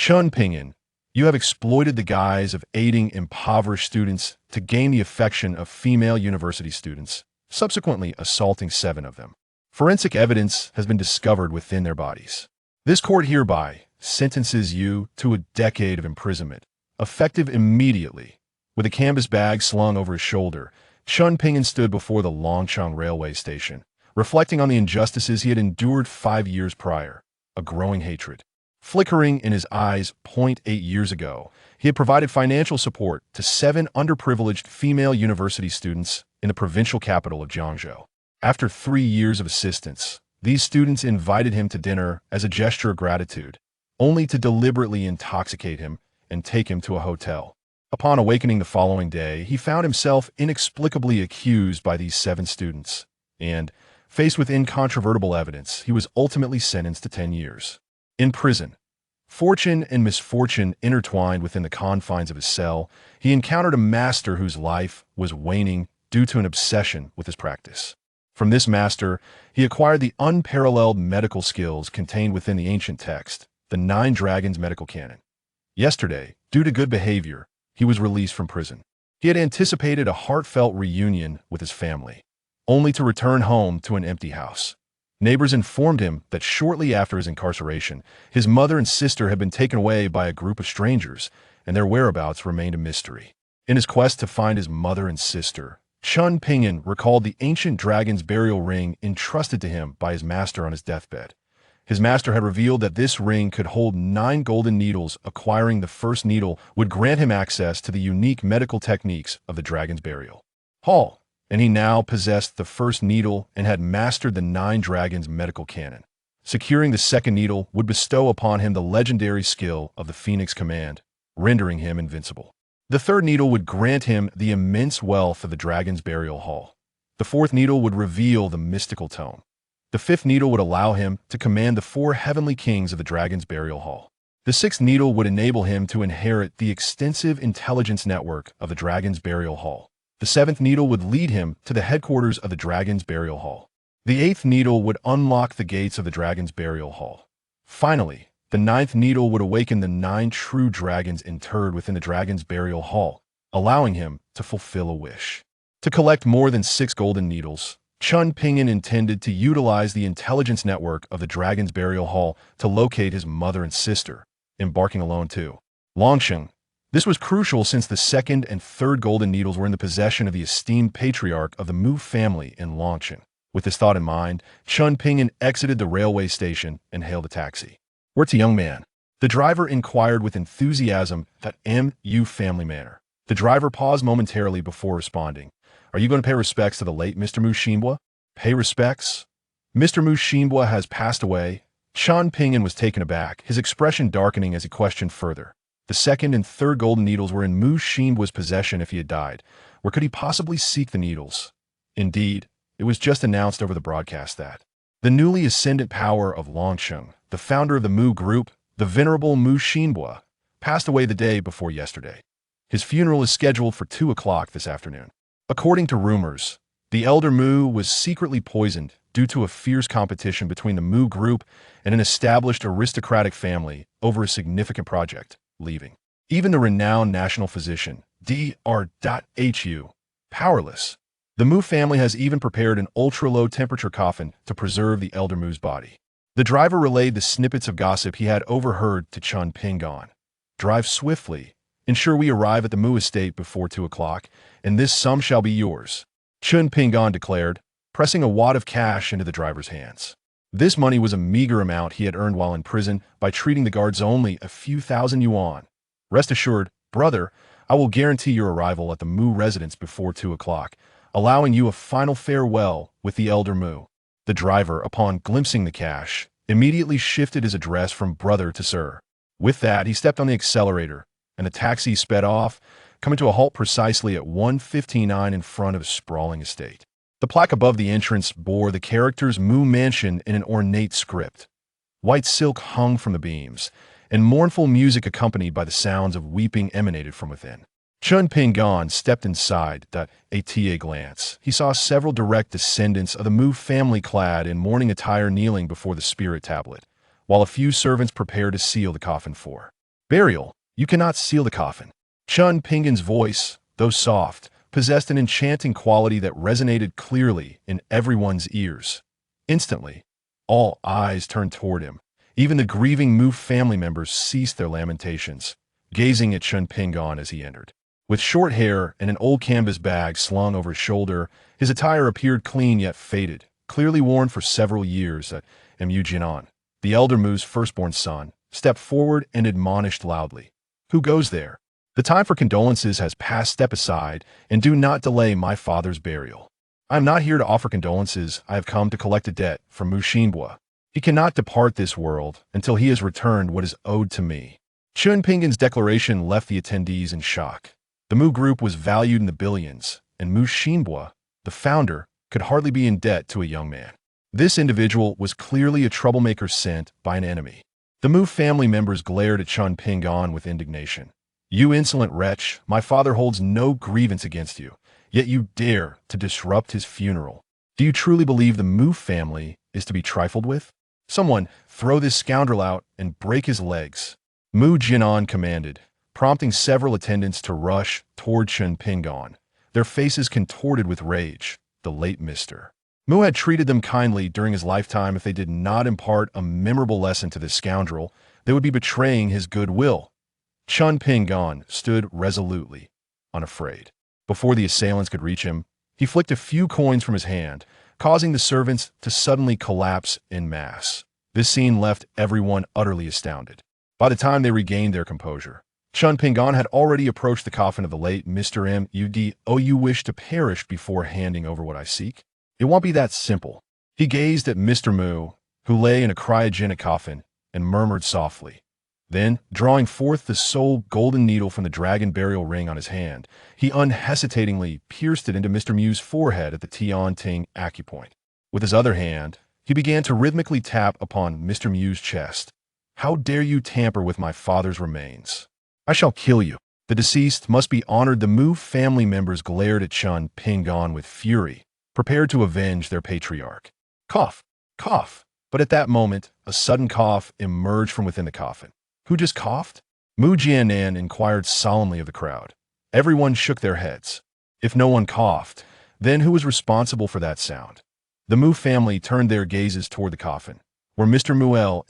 Chun Ping'an, you have exploited the guise of aiding impoverished students to gain the affection of female university students, subsequently assaulting 7 of them. Forensic evidence has been discovered within their bodies. This court hereby sentences you to a decade of imprisonment, effective immediately. With a canvas bag slung over his shoulder, Chun Ping'an stood before the Longcheng railway station, reflecting on the injustices he had endured 5 years prior, a growing hatred. Flickering in his eyes 0.8 years ago, he had provided financial support to 7 underprivileged female university students in the provincial capital of Jiangzhou. After 3 years of assistance, these students invited him to dinner as a gesture of gratitude, only to deliberately intoxicate him and take him to a hotel. Upon awakening the following day, he found himself inexplicably accused by these 7 students, and, faced with incontrovertible evidence, he was ultimately sentenced to 10 years. In prison, fortune and misfortune intertwined within the confines of his cell, he encountered a master whose life was waning due to an obsession with his practice. From this master, he acquired the unparalleled medical skills contained within the ancient text, the 9 Dragons medical canon. Yesterday, due to good behavior, he was released from prison. He had anticipated a heartfelt reunion with his family, only to return home to an empty house. Neighbors informed him that shortly after his incarceration, his mother and sister had been taken away by a group of strangers, and their whereabouts remained a mystery. In his quest to find his mother and sister, Chun Ping'an recalled the ancient dragon's burial ring entrusted to him by his master on his deathbed. His master had revealed that this ring could hold 9 golden needles. Acquiring the first needle would grant him access to the unique medical techniques of the dragon's burial hall, and he now possessed the first needle and had mastered the 9 Dragons medical canon. Securing the second needle would bestow upon him the legendary skill of the Phoenix Command, rendering him invincible. The third needle would grant him the immense wealth of the dragon's burial hall. The fourth needle would reveal the mystical tome. The fifth needle would allow him to command the 4 heavenly kings of the dragon's burial hall. The sixth needle would enable him to inherit the extensive intelligence network of the dragon's burial hall. The 7th needle would lead him to the headquarters of the dragon's burial hall. The 8th needle would unlock the gates of the dragon's burial hall. Finally, the 9th needle would awaken the 9 true dragons interred within the dragon's burial hall, allowing him to fulfill a wish. To collect more than 6 golden needles, Chun Ping'an intended to utilize the intelligence network of the dragon's burial hall to locate his mother and sister, embarking alone to Longcheng. This was crucial since the 2nd and 3rd golden needles were in the possession of the esteemed patriarch of the Mu family in Longcheng. With this thought in mind, Chun Ping'an exited the railway station and hailed a taxi. "Where's a young man?" The driver inquired with enthusiasm that Mu family manner. The driver paused momentarily before responding. "Are you going to pay respects to the late Mr. Mu Xinhua?" "Pay respects? Mr. Mu Xinhua has passed away?" Chun Ping'an was taken aback, his expression darkening as he questioned further. The 2nd and 3rd golden needles were in Mu Xinhua's possession. If he had died, where could he possibly seek the needles? Indeed, it was just announced over the broadcast that the newly ascendant power of Longcheng, the founder of the Mu Group, the venerable Mu Xinhua, passed away the day before yesterday. His funeral is scheduled for 2 o'clock this afternoon. According to rumors, the elder Mu was secretly poisoned due to a fierce competition between the Mu Group and an established aristocratic family over a significant project, leaving even the renowned national physician, Dr. powerless. The Mu family has even prepared an ultra-low temperature coffin to preserve the elder Mu's body. The driver relayed the snippets of gossip he had overheard to Chun Ping'an. "Drive swiftly. Ensure we arrive at the Mu estate before 2 o'clock, and this sum shall be yours," Chun Ping'an declared, pressing a wad of cash into the driver's hands. This money was a meager amount he had earned while in prison by treating the guards only a few thousand yuan. "Rest assured, brother, I will guarantee your arrival at the Mu residence before 2 o'clock, allowing you a final farewell with the elder Mu." The driver, upon glimpsing the cash, immediately shifted his address from brother to sir. With that, he stepped on the accelerator, and the taxi sped off, coming to a halt precisely at 1:59 in front of a sprawling estate. The plaque above the entrance bore the characters Mu Mansion in an ornate script. White silk hung from the beams, and mournful music accompanied by the sounds of weeping emanated from within. Chun Ping'an stepped inside. At a glance, he saw several direct descendants of the Mu family clad in mourning attire kneeling before the spirit tablet, while a few servants prepared to seal the coffin for Burial, you cannot seal the coffin. Chun Pingan's voice, though soft, possessed an enchanting quality that resonated clearly in everyone's ears. Instantly, all eyes turned toward him. Even the grieving Mu family members ceased their lamentations, gazing at Chun Pingan as he entered. With short hair and an old canvas bag slung over his shoulder, his attire appeared clean yet faded, clearly worn for several years. Mu Jinan, the elder Mu's firstborn son, stepped forward and admonished loudly. Who goes there? The time for condolences has passed. Step aside and do not delay my father's burial. I am not here to offer condolences. I have come to collect a debt from Mu Xinbua. He cannot depart this world until he has returned what is owed to me. Chun Pingan's declaration left the attendees in shock. The Mu group was valued in the billions, and Mu Xinbua, the founder, could hardly be in debt to a young man. This individual was clearly a troublemaker sent by an enemy. The Mu family members glared at Chun Pingan with indignation. You insolent wretch, my father holds no grievance against you, yet you dare to disrupt his funeral. Do you truly believe the Mu family is to be trifled with? Someone throw this scoundrel out and break his legs. Mu Jinan commanded, prompting several attendants to rush toward Chun Pingan, their faces contorted with rage. The late Mr. Mu had treated them kindly during his lifetime. If they did not impart a memorable lesson to this scoundrel, they would be betraying his goodwill. Chun Pingan stood resolutely, unafraid. Before the assailants could reach him, he flicked a few coins from his hand, causing the servants to suddenly collapse en masse. This scene left everyone utterly astounded. By the time they regained their composure, Chun Pingan had already approached the coffin of the late Mr. Mud. Oh, you wish to perish before handing over what I seek? It won't be that simple. He gazed at Mr. Mu, who lay in a cryogenic coffin, and murmured softly. Then, drawing forth the sole golden needle from the dragon burial ring on his hand, he unhesitatingly pierced it into Mr. Mu's forehead at the Tian Ting acupoint. With his other hand, he began to rhythmically tap upon Mr. Mu's chest. How dare you tamper with my father's remains? I shall kill you. The deceased must be honored. The Mu family members glared at Chun Pingan with fury, prepared to avenge their patriarch. Cough, cough. But at that moment, a sudden cough emerged from within the coffin. Who just coughed? Mu Jianan inquired solemnly of the crowd. Everyone shook their heads. If no one coughed, then who was responsible for that sound? The Mu family turned their gazes toward the coffin, where Mr. Muel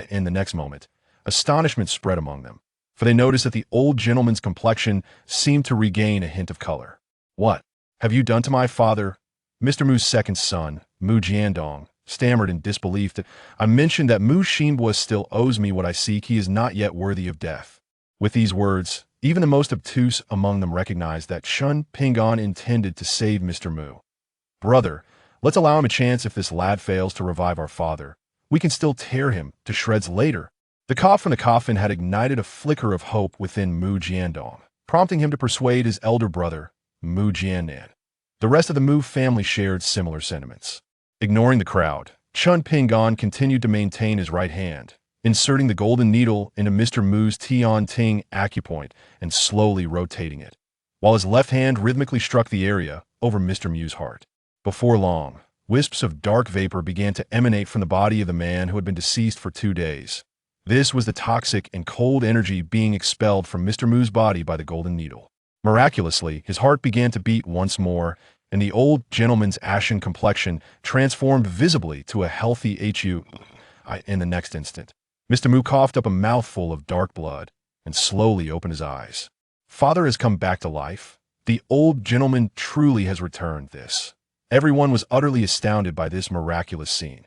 in the next moment, astonishment spread among them, for they noticed that the old gentleman's complexion seemed to regain a hint of color. What have you done to my father? Mr. Mu's second son, Mu Jiandong, stammered in disbelief that I mentioned that Mu Xinbua still owes me what I seek. He is not yet worthy of death. With these words, even the most obtuse among them recognized that Chun Pingan intended to save Mr. Mu. Brother, let's allow him a chance. If this lad fails to revive our father, we can still tear him to shreds later. The cough from the coffin had ignited a flicker of hope within Mu Jiandong, prompting him to persuade his elder brother, Mu Jianan. The rest of the Mu family shared similar sentiments. Ignoring the crowd, Chun Pingan continued to maintain his right hand, inserting the golden needle into Mr. Mu's Tian Ting acupoint and slowly rotating it, while his left hand rhythmically struck the area over Mr. Mu's heart. Before long, wisps of dark vapor began to emanate from the body of the man who had been deceased for 2 days. This was the toxic and cold energy being expelled from Mr. Mu's body by the golden needle. Miraculously, his heart began to beat once more, and the old gentleman's ashen complexion transformed visibly to a healthy HU. In the next instant, Mr. Mu coughed up a mouthful of dark blood and slowly opened his eyes. Father has come back to life. The old gentleman truly has returned. Everyone was utterly astounded by this miraculous scene.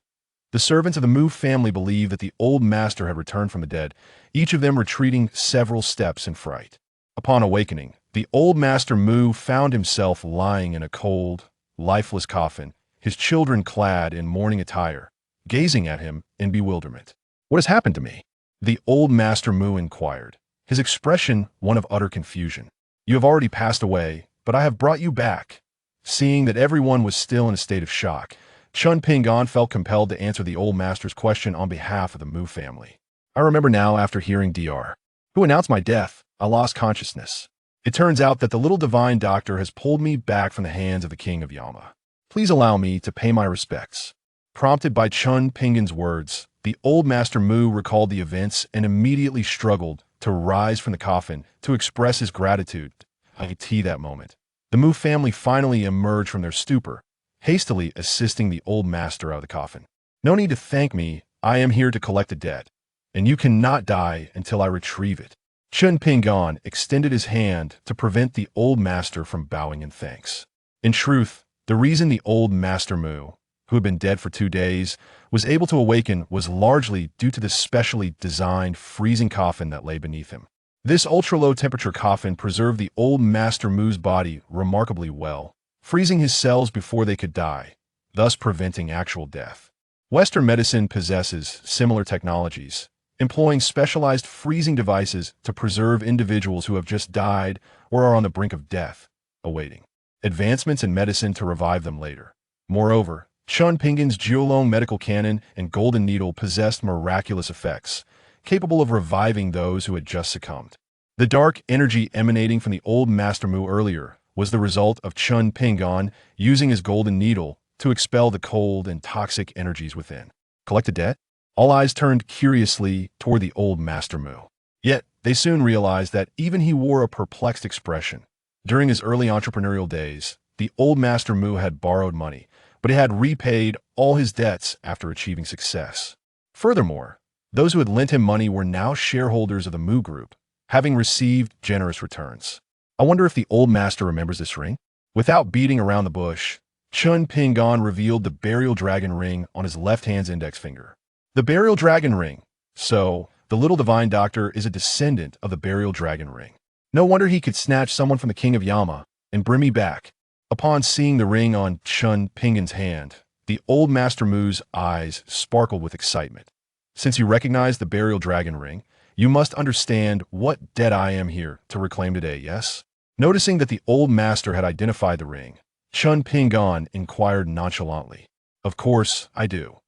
The servants of the Mu family believed that the old master had returned from the dead, each of them retreating several steps in fright. Upon awakening, the old master Mu found himself lying in a cold, lifeless coffin, his children clad in mourning attire, gazing at him in bewilderment. What has happened to me? The old master Mu inquired, his expression one of utter confusion. You have already passed away, but I have brought you back. Seeing that everyone was still in a state of shock, Chun Pingan felt compelled to answer the old master's question on behalf of the Mu family. I remember now, after hearing Dr. Who announced my death, I lost consciousness. It turns out that the little divine doctor has pulled me back from the hands of the king of Yama. Please allow me to pay my respects. Prompted by Chun Pingan's words, The old Master Mu recalled the events and immediately struggled to rise from the coffin to express his gratitude. I could see that moment. The Mu family finally emerged from their stupor, hastily assisting the old master out of the coffin. "No need to thank me. I am here to collect the debt, and you cannot die until I retrieve it." Chun Pingan extended his hand to prevent the old master from bowing in thanks. In truth, the reason the old Master Mu, who had been dead for 2 days, was able to awaken was largely due to the specially designed freezing coffin that lay beneath him. This ultra-low temperature coffin preserved the old Master Mu's body remarkably well, freezing his cells before they could die, thus preventing actual death. Western medicine possesses similar technologies, employing specialized freezing devices to preserve individuals who have just died or are on the brink of death, awaiting advancements in medicine to revive them later. Moreover, Chun Pingan's Jiulong medical cannon and golden needle possessed miraculous effects, capable of reviving those who had just succumbed. The dark energy emanating from the old Master Mu earlier was the result of Chun Pingan using his golden needle to expel the cold and toxic energies within. Collect a debt? All eyes turned curiously toward the old Master Mu. Yet, they soon realized that even he wore a perplexed expression. During his early entrepreneurial days, the old Master Mu had borrowed money, but he had repaid all his debts after achieving success. Furthermore, those who had lent him money were now shareholders of the Mu Group, having received generous returns. I wonder if the old master remembers this ring? Without beating around the bush, Chun Pingan revealed the burial dragon ring on his left hand's index finger. The burial dragon ring. So, the little divine doctor is a descendant of the burial dragon ring. No wonder he could snatch someone from the king of Yama and bring me back. Upon seeing the ring on Chun Pingan's hand, the old Master Mu's eyes sparkled with excitement. "Since you recognize the burial dragon ring, you must understand what debt I am here to reclaim today, yes?" Noticing that the old master had identified the ring, Chun Pingan inquired nonchalantly. "Of course, I do.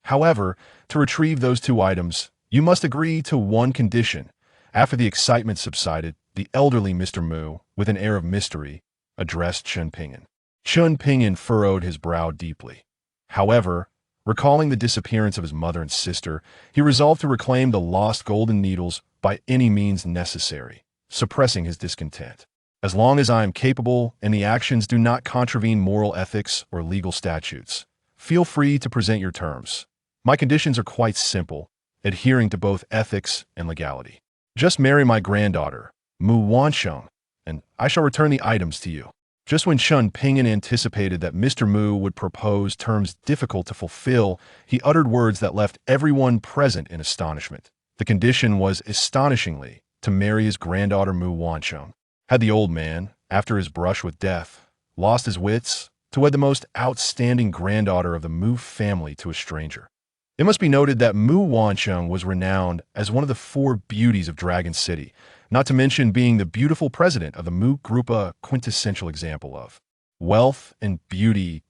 However, to retrieve those 2 items, you must agree to one condition." After the excitement subsided, the elderly Mr. Mu, with an air of mystery, addressed Chun Pingan. Chun Pingan furrowed his brow deeply. However, recalling the disappearance of his mother and sister, he resolved to reclaim the lost golden needles by any means necessary, suppressing his discontent. "As long as I am capable and the actions do not contravene moral ethics or legal statutes, feel free to present your terms. My conditions are quite simple, adhering to both ethics and legality. Just marry my granddaughter, Mu Wansheng, and I shall return the items to you." Just when Chun Pingan anticipated that Mr. Mu would propose terms difficult to fulfill, he uttered words that left everyone present in astonishment. The condition was, astonishingly, to marry his granddaughter Mu Wansheng. Had the old man, after his brush with death, lost his wits to wed the most outstanding granddaughter of the Mu family to a stranger? It must be noted that Mu Wansheng was renowned as one of the 4 beauties of Dragon City, not to mention being the beautiful president of the Mu Group, a quintessential example of wealth and beauty.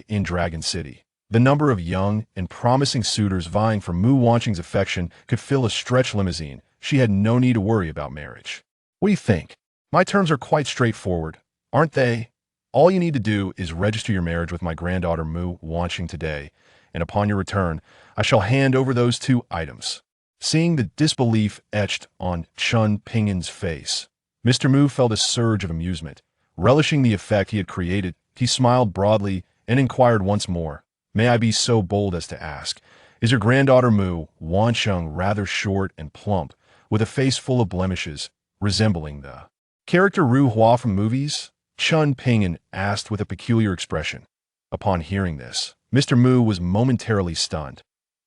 In Dragon City, the number of young and promising suitors vying for Mu Wansheng's affection could fill a stretch limousine. She had no need to worry about marriage. "What do you think? My terms are quite straightforward, aren't they? All you need to do is register your marriage with my granddaughter Mu Wansheng today, and upon your return, I shall hand over those 2 items." Seeing the disbelief etched on Chun Pingan's face, Mr. Mu felt a surge of amusement. Relishing the effect he had created, he smiled broadly and inquired once more, "May I be so bold as to ask, is your granddaughter Mu Wansheng rather short and plump, with a face full of blemishes, resembling the character Ru Hua from movies?" Chun Pingan asked with a peculiar expression. Upon hearing this, Mr. Mu was momentarily stunned.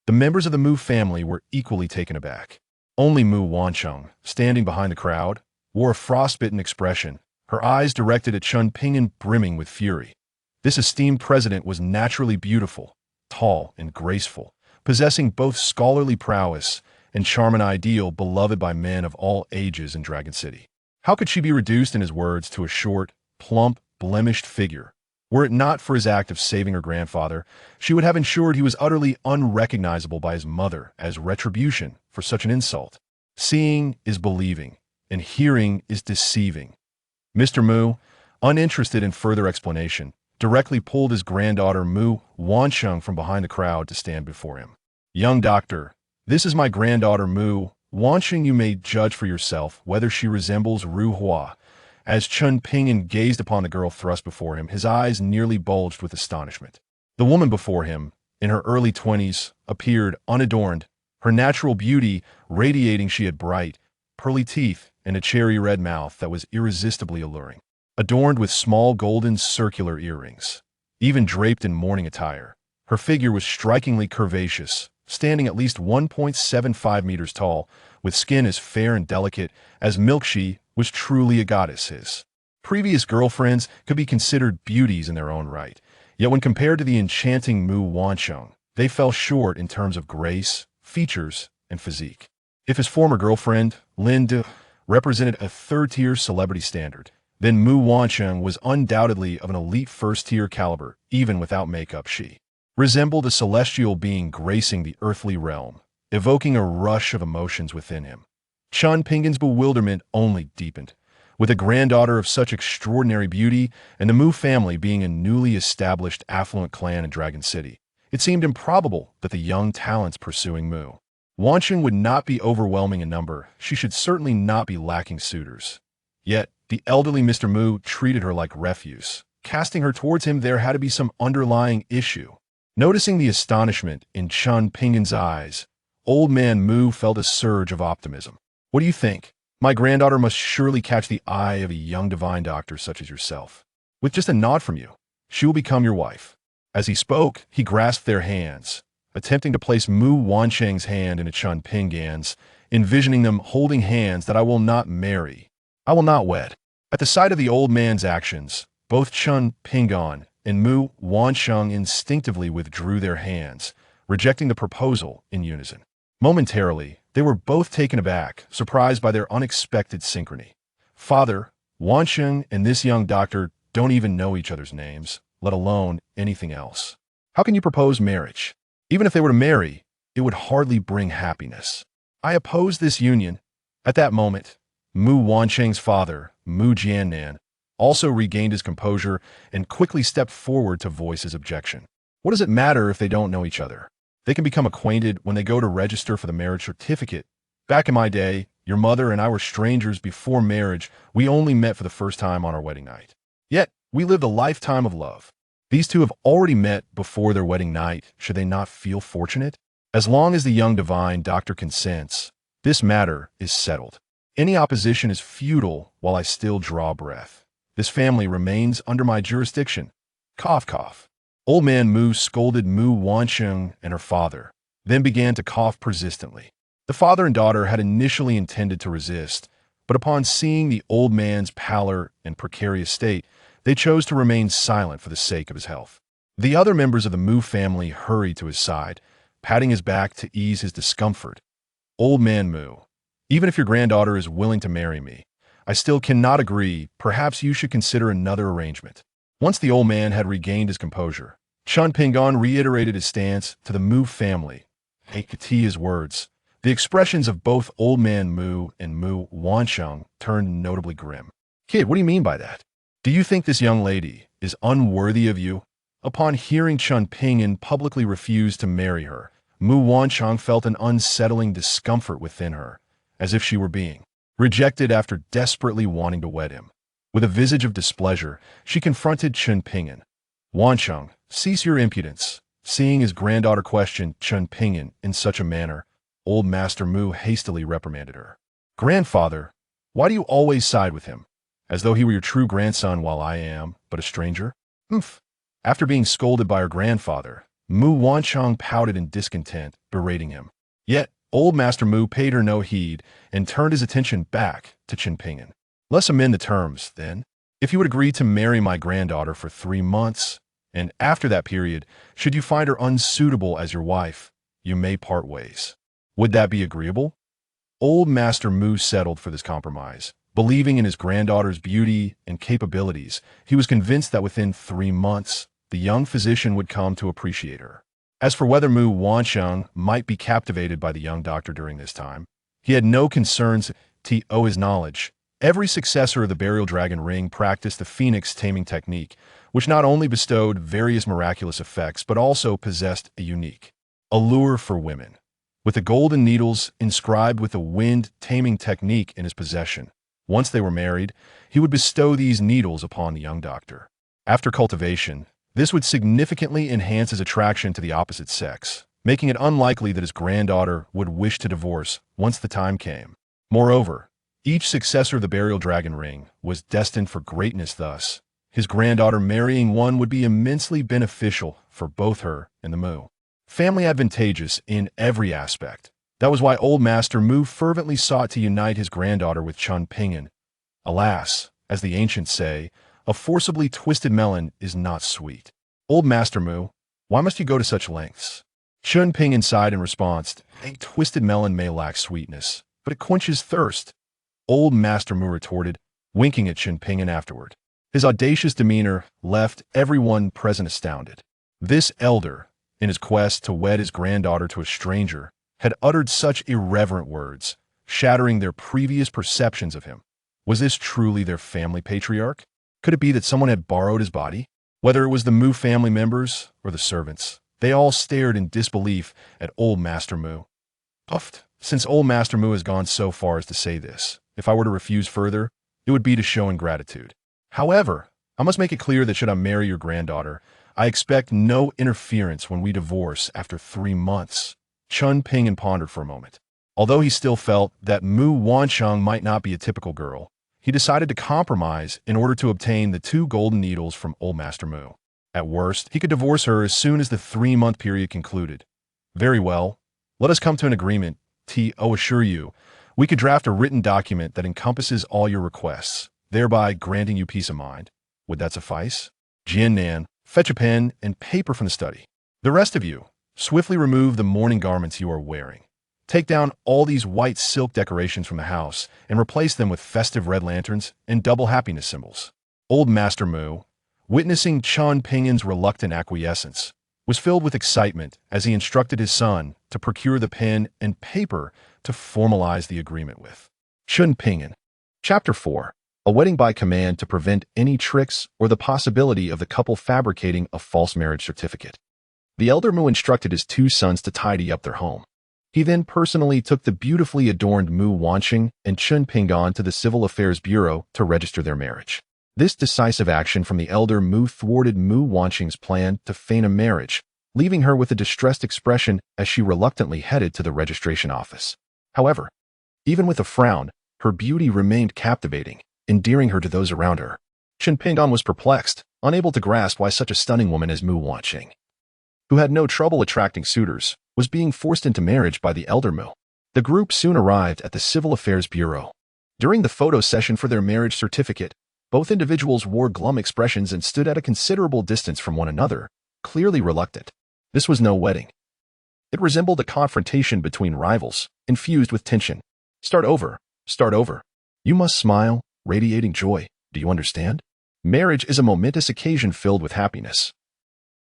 The members of the Mu family were equally taken aback. Only Mu Wansheng, standing behind the crowd, wore a frostbitten expression, her eyes directed at Chun Pingan brimming with fury. This esteemed president was naturally beautiful, tall and graceful, possessing both scholarly prowess and charm, an ideal beloved by men of all ages in Dragon City. How could she be reduced, in his words, to a short, plump, blemished figure? Were it not for his act of saving her grandfather, she would have ensured he was utterly unrecognizable by his mother as retribution for such an insult. Seeing is believing, and hearing is deceiving. Mr. Mu, uninterested in further explanation, directly pulled his granddaughter Mu Wansheng from behind the crowd to stand before him. Young doctor, this is my granddaughter Mu. Wancheng, you may judge for yourself whether she resembles Ru Hua. As Chun Pingyan gazed upon the girl thrust before him, his eyes nearly bulged with astonishment. The woman before him, in her early 20s, appeared unadorned, her natural beauty radiating. She had bright, pearly teeth and a cherry-red mouth that was irresistibly alluring, adorned with small golden circular earrings. Even draped in mourning attire, her figure was strikingly curvaceous, standing at least 1.75 meters tall, with skin as fair and delicate as milk. She was truly a goddess. His previous girlfriends could be considered beauties in their own right, yet when compared to the enchanting Mu Wancheng, they fell short in terms of grace, features, and physique. If his former girlfriend, Lin De, represented a third-tier celebrity standard, then Mu Wancheng was undoubtedly of an elite first-tier caliber. Even without makeup, she resembled a celestial being gracing the earthly realm, evoking a rush of emotions within him. Chun Pingyan's bewilderment only deepened. With a granddaughter of such extraordinary beauty and the Mu family being a newly established affluent clan in Dragon City, it seemed improbable that the young talents pursuing Mu Wancheng would not be overwhelming in number. She should certainly not be lacking suitors. Yet, the elderly Mr. Mu treated her like refuse, casting her towards him. There had to be some underlying issue. Noticing the astonishment in Chun Pingyan's eyes, old man Mu felt a surge of optimism. What do you think? My granddaughter must surely catch the eye of a young divine doctor such as yourself. With just a nod from you, she will become your wife. As he spoke, he grasped their hands, attempting to place Mu Wancheng's hand into Chun Pingyan's, envisioning them holding hands. That I will not marry. I will not wed. At the sight of the old man's actions, both Chun Pingyan and Mu Wancheng instinctively withdrew their hands, rejecting the proposal in unison. Momentarily, they were both taken aback, surprised by their unexpected synchrony. Father, Wancheng and this young doctor don't even know each other's names, let alone anything else. How can you propose marriage? Even if they were to marry, it would hardly bring happiness. I oppose this union. At that moment, Mu Wancheng's father, Mu Jiannan, also regained his composure and quickly stepped forward to voice his objection. What does it matter if they don't know each other? They can become acquainted when they go to register for the marriage certificate. Back in my day, your mother and I were strangers before marriage. We only met for the first time on our wedding night. Yet, we lived a lifetime of love. These two have already met before their wedding night. Should they not feel fortunate? As long as the young divine doctor consents, this matter is settled. Any opposition is futile while I still draw breath. This family remains under my jurisdiction. Cough, cough. Old man Mu scolded Mu Wancheng and her father, then began to cough persistently. The father and daughter had initially intended to resist, but upon seeing the old man's pallor and precarious state, they chose to remain silent for the sake of his health. The other members of the Mu family hurried to his side, patting his back to ease his discomfort. Old man Mu, even if your granddaughter is willing to marry me, I still cannot agree. Perhaps you should consider another arrangement. Once the old man had regained his composure, Chun Pingyan reiterated his stance to the Mu family. To his words, the expressions of both old man Mu and Mu Wancheng turned notably grim. Kid, what do you mean by that? Do you think this young lady is unworthy of you? Upon hearing Chun Pingyan publicly refuse to marry her, Mu Wancheng felt an unsettling discomfort within her, as if she were being rejected after desperately wanting to wed him. With a visage of displeasure, she confronted Chun Pingyan. Wancheng, cease your impudence. Seeing his granddaughter question Chun Pingyan in such a manner, old Master Mu hastily reprimanded her. Grandfather, why do you always side with him? As though he were your true grandson while I am but a stranger? Humph. After being scolded by her grandfather, Mu Wancheng pouted in discontent, berating him. Yet, old Master Mu paid her no heed and turned his attention back to Chun Pingyan. Let's amend the terms, then. If you would agree to marry my granddaughter for 3 months, and after that period, should you find her unsuitable as your wife, you may part ways. Would that be agreeable? Old Master Mu settled for this compromise. Believing in his granddaughter's beauty and capabilities, he was convinced that within 3 months, the young physician would come to appreciate her. As for whether Mu Wancheng might be captivated by the young doctor during this time, he had no concerns. To his knowledge, every successor of the burial dragon ring practiced the phoenix taming technique, which not only bestowed various miraculous effects but also possessed a unique A lure for women. With the golden needles inscribed with a wind-taming technique in his possession, once they were married, he would bestow these needles upon the young doctor. After cultivation, this would significantly enhance his attraction to the opposite sex, making it unlikely that his granddaughter would wish to divorce once the time came. Moreover, each successor of the burial dragon ring was destined for greatness thus. His granddaughter marrying one would be immensely beneficial for both her and the Mu. Family advantageous in every aspect. That was why Old Master Mu fervently sought to unite his granddaughter with Chun Ping'an. Alas, as the ancients say, a forcibly twisted melon is not sweet. Old Master Mu, why must you go to such lengths? Chun Ping'an sighed in response. A twisted melon may lack sweetness, but it quenches thirst. Old Master Mu retorted, winking at Chun Ping'an afterward. His audacious demeanor left everyone present astounded. This elder, in his quest to wed his granddaughter to a stranger, had uttered such irreverent words, shattering their previous perceptions of him. Was this truly their family patriarch? Could it be that someone had borrowed his body? Whether it was the Mu family members or the servants, they all stared in disbelief at Old Master Mu. Puffed. Since Old Master Mu has gone so far as to say this, if I were to refuse further, it would be to show ingratitude. However, I must make it clear that should I marry your granddaughter, I expect no interference when we divorce after 3 months. Chun Ping'an pondered for a moment. Although he still felt that Mu Wancheng might not be a typical girl, he decided to compromise in order to obtain the 2 golden needles from Old Master Mu. At worst, he could divorce her as soon as the 3-month period concluded. Very well. Let us come to an agreement. Assure you, we could draft a written document that encompasses all your requests, thereby granting you peace of mind. Would that suffice? Jian-nan, fetch a pen and paper from the study. The rest of you, swiftly remove the mourning garments you are wearing. Take down all these white silk decorations from the house and replace them with festive red lanterns and double happiness symbols. Old Master Mu, witnessing Chun Ping'an's reluctant acquiescence, was filled with excitement as he instructed his son to procure the pen and paper to formalize the agreement with. Chun Ping'an. Chapter 4. A wedding by command to prevent any tricks or the possibility of the couple fabricating a false marriage certificate. The elder Mu instructed his 2 sons to tidy up their home. He then personally took the beautifully adorned Mu Wancheng and Chun Ping'an to the Civil Affairs Bureau to register their marriage. This decisive action from the elder Mu thwarted Mu Wancheng's plan to feign a marriage, leaving her with a distressed expression as she reluctantly headed to the registration office. However, even with a frown, her beauty remained captivating, endearing her to those around her. Chun Ping'an was perplexed, unable to grasp why such a stunning woman as Mu Wancheng, who had no trouble attracting suitors, was being forced into marriage by the elder Mu. The group soon arrived at the Civil Affairs Bureau. During the photo session for their marriage certificate, both individuals wore glum expressions and stood at a considerable distance from one another, clearly reluctant. This was no wedding. It resembled a confrontation between rivals, infused with tension. Start over. Start over. You must smile, radiating joy. Do you understand? Marriage is a momentous occasion filled with happiness.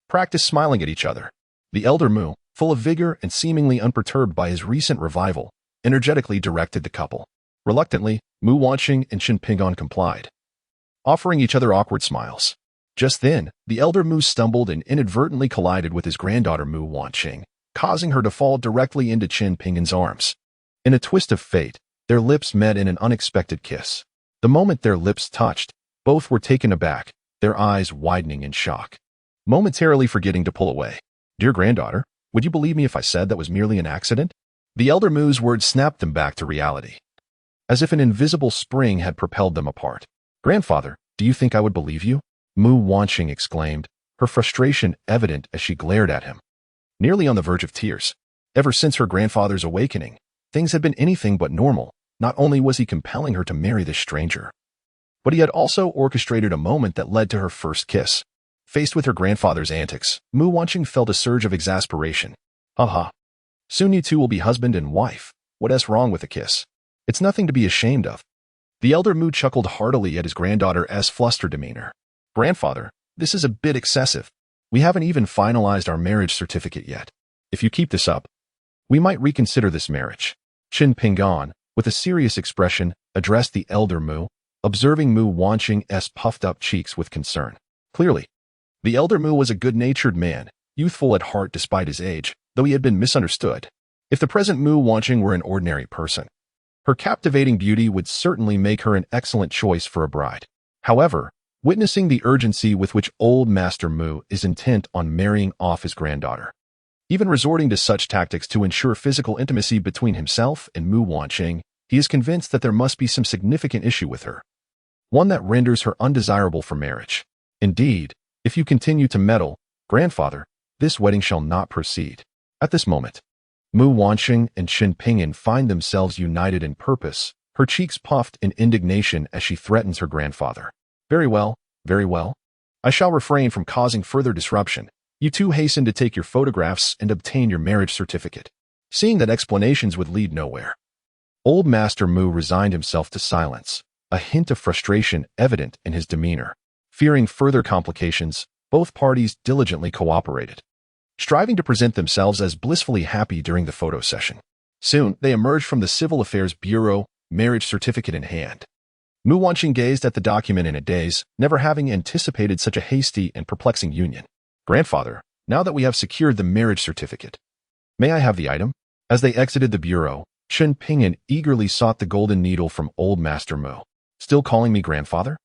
Practice smiling at each other. The elder Mu, full of vigor and seemingly unperturbed by his recent revival, energetically directed the couple. Reluctantly, Mu Wancheng and Chun Ping'an complied, offering each other awkward smiles. Just then, the elder Mu stumbled and inadvertently collided with his granddaughter Mu Wancheng, causing her to fall directly into Chun Ping'an's arms. In a twist of fate, their lips met in an unexpected kiss. The moment their lips touched, both were taken aback, their eyes widening in shock, momentarily forgetting to pull away. Dear granddaughter, would you believe me if I said that was merely an accident? The elder Mu's words snapped them back to reality, as if an invisible spring had propelled them apart. Grandfather, do you think I would believe you? Mu Wancheng exclaimed, her frustration evident as she glared at him, nearly on the verge of tears. Ever since her grandfather's awakening, things had been anything but normal. Not only was he compelling her to marry this stranger, but he had also orchestrated a moment that led to her first kiss. Faced with her grandfather's antics, Mu Wancheng felt a surge of exasperation. Haha. Soon you two will be husband and wife. What's wrong with a kiss? It's nothing to be ashamed of. The elder Mu chuckled heartily at his granddaughter's flustered demeanor. Grandfather, this is a bit excessive. We haven't even finalized our marriage certificate yet. If you keep this up, we might reconsider this marriage. Chun Ping'an, with a serious expression, addressed the elder Mu, observing Mu Wancheng's puffed-up cheeks with concern. Clearly, the elder Mu was a good-natured man, youthful at heart despite his age, though he had been misunderstood. If the present Mu Wanqing were an ordinary person, her captivating beauty would certainly make her an excellent choice for a bride. However, witnessing the urgency with which old Master Mu is intent on marrying off his granddaughter, even resorting to such tactics to ensure physical intimacy between himself and Mu Wanqing, he is convinced that there must be some significant issue with her, one that renders her undesirable for marriage. Indeed, if you continue to meddle, grandfather, this wedding shall not proceed. At this moment, Mu Wanqing and Chen Pingyan find themselves united in purpose, her cheeks puffed in indignation as she threatens her grandfather. Very well, very well. I shall refrain from causing further disruption. You two hasten to take your photographs and obtain your marriage certificate. Seeing that explanations would lead nowhere, old Master Mu resigned himself to silence, a hint of frustration evident in his demeanor. Fearing further complications, both parties diligently cooperated, striving to present themselves as blissfully happy during the photo session. Soon, they emerged from the Civil Affairs Bureau, marriage certificate in hand. Mu Wanqing gazed at the document in a daze, never having anticipated such a hasty and perplexing union. Grandfather, now that we have secured the marriage certificate, may I have the item? As they exited the bureau, Chen Pingyan eagerly sought the golden needle from old Master Mu. Still calling me grandfather?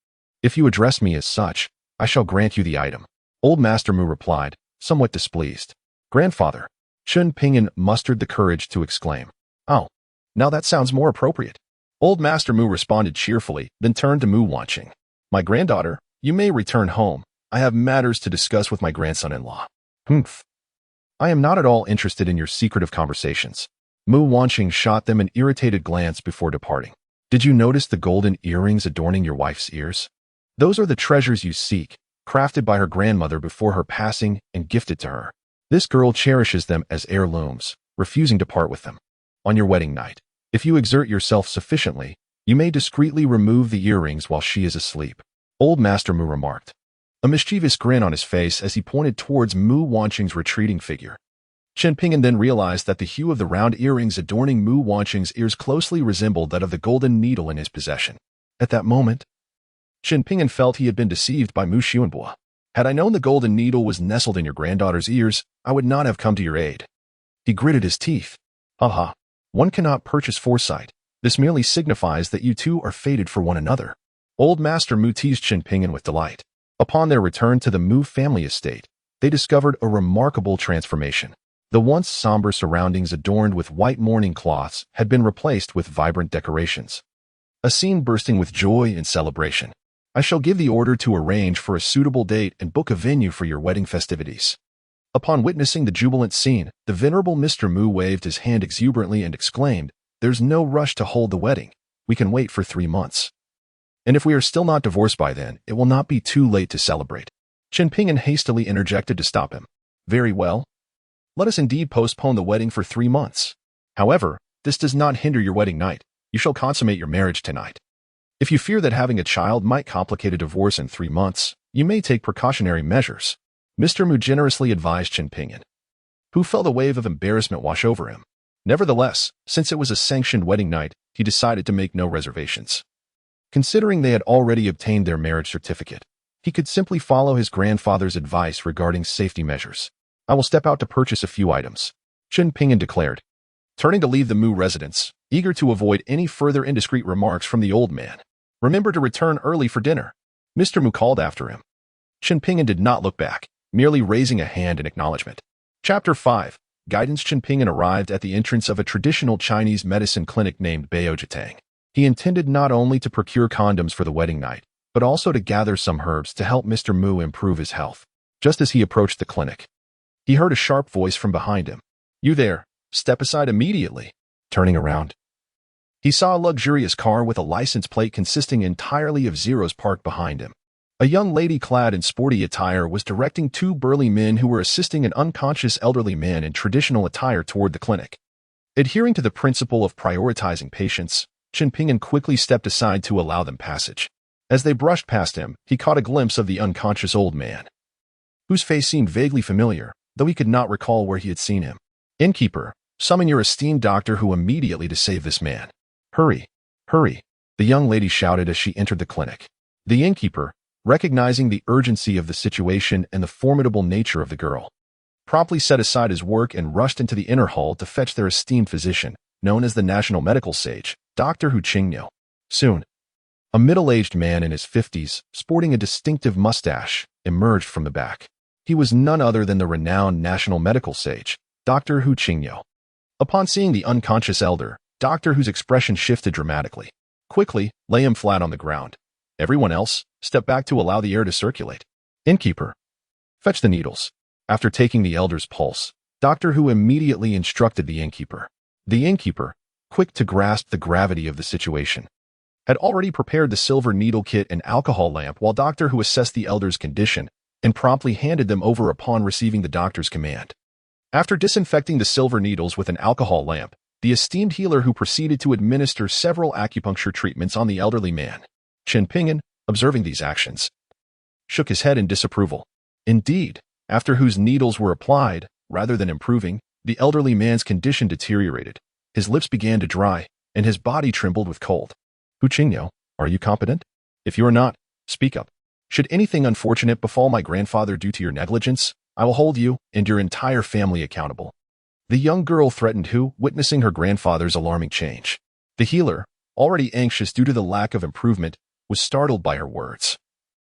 If you address me as such, I shall grant you the item. Old Master Mu replied, somewhat displeased. Grandfather, Chen Pingyan mustered the courage to exclaim. Oh, now that sounds more appropriate. Old Master Mu responded cheerfully, then turned to Mu Wanqing. My granddaughter, you may return home. I have matters to discuss with my grandson-in-law. Humph. I am not at all interested in your secretive conversations. Mu Wanqing shot them an irritated glance before departing. Did you notice the golden earrings adorning your wife's ears? Those are the treasures you seek, crafted by her grandmother before her passing and gifted to her. This girl cherishes them as heirlooms, refusing to part with them. On your wedding night, if you exert yourself sufficiently, you may discreetly remove the earrings while she is asleep. Old Master Mu remarked, a mischievous grin on his face as he pointed towards Mu Wanqing's retreating figure. Chen Pingyan then realized that the hue of the round earrings adorning Mu Wanqing's ears closely resembled that of the golden needle in his possession. At that moment, Chen Pingyan felt he had been deceived by Mu Xuanbo. Had I known the golden needle was nestled in your granddaughter's ears, I would not have come to your aid. He gritted his teeth. Ha. One cannot purchase foresight. This merely signifies that you two are fated for one another. Old Master Mu teased Chen Pingyan with delight. Upon their return to the Mu family estate, they discovered a remarkable transformation. The once somber surroundings adorned with white mourning cloths had been replaced with vibrant decorations, a scene bursting with joy and celebration. I shall give the order to arrange for a suitable date and book a venue for your wedding festivities. Upon witnessing the jubilant scene, the venerable Mr. Mu waved his hand exuberantly and exclaimed, There's no rush to hold the wedding. We can wait for 3 months. And if we are still not divorced by then, it will not be too late to celebrate. Chen Pingyan hastily interjected to stop him. Very well. Let us indeed postpone the wedding for 3 months. However, this does not hinder your wedding night. You shall consummate your marriage tonight. If you fear that having a child might complicate a divorce in 3 months, you may take precautionary measures. Mr. Mu generously advised Chen Pingyan, who felt a wave of embarrassment wash over him. Nevertheless, since it was a sanctioned wedding night, he decided to make no reservations. Considering they had already obtained their marriage certificate, he could simply follow his grandfather's advice regarding safety measures. I will step out to purchase a few items, Chen Pingyan declared, turning to leave the Mu residence, eager to avoid any further indiscreet remarks from the old man. Remember to return early for dinner. Mr. Mu called after him. Chen Pingyan did not look back, merely raising a hand in acknowledgement. Chapter 5. Guidance. Chen Pingyan arrived at the entrance of a traditional Chinese medicine clinic named Baojitang. He intended not only to procure condoms for the wedding night, but also to gather some herbs to help Mr. Mu improve his health. Just as he approached the clinic, he heard a sharp voice from behind him. You there, step aside immediately. Turning around, he saw a luxurious car with a license plate consisting entirely of zeros parked behind him. A young lady clad in sporty attire was directing 2 burly men who were assisting an unconscious elderly man in traditional attire toward the clinic. Adhering to the principle of prioritizing patients, Chen Pingyan quickly stepped aside to allow them passage. As they brushed past him, he caught a glimpse of the unconscious old man, whose face seemed vaguely familiar, though he could not recall where he had seen him. Innkeeper, summon your esteemed doctor who immediately to save this man. Hurry, hurry, the young lady shouted as she entered the clinic. The innkeeper, recognizing the urgency of the situation and the formidable nature of the girl, promptly set aside his work and rushed into the inner hall to fetch their esteemed physician, known as the national medical sage, Dr. Hu Qingniu. Soon, a middle-aged man in his 50s, sporting a distinctive mustache, emerged from the back. He was none other than the renowned national medical sage, Dr. Hu Qingniu. Upon seeing the unconscious elder, Dr. Hu's expression shifted dramatically. Quickly, lay him flat on the ground. Everyone else, step back to allow the air to circulate. Innkeeper, fetch the needles. After taking the elder's pulse, Dr. Hu immediately instructed the innkeeper. The innkeeper, quick to grasp the gravity of the situation, had already prepared the silver needle kit and alcohol lamp while Dr. Hu assessed the elder's condition and promptly handed them over upon receiving the doctor's command. After disinfecting the silver needles with an alcohol lamp, the esteemed healer who proceeded to administer several acupuncture treatments on the elderly man. Chen Pingyan, observing these actions, shook his head in disapproval. Indeed, after whose needles were applied, rather than improving, the elderly man's condition deteriorated. His lips began to dry, and his body trembled with cold. Hu Qingniu, are you competent? If you are not, speak up. Should anything unfortunate befall my grandfather due to your negligence, I will hold you and your entire family accountable. The young girl threatened Hu, witnessing her grandfather's alarming change. The healer, already anxious due to the lack of improvement, was startled by her words,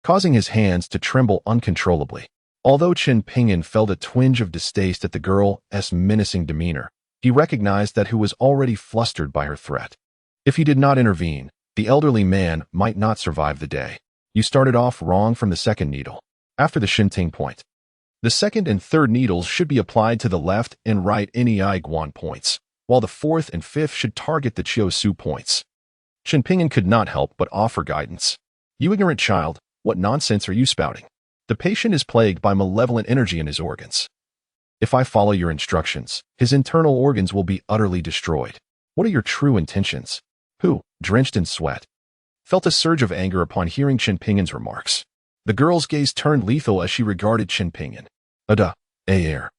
causing his hands to tremble uncontrollably. Although Chen Pingyan felt a twinge of distaste at the girl's menacing demeanor, he recognized that Hu was already flustered by her threat. If he did not intervene, the elderly man might not survive the day. You started off wrong from the second needle. After the Shinting point, the second and third needles should be applied to the left and right Nei Guan points, while the fourth and fifth should target the Chiu Su points. Chen Pingyan could not help but offer guidance. You ignorant child, what nonsense are you spouting? The patient is plagued by malevolent energy in his organs. If I follow your instructions, his internal organs will be utterly destroyed. What are your true intentions? Hu, drenched in sweat, felt a surge of anger upon hearing Chen Pingyan's remarks. The girl's gaze turned lethal as she regarded Chen Pingyan. Air.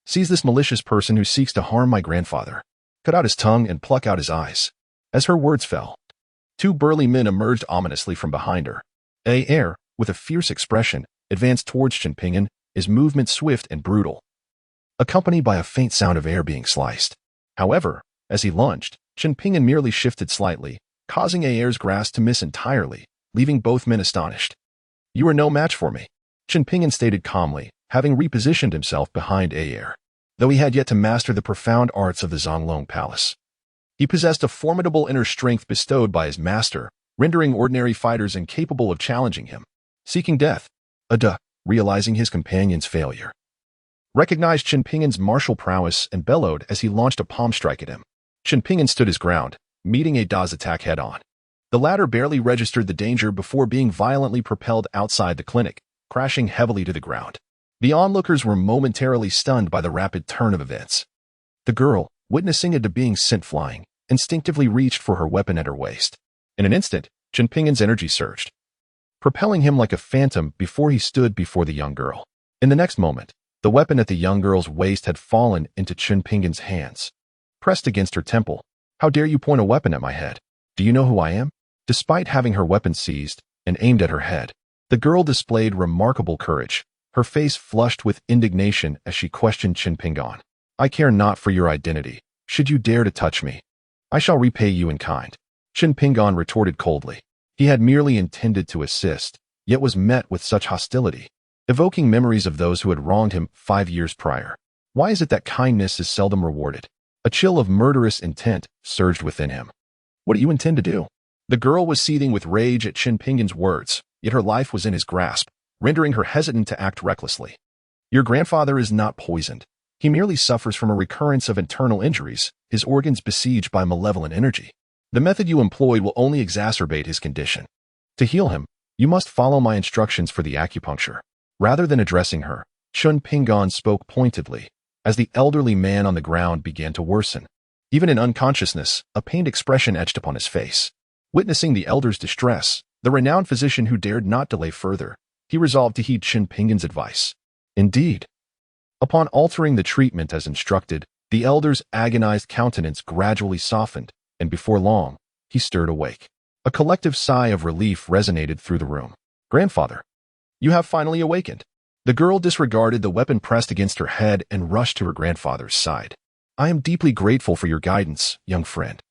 Seize this malicious person who seeks to harm my grandfather. Cut out his tongue and pluck out his eyes. As her words fell, two burly men emerged ominously from behind her. Air, with a fierce expression, advanced towards Chen Pingyan, his movement swift and brutal, accompanied by a faint sound of air being sliced. However, as he lunged, Chen Pingyan merely shifted slightly, causing Air's grasp to miss entirely, leaving both men astonished. You are no match for me, Chen Pingyan stated calmly, having repositioned himself behind Air. Though he had yet to master the profound arts of the Zonglong Palace, he possessed a formidable inner strength bestowed by his master, rendering ordinary fighters incapable of challenging him. Seeking death, realizing his companion's failure, recognized Chen Pingyan's martial prowess and bellowed as he launched a palm strike at him. Chen Pingyan stood his ground, meeting Da's attack head-on. The latter barely registered the danger before being violently propelled outside the clinic, crashing heavily to the ground. The onlookers were momentarily stunned by the rapid turn of events. The girl, witnessing Ada being sent flying, instinctively reached for her weapon at her waist. In an instant, Chen Pingyan's energy surged, propelling him like a phantom before he stood before the young girl. In the next moment, the weapon at the young girl's waist had fallen into Chen Pingyan's hands, pressed against her temple. How dare you point a weapon at my head? Do you know who I am? Despite having her weapon seized and aimed at her head, the girl displayed remarkable courage, her face flushed with indignation as she questioned Chen Pingyan. I care not for your identity. Should you dare to touch me, I shall repay you in kind. Chen Pingyan retorted coldly. He had merely intended to assist, yet was met with such hostility, evoking memories of those who had wronged him 5 years prior. Why is it that kindness is seldom rewarded? A chill of murderous intent surged within him. What do you intend to do? The girl was seething with rage at Chen Pingyan's words, yet her life was in his grasp, rendering her hesitant to act recklessly. Your grandfather is not poisoned. He merely suffers from a recurrence of internal injuries, his organs besieged by malevolent energy. The method you employed will only exacerbate his condition. To heal him, you must follow my instructions for the acupuncture. Rather than addressing her, Chen Pingyan spoke pointedly, as the elderly man on the ground began to worsen. Even in unconsciousness, a pained expression etched upon his face. Witnessing the elder's distress, the renowned physician who dared not delay further, he resolved to heed Chen Pingyan's advice. Indeed, upon altering the treatment as instructed, the elder's agonized countenance gradually softened, and before long, he stirred awake. A collective sigh of relief resonated through the room. Grandfather, you have finally awakened. The girl disregarded the weapon pressed against her head and rushed to her grandfather's side. I am deeply grateful for your guidance, young friend.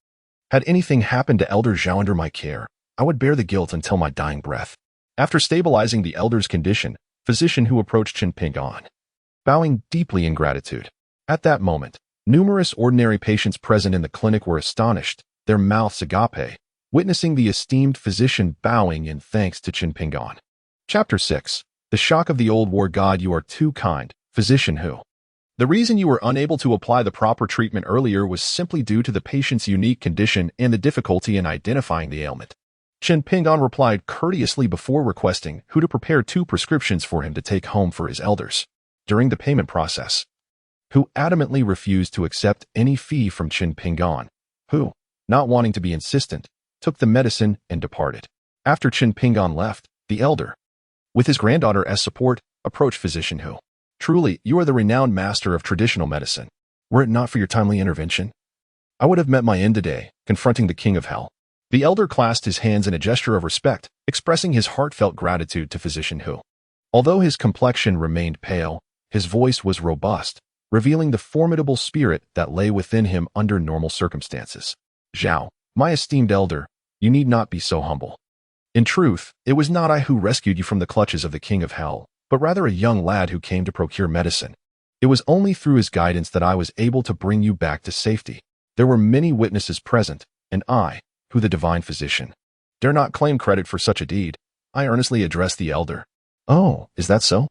Had anything happened to Elder Zhao under my care, I would bear the guilt until my dying breath. After stabilizing the elder's condition, physician Hu approached Qin Pingan, bowing deeply in gratitude. At that moment, numerous ordinary patients present in the clinic were astonished, their mouths agape, witnessing the esteemed physician bowing in thanks to Qin Pingan. Chapter 6. The Shock of the Old War God. You are too kind, physician Hu. The reason you were unable to apply the proper treatment earlier was simply due to the patient's unique condition and the difficulty in identifying the ailment. Qin Pingan replied courteously before requesting Hu to prepare 2 prescriptions for him to take home for his elders. During the payment process, Hu adamantly refused to accept any fee from Qin Pingan, who, not wanting to be insistent, took the medicine and departed. After Qin Pingan left, the elder, with his granddaughter as support, approached physician Hu. Truly, you are the renowned master of traditional medicine. Were it not for your timely intervention, I would have met my end today, confronting the king of hell. The elder clasped his hands in a gesture of respect, expressing his heartfelt gratitude to physician Hu. Although his complexion remained pale, his voice was robust, revealing the formidable spirit that lay within him under normal circumstances. Zhao, my esteemed elder, you need not be so humble. In truth, it was not I who rescued you from the clutches of the king of hell, but rather a young lad who came to procure medicine. It was only through his guidance that I was able to bring you back to safety. There were many witnesses present, and I, Hu the divine physician, dare not claim credit for such a deed. I earnestly addressed the elder. Oh, is that so?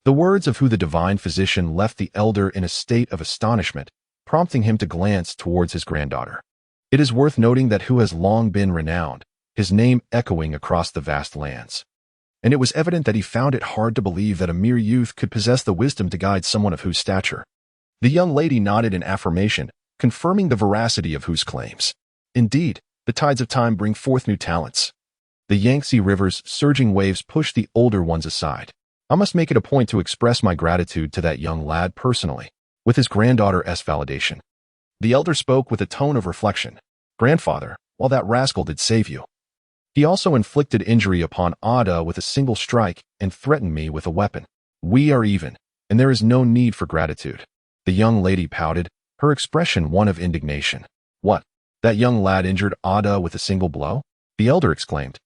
The words of Hu the divine physician left the elder in a state of astonishment, prompting him to glance towards his granddaughter. It is worth noting that Hu has long been renowned, his name echoing across the vast lands. And it was evident that he found it hard to believe that a mere youth could possess the wisdom to guide someone of Hu's stature. The young lady nodded in affirmation, confirming the veracity of Hu's claims. Indeed, the tides of time bring forth new talents. The Yangtze River's surging waves push the older ones aside. I must make it a point to express my gratitude to that young lad personally, with his granddaughter's validation. The elder spoke with a tone of reflection. Grandfather, while that rascal did save you, he also inflicted injury upon Ada with a single strike and threatened me with a weapon. We are even, and there is no need for gratitude. The young lady pouted, her expression one of indignation. What? That young lad injured Ada with a single blow? The elder exclaimed,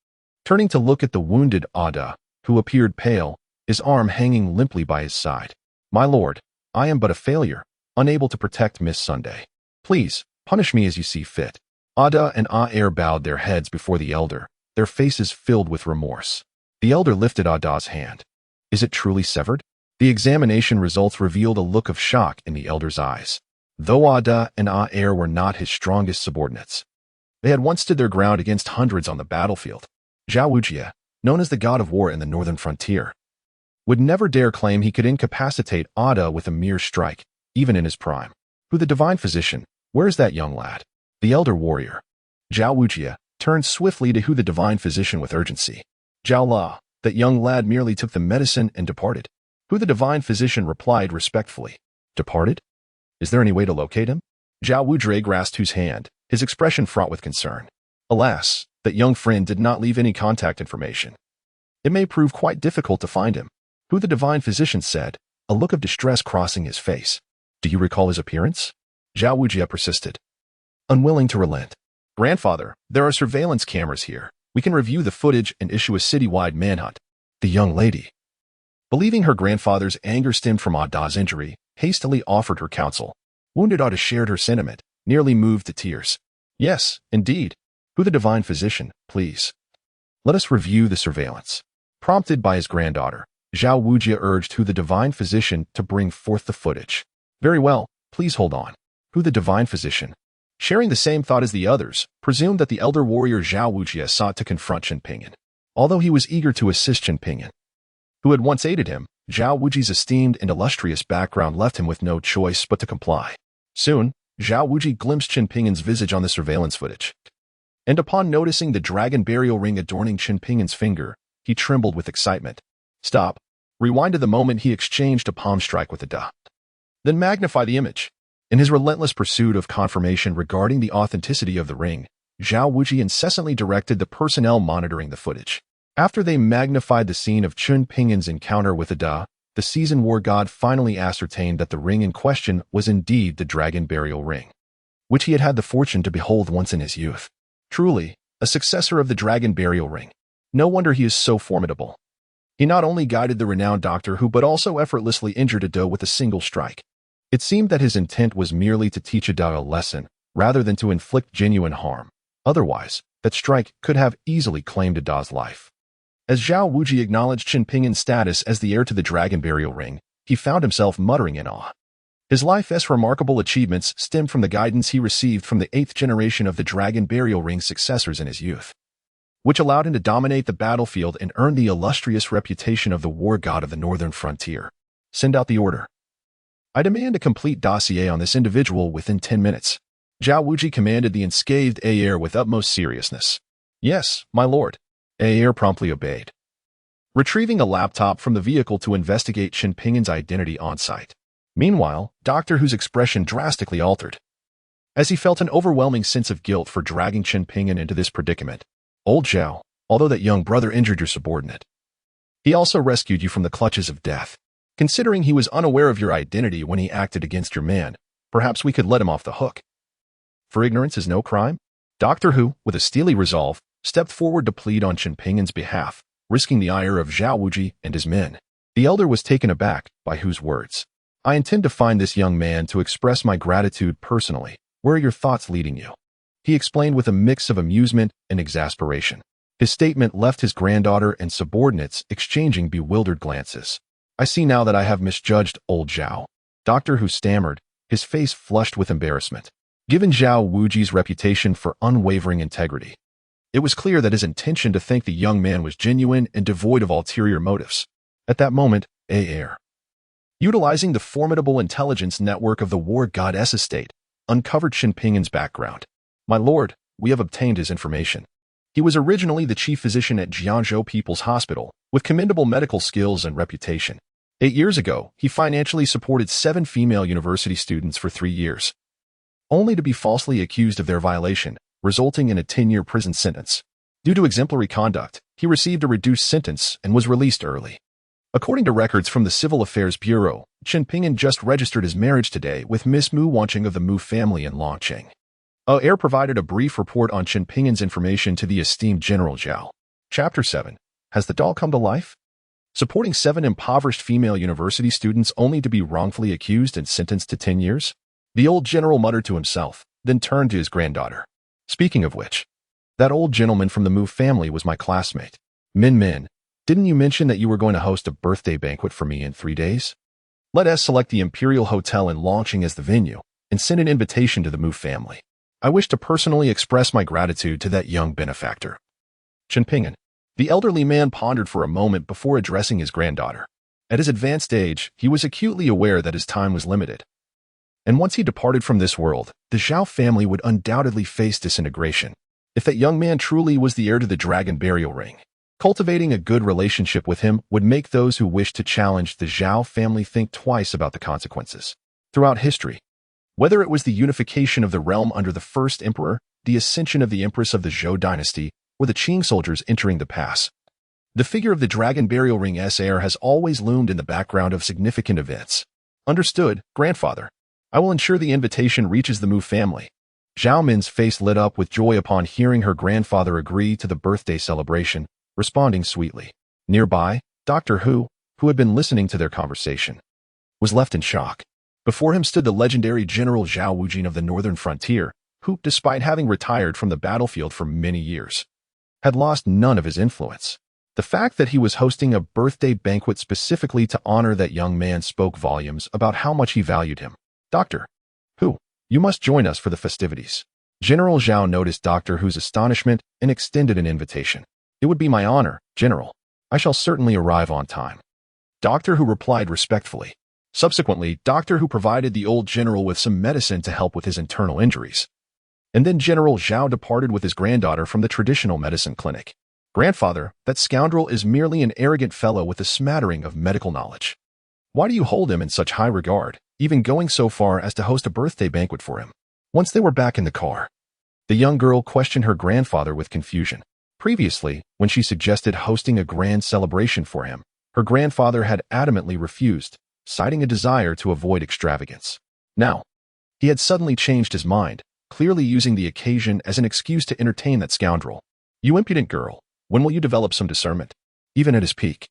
turning to look at the wounded Ada, who appeared pale, his arm hanging limply by his side. My lord, I am but a failure, unable to protect Miss Sunday. Please, punish me as you see fit. Ada and Aer bowed their heads before the elder, their faces filled with remorse. The elder lifted Ada's hand. Is it truly severed? The examination results revealed a look of shock in the elder's eyes. Though Ada and Aer were not his strongest subordinates, they had once stood their ground against hundreds on the battlefield. Zhao Wujie, known as the god of war in the northern frontier, would never dare claim he could incapacitate Ada with a mere strike, even in his prime. Hu the divine physician, where is that young lad? The elder warrior, Zhao Wujie, turned swiftly to Hu the divine physician with urgency. Zhao La, that young lad merely took the medicine and departed. Hu the divine physician replied respectfully. Departed? Is there any way to locate him? Zhao Wujie grasped Hu's hand, his expression fraught with concern. Alas, that young friend did not leave any contact information. It may prove quite difficult to find him. Hu the divine physician said, a look of distress crossing his face. Do you recall his appearance? Zhao Wujie persisted, unwilling to relent. Grandfather, there are surveillance cameras here. We can review the footage and issue a citywide manhunt. The young lady, believing her grandfather's anger stemmed from Ada's injury, hastily offered her counsel. Wounded Ada shared her sentiment, nearly moved to tears. Yes, indeed. Hu the divine physician, please. Let us review the surveillance. Prompted by his granddaughter, Zhao Wujie urged Hu the divine physician to bring forth the footage. Very well, please hold on. Hu the divine physician, sharing the same thought as the others, presumed that the elder warrior Zhao Wujie sought to confront Qin Pingan. Although he was eager to assist Qin Pingan, who had once aided him, Zhao Wujie's esteemed and illustrious background left him with no choice but to comply. Soon, Zhao Wujie glimpsed Qin Pingan's visage on the surveillance footage. And upon noticing the dragon burial ring adorning Qin Pingan's finger, he trembled with excitement. Stop. Rewind to the moment he exchanged a palm strike with Ada. Then magnify the image. In his relentless pursuit of confirmation regarding the authenticity of the ring, Zhao Wujie incessantly directed the personnel monitoring the footage. After they magnified the scene of Qin Pingan's encounter with Ada, the seasoned war god finally ascertained that the ring in question was indeed the dragon burial ring, which he had had the fortune to behold once in his youth. Truly, a successor of the dragon burial ring. No wonder he is so formidable. He not only guided the renowned Doctor Who but also effortlessly injured Ado with a single strike. It seemed that his intent was merely to teach Ado a lesson, rather than to inflict genuine harm. Otherwise, that strike could have easily claimed Ado's life. As Zhao Wuji acknowledged Qin Pingin's status as the heir to the dragon burial ring, he found himself muttering in awe. His life's remarkable achievements stemmed from the guidance he received from the 8th generation of the dragon burial ring's successors in his youth, which allowed him to dominate the battlefield and earn the illustrious reputation of the war god of the northern frontier. Send out the order. I demand a complete dossier on this individual within 10 minutes. Zhao Wuji commanded the unscathed heir with utmost seriousness. Yes, my lord. Heir promptly obeyed, retrieving a laptop from the vehicle to investigate Qin Pingin's identity on site. Meanwhile, Doctor Who's expression drastically altered, as he felt an overwhelming sense of guilt for dragging Qin Pingin into this predicament. Old Zhao, although that young brother injured your subordinate, he also rescued you from the clutches of death. Considering he was unaware of your identity when he acted against your man, perhaps we could let him off the hook. For ignorance is no crime? Doctor Who, with a steely resolve, stepped forward to plead on Qin Pingin's behalf, risking the ire of Zhao Wuji and his men. The elder was taken aback by Hu's words. I intend to find this young man to express my gratitude personally. Where are your thoughts leading you? He explained with a mix of amusement and exasperation. His statement left his granddaughter and subordinates exchanging bewildered glances. I see now that I have misjudged old Zhao. Doctor Who stammered, his face flushed with embarrassment. Given Zhao Wuji's reputation for unwavering integrity, it was clear that his intention to thank the young man was genuine and devoid of ulterior motives. At that moment, heir, utilizing the formidable intelligence network of the war goddess estate, uncovered Qin Pingin's background. My lord, we have obtained his information. He was originally the chief physician at Jiangzhou People's Hospital, with commendable medical skills and reputation. 8 years ago, he financially supported 7 female university students for 3 years, only to be falsely accused of their violation, resulting in a 10-year prison sentence. Due to exemplary conduct, he received a reduced sentence and was released early. According to records from the Civil Affairs Bureau, Qin Pingin just registered his marriage today with Miss Mu Wanqing of the Mu family in Longqing. Heir provided a brief report on Qin Pingin's information to the esteemed General Zhao. Chapter 7. Has the doll come to life? Supporting 7 impoverished female university students only to be wrongfully accused and sentenced to 10 years? The old general muttered to himself, then turned to his granddaughter. Speaking of which, that old gentleman from the Mu family was my classmate. Min, didn't you mention that you were going to host a birthday banquet for me in 3 days? Let us select the Imperial Hotel in Longqing as the venue and send an invitation to the Mu family. I wish to personally express my gratitude to that young benefactor. Qin Pingin. The elderly man pondered for a moment before addressing his granddaughter. At his advanced age, he was acutely aware that his time was limited. And once he departed from this world, the Zhao family would undoubtedly face disintegration. If that young man truly was the heir to the dragon burial ring, cultivating a good relationship with him would make those who wish to challenge the Zhao family think twice about the consequences. Throughout history, whether it was the unification of the realm under the first emperor, the ascension of the empress of the Zhou dynasty, or the Qing soldiers entering the pass, the figure of the dragon burial ring's heir has always loomed in the background of significant events. Understood, grandfather. I will ensure the invitation reaches the Mu family. Zhao Min's face lit up with joy upon hearing her grandfather agree to the birthday celebration, responding sweetly. Nearby, Doctor Who had been listening to their conversation, was left in shock. Before him stood the legendary General Zhao Wujin of the northern frontier, who, despite having retired from the battlefield for many years, had lost none of his influence. The fact that he was hosting a birthday banquet specifically to honor that young man spoke volumes about how much he valued him. Doctor Who, you must join us for the festivities. General Zhao noticed Doctor Who's astonishment and extended an invitation. It would be my honor, General. I shall certainly arrive on time. Doctor Who replied respectfully. Subsequently, Doctor Who provided the old general with some medicine to help with his internal injuries. And then General Zhao departed with his granddaughter from the traditional medicine clinic. Grandfather, that scoundrel is merely an arrogant fellow with a smattering of medical knowledge. Why do you hold him in such high regard, even going so far as to host a birthday banquet for him? Once they were back in the car, the young girl questioned her grandfather with confusion. Previously, when she suggested hosting a grand celebration for him, Her grandfather had adamantly refused, citing a desire to avoid extravagance. Now, he had suddenly changed his mind, clearly using the occasion as an excuse to entertain that scoundrel. "You impudent girl, when will you develop some discernment?" Even at his peak,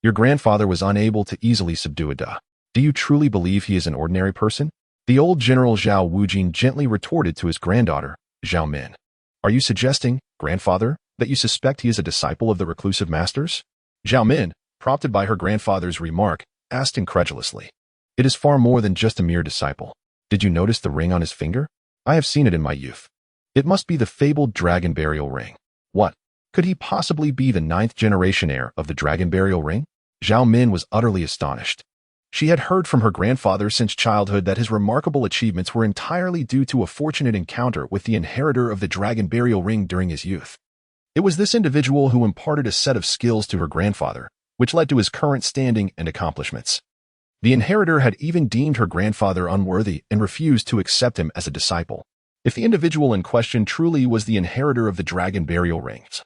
your grandfather was unable to easily subdue a duh. "Do you truly believe he is an ordinary person?" The old General Zhao Wujing gently retorted to his granddaughter, Zhao Min. "Are you suggesting, grandfather, that you suspect he is a disciple of the reclusive masters?" Zhao Min, prompted by her grandfather's remark, asked incredulously. "It is far more than just a mere disciple. Did you notice the ring on his finger? I have seen it in my youth. It must be the fabled dragon burial ring. What? Could he possibly be the 9th-generation heir of the dragon burial ring?" Zhao Min was utterly astonished. She had heard from her grandfather since childhood that his remarkable achievements were entirely due to a fortunate encounter with the inheritor of the dragon burial ring during his youth. It was this individual who imparted a set of skills to her grandfather, which led to his current standing and accomplishments. The inheritor had even deemed her grandfather unworthy and refused to accept him as a disciple. If the individual in question truly was the inheritor of the dragon burial rings,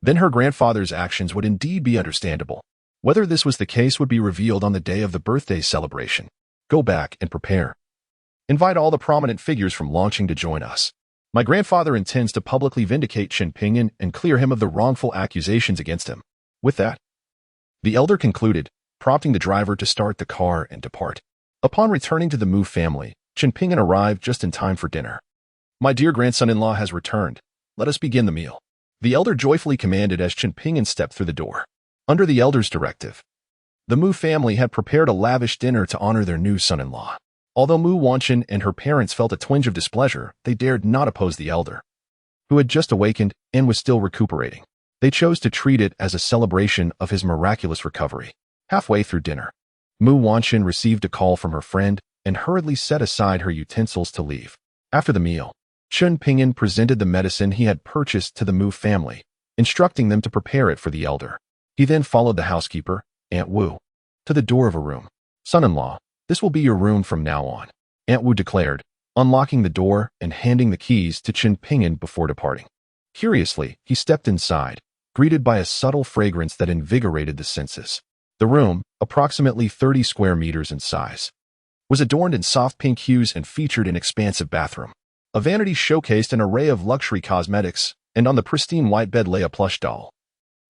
then her grandfather's actions would indeed be understandable. Whether this was the case would be revealed on the day of the birthday celebration. Go back and prepare. Invite all the prominent figures from Longqing to join us. My grandfather intends to publicly vindicate Chen Pingyan and clear him of the wrongful accusations against him. With that, the elder concluded, prompting the driver to start the car and depart. Upon returning to the Mu family, Chen Pingyan arrived just in time for dinner. "My dear grandson-in-law has returned. Let us begin the meal," the elder joyfully commanded as Chen Pingyan stepped through the door. Under the elder's directive, the Mu family had prepared a lavish dinner to honor their new son-in-law. Although Mu Wanchen and her parents felt a twinge of displeasure, they dared not oppose the elder, who had just awakened and was still recuperating. They chose to treat it as a celebration of his miraculous recovery. Halfway through dinner, Mu Wanchen received a call from her friend and hurriedly set aside her utensils to leave. After the meal, Chen Pingyan presented the medicine he had purchased to the Mu family, instructing them to prepare it for the elder. He then followed the housekeeper, Aunt Wu, to the door of a room. "Son-in-law, this will be your room from now on," Aunt Wu declared, unlocking the door and handing the keys to Chen Pingyan before departing. Curiously, he stepped inside, greeted by a subtle fragrance that invigorated the senses. The room, approximately 30 square meters in size, was adorned in soft pink hues and featured an expansive bathroom. A vanity showcased an array of luxury cosmetics, and on the pristine white bed lay a plush doll,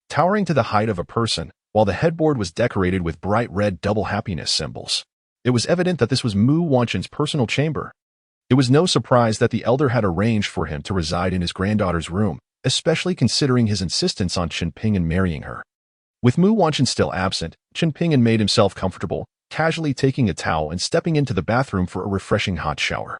towering to the height of a person, while the headboard was decorated with bright red double happiness symbols. It was evident that this was Mu Wanchen's personal chamber. It was no surprise that the elder had arranged for him to reside in his granddaughter's room, especially considering his insistence on Chen Pingyan marrying her. With Mu Wanchen still absent, Chen Pingyan made himself comfortable, casually taking a towel and stepping into the bathroom for a refreshing hot shower.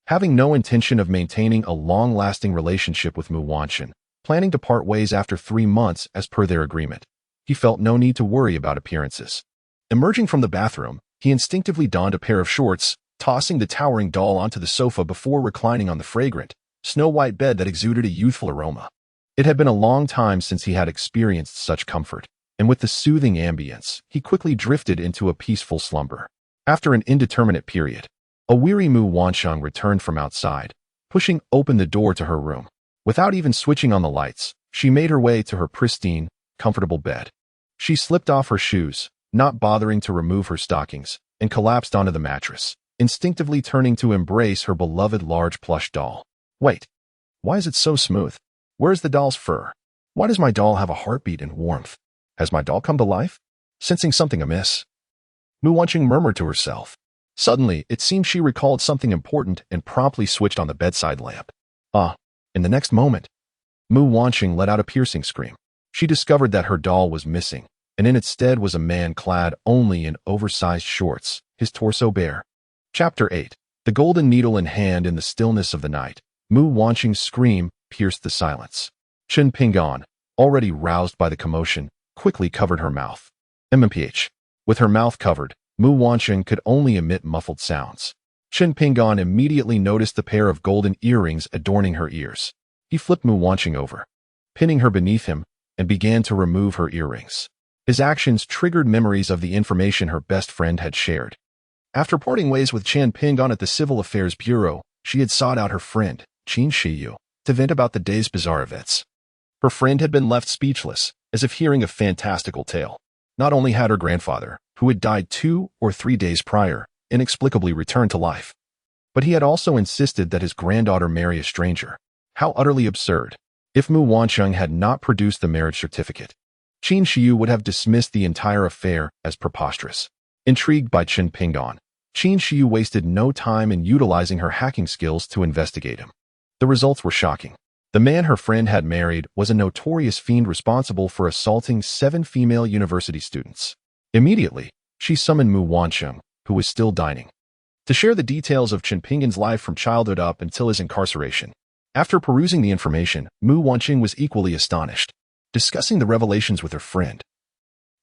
Having no intention of maintaining a long-lasting relationship with Mu Wanchen, planning to part ways after 3 months as per their agreement, he felt no need to worry about appearances. Emerging from the bathroom, he instinctively donned a pair of shorts, tossing the towering doll onto the sofa before reclining on the fragrant, snow-white bed that exuded a youthful aroma. It had been a long time since he had experienced such comfort, and with the soothing ambience, he quickly drifted into a peaceful slumber. After an indeterminate period, a weary Mu Wansheng returned from outside, pushing open the door to her room. Without even switching on the lights, she made her way to her pristine, comfortable bed. She slipped off her shoes, not bothering to remove her stockings, and collapsed onto the mattress, instinctively turning to embrace her beloved large plush doll. Wait, why is it so smooth? Where's the doll's fur? Why does my doll have a heartbeat and warmth? Has my doll come to life? Sensing something amiss, Mu Wanqing murmured to herself. Suddenly, it seemed she recalled something important and promptly switched on the bedside lamp. In the next moment, Mu Wanqing let out a piercing scream. She discovered that her doll was missing, and in its stead was a man clad only in oversized shorts, his torso bare. Chapter 8. The golden needle in hand in the stillness of the night, Mu Wanqing's scream pierced the silence. Chen Pingyan, already roused by the commotion, quickly covered her mouth. MMPH. With her mouth covered, Mu Wanqing could only emit muffled sounds. Chen Pingyan immediately noticed the pair of golden earrings adorning her ears. He flipped Mu Wanqing over, pinning her beneath him, and began to remove her earrings. His actions triggered memories of the information her best friend had shared. After parting ways with Chen Pingyan at the Civil Affairs Bureau, she had sought out her friend, Qin Shiyu, to vent about the day's bizarre events. Her friend had been left speechless, as if hearing a fantastical tale. Not only had her grandfather, who had died 2 or 3 days prior, inexplicably returned to life, but he had also insisted that his granddaughter marry a stranger. How utterly absurd. If Mu Wancheng had not produced the marriage certificate, Qin Shiyu would have dismissed the entire affair as preposterous. Intrigued by Qin Pingan, Qin Shiyu wasted no time in utilizing her hacking skills to investigate him. The results were shocking. The man her friend had married was a notorious fiend responsible for assaulting 7 female university students. Immediately, she summoned Mu Wancheng, who was still dining, to share the details of Qin Pingan's life from childhood up until his incarceration. After perusing the information, Mu Wancheng was equally astonished. Discussing the revelations with her friend,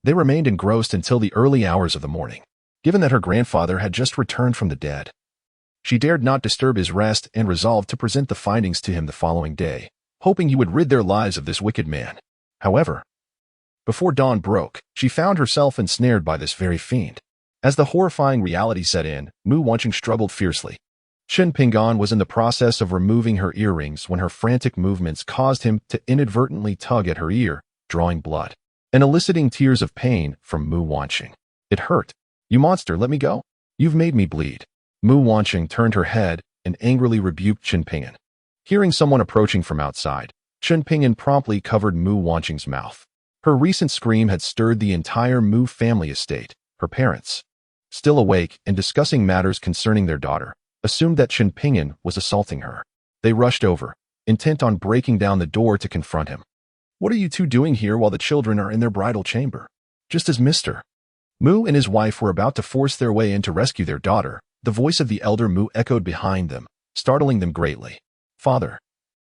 they remained engrossed until the early hours of the morning. Given that her grandfather had just returned from the dead, she dared not disturb his rest and resolved to present the findings to him the following day, hoping he would rid their lives of this wicked man. However, before dawn broke, she found herself ensnared by this very fiend. As the horrifying reality set in, Mu Wancheng struggled fiercely. Qin Pingan was in the process of removing her earrings when her frantic movements caused him to inadvertently tug at her ear, drawing blood and eliciting tears of pain from Mu Wancheng. It hurt. You monster, let me go. You've made me bleed. Mu Wancheng turned her head and angrily rebuked Qin Pingan. Hearing someone approaching from outside, Qin Pingan promptly covered Mu Wancheng's mouth. Her recent scream had stirred the entire Mu family estate. Her parents, still awake and discussing matters concerning their daughter, assumed that Qin Pingan was assaulting her. They rushed over, intent on breaking down the door to confront him. What are you two doing here while the children are in their bridal chamber? Just as Mr. Mu and his wife were about to force their way in to rescue their daughter, the voice of the elder Mu echoed behind them, startling them greatly. Father,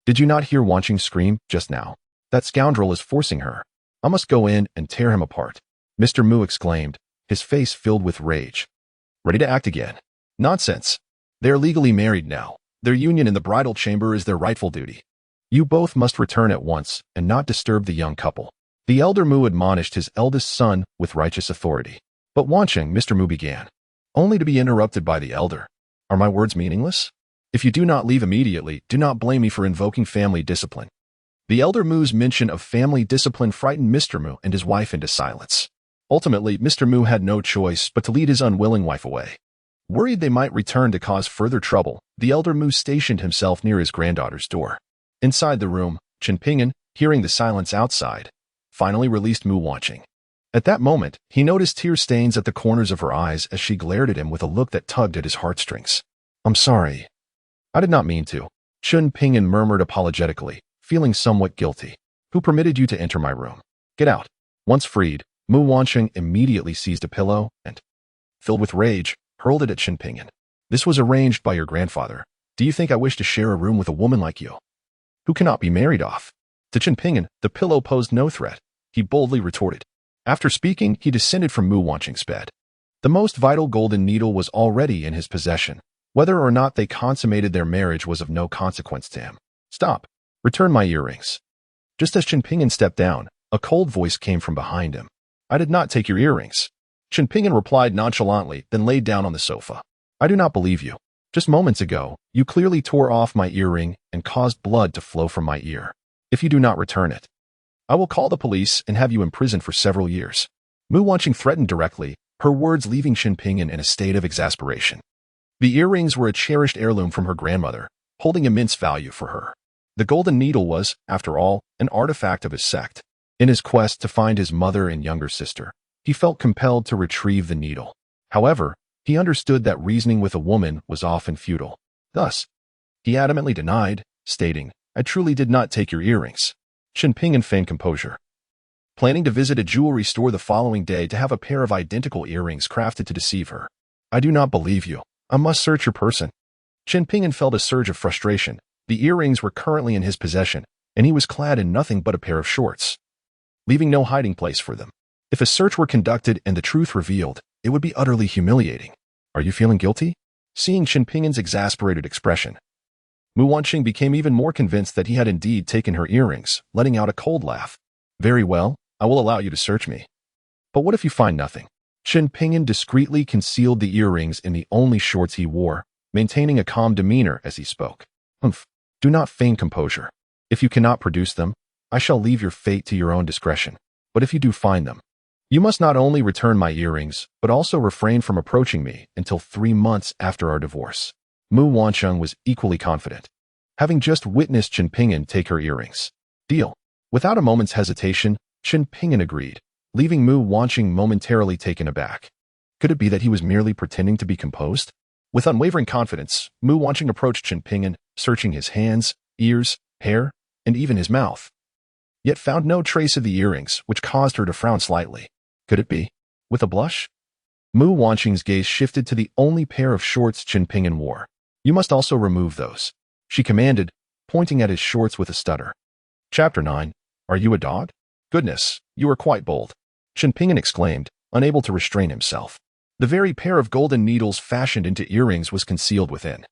did you not hear Wancheng scream just now? That scoundrel is forcing her. I must go in and tear him apart. Mr. Mu exclaimed, his face filled with rage. Ready to act again? Nonsense. They are legally married now. Their union in the bridal chamber is their rightful duty. You both must return at once and not disturb the young couple. The elder Mu admonished his eldest son with righteous authority. But Wancheng, Mr. Mu began, only to be interrupted by the elder. Are my words meaningless? If you do not leave immediately, do not blame me for invoking family discipline. The elder Mu's mention of family discipline frightened Mr. Mu and his wife into silence. Ultimately, Mr. Mu had no choice but to lead his unwilling wife away. Worried they might return to cause further trouble, the elder Mu stationed himself near his granddaughter's door. Inside the room, Qin Pingan, hearing the silence outside, finally released Mu Wancheng. At that moment, he noticed tear stains at the corners of her eyes as she glared at him with a look that tugged at his heartstrings. I'm sorry. I did not mean to. Qin Pingan murmured apologetically, feeling somewhat guilty. Who permitted you to enter my room? Get out. Once freed, Mu Wancheng immediately seized a pillow and, filled with rage, hurled it at Qin Pingan. This was arranged by your grandfather. Do you think I wish to share a room with a woman like you, who cannot be married off? To Qin Pingan, the pillow posed no threat. He boldly retorted. After speaking, he descended from Mu Wancheng's bed. The most vital golden needle was already in his possession. Whether or not they consummated their marriage was of no consequence to him. Stop. Return my earrings. Just as Qin Pingan stepped down, a cold voice came from behind him. I did not take your earrings. Qin Pingan replied nonchalantly, then laid down on the sofa. I do not believe you. Just moments ago, you clearly tore off my earring and caused blood to flow from my ear. If you do not return it, I will call the police and have you imprisoned for several years. Mu Wancheng threatened directly, her words leaving Qin Pingan in a state of exasperation. The earrings were a cherished heirloom from her grandmother, holding immense value for her. The golden needle was, after all, an artifact of his sect. In his quest to find his mother and younger sister, he felt compelled to retrieve the needle. However, he understood that reasoning with a woman was often futile. Thus, he adamantly denied, stating, I truly did not take your earrings. Qin Pingan feigned composure, planning to visit a jewelry store the following day to have a pair of identical earrings crafted to deceive her. I do not believe you. I must search your person. Qin Pingan felt a surge of frustration. The earrings were currently in his possession, and he was clad in nothing but a pair of shorts, leaving no hiding place for them. If a search were conducted and the truth revealed, it would be utterly humiliating. Are you feeling guilty? Seeing Qin Pingan's exasperated expression, Mu Wancheng became even more convinced that he had indeed taken her earrings, letting out a cold laugh. Very well, I will allow you to search me. But what if you find nothing? Qin Pingan discreetly concealed the earrings in the only shorts he wore, maintaining a calm demeanor as he spoke. Do not feign composure. If you cannot produce them, I shall leave your fate to your own discretion. But if you do find them, You must not only return my earrings, but also refrain from approaching me until 3 months after our divorce. Mu Wancheng was equally confident, having just witnessed Chen Ping'an take her earrings. Deal. Without a moment's hesitation, Chen Ping'an agreed, leaving Mu Wancheng momentarily taken aback. Could it be that he was merely pretending to be composed? With unwavering confidence, Mu Wancheng approached Chen Ping'an, searching his hands, ears, hair, and even his mouth, yet found no trace of the earrings, which caused her to frown slightly. Could it be? With a blush? Mu Wancheng's gaze shifted to the only pair of shorts Chen Ping'an wore. You must also remove those, she commanded, pointing at his shorts with a stutter. Chapter 9. Are you a dog? Goodness, you are quite bold, Chen Ping'an exclaimed, unable to restrain himself. The very pair of golden needles fashioned into earrings was concealed within.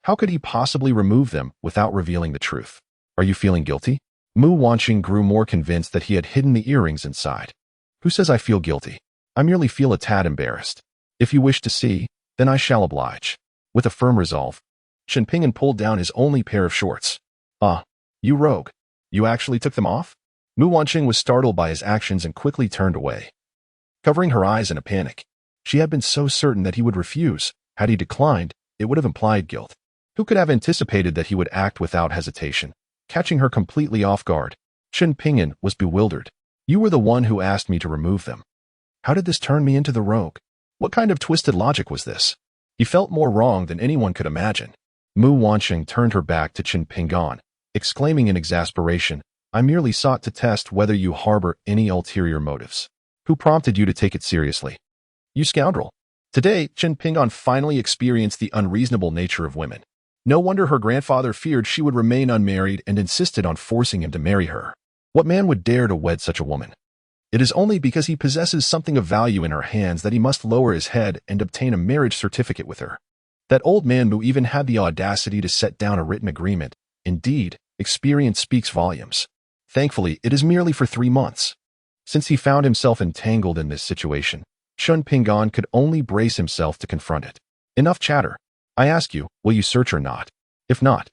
How could he possibly remove them without revealing the truth? Are you feeling guilty? Mu Wancheng grew more convinced that he had hidden the earrings inside. Who says I feel guilty? I merely feel a tad embarrassed. If you wish to see, then I shall oblige. With a firm resolve, Chen Ping'an pulled down his only pair of shorts. Ah, you rogue. You actually took them off? Mu Wancheng was startled by his actions and quickly turned away, covering her eyes in a panic. She had been so certain that he would refuse. Had he declined, it would have implied guilt. Who could have anticipated that he would act without hesitation? Catching her completely off guard, Chen Ping'an was bewildered. You were the one who asked me to remove them. How did this turn me into the rogue? What kind of twisted logic was this? He felt more wrong than anyone could imagine. Mu Wancheng turned her back to Chen Ping'an, exclaiming in exasperation, I merely sought to test whether you harbor any ulterior motives. Who prompted you to take it seriously? You scoundrel. Today, Chen Ping'an finally experienced the unreasonable nature of women. No wonder her grandfather feared she would remain unmarried and insisted on forcing him to marry her. What man would dare to wed such a woman? It is only because he possesses something of value in her hands that he must lower his head and obtain a marriage certificate with her. That old man Mu even had the audacity to set down a written agreement. Indeed, experience speaks volumes. Thankfully, it is merely for 3 months. Since he found himself entangled in this situation, Chen Ping'an could only brace himself to confront it. Enough chatter. I ask you, will you search or not? If not,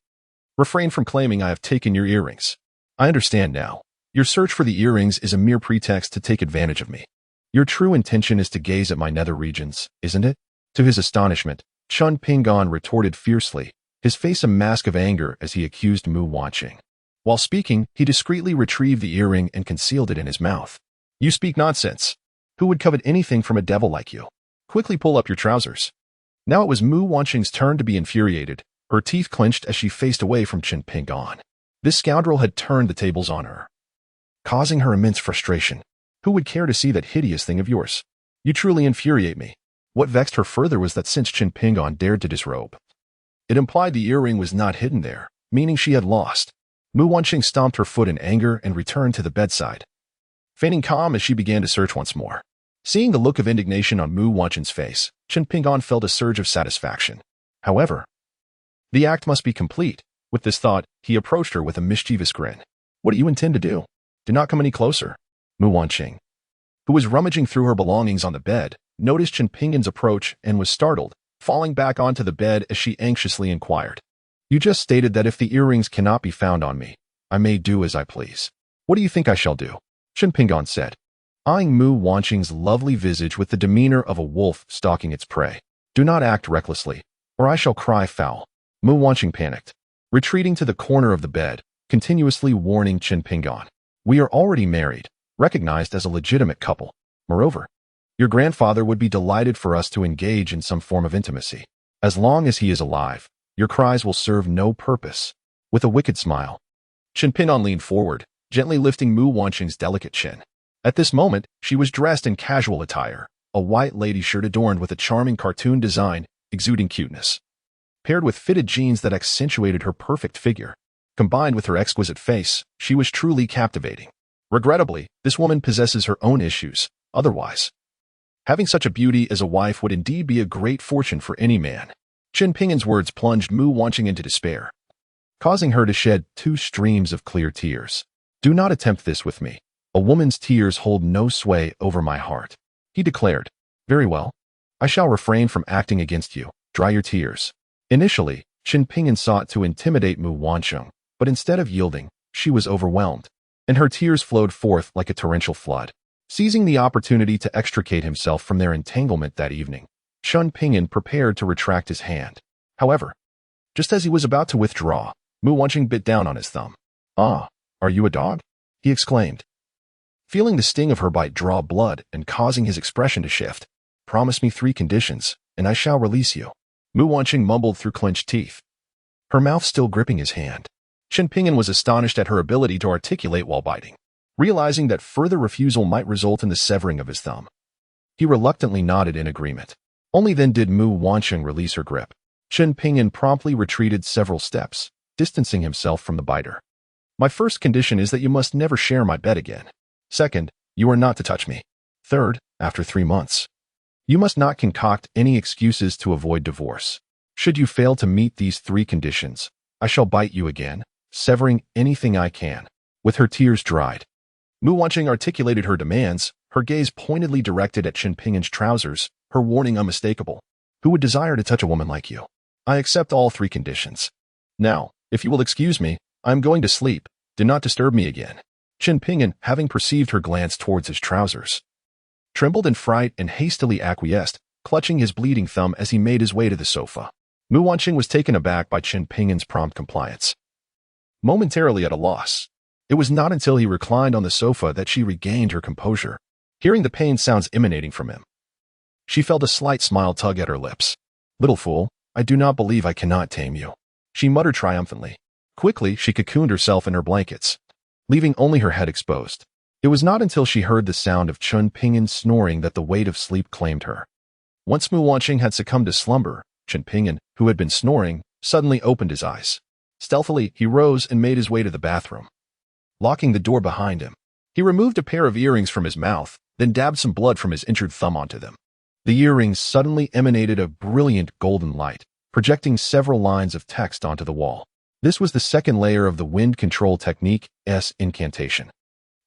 refrain from claiming I have taken your earrings. I understand now. Your search for the earrings is a mere pretext to take advantage of me. Your true intention is to gaze at my nether regions, isn't it? To his astonishment, Chen Ping'an retorted fiercely, his face a mask of anger as he accused Mu Wancheng. While speaking, he discreetly retrieved the earring and concealed it in his mouth. You speak nonsense. Who would covet anything from a devil like you? Quickly pull up your trousers. Now it was Mu Wancheng's turn to be infuriated, her teeth clenched as she faced away from Chen Ping'an. This scoundrel had turned the tables on her, causing her immense frustration. Who would care to see that hideous thing of yours? You truly infuriate me. What vexed her further was that since Chen Ping'an dared to disrobe, it implied the earring was not hidden there, meaning she had lost. Mu Wancheng stomped her foot in anger and returned to the bedside, feigning calm as she began to search once more. Seeing the look of indignation on Mu Wancheng's face, Chen Ping'an felt a surge of satisfaction. However, the act must be complete. With this thought, he approached her with a mischievous grin. What do you intend to do? Do not come any closer. Mu Wancheng, who was rummaging through her belongings on the bed, noticed Chen Ping'an's approach and was startled, falling back onto the bed as she anxiously inquired. You just stated that if the earrings cannot be found on me, I may do as I please. What do you think I shall do? Chen Ping'an said, eyeing Mu Wancheng's lovely visage with the demeanor of a wolf stalking its prey. Do not act recklessly, or I shall cry foul. Mu Wancheng panicked, retreating to the corner of the bed, continuously warning Chen Ping'an. We are already married, recognized as a legitimate couple. Moreover, your grandfather would be delighted for us to engage in some form of intimacy. As long as he is alive, your cries will serve no purpose. With a wicked smile, Chen Ping'an leaned forward, gently lifting Mu Wancheng's delicate chin. At this moment, she was dressed in casual attire, a white lady shirt adorned with a charming cartoon design, exuding cuteness, paired with fitted jeans that accentuated her perfect figure. Combined with her exquisite face, she was truly captivating. Regrettably, this woman possesses her own issues. Otherwise, having such a beauty as a wife would indeed be a great fortune for any man. Chen Ping'an's words plunged Mu Wancheng into despair, causing her to shed 2 streams of clear tears. Do not attempt this with me. A woman's tears hold no sway over my heart, he declared. Very well. I shall refrain from acting against you. Dry your tears. Initially, Chen Ping'an sought to intimidate Mu Wancheng, but instead of yielding, she was overwhelmed, and her tears flowed forth like a torrential flood. Seizing the opportunity to extricate himself from their entanglement that evening, Chun Ping'an prepared to retract his hand. However, just as he was about to withdraw, Mu Wanqing bit down on his thumb. "Ah, are you a dog?" he exclaimed. Feeling the sting of her bite draw blood and causing his expression to shift. "Promise me 3 conditions, and I shall release you," Mu Wanqing mumbled through clenched teeth, her mouth still gripping his hand. Chun Ping'an was astonished at her ability to articulate while biting, realizing that further refusal might result in the severing of his thumb. He reluctantly nodded in agreement. Only then did Mu Wanqing release her grip. Chun Ping'an promptly retreated several steps, distancing himself from the biter. "My first condition is that you must never share my bed again. Second, you are not to touch me. Third, after 3 months, you must not concoct any excuses to avoid divorce. Should you fail to meet these 3 conditions, I shall bite you again, severing anything I can." With her tears dried, Mu Wanqing articulated her demands, her gaze pointedly directed at Chun Ping'an's trousers, her warning unmistakable. "Who would desire to touch a woman like you? I accept all 3 conditions. Now, if you will excuse me, I am going to sleep. Do not disturb me again." Chun Ping'an, having perceived her glance towards his trousers, trembled in fright and hastily acquiesced, clutching his bleeding thumb as he made his way to the sofa. Mu Wanqing was taken aback by Chun Ping'an's prompt compliance. Momentarily at a loss, it was not until he reclined on the sofa that she regained her composure. Hearing the pain sounds emanating from him, she felt a slight smile tug at her lips. "Little fool, I do not believe I cannot tame you," she muttered triumphantly. Quickly, she cocooned herself in her blankets, leaving only her head exposed. It was not until she heard the sound of Chun Ping'an snoring that the weight of sleep claimed her. Once Mu Wanqing had succumbed to slumber, Chun Ping'an, who had been snoring, suddenly opened his eyes. Stealthily, he rose and made his way to the bathroom. Locking the door behind him, he removed a pair of earrings from his mouth, then dabbed some blood from his injured thumb onto them. The earrings suddenly emanated a brilliant golden light, projecting several lines of text onto the wall. This was the second layer of the wind control technique S incantation.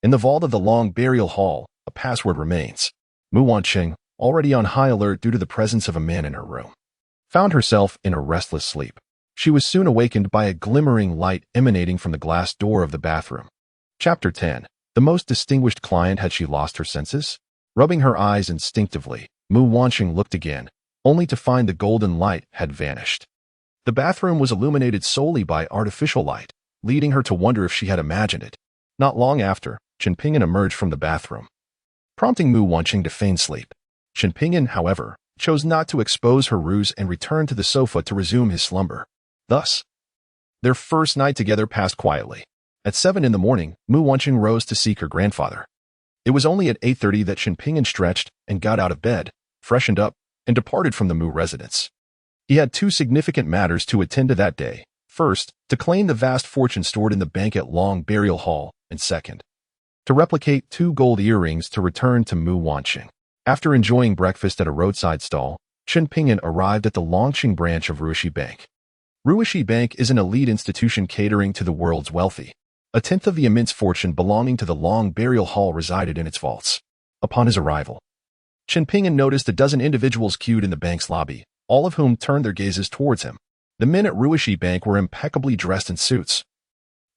In the vault of the long burial hall, a password remains. Mu Wanqing, already on high alert due to the presence of a man in her room, found herself in a restless sleep. She was soon awakened by a glimmering light emanating from the glass door of the bathroom. Chapter 10. The most distinguished client. Had she lost her senses? Rubbing her eyes instinctively, Mu Wanqing looked again, only to find the golden light had vanished. The bathroom was illuminated solely by artificial light, leading her to wonder if she had imagined it. Not long after, Chun Ping'an emerged from the bathroom, prompting Mu Wanqing to feign sleep. Chun Ping'an, however, chose not to expose her ruse and returned to the sofa to resume his slumber. Thus, their first night together passed quietly. At 7 in the morning, Mu Wanqing rose to seek her grandfather. It was only at 8:30 that Chun Ping'an stretched and got out of bed, freshened up, and departed from the Mu residence. He had 2 significant matters to attend to that day. First, to claim the vast fortune stored in the bank at Long Burial Hall, and second, to replicate 2 gold earrings to return to Mu Wanqing. After enjoying breakfast at a roadside stall, Chun Ping'an arrived at the Longqing branch of Ruishi Bank. Ruishi Bank is an elite institution catering to the world's wealthy. A tenth of the immense fortune belonging to the Long Burial Hall resided in its vaults. Upon his arrival, Chun Ping'an noticed a dozen individuals queued in the bank's lobby, all of whom turned their gazes towards him. The men at Ruishi Bank were impeccably dressed in suits,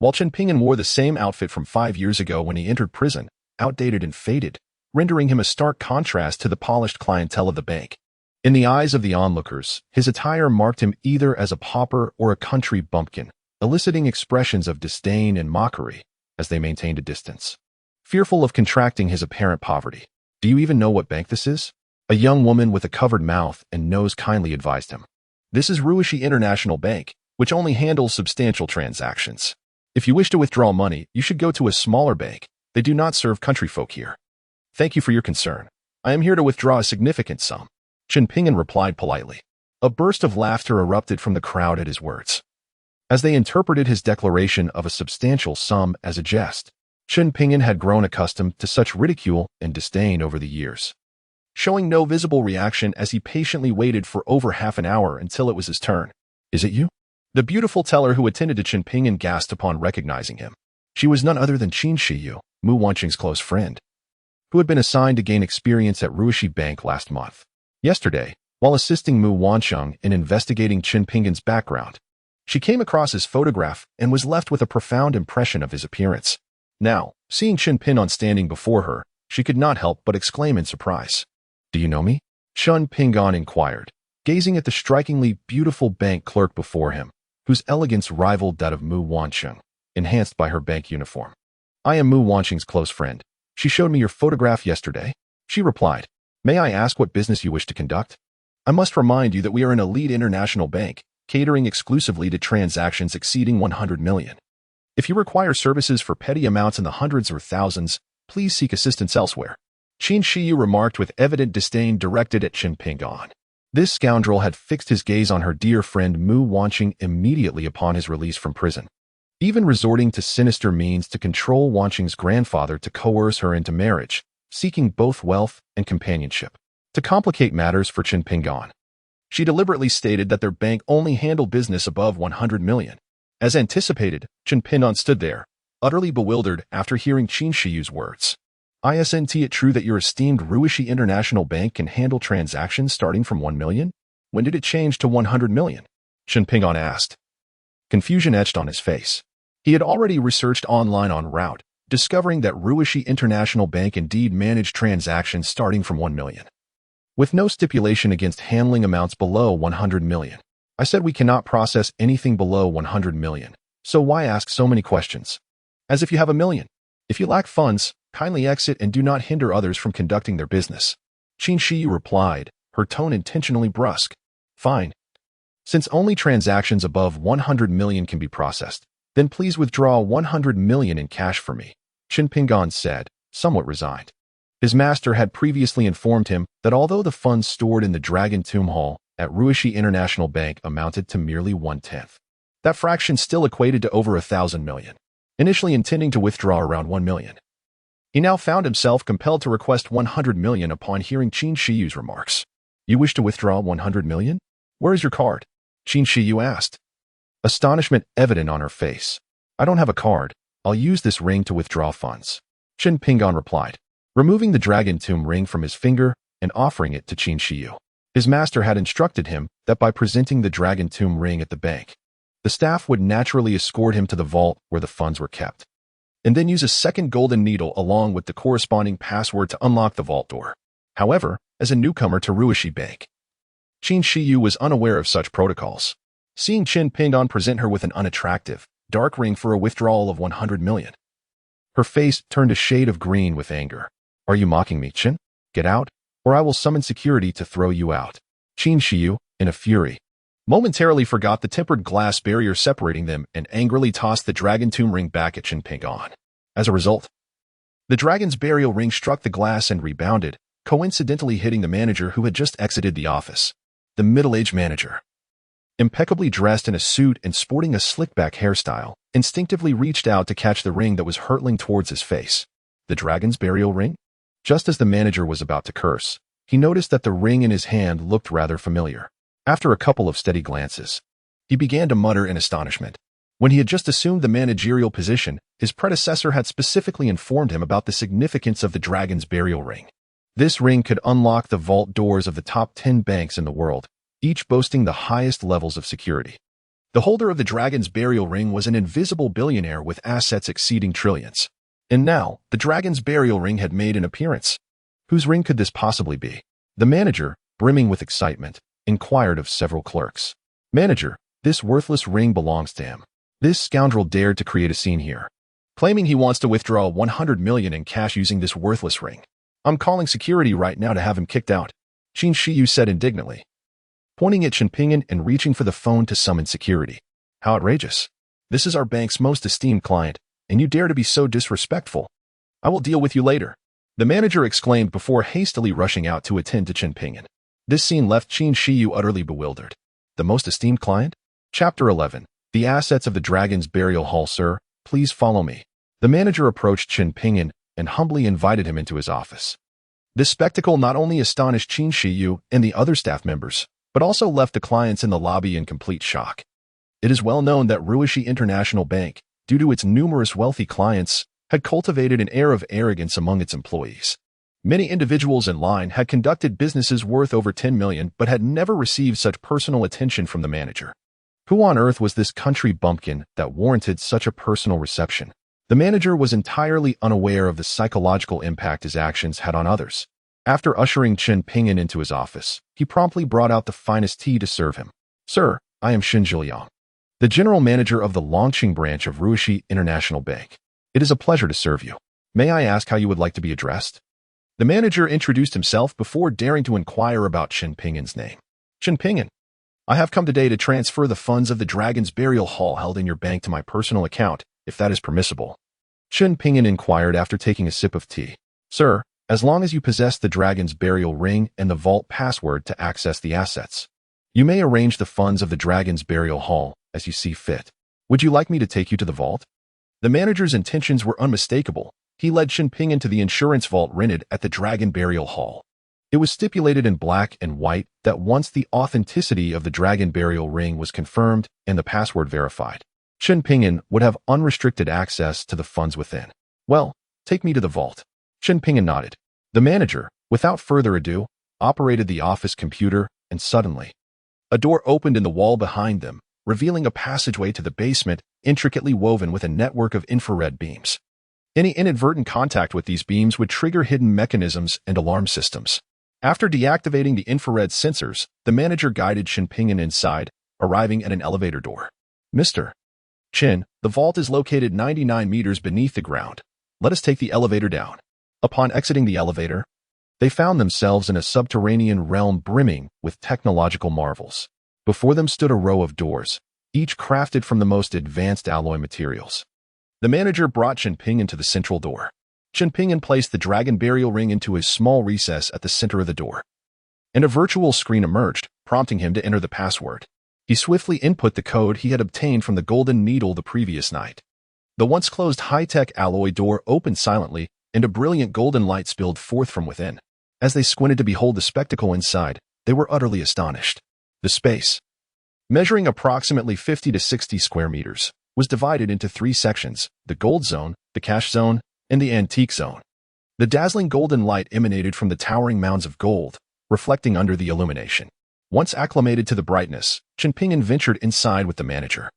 while Chun Ping'an wore the same outfit from 5 years ago when he entered prison, outdated and faded, rendering him a stark contrast to the polished clientele of the bank. In the eyes of the onlookers, his attire marked him either as a pauper or a country bumpkin, eliciting expressions of disdain and mockery as they maintained a distance. Fearful of contracting his apparent poverty, "Do you even know what bank this is?" a young woman with a covered mouth and nose kindly advised him. "This is Ruishi International Bank, which only handles substantial transactions. If you wish to withdraw money, you should go to a smaller bank. They do not serve country folk here." "Thank you for your concern. I am here to withdraw a significant sum," Chun Ping'an replied politely. A burst of laughter erupted from the crowd at his words, as they interpreted his declaration of a substantial sum as a jest. Chun Ping'an had grown accustomed to such ridicule and disdain over the years, showing no visible reaction as he patiently waited for over half an hour until it was his turn. "Is it you?" The beautiful teller who attended to Chun Ping'an gasped upon recognizing him. She was none other than Qin Shiyu, Mu Wanqing's close friend, who had been assigned to gain experience at Ruishi Bank last month. Yesterday, while assisting Mu Wanqing in investigating Chun Ping'an's background, she came across his photograph and was left with a profound impression of his appearance. Now, seeing Chun Ping'an standing before her, She could not help but exclaim in surprise. "Do you know me?" Chen Ping'an inquired, gazing at the strikingly beautiful bank clerk before him, whose elegance rivaled that of Mu Wancheng, enhanced by her bank uniform. "I am Mu Wancheng's close friend. She showed me your photograph yesterday," she replied. "May I ask what business you wish to conduct?" "I must remind you that we are an elite international bank, catering exclusively to transactions exceeding 100 million. If you require services for petty amounts in the hundreds or thousands, please seek assistance elsewhere," Qin Shiyu remarked with evident disdain directed at Chen Ping'an. This scoundrel had fixed his gaze on her dear friend Mu Wancheng immediately upon his release from prison, even resorting to sinister means to control Wancheng's grandfather to coerce her into marriage, seeking both wealth and companionship. To complicate matters for Chen Ping'an, she deliberately stated that their bank only handled business above 100 million. As anticipated, Chen Ping'an stood there, utterly bewildered after hearing Qin Shiyu's words. "Isn't it true that your esteemed Ruishi International Bank can handle transactions starting from 1 million? When did it change to 100 million? Chen Ping'an asked. Confusion etched on his face. He had already researched online en route, discovering that Ruishi International Bank indeed managed transactions starting from 1 million. With no stipulation against handling amounts below 100 million. I said we cannot process anything below 100 million, so why ask so many questions? As if you have 1 million. If you lack funds, kindly exit and do not hinder others from conducting their business. Qin Shiyu replied, her tone intentionally brusque. Fine. Since only transactions above 100 million can be processed, then please withdraw 100 million in cash for me, Chen Ping'an said, somewhat resigned. His master had previously informed him that although the funds stored in the Dragon Tomb Hall at Ruishi International Bank amounted to merely 1/10, that fraction still equated to over 1,000 million, initially intending to withdraw around 1 million. He now found himself compelled to request 100 million upon hearing Qin Shiyu's remarks. You wish to withdraw 100 million? Where is your card? Qin Shiyu asked. Astonishment evident on her face. I don't have a card. I'll use this ring to withdraw funds. Chen Ping'an replied, removing the Dragon Tomb ring from his finger and offering it to Qin Shiyu. His master had instructed him that by presenting the Dragon Tomb ring at the bank, the staff would naturally escort him to the vault where the funds were kept, and then use a second golden needle along with the corresponding password to unlock the vault door. However, as a newcomer to Ruishi Bank, Qin Shiyu was unaware of such protocols. Seeing Chen Ping'an present her with an unattractive, dark ring for a withdrawal of 100 million, her face turned a shade of green with anger. Are you mocking me, Chen? Get out, or I will summon security to throw you out. Qin Shiyu, in a fury, momentarily forgot the tempered glass barrier separating them and angrily tossed the Dragon Tomb ring back at Chen Ping'an. As a result, the dragon's burial ring struck the glass and rebounded, coincidentally hitting the manager who had just exited the office. The middle-aged manager, impeccably dressed in a suit and sporting a slick-back hairstyle, instinctively reached out to catch the ring that was hurtling towards his face. The dragon's burial ring? Just as the manager was about to curse, he noticed that the ring in his hand looked rather familiar. After a couple of steady glances, he began to mutter in astonishment. When he had just assumed the managerial position, his predecessor had specifically informed him about the significance of the dragon's burial ring. This ring could unlock the vault doors of the top 10 banks in the world, each boasting the highest levels of security. The holder of the dragon's burial ring was an invisible billionaire with assets exceeding trillions. And now, the dragon's burial ring had made an appearance. Whose ring could this possibly be? The manager, brimming with excitement, inquired of several clerks. Manager, this worthless ring belongs to him. This scoundrel dared to create a scene here, claiming he wants to withdraw 100 million in cash using this worthless ring. I'm calling security right now to have him kicked out, Qin Shiyu said indignantly, pointing at Chen Ping'an and reaching for the phone to summon security. How outrageous. This is our bank's most esteemed client, and you dare to be so disrespectful. I will deal with you later, the manager exclaimed before hastily rushing out to attend to Chen Ping'an. This scene left Qin Shiyu utterly bewildered. The most esteemed client? Chapter 11. The assets of the dragon's burial hall, sir. Please follow me. The manager approached Chen Ping'an and humbly invited him into his office. This spectacle not only astonished Qin Shiyu and the other staff members, but also left the clients in the lobby in complete shock. It is well known that Ruishi International Bank, due to its numerous wealthy clients, had cultivated an air of arrogance among its employees. Many individuals in line had conducted businesses worth over 10 million but had never received such personal attention from the manager. Who on earth was this country bumpkin that warranted such a personal reception? The manager was entirely unaware of the psychological impact his actions had on others. After ushering Chen Pingyan into his office, he promptly brought out the finest tea to serve him. "Sir, I am Xin Zhiliang, the general manager of the Longqing branch of Ruishi International Bank. It is a pleasure to serve you. May I ask how you would like to be addressed?" The manager introduced himself before daring to inquire about Chen Pingyan's name. "Chen Pingyan, I have come today to transfer the funds of the Dragon's Burial Hall held in your bank to my personal account, if that is permissible." Chen Pingyan inquired after taking a sip of tea. "Sir, as long as you possess the Dragon's Burial Ring and the vault password to access the assets, you may arrange the funds of the Dragon's Burial Hall as you see fit. Would you like me to take you to the vault?" The manager's intentions were unmistakable. He led Chen Pingyan to the insurance vault rented at the Dragon Burial Hall. It was stipulated in black and white that once the authenticity of the Dragon Burial Ring was confirmed and the password verified, Chen Pingyan would have unrestricted access to the funds within. "Well, take me to the vault." Chen Pingyan nodded. The manager, without further ado, operated the office computer, and suddenly, a door opened in the wall behind them, revealing a passageway to the basement intricately woven with a network of infrared beams. Any inadvertent contact with these beams would trigger hidden mechanisms and alarm systems. After deactivating the infrared sensors, the manager guided Chen Pingyan inside, arriving at an elevator door. "Mr. Chen, the vault is located 99 meters beneath the ground. Let us take the elevator down." Upon exiting the elevator, they found themselves in a subterranean realm brimming with technological marvels. Before them stood a row of doors, each crafted from the most advanced alloy materials. The manager brought Chen Pingyan to the central door. Chen Pingyan placed the Dragon Burial Ring into a small recess at the center of the door, and a virtual screen emerged, prompting him to enter the password. He swiftly input the code he had obtained from the Golden Needle the previous night. The once closed high-tech alloy door opened silently, and a brilliant golden light spilled forth from within. As they squinted to behold the spectacle inside, they were utterly astonished. The space, measuring approximately 50 to 60 square meters, was divided into 3 sections: the gold zone, the cash zone, and the antique zone. The dazzling golden light emanated from the towering mounds of gold, reflecting under the illumination. Once acclimated to the brightness, Chen Pingyan ventured inside with the manager.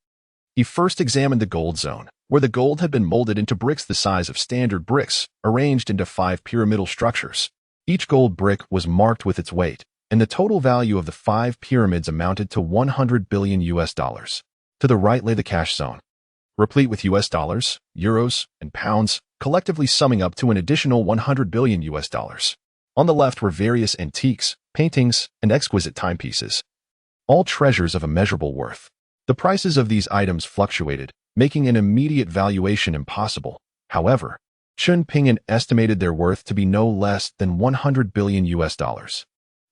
He first examined the gold zone, where the gold had been molded into bricks the size of standard bricks, arranged into 5 pyramidal structures. Each gold brick was marked with its weight, and the total value of the 5 pyramids amounted to $100 billion. To the right lay the cash zone, replete with US dollars, euros, and pounds, collectively summing up to an additional $100 billion. On the left were various antiques, paintings, and exquisite timepieces, all treasures of immeasurable worth. The prices of these items fluctuated, making an immediate valuation impossible. However, Chen Pingyan estimated their worth to be no less than $100 billion.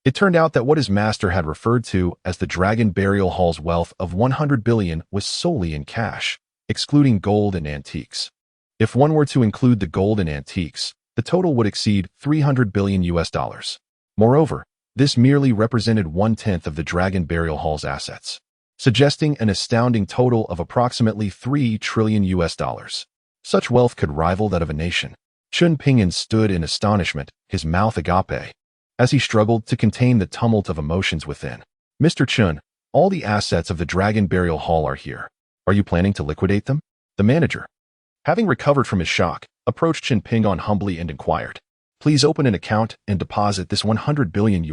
It turned out that what his master had referred to as the Dragon Burial Hall's wealth of $100 billion was solely in cash, excluding gold and antiques. If one were to include the gold and antiques, the total would exceed $300 billion. Moreover, this merely represented 1/10 of the Dragon Burial Hall's assets, suggesting an astounding total of approximately $3 trillion. Such wealth could rival that of a nation. Chen Pingyan stood in astonishment, his mouth agape, as he struggled to contain the tumult of emotions within. "Mr. Chen, all the assets of the Dragon Burial Hall are here. Are you planning to liquidate them?" The manager, having recovered from his shock, approached Chen Pingyan humbly and inquired, "Please open an account and deposit this $100 billion.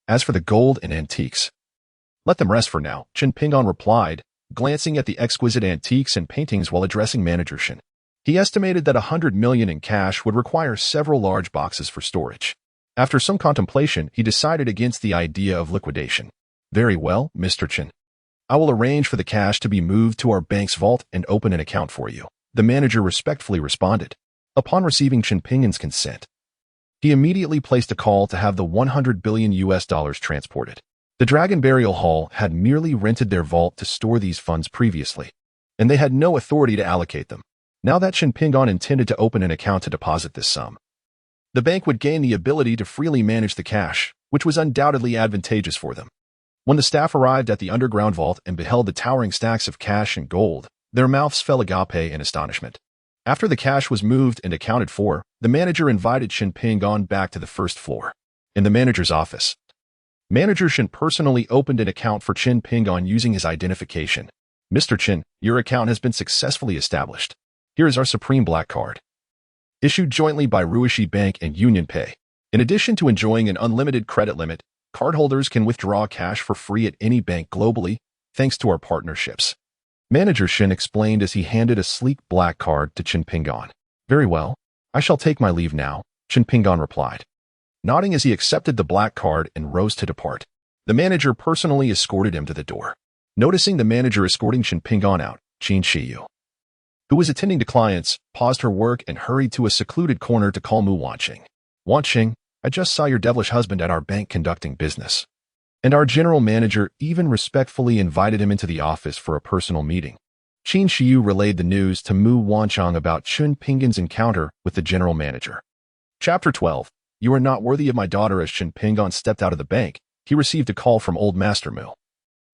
As for the gold and antiques, let them rest for now," Chen Pingyan replied, glancing at the exquisite antiques and paintings while addressing manager Shen. He estimated that $100 million in cash would require several large boxes for storage. After some contemplation, he decided against the idea of liquidation. "Very well, Mr. Chen. I will arrange for the cash to be moved to our bank's vault and open an account for you," the manager respectfully responded. Upon receiving Chen Pingyan's consent, he immediately placed a call to have the $100 billion transported. The Dragon Burial Hall had merely rented their vault to store these funds previously, and they had no authority to allocate them. Now that Chen Pingyan intended to open an account to deposit this sum, the bank would gain the ability to freely manage the cash, which was undoubtedly advantageous for them. When the staff arrived at the underground vault and beheld the towering stacks of cash and gold, their mouths fell agape in astonishment. After the cash was moved and accounted for, the manager invited Chen Pingyan back to the first floor. In the manager's office, Manager Chen personally opened an account for Chen Pingyan using his identification. "Mr. Chen, your account has been successfully established. Here is our Supreme Black Card. Issued jointly by Ruishi Bank and Union Pay. In addition to enjoying an unlimited credit limit, cardholders can withdraw cash for free at any bank globally, thanks to our partnerships. Manager Shin explained as he handed a sleek black card to Chen Pingan. Very well. I shall take my leave now, Chen Pingan replied, nodding as he accepted the black card and rose to depart. The manager personally escorted him to the door. Noticing the manager escorting Chen Pingan out, Qin Shiyu, who was attending to clients, paused her work and hurried to a secluded corner to call Mu Wanqing. Wanqing, I just saw your devilish husband at our bank conducting business. And our general manager even respectfully invited him into the office for a personal meeting. Qin Shiyu relayed the news to Mu Wanqing about Chen Pingan's encounter with the general manager. Chapter 12. You are not worthy of my daughter. As Chen Pingan stepped out of the bank, he received a call from Old Master Mu,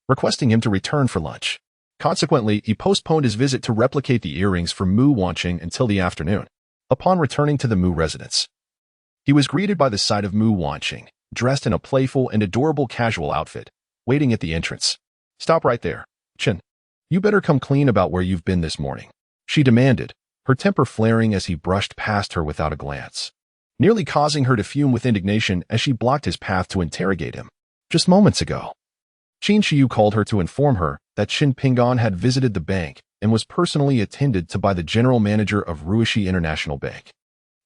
requesting him to return for lunch. Consequently, he postponed his visit to replicate the earrings for Mu Wanqing until the afternoon. Upon returning to the Mu residence, he was greeted by the sight of Mu Wanqing, dressed in a playful and adorable casual outfit, waiting at the entrance. Stop right there, Chen. You better come clean about where you've been this morning, she demanded, her temper flaring as he brushed past her without a glance, nearly causing her to fume with indignation as she blocked his path to interrogate him. Just moments ago, Qin Shiyu called her to inform her that Chen Pingan had visited the bank and was personally attended to by the general manager of Ruishi International Bank.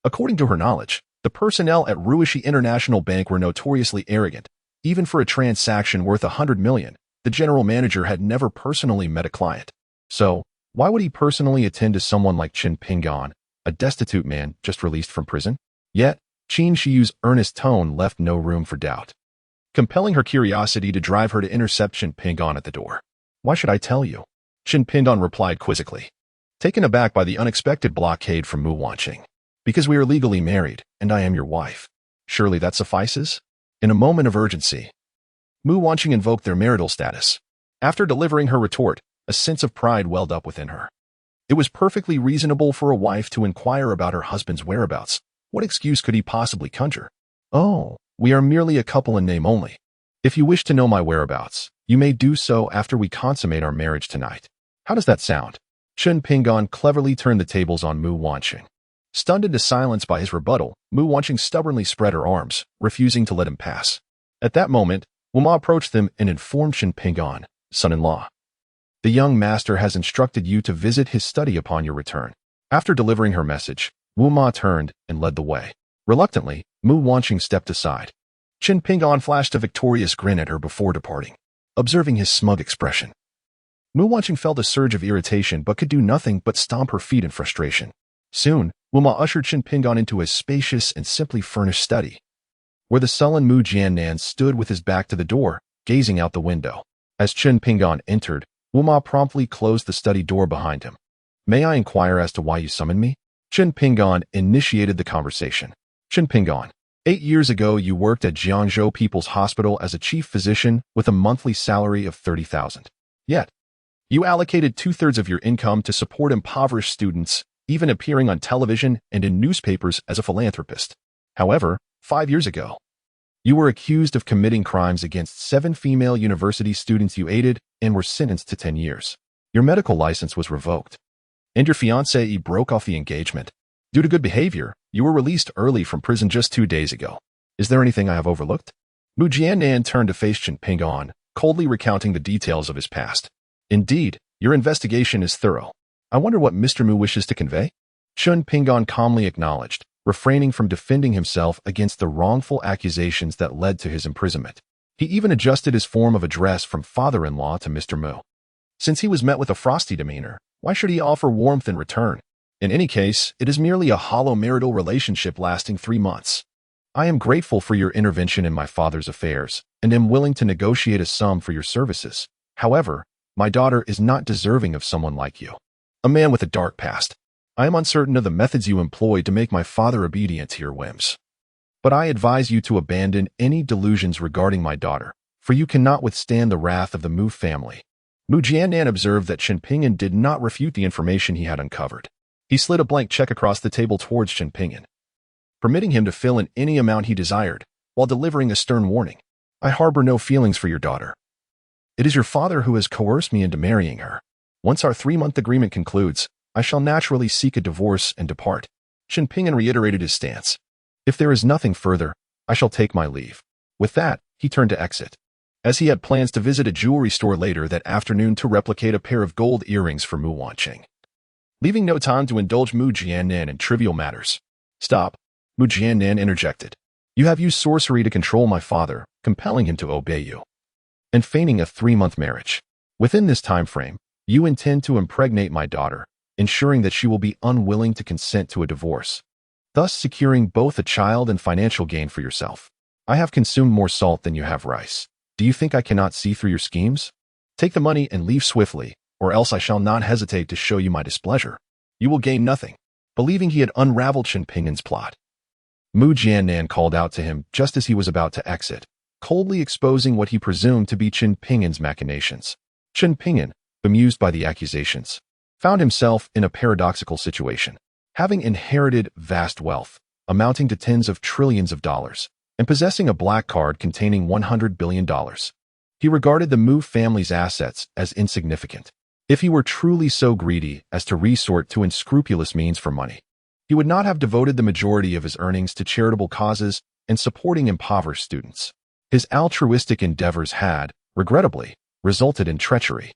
According to her knowledge, the personnel at Ruishi International Bank were notoriously arrogant. Even for a transaction worth 100 million, the general manager had never personally met a client. So, why would he personally attend to someone like Chen Pingan, a destitute man just released from prison? Yet, Qin Shiyu's earnest tone left no room for doubt, compelling her curiosity to drive her to intercept Chen Pingan at the door. Why should I tell you? Chen Pingan replied quizzically, taken aback by the unexpected blockade from Mu Wanqing. Because we are legally married, and I am your wife. Surely that suffices? In a moment of urgency, Mu Wanqing invoked their marital status. After delivering her retort, a sense of pride welled up within her. It was perfectly reasonable for a wife to inquire about her husband's whereabouts. What excuse could he possibly conjure? Oh, we are merely a couple in name only. If you wish to know my whereabouts, you may do so after we consummate our marriage tonight. How does that sound? Chen Pingan cleverly turned the tables on Mu Wanqing. Stunned into silence by his rebuttal, Mu Wanqing stubbornly spread her arms, refusing to let him pass. At that moment, Wuma approached them and informed Chen Pingan, son-in-law, the young master has instructed you to visit his study upon your return. After delivering her message, Wuma turned and led the way. Reluctantly, Mu Wanqing stepped aside. Chen Pingan flashed a victorious grin at her before departing. Observing his smug expression, Mu Wanqing felt a surge of irritation but could do nothing but stomp her feet in frustration. Soon, Wuma ushered Chen Pingan into a spacious and simply furnished study, where the sullen Mu Jiannan stood with his back to the door, gazing out the window. As Chen Pingan entered, Wuma promptly closed the study door behind him. May I inquire as to why you summoned me? Chen Pingan initiated the conversation. Chen Pingan, 8 years ago you worked at Jiangzhou People's Hospital as a chief physician with a monthly salary of 30,000. Yet, you allocated 2/3 of your income to support impoverished students, even appearing on television and in newspapers as a philanthropist. However, 5 years ago, you were accused of committing crimes against 7 female university students you aided and were sentenced to 10 years. Your medical license was revoked, and your fiancée broke off the engagement. Due to good behavior, you were released early from prison just 2 days ago. Is there anything I have overlooked? Mu Jiannan turned to face Chen Pingan, coldly recounting the details of his past. Indeed, your investigation is thorough. I wonder what Mr. Mu wishes to convey? Chen Pingan calmly acknowledged, refraining from defending himself against the wrongful accusations that led to his imprisonment. He even adjusted his form of address from father-in-law to Mr. Mu. Since he was met with a frosty demeanor, why should he offer warmth in return? In any case, it is merely a hollow marital relationship lasting 3 months. I am grateful for your intervention in my father's affairs, and am willing to negotiate a sum for your services. However, my daughter is not deserving of someone like you, a man with a dark past. I am uncertain of the methods you employed to make my father obedient to your whims. But I advise you to abandon any delusions regarding my daughter, for you cannot withstand the wrath of the Mu family. Mu Jiannan observed that Chen Pingan did not refute the information he had uncovered. He slid a blank check across the table towards Chen Pingan, permitting him to fill in any amount he desired, while delivering a stern warning. I harbor no feelings for your daughter. It is your father who has coerced me into marrying her. Once our 3-month agreement concludes, I shall naturally seek a divorce and depart. Chen Ping'an reiterated his stance. If there is nothing further, I shall take my leave. With that, he turned to exit. As he had plans to visit a jewelry store later that afternoon to replicate a pair of gold earrings for Mu Wanqing. Leaving no time to indulge Mu Jiannan in trivial matters. Stop, Mu Jiannan interjected. You have used sorcery to control my father, compelling him to obey you, and feigning a 3-month marriage. Within this time frame, you intend to impregnate my daughter, ensuring that she will be unwilling to consent to a divorce, thus securing both a child and financial gain for yourself. I have consumed more salt than you have rice. Do you think I cannot see through your schemes? Take the money and leave swiftly, or else I shall not hesitate to show you my displeasure. You will gain nothing. Believing he had unraveled Chen Ping'an's plot, Mu Jiannan called out to him just as he was about to exit, coldly exposing what he presumed to be Chen Ping'an's machinations. Chen Ping'an, bemused by the accusations, found himself in a paradoxical situation. Having inherited vast wealth, amounting to tens of trillions of dollars, and possessing a black card containing $100 billion, he regarded the Mu family's assets as insignificant. If he were truly so greedy as to resort to unscrupulous means for money, he would not have devoted the majority of his earnings to charitable causes and supporting impoverished students. His altruistic endeavors had, regrettably, resulted in treachery,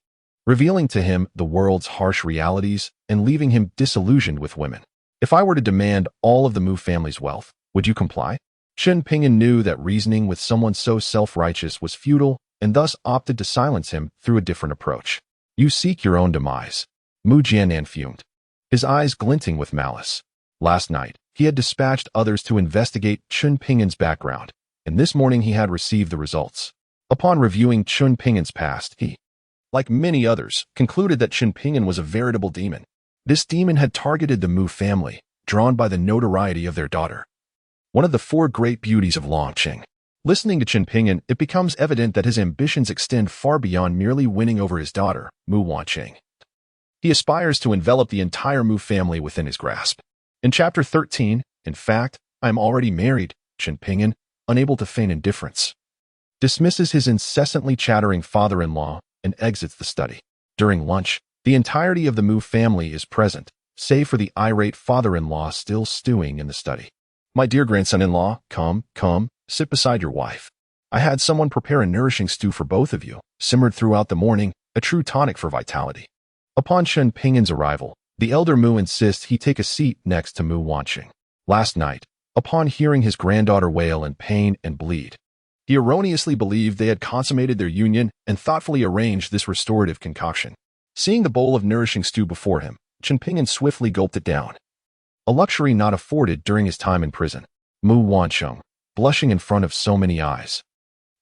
revealing to him the world's harsh realities and leaving him disillusioned with women. If I were to demand all of the Mu family's wealth, would you comply? Chen Ping'an knew that reasoning with someone so self-righteous was futile and thus opted to silence him through a different approach. You seek your own demise. Mu Jiannan fumed, his eyes glinting with malice. Last night, he had dispatched others to investigate Chen Ping'an's background, and this morning he had received the results. Upon reviewing Chen Ping'an's past, he, like many others, concluded that Chen Ping'an was a veritable demon. This demon had targeted the Mu family, drawn by the notoriety of their daughter, one of the 4 great beauties of Longqing. Listening to Chen Ping'an, it becomes evident that his ambitions extend far beyond merely winning over his daughter, Mu Wanqing. He aspires to envelop the entire Mu family within his grasp. In Chapter 13, in fact, I am already married, Chen Ping'an, unable to feign indifference, dismisses his incessantly chattering father-in-law and exits the study. During lunch, the entirety of the Mu family is present, save for the irate father-in-law still stewing in the study. My dear grandson-in-law, come, sit beside your wife. I had someone prepare a nourishing stew for both of you, simmered throughout the morning, a true tonic for vitality. Upon Chen Ping'an's arrival, the elder Mu insists he take a seat next to Mu Wanqing. Last night, upon hearing his granddaughter wail in pain and bleed, he erroneously believed they had consummated their union and thoughtfully arranged this restorative concoction. Seeing the bowl of nourishing stew before him, Chen Ping'an swiftly gulped it down, a luxury not afforded during his time in prison. Mu Wanqing, blushing in front of so many eyes,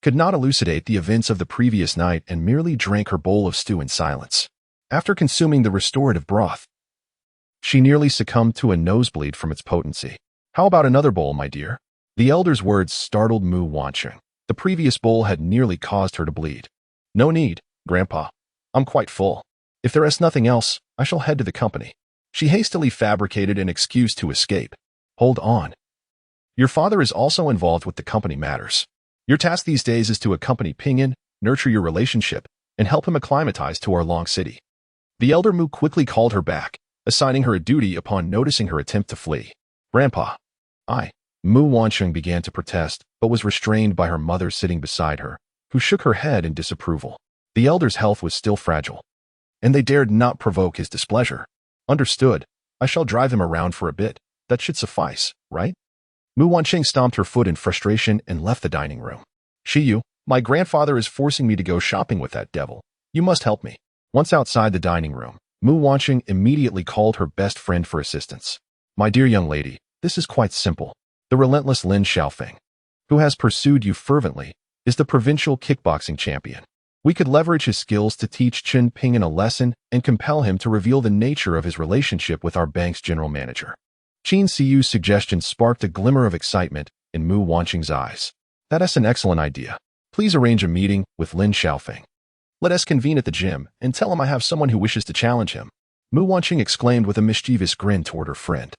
could not elucidate the events of the previous night and merely drank her bowl of stew in silence. After consuming the restorative broth, she nearly succumbed to a nosebleed from its potency. How about another bowl, my dear? The elder's words startled Mu Wanqing. The previous bowl had nearly caused her to bleed. No need, Grandpa. I'm quite full. If there is nothing else, I shall head to the company. She hastily fabricated an excuse to escape. Hold on. Your father is also involved with the company matters. Your task these days is to accompany Ping'an, nurture your relationship, and help him acclimatize to our long city. The elder Mu quickly called her back, assigning her a duty upon noticing her attempt to flee. Grandpa, Mu Wanqing began to protest, but was restrained by her mother sitting beside her, who shook her head in disapproval. The elder's health was still fragile, and they dared not provoke his displeasure. Understood. I shall drive him around for a bit. That should suffice, right? Mu Wanqing stomped her foot in frustration and left the dining room. My grandfather is forcing me to go shopping with that devil. You must help me. Once outside the dining room, Mu Wanqing immediately called her best friend for assistance. My dear young lady, this is quite simple. The relentless Lin Xiaofeng, who has pursued you fervently, is the provincial kickboxing champion. We could leverage his skills to teach Chen Ping'an a lesson and compel him to reveal the nature of his relationship with our bank's general manager. Qin Siyu's suggestion sparked a glimmer of excitement in Mu Wanqing's eyes. That is an excellent idea. Please arrange a meeting with Lin Xiaofeng. Let us convene at the gym and tell him I have someone who wishes to challenge him. Mu Wanqing exclaimed with a mischievous grin toward her friend.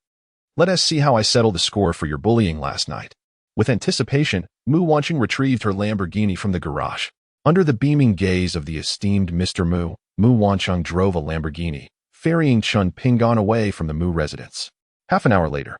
Let us see how I settle the score for your bullying last night. With anticipation, Mu Wanqing retrieved her Lamborghini from the garage. Under the beaming gaze of the esteemed Mr. Mu, Mu Wanqing drove a Lamborghini, ferrying Chun Pingan away from the Mu residence. Half an hour later,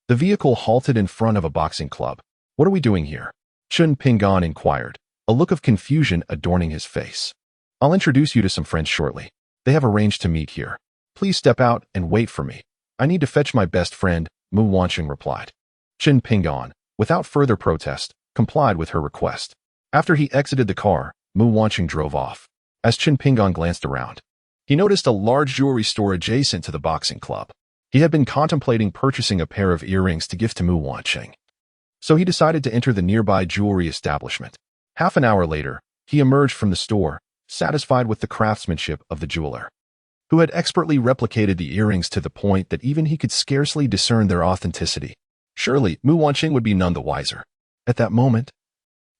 the vehicle halted in front of a boxing club. "What are we doing here?" Chun Pingan inquired, a look of confusion adorning his face. "I'll introduce you to some friends shortly. They have arranged to meet here. Please step out and wait for me. I need to fetch my best friend," Mu Wanqing replied. Chun Pingan, without further protest, complied with her request. After he exited the car, Mu Wanqing drove off. As Chun Pingan glanced around, he noticed a large jewelry store adjacent to the boxing club. He had been contemplating purchasing a pair of earrings to gift to Mu Wanqing, so he decided to enter the nearby jewelry establishment. Half an hour later, he emerged from the store, satisfied with the craftsmanship of the jeweler, who had expertly replicated the earrings to the point that even he could scarcely discern their authenticity. Surely, Mu Wanqing would be none the wiser. At that moment,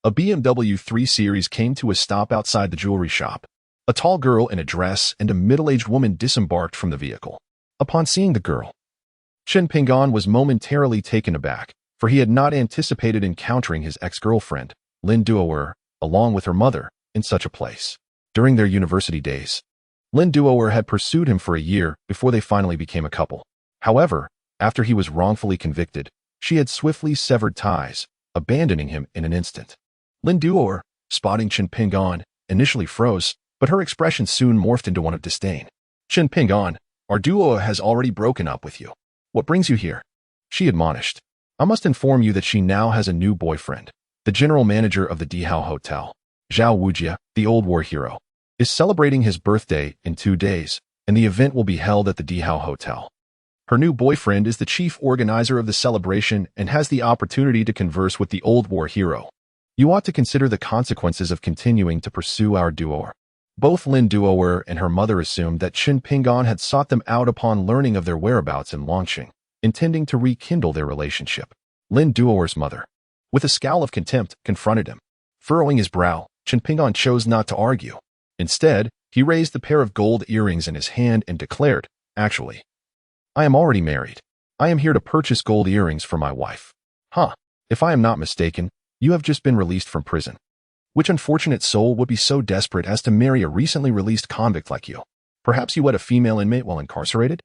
a BMW 3 Series came to a stop outside the jewelry shop. A tall girl in a dress and a middle-aged woman disembarked from the vehicle. Upon seeing the girl, Chun Pingan was momentarily taken aback, for he had not anticipated encountering his ex-girlfriend, Lin Duoer, along with her mother, in such a place. During their university days, Lin Duoer had pursued him for a year before they finally became a couple. However, after he was wrongfully convicted, she had swiftly severed ties, abandoning him in an instant. Lin Duoer, spotting Chun Pingan, initially froze, but her expression soon morphed into one of disdain. "Chun Pingan, our duo has already broken up with you. What brings you here?" she admonished. "I must inform you that she now has a new boyfriend. The general manager of the Dihao Hotel, Zhao Wujia, the old war hero, is celebrating his birthday in 2 days, and the event will be held at the Dihao Hotel. Her new boyfriend is the chief organizer of the celebration and has the opportunity to converse with the old war hero. You ought to consider the consequences of continuing to pursue our duo." Both Lin Duoer and her mother assumed that Chun Pingan had sought them out upon learning of their whereabouts in Longqing, intending to rekindle their relationship. Lin Duoer's mother, with a scowl of contempt, confronted him. Furrowing his brow, Chun Pingan chose not to argue. Instead, he raised the pair of gold earrings in his hand and declared, "Actually, I am already married. I am here to purchase gold earrings for my wife." "Huh, if I am not mistaken, you have just been released from prison. Which unfortunate soul would be so desperate as to marry a recently released convict like you? Perhaps you wed a female inmate while incarcerated?"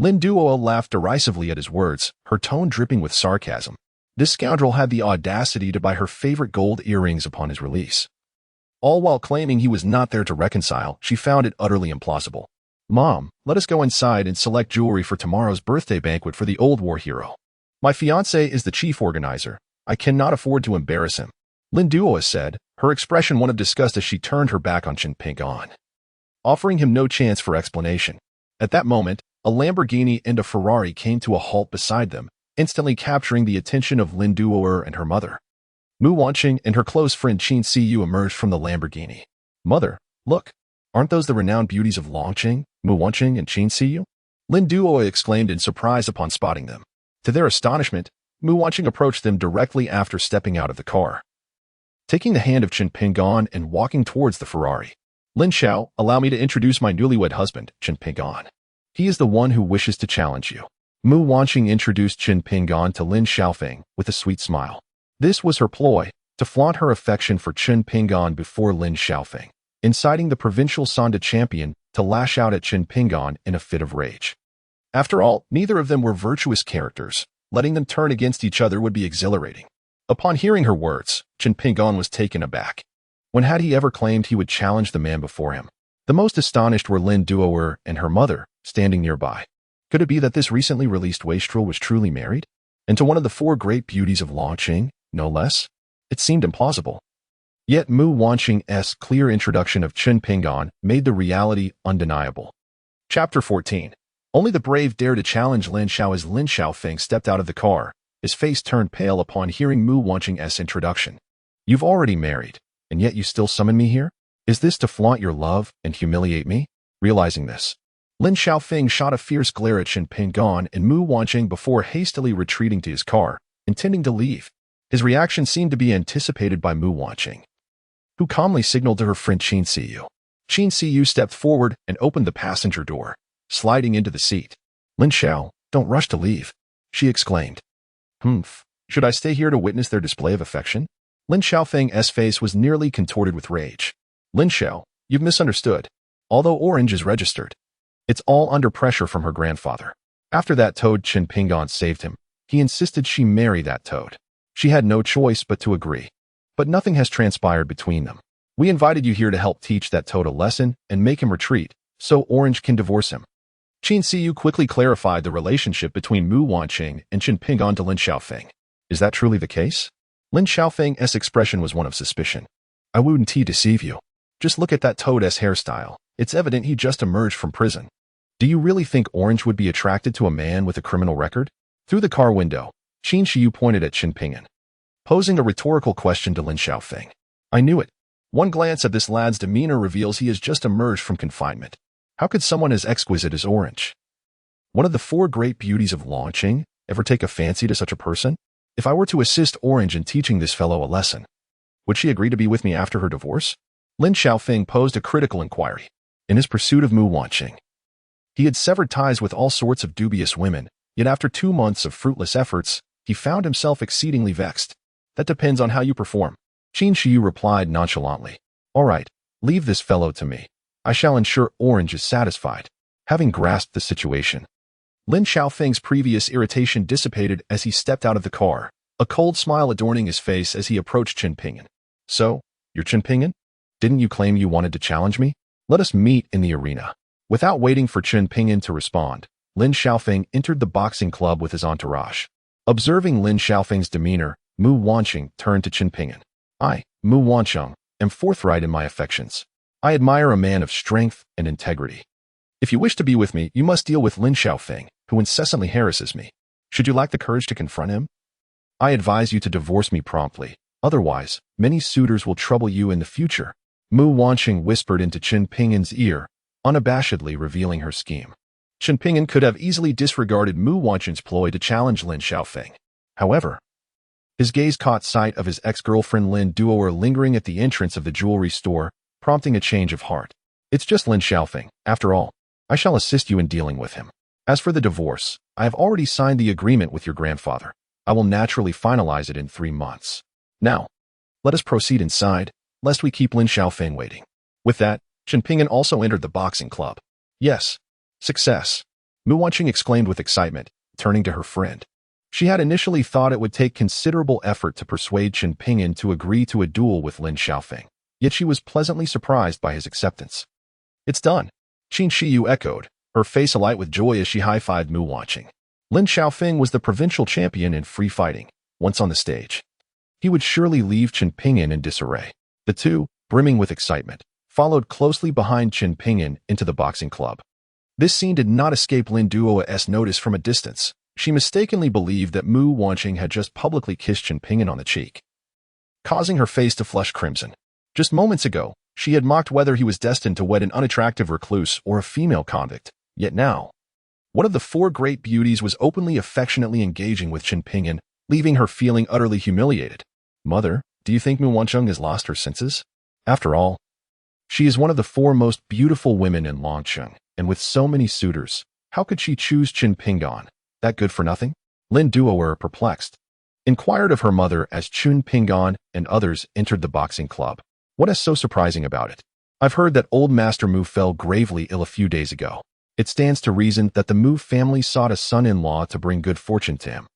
Lin Duo laughed derisively at his words, her tone dripping with sarcasm. This scoundrel had the audacity to buy her favorite gold earrings upon his release. All while claiming he was not there to reconcile, she found it utterly implausible. "Mom, let us go inside and select jewelry for tomorrow's birthday banquet for the old war hero. My fiancé is the chief organizer. I cannot afford to embarrass him," Lin Duo said, her expression one of disgust as she turned her back on Chun Pingan, offering him no chance for explanation. At that moment, a Lamborghini and a Ferrari came to a halt beside them, instantly capturing the attention of Lin Duoer and her mother. Mu Wanqing and her close friend Qin Siyu emerged from the Lamborghini. "Mother, look, aren't those the renowned beauties of Longqing, Mu Wanqing and Qin Siyu?" Lin Duo exclaimed in surprise upon spotting them. To their astonishment, Mu Wanqing approached them directly after stepping out of the car. Taking the hand of Chun Pingan and walking towards the Ferrari. "Lin Xiao, allow me to introduce my newlywed husband, Chun Pingan. He is the one who wishes to challenge you." Mu Wanqing introduced Chun Pingan to Lin Xiaofeng with a sweet smile. This was her ploy, to flaunt her affection for Chun Pingan before Lin Xiaofeng, inciting the provincial Sanda champion to lash out at Chun Pingan in a fit of rage. After all, neither of them were virtuous characters. Letting them turn against each other would be exhilarating. Upon hearing her words, Chun Pingan was taken aback. When had he ever claimed he would challenge the man before him? The most astonished were Lin Duoer and her mother, standing nearby. Could it be that this recently released wastrel was truly married? And to one of the 4 great beauties of Longqing, no less? It seemed implausible. Yet Mu Wanqing's clear introduction of Chun Pingan made the reality undeniable. Chapter 14. Only the brave dare to challenge Lin Xiao. As Lin Xiaofeng stepped out of the car, his face turned pale upon hearing Mu Wanqing's introduction. "You've already married, and yet you still summon me here? Is this to flaunt your love and humiliate me?" Realizing this, Lin Xiaofeng shot a fierce glare at Chun Pingan and Mu Wanqing before hastily retreating to his car, intending to leave. His reaction seemed to be anticipated by Mu Wanqing, who calmly signaled to her friend Qin Siyu. Qin Siyu stepped forward and opened the passenger door, sliding into the seat. "Lin Xiao, don't rush to leave," she exclaimed. "Humph, should I stay here to witness their display of affection?" Lin Xiaofeng's face was nearly contorted with rage. "Lin Xiao, you've misunderstood. Although Orange is registered, It's all under pressure from her grandfather. After that toad Qin Pingan saved him, he insisted she marry that toad. She had no choice but to agree. But nothing has transpired between them. We invited you here to help teach that toad a lesson and make him retreat, so Orange can divorce him. Qin Siyu quickly clarified the relationship between Mu Wanqing and Qin Pingan to Lin Xiaofeng. Is that truly the case? Lin Xiaofeng's expression was one of suspicion. I wouldn't deceive you. Just look at that toad's hairstyle. It's evident he just emerged from prison. Do you really think Orange would be attracted to a man with a criminal record? Through the car window, Qin Shiyu pointed at Qin Pingan, posing a rhetorical question to Lin Xiaofeng. I knew it. One glance at this lad's demeanor reveals he has just emerged from confinement. How could someone as exquisite as Orange, one of the four great beauties of Longqing, ever take a fancy to such a person? If I were to assist Orange in teaching this fellow a lesson, would she agree to be with me after her divorce? Lin Xiaofeng posed a critical inquiry. In his pursuit of Mu Wanqing, he had severed ties with all sorts of dubious women, yet after 2 months of fruitless efforts, he found himself exceedingly vexed. That depends on how you perform. Qin Shiyu replied nonchalantly. All right, leave this fellow to me. I shall ensure Orange is satisfied. Having grasped the situation, Lin Xiaofeng's previous irritation dissipated as he stepped out of the car, a cold smile adorning his face as he approached Qin Pingan. So, you're Qin Pingan? Didn't you claim you wanted to challenge me? Let us meet in the arena. Without waiting for Qin Pingan to respond, Lin Xiaofeng entered the boxing club with his entourage. Observing Lin Xiaofeng's demeanor, Mu Wanqing turned to Qin Pingan. I, Mu Wanqing, am forthright in my affections. I admire a man of strength and integrity. If you wish to be with me, you must deal with Lin Xiaofeng, who incessantly harasses me. Should you lack the courage to confront him, I advise you to divorce me promptly. Otherwise, many suitors will trouble you in the future. Mu Wanqing whispered into Qin Pingan's ear, unabashedly revealing her scheme. Qin Pingan could have easily disregarded Mu Wanqing's ploy to challenge Lin Xiaofeng. However, his gaze caught sight of his ex-girlfriend Lin Duoer lingering at the entrance of the jewelry store, prompting a change of heart. It's just Lin Xiaofeng, after all. I shall assist you in dealing with him. As for the divorce, I have already signed the agreement with your grandfather. I will naturally finalize it in 3 months. Now, let us proceed inside, lest we keep Lin Xiaofeng waiting. With that, Qin Pingan also entered the boxing club. Yes, success, Mu Wanqing exclaimed with excitement, turning to her friend. She had initially thought it would take considerable effort to persuade Qin Pingan to agree to a duel with Lin Xiaofeng, yet she was pleasantly surprised by his acceptance. It's done, Qin Shiyu echoed, her face alight with joy as she high-fived Mu Wanqing. Lin Xiaofeng was the provincial champion in free fighting. Once on the stage, he would surely leave Qin Pingan in disarray. The two, brimming with excitement, followed closely behind Qin Pingan into the boxing club. This scene did not escape Lin Duo's notice from a distance. She mistakenly believed that Mu Wanqing had just publicly kissed Qin Pingan on the cheek, causing her face to flush crimson. Just moments ago, she had mocked whether he was destined to wed an unattractive recluse or a female convict. Yet now, one of the four great beauties was openly affectionately engaging with Qin Pingan, leaving her feeling utterly humiliated. Mother, do you think Mu Wanqing has lost her senses? After all, she is one of the four most beautiful women in Longqing, and with so many suitors, how could she choose Qin Pingan? That good for nothing? Lin Duoer, perplexed, inquired of her mother as Qin Pingan and others entered the boxing club. What is so surprising about it? I've heard that old Master Mu fell gravely ill a few days ago. It stands to reason that the Mu family sought a son-in-law to bring good fortune to him.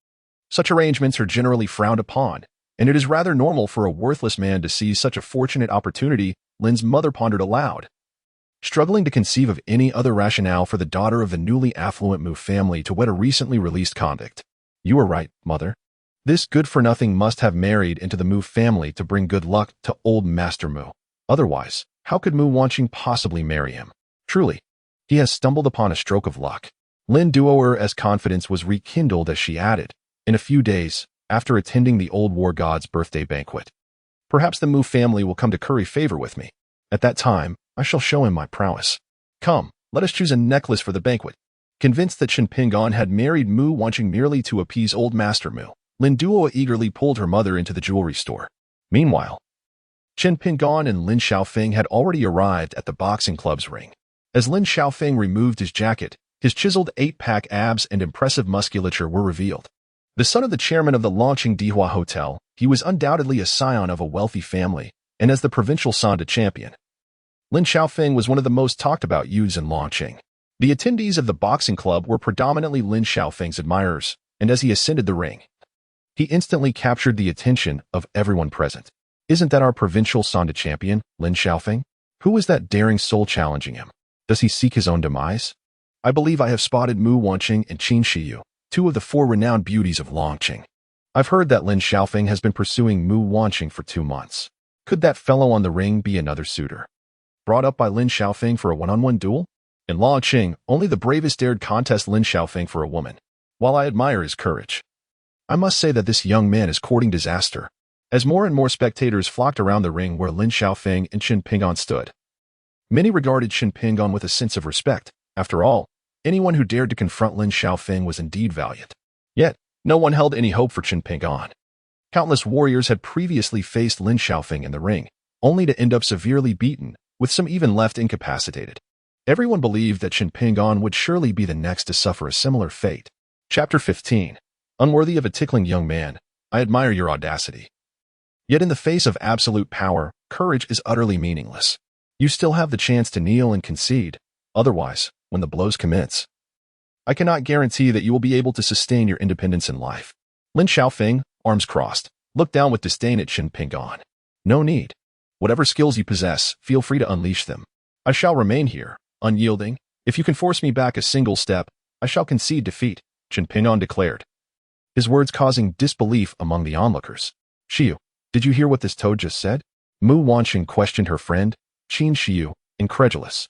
Such arrangements are generally frowned upon, and it is rather normal for a worthless man to seize such a fortunate opportunity, Lin's mother pondered aloud, struggling to conceive of any other rationale for the daughter of the newly affluent Mu family to wed a recently released convict. You are right, mother. This good-for-nothing must have married into the Mu family to bring good luck to old Master Mu. Otherwise, how could Mu Wanqing possibly marry him? Truly, he has stumbled upon a stroke of luck. Lin Duoer's confidence was rekindled as she added, in a few days, after attending the old war god's birthday banquet, perhaps the Mu family will come to curry favor with me. At that time, I shall show him my prowess. Come, let us choose a necklace for the banquet. Convinced that Qin Pingan had married Mu Wanqing merely to appease old Master Mu, Lin Duo eagerly pulled her mother into the jewelry store. Meanwhile, Qin Pingan and Lin Xiaofeng had already arrived at the boxing club's ring. As Lin Xiaofeng removed his jacket, his chiseled 8-pack abs and impressive musculature were revealed. The son of the chairman of the Longqing Dihua Hotel, he was undoubtedly a scion of a wealthy family, and as the provincial Sanda champion, Lin Xiaofeng was one of the most talked-about youths in Longqing. The attendees of the boxing club were predominantly Lin Xiaofeng's admirers, and as he ascended the ring, he instantly captured the attention of everyone present. Isn't that our provincial Sonda champion, Lin Xiaofeng? Who is that daring soul challenging him? Does he seek his own demise? I believe I have spotted Mu Wanqing and Qin Shiyu, two of the four renowned beauties of Longqing. I've heard that Lin Xiaofeng has been pursuing Mu Wanqing for 2 months. Could that fellow on the ring be another suitor? Brought up by Lin Xiaofeng for a one-on-one duel? In Longqing, only the bravest dared contest Lin Xiaofeng for a woman. While I admire his courage, I must say that this young man is courting disaster. As more and more spectators flocked around the ring where Lin Xiaofeng and Qin Pingan stood, many regarded Qin Pingan with a sense of respect. After all, anyone who dared to confront Lin Xiaofeng was indeed valiant. Yet, no one held any hope for Qin Pingan. Countless warriors had previously faced Lin Xiaofeng in the ring, only to end up severely beaten, with some even left incapacitated. Everyone believed that Qin Pingan would surely be the next to suffer a similar fate. Chapter 15. Unworthy of a tickling young man, I admire your audacity. Yet in the face of absolute power, courage is utterly meaningless. You still have the chance to kneel and concede. Otherwise, when the blows commence, I cannot guarantee that you will be able to sustain your independence in life. Lin Xiaofeng, arms crossed, looked down with disdain at Qin Pingan. No need. Whatever skills you possess, feel free to unleash them. I shall remain here, unyielding. If you can force me back a single step, I shall concede defeat, Qin Pingan declared, his words causing disbelief among the onlookers. Shiyu, did you hear what this toad just said? Mu Wanqing questioned her friend, Qin Shiyu, incredulous.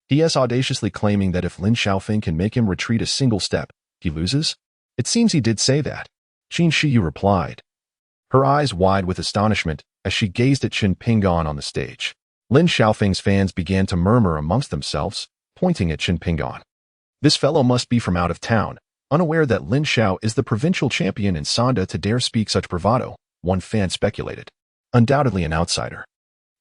He is audaciously claiming that if Lin Xiaofeng can make him retreat a single step, he loses? It seems he did say that, Qin Shiyu replied, her eyes wide with astonishment as she gazed at Qin Pingan on the stage. Lin Xiaofeng's fans began to murmur amongst themselves, pointing at Qin Pingan. This fellow must be from out of town, unaware that Lin Xiao is the provincial champion in Sonda to dare speak such bravado, one fan speculated. Undoubtedly an outsider.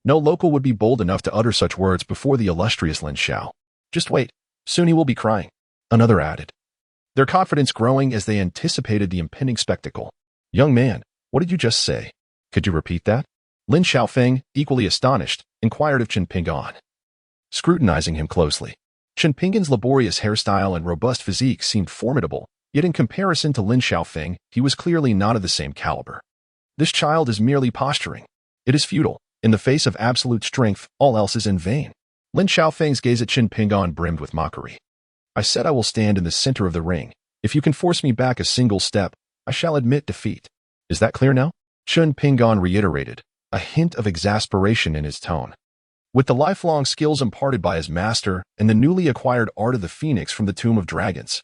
No local would be bold enough to utter such words before the illustrious Lin Xiao. Just wait, soon he will be crying, another added, their confidence growing as they anticipated the impending spectacle. Young man, what did you just say? Could you repeat that? Lin Xiaofeng, equally astonished, inquired of Qin Pingan, scrutinizing him closely. Qin Pingan's laborious hairstyle and robust physique seemed formidable, yet in comparison to Lin Xiaofeng, he was clearly not of the same caliber. This child is merely posturing. It is futile. In the face of absolute strength, all else is in vain. Lin Xiaofeng's gaze at Qin Pingan brimmed with mockery. I said I will stand in the center of the ring. If you can force me back a single step, I shall admit defeat. Is that clear now? Qin Pingan reiterated, a hint of exasperation in his tone. With the lifelong skills imparted by his master and the newly acquired art of the phoenix from the Tomb of Dragons,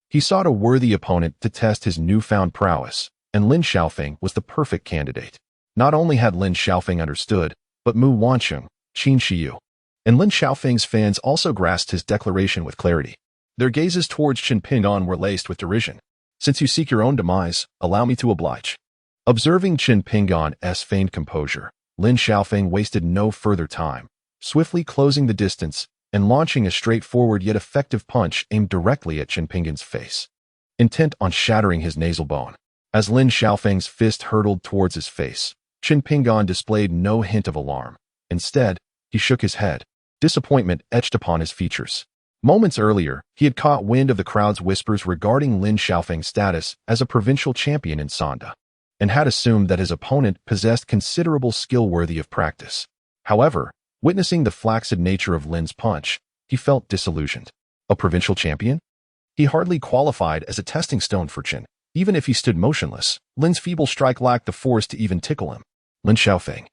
he sought a worthy opponent to test his newfound prowess, and Lin Xiaofeng was the perfect candidate. Not only had Lin Xiaofeng understood, but Mu Wanqing, Qin Shiyu, and Lin Xiaofeng's fans also grasped his declaration with clarity. Their gazes towards Qin Pingan were laced with derision. Since you seek your own demise, allow me to oblige. Observing Qin Pingan's feigned composure, Lin Xiaofeng wasted no further time, swiftly closing the distance and launching a straightforward yet effective punch aimed directly at Qin Pingan's face, intent on shattering his nasal bone. As Lin Xiaofeng's fist hurtled towards his face, Qin Pingan displayed no hint of alarm. Instead, he shook his head, disappointment etched upon his features. Moments earlier, he had caught wind of the crowd's whispers regarding Lin Xiaofeng's status as a provincial champion in Sonda, and had assumed that his opponent possessed considerable skill worthy of practice. However, witnessing the flaccid nature of Lin's punch, he felt disillusioned. A provincial champion? He hardly qualified as a testing stone for Qin. Even if he stood motionless, Lin's feeble strike lacked the force to even tickle him. Lin Xiaofeng,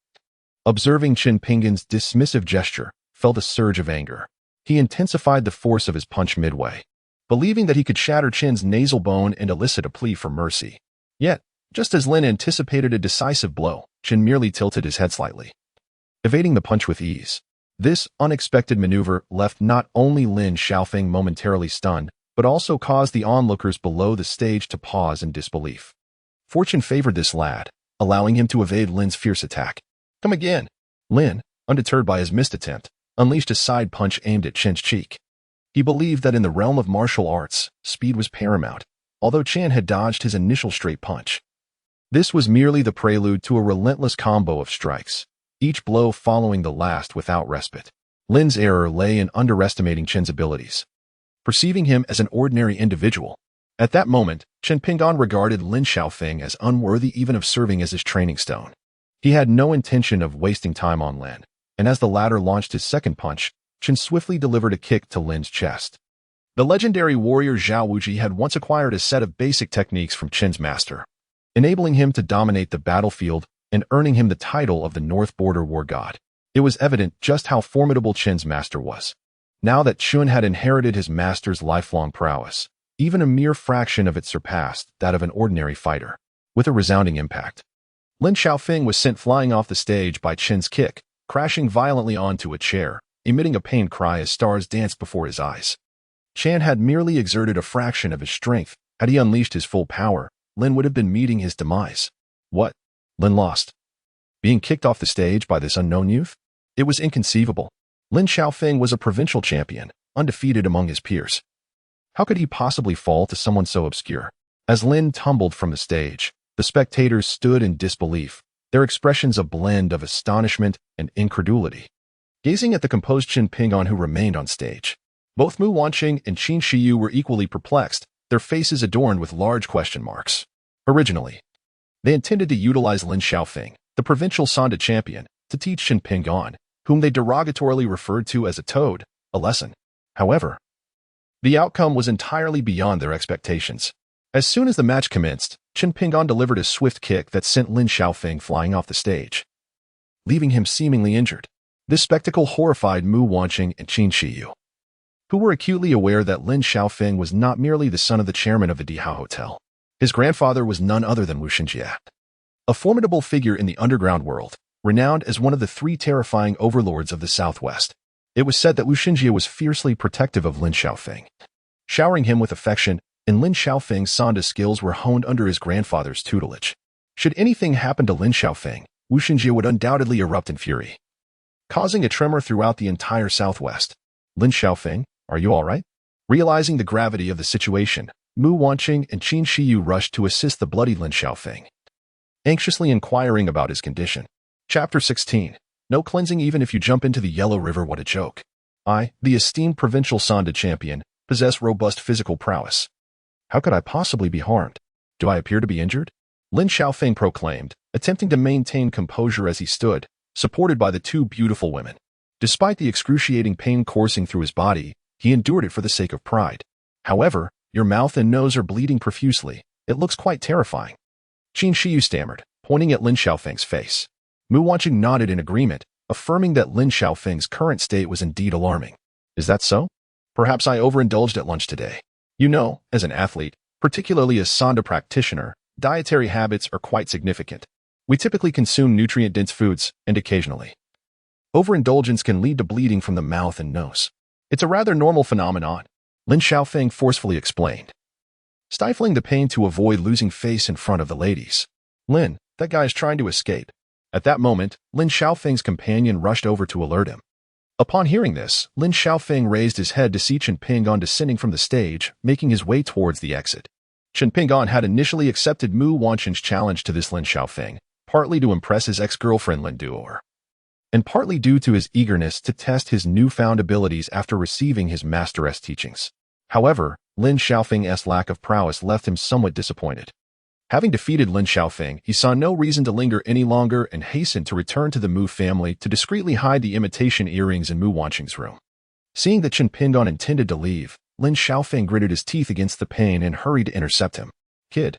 observing Qin Pingan's dismissive gesture, felt a surge of anger. He intensified the force of his punch midway, believing that he could shatter Qin's nasal bone and elicit a plea for mercy. Yet, just as Lin anticipated a decisive blow, Qin merely tilted his head slightly, evading the punch with ease. This unexpected maneuver left not only Lin Xiaofeng momentarily stunned, but also caused the onlookers below the stage to pause in disbelief. Fortune favored this lad, allowing him to evade Lin's fierce attack. Come again. Lin, undeterred by his missed attempt, unleashed a side punch aimed at Qin's cheek. He believed that in the realm of martial arts, speed was paramount, although Qin had dodged his initial straight punch. This was merely the prelude to a relentless combo of strikes, each blow following the last without respite. Lin's error lay in underestimating Qin's abilities. perceiving him as an ordinary individual. At that moment, Chen Ping'an regarded Lin Xiaofeng as unworthy even of serving as his training stone. He had no intention of wasting time on Lin, and as the latter launched his second punch, Chen swiftly delivered a kick to Lin's chest. The legendary warrior Zhao Wuji had once acquired a set of basic techniques from Chen's master, enabling him to dominate the battlefield and earning him the title of the North Border War God. It was evident just how formidable Chen's master was. Now that Chun had inherited his master's lifelong prowess, even a mere fraction of it surpassed that of an ordinary fighter. With a resounding impact, Lin Xiaofeng was sent flying off the stage by Chen's kick, crashing violently onto a chair, emitting a pained cry as stars danced before his eyes. Chen had merely exerted a fraction of his strength. Had he unleashed his full power, Lin would have been meeting his demise. What? Lin lost? Being kicked off the stage by this unknown youth? It was inconceivable. Lin Xiaofeng was a provincial champion, undefeated among his peers. How could he possibly fall to someone so obscure? As Lin tumbled from the stage, the spectators stood in disbelief, their expressions a blend of astonishment and incredulity. Gazing at the composed Chen Ping'an who remained on stage, both Mu Wanqing and Qin Shiyu were equally perplexed, their faces adorned with large question marks. Originally, they intended to utilize Lin Xiaofeng, the provincial Sanda champion, to teach Chen Ping'an, whom they derogatorily referred to as a toad, a lesson. However, the outcome was entirely beyond their expectations. As soon as the match commenced, Chen Ping'an delivered a swift kick that sent Lin Xiaofeng flying off the stage, leaving him seemingly injured. This spectacle horrified Mu Wanqing and Qin Shiyu, who were acutely aware that Lin Xiaofeng was not merely the son of the chairman of the Dihao Hotel. His grandfather was none other than Wu Xinjie, a formidable figure in the underground world, renowned as one of the three terrifying overlords of the Southwest. It was said that Wu Xinjie was fiercely protective of Lin Xiaofeng, showering him with affection, and Lin Xiaofeng's Sanda skills were honed under his grandfather's tutelage. Should anything happen to Lin Xiaofeng, Wu Xinjie would undoubtedly erupt in fury, causing a tremor throughout the entire Southwest. Lin Xiaofeng, are you all right? Realizing the gravity of the situation, Mu Wanqing and Qin Shiyu rushed to assist the bloody Lin Xiaofeng, anxiously inquiring about his condition. Chapter 16. No cleansing even if you jump into the Yellow River, what a joke. I, the esteemed provincial Sanda champion, possess robust physical prowess. How could I possibly be harmed? Do I appear to be injured? Lin Xiaofeng proclaimed, attempting to maintain composure as he stood, supported by the two beautiful women. Despite the excruciating pain coursing through his body, he endured it for the sake of pride. However, your mouth and nose are bleeding profusely. It looks quite terrifying. Qin Shiyu stammered, pointing at Lin Xiaofeng's face. Mu Wanqing nodded in agreement, affirming that Lin Xiaofeng's current state was indeed alarming. Is that so? Perhaps I overindulged at lunch today. You know, as an athlete, particularly a Sanda practitioner, dietary habits are quite significant. We typically consume nutrient-dense foods, and occasionally, overindulgence can lead to bleeding from the mouth and nose. It's a rather normal phenomenon, Lin Xiaofeng forcefully explained, stifling the pain to avoid losing face in front of the ladies. Lin, that guy is trying to escape. At that moment, Lin Xiaofeng's companion rushed over to alert him. Upon hearing this, Lin Xiaofeng raised his head to see Chen Ping'an descending from the stage, making his way towards the exit. Chen Ping'an had initially accepted Mu Wanqing's challenge to this Lin Xiaofeng, partly to impress his ex-girlfriend Lin Duor, and partly due to his eagerness to test his newfound abilities after receiving his master's teachings. However, Lin Xiaofeng's lack of prowess left him somewhat disappointed. Having defeated Lin Xiaofeng, he saw no reason to linger any longer and hastened to return to the Mu family to discreetly hide the imitation earrings in Mu Wanqing's room. Seeing that Chen Ping'an intended to leave, Lin Xiaofeng gritted his teeth against the pain and hurried to intercept him. Kid,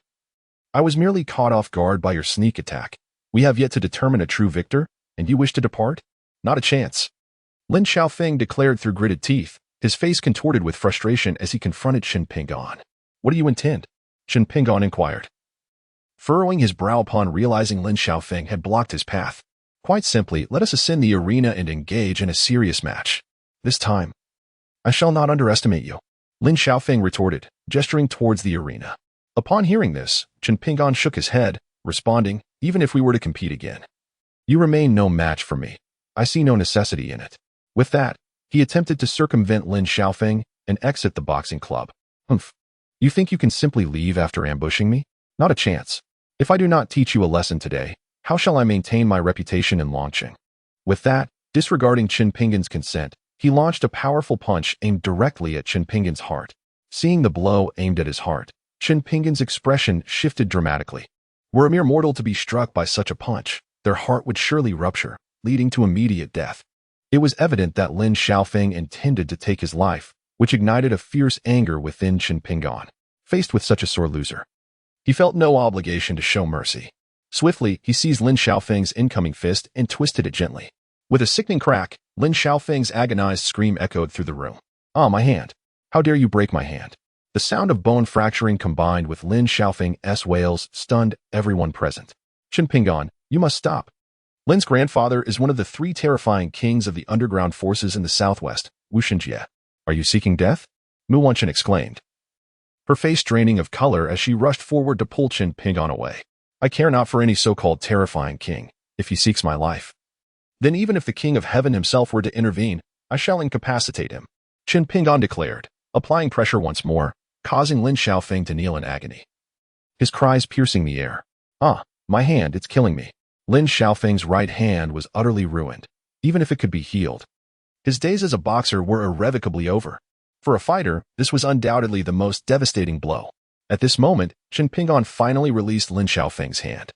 I was merely caught off guard by your sneak attack. We have yet to determine a true victor, and you wish to depart? Not a chance. Lin Xiaofeng declared through gritted teeth, his face contorted with frustration as he confronted Chen Ping'an. What do you intend? Chen Ping'an inquired, furrowing his brow upon realizing Lin Xiaofeng had blocked his path. Quite simply, let us ascend the arena and engage in a serious match. This time, I shall not underestimate you, Lin Xiaofeng retorted, gesturing towards the arena. Upon hearing this, Chen Ping'an shook his head, responding, even if we were to compete again, you remain no match for me. I see no necessity in it. With that, he attempted to circumvent Lin Xiaofeng and exit the boxing club. Humph. You think you can simply leave after ambushing me? Not a chance. If I do not teach you a lesson today, how shall I maintain my reputation in Longqing? With that, disregarding Chen Ping'an's consent, He launched a powerful punch aimed directly at Chen Pingin's heart. Seeing the blow aimed at his heart, Chen Pingin's expression shifted dramatically. Were a mere mortal to be struck by such a punch, their heart would surely rupture, leading to immediate death. It was evident that Lin Xiaofeng intended to take his life, which ignited a fierce anger within Chen Pingon. Faced with such a sore loser, he felt no obligation to show mercy. Swiftly, he seized Lin Xiaofeng's incoming fist and twisted it gently. With a sickening crack, Lin Xiaofeng's agonized scream echoed through the room. "Ah, my hand! How dare you break my hand!" The sound of bone fracturing combined with Lin Xiaofeng's wails stunned everyone present. "Chen Pingon, you must stop." Lin's grandfather is one of the 3 terrifying kings of the underground forces in the southwest, Wu Xinjie. "Are you seeking death?" Mu Wanchen exclaimed, her face draining of color as she rushed forward to pull Chen Pingon away. "I care not for any so-called terrifying king, if he seeks my life. Then even if the king of heaven himself were to intervene, I shall incapacitate him," Chen Pingon declared, applying pressure once more, causing Lin Xiaofeng to kneel in agony. His cries piercing the air. "Ah, my hand, it's killing me." Lin Xiaofeng's right hand was utterly ruined, even if it could be healed. His days as a boxer were irrevocably over. For a fighter, this was undoubtedly the most devastating blow. At this moment, Chen Pingon finally released Lin Xiaofeng's hand,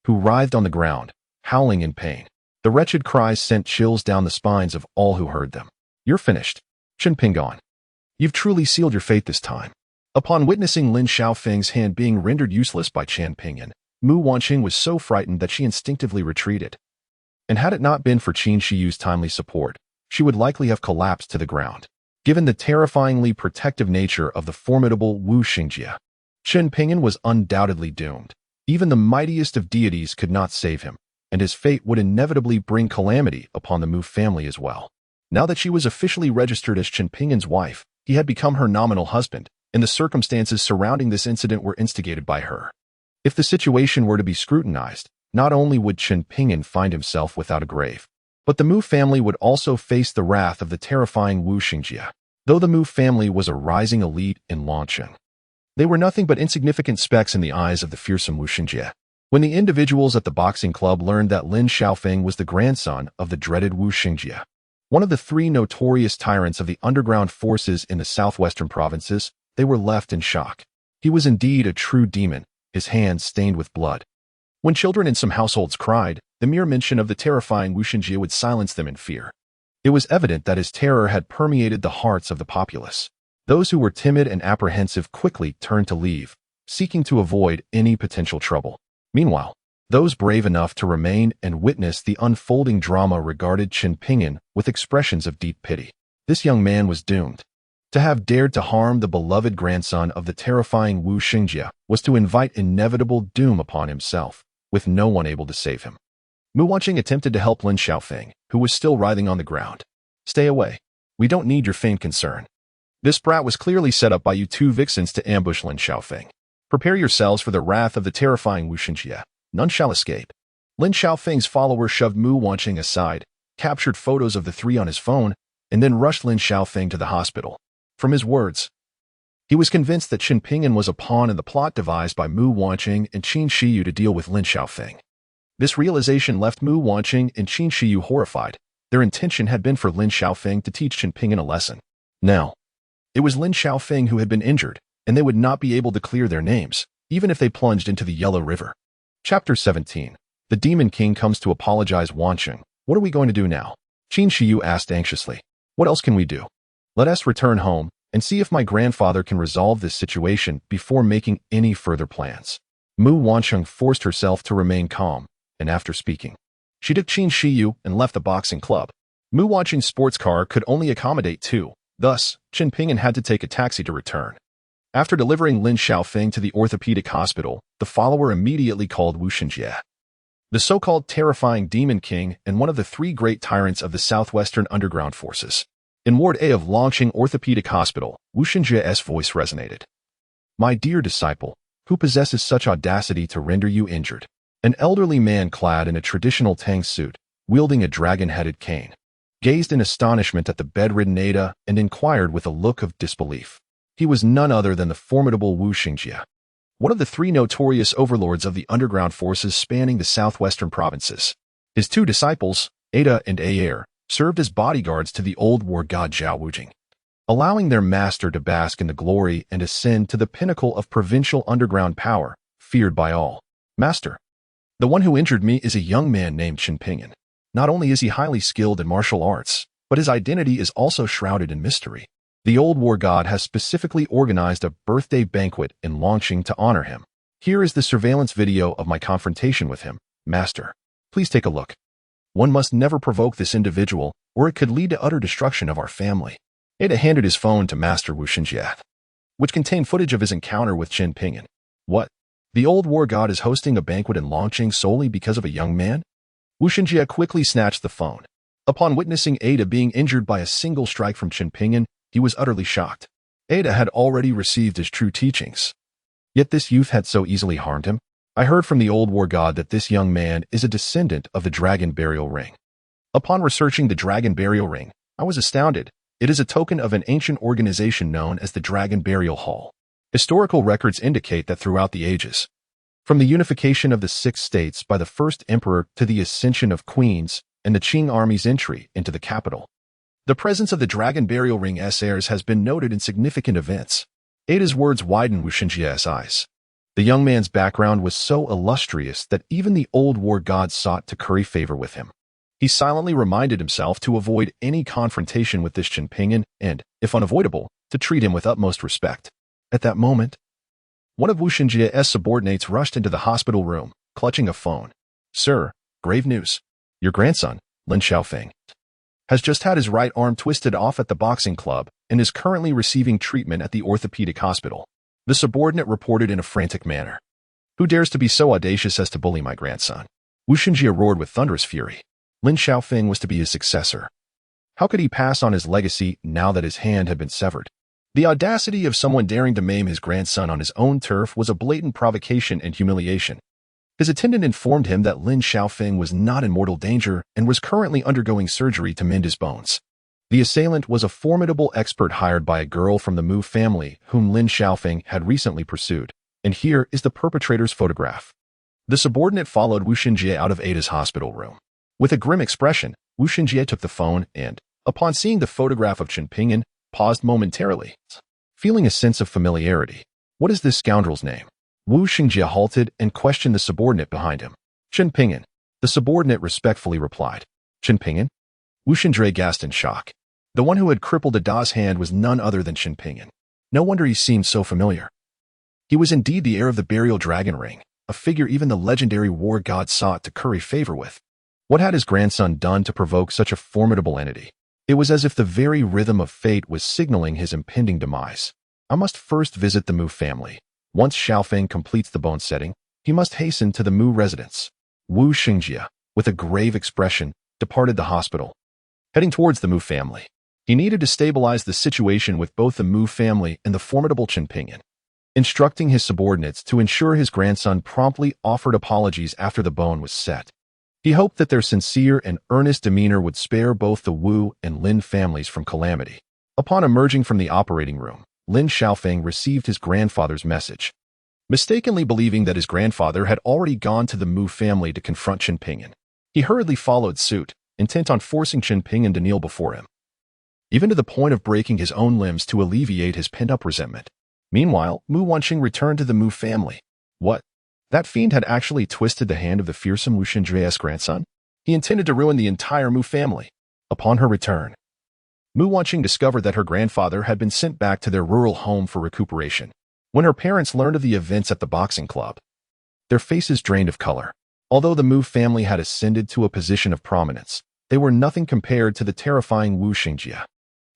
who writhed on the ground, howling in pain. The wretched cries sent chills down the spines of all who heard them. "You're finished, Chen Pingon. You've truly sealed your fate this time." Upon witnessing Lin Xiaofeng's hand being rendered useless by Chen Pingon, Mu Wanqing was so frightened that she instinctively retreated. And had it not been for Qin Shiyu's timely support, she would likely have collapsed to the ground. Given the terrifyingly protective nature of the formidable Wu Xinjie, Chen Pingon was undoubtedly doomed. Even the mightiest of deities could not save him, and his fate would inevitably bring calamity upon the Mu family as well. Now that she was officially registered as Chen Pingon's wife, he had become her nominal husband, and the circumstances surrounding this incident were instigated by her. If the situation were to be scrutinized, not only would Chen Pingon find himself without a grave, but the Mu family would also face the wrath of the terrifying Wu Xinjie. Though the Mu family was a rising elite in Longcheng, they were nothing but insignificant specks in the eyes of the fearsome Wu Xinjie. When the individuals at the boxing club learned that Lin Xiaofeng was the grandson of the dreaded Wu Xinjie, one of the 3 notorious tyrants of the underground forces in the southwestern provinces, they were left in shock. He was indeed a true demon, his hands stained with blood. When children in some households cried, the mere mention of the terrifying Wu Xinjie would silence them in fear. It was evident that his terror had permeated the hearts of the populace. Those who were timid and apprehensive quickly turned to leave, seeking to avoid any potential trouble. Meanwhile, those brave enough to remain and witness the unfolding drama regarded Chen Pingon with expressions of deep pity. This young man was doomed. To have dared to harm the beloved grandson of the terrifying Wu Xinjie was to invite inevitable doom upon himself, with no one able to save him. Mu Wanqing attempted to help Lin Xiaofeng, who was still writhing on the ground. "Stay away. We don't need your feigned concern. This brat was clearly set up by you 2 vixens to ambush Lin Xiaofeng. Prepare yourselves for the wrath of the terrifying Wu Xinjie. None shall escape." Lin Xiaofeng's follower shoved Mu Wanqing aside, captured photos of the 3 on his phone, and then rushed Lin Xiaofeng to the hospital. From his words, he was convinced that Chen Pingon was a pawn in the plot devised by Mu Wanqing and Qin Shiyu to deal with Lin Xiaofeng. This realization left Mu Wanqing and Qin Shiyu horrified. Their intention had been for Lin Xiaofeng to teach Chen Pingon a lesson. Now, it was Lin Xiaofeng who had been injured, and they would not be able to clear their names, even if they plunged into the Yellow River. Chapter 17. The Demon King comes to apologize. Wanqing, what are we going to do now? Qin Shiyu asked anxiously. What else can we do? Let us return home and see if my grandfather can resolve this situation before making any further plans. Mu Wanqing forced herself to remain calm, and after speaking, she took Qin Shiyu and left the boxing club. Mu Wanqing's sports car could only accommodate 2, thus, Chen Pingon had to take a taxi to return. After delivering Lin Xiaofeng to the orthopedic hospital, the follower immediately called Wu Xinjie, the so-called terrifying Demon King and one of the 3 great tyrants of the southwestern underground forces. In Ward A of Longqing Orthopedic Hospital, Wu Xinjie's voice resonated. "My dear disciple, who possesses such audacity to render you injured?" An elderly man clad in a traditional Tang suit, wielding a dragon-headed cane, gazed in astonishment at the bedridden Ada and inquired with a look of disbelief. He was none other than the formidable Wu Xinjie, one of the 3 notorious overlords of the underground forces spanning the southwestern provinces. His 2 disciples, Ada and Ayer, served as bodyguards to the old war god Zhao Wujing, allowing their master to bask in the glory and ascend to the pinnacle of provincial underground power, feared by all. Master, the one who injured me is a young man named Chen Pingyan. Not only is he highly skilled in martial arts, but his identity is also shrouded in mystery. The old war god has specifically organized a birthday banquet in Longqing to honor him. Here is the surveillance video of my confrontation with him. Master, please take a look. One must never provoke this individual, or it could lead to utter destruction of our family. Ada handed his phone to Master Wu Xinjie, which contained footage of his encounter with Chen Pingyan. What? The old war god is hosting a banquet in Longqing solely because of a young man? Wu Xinjie quickly snatched the phone. Upon witnessing Ada being injured by a single strike from Chen Pingyan, he was utterly shocked. Ada had already received his true teachings. Yet this youth had so easily harmed him. I heard from the old war god that this young man is a descendant of the Dragon Burial Ring. Upon researching the Dragon Burial Ring, I was astounded. It is a token of an ancient organization known as the Dragon Burial Hall. Historical records indicate that throughout the ages, from the unification of the 6 states by the first emperor to the ascension of queens and the Qing army's entry into the capital, the presence of the Dragon Burial Ring's heirs has been noted in significant events. Ada's words widened Wu Xinjie's eyes. The young man's background was so illustrious that even the old war god sought to curry favor with him. He silently reminded himself to avoid any confrontation with this Chen Pingyan and, if unavoidable, to treat him with utmost respect. At that moment, one of Wu Xinjie's subordinates rushed into the hospital room, clutching a phone. Sir, grave news. Your grandson, Lin Xiaofeng, has just had his right arm twisted off at the boxing club and is currently receiving treatment at the orthopedic hospital. The subordinate reported in a frantic manner. Who dares to be so audacious as to bully my grandson? Wu Xinjie roared with thunderous fury. Lin Xiaofeng was to be his successor. How could he pass on his legacy now that his hand had been severed? The audacity of someone daring to maim his grandson on his own turf was a blatant provocation and humiliation. His attendant informed him that Lin Xiaofeng was not in mortal danger and was currently undergoing surgery to mend his bones. The assailant was a formidable expert hired by a girl from the Mu family whom Lin Xiaofeng had recently pursued, and here is the perpetrator's photograph. The subordinate followed Wu Xinjie out of Ada's hospital room. With a grim expression, Wu Xinjie took the phone and, upon seeing the photograph of Chen Pingyan, paused momentarily, feeling a sense of familiarity. What is this scoundrel's name? Wu Xinjie halted and questioned the subordinate behind him. Chen Pingyan. The subordinate respectfully replied. Chen Pingyan? Wu Xinjie gasped in shock. The one who had crippled Ada's hand was none other than Chen Pingyan. No wonder he seemed so familiar. He was indeed the heir of the burial dragon ring, a figure even the legendary war god sought to curry favor with. What had his grandson done to provoke such a formidable entity? It was as if the very rhythm of fate was signaling his impending demise. I must first visit the Mu family. Once Xiaofeng completes the bone setting, he must hasten to the Mu residence. Wu Xinjie, with a grave expression, departed the hospital, heading towards the Mu family. He needed to stabilize the situation with both the Mu family and the formidable Chen Pingyan. Instructing his subordinates to ensure his grandson promptly offered apologies after the bone was set. He hoped that their sincere and earnest demeanor would spare both the Wu and Lin families from calamity. Upon emerging from the operating room, Lin Xiaofeng received his grandfather's message. Mistakenly believing that his grandfather had already gone to the Mu family to confront Chen Pingyan, he hurriedly followed suit, intent on forcing Chen Pingyan to kneel before him, even to the point of breaking his own limbs to alleviate his pent-up resentment. Meanwhile, Mu Wanqing returned to the Mu family. What? That fiend had actually twisted the hand of the fearsome Wu Xinjie's grandson? He intended to ruin the entire Mu family. Upon her return, Mu Wanqing discovered that her grandfather had been sent back to their rural home for recuperation. When her parents learned of the events at the boxing club, their faces drained of color. Although the Mu family had ascended to a position of prominence, they were nothing compared to the terrifying Wu Xinjie.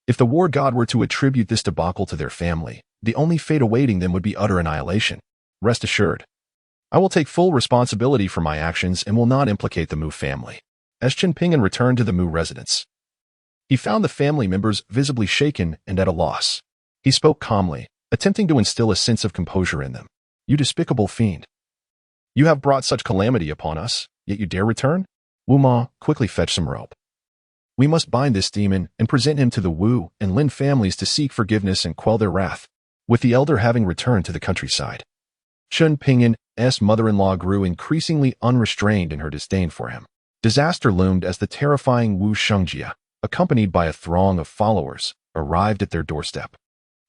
If the war god were to attribute this debacle to their family, the only fate awaiting them would be utter annihilation. Rest assured, I will take full responsibility for my actions and will not implicate the Mu family. As Chen Pingyan returned to the Mu residence, he found the family members visibly shaken and at a loss. He spoke calmly, attempting to instill a sense of composure in them. You despicable fiend. You have brought such calamity upon us, yet you dare return? Wu Ma, quickly fetch some rope. We must bind this demon and present him to the Wu and Lin families to seek forgiveness and quell their wrath, with the elder having returned to the countryside. Chen Pingyan's mother-in-law grew increasingly unrestrained in her disdain for him. Disaster loomed as the terrifying Wu Xinjie, accompanied by a throng of followers, arrived at their doorstep.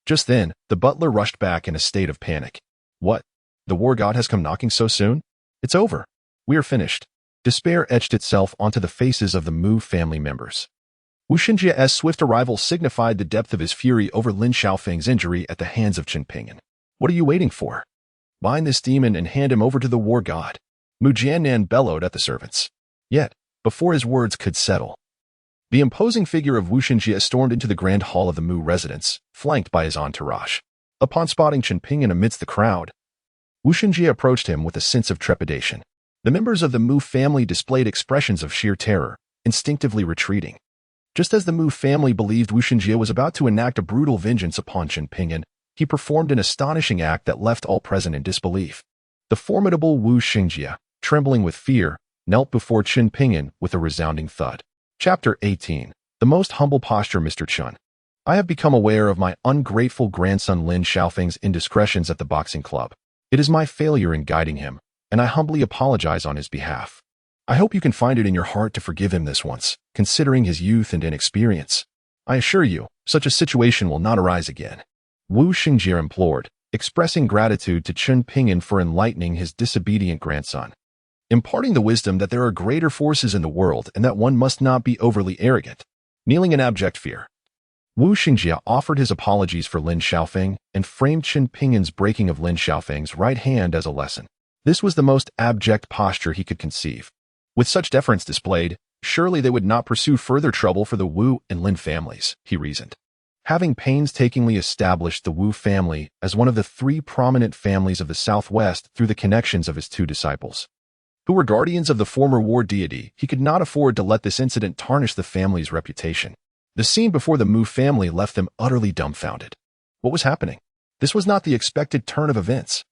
Just then, the butler rushed back in a state of panic. What? The war god has come knocking so soon? It's over. We are finished. Despair etched itself onto the faces of the Mu family members. Wu Xinjia's swift arrival signified the depth of his fury over Lin Xiaofeng's injury at the hands of Chen Ping'an. What are you waiting for? Bind this demon and hand him over to the war god. Mu Jiannan bellowed at the servants. Yet, before his words could settle, the imposing figure of Wu Xinjia stormed into the grand hall of the Mu residence, flanked by his entourage. Upon spotting Chen Ping'an amidst the crowd, Wu Xinjia approached him with a sense of trepidation. The members of the Mu family displayed expressions of sheer terror, instinctively retreating. Just as the Mu family believed Wu Xinjia was about to enact a brutal vengeance upon Chen Ping'an, he performed an astonishing act that left all present in disbelief. The formidable Wu Xinjia, trembling with fear, knelt before Chen Ping'an with a resounding thud. Chapter 18. The Most Humble Posture. Mr. Chen, I have become aware of my ungrateful grandson Lin Xiaofeng's indiscretions at the boxing club. It is my failure in guiding him, and I humbly apologize on his behalf. I hope you can find it in your heart to forgive him this once, considering his youth and inexperience. I assure you, such a situation will not arise again. Wu Xinjia implored, expressing gratitude to Chen Ping'an for enlightening his disobedient grandson, imparting the wisdom that there are greater forces in the world and that one must not be overly arrogant. Kneeling in abject fear, Wu Xinjia offered his apologies for Lin Xiaofeng and framed Chen Ping'an's breaking of Lin Xiaofeng's right hand as a lesson. This was the most abject posture he could conceive. With such deference displayed, surely they would not pursue further trouble for the Wu and Lin families, he reasoned. Having painstakingly established the Wu family as one of the three prominent families of the Southwest through the connections of his two disciples, who were guardians of the former war deity, he could not afford to let this incident tarnish the family's reputation. The scene before the Mu family left them utterly dumbfounded. What was happening? This was not the expected turn of events.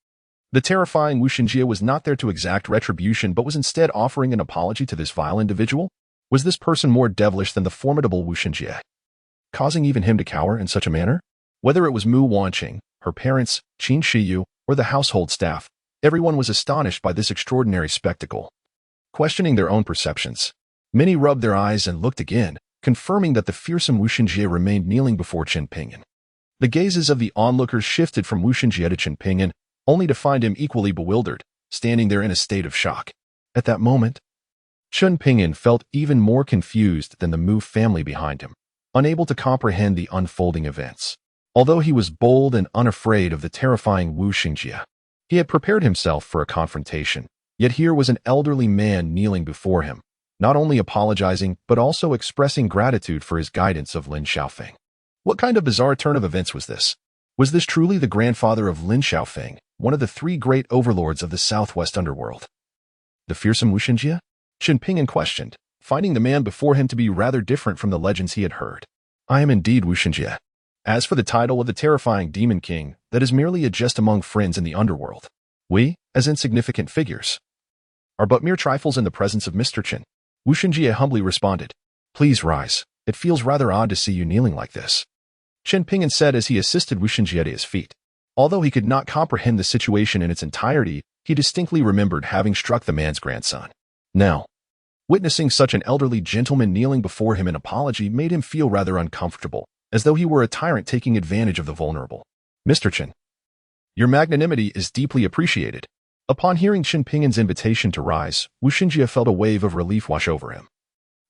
The terrifying Wu Xinjia was not there to exact retribution but was instead offering an apology to this vile individual? Was this person more devilish than the formidable Wu Xinjia, causing even him to cower in such a manner? Whether it was Mu Wanqing, her parents, Qin Shiyu, or the household staff, everyone was astonished by this extraordinary spectacle. Questioning their own perceptions, many rubbed their eyes and looked again, confirming that the fearsome Wu Xinjia remained kneeling before Chen Ping'an. The gazes of the onlookers shifted from Wu Xinjia to Chen Ping'an, only to find him equally bewildered, standing there in a state of shock. At that moment, Chen Ping'an felt even more confused than the Mu family behind him, unable to comprehend the unfolding events. Although he was bold and unafraid of the terrifying Wu Xinjia, he had prepared himself for a confrontation, yet here was an elderly man kneeling before him, not only apologizing but also expressing gratitude for his guidance of Lin Xiaofeng. What kind of bizarre turn of events was this? Was this truly the grandfather of Lin Xiaofeng, one of the three great overlords of the Southwest underworld? The fearsome Wu Xinjia? Chen Ping'an questioned, finding the man before him to be rather different from the legends he had heard. I am indeed Wu Xinjia. As for the title of the terrifying Demon King, that is merely a jest among friends in the underworld. We, as insignificant figures, are but mere trifles in the presence of Mr. Chen. Wu Xinjia humbly responded. Please rise. It feels rather odd to see you kneeling like this. Chen Ping'an said as he assisted Wu Xinjia to his feet. Although he could not comprehend the situation in its entirety, he distinctly remembered having struck the man's grandson. Now, witnessing such an elderly gentleman kneeling before him in apology made him feel rather uncomfortable, as though he were a tyrant taking advantage of the vulnerable. Mr. Chen, your magnanimity is deeply appreciated. Upon hearing Chen Ping'an's invitation to rise, Wu Xinjia felt a wave of relief wash over him,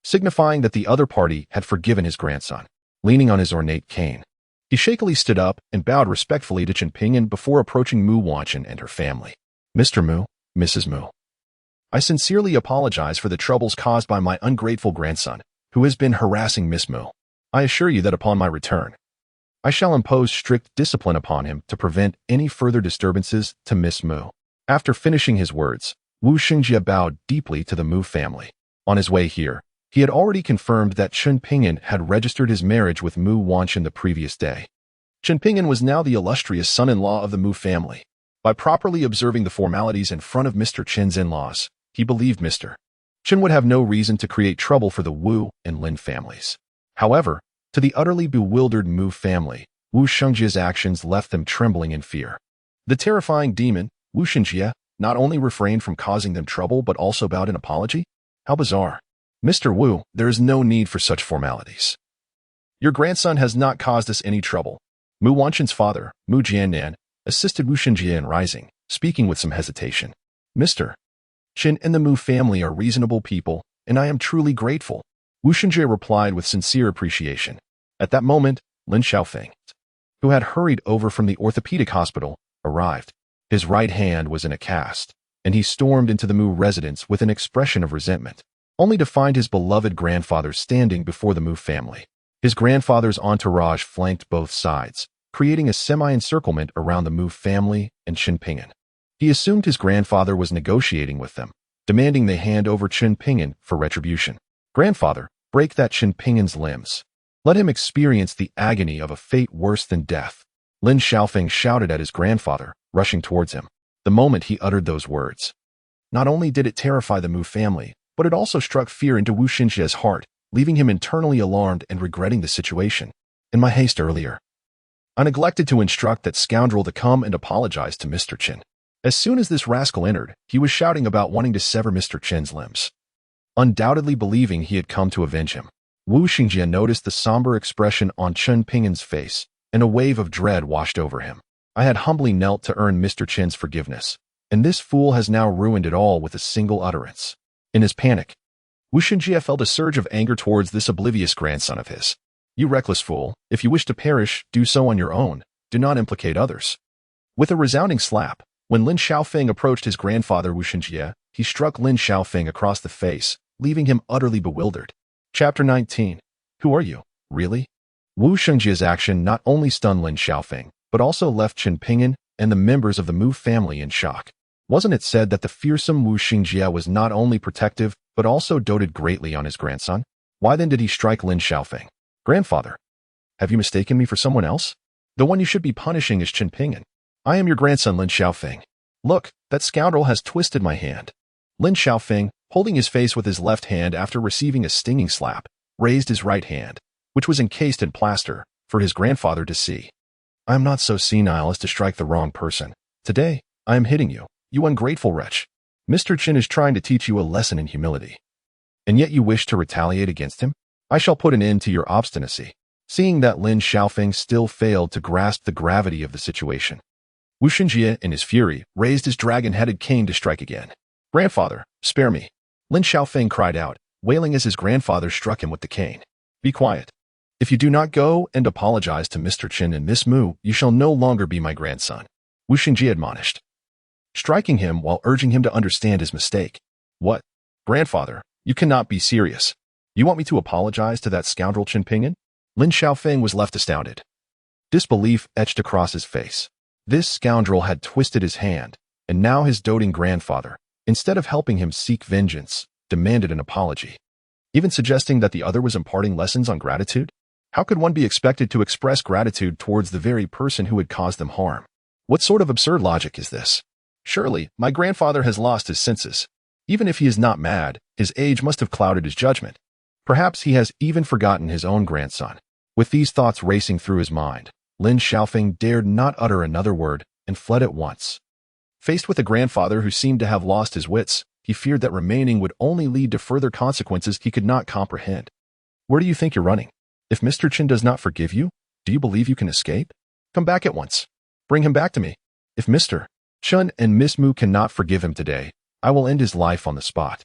signifying that the other party had forgiven his grandson. Leaning on his ornate cane, he shakily stood up and bowed respectfully to Chen Ping'an before approaching Mu Wanqing and her family. Mr. Mu, Mrs. Mu, I sincerely apologize for the troubles caused by my ungrateful grandson, who has been harassing Miss Mu. I assure you that upon my return, I shall impose strict discipline upon him to prevent any further disturbances to Miss Mu. After finishing his words, Wu Xinjia bowed deeply to the Mu family. On his way here, he had already confirmed that Chen Ping'an had registered his marriage with Mu Wanqing the previous day. Chen Ping'an was now the illustrious son-in-law of the Mu family. By properly observing the formalities in front of Mr. Chen's in-laws, he believed Mr. Chen would have no reason to create trouble for the Wu and Lin families. However, to the utterly bewildered Mu family, Wu Xingjia's actions left them trembling in fear. The terrifying demon, Wu Xinjia, not only refrained from causing them trouble but also bowed in apology? How bizarre. Mr. Wu, there is no need for such formalities. Your grandson has not caused us any trouble. Mu Wanchen's father, Mu Jiannan, assisted Wu Xinjie in rising, speaking with some hesitation. Mr. Qin and the Mu family are reasonable people, and I am truly grateful. Wu Xinjie replied with sincere appreciation. At that moment, Lin Xiaofeng, who had hurried over from the orthopedic hospital, arrived. His right hand was in a cast, and he stormed into the Mu residence with an expression of resentment, only to find his beloved grandfather standing before the Mu family. His grandfather's entourage flanked both sides, creating a semi-encirclement around the Mu family and Qin Pingan. He assumed his grandfather was negotiating with them, demanding they hand over Qin Pingan for retribution. Grandfather, break that Qin Pingan's limbs. Let him experience the agony of a fate worse than death. Lin Xiaofeng shouted at his grandfather, rushing towards him. The moment he uttered those words, not only did it terrify the Mu family, but it also struck fear into Wu Xinjie's heart, leaving him internally alarmed and regretting the situation. In my haste earlier, I neglected to instruct that scoundrel to come and apologize to Mr. Qin. As soon as this rascal entered, he was shouting about wanting to sever Mr. Qin's limbs, undoubtedly believing he had come to avenge him. Wu Xinjie noticed the somber expression on Qin Pingan's face, and a wave of dread washed over him. I had humbly knelt to earn Mr. Qin's forgiveness, and this fool has now ruined it all with a single utterance. In his panic, Wu Xinjie felt a surge of anger towards this oblivious grandson of his. You reckless fool, if you wish to perish, do so on your own. Do not implicate others. With a resounding slap, when Lin Xiaofeng approached his grandfather Wu Xinjie, he struck Lin Xiaofeng across the face, leaving him utterly bewildered. Chapter 19. Who are you, really? Wu Xinjie's action not only stunned Lin Xiaofeng, but also left Qin Pingan and the members of the Mu family in shock. Wasn't it said that the fearsome Wu Xinjie was not only protective, but also doted greatly on his grandson? Why then did he strike Lin Xiaofeng? Grandfather, have you mistaken me for someone else? The one you should be punishing is Qin Pingan. I am your grandson Lin Xiaofeng. Look, that scoundrel has twisted my hand. Lin Xiaofeng, holding his face with his left hand after receiving a stinging slap, raised his right hand, which was encased in plaster, for his grandfather to see. I am not so senile as to strike the wrong person. Today, I am hitting you, you ungrateful wretch. Mr. Qin is trying to teach you a lesson in humility. And yet you wish to retaliate against him? I shall put an end to your obstinacy. Seeing that Lin Xiaofeng still failed to grasp the gravity of the situation, Wu Xinjie, in his fury, raised his dragon-headed cane to strike again. Grandfather, spare me. Lin Xiaofeng cried out, wailing as his grandfather struck him with the cane. Be quiet. If you do not go and apologize to Mr. Qin and Miss Mu, you shall no longer be my grandson. Wu Xinjie admonished, striking him while urging him to understand his mistake. What? Grandfather, you cannot be serious. You want me to apologize to that scoundrel Qin Pingan? Lin Xiaofeng was left astounded. Disbelief etched across his face. This scoundrel had twisted his hand, and now his doting grandfather, instead of helping him seek vengeance, demanded an apology, even suggesting that the other was imparting lessons on gratitude. How could one be expected to express gratitude towards the very person who had caused them harm? What sort of absurd logic is this? Surely, my grandfather has lost his senses. Even if he is not mad, his age must have clouded his judgment. Perhaps he has even forgotten his own grandson. With these thoughts racing through his mind, Lin Xiaofeng dared not utter another word and fled at once. Faced with a grandfather who seemed to have lost his wits, he feared that remaining would only lead to further consequences he could not comprehend. Where do you think you're running? If Mr. Qin does not forgive you, do you believe you can escape? Come back at once. Bring him back to me. If Mr. Qin and Miss Mu cannot forgive him today, I will end his life on the spot.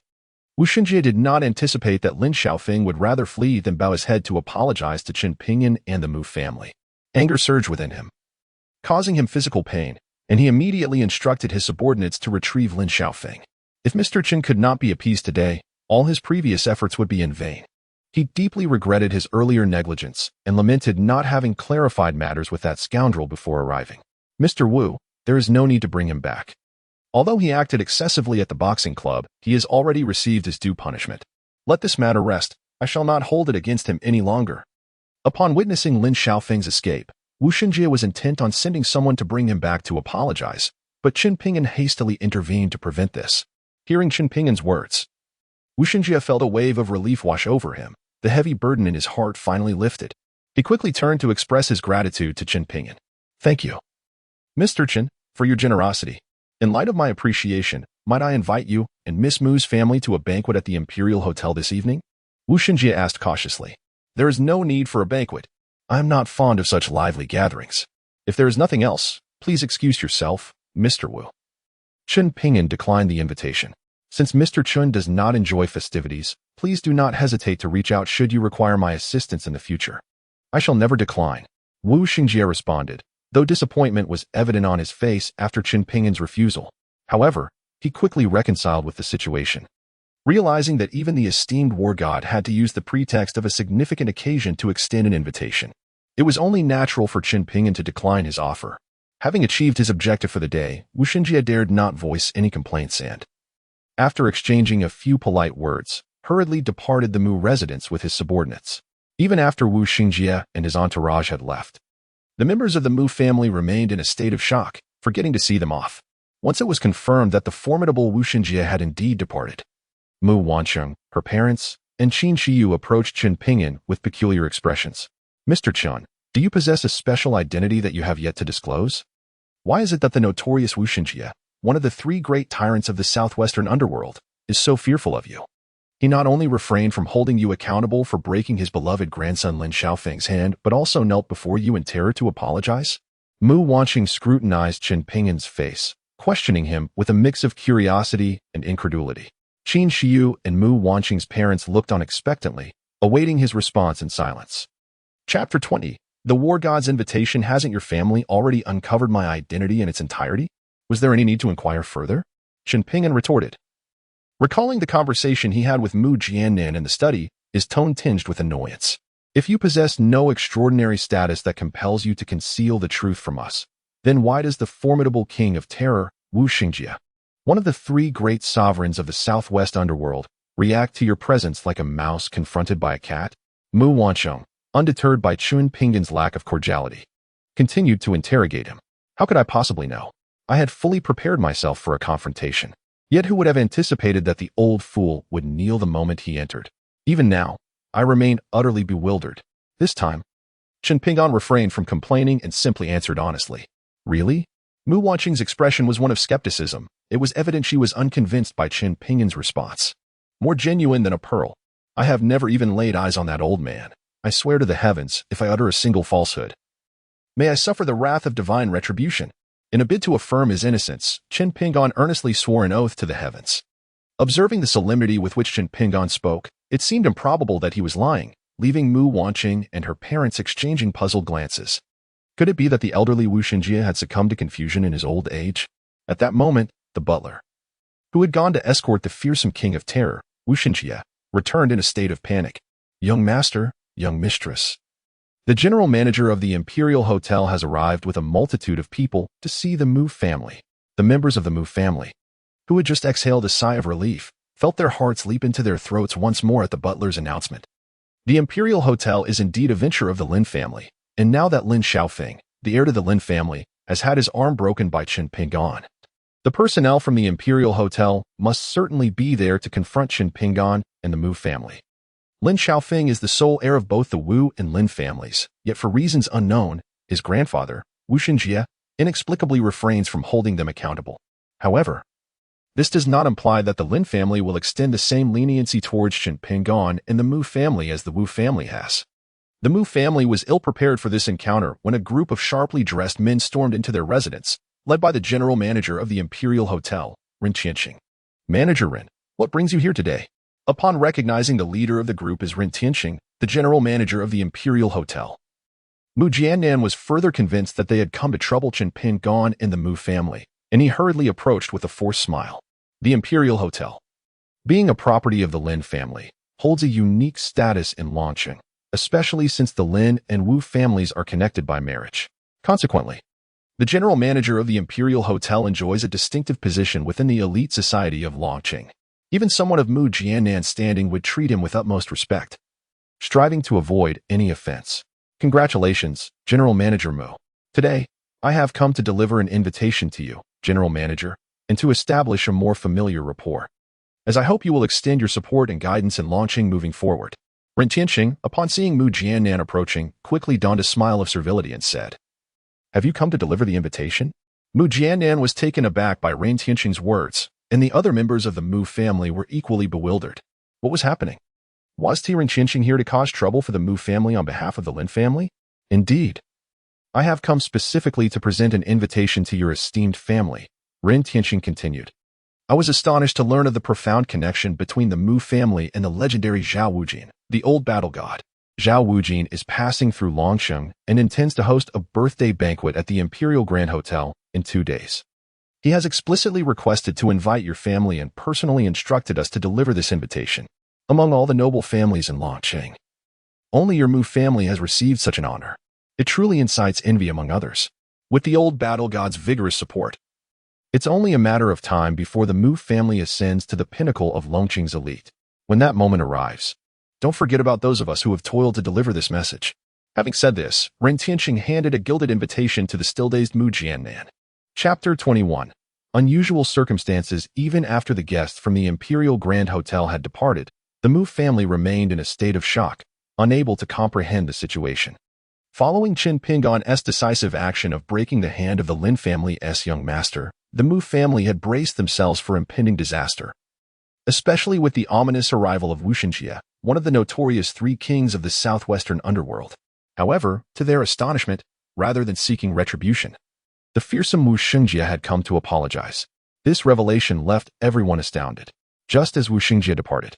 Wu Xinjie did not anticipate that Lin Xiaofeng would rather flee than bow his head to apologize to Qin Pingan and the Mu family. Anger surged within him, causing him physical pain, and he immediately instructed his subordinates to retrieve Lin Xiaofeng. If Mr. Qin could not be appeased today, all his previous efforts would be in vain. He deeply regretted his earlier negligence and lamented not having clarified matters with that scoundrel before arriving. Mr. Wu, there is no need to bring him back. Although he acted excessively at the boxing club, he has already received his due punishment. Let this matter rest. I shall not hold it against him any longer. Upon witnessing Lin Xiaofeng's escape, Wu Xinjie was intent on sending someone to bring him back to apologize, but Qin Pingan hastily intervened to prevent this. Hearing Qin Pingan's words, Wu Xinjie felt a wave of relief wash over him. The heavy burden in his heart finally lifted. He quickly turned to express his gratitude to Qin Pingan. Thank you, Mr. Qin, for your generosity. In light of my appreciation, might I invite you and Miss Mu's family to a banquet at the Imperial Hotel this evening? Wu Xinjie asked cautiously. There is no need for a banquet. I am not fond of such lively gatherings. If there is nothing else, please excuse yourself, Mr. Wu. Chen Pingyan declined the invitation. Since Mr. Chun does not enjoy festivities, please do not hesitate to reach out should you require my assistance in the future. I shall never decline, Wu Xinjie responded, though disappointment was evident on his face after Chen Pingyan's refusal. However, he quickly reconciled with the situation. Realizing that even the esteemed war god had to use the pretext of a significant occasion to extend an invitation, it was only natural for Chen Pingyan to decline his offer. Having achieved his objective for the day, Wu Xinjie dared not voice any complaints and, after exchanging a few polite words, hurriedly departed the Mu residence with his subordinates. Even after Wu Xinjie and his entourage had left, the members of the Mu family remained in a state of shock, forgetting to see them off. Once it was confirmed that the formidable Wu Xinjie had indeed departed, Mu Wancheng, her parents, and Qin Shiyu approached Chen Pingyan with peculiar expressions. Mr. Chen, do you possess a special identity that you have yet to disclose? Why is it that the notorious Wu Xinjie, one of the three great tyrants of the southwestern underworld, is so fearful of you? He not only refrained from holding you accountable for breaking his beloved grandson Lin Xiaofeng's hand, but also knelt before you in terror to apologize? Mu Wancheng scrutinized Chen Pingyan's face, questioning him with a mix of curiosity and incredulity. Qin Shiyu and Mu Wancheng's parents looked on expectantly, awaiting his response in silence. Chapter 20. The War God's invitation. Hasn't your family already uncovered my identity in its entirety? Was there any need to inquire further? Chen Pingyan retorted. Recalling the conversation he had with Mu Jiannan in the study, his tone tinged with annoyance. If you possess no extraordinary status that compels you to conceal the truth from us, then why does the formidable king of terror, Wu Xinjie, one of the three great sovereigns of the southwest underworld, react to your presence like a mouse confronted by a cat? Mu Wancheng, undeterred by Chen Pingyan's lack of cordiality, continued to interrogate him. How could I possibly know? I had fully prepared myself for a confrontation. Yet who would have anticipated that the old fool would kneel the moment he entered? Even now, I remain utterly bewildered. This time, Chen Pingyan refrained from complaining and simply answered honestly. Really? Mu Wancheng's expression was one of skepticism. It was evident she was unconvinced by Chen Pingyan's response. More genuine than a pearl. I have never even laid eyes on that old man. I swear to the heavens, if I utter a single falsehood, may I suffer the wrath of divine retribution. In a bid to affirm his innocence, Chen Pingyan earnestly swore an oath to the heavens. Observing the solemnity with which Chen Pingyan spoke, it seemed improbable that he was lying, leaving Mu Wancheng and her parents exchanging puzzled glances. Could it be that the elderly Wu Xinjie had succumbed to confusion in his old age? At that moment, the butler, who had gone to escort the fearsome king of terror, Wu Xinjie, returned in a state of panic. Young master, young mistress. The general manager of the Imperial Hotel has arrived with a multitude of people to see the Mu family. The members of the Mu family, who had just exhaled a sigh of relief, felt their hearts leap into their throats once more at the butler's announcement. The Imperial Hotel is indeed a venture of the Lin family, and now that Lin Xiaofeng, the heir to the Lin family, has had his arm broken by Chen Pingyan, the personnel from the Imperial Hotel must certainly be there to confront Chen Pingyan and the Mu family. Lin Xiaofeng is the sole heir of both the Wu and Lin families, yet for reasons unknown, his grandfather, Wu Xinjie, inexplicably refrains from holding them accountable. However, this does not imply that the Lin family will extend the same leniency towards Chen Pingyan and the Mu family as the Wu family has. The Mu family was ill-prepared for this encounter when a group of sharply dressed men stormed into their residence, led by the general manager of the Imperial Hotel, Ren Tianqing. Manager Ren, what brings you here today? Upon recognizing the leader of the group as Ren Tianqing, the general manager of the Imperial Hotel, Mu Jiannan was further convinced that they had come to trouble Chen Pingyan and the Mu family, and he hurriedly approached with a forced smile. The Imperial Hotel, being a property of the Lin family, holds a unique status in Longqing, especially since the Lin and Wu families are connected by marriage. Consequently, the general manager of the Imperial Hotel enjoys a distinctive position within the elite society of Longqing. Even someone of Mu Jiannan's standing would treat him with utmost respect, striving to avoid any offense. Congratulations, General Manager Mu. Today, I have come to deliver an invitation to you, General Manager, and to establish a more familiar rapport, as I hope you will extend your support and guidance in Longqing moving forward. Ren Tianqing, upon seeing Mu Jiannan approaching, quickly donned a smile of servility and said, Have you come to deliver the invitation? Mu Jiannan was taken aback by Ren Tianqing's words, and the other members of the Mu family were equally bewildered. What was happening? Was Ren Qianqing here to cause trouble for the Mu family on behalf of the Lin family? Indeed. I have come specifically to present an invitation to your esteemed family, Ren Qianqing continued. I was astonished to learn of the profound connection between the Mu family and the legendary Zhao Wujin, the old battle god. Zhao Wujin is passing through Longsheng and intends to host a birthday banquet at the Imperial Grand Hotel in 2 days. He has explicitly requested to invite your family and personally instructed us to deliver this invitation among all the noble families in Longsheng. Only your Mu family has received such an honor. It truly incites envy among others. With the old battle god's vigorous support, it's only a matter of time before the Mu family ascends to the pinnacle of Longqing's elite. When that moment arrives, don't forget about those of us who have toiled to deliver this message. Having said this, Ren Qianqing handed a gilded invitation to the still-dazed Mu Jiannan. Chapter 21. Unusual circumstances. Even after the guests from the Imperial Grand Hotel had departed, the Mu family remained in a state of shock, unable to comprehend the situation. Following Qin Ping'an's decisive action of breaking the hand of the Lin family's young master, the Mu family had braced themselves for impending disaster. Especially with the ominous arrival of Wu Xinjie, one of the notorious 3 kings of the southwestern underworld. However, to their astonishment, rather than seeking retribution, the fearsome Wu Xinjie had come to apologize. This revelation left everyone astounded. Just as Wu Xinjie departed,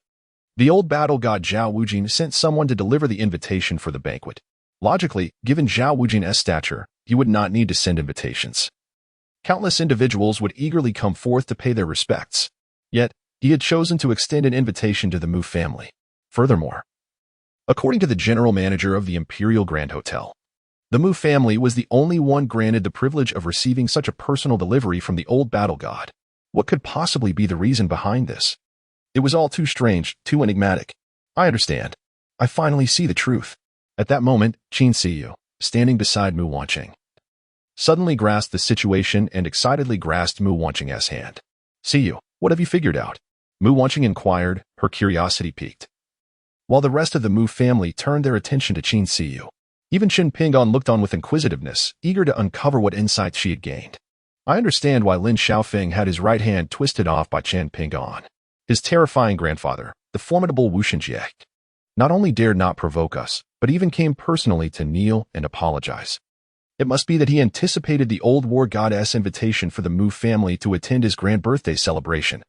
the old battle god Zhao Wujin sent someone to deliver the invitation for the banquet. Logically, given Zhao Wujin's stature, he would not need to send invitations. Countless individuals would eagerly come forth to pay their respects. Yet, he had chosen to extend an invitation to the Mu family. Furthermore, according to the general manager of the Imperial Grand Hotel, the Mu family was the only one granted the privilege of receiving such a personal delivery from the old battle god. What could possibly be the reason behind this? It was all too strange, too enigmatic. I understand. I finally see the truth. At that moment, Qin Siyu, standing beside Mu Wanqing, suddenly grasped the situation and excitedly grasped Mu Wanqing's hand. Siyu, what have you figured out? Mu Wanqing inquired, her curiosity piqued. While the rest of the Mu family turned their attention to Qin Siyu, even Qin Ping'an looked on with inquisitiveness, eager to uncover what insights she had gained. I understand why Lin Xiaofeng had his right hand twisted off by Qin Ping'an. His terrifying grandfather, the formidable Wu Xinjie, not only dared not provoke us, but even came personally to kneel and apologize. It must be that he anticipated the old war god's invitation for the Mu family to attend his grand birthday celebration,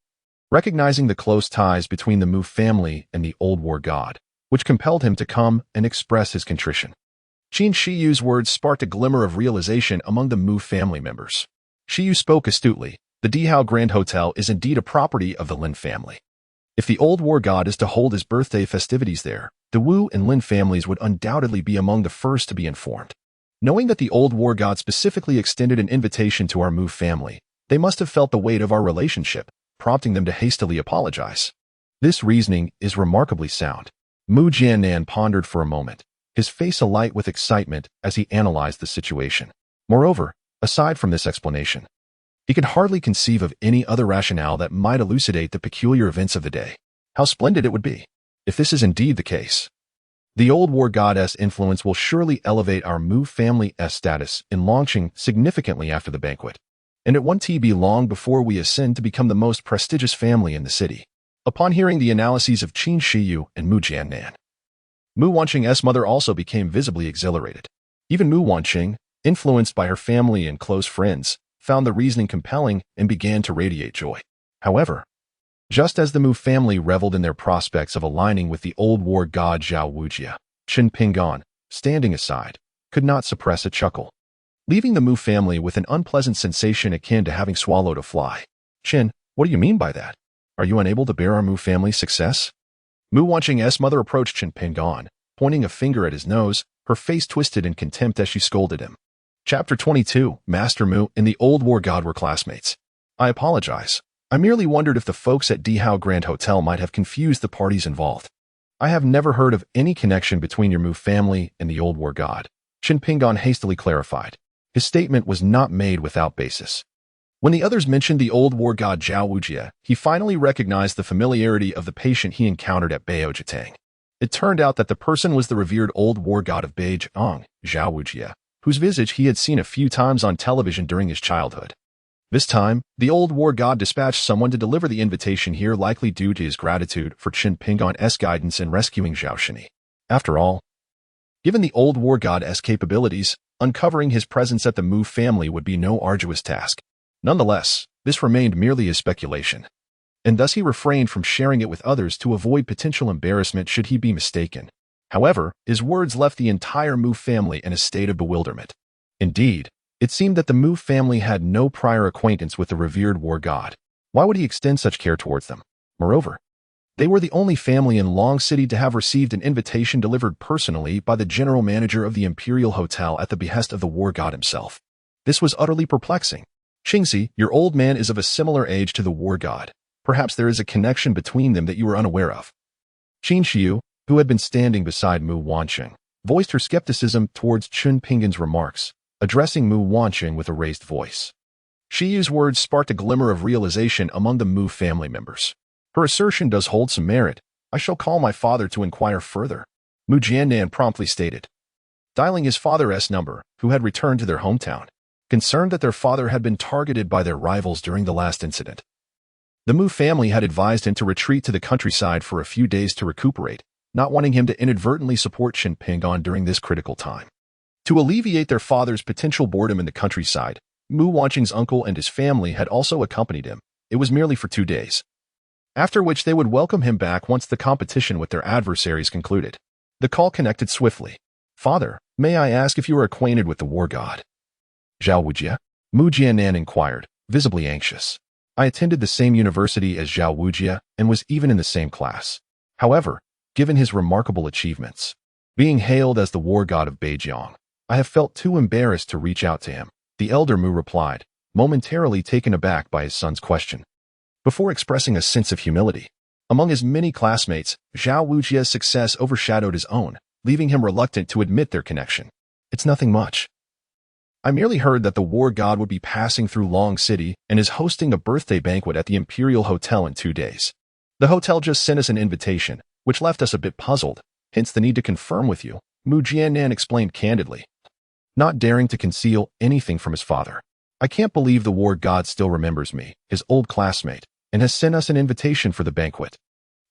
recognizing the close ties between the Mu family and the old war god, which compelled him to come and express his contrition. Qin Shiyu's words sparked a glimmer of realization among the Mu family members. Shiyu spoke astutely. The Dihao Grand Hotel is indeed a property of the Lin family. If the old war god is to hold his birthday festivities there, the Wu and Lin families would undoubtedly be among the first to be informed. Knowing that the old war god specifically extended an invitation to our Mu family, they must have felt the weight of our relationship, prompting them to hastily apologize. This reasoning is remarkably sound. Mu Jiannan pondered for a moment, his face alight with excitement as he analyzed the situation. Moreover, aside from this explanation, he could hardly conceive of any other rationale that might elucidate the peculiar events of the day. How splendid it would be if this is indeed the case. The old war god's influence will surely elevate our Mu family's status in Longqing significantly after the banquet, and it won't be long before we ascend to become the most prestigious family in the city. Upon hearing the analyses of Qin Shiyu and Mu Jiannan, Mu Wanqing's mother also became visibly exhilarated. Even Mu Wanqing, influenced by her family and close friends, found the reasoning compelling and began to radiate joy. However, just as the Mu family reveled in their prospects of aligning with the old war god Zhao Wujie, Qin Ping'an, standing aside, could not suppress a chuckle, leaving the Mu family with an unpleasant sensation akin to having swallowed a fly. Qin, what do you mean by that? Are you unable to bear our Mu family's success? Mu Wanqing's mother approached Qin Ping'an, pointing a finger at his nose, her face twisted in contempt as she scolded him. Chapter 22. Master Mu and the old war god were classmates. I apologize. I merely wondered if the folks at Dihao Grand Hotel might have confused the parties involved. I have never heard of any connection between your Mu family and the old war god. Qin Ping'an hastily clarified. His statement was not made without basis. When the others mentioned the old war god Zhao Wujie, he finally recognized the familiarity of the patient he encountered at Beijing. It turned out that the person was the revered old war god of Beijing, Zhao Wujie, whose visage he had seen a few times on television during his childhood. This time, the old war god dispatched someone to deliver the invitation here, likely due to his gratitude for Qin Pingon's guidance in rescuing Zhao Shini. After all, given the old war god's capabilities, uncovering his presence at the Mu family would be no arduous task. Nonetheless, this remained merely his speculation, and thus he refrained from sharing it with others to avoid potential embarrassment should he be mistaken. However, his words left the entire Mu family in a state of bewilderment. Indeed, it seemed that the Mu family had no prior acquaintance with the revered war god. Why would he extend such care towards them? Moreover, they were the only family in Long City to have received an invitation delivered personally by the general manager of the Imperial Hotel at the behest of the war god himself. This was utterly perplexing. Qingxi, your old man is of a similar age to the war god. Perhaps there is a connection between them that you are unaware of. Qin Xiu, who had been standing beside Mu Wanqing, voiced her skepticism towards Qin Pingon's remarks, addressing Mu Wanqing with a raised voice. Xiu's words sparked a glimmer of realization among the Mu family members. Her assertion does hold some merit. I shall call my father to inquire further, Mu Jiannan promptly stated, dialing his father's number, who had returned to their hometown, concerned that their father had been targeted by their rivals during the last incident. The Mu family had advised him to retreat to the countryside for a few days to recuperate, not wanting him to inadvertently support Qin Pingon during this critical time. To alleviate their father's potential boredom in the countryside, Mu Wanqing's uncle and his family had also accompanied him. It was merely for 2 days, after which they would welcome him back once the competition with their adversaries concluded. The call connected swiftly. Father, may I ask if you are acquainted with the war god? Zhao Wujie? Mu Jiannan inquired, visibly anxious. I attended the same university as Zhao Wujie and was even in the same class. However, given his remarkable achievements, being hailed as the war god of Beijiang, I have felt too embarrassed to reach out to him, the elder Mu replied, momentarily taken aback by his son's question. Before expressing a sense of humility, among his many classmates, Zhao Wujie's success overshadowed his own, leaving him reluctant to admit their connection. It's nothing much. I merely heard that the war god would be passing through Long City and is hosting a birthday banquet at the Imperial Hotel in 2 days. The hotel just sent us an invitation, which left us a bit puzzled, hence the need to confirm with you, Mu Jiannan explained candidly, not daring to conceal anything from his father. I can't believe the war god still remembers me, his old classmate, and has sent us an invitation for the banquet.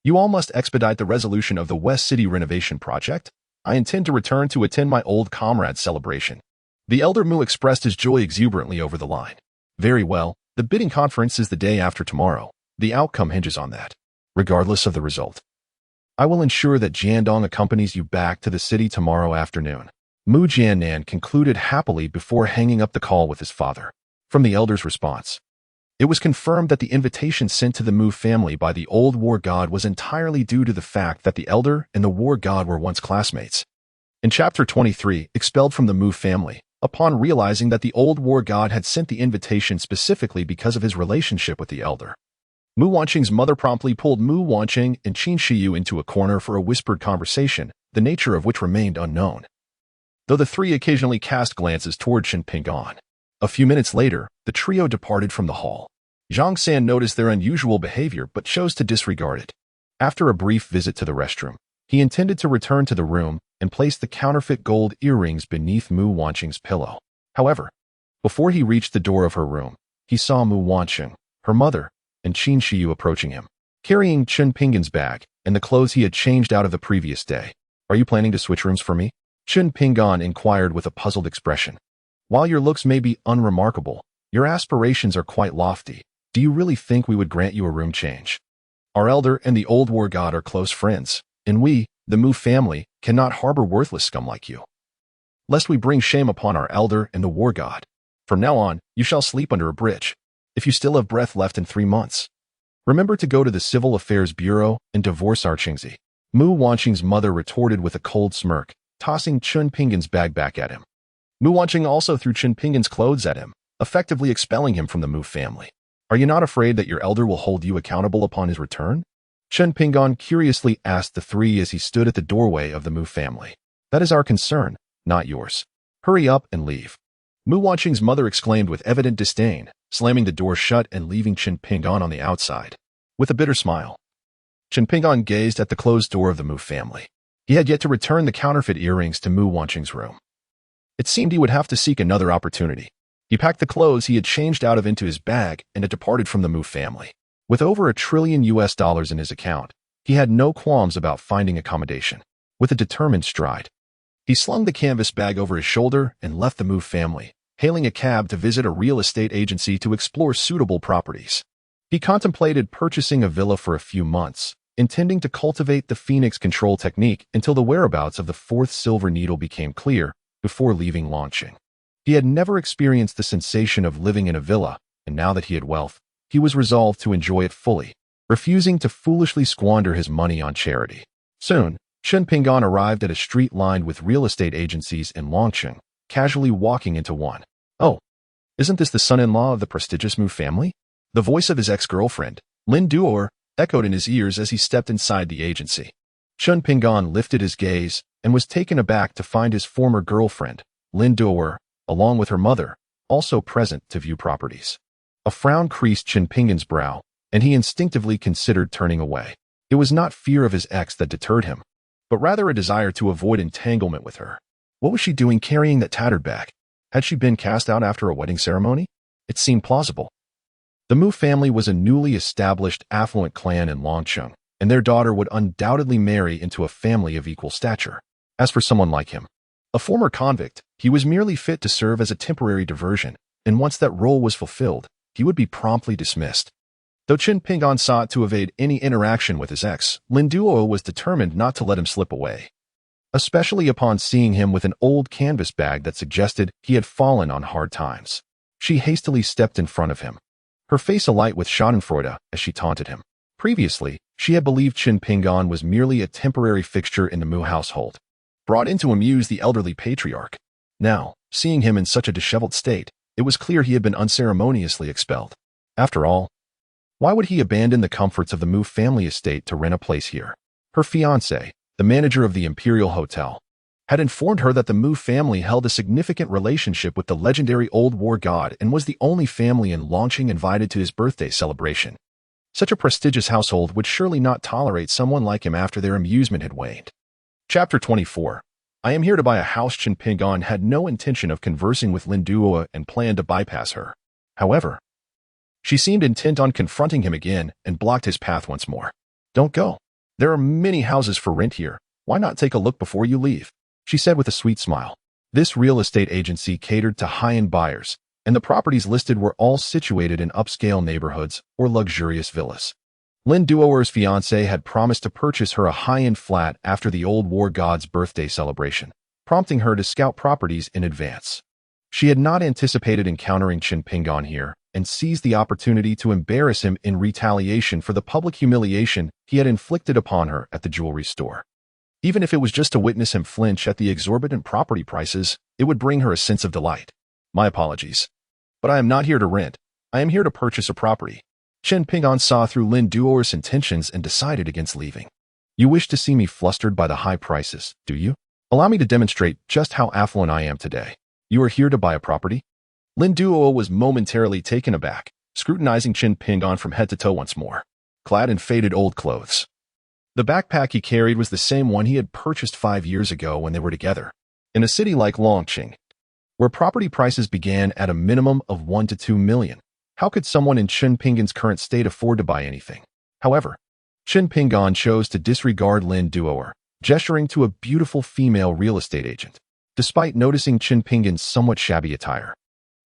You all must expedite the resolution of the West City renovation project. I intend to return to attend my old comrade's celebration. The elder Mu expressed his joy exuberantly over the line. Very well, the bidding conference is the day after tomorrow. The outcome hinges on that, regardless of the result. I will ensure that Jiandong accompanies you back to the city tomorrow afternoon. Mu Jiannan concluded happily before hanging up the call with his father. From the elder's response, it was confirmed that the invitation sent to the Mu family by the old war god was entirely due to the fact that the elder and the war god were once classmates. In Chapter 23, expelled from the Mu family, upon realizing that the old war god had sent the invitation specifically because of his relationship with the elder, Mu Wanqing's mother promptly pulled Mu Wanqing and Qin Xiu into a corner for a whispered conversation, the nature of which remained unknown, though the three occasionally cast glances toward Qin Pingon. A few minutes later, the trio departed from the hall. Zhang San noticed their unusual behavior but chose to disregard it. After a brief visit to the restroom, he intended to return to the room and place the counterfeit gold earrings beneath Mu Wanqing's pillow. However, before he reached the door of her room, he saw Mu Wanqing, her mother, and Qin Xiu approaching him, carrying Qin Pingon's bag and the clothes he had changed out of the previous day. Are you planning to switch rooms for me? Qin Pingon inquired with a puzzled expression. While your looks may be unremarkable, your aspirations are quite lofty. Do you really think we would grant you a room change? Our elder and the old war god are close friends, and we, the Mu family, cannot harbor worthless scum like you, lest we bring shame upon our elder and the war god. From now on, you shall sleep under a bridge, if you still have breath left in 3 months. Remember to go to the Civil Affairs Bureau and divorce our Qingxi. Mu Wanqing's mother retorted with a cold smirk, tossing Qin Pingon's bag back at him. Mu Wanqing also threw Qin Pingon's clothes at him, effectively expelling him from the Mu family. Are you not afraid that your elder will hold you accountable upon his return? Qin Pingon curiously asked the three as he stood at the doorway of the Mu family. That is our concern, not yours. Hurry up and leave. Mu Wanqing's mother exclaimed with evident disdain, slamming the door shut and leaving Qin Pingon on the outside. With a bitter smile, Qin Pingon gazed at the closed door of the Mu family. He had yet to return the counterfeit earrings to Mu Wanqing's room. It seemed he would have to seek another opportunity. He packed the clothes he had changed out of into his bag and had departed from the Mu family. With over $1 trillion in his account, he had no qualms about finding accommodation. With a determined stride, he slung the canvas bag over his shoulder and left the Mu family, hailing a cab to visit a real estate agency to explore suitable properties. He contemplated purchasing a villa for a few months, intending to cultivate the Phoenix control technique until the whereabouts of the fourth silver needle became clear before leaving launching. He had never experienced the sensation of living in a villa, and now that he had wealth, he was resolved to enjoy it fully, refusing to foolishly squander his money on charity. Soon, Chen Ping'an arrived at a street lined with real estate agencies in Longcheng, casually walking into one. "Oh, isn't this the son-in-law of the prestigious Mu family?" The voice of his ex-girlfriend, Lin Duo'er, echoed in his ears as he stepped inside the agency. Chen Ping'an lifted his gaze and was taken aback to find his former girlfriend, Lin Duo'er, along with her mother, also present to view properties. A frown creased Chen Ping'an's brow, and he instinctively considered turning away. It was not fear of his ex that deterred him, but rather a desire to avoid entanglement with her. What was she doing carrying that tattered bag? Had she been cast out after a wedding ceremony? It seemed plausible. The Mu family was a newly established affluent clan in Longcheng, and their daughter would undoubtedly marry into a family of equal stature. As for someone like him, a former convict, he was merely fit to serve as a temporary diversion, and once that role was fulfilled, he would be promptly dismissed. Though Chen Ping'an sought to evade any interaction with his ex, Lin Duo was determined not to let him slip away, especially upon seeing him with an old canvas bag that suggested he had fallen on hard times. She hastily stepped in front of him, her face alight with schadenfreude as she taunted him. Previously, she had believed Chen Ping'an was merely a temporary fixture in the Mu household, brought in to amuse the elderly patriarch. Now, seeing him in such a disheveled state, it was clear he had been unceremoniously expelled. After all, why would he abandon the comforts of the Mu family estate to rent a place here? Her fiancé, the manager of the Imperial Hotel, had informed her that the Mu family held a significant relationship with the legendary old war god and was the only family in Longcheng invited to his birthday celebration. Such a prestigious household would surely not tolerate someone like him after their amusement had waned. Chapter 24. I am here to buy a house. Chen Ping'an had no intention of conversing with Lin Duo and planned to bypass her. However, she seemed intent on confronting him again and blocked his path once more. "Don't go. There are many houses for rent here. Why not take a look before you leave?" she said with a sweet smile. This real estate agency catered to high-end buyers, and the properties listed were all situated in upscale neighborhoods or luxurious villas. Lin Duo'er's fiancé had promised to purchase her a high-end flat after the old war god's birthday celebration, prompting her to scout properties in advance. She had not anticipated encountering Chen Ping'an here and seized the opportunity to embarrass him in retaliation for the public humiliation he had inflicted upon her at the jewelry store. Even if it was just to witness him flinch at the exorbitant property prices, it would bring her a sense of delight. "My apologies, but I am not here to rent. I am here to purchase a property." Chen Ping'an saw through Lin Duo'er's intentions and decided against leaving. "You wish to see me flustered by the high prices, do you? Allow me to demonstrate just how affluent I am today. You are here to buy a property?" Lin Duo was momentarily taken aback, scrutinizing Chen Ping'an from head to toe once more. Clad in faded old clothes, the backpack he carried was the same one he had purchased 5 years ago when they were together. In a city like Longcheng, where property prices began at a minimum of 1 to 2 million, how could someone in Chen Ping'an's current state afford to buy anything? However, Chen Ping'an chose to disregard Lin Duo'er, gesturing to a beautiful female real estate agent. Despite noticing Chen Ping'an's somewhat shabby attire,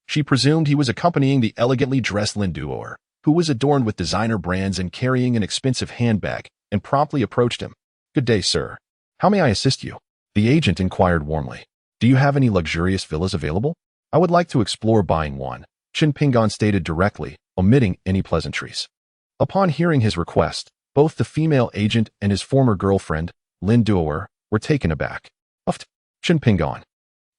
she presumed he was accompanying the elegantly dressed Lin Duo'er, who was adorned with designer brands and carrying an expensive handbag, and promptly approached him. "Good day, sir. How may I assist you?" The agent inquired warmly. "Do you have any luxurious villas available? I would like to explore buying one," Chen Ping'an stated directly, omitting any pleasantries. Upon hearing his request, both the female agent and his former girlfriend, Lin Duo'er, were taken aback. "Chen Ping'an,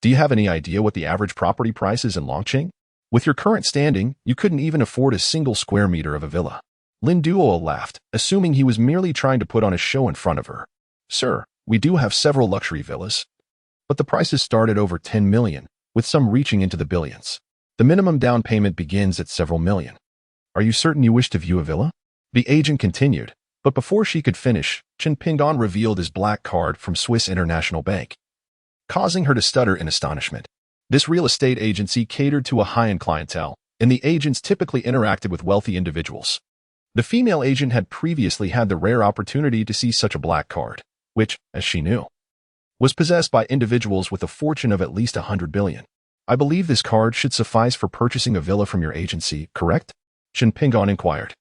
do you have any idea what the average property price is in Longcheng? With your current standing, you couldn't even afford a single square meter of a villa." Lin Duo laughed, assuming he was merely trying to put on a show in front of her. "Sir, we do have several luxury villas, but the prices start at over 10 million, with some reaching into the billions. The minimum down payment begins at several million. Are you certain you wish to view a villa?" The agent continued, but before she could finish, Chen Ping'an revealed his black card from Swiss International Bank, causing her to stutter in astonishment. This real estate agency catered to a high-end clientele, and the agents typically interacted with wealthy individuals. The female agent had previously had the rare opportunity to see such a black card, which, as she knew, was possessed by individuals with a fortune of at least $100 billion. I believe this card should suffice for purchasing a villa from your agency, correct? Chen Pingon inquired,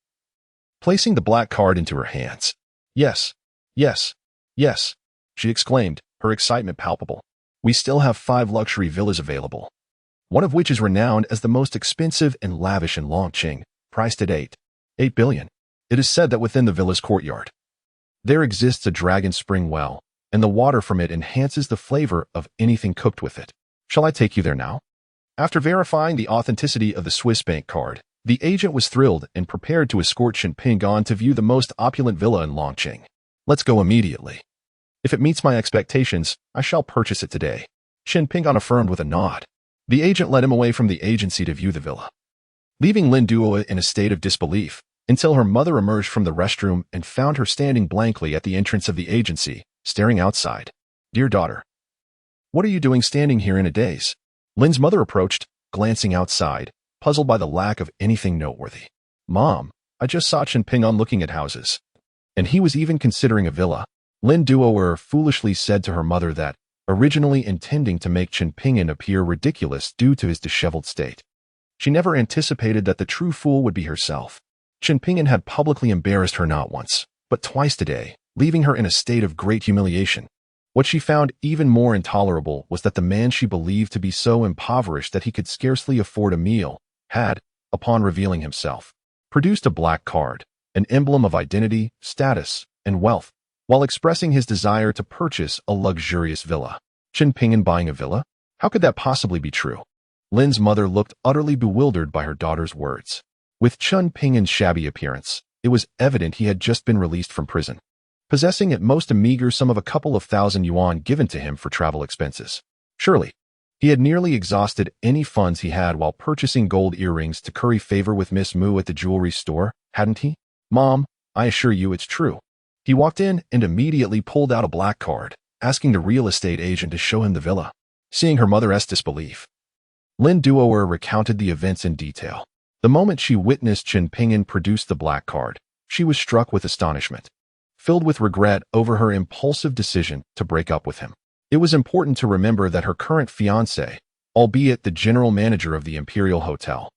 placing the black card into her hands. Yes, yes, yes, she exclaimed, her excitement palpable. We still have 5 luxury villas available, one of which is renowned as the most expensive and lavish in Longqing, priced at $8 billion. It is said that within the villa's courtyard, there exists a dragon spring well, and the water from it enhances the flavor of anything cooked with it. Shall I take you there now? After verifying the authenticity of the Swiss bank card, the agent was thrilled and prepared to escort Chen Pingon to view the most opulent villa in Longqing. Let's go immediately. If it meets my expectations, I shall purchase it today. Chen Pingon affirmed with a nod. The agent led him away from the agency to view the villa, leaving Lin Duo in a state of disbelief until her mother emerged from the restroom and found her standing blankly at the entrance of the agency, staring outside. Dear daughter, what are you doing standing here in a daze? Lin's mother approached, glancing outside, puzzled by the lack of anything noteworthy. Mom, I just saw Chen Pingon looking at houses, and he was even considering a villa. Lin Duo foolishly said to her mother that, originally intending to make Chen Pingon appear ridiculous due to his disheveled state. She never anticipated that the true fool would be herself. Chen Pingon had publicly embarrassed her not once, but twice today, leaving her in a state of great humiliation. What she found even more intolerable was that the man she believed to be so impoverished that he could scarcely afford a meal had, upon revealing himself, produced a black card, an emblem of identity, status, and wealth, while expressing his desire to purchase a luxurious villa. Chen Pingon buying a villa? How could that possibly be true? Lin's mother looked utterly bewildered by her daughter's words. With Chen Pingon's shabby appearance, it was evident he had just been released from prison, possessing at most a meager sum of a couple of thousand yuan given to him for travel expenses. Surely, he had nearly exhausted any funds he had while purchasing gold earrings to curry favor with Miss Mu at the jewelry store, hadn't he? Mom, I assure you it's true. He walked in and immediately pulled out a black card, asking the real estate agent to show him the villa. Seeing her mother's disbelief, Lin Duo recounted the events in detail. The moment she witnessed Chen Pingon produce the black card, she was struck with astonishment, filled with regret over her impulsive decision to break up with him. It was important to remember that her current fiancé, albeit the general manager of the Imperial Hotel,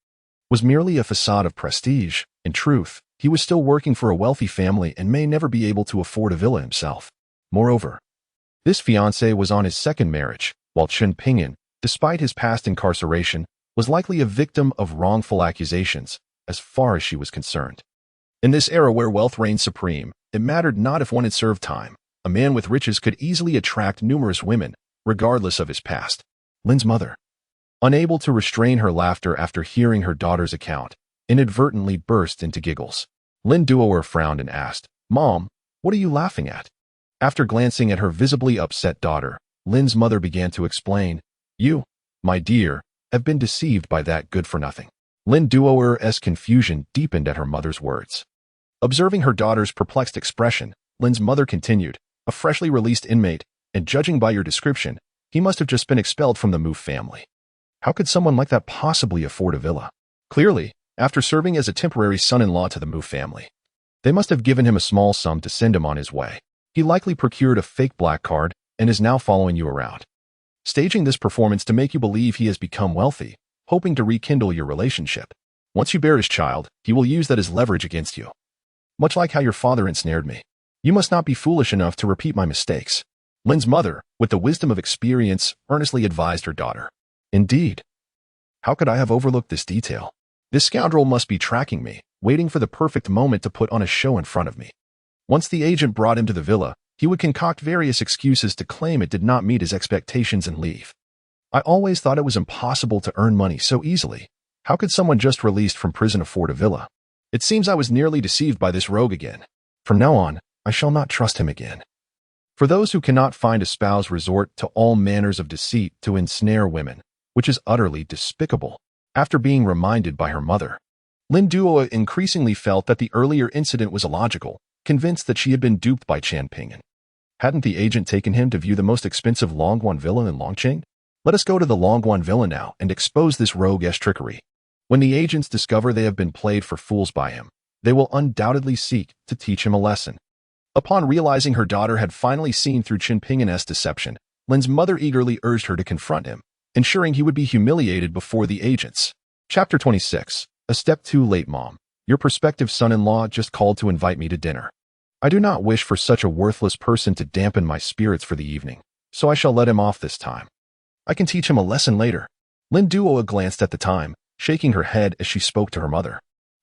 was merely a facade of prestige. In truth, he was still working for a wealthy family and may never be able to afford a villa himself. Moreover, this fiancé was on his second marriage, while Chen Pingon, despite his past incarceration, was likely a victim of wrongful accusations, as far as she was concerned. In this era where wealth reigned supreme, it mattered not if one had served time. A man with riches could easily attract numerous women, regardless of his past. Lin's mother, unable to restrain her laughter after hearing her daughter's account, inadvertently burst into giggles. Lin Duo frowned and asked, Mom, what are you laughing at? After glancing at her visibly upset daughter, Lin's mother began to explain, You, my dear, have been deceived by that good-for-nothing. Lin Duo's confusion deepened at her mother's words. Observing her daughter's perplexed expression, Lin's mother continued, a freshly released inmate, and judging by your description, he must have just been expelled from the Mu family. How could someone like that possibly afford a villa? Clearly, after serving as a temporary son-in-law to the Mu family, they must have given him a small sum to send him on his way. He likely procured a fake black card and is now following you around, staging this performance to make you believe he has become wealthy, hoping to rekindle your relationship. Once you bear his child, he will use that as leverage against you. Much like how your father ensnared me. You must not be foolish enough to repeat my mistakes. Lin's mother, with the wisdom of experience, earnestly advised her daughter. Indeed. How could I have overlooked this detail? This scoundrel must be tracking me, waiting for the perfect moment to put on a show in front of me. Once the agent brought him to the villa, he would concoct various excuses to claim it did not meet his expectations and leave. I always thought it was impossible to earn money so easily. How could someone just released from prison afford a villa? It seems I was nearly deceived by this rogue again. From now on, I shall not trust him again. For those who cannot find a spouse resort to all manners of deceit to ensnare women, which is utterly despicable. After being reminded by her mother, Lin Duo increasingly felt that the earlier incident was illogical, convinced that she had been duped by Chen Pingon. Hadn't the agent taken him to view the most expensive Longguan villa in Longqing? Let us go to the Longguan Villa now and expose this roguish trickery. When the agents discover they have been played for fools by him, they will undoubtedly seek to teach him a lesson. Upon realizing her daughter had finally seen through Chen Ping'an's deception, Lin's mother eagerly urged her to confront him, ensuring he would be humiliated before the agents. Chapter 26. A step too late, Mom. Your prospective son-in-law just called to invite me to dinner. I do not wish for such a worthless person to dampen my spirits for the evening, so I shall let him off this time. I can teach him a lesson later. Lin Duo glanced at the time, shaking her head as she spoke to her mother.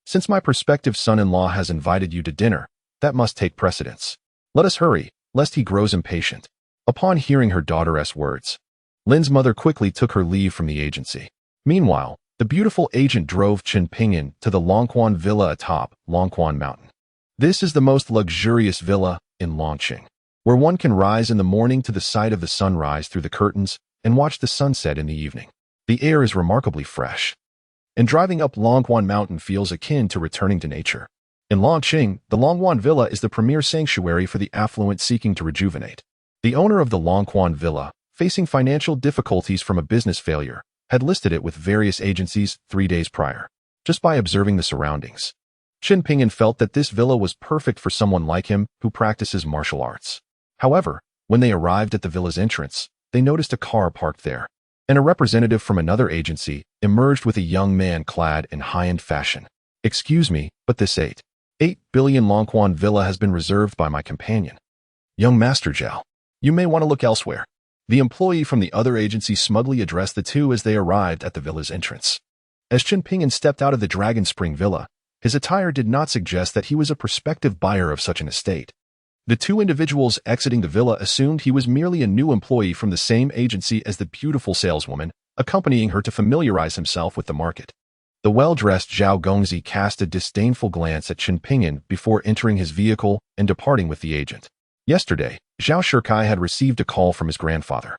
Since my prospective son-in-law has invited you to dinner, that must take precedence. Let us hurry, lest he grows impatient. Upon hearing her daughter's words, Lin's mother quickly took her leave from the agency. Meanwhile, the beautiful agent drove Chen Ping'an to the Longquan Villa atop Longquan Mountain. This is the most luxurious villa in Longqing, where one can rise in the morning to the sight of the sunrise through the curtains and watch the sunset in the evening. The air is remarkably fresh, and driving up Longquan Mountain feels akin to returning to nature. In Longqing, the Longquan Villa is the premier sanctuary for the affluent seeking to rejuvenate. The owner of the Longquan Villa, facing financial difficulties from a business failure, had listed it with various agencies 3 days prior. Just by observing the surroundings, Chen Ping'an felt that this villa was perfect for someone like him who practices martial arts. However, when they arrived at the villa's entrance, they noticed a car parked there, and a representative from another agency emerged with a young man clad in high-end fashion. Excuse me, but this 8 billion Longquan Villa has been reserved by my companion. Young Master Zhao, you may want to look elsewhere. The employee from the other agency smugly addressed the two as they arrived at the villa's entrance. As Chen Ping'an stepped out of the Dragon Spring Villa, his attire did not suggest that he was a prospective buyer of such an estate. The two individuals exiting the villa assumed he was merely a new employee from the same agency as the beautiful saleswoman, accompanying her to familiarize himself with the market. The well-dressed Zhao Gongzi cast a disdainful glance at Chen Ping'an before entering his vehicle and departing with the agent. Yesterday, Zhao Shikai had received a call from his grandfather,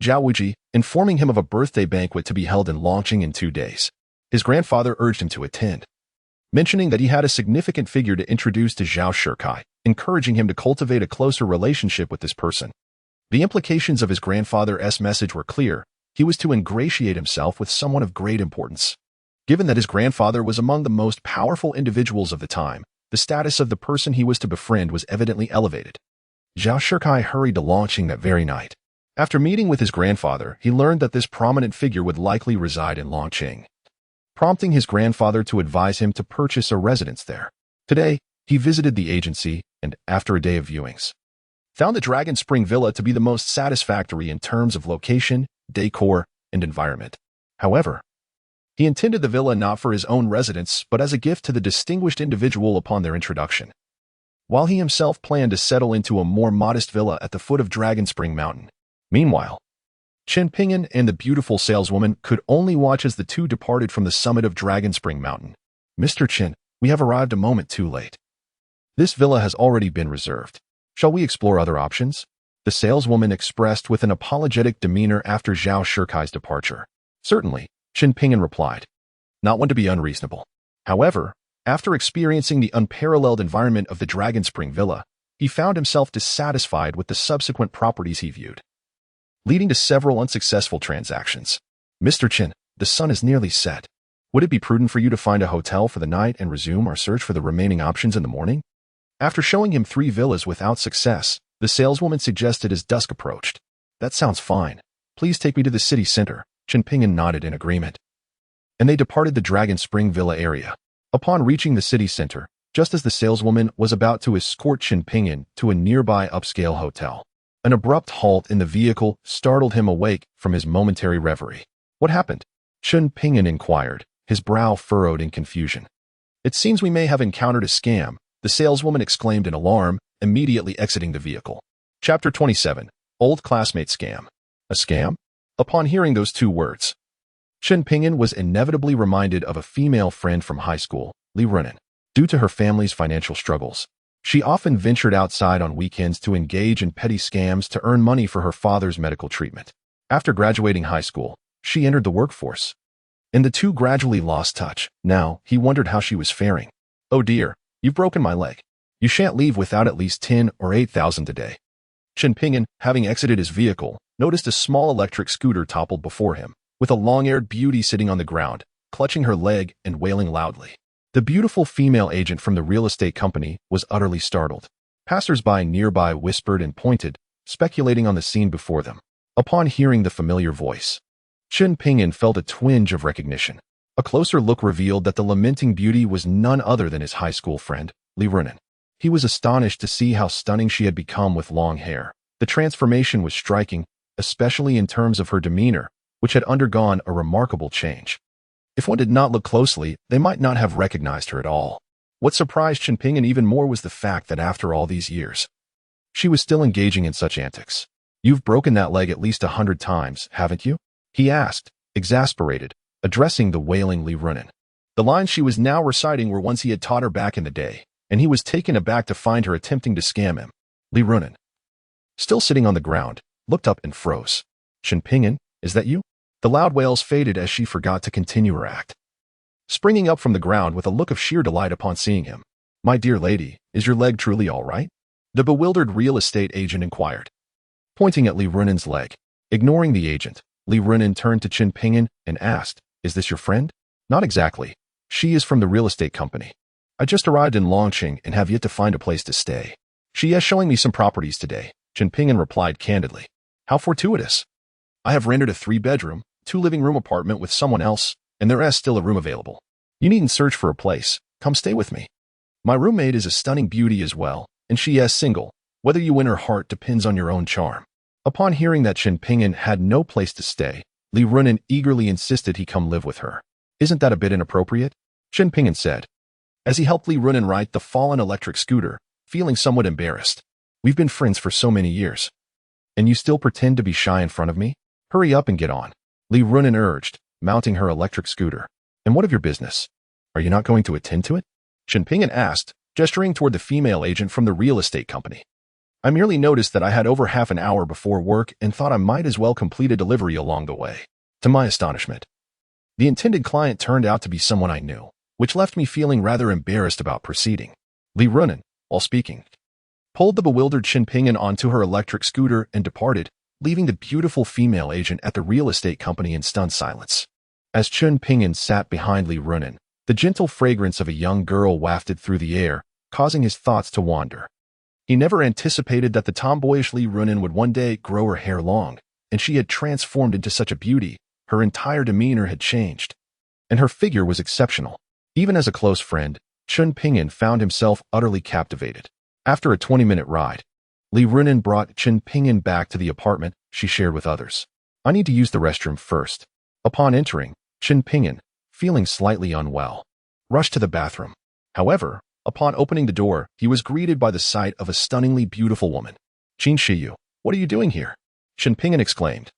Zhao Wuji, informing him of a birthday banquet to be held in Longqing in 2 days. His grandfather urged him to attend, mentioning that he had a significant figure to introduce to Zhao Shikai, encouraging him to cultivate a closer relationship with this person. The implications of his grandfather's message were clear. He was to ingratiate himself with someone of great importance. Given that his grandfather was among the most powerful individuals of the time, the status of the person he was to befriend was evidently elevated. Zhao Shikai hurried to Longqing that very night. After meeting with his grandfather, he learned that this prominent figure would likely reside in Longqing, prompting his grandfather to advise him to purchase a residence there. Today, he visited the agency and, after a day of viewings, found the Dragon Spring Villa to be the most satisfactory in terms of location, decor, and environment. However, he intended the villa not for his own residence but as a gift to the distinguished individual upon their introduction, while he himself planned to settle into a more modest villa at the foot of Dragon Spring Mountain. Meanwhile, Chen Ping'an and the beautiful saleswoman could only watch as the two departed from the summit of Dragon Spring Mountain. Mr. Chen, we have arrived a moment too late. This villa has already been reserved. Shall we explore other options? The saleswoman expressed with an apologetic demeanor after Zhao Shikai's departure. Certainly, Chen Ping'an replied, not one to be unreasonable. However, after experiencing the unparalleled environment of the Dragon Spring Villa, he found himself dissatisfied with the subsequent properties he viewed, leading to several unsuccessful transactions. Mr. Chen, the sun is nearly set. Would it be prudent for you to find a hotel for the night and resume our search for the remaining options in the morning? After showing him 3 villas without success, the saleswoman suggested as dusk approached. That sounds fine. Please take me to the city center. Chen Ping'an nodded in agreement, and they departed the Dragon Spring Villa area. Upon reaching the city center, just as the saleswoman was about to escort Chen Ping'an to a nearby upscale hotel, an abrupt halt in the vehicle startled him awake from his momentary reverie. What happened? Chen Ping'an inquired, his brow furrowed in confusion. It seems we may have encountered a scam, the saleswoman exclaimed in alarm, immediately exiting the vehicle. Chapter 27. Old Classmate Scam. A scam? Upon hearing those 2 words, Chen Ping'an was inevitably reminded of a female friend from high school, Li Runan. Due to her family's financial struggles, she often ventured outside on weekends to engage in petty scams to earn money for her father's medical treatment. After graduating high school, she entered the workforce, and the two gradually lost touch. Now, he wondered how she was faring. Oh dear, you've broken my leg. You shan't leave without at least 10 or 8,000 a day. Chen Ping'an, having exited his vehicle, noticed a small electric scooter toppled before him, with a long-haired beauty sitting on the ground, clutching her leg and wailing loudly. The beautiful female agent from the real estate company was utterly startled. Passers-by nearby whispered and pointed, speculating on the scene before them. Upon hearing the familiar voice, Chen Ping'an felt a twinge of recognition. A closer look revealed that the lamenting beauty was none other than his high school friend, Li Runan. He was astonished to see how stunning she had become with long hair. The transformation was striking, especially in terms of her demeanor, which had undergone a remarkable change. If one did not look closely, they might not have recognized her at all. What surprised Chen Ping'an even more was the fact that after all these years, she was still engaging in such antics. "You've broken that leg at least 100 times, haven't you?" he asked, exasperated, addressing the wailing Li Runan. The lines she was now reciting were ones he had taught her back in the day, and he was taken aback to find her attempting to scam him. Li Runan, still sitting on the ground, looked up and froze. "Chen Ping'an, is that you?" The loud wails faded as she forgot to continue her act. Springing up from the ground with a look of sheer delight upon seeing him, "My dear lady, is your leg truly all right?" the bewildered real estate agent inquired, pointing at Li Runan's leg. Ignoring the agent, Li Runan turned to Chen Ping'an and asked, "Is this your friend?" "Not exactly. She is from the real estate company. I just arrived in Longqing and have yet to find a place to stay. She is showing me some properties today," Chen Ping'an replied candidly. "How fortuitous. I have rented a 3-bedroom, 2-living-room apartment with someone else, and there is still a room available. You needn't search for a place. Come stay with me. My roommate is a stunning beauty as well, and she is single. Whether you win her heart depends on your own charm." Upon hearing that Chen Ping'an had no place to stay, Li Runan eagerly insisted he come live with her. "Isn't that a bit inappropriate?" Chen Ping'an said, as he helped Li Runan ride the fallen electric scooter, feeling somewhat embarrassed. "We've been friends for so many years, and you still pretend to be shy in front of me? Hurry up and get on," Li Runan urged, mounting her electric scooter. "And what of your business? Are you not going to attend to it?" Chen Ping'an asked, gesturing toward the female agent from the real estate company. "I merely noticed that I had over half an hour before work and thought I might as well complete a delivery along the way." To my astonishment, the intended client turned out to be someone I knew, which left me feeling rather embarrassed about proceeding. Li Runan, while speaking, pulled the bewildered Chen Ping'an onto her electric scooter and departed, leaving the beautiful female agent at the real estate company in stunned silence. As Chen Ping'an sat behind Li Runan, the gentle fragrance of a young girl wafted through the air, causing his thoughts to wander. He never anticipated that the tomboyish Li Runan would one day grow her hair long, and she had transformed into such a beauty. Her entire demeanor had changed, and her figure was exceptional. Even as a close friend, Chen Ping'an found himself utterly captivated. After a 20-minute ride, Li Runan brought Chen Ping'an back to the apartment she shared with others. "I need to use the restroom first." Upon entering, Chen Ping'an, feeling slightly unwell, rushed to the bathroom. However, upon opening the door, he was greeted by the sight of a stunningly beautiful woman. "Qin Shiyu, what are you doing here?" Chen Ping'an exclaimed.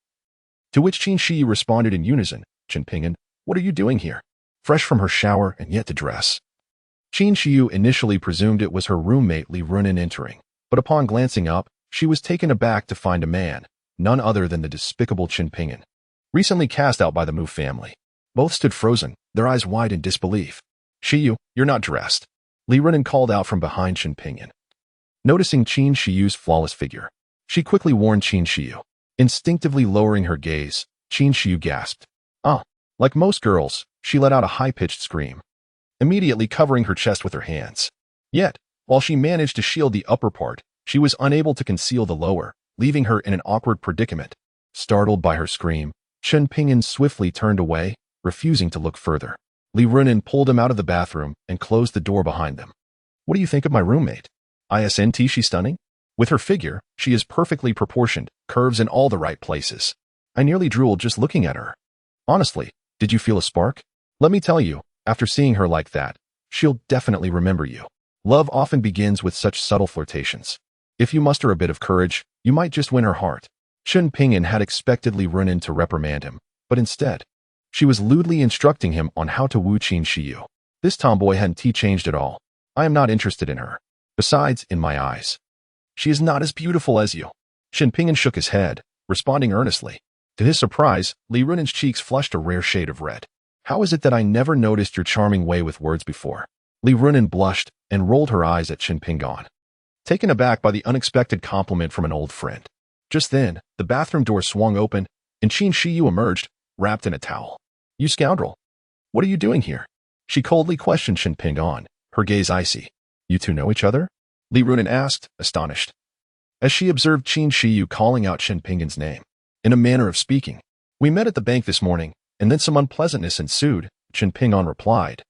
To which Qin Shiyu responded in unison, "Chen Ping'an, what are you doing here? Fresh from her shower and yet to dress." Qin Shiyu initially presumed it was her roommate Li Runan entering, but upon glancing up, she was taken aback to find a man, none other than the despicable Chen Ping'an, recently cast out by the Mu family. Both stood frozen, their eyes wide in disbelief. "Shiyu, you're not dressed," Li Runan called out from behind Chen Ping'an. Noticing Qin Shiyu's flawless figure, she quickly warned Qin Shiyu. Instinctively lowering her gaze, Qin Shiyu gasped. "Ah!" Like most girls, she let out a high-pitched scream, immediately covering her chest with her hands. Yet, while she managed to shield the upper part, she was unable to conceal the lower, leaving her in an awkward predicament. Startled by her scream, Chen Ping'an swiftly turned away, refusing to look further. Li Runan pulled him out of the bathroom and closed the door behind them. "What do you think of my roommate? Isn't she stunning? With her figure, she is perfectly proportioned, curves in all the right places. I nearly drooled just looking at her. Honestly, did you feel a spark? Let me tell you, after seeing her like that, she'll definitely remember you." Love often begins with such subtle flirtations. If you muster a bit of courage, you might just win her heart. Chen Ping'an had expected Li Runan to reprimand him, but instead, she was lewdly instructing him on how to woo Qin Shiyu. This tomboy hadn't changed at all. I am not interested in her. Besides, in my eyes, she is not as beautiful as you. Chen Ping'an shook his head, responding earnestly. To his surprise, Li Runan's cheeks flushed a rare shade of red. "How is it that I never noticed your charming way with words before?" Li Runan blushed and rolled her eyes at Chen Ping'an. taken aback by the unexpected compliment from an old friend. Just then, the bathroom door swung open, and Qin Shiyu emerged, wrapped in a towel. "You scoundrel! What are you doing here?" She coldly questioned Shen Pingon, her gaze icy. "You two know each other?" Li Runin asked, astonished. As she observed Qin Shiyu calling out Shen Pingon's name. In a manner of speaking, "We met at the bank this morning, and then some unpleasantness ensued," Shen Pingon replied.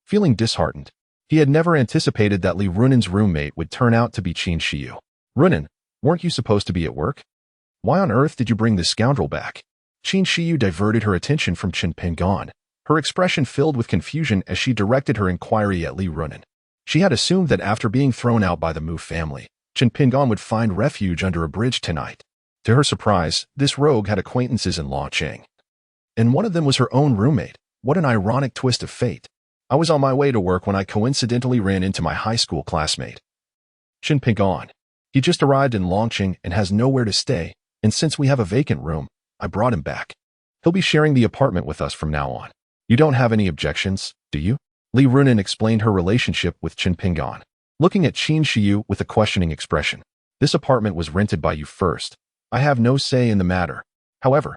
Feeling disheartened, he had never anticipated that Li Runin's roommate would turn out to be Qin Shiyu. "Runin, weren't you supposed to be at work? Why on earth did you bring this scoundrel back?" Qin Shiyu diverted her attention from Shen Pingon, her expression filled with confusion as she directed her inquiry at Li Runin. She had assumed that after being thrown out by the Mu family, Shen Pingon would find refuge under a bridge tonight. To her surprise, this rogue had acquaintances in Luocheng, and one of them was her own roommate. What an ironic twist of fate. I was on my way to work when I coincidentally ran into my high school classmate. Shen Pingon. He just arrived in Luocheng and has nowhere to stay, and since we have a vacant room, I brought him back. He'll be sharing the apartment with us from now on. You don't have any objections, do you? Li Runin explained her relationship with Shen Pingon, looking at Qin Shiyu with a questioning expression. This apartment was rented by you first. I have no say in the matter. However,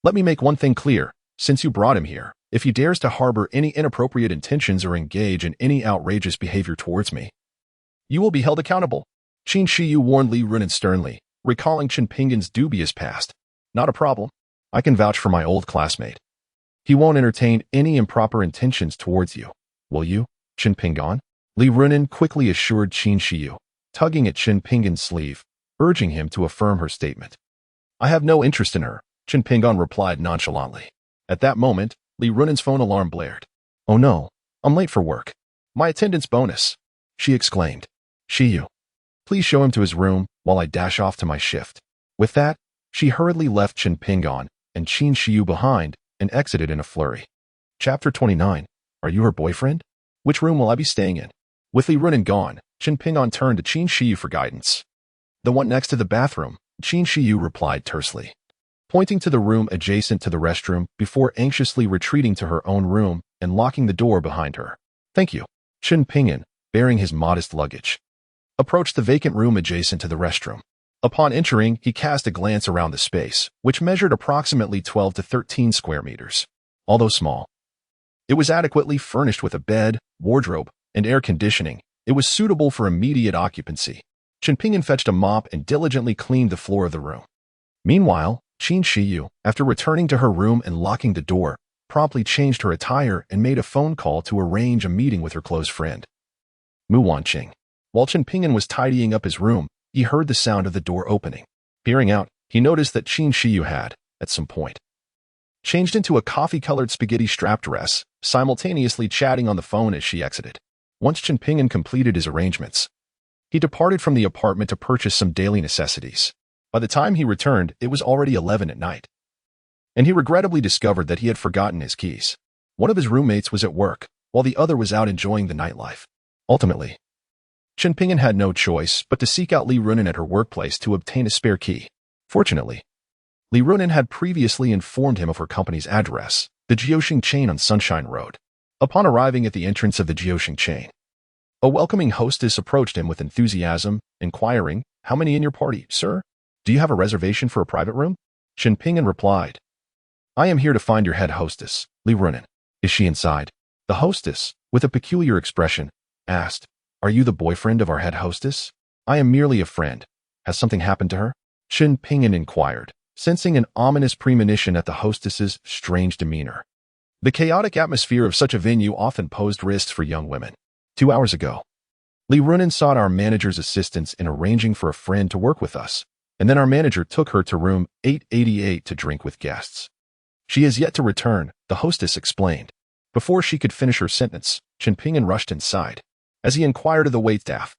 let me make one thing clear. Since you brought him here, if he dares to harbor any inappropriate intentions or engage in any outrageous behavior towards me, you will be held accountable. Qin Shiyu warned Li Runin sternly, recalling Shen Pingon's dubious past. Not a problem. I can vouch for my old classmate. He won't entertain any improper intentions towards you. Will you, Shen Pingon? Li Runin quickly assured Qin Shiyu, tugging at Shen Pingon's sleeve, urging him to affirm her statement. I have no interest in her, Shen Pingon replied nonchalantly. At that moment, Li Runin's phone alarm blared. Oh no, I'm late for work. My attendance bonus, she exclaimed. Shiyu, please show him to his room while I dash off to my shift. With that, she hurriedly left Shen Pingon and Qin Shiyu behind and exited in a flurry. Chapter 29. Are you her boyfriend? Which room will I be staying in? With Li Runin gone, Shen Pingon turned to Qin Shiyu for guidance. The one next to the bathroom, Qin Shiyu replied tersely, pointing to the room adjacent to the restroom before anxiously retreating to her own room and locking the door behind her. Thank you. Shen Pingon, bearing his modest luggage, approached the vacant room adjacent to the restroom. Upon entering, he cast a glance around the space, which measured approximately 12 to 13 square meters. Although small, it was adequately furnished with a bed, wardrobe, and air conditioning. It was suitable for immediate occupancy. Shen Pingon fetched a mop and diligently cleaned the floor of the room. Meanwhile, Qin Shiyu, after returning to her room and locking the door, promptly changed her attire and made a phone call to arrange a meeting with her close friend, Mu Wanqing. While Shen Pingon was tidying up his room, he heard the sound of the door opening. Peering out, he noticed that Qin Shiyu had, at some point, changed into a coffee-colored spaghetti-strap dress, simultaneously chatting on the phone as she exited. Once Shen Pingon completed his arrangements, he departed from the apartment to purchase some daily necessities. By the time he returned, it was already 11 at night, and he regrettably discovered that he had forgotten his keys. One of his roommates was at work, while the other was out enjoying the nightlife. Ultimately, Shen Pingon had no choice but to seek out Li Runin at her workplace to obtain a spare key. Fortunately, Li Runin had previously informed him of her company's address, the Jiuxing chain on Sunshine Road. Upon arriving at the entrance of the Jiuxing chain, a welcoming hostess approached him with enthusiasm, inquiring, "How many in your party, sir? Do you have a reservation for a private room?" Shen Pingon replied, "I am here to find your head hostess, Li Runin. Is she inside?" The hostess, with a peculiar expression, asked, "Are you the boyfriend of our head hostess?" "I am merely a friend. Has something happened to her?" Shen Pingon inquired, sensing an ominous premonition at the hostess's strange demeanor. The chaotic atmosphere of such a venue often posed risks for young women. 2 hours ago, Li Runin sought our manager's assistance in arranging for a friend to work with us, and then our manager took her to room 888 to drink with guests. She has yet to return, the hostess explained. Before she could finish her sentence, Shen Pingon rushed inside. As he inquired of the waitstaff,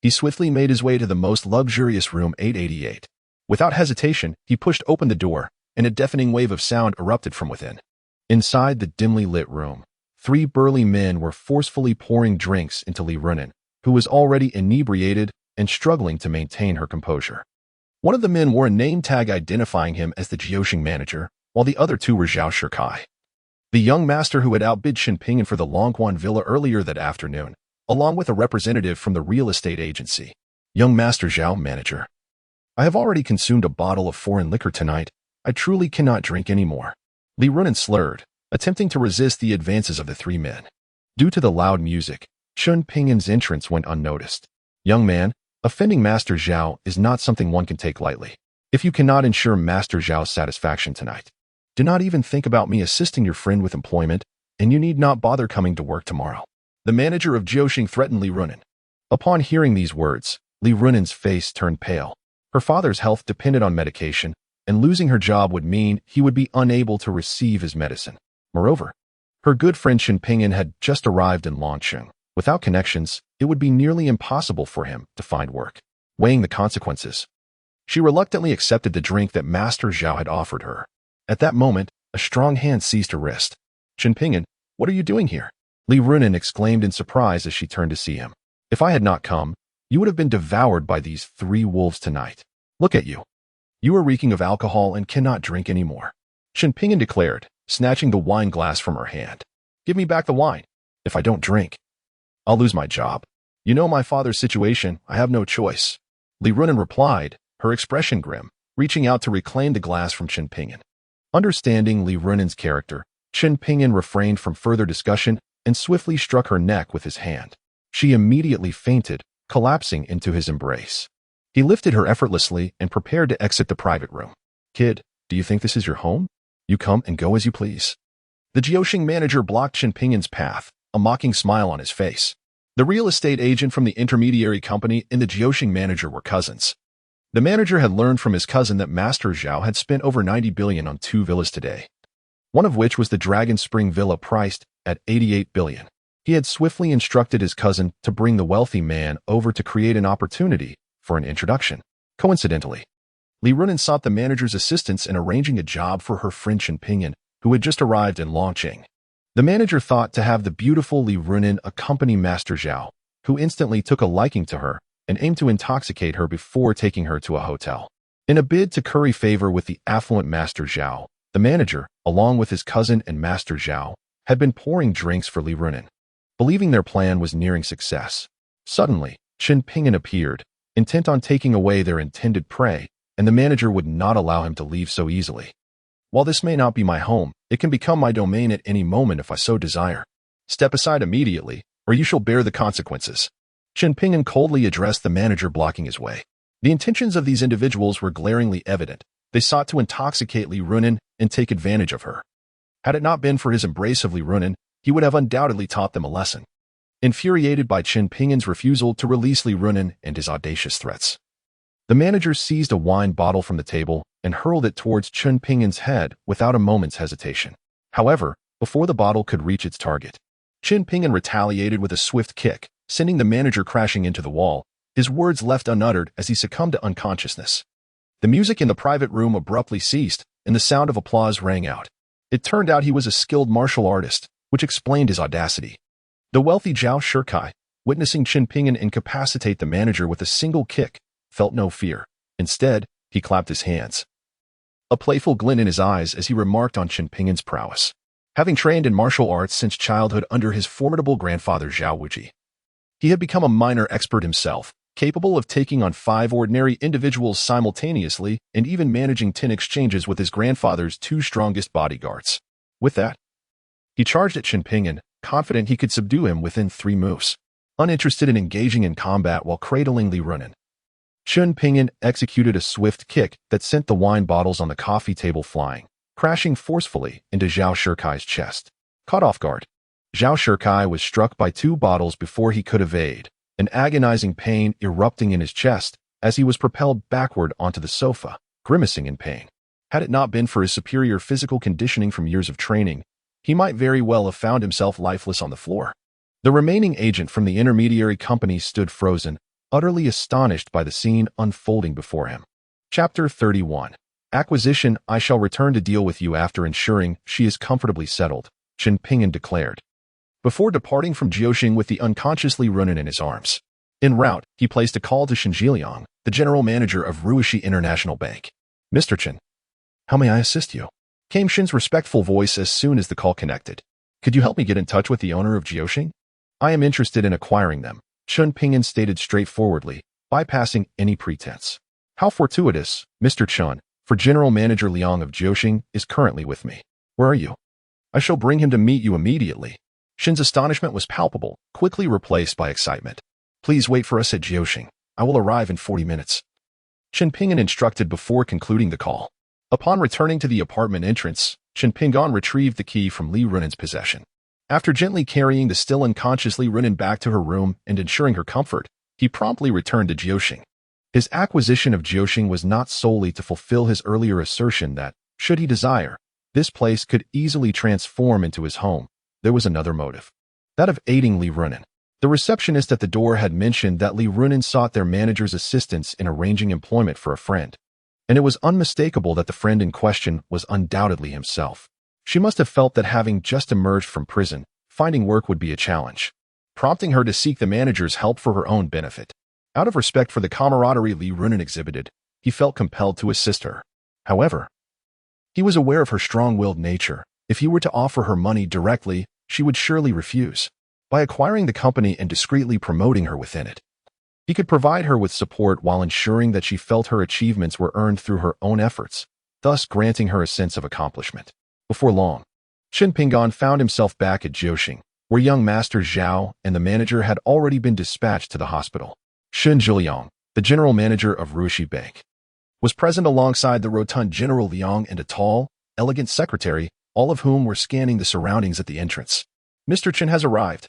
he swiftly made his way to the most luxurious room 888. Without hesitation, he pushed open the door, and a deafening wave of sound erupted from within. Inside the dimly lit room, 3 burly men were forcefully pouring drinks into Li Runin, who was already inebriated and struggling to maintain her composure. One of the men wore a name tag identifying him as the Jiuxing manager, while the other 2 were Zhao Shikai, the young master who had outbid Shen Pingon for the Longquan Villa earlier that afternoon, along with a representative from the real estate agency. Young Master Zhao, manager. I have already consumed a bottle of foreign liquor tonight. I truly cannot drink any more. Li Runen slurred, attempting to resist the advances of the three men. Due to the loud music, Chun Pingin's entrance went unnoticed. Young man, offending Master Zhao is not something one can take lightly. If you cannot ensure Master Zhao's satisfaction tonight, do not even think about me assisting your friend with employment, and you need not bother coming to work tomorrow. The manager of Jiuxing threatened Li Runen. Upon hearing these words, Li Runen's face turned pale. Her father's health depended on medication, and losing her job would mean he would be unable to receive his medicine. Moreover, her good friend Chen Pingyan had just arrived in Longcheng. Without connections, it would be nearly impossible for him to find work. Weighing the consequences, she reluctantly accepted the drink that Master Zhao had offered her. At that moment, a strong hand seized her wrist. Chen Pingyan, what are you doing here? Li Runen exclaimed in surprise as she turned to see him. If I had not come, you would have been devoured by these three wolves tonight. Look at you. You are reeking of alcohol and cannot drink anymore. Chen Pingyan declared, snatching the wine glass from her hand. Give me back the wine. If I don't drink, I'll lose my job. You know my father's situation. I have no choice. Li Runen replied, her expression grim, reaching out to reclaim the glass from Chen Pingyan. Understanding Li Runen's character, Chen Pingyan refrained from further discussion and swiftly struck her neck with his hand. She immediately fainted, collapsing into his embrace. He lifted her effortlessly and prepared to exit the private room. Kid, do you think this is your home? You come and go as you please. The Jiuxing manager blocked Chen Pingyan's path, a mocking smile on his face. The real estate agent from the intermediary company and the Jiuxing manager were cousins. The manager had learned from his cousin that Master Zhao had spent over 90 billion on 2 villas today, one of which was the Dragon Spring Villa priced at 88 billion. He had swiftly instructed his cousin to bring the wealthy man over to create an opportunity for an introduction. Coincidentally, Li Runen sought the manager's assistance in arranging a job for her friend Chen Pingyan, who had just arrived in Longcheng. The manager thought to have the beautiful Li Runen accompany Master Zhao, who instantly took a liking to her and aimed to intoxicate her before taking her to a hotel. In a bid to curry favor with the affluent Master Zhao, the manager, along with his cousin and Master Zhao, had been pouring drinks for Li Runen. Believing their plan was nearing success, suddenly, Chen Pingyan appeared, intent on taking away their intended prey, and the manager would not allow him to leave so easily. While this may not be my home, it can become my domain at any moment if I so desire. Step aside immediately, or you shall bear the consequences. Chen Pingyan coldly addressed the manager blocking his way. The intentions of these individuals were glaringly evident. They sought to intoxicate Li Runen and take advantage of her. Had it not been for his embrace of Li Runen, he would have undoubtedly taught them a lesson. Infuriated by Chen Pingyan's refusal to release Li Runen and his audacious threats, the manager seized a wine bottle from the table and hurled it towards Chen Pingyan's head without a moment's hesitation. However, before the bottle could reach its target, Chen Pingyan retaliated with a swift kick, sending the manager crashing into the wall, his words left unuttered as he succumbed to unconsciousness. The music in the private room abruptly ceased, and the sound of applause rang out. It turned out he was a skilled martial artist, which explained his audacity. The wealthy Zhao Shikai, witnessing Chen Pingyan incapacitate the manager with a single kick, felt no fear. Instead, he clapped his hands, a playful glint in his eyes as he remarked on Chen Pingyan's prowess. Having trained in martial arts since childhood under his formidable grandfather Zhao Wuji, he had become a minor expert himself, capable of taking on 5 ordinary individuals simultaneously and even managing 10 exchanges with his grandfather's 2 strongest bodyguards. With that, he charged at Chen Pingyan, confident he could subdue him within 3 moves. Uninterested in engaging in combat while cradling Li Runen, Chen Pingyan executed a swift kick that sent the wine bottles on the coffee table flying, crashing forcefully into Zhao Shikai's chest. Caught off guard, Zhao Shikai was struck by 2 bottles before he could evade, an agonizing pain erupting in his chest as he was propelled backward onto the sofa, grimacing in pain. Had it not been for his superior physical conditioning from years of training, he might very well have found himself lifeless on the floor. The remaining agent from the intermediary company stood frozen, utterly astonished by the scene unfolding before him. Chapter 31. Acquisition. I shall return to deal with you after ensuring she is comfortably settled, Chen Pingyan declared, before departing from Jiuxing with the unconscious Li Runen in his arms. En route, he placed a call to Shen Zhiliang, the general manager of Ruishi International Bank. Mr. Chen, how may I assist you? Came Shen's respectful voice as soon as the call connected. Could you help me get in touch with the owner of Jiuxing? I am interested in acquiring them, Chen Pingyan stated straightforwardly, bypassing any pretense. How fortuitous, Mr. Chun, for General Manager Liang of Jiuxing is currently with me. Where are you? I shall bring him to meet you immediately. Shin's astonishment was palpable, quickly replaced by excitement. Please wait for us at Jiuxing. I will arrive in 40 minutes. Chen Ping'an instructed before concluding the call. Upon returning to the apartment entrance, Chen Ping'an retrieved the key from Li Runen's possession. After gently carrying the still unconscious Li Runen back to her room and ensuring her comfort, he promptly returned to Jiuxing. His acquisition of Jiuxing was not solely to fulfill his earlier assertion that, should he desire, this place could easily transform into his home. There was another motive. That of aiding Li Runen. The receptionist at the door had mentioned that Li Runen sought their manager's assistance in arranging employment for a friend. And it was unmistakable that the friend in question was undoubtedly himself. She must have felt that having just emerged from prison, finding work would be a challenge, prompting her to seek the manager's help for her own benefit. Out of respect for the camaraderie Li Runen exhibited, he felt compelled to assist her. However, he was aware of her strong-willed nature. If he were to offer her money directly, she would surely refuse. By acquiring the company and discreetly promoting her within it, he could provide her with support while ensuring that she felt her achievements were earned through her own efforts, thus granting her a sense of accomplishment. Before long, Chen Ping'an found himself back at Jiuxing, where young Master Zhao and the manager had already been dispatched to the hospital. Shen Zhiliang, the general manager of Ruishi Bank, was present alongside the rotund General Liang and a tall, elegant secretary, all of whom were scanning the surroundings at the entrance. Mr. Chen has arrived.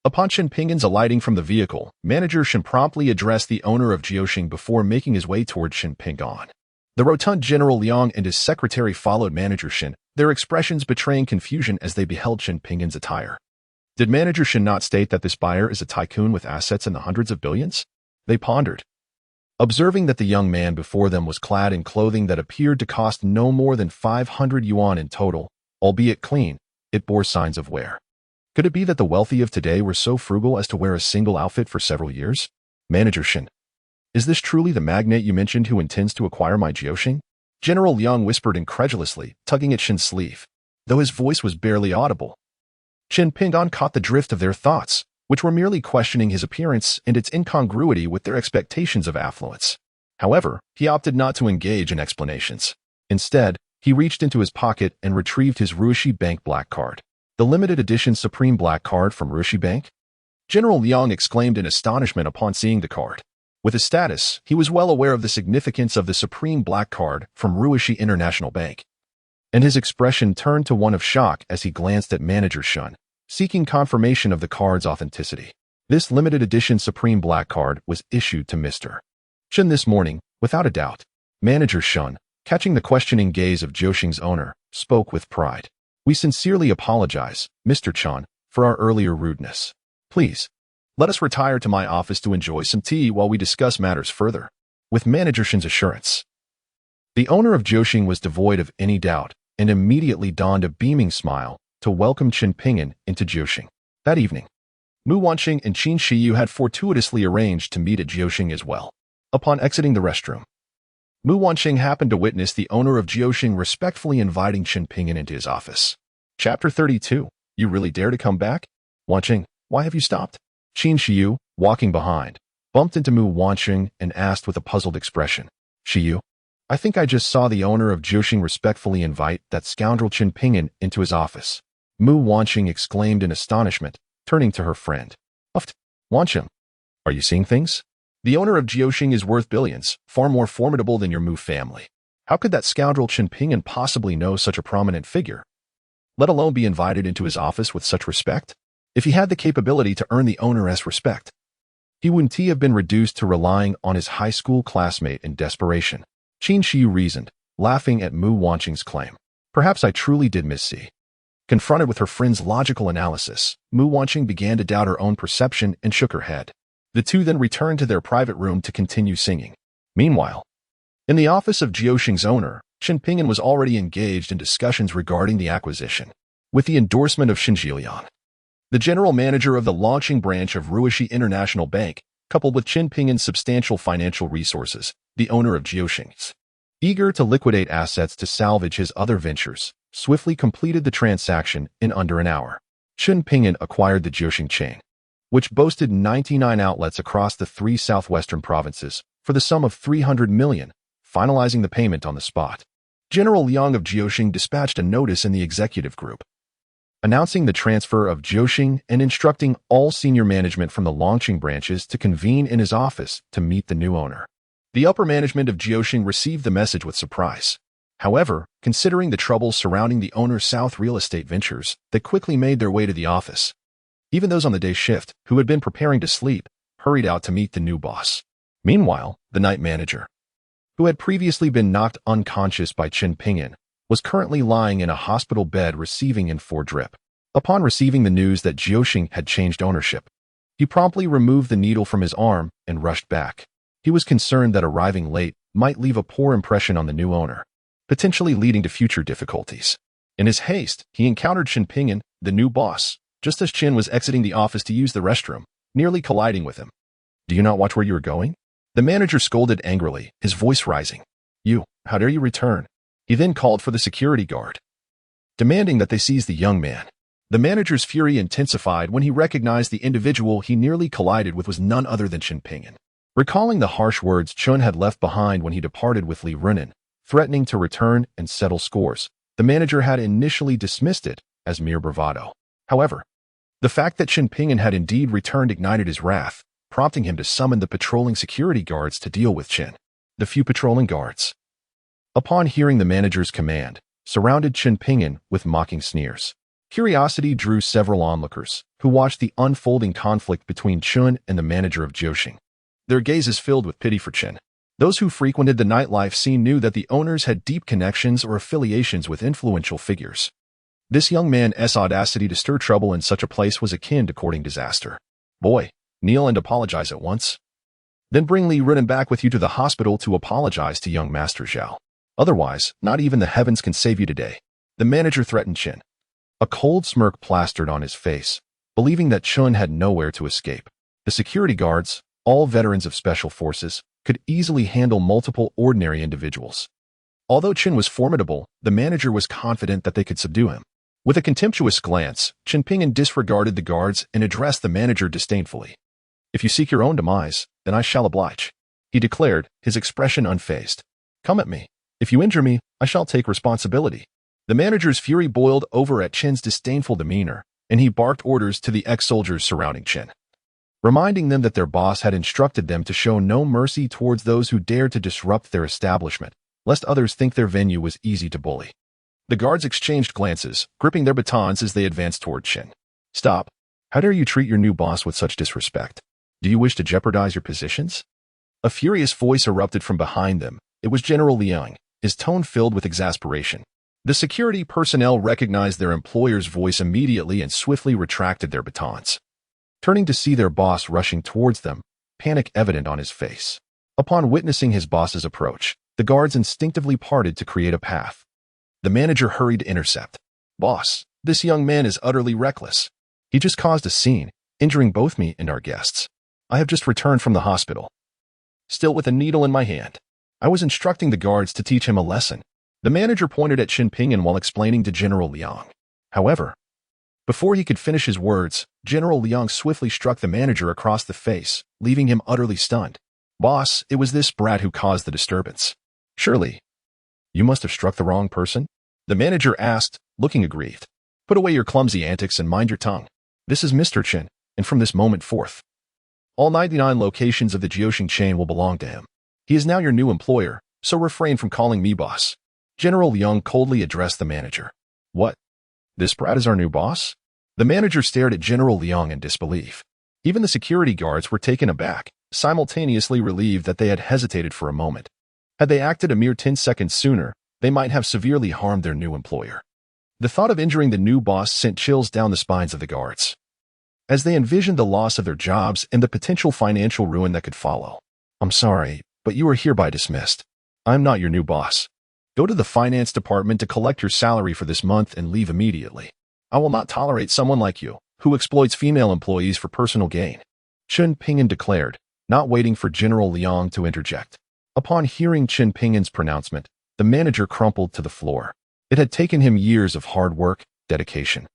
Upon Chen Ping'an's alighting from the vehicle, Manager Shen promptly addressed the owner of Jiuxing before making his way toward Chen Ping'an. The rotund General Liang and his secretary followed Manager Shen, their expressions betraying confusion as they beheld Chen Ping'an's attire. Did Manager Shen not state that this buyer is a tycoon with assets in the hundreds of billions? They pondered. Observing that the young man before them was clad in clothing that appeared to cost no more than 500 yuan in total, albeit clean, it bore signs of wear. Could it be that the wealthy of today were so frugal as to wear a single outfit for several years? Manager Shen, is this truly the magnate you mentioned who intends to acquire my Jiuxing? General Liang whispered incredulously, tugging at Shen's sleeve, though his voice was barely audible. Chen Ping'an caught the drift of their thoughts, which were merely questioning his appearance and its incongruity with their expectations of affluence. However, he opted not to engage in explanations. Instead, he reached into his pocket and retrieved his Ruishi Bank black card. The limited edition Supreme Black Card from Ruishi Bank? General Liang exclaimed in astonishment upon seeing the card. With his status, he was well aware of the significance of the Supreme Black Card from Ruishi International Bank. And his expression turned to one of shock as he glanced at Manager Shen, seeking confirmation of the card's authenticity. This limited edition Supreme Black Card was issued to Mr. Shen this morning, without a doubt. Manager Shen, catching the questioning gaze of Jiuxing's owner, spoke with pride. We sincerely apologize, Mr. Chen, for our earlier rudeness. Please, let us retire to my office to enjoy some tea while we discuss matters further. With Manager Shen's assurance, the owner of Jiuxing was devoid of any doubt and immediately donned a beaming smile to welcome Chen Ping'an into Jiuxing. That evening, Mu Wanqing and Qin Shiyu had fortuitously arranged to meet at Jiuxing as well. Upon exiting the restroom, Mu Wanqing happened to witness the owner of Jiuxing respectfully inviting Chen Ping'an into his office. Chapter 32. You really dare to come back? Wanqing, why have you stopped? Qin Shiyu, walking behind, bumped into Mu Wanqing and asked with a puzzled expression. Shiyu, I think I just saw the owner of Jiuxing respectfully invite that scoundrel Chen Ping'an into his office. Mu Wanqing exclaimed in astonishment, turning to her friend. Uft, Wanqing, are you seeing things? The owner of Jiuxing is worth billions, far more formidable than your Mu family. How could that scoundrel Chen Ping'an possibly know such a prominent figure, let alone be invited into his office with such respect? If he had the capability to earn the owner's respect, he wouldn't have been reduced to relying on his high school classmate in desperation. Qin Shiyu reasoned, laughing at Mu Wanqing's claim. Perhaps I truly did missee. Confronted with her friend's logical analysis, Mu Wanqing began to doubt her own perception and shook her head. The two then returned to their private room to continue singing. Meanwhile, in the office of Jiuxing's owner, Chen Ping'an was already engaged in discussions regarding the acquisition. With the endorsement of Shen Zhiliang, the general manager of the Longqing branch of Ruishi International Bank, coupled with Chen Ping'an's substantial financial resources, the owner of Jiuxing's, eager to liquidate assets to salvage his other ventures, swiftly completed the transaction in under an hour. Chen Ping'an acquired the Jiuxing chain. which boasted 99 outlets across the 3 southwestern provinces, for the sum of 300 million, finalizing the payment on the spot. General Liang of Jiuxing dispatched a notice in the executive group, announcing the transfer of Jiuxing and instructing all senior management from the Longqing branches to convene in his office to meet the new owner. The upper management of Jiuxing received the message with surprise. However, considering the troubles surrounding the owner's South real estate ventures, they quickly made their way to the office. Even those on the day shift, who had been preparing to sleep, hurried out to meet the new boss. Meanwhile, the night manager, who had previously been knocked unconscious by Chen Pingyan, was currently lying in a hospital bed receiving in-4 drip. Upon receiving the news that Jiuxing had changed ownership, he promptly removed the needle from his arm and rushed back. He was concerned that arriving late might leave a poor impression on the new owner, potentially leading to future difficulties. In his haste, he encountered Chen Pingyan, the new boss, just as Chen was exiting the office to use the restroom, nearly colliding with him. "Do you not watch where you are going?" The manager scolded angrily, his voice rising. How dare you return?" He then called for the security guard, demanding that they seize the young man. The manager's fury intensified when he recognized the individual he nearly collided with was none other than Chen Pingyan. Recalling the harsh words Chen had left behind when he departed with Li Runan, threatening to return and settle scores, the manager had initially dismissed it as mere bravado. However, the fact that Chen Pingyan had indeed returned ignited his wrath, prompting him to summon the patrolling security guards to deal with Chen. The few patrolling guards, upon hearing the manager's command, surrounded Chen Pingyan with mocking sneers. Curiosity drew several onlookers, who watched the unfolding conflict between Chen and the manager of Jiuxing. Their gazes filled with pity for Chen. Those who frequented the nightlife scene knew that the owners had deep connections or affiliations with influential figures. This young man's audacity to stir trouble in such a place was akin to courting disaster. "Boy, kneel and apologize at once. Then bring Li Runan back with you to the hospital to apologize to young Master Zhao. Otherwise, not even the heavens can save you today," the manager threatened Chen. A cold smirk plastered on his face, believing that Chen had nowhere to escape. The security guards, all veterans of special forces, could easily handle multiple ordinary individuals. Although Chen was formidable, the manager was confident that they could subdue him. With a contemptuous glance, Chen Pingyan disregarded the guards and addressed the manager disdainfully. "If you seek your own demise, then I shall oblige," he declared, his expression unfazed. "Come at me. If you injure me, I shall take responsibility." The manager's fury boiled over at Chen's disdainful demeanor, and he barked orders to the ex-soldiers surrounding Chen, reminding them that their boss had instructed them to show no mercy towards those who dared to disrupt their establishment, lest others think their venue was easy to bully. The guards exchanged glances, gripping their batons as they advanced toward Chen. "Stop. How dare you treat your new boss with such disrespect? Do you wish to jeopardize your positions?" A furious voice erupted from behind them. It was General Liang, his tone filled with exasperation. The security personnel recognized their employer's voice immediately and swiftly retracted their batons, turning to see their boss rushing towards them, panic evident on his face. Upon witnessing his boss's approach, the guards instinctively parted to create a path. The manager hurried to intercept. "Boss, this young man is utterly reckless. He just caused a scene, injuring both me and our guests. I have just returned from the hospital, still with a needle in my hand. I was instructing the guards to teach him a lesson." The manager pointed at Chen Pingyan while explaining to General Liang. However, before he could finish his words, General Liang swiftly struck the manager across the face, leaving him utterly stunned. "Boss, it was this brat who caused the disturbance." "Surely, you must have struck the wrong person?" the manager asked, looking aggrieved. "Put away your clumsy antics and mind your tongue. This is Mr. Chen, and from this moment forth, all 99 locations of the Jiuxing chain will belong to him. He is now your new employer, so refrain from calling me boss." General Liang coldly addressed the manager. "What? This brat is our new boss?" The manager stared at General Liang in disbelief. Even the security guards were taken aback, simultaneously relieved that they had hesitated for a moment. Had they acted a mere 10 seconds sooner, they might have severely harmed their new employer. The thought of injuring the new boss sent chills down the spines of the guards, as they envisioned the loss of their jobs and the potential financial ruin that could follow. "I'm sorry, but you are hereby dismissed. I'm not your new boss. Go to the finance department to collect your salary for this month and leave immediately. I will not tolerate someone like you, who exploits female employees for personal gain," Chen Pingyan declared, not waiting for General Liang to interject. Upon hearing Chen Pingyan's pronouncement, the manager crumpled to the floor. It had taken him years of hard work, dedication,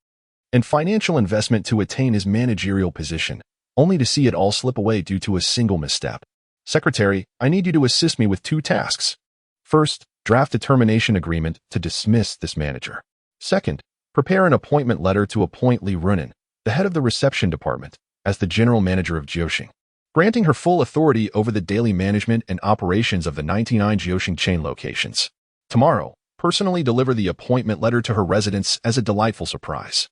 and financial investment to attain his managerial position, only to see it all slip away due to a single misstep. Secretary, I need you to assist me with 2 tasks. First, draft a termination agreement to dismiss this manager. Second, prepare an appointment letter to appoint Li Runin, the head of the reception department, as the general manager of Jiuxing, granting her full authority over the daily management and operations of the 99 Jiuxing chain locations. Tomorrow, personally deliver the appointment letter to her residence as a delightful surprise.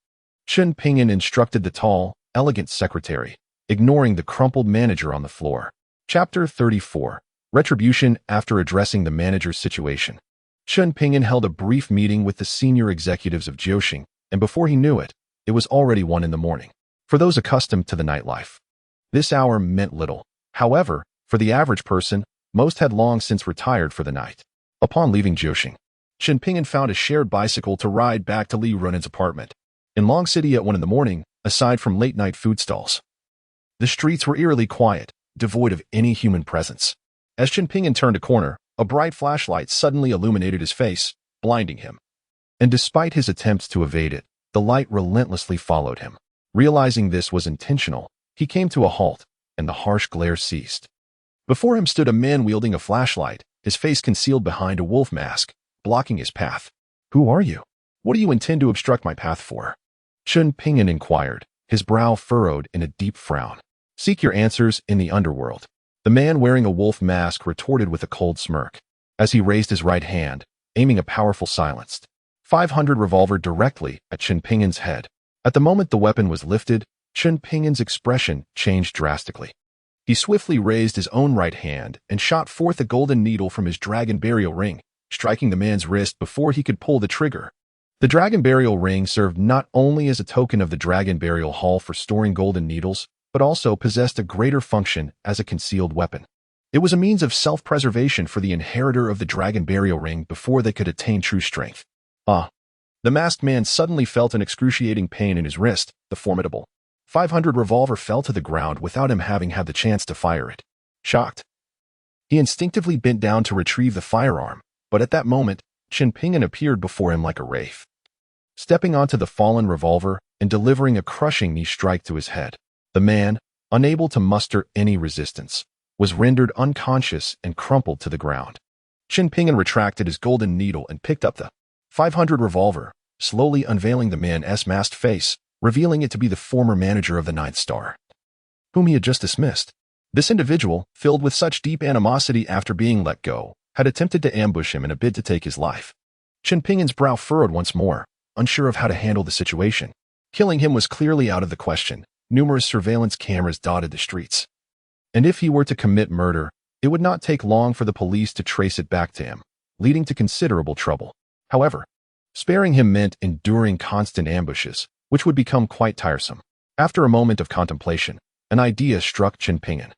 Chen Pingyan instructed the tall, elegant secretary, ignoring the crumpled manager on the floor. Chapter 34. Retribution after addressing the manager's situation. Chen Pingyan held a brief meeting with the senior executives of Jiuxing, and before he knew it, it was already 1 in the morning. For those accustomed to the nightlife, this hour meant little. However, for the average person, most had long since retired for the night. Upon leaving Jiuxing, Chen Pingyan found a shared bicycle to ride back to Li Runin's apartment. In Long City at 1 in the morning, aside from late-night food stalls, the streets were eerily quiet, devoid of any human presence. As Chen Pingyan turned a corner, a bright flashlight suddenly illuminated his face, blinding him. And despite his attempts to evade it, the light relentlessly followed him. Realizing this was intentional, he came to a halt, and the harsh glare ceased. Before him stood a man wielding a flashlight, his face concealed behind a wolf mask, blocking his path. Who are you? What do you intend to obstruct my path for? Chen Pingyan inquired, his brow furrowed in a deep frown. Seek your answers in the underworld. The man wearing a wolf mask retorted with a cold smirk, as he raised his right hand, aiming a powerful silenced 500 revolver directly at Chen Pingyan's head. At the moment the weapon was lifted, Chen Pingyan's expression changed drastically. He swiftly raised his own right hand and shot forth a golden needle from his dragon burial ring, striking the man's wrist before he could pull the trigger. The dragon burial ring served not only as a token of the dragon burial hall for storing golden needles, but also possessed a greater function as a concealed weapon. It was a means of self-preservation for the inheritor of the dragon burial ring before they could attain true strength. The masked man suddenly felt an excruciating pain in his wrist. The formidable 500 revolver fell to the ground without him having had the chance to fire it. Shocked, he instinctively bent down to retrieve the firearm, but at that moment, Chen Pingyan appeared before him like a wraith, stepping onto the fallen revolver and delivering a crushing knee strike to his head. The man, unable to muster any resistance, was rendered unconscious and crumpled to the ground. Chen Pingyan retracted his golden needle and picked up the 500 revolver, slowly unveiling the man's masked face, revealing it to be the former manager of the Ninth Star, whom he had just dismissed. This individual, filled with such deep animosity after being let go, had attempted to ambush him in a bid to take his life. Chen Pingyan's brow furrowed once more, unsure of how to handle the situation. Killing him was clearly out of the question. Numerous surveillance cameras dotted the streets. And if he were to commit murder, it would not take long for the police to trace it back to him, leading to considerable trouble. However, sparing him meant enduring constant ambushes, which would become quite tiresome. After a moment of contemplation, an idea struck Chen Pingyan.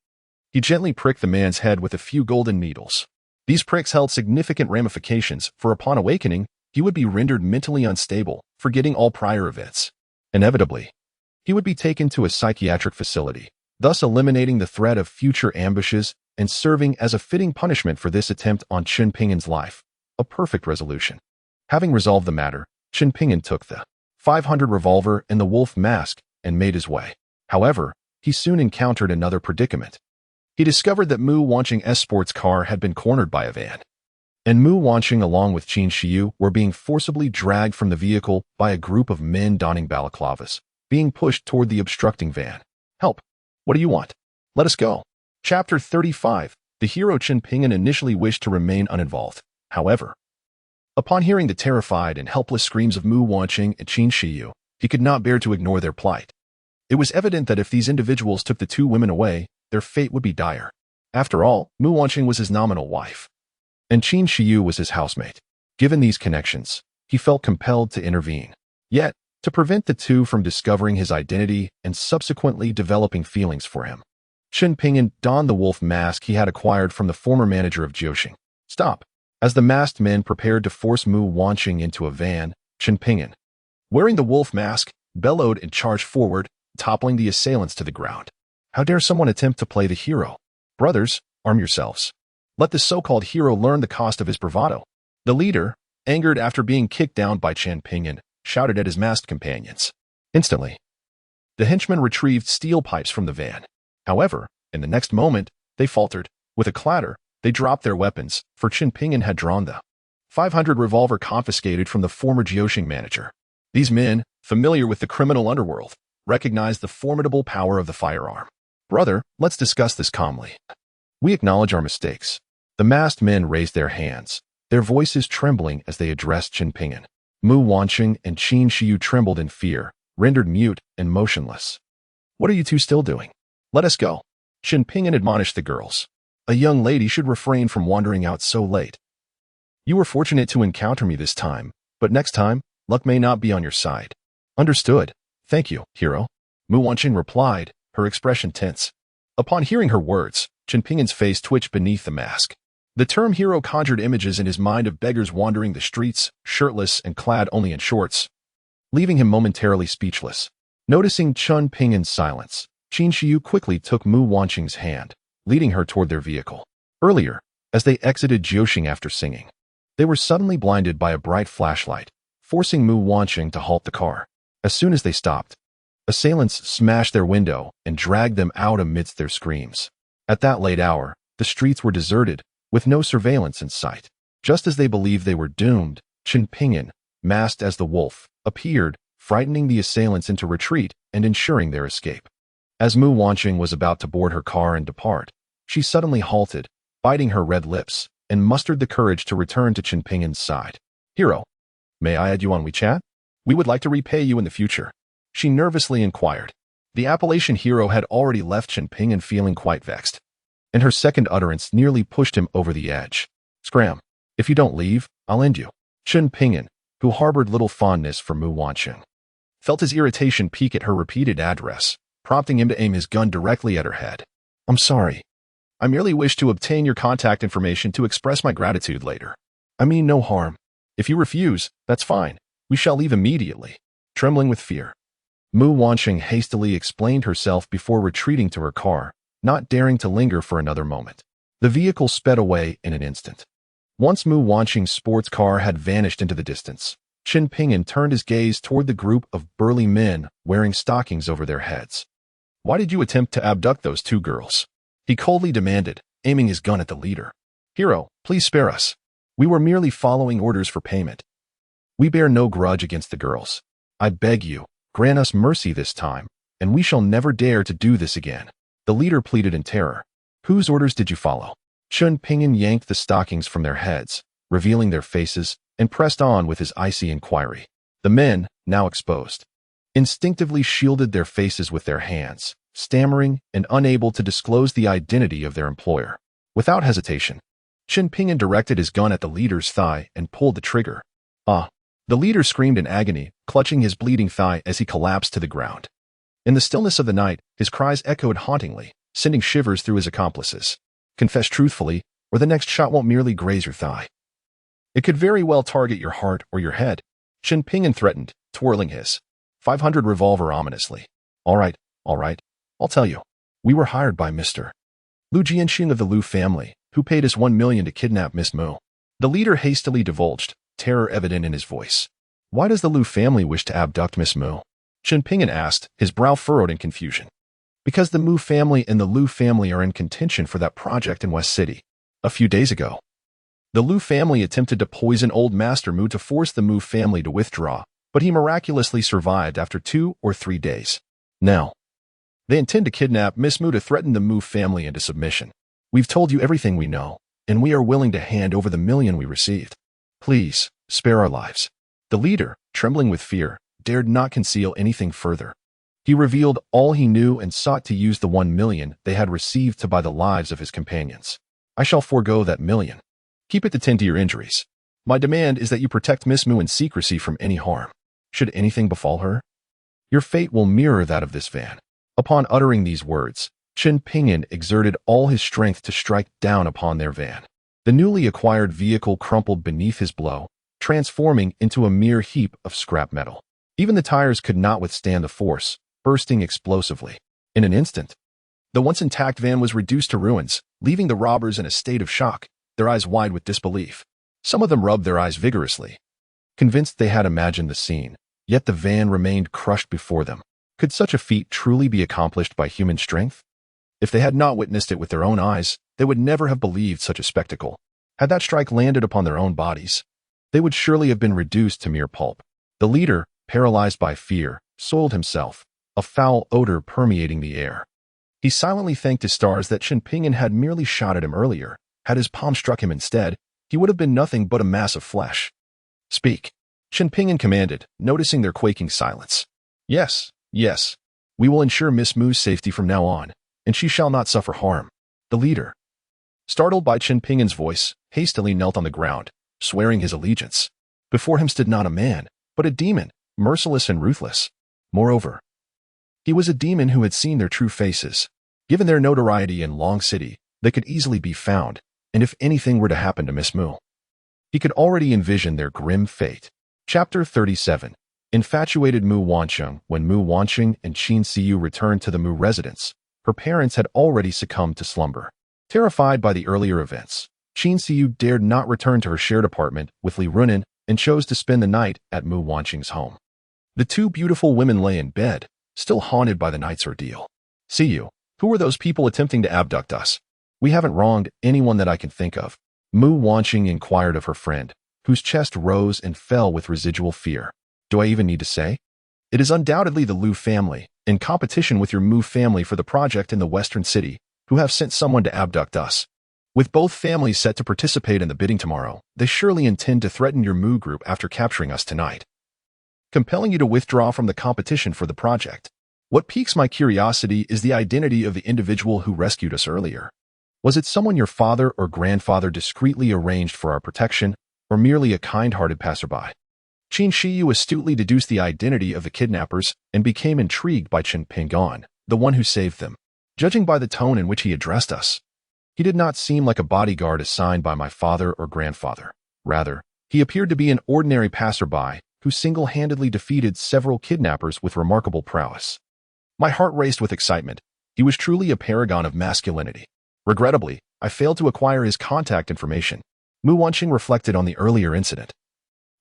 He gently pricked the man's head with a few golden needles. These pricks held significant ramifications, for upon awakening, he would be rendered mentally unstable, forgetting all prior events. Inevitably, he would be taken to a psychiatric facility, thus eliminating the threat of future ambushes and serving as a fitting punishment for this attempt on Chen Pingyan's life. A perfect resolution. Having resolved the matter, Chen Pingyan took the 500 revolver and the wolf mask and made his way. However, he soon encountered another predicament. He discovered that Mu Wanqing's sports car had been cornered by a van, and Mu Wanqing along with Qin Shiyu were being forcibly dragged from the vehicle by a group of men donning balaclavas, being pushed toward the obstructing van. Help! What do you want? Let us go. Chapter 35. The hero Chen Pingyan initially wished to remain uninvolved. However, upon hearing the terrified and helpless screams of Mu Wanqing and Qin Shiyu, he could not bear to ignore their plight. It was evident that if these individuals took the 2 women away, their fate would be dire. After all, Mu Wanqing was his nominal wife, and Qin Shiyu was his housemate. Given these connections, he felt compelled to intervene. Yet, to prevent the 2 from discovering his identity and subsequently developing feelings for him, Chen Pingyan donned the wolf mask he had acquired from the former manager of Jiuxing. Stop! As the masked men prepared to force Mu Wanqing into a van, Chen Pingyan, wearing the wolf mask, bellowed and charged forward, toppling the assailants to the ground. How dare someone attempt to play the hero? Brothers, arm yourselves. Let the so-called hero learn the cost of his bravado. The leader, angered after being kicked down by Chen Pingyan, shouted at his masked companions. Instantly, The henchmen retrieved steel pipes from the van. However, in the next moment, they faltered. With a clatter, they dropped their weapons, for Chen Pingyan had drawn the 500 revolver confiscated from the former Jiuxing manager. These men, familiar with the criminal underworld, recognized the formidable power of the firearm. Brother, let's discuss this calmly. We acknowledge our mistakes. The masked men raised their hands, their voices trembling as they addressed Chen Pingyan. Mu Wanqing and Qin Shiyu trembled in fear, rendered mute and motionless. What are you two still doing? Let us go. Chen Pingyan admonished the girls. A young lady should refrain from wandering out so late. You were fortunate to encounter me this time, but next time, luck may not be on your side. Understood. Thank you, hero. Mu Wanqing replied, her expression tense. Upon hearing her words, Chen Pingyan's face twitched beneath the mask. The term hero conjured images in his mind of beggars wandering the streets, shirtless and clad only in shorts, leaving him momentarily speechless. Noticing Chen Pingyan's silence, Qin Shiyu quickly took Mu Wanqing's hand, leading her toward their vehicle. Earlier, as they exited Jiuxing after singing, they were suddenly blinded by a bright flashlight, forcing Mu Wanqing to halt the car. As soon as they stopped, assailants smashed their window and dragged them out amidst their screams. At that late hour, the streets were deserted, with no surveillance in sight. Just as they believed they were doomed, Chen Pingyan, masked as the wolf, appeared, frightening the assailants into retreat and ensuring their escape. As Mu Wanqing was about to board her car and depart, she suddenly halted, biting her red lips, and mustered the courage to return to Chen Pingyan's side. Hero, may I add you on WeChat? We would like to repay you in the future. She nervously inquired. The appellation hero had already left Chen Pingyan feeling quite vexed, and her second utterance nearly pushed him over the edge. Scram. If you don't leave, I'll end you. Chen Pingyan, who harbored little fondness for Mu Wanqing, felt his irritation peak at her repeated address, prompting him to aim his gun directly at her head. I'm sorry. I merely wish to obtain your contact information to express my gratitude later. I mean no harm. If you refuse, that's fine. We shall leave immediately. Trembling with fear, Mu Wanqing hastily explained herself before retreating to her car, not daring to linger for another moment. The vehicle sped away in an instant. Once Mu Wanqing's sports car had vanished into the distance, Chen Pingyan turned his gaze toward the group of burly men wearing stockings over their heads. Why did you attempt to abduct those two girls? He coldly demanded, aiming his gun at the leader. Hero, please spare us. We were merely following orders for payment. We bear no grudge against the girls. I beg you, grant us mercy this time, and we shall never dare to do this again. The leader pleaded in terror. Whose orders did you follow? Chen Pingyan yanked the stockings from their heads, revealing their faces, and pressed on with his icy inquiry. The men, now exposed, instinctively shielded their faces with their hands, stammering and unable to disclose the identity of their employer. Without hesitation, Chen Pingyan directed his gun at the leader's thigh and pulled the trigger. Ah! The leader screamed in agony, clutching his bleeding thigh as he collapsed to the ground. In the stillness of the night, his cries echoed hauntingly, sending shivers through his accomplices. Confess truthfully, or the next shot won't merely graze your thigh. It could very well target your heart or your head, Chen Pingyan threatened, twirling his 500 revolver ominously. All right, I'll tell you. We were hired by Mr. Lu Jianxing of the Lu family, who paid us 1 million to kidnap Miss Mu. The leader hastily divulged, terror evident in his voice. Why does the Lu family wish to abduct Miss Mu? Chen Pingyan asked, his brow furrowed in confusion. Because the Mu family and the Lu family are in contention for that project in West City. A few days ago, the Lu family attempted to poison old Master Mu to force the Mu family to withdraw, but he miraculously survived after 2 or 3 days. Now, they intend to kidnap Miss Mu to threaten the Mu family into submission. We've told you everything we know, and we are willing to hand over the million we received. Please, spare our lives. The leader, trembling with fear, dared not conceal anything further. He revealed all he knew and sought to use the 1 million they had received to buy the lives of his companions. I shall forego that million. Keep it to tend to your injuries. My demand is that you protect Miss Mu in secrecy from any harm. Should anything befall her, your fate will mirror that of this van. Upon uttering these words, Chen Pingyan exerted all his strength to strike down upon their van. The newly acquired vehicle crumpled beneath his blow, transforming into a mere heap of scrap metal. Even the tires could not withstand the force, bursting explosively. In an instant, the once intact van was reduced to ruins, leaving the robbers in a state of shock, their eyes wide with disbelief. Some of them rubbed their eyes vigorously, convinced they had imagined the scene, yet the van remained crushed before them. Could such a feat truly be accomplished by human strength? If they had not witnessed it with their own eyes, they would never have believed such a spectacle. Had that strike landed upon their own bodies, they would surely have been reduced to mere pulp. The leader, paralyzed by fear, soiled himself, a foul odor permeating the air. He silently thanked his stars that Chen Pingyan had merely shot at him earlier. Had his palm struck him instead, he would have been nothing but a mass of flesh. Speak, Chen Pingyan commanded, noticing their quaking silence. Yes, yes. We will ensure Miss Mu's safety from now on, and she shall not suffer harm. The leader, startled by Chen Pingyan's voice, hastily knelt on the ground, swearing his allegiance. Before him stood not a man, but a demon, merciless and ruthless. Moreover, he was a demon who had seen their true faces. Given their notoriety in Long City, they could easily be found, and if anything were to happen to Miss Mu, he could already envision their grim fate. Chapter 37. Infatuated Mu Wancheng. When Mu Wancheng and Qin Siyu returned to the Mu residence, her parents had already succumbed to slumber. Terrified by the earlier events, Qin Siyu dared not return to her shared apartment with Li Runan and chose to spend the night at Mu Wancheng's home. The two beautiful women lay in bed, still haunted by the night's ordeal. Siyu, who were those people attempting to abduct us? We haven't wronged anyone that I can think of. Mu Wancheng inquired of her friend, whose chest rose and fell with residual fear. Do I even need to say? It is undoubtedly the Liu family, in competition with your Mu family for the project in the Western City, who have sent someone to abduct us. With both families set to participate in the bidding tomorrow, they surely intend to threaten your Mu group after capturing us tonight, compelling you to withdraw from the competition for the project. What piques my curiosity is the identity of the individual who rescued us earlier. Was it someone your father or grandfather discreetly arranged for our protection, or merely a kind-hearted passerby? Qin Shiyu astutely deduced the identity of the kidnappers and became intrigued by Chen Pingyan, the one who saved them. Judging by the tone in which he addressed us, he did not seem like a bodyguard assigned by my father or grandfather. Rather, he appeared to be an ordinary passerby who single-handedly defeated several kidnappers with remarkable prowess. My heart raced with excitement. He was truly a paragon of masculinity. Regrettably, I failed to acquire his contact information. Mu Wancheng reflected on the earlier incident,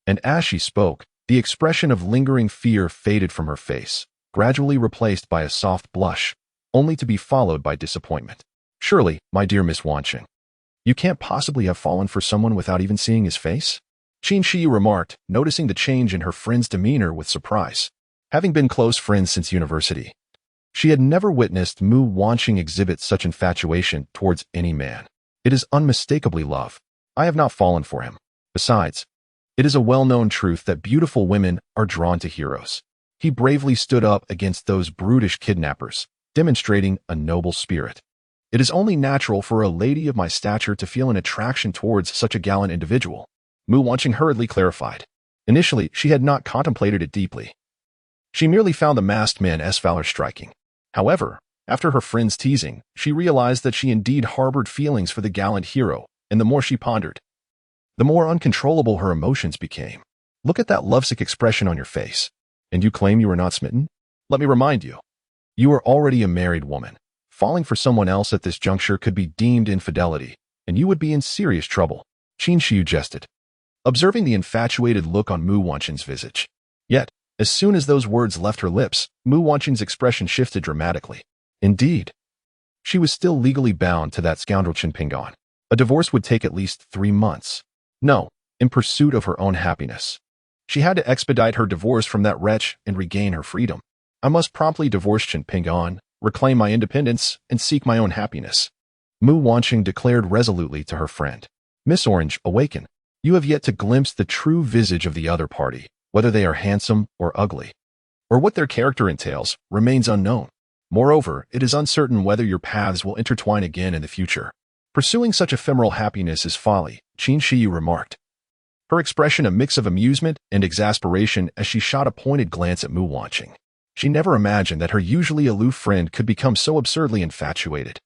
and as she spoke, the expression of lingering fear faded from her face, gradually replaced by a soft blush, only to be followed by disappointment. Surely, my dear Miss Wancheng, you can't possibly have fallen for someone without even seeing his face? Qin Shiyu remarked, noticing the change in her friend's demeanor with surprise. Having been close friends since university, she had never witnessed Mu Wancheng exhibit such infatuation towards any man. It is unmistakably love. I have not fallen for him. Besides, it is a well-known truth that beautiful women are drawn to heroes. He bravely stood up against those brutish kidnappers, demonstrating a noble spirit. It is only natural for a lady of my stature to feel an attraction towards such a gallant individual. Mu Wancheng hurriedly clarified. Initially, she had not contemplated it deeply. She merely found the masked man's valor striking. However, after her friend's teasing, she realized that she indeed harbored feelings for the gallant hero, and the more she pondered, the more uncontrollable her emotions became. Look at that lovesick expression on your face. And you claim you are not smitten? Let me remind you. You are already a married woman. Falling for someone else at this juncture could be deemed infidelity, and you would be in serious trouble. Qin Shiyu jested, observing the infatuated look on Mu Wancheng's visage. Yet, as soon as those words left her lips, Mu Wancheng's expression shifted dramatically. Indeed, she was still legally bound to that scoundrel Chen Pingyan. A divorce would take at least 3 months. No, in pursuit of her own happiness. She had to expedite her divorce from that wretch and regain her freedom. I must promptly divorce Chen Pingyan, reclaim my independence, and seek my own happiness. Mu Wancheng declared resolutely to her friend. Miss Orange, awaken. You have yet to glimpse the true visage of the other party. Whether they are handsome or ugly, or what their character entails, remains unknown. Moreover, it is uncertain whether your paths will intertwine again in the future. Pursuing such ephemeral happiness is folly, Qin Shiyu remarked, her expression a mix of amusement and exasperation as she shot a pointed glance at Mu Wancheng. She never imagined that her usually aloof friend could become so absurdly infatuated.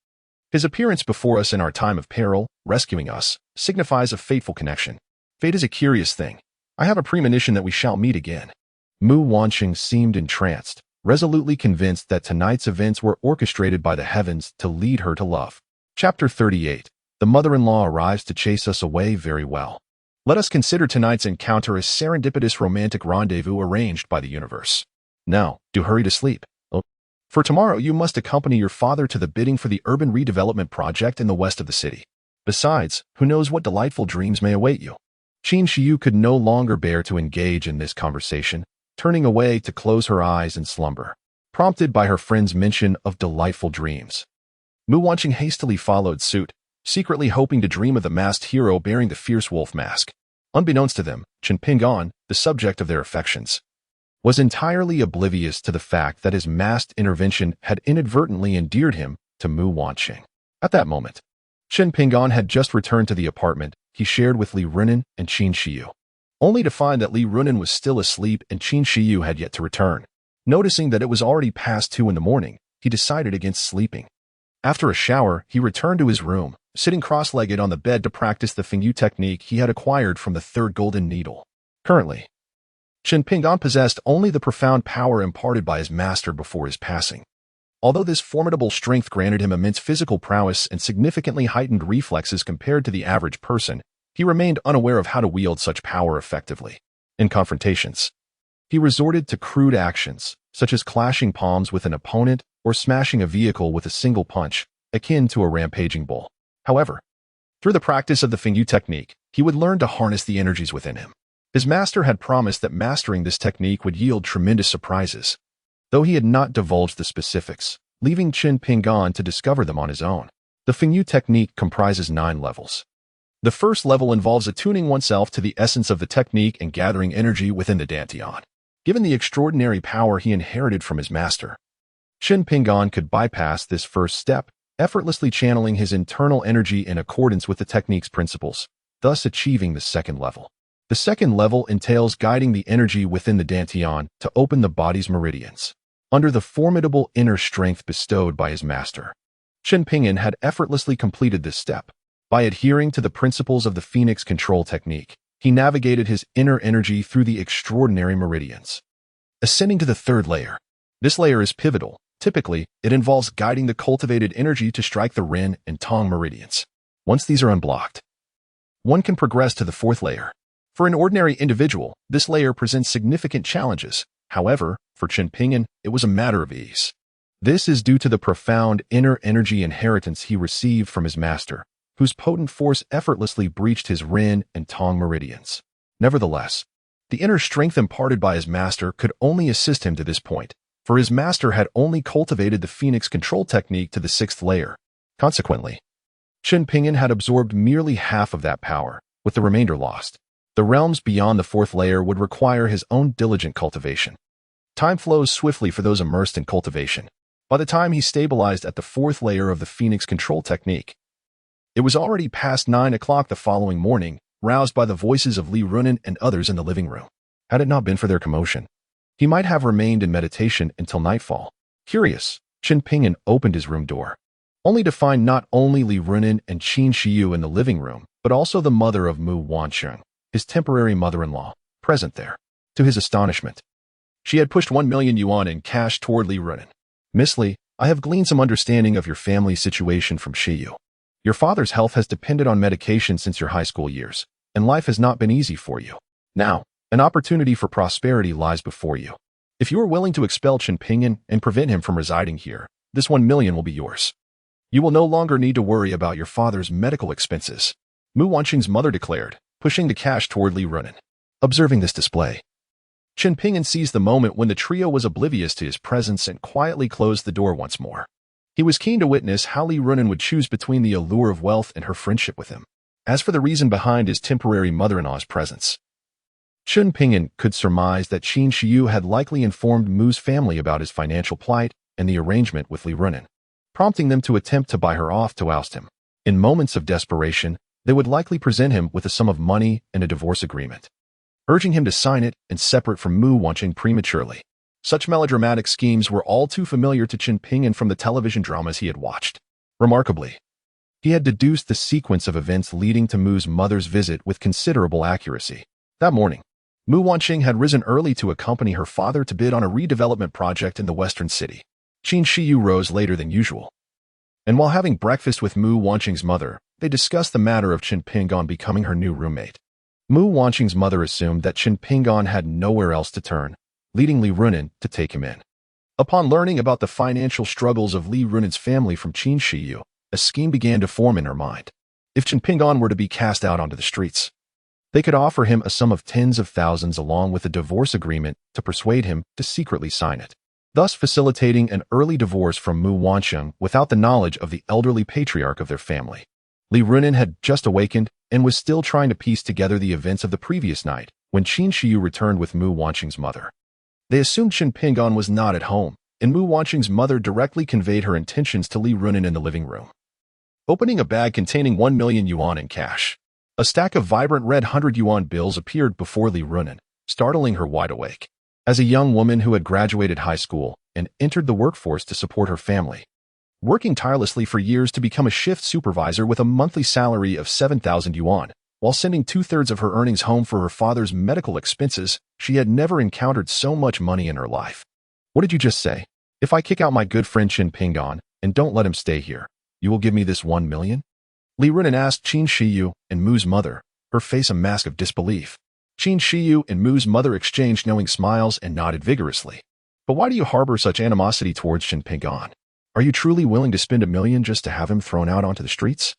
His appearance before us in our time of peril, rescuing us, signifies a fateful connection. Fate is a curious thing. I have a premonition that we shall meet again. Mu Wancheng seemed entranced, resolutely convinced that tonight's events were orchestrated by the heavens to lead her to love. Chapter 38. The mother-in-law arrives to chase us away. Very well. Let us consider tonight's encounter a serendipitous romantic rendezvous arranged by the universe. Now, do hurry to sleep. For tomorrow, you must accompany your father to the bidding for the urban redevelopment project in the west of the city. Besides, who knows what delightful dreams may await you. Qin Shiyu could no longer bear to engage in this conversation, turning away to close her eyes in slumber, prompted by her friend's mention of delightful dreams. Mu Wanqing hastily followed suit, secretly hoping to dream of the masked hero bearing the fierce wolf mask. Unbeknownst to them, Chen Ping'an, the subject of their affections, was entirely oblivious to the fact that his masked intervention had inadvertently endeared him to Mu Wanqing. At that moment, Chen Ping'an had just returned to the apartment he shared with Li Runen and Qin Shiyu, only to find that Li Runen was still asleep and Qin Shiyu had yet to return. Noticing that it was already past 2 in the morning, he decided against sleeping. After a shower, he returned to his room, sitting cross-legged on the bed to practice the Fengyu technique he had acquired from the third golden needle. Currently, Chen Ping'an possessed only the profound power imparted by his master before his passing. Although this formidable strength granted him immense physical prowess and significantly heightened reflexes compared to the average person, he remained unaware of how to wield such power effectively. In confrontations, he resorted to crude actions, such as clashing palms with an opponent or smashing a vehicle with a single punch, akin to a rampaging bull. However, through the practice of the Fengyu technique, he would learn to harness the energies within him. His master had promised that mastering this technique would yield tremendous surprises, though he had not divulged the specifics, leaving Chen Ping'an to discover them on his own. The Fengyu technique comprises 9 levels. The first level involves attuning oneself to the essence of the technique and gathering energy within the dantian. Given the extraordinary power he inherited from his master, Chen Ping'an could bypass this first step, effortlessly channeling his internal energy in accordance with the technique's principles, thus achieving the second level. The second level entails guiding the energy within the dantian to open the body's meridians. Under the formidable inner strength bestowed by his master, Chen Ping'an had effortlessly completed this step. By adhering to the principles of the Phoenix control technique, he navigated his inner energy through the extraordinary meridians. Ascending to the third layer. This layer is pivotal. Typically, it involves guiding the cultivated energy to strike the Ren and Tong meridians. Once these are unblocked, one can progress to the fourth layer. For an ordinary individual, this layer presents significant challenges. However, for Chen Ping'an, it was a matter of ease. This is due to the profound inner energy inheritance he received from his master, whose potent force effortlessly breached his Ren and Tong meridians. Nevertheless, the inner strength imparted by his master could only assist him to this point, for his master had only cultivated the Phoenix control technique to the 6th layer. Consequently, Chen Ping'an had absorbed merely half of that power, with the remainder lost. The realms beyond the 4th layer would require his own diligent cultivation. Time flows swiftly for those immersed in cultivation. By the time he stabilized at the 4th layer of the Phoenix control technique, it was already past 9 o'clock the following morning, roused by the voices of Li Runen and others in the living room. Had it not been for their commotion, he might have remained in meditation until nightfall. Curious, Chen Ping'an opened his room door, only to find not only Li Runen and Qin Shiyu in the living room, but also the mother of Mu Wanqing, his temporary mother-in-law, present there. To his astonishment, she had pushed 1 million yuan in cash toward Li Runen. Miss Li, I have gleaned some understanding of your family situation from Shiyu. Your father's health has depended on medication since your high school years, and life has not been easy for you. Now, an opportunity for prosperity lies before you. If you are willing to expel Chen Ping'an and prevent him from residing here, this 1 million will be yours. You will no longer need to worry about your father's medical expenses, Mu Wanqing's mother declared, pushing the cash toward Li Runen. Observing this display, Chen Ping'an seized the moment when the trio was oblivious to his presence and quietly closed the door once more. He was keen to witness how Li Runen would choose between the allure of wealth and her friendship with him. As for the reason behind his temporary mother-in-law's presence, Chen Ping'an could surmise that Qin Shiyu had likely informed Mu's family about his financial plight and the arrangement with Li Runen, prompting them to attempt to buy her off to oust him. In moments of desperation, they would likely present him with a sum of money and a divorce agreement, urging him to sign it and separate from Mu Wanqing prematurely. Such melodramatic schemes were all too familiar to Chen Ping'an from the television dramas he had watched. Remarkably, he had deduced the sequence of events leading to Mu's mother's visit with considerable accuracy. That morning, Mu Wanqing had risen early to accompany her father to bid on a redevelopment project in the western city. Qin Shiyu rose later than usual, and while having breakfast with Mu Wanqing's mother, they discussed the matter of Chen Ping'an becoming her new roommate. Mu Wanqing's mother assumed that Chen Ping'an had nowhere else to turn, leading Li Runen to take him in. Upon learning about the financial struggles of Li Runen's family from Qin Shiyu, a scheme began to form in her mind. If Chen Ping'an were to be cast out onto the streets, they could offer him a sum of tens of thousands along with a divorce agreement to persuade him to secretly sign it, thus facilitating an early divorce from Mu Wansheng without the knowledge of the elderly patriarch of their family. Li Runen had just awakened and was still trying to piece together the events of the previous night when Qin Shiyu returned with Mu Wansheng's mother. They assumed Chen Ping'an was not at home, and Mu Wansheng's mother directly conveyed her intentions to Li Runen in the living room. Opening a bag containing 1 million yuan in cash, a stack of vibrant red 100 yuan bills appeared before Li Runen, startling her wide awake. As a young woman who had graduated high school and entered the workforce to support her family, working tirelessly for years to become a shift supervisor with a monthly salary of 7,000 yuan, while sending 2/3 of her earnings home for her father's medical expenses, she had never encountered so much money in her life. What did you just say? If I kick out my good friend Chen Ping'an and don't let him stay here, you will give me this 1 million? Li Runen asked Qin Shiyu and Mu's mother, her face a mask of disbelief. Qin Shiyu and Mu's mother exchanged knowing smiles and nodded vigorously. But why do you harbor such animosity towards Chen Ping'an? Are you truly willing to spend 1 million just to have him thrown out onto the streets?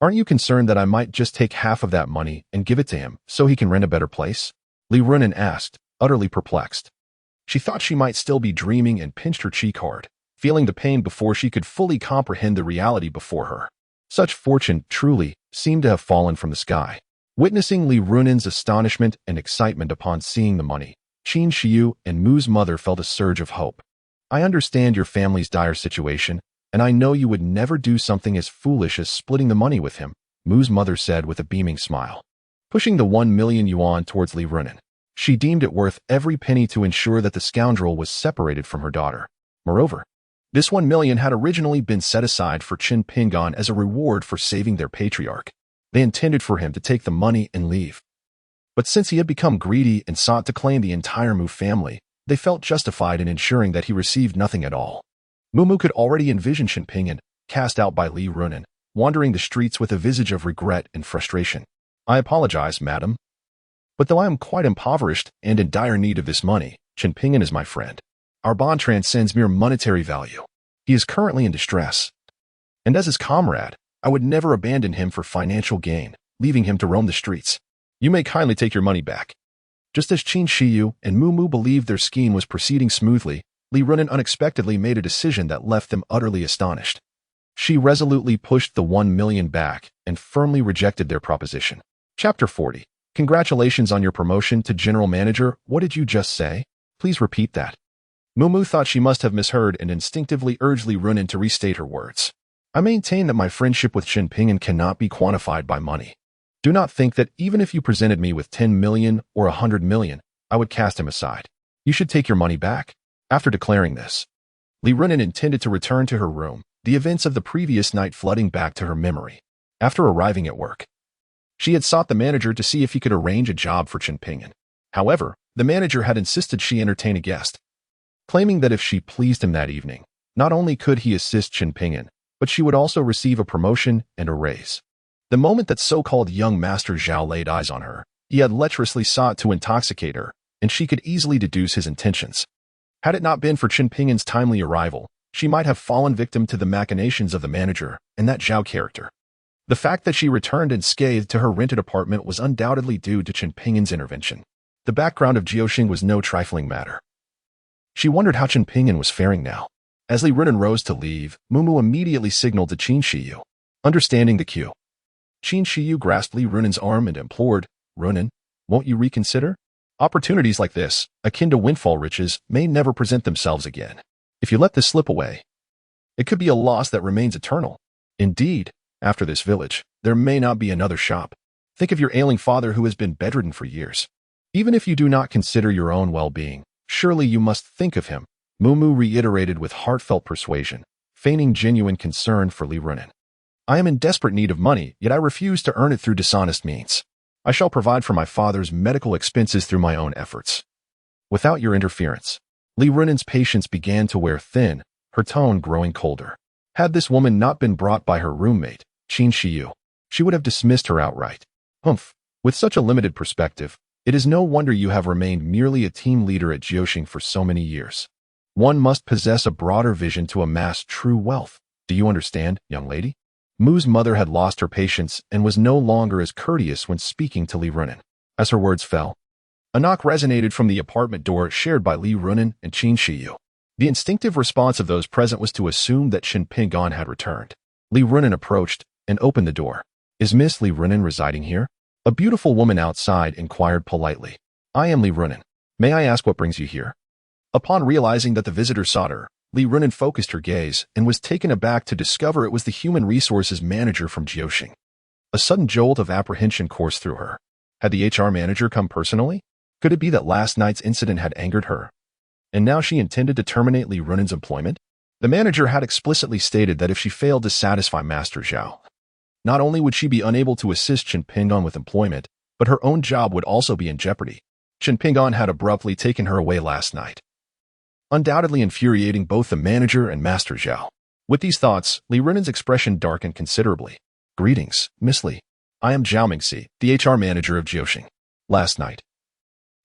Aren't you concerned that I might just take half of that money and give it to him so he can rent a better place? Li Runen asked, utterly perplexed. She thought she might still be dreaming and pinched her cheek hard, feeling the pain before she could fully comprehend the reality before her. Such fortune, truly, seemed to have fallen from the sky. Witnessing Li Runen's astonishment and excitement upon seeing the money, Qin Shiyu and Mu's mother felt a surge of hope. I understand your family's dire situation, and I know you would never do something as foolish as splitting the money with him, Mu's mother said with a beaming smile. Pushing the 1 million yuan towards Li Runen, she deemed it worth every penny to ensure that the scoundrel was separated from her daughter. Moreover, this 1 million had originally been set aside for Chen Ping'an as a reward for saving their patriarch. They intended for him to take the money and leave. But since he had become greedy and sought to claim the entire Mu family, they felt justified in ensuring that he received nothing at all. Mu could already envision Chen Ping'an, cast out by Li Runen, wandering the streets with a visage of regret and frustration. I apologize, madam. But though I am quite impoverished and in dire need of this money, Chen Ping'an is my friend. Our bond transcends mere monetary value. He is currently in distress. And as his comrade, I would never abandon him for financial gain, leaving him to roam the streets. You may kindly take your money back. Just as Qin Shiyu and Mu believed their scheme was proceeding smoothly, Li Runen unexpectedly made a decision that left them utterly astonished. She resolutely pushed the 1 million back and firmly rejected their proposition. Chapter 40. Congratulations on your promotion to General Manager. What did you just say? Please repeat that. Mu thought she must have misheard and instinctively urged Li Runen to restate her words. I maintain that my friendship with Chen Ping'an cannot be quantified by money. Do not think that even if you presented me with 10 million or 100 million, I would cast him aside. You should take your money back. After declaring this, Li Runen intended to return to her room, the events of the previous night flooding back to her memory. After arriving at work, she had sought the manager to see if he could arrange a job for Chen Ping'an. However, the manager had insisted she entertain a guest, claiming that if she pleased him that evening, not only could he assist Chen Ping'an, but she would also receive a promotion and a raise. The moment that so-called young Master Zhao laid eyes on her, he had lecherously sought to intoxicate her, and she could easily deduce his intentions. Had it not been for Chen Ping'an's timely arrival, she might have fallen victim to the machinations of the manager and that Zhao character. The fact that she returned unscathed to her rented apartment was undoubtedly due to Chen Ping'an's intervention. The background of Jiuxing was no trifling matter. She wondered how Chen Ping'an was faring now. As Li Runen rose to leave, Mu immediately signaled to Qin Shiyu. Understanding the cue, Qin Shiyu grasped Li Runen's arm and implored, Runen, won't you reconsider? Opportunities like this, akin to windfall riches, may never present themselves again. If you let this slip away, it could be a loss that remains eternal. Indeed, after this village, there may not be another shop. Think of your ailing father who has been bedridden for years. Even if you do not consider your own well-being, surely you must think of him, Mu reiterated with heartfelt persuasion, feigning genuine concern for Li Runen. I am in desperate need of money, yet I refuse to earn it through dishonest means. I shall provide for my father's medical expenses through my own efforts. Without your interference, Li Runen's patience began to wear thin, her tone growing colder. Had this woman not been brought by her roommate, Qin Shiyu, she would have dismissed her outright. Humph, with such a limited perspective, it is no wonder you have remained merely a team leader at Jiuxing for so many years. One must possess a broader vision to amass true wealth. Do you understand, young lady? Mu's mother had lost her patience and was no longer as courteous when speaking to Li Runin. As her words fell, a knock resonated from the apartment door shared by Li Runin and Qin Shiyu. The instinctive response of those present was to assume that Qin Pingan had returned. Li Runin approached and opened the door. Is Miss Li Runin residing here? A beautiful woman outside inquired politely. I am Li Runin. May I ask what brings you here? Upon realizing that the visitor sought her, Li Runin focused her gaze and was taken aback to discover it was the human resources manager from Jiuxing. A sudden jolt of apprehension coursed through her. Had the HR manager come personally? Could it be that last night's incident had angered her, and now she intended to terminate Li Runin's employment? The manager had explicitly stated that if she failed to satisfy Master Zhao, not only would she be unable to assist Qin Pingan with employment, but her own job would also be in jeopardy. Qin Pingan had abruptly taken her away last night, undoubtedly infuriating both the manager and Master Zhao. With these thoughts, Li Runin's expression darkened considerably. Greetings, Miss Li. I am Zhao Mingxi, the HR manager of Jiuxing. Last night,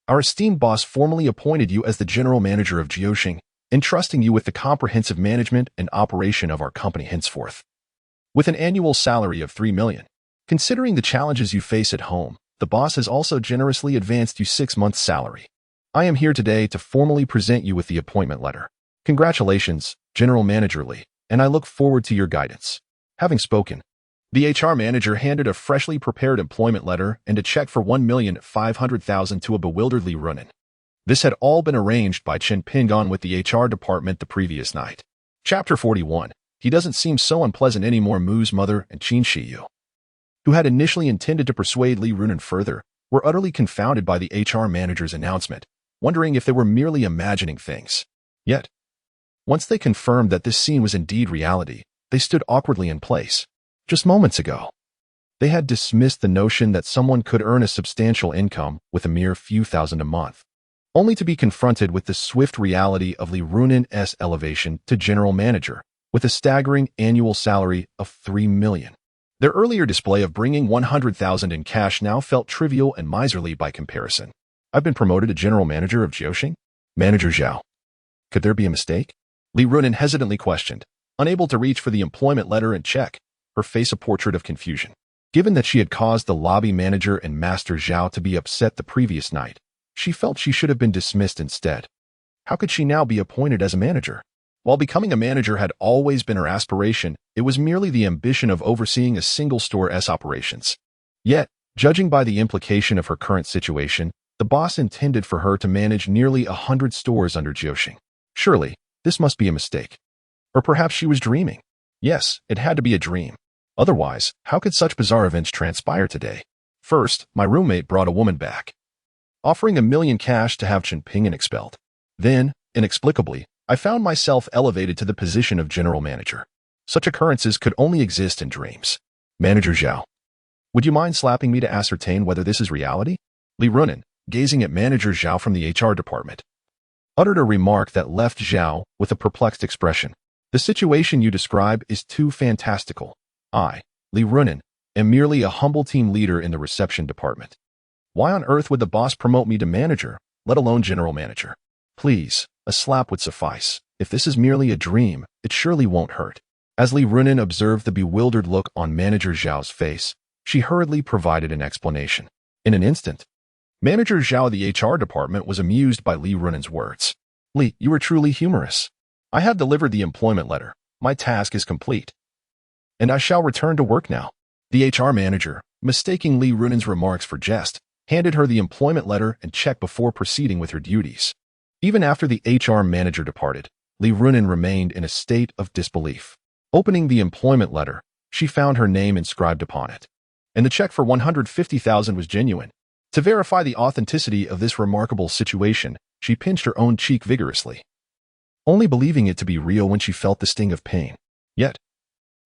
our esteemed boss formally appointed you as the general manager of Jiuxing, entrusting you with the comprehensive management and operation of our company henceforth. With an annual salary of 3 million. Considering the challenges you face at home, the boss has also generously advanced you 6 months' salary. I am here today to formally present you with the appointment letter. Congratulations, General Manager Li, and I look forward to your guidance. Having spoken, the HR manager handed a freshly prepared employment letter and a check for 1,500,000 to a bewildered Li Runin. This had all been arranged by Qin Pingan with the HR department the previous night. Chapter 41. He doesn't seem so unpleasant anymore. Mu's mother and Qin Shiyu, who had initially intended to persuade Li Runin further, were utterly confounded by the HR manager's announcement, wondering if they were merely imagining things. Yet, once they confirmed that this scene was indeed reality, they stood awkwardly in place. Just moments ago, they had dismissed the notion that someone could earn a substantial income with a mere few thousand a month, only to be confronted with the swift reality of Li Runin's elevation to general manager, with a staggering annual salary of 3 million. Their earlier display of bringing 100,000 in cash now felt trivial and miserly by comparison. I've been promoted to general manager of Jiuxing? Manager Zhao. Could there be a mistake? Li Runin hesitantly questioned, unable to reach for the employment letter and check, her face a portrait of confusion. Given that she had caused the lobby manager and Master Zhao to be upset the previous night, she felt she should have been dismissed instead. How could she now be appointed as a manager? While becoming a manager had always been her aspiration, it was merely the ambition of overseeing a single store's operations. Yet, judging by the implication of her current situation, the boss intended for her to manage nearly 100 stores under Jiuxing. Surely, this must be a mistake. Or perhaps she was dreaming. Yes, it had to be a dream. Otherwise, how could such bizarre events transpire today? First, my roommate brought a woman back, offering 1 million cash to have Qin Pingan expelled. Then, inexplicably, I found myself elevated to the position of general manager. Such occurrences could only exist in dreams. Manager Zhao, would you mind slapping me to ascertain whether this is reality? Li Runin, gazing at Manager Zhao from the HR department, uttered a remark that left Zhao with a perplexed expression. The situation you describe is too fantastical. I, Li Runin, am merely a humble team leader in the reception department. Why on earth would the boss promote me to manager, let alone general manager? Please, a slap would suffice. If this is merely a dream, it surely won't hurt. As Li Runin observed the bewildered look on Manager Zhao's face, she hurriedly provided an explanation. In an instant, Manager Zhao of the HR department was amused by Li Runin's words. Li, you are truly humorous. I have delivered the employment letter. My task is complete, and I shall return to work now. The HR manager, mistaking Li Runin's remarks for jest, handed her the employment letter and check before proceeding with her duties. Even after the HR manager departed, Li Runin remained in a state of disbelief. Opening the employment letter, she found her name inscribed upon it, and the check for 150,000 was genuine. To verify the authenticity of this remarkable situation, she pinched her own cheek vigorously, only believing it to be real when she felt the sting of pain. Yet,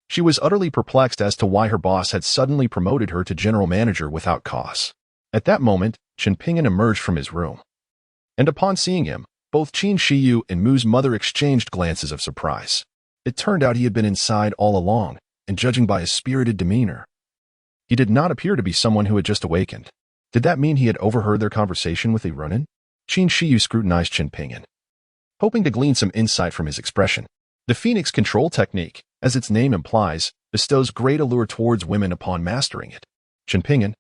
she was utterly perplexed as to why her boss had suddenly promoted her to general manager without cause. At that moment, Qin Pingan emerged from his room, and upon seeing him, both Qin Shiyu and Mu's mother exchanged glances of surprise. It turned out he had been inside all along, and judging by his spirited demeanor, he did not appear to be someone who had just awakened. Did that mean he had overheard their conversation with Li Runin? Qin Shiyu scrutinized Qin Pingan, hoping to glean some insight from his expression. The Phoenix Control Technique, as its name implies, bestows great allure towards women upon mastering it. Chen Ping'an,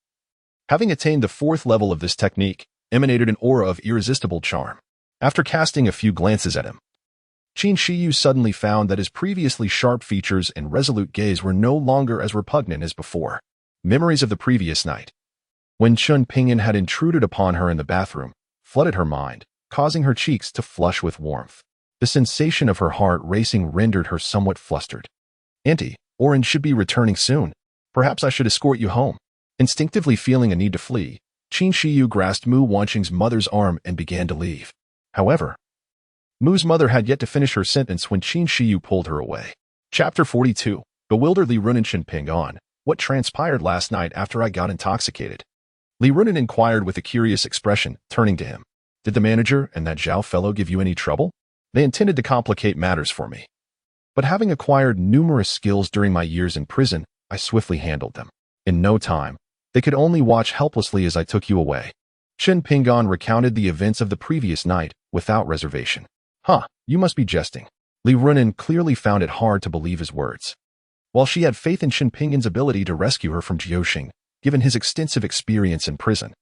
having attained the 4th level of this technique, emanated an aura of irresistible charm. After casting a few glances at him, Qin Shiyu suddenly found that his previously sharp features and resolute gaze were no longer as repugnant as before. Memories of the previous night, when Chen Ping'an had intruded upon her in the bathroom, flooded her mind, causing her cheeks to flush with warmth. The sensation of her heart racing rendered her somewhat flustered. "Auntie, Orange should be returning soon. Perhaps I should escort you home." Instinctively feeling a need to flee, Qin Shiyu grasped Mu Wanqing's mother's arm and began to leave. However, Mu's mother had yet to finish her sentence when Qin Shiyu pulled her away. Chapter 42. Bewildered Li Runan. Chen Ping'an, what transpired last night after I got intoxicated? Li Runan inquired with a curious expression, turning to him. Did the manager and that Zhao fellow give you any trouble? They intended to complicate matters for me. But having acquired numerous skills during my years in prison, I swiftly handled them. In no time, they could only watch helplessly as I took you away. Chen Ping'an recounted the events of the previous night without reservation. Huh, you must be jesting. Li Runan clearly found it hard to believe his words. While she had faith in Chen Ping'an's ability to rescue her from Jiuxing, given his extensive experience in prison,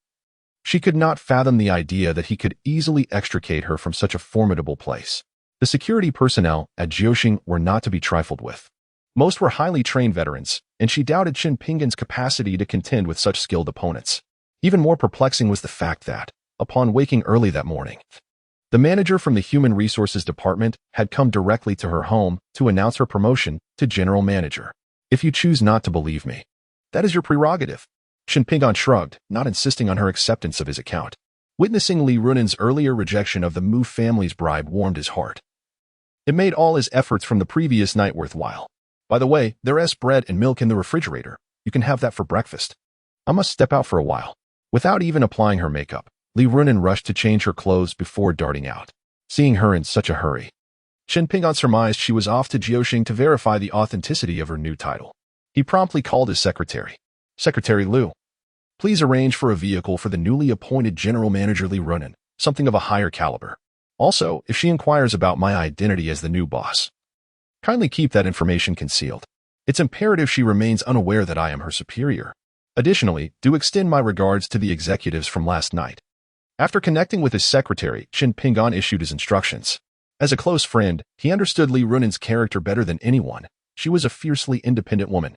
she could not fathom the idea that he could easily extricate her from such a formidable place. The security personnel at Jiuxing were not to be trifled with. Most were highly trained veterans, and she doubted Chen Ping'an's capacity to contend with such skilled opponents. Even more perplexing was the fact that, upon waking early that morning, the manager from the Human Resources Department had come directly to her home to announce her promotion to General Manager. If you choose not to believe me, that is your prerogative. Chen Ping'an shrugged, not insisting on her acceptance of his account. Witnessing Li Runan's earlier rejection of the Mu family's bribe warmed his heart. It made all his efforts from the previous night worthwhile. By the way, there's bread and milk in the refrigerator. You can have that for breakfast. I must step out for a while. Without even applying her makeup, Li Runan rushed to change her clothes before darting out. Seeing her in such a hurry, Chen Ping'an surmised she was off to Jiuxing to verify the authenticity of her new title. He promptly called his secretary. Secretary Liu, please arrange for a vehicle for the newly appointed General Manager Li Runan, something of a higher caliber. Also, if she inquires about my identity as the new boss, kindly keep that information concealed. It's imperative she remains unaware that I am her superior. Additionally, do extend my regards to the executives from last night. After connecting with his secretary, Chen Ping'an issued his instructions. As a close friend, he understood Li Runan's character better than anyone. She was a fiercely independent woman.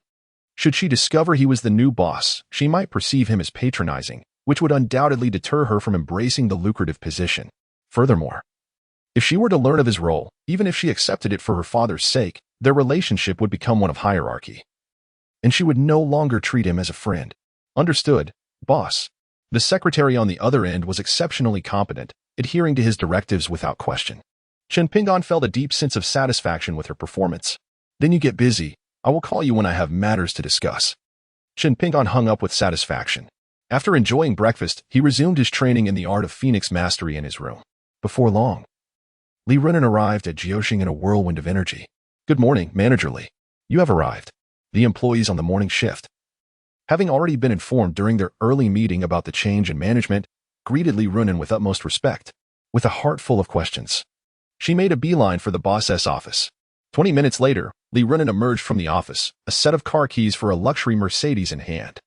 Should she discover he was the new boss, she might perceive him as patronizing, which would undoubtedly deter her from embracing the lucrative position. Furthermore, if she were to learn of his role, even if she accepted it for her father's sake, their relationship would become one of hierarchy. And she would no longer treat him as a friend. Understood, boss. The secretary on the other end was exceptionally competent, adhering to his directives without question. Chen Ping'an felt a deep sense of satisfaction with her performance. Then you get busy. I will call you when I have matters to discuss. Chen Ping'an hung up with satisfaction. After enjoying breakfast, he resumed his training in the art of Phoenix mastery in his room. Before long, Li Runan arrived at Jiuxing in a whirlwind of energy. Good morning, Manager Li. You have arrived. The employees on the morning shift, having already been informed during their early meeting about the change in management, greeted Li Runan with utmost respect. With a heart full of questions, she made a beeline for the boss's office. 20 minutes later, Li Runan emerged from the office, a set of car keys for a luxury Mercedes in hand.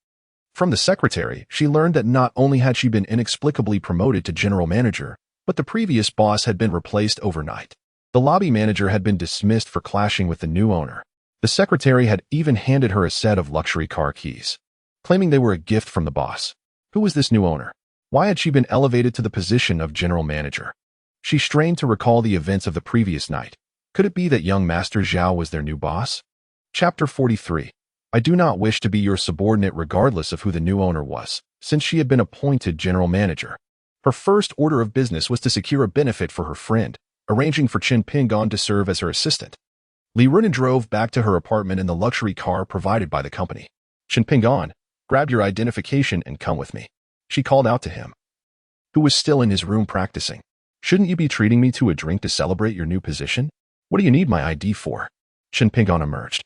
From the secretary, she learned that not only had she been inexplicably promoted to general manager, but the previous boss had been replaced overnight. The lobby manager had been dismissed for clashing with the new owner. The secretary had even handed her a set of luxury car keys, claiming they were a gift from the boss. Who was this new owner? Why had she been elevated to the position of general manager? She strained to recall the events of the previous night. Could it be that young Master Zhao was their new boss? Chapter 43. I do not wish to be your subordinate regardless of who the new owner was, since she had been appointed general manager. Her first order of business was to secure a benefit for her friend, arranging for Chen Ping'an to serve as her assistant. Li Runan drove back to her apartment in the luxury car provided by the company. Chen Ping'an, grab your identification and come with me. She called out to him, who was still in his room practicing. Shouldn't you be treating me to a drink to celebrate your new position? What do you need my ID for? Chen Ping'an emerged,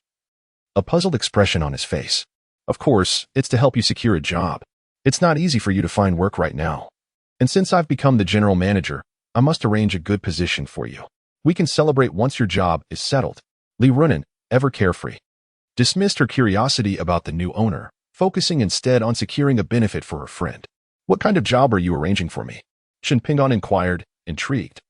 a puzzled expression on his face. Of course, it's to help you secure a job. It's not easy for you to find work right now. And since I've become the general manager, I must arrange a good position for you. We can celebrate once your job is settled. Li Runin, ever carefree, dismissed her curiosity about the new owner, focusing instead on securing a benefit for her friend. What kind of job are you arranging for me? Chen Pingon inquired, intrigued.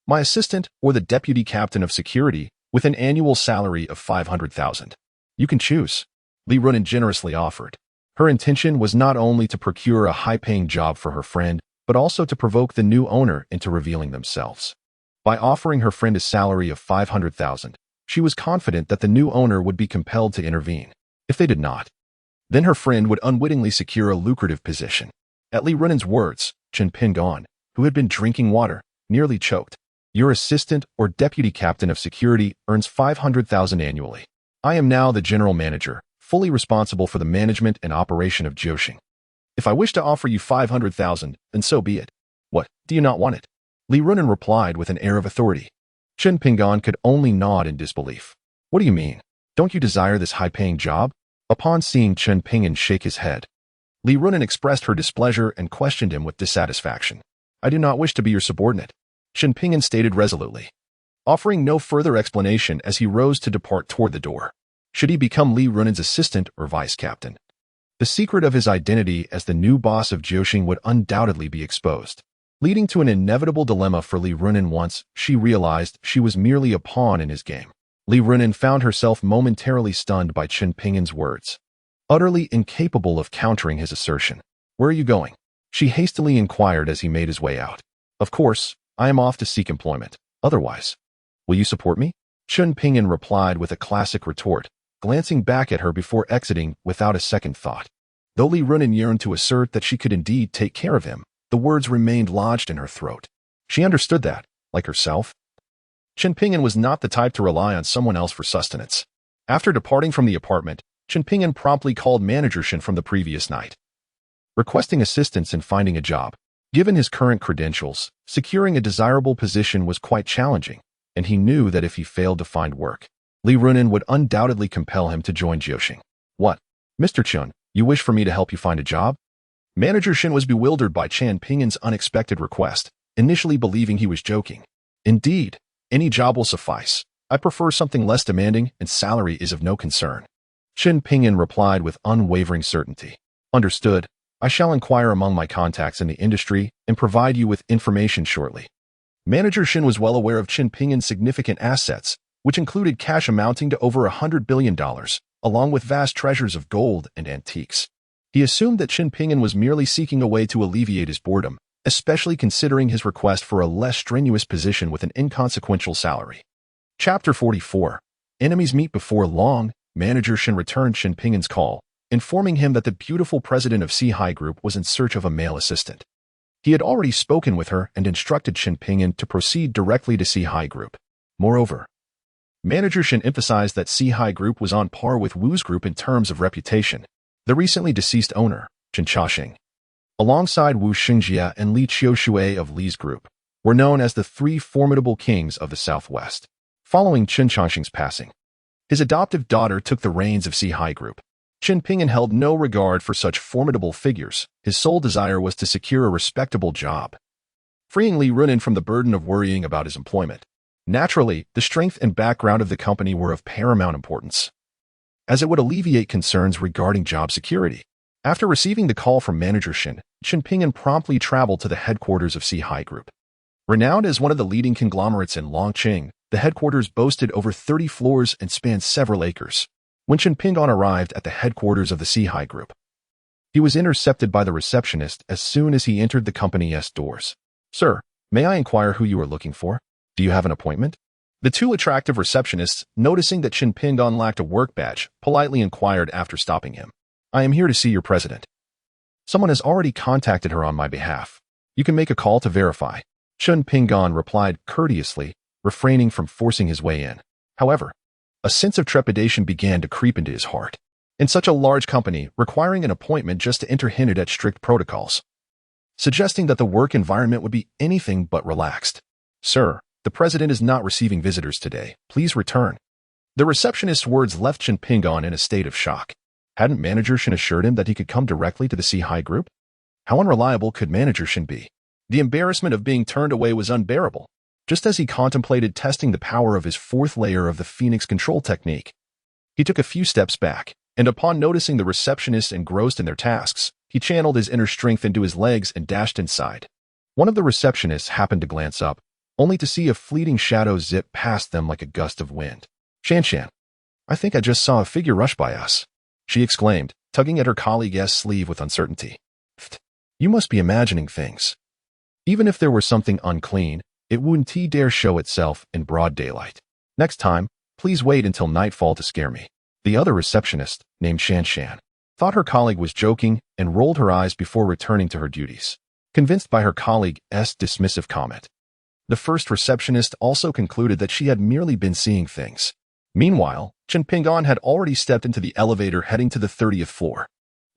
My assistant or the deputy captain of security with an annual salary of 500,000. You can choose. Li Runin generously offered. Her intention was not only to procure a high-paying job for her friend, but also to provoke the new owner into revealing themselves. By offering her friend a salary of 500,000, she was confident that the new owner would be compelled to intervene. If they did not, then her friend would unwittingly secure a lucrative position. At Li Runin's words, Chen Pingon, who had been drinking water, nearly choked. Your assistant or deputy captain of security earns 500,000 annually. I am now the general manager, fully responsible for the management and operation of Jiuxing. If I wish to offer you 500,000, then so be it. What, do you not want it? Li Runin replied with an air of authority. Chen Pingon could only nod in disbelief. What do you mean? Don't you desire this high-paying job? Upon seeing Chen Pingon shake his head, Li Runin expressed her displeasure and questioned him with dissatisfaction. I do not wish to be your subordinate, Chen Pingon stated resolutely, offering no further explanation as he rose to depart toward the door. Should he become Li Runin's assistant or vice captain? The secret of his identity as the new boss of Jiuxing would undoubtedly be exposed, leading to an inevitable dilemma for Li Runin once she realized she was merely a pawn in his game. Li Runin found herself momentarily stunned by Chen Pingon's words, utterly incapable of countering his assertion. Where are you going? She hastily inquired as he made his way out. Of course, I am off to seek employment. Otherwise, will you support me? Chen Pingon replied with a classic retort, glancing back at her before exiting without a second thought. Though Li Runin yearned to assert that she could indeed take care of him, the words remained lodged in her throat. She understood that, like herself, Chen Pingon was not the type to rely on someone else for sustenance. After departing from the apartment, Chen Pingon promptly called Manager Shen from the previous night, requesting assistance in finding a job. Given his current credentials, securing a desirable position was quite challenging, and he knew that if he failed to find work, Li Runin would undoubtedly compel him to join Jiuxing. What? Mr. Chen, you wish for me to help you find a job? Manager Shen was bewildered by Chen Pingon's unexpected request, initially believing he was joking. Indeed, any job will suffice. I prefer something less demanding, and salary is of no concern. Chen Pingon replied with unwavering certainty. Understood. I shall inquire among my contacts in the industry and provide you with information shortly. Manager Shen was well aware of Chen Pingon's significant assets, which included cash amounting to over $100 billion, along with vast treasures of gold and antiques. He assumed that Chen Pingon was merely seeking a way to alleviate his boredom, especially considering his request for a less strenuous position with an inconsequential salary. Chapter 44. Enemies meet before long. Manager Shen returned Chen Pingon's call, informing him that the beautiful president of C-High Group was in search of a male assistant. He had already spoken with her and instructed Chen Pingon to proceed directly to C-High Group. Moreover, Manager Shen emphasized that C-High Group was on par with Wu's Group in terms of reputation. The recently deceased owner, Chen Chaoxing, alongside Wu Xingjie and Li Qiushui of Li's group, were known as the three formidable kings of the Southwest. Following Chen Chaoxing's passing, his adoptive daughter took the reins of C-High Group. Chen Pingon held no regard for such formidable figures. His sole desire was to secure a respectable job, freeing Li Runin from the burden of worrying about his employment. Naturally, the strength and background of the company were of paramount importance, as it would alleviate concerns regarding job security. After receiving the call from Manager Shen, Chen Pingon promptly traveled to the headquarters of C-High Group. Renowned as one of the leading conglomerates in Longqing, the headquarters boasted over 30 floors and spanned several acres. When Chen Pingon arrived at the headquarters of the C-High Group, he was intercepted by the receptionist as soon as he entered the company's doors. Sir, may I inquire who you are looking for? Do you have an appointment? The two attractive receptionists, noticing that Chen Pingon lacked a work badge, politely inquired after stopping him. I am here to see your president. Someone has already contacted her on my behalf. You can make a call to verify. Chen Pingon replied courteously, refraining from forcing his way in. However, a sense of trepidation began to creep into his heart. In such a large company, requiring an appointment just to enter hinted at strict protocols, suggesting that the work environment would be anything but relaxed. Sir, the president is not receiving visitors today. Please return. The receptionist's words left Chen Pingon in a state of shock. Hadn't Manager Shen assured him that he could come directly to the C-High Group? How unreliable could Manager Shen be? The embarrassment of being turned away was unbearable. Just as he contemplated testing the power of his fourth layer of the Phoenix control technique, he took a few steps back, and upon noticing the receptionists engrossed in their tasks, he channeled his inner strength into his legs and dashed inside. One of the receptionists happened to glance up, only to see a fleeting shadow zip past them like a gust of wind. "Shan, I think I just saw a figure rush by us," she exclaimed, tugging at her colleague's sleeve with uncertainty. "You must be imagining things." Even if there were something unclean, it wouldn't dare show itself in broad daylight. "Next time, please wait until nightfall to scare me." The other receptionist, named Shan, thought her colleague was joking and rolled her eyes before returning to her duties, convinced by her colleague's dismissive comment. The first receptionist also concluded that she had merely been seeing things. Meanwhile, Chen Pingan had already stepped into the elevator heading to the 30th floor.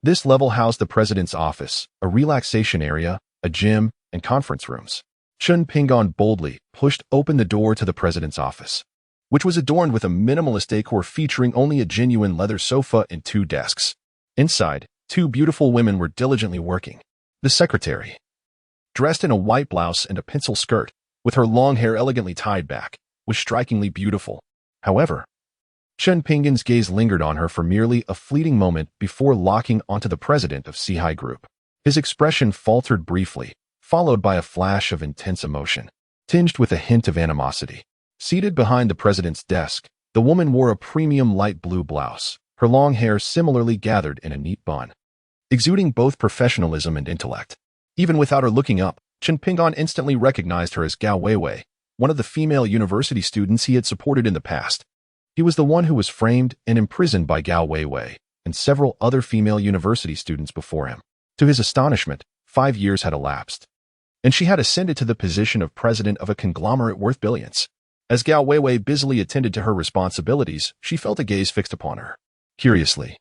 This level housed the president's office, a relaxation area, a gym, and conference rooms. Chen Pingan boldly pushed open the door to the president's office, which was adorned with a minimalist decor featuring only a genuine leather sofa and 2 desks. Inside, 2 beautiful women were diligently working. The secretary, dressed in a white blouse and a pencil skirt, with her long hair elegantly tied back, was strikingly beautiful. However, Chen Pingan's gaze lingered on her for merely a fleeting moment before locking onto the president of Sihai Group. His expression faltered briefly, followed by a flash of intense emotion, tinged with a hint of animosity. Seated behind the president's desk, the woman wore a premium light blue blouse, her long hair similarly gathered in a neat bun, exuding both professionalism and intellect. Even without her looking up, Chen Pingan instantly recognized her as Gao Weiwei, one of the female university students he had supported in the past. He was the one who was framed and imprisoned by Gao Weiwei and several other female university students before him. To his astonishment, 5 years had elapsed, and she had ascended to the position of president of a conglomerate worth billions. As Gao Weiwei busily attended to her responsibilities, she felt a gaze fixed upon her. Curiously,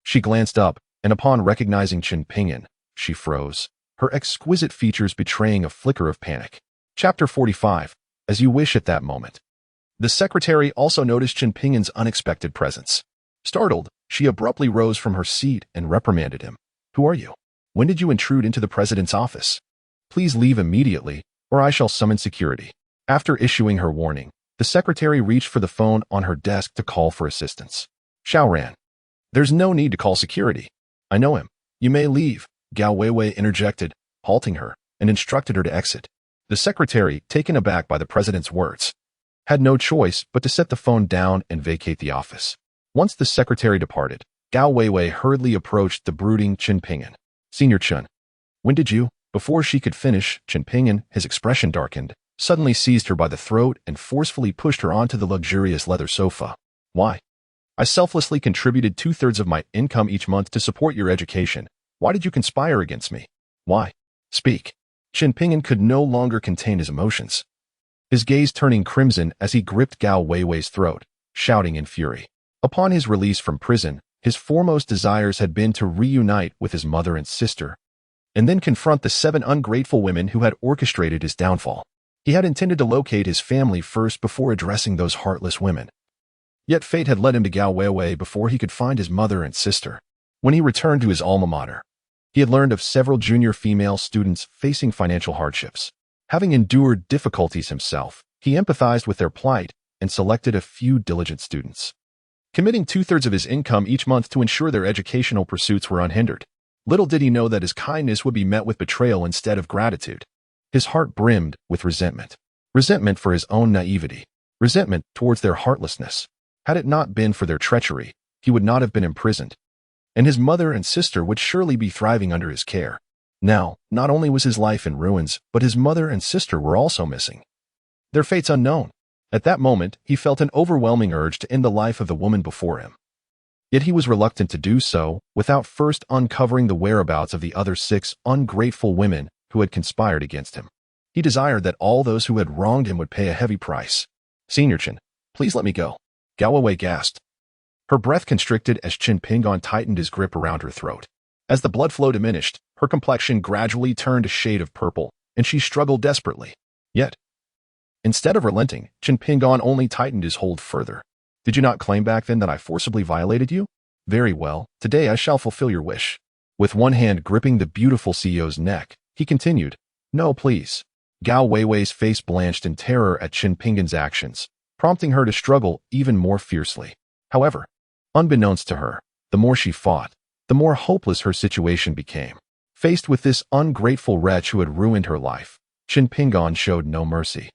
she glanced up, and upon recognizing Chen Pingan, she froze, her exquisite features betraying a flicker of panic. Chapter 45. As you wish at that moment. The secretary also noticed Chen Pingan's unexpected presence. Startled, she abruptly rose from her seat and reprimanded him. "Who are you? When did you intrude into the president's office? Please leave immediately, or I shall summon security." After issuing her warning, the secretary reached for the phone on her desk to call for assistance. "Xiaoran, there's no need to call security. I know him. You may leave," Gao Weiwei interjected, halting her, and instructed her to exit. The secretary, taken aback by the president's words, had no choice but to set the phone down and vacate the office. Once the secretary departed, Gao Weiwei hurriedly approached the brooding Chen Pingan. "Senior Chen, when did you?" Before she could finish, Chen Pingan, his expression darkened, suddenly seized her by the throat and forcefully pushed her onto the luxurious leather sofa. "Why? I selflessly contributed 2/3 of my income each month to support your education. Why did you conspire against me? Why? Speak." Chen Pingan could no longer contain his emotions, his gaze turning crimson as he gripped Gao Weiwei's throat, shouting in fury. Upon his release from prison, his foremost desires had been to reunite with his mother and sister, and then confront the 7 ungrateful women who had orchestrated his downfall. He had intended to locate his family first before addressing those heartless women. Yet fate had led him to Gao Weiwei before he could find his mother and sister. When he returned to his alma mater, he had learned of several junior female students facing financial hardships. Having endured difficulties himself, he empathized with their plight and selected a few diligent students, committing 2/3 of his income each month to ensure their educational pursuits were unhindered. Little did he know that his kindness would be met with betrayal instead of gratitude. His heart brimmed with resentment. Resentment for his own naivety. Resentment towards their heartlessness. Had it not been for their treachery, he would not have been imprisoned, and his mother and sister would surely be thriving under his care. Now, not only was his life in ruins, but his mother and sister were also missing. Their fates unknown. At that moment, he felt an overwhelming urge to end the life of the woman before him. Yet he was reluctant to do so without first uncovering the whereabouts of the other 6 ungrateful women who had conspired against him. He desired that all those who had wronged him would pay a heavy price. "Senior Chen, please let me go," Gao Weiwei gasped. Her breath constricted as Chen Pingan tightened his grip around her throat. As the blood flow diminished, her complexion gradually turned a shade of purple, and she struggled desperately. Yet, instead of relenting, Chen Pingan only tightened his hold further. "Did you not claim back then that I forcibly violated you? Very well, today I shall fulfill your wish." With one hand gripping the beautiful CEO's neck, he continued, No, please. Gao Weiwei's face blanched in terror at Qin Pingan's actions, prompting her to struggle even more fiercely. However, unbeknownst to her, the more she fought, the more hopeless her situation became. Faced with this ungrateful wretch who had ruined her life, Qin Pingan showed no mercy.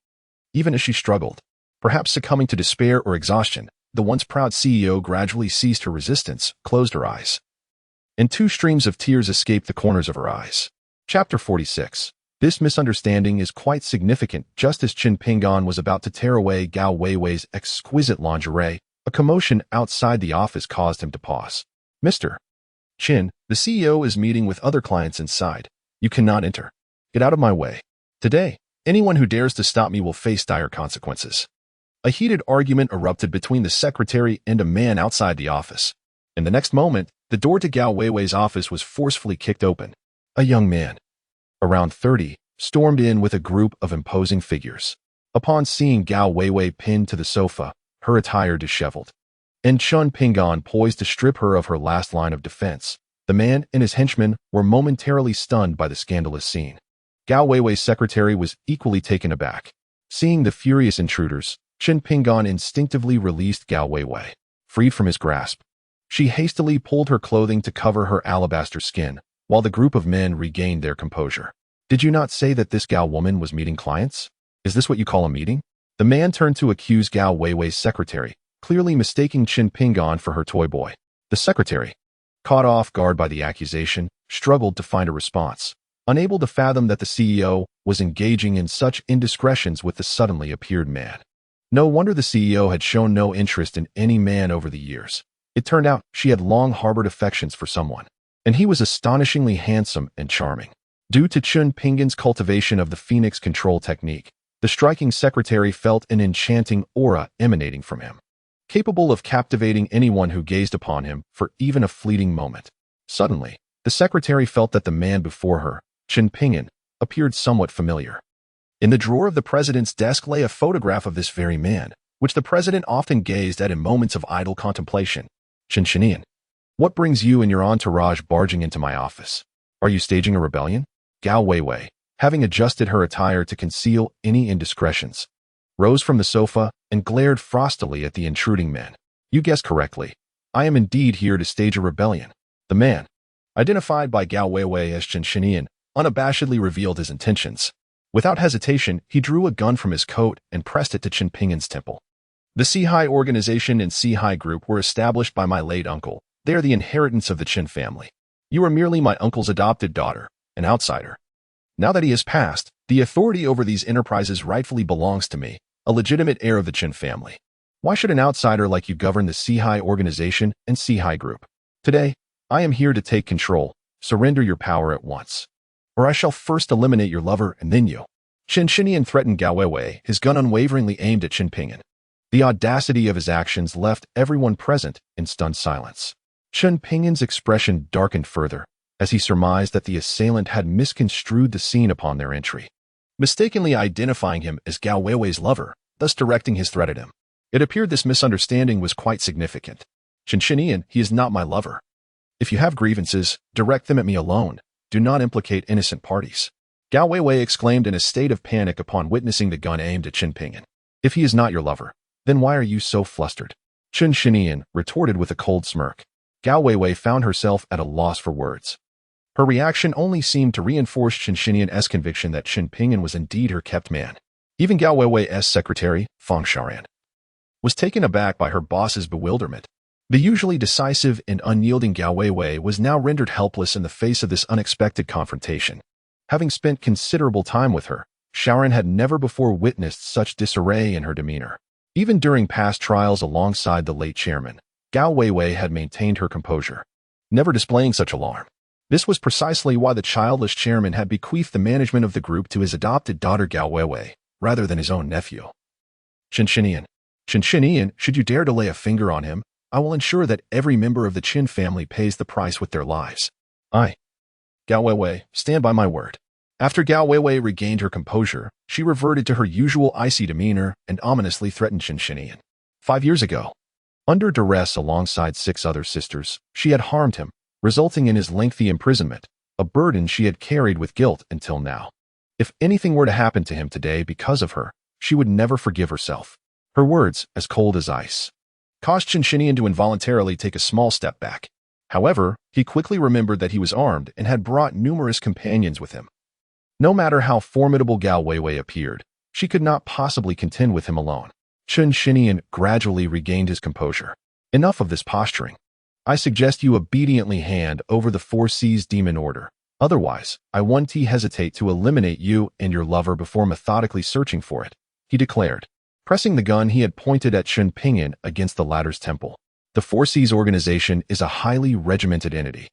Even as she struggled, perhaps succumbing to despair or exhaustion, the once proud CEO gradually ceased her resistance, closed her eyes, and two streams of tears escaped the corners of her eyes. Chapter 46. This misunderstanding is quite significant. Just as Qin Pingan was about to tear away Gao Weiwei's exquisite lingerie, a commotion outside the office caused him to pause. Mr. Qin, the CEO is meeting with other clients inside. You cannot enter. Get out of my way. Today, anyone who dares to stop me will face dire consequences. A heated argument erupted between the secretary and a man outside the office. In the next moment, the door to Gao Weiwei's office was forcefully kicked open. A young man, around 30, stormed in with a group of imposing figures. Upon seeing Gao Weiwei pinned to the sofa, her attire disheveled, and Qin Pingan poised to strip her of her last line of defense, the man and his henchmen were momentarily stunned by the scandalous scene. Gao Weiwei's secretary was equally taken aback. Seeing the furious intruders, Qin Pingan instinctively released Gao Weiwei. Freed from his grasp, she hastily pulled her clothing to cover her alabaster skin, while the group of men regained their composure. Did you not say that this Gao woman was meeting clients? Is this what you call a meeting? The man turned to accuse Gao Weiwei's secretary, clearly mistaking Qin Pingan for her toy boy. The secretary, caught off guard by the accusation, struggled to find a response, unable to fathom that the CEO was engaging in such indiscretions with the suddenly appeared man. No wonder the CEO had shown no interest in any man over the years. It turned out she had long harbored affections for someone, and he was astonishingly handsome and charming. Due to Qin Pingan's cultivation of the Phoenix control technique, the striking secretary felt an enchanting aura emanating from him, capable of captivating anyone who gazed upon him for even a fleeting moment. Suddenly, the secretary felt that the man before her, Qin Pingan, appeared somewhat familiar. In the drawer of the president's desk lay a photograph of this very man, which the president often gazed at in moments of idle contemplation. Qin, what brings you and your entourage barging into my office? Are you staging a rebellion? Gao Weiwei, having adjusted her attire to conceal any indiscretions, rose from the sofa and glared frostily at the intruding men. You guessed correctly. I am indeed here to stage a rebellion. The man, identified by Gao Weiwei as Qin, unabashedly revealed his intentions. Without hesitation, he drew a gun from his coat and pressed it to Qin Pingan's temple. The Sihai organization and Sihai group were established by my late uncle. They are the inheritance of the Qin family. You are merely my uncle's adopted daughter, an outsider. Now that he has passed, the authority over these enterprises rightfully belongs to me, a legitimate heir of the Qin family. Why should an outsider like you govern the Sihai organization and Sihai group? Today, I am here to take control. Surrender your power at once, or I shall first eliminate your lover and then you. Qin threatened Gao Weiwei, his gun unwaveringly aimed at Qin Pingan. The audacity of his actions left everyone present in stunned silence. Qin Pingan's expression darkened further, as he surmised that the assailant had misconstrued the scene upon their entry, mistakenly identifying him as Gao Weiwei's lover, thus directing his threat at him. It appeared this misunderstanding was quite significant. Qin, he is not my lover. If you have grievances, direct them at me alone. Do not implicate innocent parties. Gao Weiwei exclaimed in a state of panic upon witnessing the gun aimed at Qin Pingan. If he is not your lover, then why are you so flustered? Qin retorted with a cold smirk. Gao Weiwei found herself at a loss for words. Her reaction only seemed to reinforce Qin's conviction that Qin Pingan was indeed her kept man. Even Gao Weiwei's secretary, Fang Xiaoran, was taken aback by her boss's bewilderment. The usually decisive and unyielding Gao Weiwei was now rendered helpless in the face of this unexpected confrontation. Having spent considerable time with her, Xiaoran had never before witnessed such disarray in her demeanor. Even during past trials alongside the late chairman, Gao Weiwei had maintained her composure, never displaying such alarm. This was precisely why the childless chairman had bequeathed the management of the group to his adopted daughter Gao Weiwei, rather than his own nephew. Qin, should you dare to lay a finger on him, I will ensure that every member of the Qin family pays the price with their lives. Gao Weiwei, stand by my word. After Gao Weiwei regained her composure, she reverted to her usual icy demeanor and ominously threatened Qin. 5 years ago, under duress alongside 6 other sisters, she had harmed him, resulting in his lengthy imprisonment, a burden she had carried with guilt until now. If anything were to happen to him today because of her, she would never forgive herself. Her words, as cold as ice, caused Chen Shinian to involuntarily take a small step back. However, he quickly remembered that he was armed and had brought numerous companions with him. No matter how formidable Gao Weiwei appeared, she could not possibly contend with him alone. Chen Shinian gradually regained his composure. Enough of this posturing. I suggest you obediently hand over the 4C's demon order. Otherwise, I won't hesitate to eliminate you and your lover before methodically searching for it, he declared, pressing the gun he had pointed at Chen Pingyan against the latter's temple. The 4C's organization is a highly regimented entity,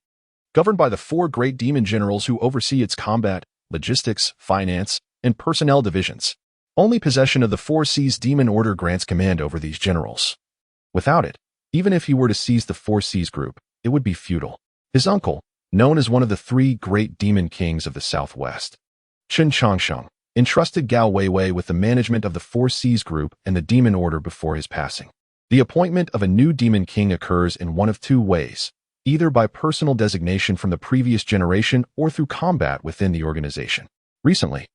governed by the 4 great demon generals who oversee its combat, logistics, finance, and personnel divisions. Only possession of the 4C's demon order grants command over these generals. Without it, even if he were to seize the 4C's group, it would be futile. His uncle, known as one of the 3 great demon kings of the Southwest, Chen Changsheng, entrusted Gao Weiwei with the management of the 4C's group and the demon order before his passing. The appointment of a new demon king occurs in one of 2 ways, either by personal designation from the previous generation or through combat within the organization. Recently,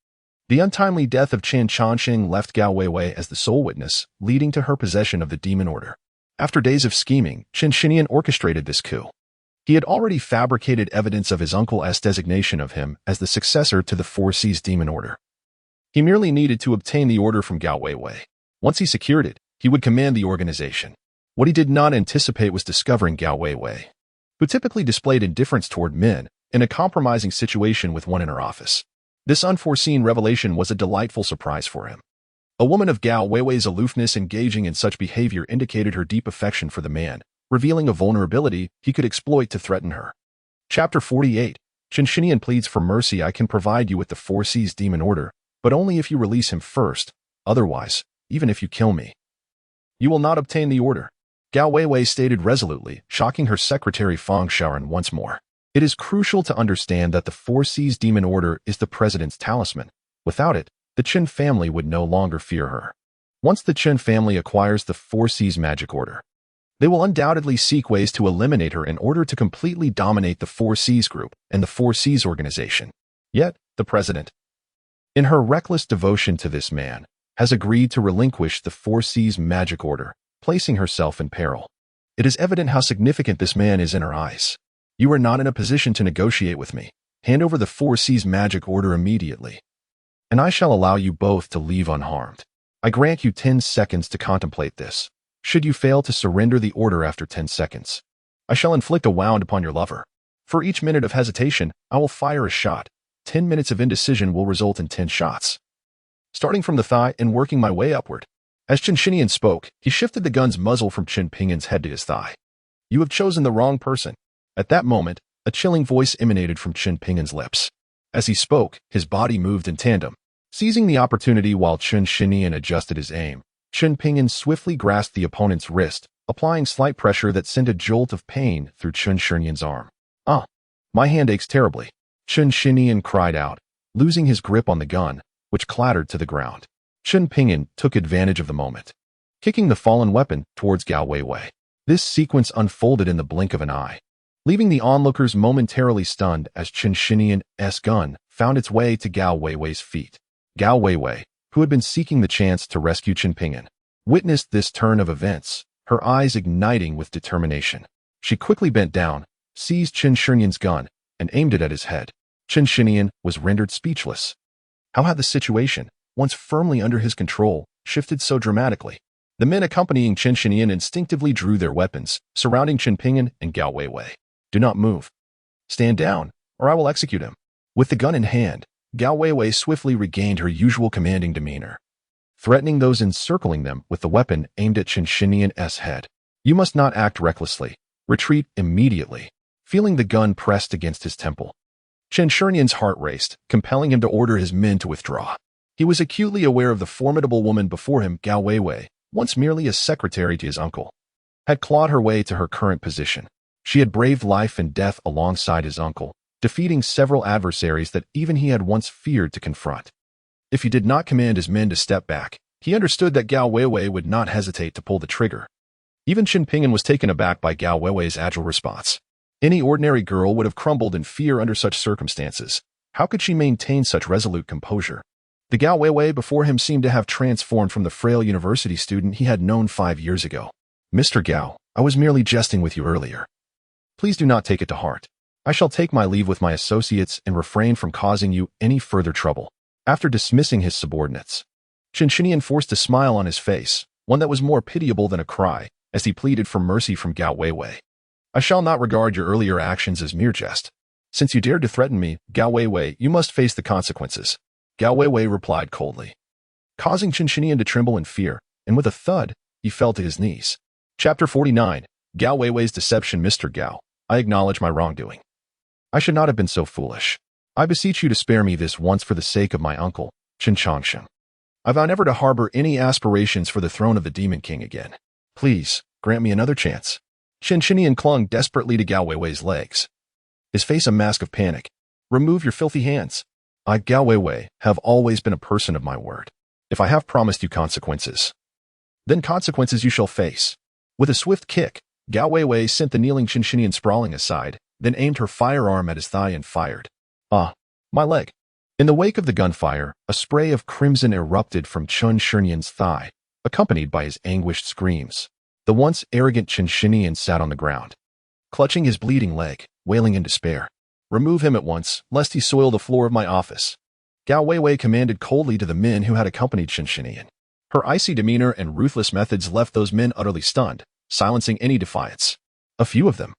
the untimely death of Chen Changsheng left Gao Weiwei as the sole witness, leading to her possession of the demon order. After days of scheming, Chen Shinian orchestrated this coup. He had already fabricated evidence of his uncle's designation of him as the successor to the 4C's demon order. He merely needed to obtain the order from Gao Weiwei. Once he secured it, he would command the organization. What he did not anticipate was discovering Gao Weiwei, who typically displayed indifference toward men, in a compromising situation with one in her office. This unforeseen revelation was a delightful surprise for him. A woman of Gao Weiwei's aloofness engaging in such behavior indicated her deep affection for the man, revealing a vulnerability he could exploit to threaten her. Chapter 48. Chen Shinian pleads for mercy. I can provide you with the 4C's demon order, but only if you release him first. Otherwise, even if you kill me, you will not obtain the order, Gao Weiwei stated resolutely, shocking her secretary Fang Shaoran once more. It is crucial to understand that the 4C's demon order is the president's talisman. Without it, the Chen family would no longer fear her. Once the Chen family acquires the 4C's magic order, they will undoubtedly seek ways to eliminate her in order to completely dominate the 4C's group and the 4C's organization. Yet, the president, in her reckless devotion to this man, has agreed to relinquish the 4C's magic order, placing herself in peril. It is evident how significant this man is in her eyes. You are not in a position to negotiate with me. Hand over the 4C's magic order immediately, and I shall allow you both to leave unharmed. I grant you 10 seconds to contemplate this. Should you fail to surrender the order after 10 seconds, I shall inflict a wound upon your lover. For each minute of hesitation, I will fire a shot. 10 minutes of indecision will result in 10 shots, starting from the thigh and working my way upward. As Chen Shinian spoke, he shifted the gun's muzzle from Chen Pingyan's head to his thigh. You have chosen the wrong person. At that moment, a chilling voice emanated from Chen Pingyan's lips. As he spoke, his body moved in tandem. Seizing the opportunity while Chen Shinian adjusted his aim, Chen Pingyan swiftly grasped the opponent's wrist, applying slight pressure that sent a jolt of pain through Chen Shinian's arm. Ah, my hand aches terribly, Chen Shinian cried out, losing his grip on the gun, which clattered to the ground. Chen Pingyan took advantage of the moment, kicking the fallen weapon towards Gao Weiwei. This sequence unfolded in the blink of an eye, leaving the onlookers momentarily stunned as Chen Shinian's gun found its way to Gao Weiwei's feet. Gao Weiwei, who had been seeking the chance to rescue Chen Pingyan, witnessed this turn of events, her eyes igniting with determination. She quickly bent down, seized Chen Shinian's gun, and aimed it at his head. Chen Shinian was rendered speechless. How had the situation, once firmly under his control, shifted so dramatically? The men accompanying Chen Shinian instinctively drew their weapons, surrounding Chen Pingyan and Gao Weiwei. Do not move. Stand down, or I will execute him. With the gun in hand, Gao Weiwei swiftly regained her usual commanding demeanor, threatening those encircling them with the weapon aimed at Chen Shinian's head. You must not act recklessly. Retreat immediately. Feeling the gun pressed against his temple, Chen Shinian's heart raced, compelling him to order his men to withdraw. He was acutely aware of the formidable woman before him. Gao Weiwei, once merely a secretary to his uncle, had clawed her way to her current position. She had braved life and death alongside his uncle, defeating several adversaries that even he had once feared to confront. If he did not command his men to step back, he understood that Gao Weiwei would not hesitate to pull the trigger. Even Chen Pingyan was taken aback by Gao Weiwei's agile response. Any ordinary girl would have crumbled in fear under such circumstances. How could she maintain such resolute composure? The Gao Weiwei before him seemed to have transformed from the frail university student he had known 5 years ago. Mr. Gao, I was merely jesting with you earlier. Please do not take it to heart. I shall take my leave with my associates and refrain from causing you any further trouble. After dismissing his subordinates, Chen Xinian forced a smile on his face, one that was more pitiable than a cry, as he pleaded for mercy from Gao Weiwei. I shall not regard your earlier actions as mere jest. Since you dared to threaten me, Gao Weiwei, you must face the consequences. Gao Weiwei replied coldly, causing Chen Xinian to tremble in fear, and with a thud, he fell to his knees. Chapter 49. Gao Weiwei's Deception. Mr. Gao, I acknowledge my wrongdoing. I should not have been so foolish. I beseech you to spare me this once for the sake of my uncle, Chen Changshen. I vow never to harbor any aspirations for the throne of the Demon King again. Please, grant me another chance. Chen Xinian clung desperately to Gao Weiwei's legs, his face a mask of panic. Remove your filthy hands. I, Gao Weiwei, have always been a person of my word. If I have promised you consequences, then consequences you shall face. With a swift kick, Gao Weiwei sent the kneeling Chen Xinian sprawling aside, then aimed her firearm at his thigh and fired. Ah, my leg. In the wake of the gunfire, a spray of crimson erupted from Chen Xinian's thigh, accompanied by his anguished screams. The once arrogant Chen Xinian sat on the ground, clutching his bleeding leg, wailing in despair. Remove him at once, lest he soil the floor of my office. Gao Weiwei commanded coldly to the men who had accompanied Chen Xinian. Her icy demeanor and ruthless methods left those men utterly stunned, silencing any defiance. A few of them,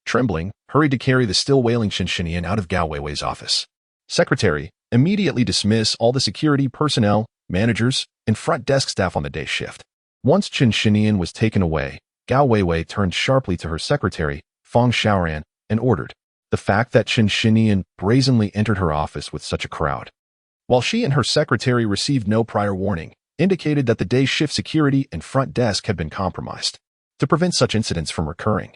trembling, hurried to carry the still wailing Chen Xinian out of Gao Weiwei's office. Secretary, immediately dismiss all the security personnel, managers, and front desk staff on the day shift. Once Chen Xinian was taken away, Gao Weiwei turned sharply to her secretary, Fang Xiaoran, and ordered. The fact that Chen Xinian brazenly entered her office with such a crowd, while she and her secretary received no prior warning, indicated that the day shift security and front desk had been compromised. To prevent such incidents from recurring,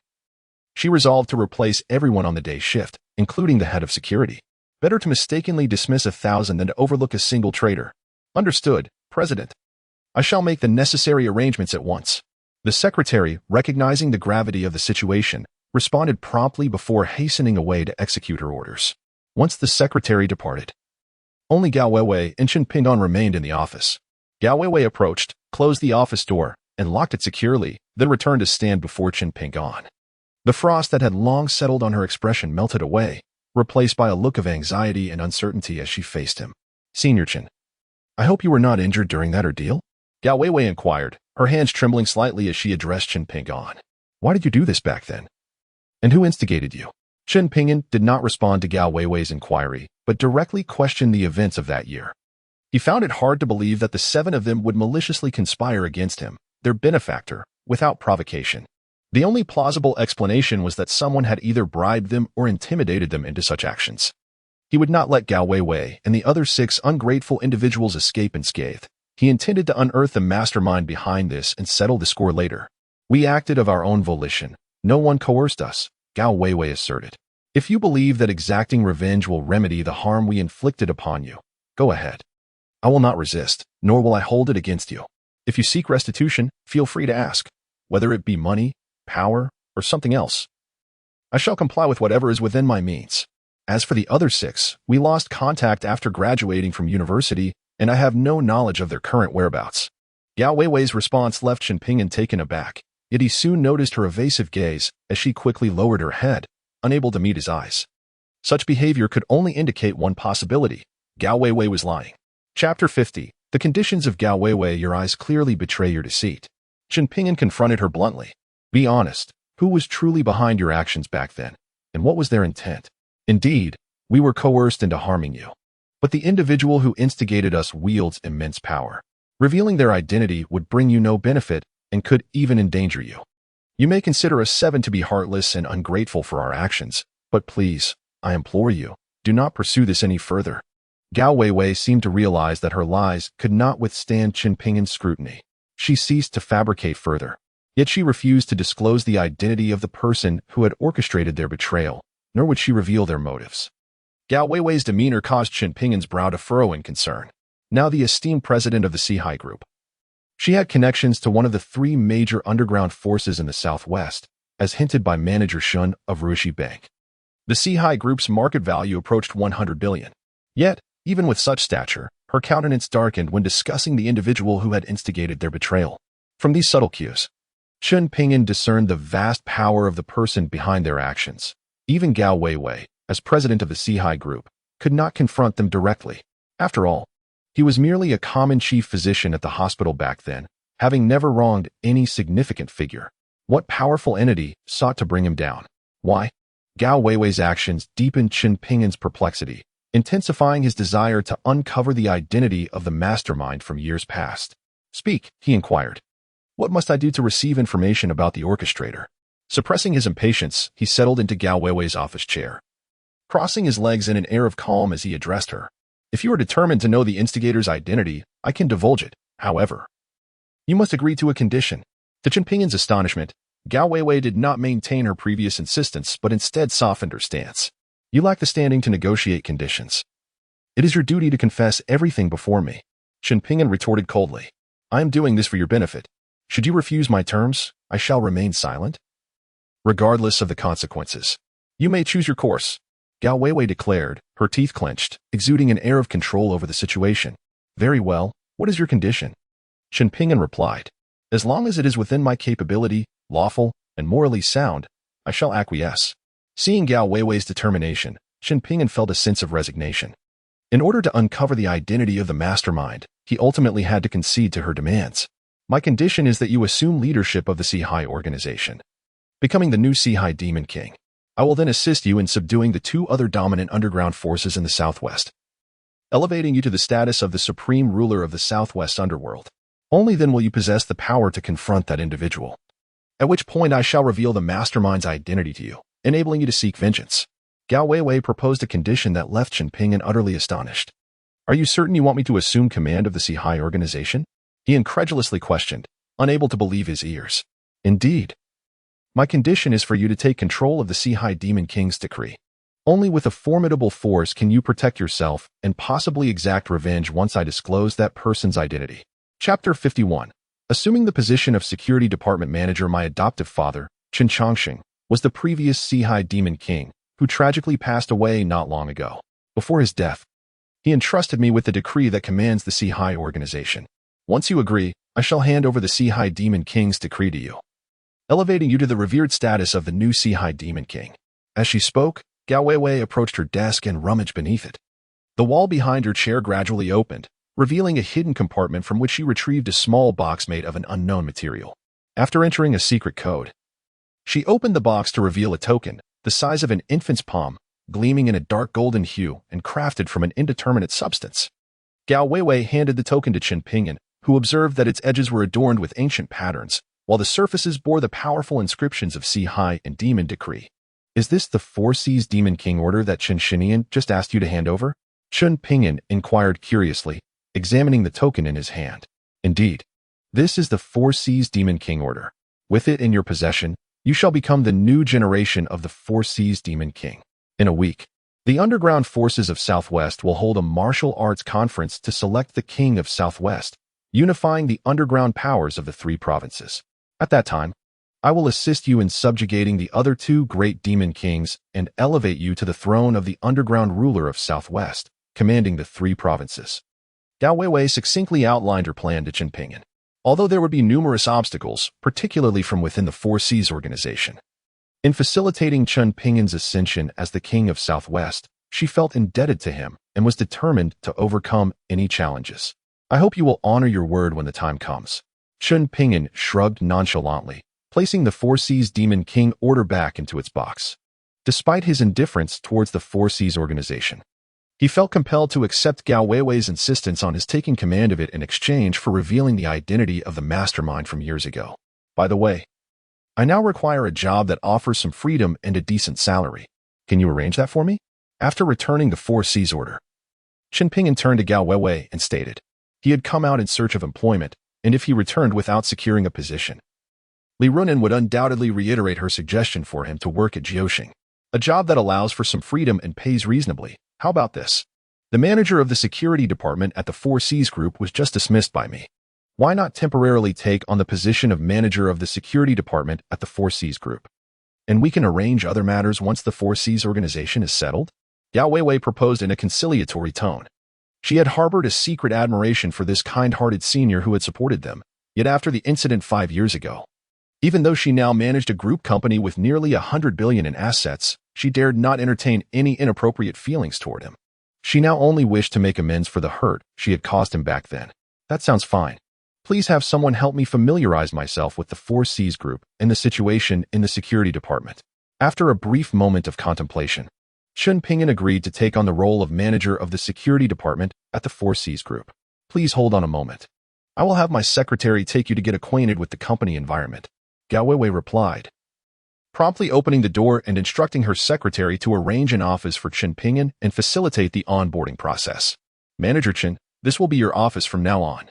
she resolved to replace everyone on the day shift, including the head of security. Better to mistakenly dismiss 1,000 than to overlook a single traitor. Understood, President. I shall make the necessary arrangements at once. The secretary, recognizing the gravity of the situation, responded promptly before hastening away to execute her orders. Once the secretary departed, only Gao Weiwei and Chen Ping'an remained in the office. Gao Weiwei approached, closed the office door, and locked it securely, then returned to stand before Chen Ping'an. The frost that had long settled on her expression melted away, replaced by a look of anxiety and uncertainty as she faced him. Senior Chen, I hope you were not injured during that ordeal? Gao Weiwei inquired, her hands trembling slightly as she addressed Chen Ping'an. Why did you do this back then? And who instigated you? Chen Ping'an did not respond to Gao Weiwei's inquiry, but directly questioned the events of that year. He found it hard to believe that the 7 of them would maliciously conspire against him, their benefactor, without provocation. The only plausible explanation was that someone had either bribed them or intimidated them into such actions. He would not let Gao Weiwei and the other 6 ungrateful individuals escape unscathed. He intended to unearth the mastermind behind this and settle the score later. We acted of our own volition. No one coerced us, Gao Weiwei asserted. If you believe that exacting revenge will remedy the harm we inflicted upon you, go ahead. I will not resist, nor will I hold it against you. If you seek restitution, feel free to ask, whether it be money, power, or something else. I shall comply with whatever is within my means. As for the other 6, we lost contact after graduating from university, and I have no knowledge of their current whereabouts. Gao Weiwei's response left Chen Ping'an taken aback, yet he soon noticed her evasive gaze as she quickly lowered her head, unable to meet his eyes. Such behavior could only indicate one possibility. Gao Weiwei was lying. Chapter 50. The conditions of Gao Weiwei. Your eyes clearly betray your deceit. Chen Ping'an confronted her bluntly. Be honest. Who was truly behind your actions back then, and what was their intent? Indeed, we were coerced into harming you. But the individual who instigated us wields immense power. Revealing their identity would bring you no benefit and could even endanger you. You may consider us 7 to be heartless and ungrateful for our actions, but please, I implore you, do not pursue this any further. Gao Weiwei seemed to realize that her lies could not withstand Chen Ping'an's scrutiny. She ceased to fabricate further. Yet she refused to disclose the identity of the person who had orchestrated their betrayal, nor would she reveal their motives. Gao Weiwei's demeanor caused Chen Ping'an's brow to furrow in concern. Now the esteemed president of the Sihai Group. She had connections to one of the 3 major underground forces in the southwest, as hinted by manager Shun of Rushi Bank. The Seahai Group's market value approached 100 billion. Yet, even with such stature, her countenance darkened when discussing the individual who had instigated their betrayal. From these subtle cues, Chen Pingyan discerned the vast power of the person behind their actions. Even Gao Weiwei, as president of the Seahai Group, could not confront them directly. After all, he was merely a common chief physician at the hospital back then, having never wronged any significant figure. What powerful entity sought to bring him down? Why? Gao Weiwei's actions deepened Chen Pingyan's perplexity, intensifying his desire to uncover the identity of the mastermind from years past. Speak, he inquired. What must I do to receive information about the orchestrator? Suppressing his impatience, he settled into Gao Weiwei's office chair, crossing his legs in an air of calm as he addressed her. If you are determined to know the instigator's identity, I can divulge it. However, you must agree to a condition. To Chen Pingyan's astonishment, Gao Weiwei did not maintain her previous insistence, but instead softened her stance. You lack the standing to negotiate conditions. It is your duty to confess everything before me. Chen Pingyan retorted coldly. I am doing this for your benefit. Should you refuse my terms, I shall remain silent, regardless of the consequences. You may choose your course, Gao Weiwei declared, her teeth clenched, exuding an air of control over the situation. Very well, what is your condition? Chen Pingyan replied. As long as it is within my capability, lawful, and morally sound, I shall acquiesce. Seeing Gao Weiwei's determination, Chen Pingyan felt a sense of resignation. In order to uncover the identity of the mastermind, he ultimately had to concede to her demands. My condition is that you assume leadership of the Seahai organization, becoming the new Seahai Demon King. I will then assist you in subduing the two other dominant underground forces in the Southwest, elevating you to the status of the supreme ruler of the Southwest underworld. Only then will you possess the power to confront that individual, at which point I shall reveal the mastermind's identity to you, enabling you to seek vengeance. Gao Weiwei proposed a condition that left Chen Pingyan utterly astonished. Are you certain you want me to assume command of the Seahai organization? He incredulously questioned, unable to believe his ears. Indeed. My condition is for you to take control of the Seahai Demon King's decree. Only with a formidable force can you protect yourself and possibly exact revenge once I disclose that person's identity. Chapter 51. Assuming the position of Security Department Manager, my adoptive father, Chen Chongqing, was the previous Seahai Demon King, who tragically passed away not long ago. Before his death, he entrusted me with the decree that commands the Seahai organization. Once you agree, I shall hand over the Seahai Demon King's decree to you, elevating you to the revered status of the new Seahai Demon King. As she spoke, Gao Weiwei approached her desk and rummaged beneath it. The wall behind her chair gradually opened, revealing a hidden compartment from which she retrieved a small box made of an unknown material. After entering a secret code, she opened the box to reveal a token, the size of an infant's palm, gleaming in a dark golden hue and crafted from an indeterminate substance. Gao Weiwei handed the token to Chen Pingyan, who observed that its edges were adorned with ancient patterns, while the surfaces bore the powerful inscriptions of Seahai and Demon Decree. Is this the 4C's Demon King order that Chen Xinian just asked you to hand over? Chen Pingyan inquired curiously, examining the token in his hand. Indeed, this is the 4C's Demon King order. With it in your possession, you shall become the new generation of the 4C's Demon King. In a week, the underground forces of Southwest will hold a martial arts conference to select the King of Southwest, unifying the underground powers of the three provinces. At that time, I will assist you in subjugating the other two great demon kings and elevate you to the throne of the underground ruler of Southwest, commanding the three provinces. Gao Weiwei succinctly outlined her plan to Chen Pingyan. Although there would be numerous obstacles, particularly from within the 4C's organization, in facilitating Chen Pingyan's ascension as the King of Southwest, she felt indebted to him and was determined to overcome any challenges. I hope you will honor your word when the time comes. Chen Pingyan shrugged nonchalantly, placing the 4C's Demon King order back into its box. Despite his indifference towards the 4C's organization, he felt compelled to accept Gao Weiwei's insistence on his taking command of it in exchange for revealing the identity of the mastermind from years ago. By the way, I now require a job that offers some freedom and a decent salary. Can you arrange that for me? After returning the 4C's order, Chen Pingyan turned to Gao Weiwei and stated he had come out in search of employment, and if he returned without securing a position, Li Runan would undoubtedly reiterate her suggestion for him to work at Jiuxing, a job that allows for some freedom and pays reasonably. How about this? The manager of the security department at the 4C's group was just dismissed by me. Why not temporarily take on the position of manager of the security department at the 4C's group? and we can arrange other matters once the 4C's organization is settled? Gao Weiwei proposed in a conciliatory tone. She had harbored a secret admiration for this kind-hearted senior who had supported them, yet after the incident 5 years ago, even though she now managed a group company with nearly 100 billion in assets, she dared not entertain any inappropriate feelings toward him. She now only wished to make amends for the hurt she had caused him back then. That sounds fine. Please have someone help me familiarize myself with the 4C's group and the situation in the security department. After a brief moment of contemplation, Chen Pingyan agreed to take on the role of manager of the security department at the 4C's group. Please hold on a moment. I will have my secretary take you to get acquainted with the company environment, Gao Weiwei replied, promptly opening the door and instructing her secretary to arrange an office for Chen Pingyan and facilitate the onboarding process. Manager Chen, this will be your office from now on.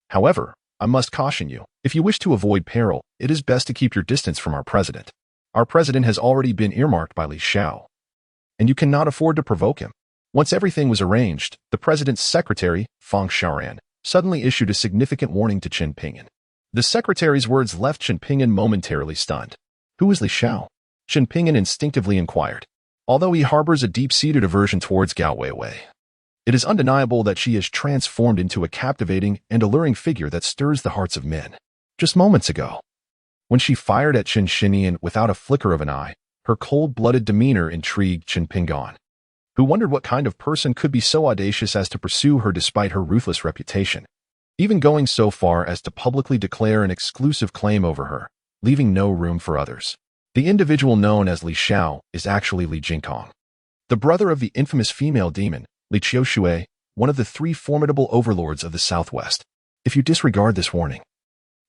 However, I must caution you, if you wish to avoid peril, it is best to keep your distance from our president. Our president has already been earmarked by Li Xiao, and you cannot afford to provoke him. Once everything was arranged, the president's secretary, Fang Xiaoran, suddenly issued a significant warning to Chen Pingyan. The secretary's words left Chen Pingyan momentarily stunned. Who is Li Xiao? Chen Pingyan instinctively inquired. Although he harbors a deep-seated aversion towards Gao Weiwei, it is undeniable that she is transformed into a captivating and alluring figure that stirs the hearts of men. Just moments ago, when she fired at Chen Xinian without a flicker of an eye, her cold-blooded demeanor intrigued Chen Pingyan, who wondered what kind of person could be so audacious as to pursue her despite her ruthless reputation, even going so far as to publicly declare an exclusive claim over her, leaving no room for others. The individual known as Li Xiao is actually Li Jingkong, the brother of the infamous female demon, Li Qiushui, one of the 3 formidable overlords of the Southwest. If you disregard this warning,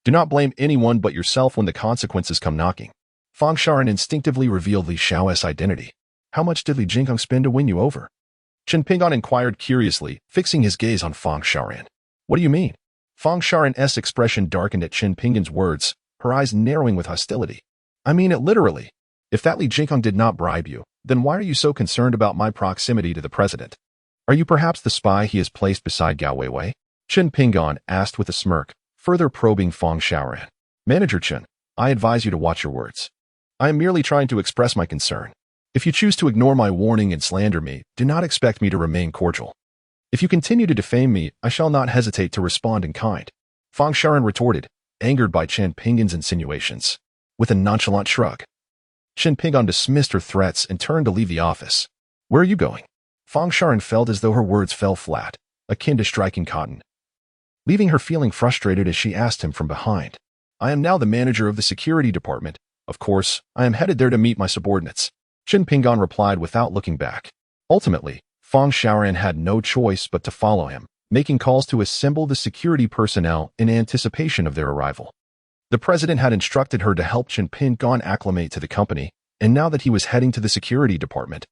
do not blame anyone but yourself when the consequences come knocking. Fang Xiaoran instinctively revealed Li Xiao's identity. How much did Li Jingkong spend to win you over? Chen Pingyan inquired curiously, fixing his gaze on Fang Xiaoran. What do you mean? Fang Xiaoran's expression darkened at Chen Pingyan's words, her eyes narrowing with hostility. I mean it literally. If that Li Jingkong did not bribe you, then why are you so concerned about my proximity to the president? Are you perhaps the spy he has placed beside Gao Weiwei? Chen Pingyan asked with a smirk, further probing Fang Xiaoran. Manager Chen, I advise you to watch your words. I am merely trying to express my concern. If you choose to ignore my warning and slander me, do not expect me to remain cordial. If you continue to defame me, I shall not hesitate to respond in kind. Fang Xiaoran retorted, angered by Chen Pingyan's insinuations. With a nonchalant shrug, Chen Pingyan dismissed her threats and turned to leave the office. Where are you going? Fang Xiaoran felt as though her words fell flat, akin to striking cotton, leaving her feeling frustrated as she asked him from behind. I am now the manager of the security department. Of course, I am headed there to meet my subordinates. Chen Pingyan replied without looking back. Ultimately, Fang Xiaoran had no choice but to follow him, making calls to assemble the security personnel in anticipation of their arrival. The president had instructed her to help Chen Pingyan acclimate to the company, and now that he was heading to the security department,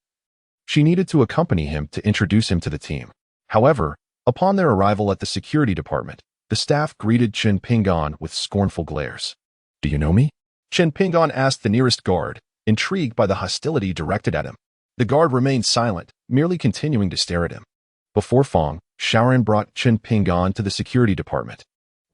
she needed to accompany him to introduce him to the team. However, upon their arrival at the security department, the staff greeted Chen Pingyan with scornful glares. Do you know me? Chen Pingyan asked the nearest guard, intrigued by the hostility directed at him. The guard remained silent, merely continuing to stare at him. Before Fang Xiaoran brought Chen Pingyan to the security department,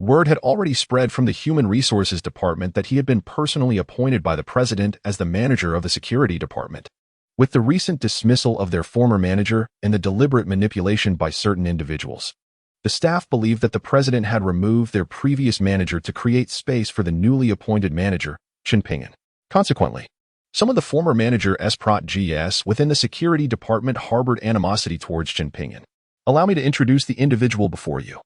word had already spread from the Human Resources Department that he had been personally appointed by the president as the manager of the security department. With the recent dismissal of their former manager and the deliberate manipulation by certain individuals, the staff believed that the president had removed their previous manager to create space for the newly appointed manager, Chen Pingyan. Consequently, some of the former manager SPROT-GS within the security department harbored animosity towards Chen Pingyan. Allow me to introduce the individual before you.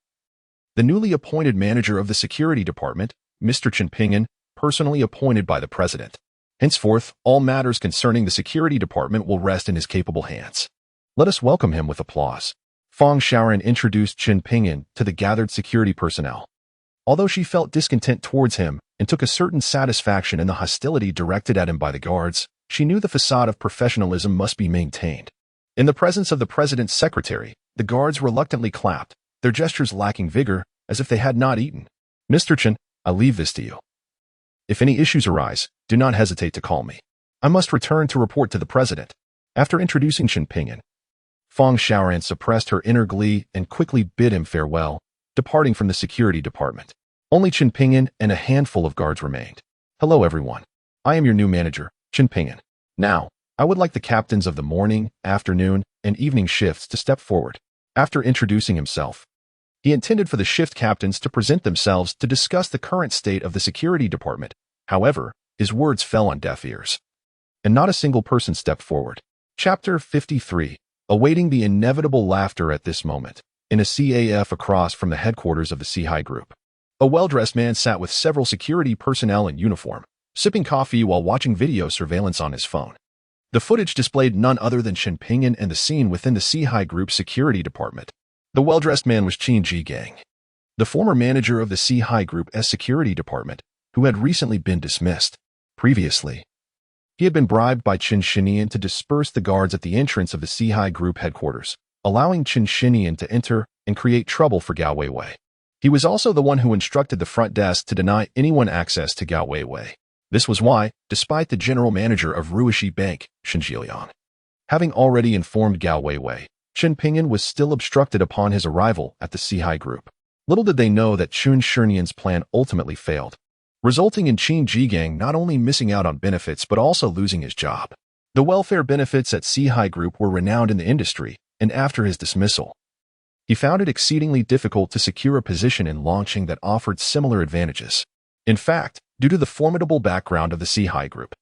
The newly appointed manager of the security department, Mr. Chen Pingyan, personally appointed by the president. Henceforth, all matters concerning the security department will rest in his capable hands. Let us welcome him with applause. Fang Xiaoran introduced Chen Pingyan to the gathered security personnel. Although she felt discontent towards him and took a certain satisfaction in the hostility directed at him by the guards, she knew the facade of professionalism must be maintained. In the presence of the president's secretary, the guards reluctantly clapped, their gestures lacking vigor, as if they had not eaten. Mr. Chen, I leave this to you. If any issues arise, do not hesitate to call me. I must return to report to the president. After introducing Chen Pingyan, Fang Xiaoran suppressed her inner glee and quickly bid him farewell, departing from the security department. Only Chen Pingyan and a handful of guards remained. Hello everyone. I am your new manager, Chen Pingyan. Now, I would like the captains of the morning, afternoon, and evening shifts to step forward. After introducing himself, he intended for the shift captains to present themselves to discuss the current state of the security department. However, his words fell on deaf ears, and not a single person stepped forward. Chapter 53. Awaiting the inevitable laughter at this moment. In a CAF across from the headquarters of the C-High Group, a well-dressed man sat with several security personnel in uniform, sipping coffee while watching video surveillance on his phone. The footage displayed none other than Chen Pingyan and the scene within the C-High Group security department. The well-dressed man was Qin Jigang, the former manager of the C-High Group's security department, who had recently been dismissed. Previously, he had been bribed by Chen Shinian to disperse the guards at the entrance of the C-High Group headquarters, allowing Chen Shinian to enter and create trouble for Gao Weiwei. He was also the one who instructed the front desk to deny anyone access to Gao Weiwei. This was why, despite the general manager of Ruishi Bank, Shen Jiliang, having already informed Gao Weiwei, Chen Pingyan was still obstructed upon his arrival at the C-High Group. Little did they know that Chen Shinian's plan ultimately failed, resulting in Qin Jigang not only missing out on benefits but also losing his job. The welfare benefits at C-High Group were renowned in the industry, and after his dismissal, he found it exceedingly difficult to secure a position in launching that offered similar advantages. In fact, due to the formidable background of the C-High Group,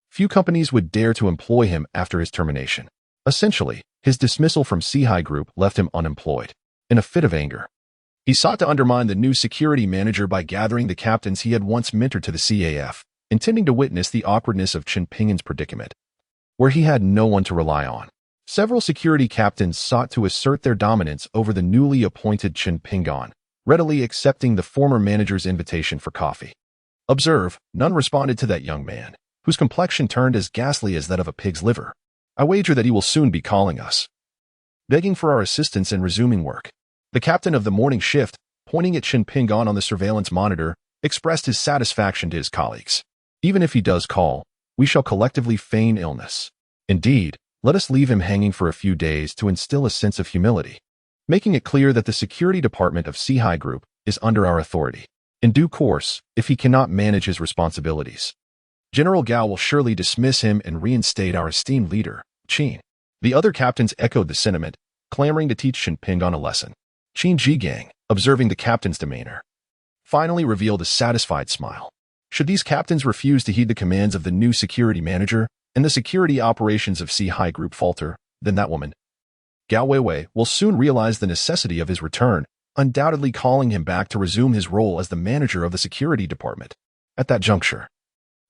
few companies would dare to employ him after his termination. Essentially, his dismissal from C-High Group left him unemployed. In a fit of anger, he sought to undermine the new security manager by gathering the captains he had once mentored to the CAF, intending to witness the awkwardness of Chen Pingyan's predicament, where he had no one to rely on. Several security captains sought to assert their dominance over the newly appointed Chen Pingyan, readily accepting the former manager's invitation for coffee. Observe, none responded to that young man, whose complexion turned as ghastly as that of a pig's liver. I wager that he will soon be calling us, begging for our assistance in resuming work. The captain of the morning shift, pointing at Chen Pingyan on the surveillance monitor, expressed his satisfaction to his colleagues. Even if he does call, we shall collectively feign illness. Indeed, let us leave him hanging for a few days to instill a sense of humility, making it clear that the security department of C-High Group is under our authority. In due course, if he cannot manage his responsibilities, General Gao will surely dismiss him and reinstate our esteemed leader, Qin. The other captains echoed the sentiment, clamoring to teach Chen Pingyan a lesson. Qin Jigang, observing the captain's demeanor, finally revealed a satisfied smile. Should these captains refuse to heed the commands of the new security manager, and the security operations of C-High Group falter, then that woman, Gao Weiwei, will soon realize the necessity of his return, undoubtedly calling him back to resume his role as the manager of the security department. At that juncture,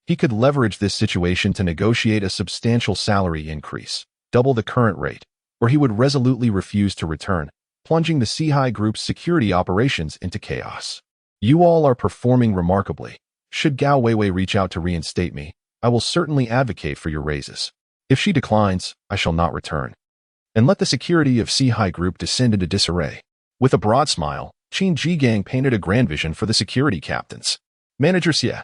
he could leverage this situation to negotiate a substantial salary increase, double the current rate, or he would resolutely refuse to return, plunging the C-High Group's security operations into chaos. You all are performing remarkably. Should Gao Weiwei reach out to reinstate me, I will certainly advocate for your raises. If she declines, I shall not return. And let the security of C-High Group descend into disarray. With a broad smile, Qin Jigang painted a grand vision for the security captains. Manager Xie.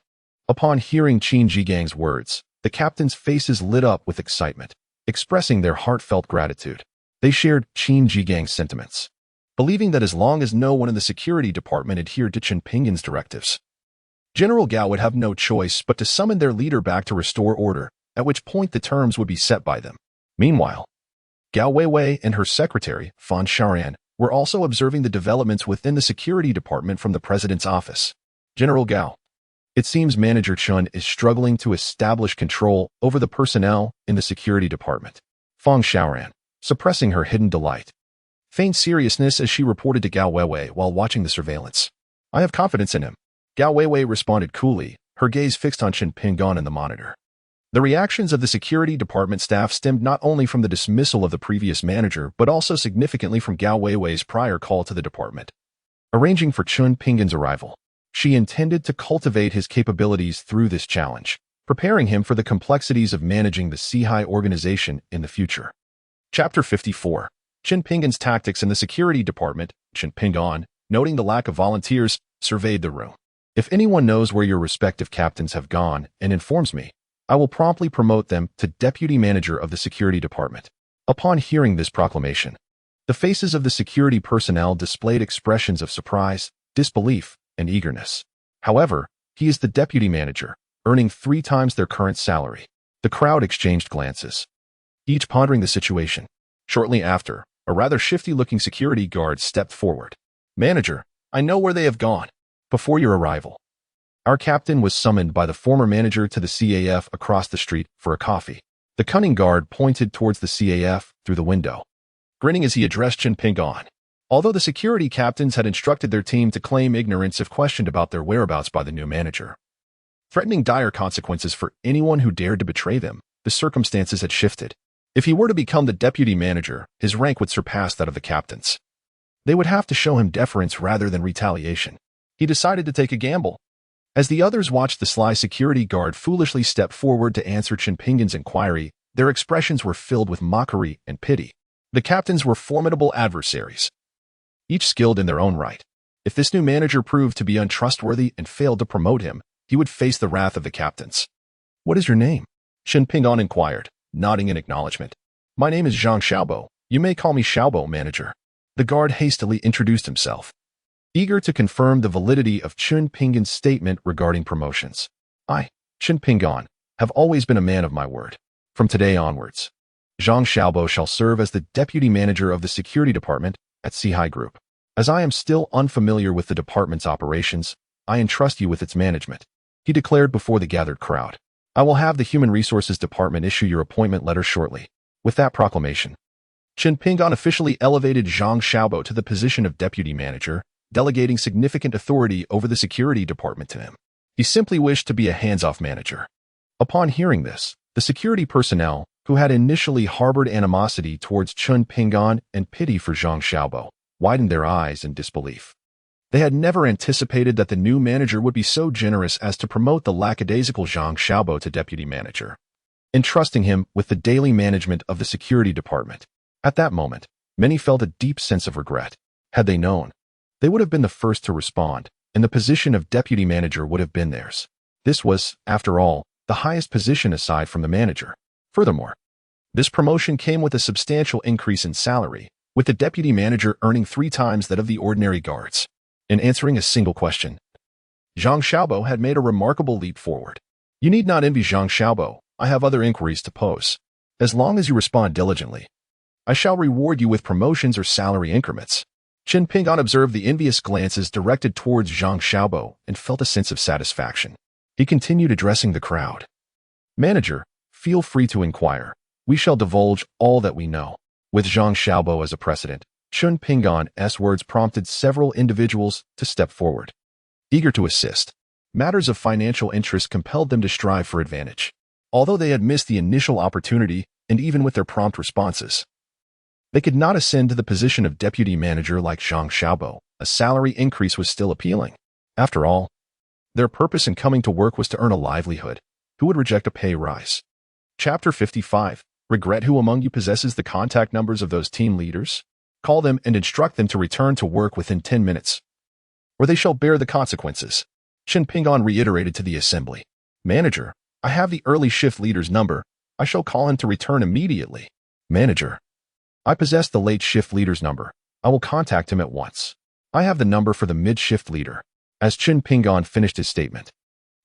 Upon hearing Qin Jigang's words, the captains' faces lit up with excitement, expressing their heartfelt gratitude. They shared Qin Jigang's sentiments, believing that as long as no one in the security department adhered to Chen Pingyan's directives, General Gao would have no choice but to summon their leader back to restore order, at which point the terms would be set by them. Meanwhile, Gao Weiwei and her secretary, Fan Shaoran, were also observing the developments within the security department from the president's office. General Gao, it seems Manager Chun is struggling to establish control over the personnel in the security department. Fan Shaoran, suppressing her hidden delight, feigned seriousness as she reported to Gao Weiwei while watching the surveillance. I have confidence in him. Gao Weiwei responded coolly, her gaze fixed on Chen Pingyan and the monitor. The reactions of the security department staff stemmed not only from the dismissal of the previous manager but also significantly from Gao Weiwei's prior call to the department, arranging for Chen Pingyan's arrival. She intended to cultivate his capabilities through this challenge, preparing him for the complexities of managing the C-High organization in the future. Chapter 54. Chen Pingyan's tactics in the security department. Chen Pingyan, noting the lack of volunteers, surveyed the room. If anyone knows where your respective captains have gone and informs me, I will promptly promote them to deputy manager of the security department. Upon hearing this proclamation, the faces of the security personnel displayed expressions of surprise, disbelief, and eagerness. However, he is the deputy manager, earning 3 times their current salary. The crowd exchanged glances, each pondering the situation. Shortly after, a rather shifty-looking security guard stepped forward. "Manager, I know where they have gone." Before your arrival, our captain was summoned by the former manager to the CAF across the street for a coffee. The cunning guard pointed towards the CAF through the window, grinning as he addressed Chen Pingon. Although the security captains had instructed their team to claim ignorance if questioned about their whereabouts by the new manager, threatening dire consequences for anyone who dared to betray them, the circumstances had shifted. If he were to become the deputy manager, his rank would surpass that of the captains. They would have to show him deference rather than retaliation. He decided to take a gamble. As the others watched the sly security guard foolishly step forward to answer Chen Pingon's inquiry, their expressions were filled with mockery and pity. The captains were formidable adversaries, each skilled in their own right. If this new manager proved to be untrustworthy and failed to promote him, he would face the wrath of the captains. "What is your name?" Chen Pingon inquired, nodding in acknowledgement. "My name is Zhang Xiaobo. You may call me Xiaobo, manager." The guard hastily introduced himself, eager to confirm the validity of Chen Pingon's statement regarding promotions. "I, Chen Pingon, have always been a man of my word. From today onwards, Zhang Xiaobo shall serve as the deputy manager of the security department at Sihai Group. As I am still unfamiliar with the department's operations, I entrust you with its management," he declared before the gathered crowd. "I will have the Human Resources Department issue your appointment letter shortly." With that proclamation, Chen Pingon officially elevated Zhang Xiaobo to the position of deputy manager, delegating significant authority over the security department to him. He simply wished to be a hands-off manager. Upon hearing this, the security personnel, who had initially harbored animosity towards Chen Pingon and pity for Zhang Xiaobo, widened their eyes in disbelief. They had never anticipated that the new manager would be so generous as to promote the lackadaisical Zhang Xiaobo to deputy manager, entrusting him with the daily management of the security department. At that moment, many felt a deep sense of regret. Had they known, they would have been the first to respond, and the position of deputy manager would have been theirs. This was, after all, the highest position aside from the manager. Furthermore, this promotion came with a substantial increase in salary, with the deputy manager earning 3 times that of the ordinary guards. In answering a single question, Zhang Xiaobo had made a remarkable leap forward. "You need not envy Zhang Xiaobo. I have other inquiries to pose. As long as you respond diligently, I shall reward you with promotions or salary increments." Chen Pingon observed the envious glances directed towards Zhang Xiaobo and felt a sense of satisfaction. He continued addressing the crowd. "Manager, feel free to inquire. We shall divulge all that we know." With Zhang Xiaobo as a precedent, Chen Pingon's words prompted several individuals to step forward, eager to assist. Matters of financial interest compelled them to strive for advantage. Although they had missed the initial opportunity, and even with their prompt responses, they could not ascend to the position of deputy manager like Zhang Xiaobo. A salary increase was still appealing. After all, their purpose in coming to work was to earn a livelihood. Who would reject a pay rise? Chapter 55. Regret. Who among you possesses the contact numbers of those team leaders? Call them and instruct them to return to work within 10 minutes, or they shall bear the consequences. Chen Pingon reiterated to the assembly. "Manager, I have the early shift leader's number. I shall call him to return immediately." "Manager, I possess the late shift leader's number. I will contact him at once." "I have the number for the mid-shift leader." As Chen Pingon finished his statement,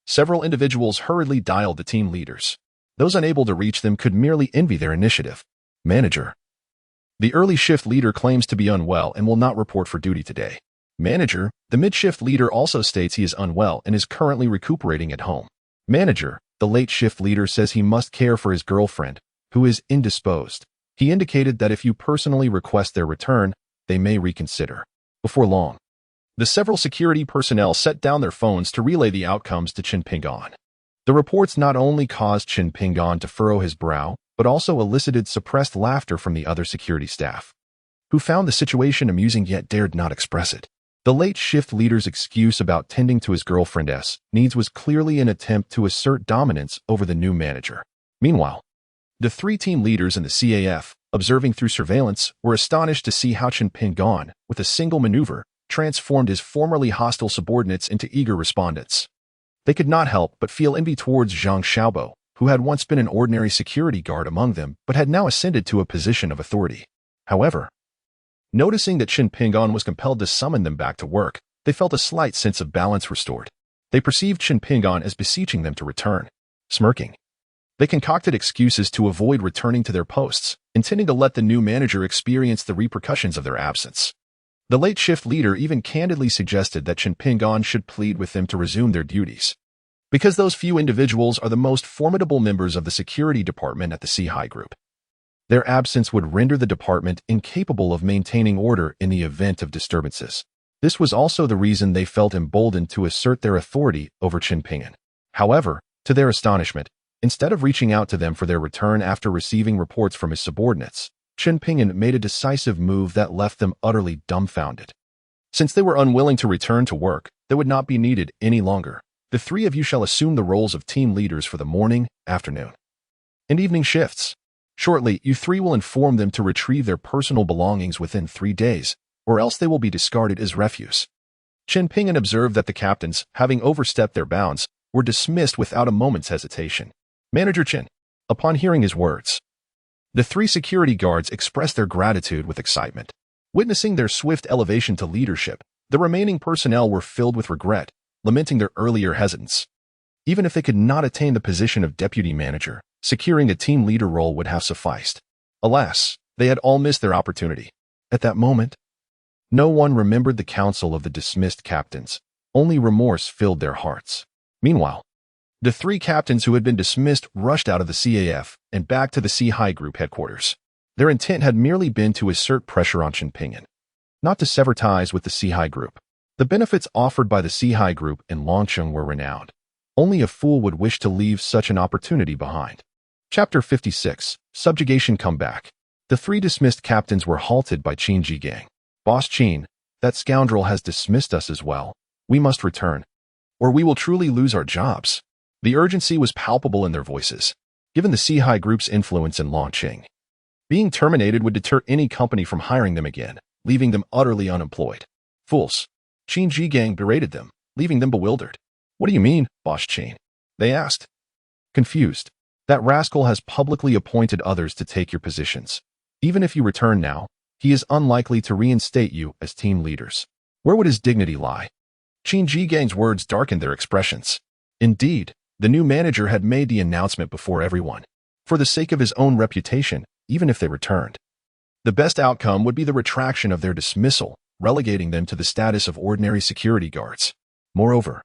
several individuals hurriedly dialed the team leaders. Those unable to reach them could merely envy their initiative. "Manager, the early shift leader claims to be unwell and will not report for duty today." "Manager, the mid-shift leader also states he is unwell and is currently recuperating at home." "Manager, the late shift leader says he must care for his girlfriend, who is indisposed. He indicated that if you personally request their return, they may reconsider." Before long, the several security personnel set down their phones to relay the outcomes to Chen Pingon. The reports not only caused Chen Pingon to furrow his brow, but also elicited suppressed laughter from the other security staff, who found the situation amusing yet dared not express it. The late shift leader's excuse about tending to his girlfriend's needs was clearly an attempt to assert dominance over the new manager. Meanwhile, the 3 team leaders in the CAF, observing through surveillance, were astonished to see how Chen Pingon, with a single maneuver, transformed his formerly hostile subordinates into eager respondents. They could not help but feel envy towards Zhang Xiaobo, who had once been an ordinary security guard among them but had now ascended to a position of authority. However, noticing that Chen Pingon was compelled to summon them back to work, they felt a slight sense of balance restored. They perceived Chen Pingon as beseeching them to return. Smirking, They concocted excuses to avoid returning to their posts, intending to let the new manager experience the repercussions of their absence. The late shift leader even candidly suggested that Chen Pingan should plead with them to resume their duties, because those few individuals are the most formidable members of the security department at the C-High Group. Their absence would render the department incapable of maintaining order in the event of disturbances. This was also the reason they felt emboldened to assert their authority over Chen Pingan. However, to their astonishment, instead of reaching out to them for their return after receiving reports from his subordinates, Chen Pingan made a decisive move that left them utterly dumbfounded. Since they were unwilling to return to work, they would not be needed any longer. The three of you shall assume the roles of team leaders for the morning, afternoon, and evening shifts. Shortly, you three will inform them to retrieve their personal belongings within 3 days, or else they will be discarded as refuse. Chen Pingan observed that the captains, having overstepped their bounds, were dismissed without a moment's hesitation. Manager Chen, upon hearing his words, the 3 security guards expressed their gratitude with excitement. Witnessing their swift elevation to leadership, the remaining personnel were filled with regret, lamenting their earlier hesitance. Even if they could not attain the position of deputy manager, securing a team leader role would have sufficed. Alas, they had all missed their opportunity. At that moment, no one remembered the counsel of the dismissed captains. Only remorse filled their hearts. Meanwhile, the 3 captains who had been dismissed rushed out of the CAF and back to the C-High Group headquarters. Their intent had merely been to assert pressure on Chen Pingan, not to sever ties with the C-High Group. The benefits offered by the C-High Group in Longcheng were renowned. Only a fool would wish to leave such an opportunity behind. Chapter 56, Subjugation Comeback. The 3 dismissed captains were halted by Qin Jigang. Boss Qin, that scoundrel has dismissed us as well. We must return, or we will truly lose our jobs. The urgency was palpable in their voices, given the C-High Group's influence in Longcheng. Being terminated would deter any company from hiring them again, leaving them utterly unemployed. Fools! Qin Jigang berated them, leaving them bewildered. What do you mean, Boss Qin? They asked. Confused. That rascal has publicly appointed others to take your positions. Even if you return now, he is unlikely to reinstate you as team leaders. Where would his dignity lie? Qin Jigang's words darkened their expressions. Indeed, the new manager had made the announcement before everyone. For the sake of his own reputation, even if they returned, the best outcome would be the retraction of their dismissal, relegating them to the status of ordinary security guards. Moreover,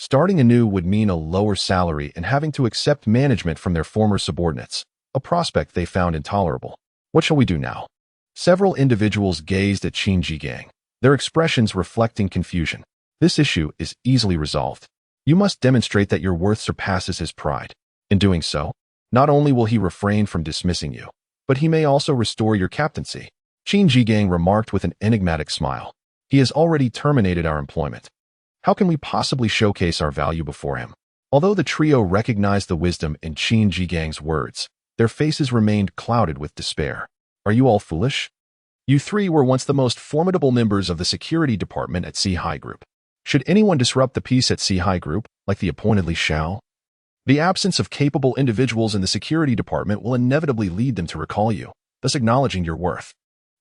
starting anew would mean a lower salary and having to accept management from their former subordinates, a prospect they found intolerable. What shall we do now? Several individuals gazed at Qin Jigang, their expressions reflecting confusion. This issue is easily resolved. You must demonstrate that your worth surpasses his pride. In doing so, not only will he refrain from dismissing you, but he may also restore your captaincy. Qin Jigang remarked with an enigmatic smile. He has already terminated our employment. How can we possibly showcase our value before him? Although the trio recognized the wisdom in Qin Jigang's words, their faces remained clouded with despair. Are you all foolish? You 3 were once the most formidable members of the security department at C-High Group. Should anyone disrupt the peace at C-High Group, like the appointed Li Xiao, the absence of capable individuals in the security department will inevitably lead them to recall you, thus acknowledging your worth.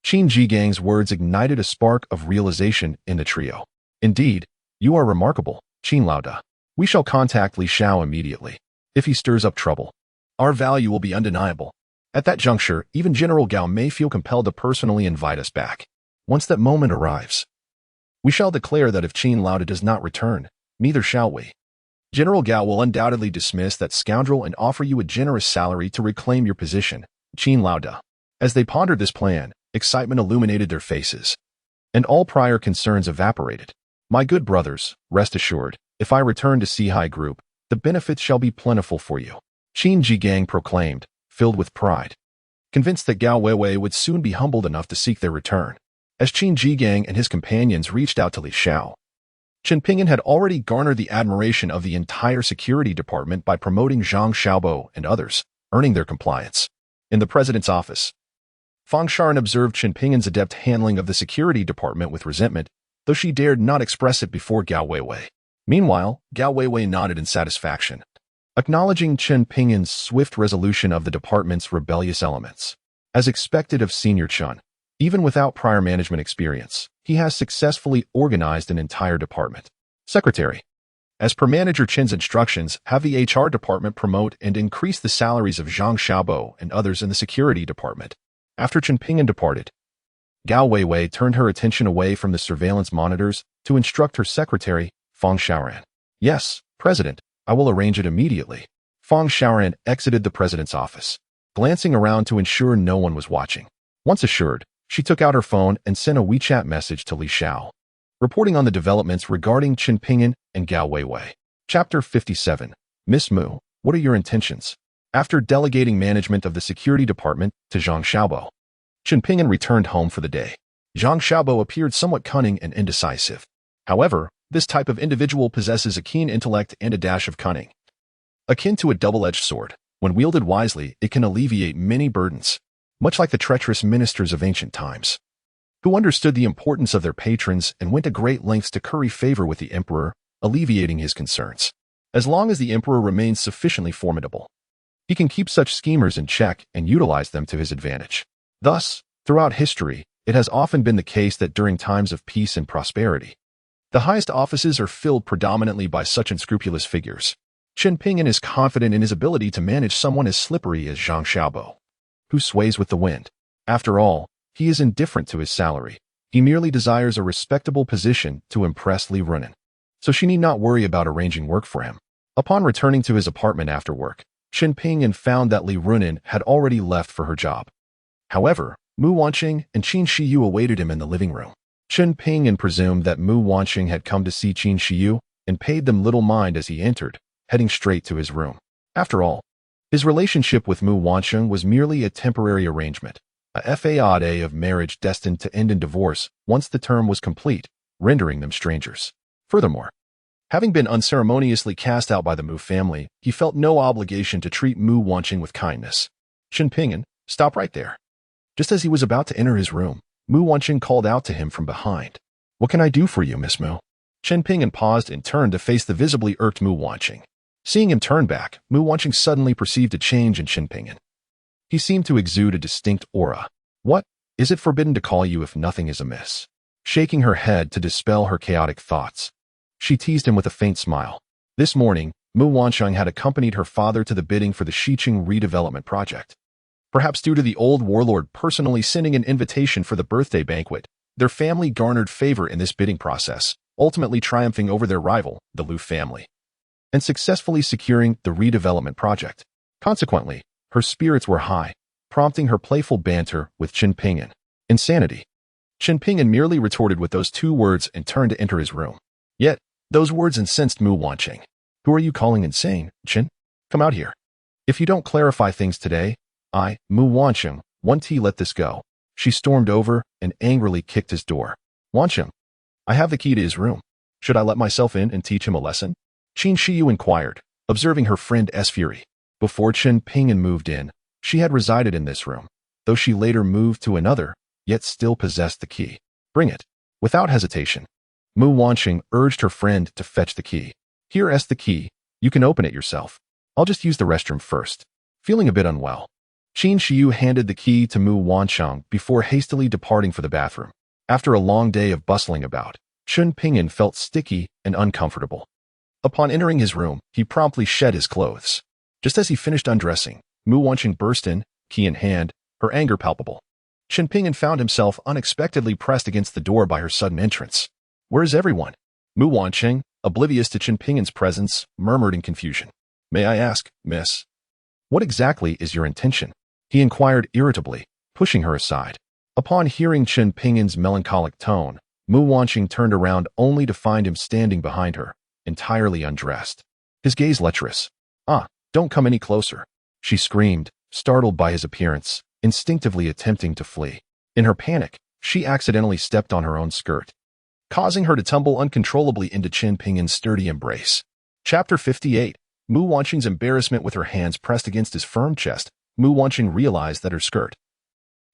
Qin Jigang's words ignited a spark of realization in the trio. Indeed, you are remarkable, Qin Laoda. We shall contact Li Xiao immediately. If he stirs up trouble, our value will be undeniable. At that juncture, even General Gao may feel compelled to personally invite us back. Once that moment arrives, we shall declare that if Qin Laoda does not return, neither shall we. General Gao will undoubtedly dismiss that scoundrel and offer you a generous salary to reclaim your position, Qin Laoda. As they pondered this plan, excitement illuminated their faces, and all prior concerns evaporated. My good brothers, rest assured, if I return to C-High Group, the benefits shall be plentiful for you, Qin Jigang proclaimed, filled with pride, convinced that Gao Weiwei would soon be humbled enough to seek their return. As Qin Jigang and his companions reached out to Li Xiao, Chen Pingan had already garnered the admiration of the entire security department by promoting Zhang Xiaobo and others, earning their compliance. In the president's office, Fang Sharn observed Chen Pingan's adept handling of the security department with resentment, though she dared not express it before Gao Weiwei. Meanwhile, Gao Weiwei nodded in satisfaction, acknowledging Chen Pingan's swift resolution of the department's rebellious elements. As expected of Senior Chen, even without prior management experience, he has successfully organized an entire department. Secretary, As per Manager Chin's instructions, have the HR department promote and increase the salaries of Zhang Xiaobo and others in the security department. After Chen Pingyan departed, Gao Weiwei turned her attention away from the surveillance monitors to instruct her secretary, Fang Xiaoran. Yes, President, I will arrange it immediately. Fang Xiaoran exited the president's office, glancing around to ensure no one was watching. Once assured, she took out her phone and sent a WeChat message to Li Xiao, reporting on the developments regarding Chen Pingyan and Gao Weiwei. Chapter 57. Miss Mu, what are your intentions? After delegating management of the security department to Zhang Xiaobo, Chen Pingyan returned home for the day. Zhang Xiaobo appeared somewhat cunning and indecisive. However, this type of individual possesses a keen intellect and a dash of cunning. Akin to a double-edged sword, when wielded wisely, it can alleviate many burdens, much like the treacherous ministers of ancient times, who understood the importance of their patrons and went to great lengths to curry favor with the emperor, alleviating his concerns. As long as the emperor remains sufficiently formidable, he can keep such schemers in check and utilize them to his advantage. Thus, throughout history, it has often been the case that during times of peace and prosperity, the highest offices are filled predominantly by such unscrupulous figures. Chen Pingyan is confident in his ability to manage someone as slippery as Zhang Xiaobo, who sways with the wind. After all, he is indifferent to his salary. He merely desires a respectable position to impress Li Runin, so she need not worry about arranging work for him. Upon returning to his apartment after work, Chen Pingyan found that Li Runin had already left for her job. However, Mu Wanqing and Qin Shiyu awaited him in the living room. Chen Pingyan presumed that Mu Wanqing had come to see Qin Shiyu and paid them little mind as he entered, heading straight to his room. After all, his relationship with Mu Wanqing was merely a temporary arrangement, a faade of marriage destined to end in divorce once the term was complete, rendering them strangers. Furthermore, having been unceremoniously cast out by the Mu family, he felt no obligation to treat Mu Wanqing with kindness. Chen Pingyan, stop right there. Just as he was about to enter his room, Mu Wanqing called out to him from behind. What can I do for you, Miss Mu? Chen Pingyan paused and turned to face the visibly irked Mu Wanqing. Seeing him turn back, Mu Wanqing suddenly perceived a change in Chen Pingyan. He seemed to exude a distinct aura. What? Is it forbidden to call you if nothing is amiss? Shaking her head to dispel her chaotic thoughts, she teased him with a faint smile. This morning, Mu Wanqing had accompanied her father to the bidding for the Xiqing redevelopment project. Perhaps due to the old warlord personally sending an invitation for the birthday banquet, their family garnered favor in this bidding process, ultimately triumphing over their rival, the Liu family, and successfully securing the redevelopment project. Consequently, her spirits were high, prompting her playful banter with Chen Pingyan. Insanity. Chen Pingyan merely retorted with those two words and turned to enter his room. Yet, those words incensed Mu Wanqing. Who are you calling insane, Chen? Come out here. If you don't clarify things today, I, Mu Wanqing, won't let this go. She stormed over and angrily kicked his door. Wanqing, I have the key to his room. Should I let myself in and teach him a lesson? Qin Shiyu inquired, observing her friend's fury. Before Chen Pingyan moved in, she had resided in this room, though she later moved to another, yet still possessed the key. Bring it. Without hesitation, Mu Wanqing urged her friend to fetch the key. Here's the key. You can open it yourself. I'll just use the restroom first. Feeling a bit unwell, Qin Shiyu handed the key to Mu Wanqing before hastily departing for the bathroom. After a long day of bustling about, Chen Pingyan felt sticky and uncomfortable. Upon entering his room, he promptly shed his clothes. Just as he finished undressing, Mu Wanqing burst in, key in hand, her anger palpable. Chen Pingyan found himself unexpectedly pressed against the door by her sudden entrance. Where is everyone? Mu Wanqing, oblivious to Chen Pingyan's presence, murmured in confusion. May I ask, miss, what exactly is your intention? He inquired irritably, pushing her aside. Upon hearing Chen Pingyan's melancholic tone, Mu Wanqing turned around only to find him standing behind her, entirely undressed. His gaze lecherous. Don't come any closer, she screamed, startled by his appearance, instinctively attempting to flee. In her panic, she accidentally stepped on her own skirt, causing her to tumble uncontrollably into Chen Pingyan's sturdy embrace. Chapter 58. Mu Wanqing's embarrassment. With her hands pressed against his firm chest, Mu Wanqing realized that her skirt,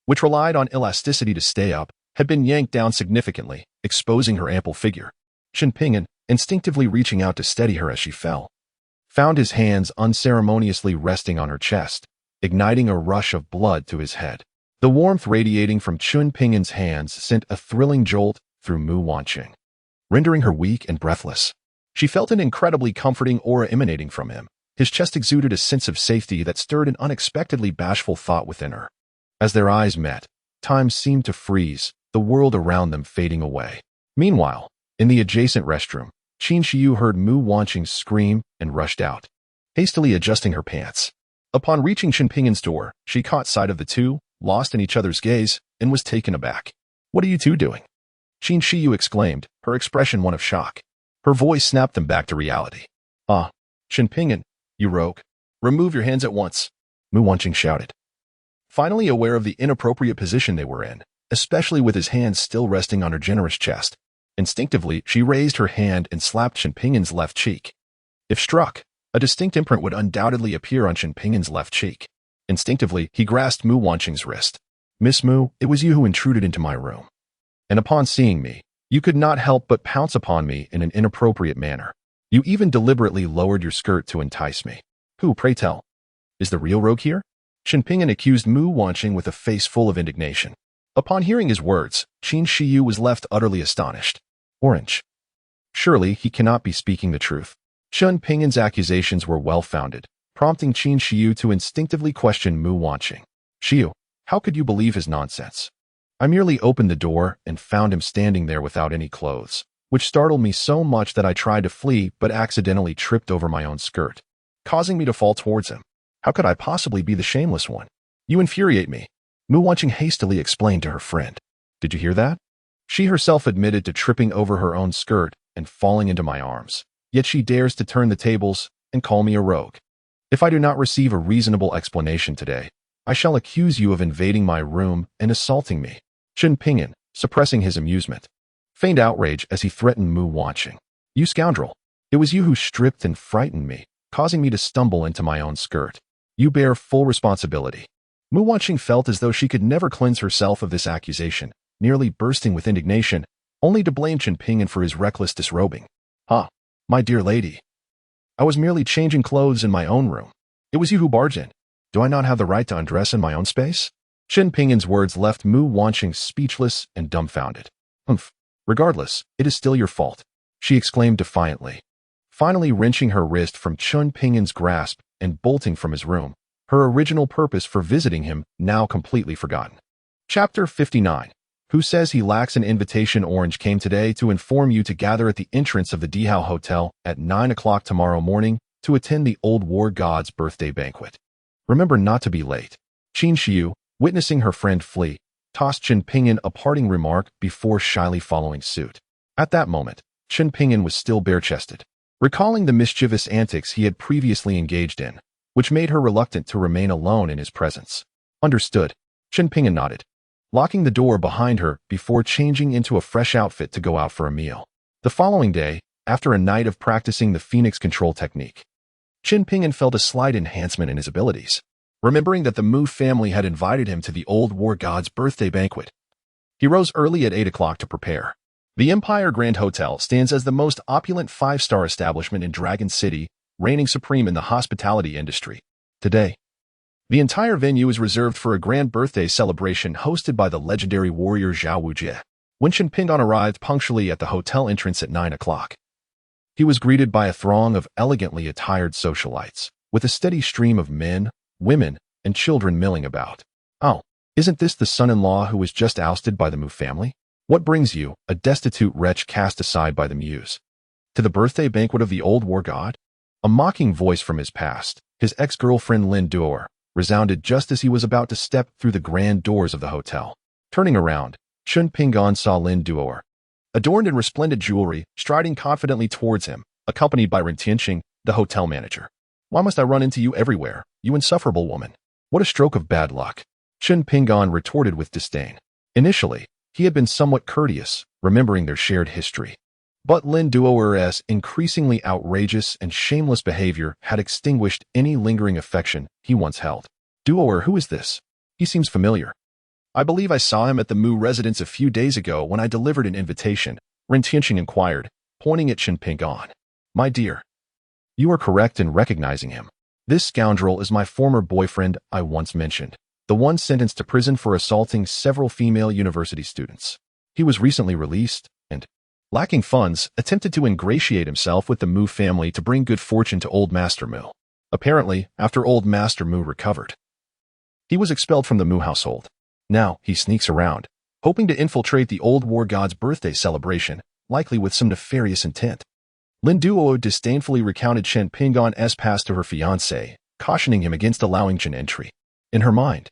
which relied on elasticity to stay up, had been yanked down significantly, exposing her ample figure. Chen Pingyan, instinctively reaching out to steady her as she fell, found his hands unceremoniously resting on her chest, igniting a rush of blood to his head. The warmth radiating from Chen Pingyan's hands sent a thrilling jolt through Mu Wanqing, rendering her weak and breathless. She felt an incredibly comforting aura emanating from him. His chest exuded a sense of safety that stirred an unexpectedly bashful thought within her. As their eyes met, time seemed to freeze, the world around them fading away. Meanwhile, in the adjacent restroom, Qin Shiyu heard Mu Wanqing scream and rushed out, hastily adjusting her pants. Upon reaching Chen Ping'an's door, she caught sight of the two, lost in each other's gaze, and was taken aback. "What are you two doing?" Qin Shiyu exclaimed, her expression one of shock. Her voice snapped them back to reality. "Ah, Chen Ping'an, you rogue. Remove your hands at once," Mu Wanqing shouted. Finally aware of the inappropriate position they were in, especially with his hands still resting on her generous chest, instinctively she raised her hand and slapped Chen Ping'an's left cheek. If struck, a distinct imprint would undoubtedly appear on Chen Ping'an's left cheek. Instinctively, he grasped Mu Wanqing's wrist. "Miss Mu, it was you who intruded into my room. And upon seeing me, you could not help but pounce upon me in an inappropriate manner. You even deliberately lowered your skirt to entice me. Who, pray tell, is the real rogue here?" Chen Ping'an accused Mu Wanqing with a face full of indignation. Upon hearing his words, Qin Shiyu was left utterly astonished. Orange. Surely he cannot be speaking the truth. Chen Ping'an's accusations were well-founded, prompting Qin Shiyu to instinctively question Mu Wanqing. "Shiyu, how could you believe his nonsense? I merely opened the door and found him standing there without any clothes, which startled me so much that I tried to flee but accidentally tripped over my own skirt, causing me to fall towards him. How could I possibly be the shameless one? You infuriate me," Mu Wanqing hastily explained to her friend. "Did you hear that? She herself admitted to tripping over her own skirt and falling into my arms. Yet she dares to turn the tables and call me a rogue. If I do not receive a reasonable explanation today, I shall accuse you of invading my room and assaulting me." Chen Ping'an, suppressing his amusement, feigned outrage as he threatened Mu Wanqing. "You scoundrel! It was you who stripped and frightened me, causing me to stumble into my own skirt. You bear full responsibility." Mu Wanqing felt as though she could never cleanse herself of this accusation, nearly bursting with indignation, only to blame Chen Ping'an for his reckless disrobing. "Ah, my dear lady. I was merely changing clothes in my own room. It was you who barged in. Do I not have the right to undress in my own space?" Chen Ping'an's words left Mu Wanqing speechless and dumbfounded. "Humph. Regardless, it is still your fault," she exclaimed defiantly, finally wrenching her wrist from Chen Ping'an's grasp and bolting from his room, her original purpose for visiting him now completely forgotten. Chapter 59. Who says he lacks an invitation? Orange came today to inform you to gather at the entrance of the Dihao Hotel at 9 o'clock tomorrow morning to attend the Old War God's birthday banquet. Remember not to be late. Qin Shiyu, witnessing her friend flee, tossed Chen Ping'an a parting remark before shyly following suit. At that moment, Chen Ping'an was still bare-chested, recalling the mischievous antics he had previously engaged in, which made her reluctant to remain alone in his presence. "Understood," Chen Ping'an nodded, locking the door behind her before changing into a fresh outfit to go out for a meal. The following day, after a night of practicing the Phoenix control technique, Chen Ping'an felt a slight enhancement in his abilities. Remembering that the Mu family had invited him to the Old War God's birthday banquet, he rose early at 8 o'clock to prepare. The Empire Grand Hotel stands as the most opulent 5-star establishment in Dragon City, reigning supreme in the hospitality industry. Today, the entire venue is reserved for a grand birthday celebration hosted by the legendary warrior Zhao Wujie. When Chen Ping'an arrived punctually at the hotel entrance at 9 o'clock, he was greeted by a throng of elegantly attired socialites, with a steady stream of men, women, and children milling about. "Oh, isn't this the son-in-law who was just ousted by the Mu family? What brings you, a destitute wretch cast aside by the Muse, to the birthday banquet of the Old War God?" A mocking voice from his past, his ex-girlfriend Lin Duer, resounded just as he was about to step through the grand doors of the hotel. Turning around, Chen Ping'an saw Lin Duer, adorned in resplendent jewelry, striding confidently towards him, accompanied by Ren Tianqing, the hotel manager. "Why must I run into you everywhere, you insufferable woman? What a stroke of bad luck," Chen Ping'an retorted with disdain. Initially, he had been somewhat courteous, remembering their shared history. But Lin Duer's increasingly outrageous and shameless behavior had extinguished any lingering affection he once held. "Duer, who is this? He seems familiar. I believe I saw him at the Mu residence a few days ago when I delivered an invitation," Ren Tianqing inquired, pointing at Chen Ping'an. "My dear, you are correct in recognizing him. This scoundrel is my former boyfriend I once mentioned, the one sentenced to prison for assaulting several female university students. He was recently released, and lacking funds, attempted to ingratiate himself with the Mu family to bring good fortune to old Master Mu. Apparently, after old Master Mu recovered, he was expelled from the Mu household. Now, he sneaks around, hoping to infiltrate the old war god's birthday celebration, likely with some nefarious intent. Lin Duo disdainfully recounted Chen Ping'an's past to her fiancé, cautioning him against allowing Chen entry. In her mind,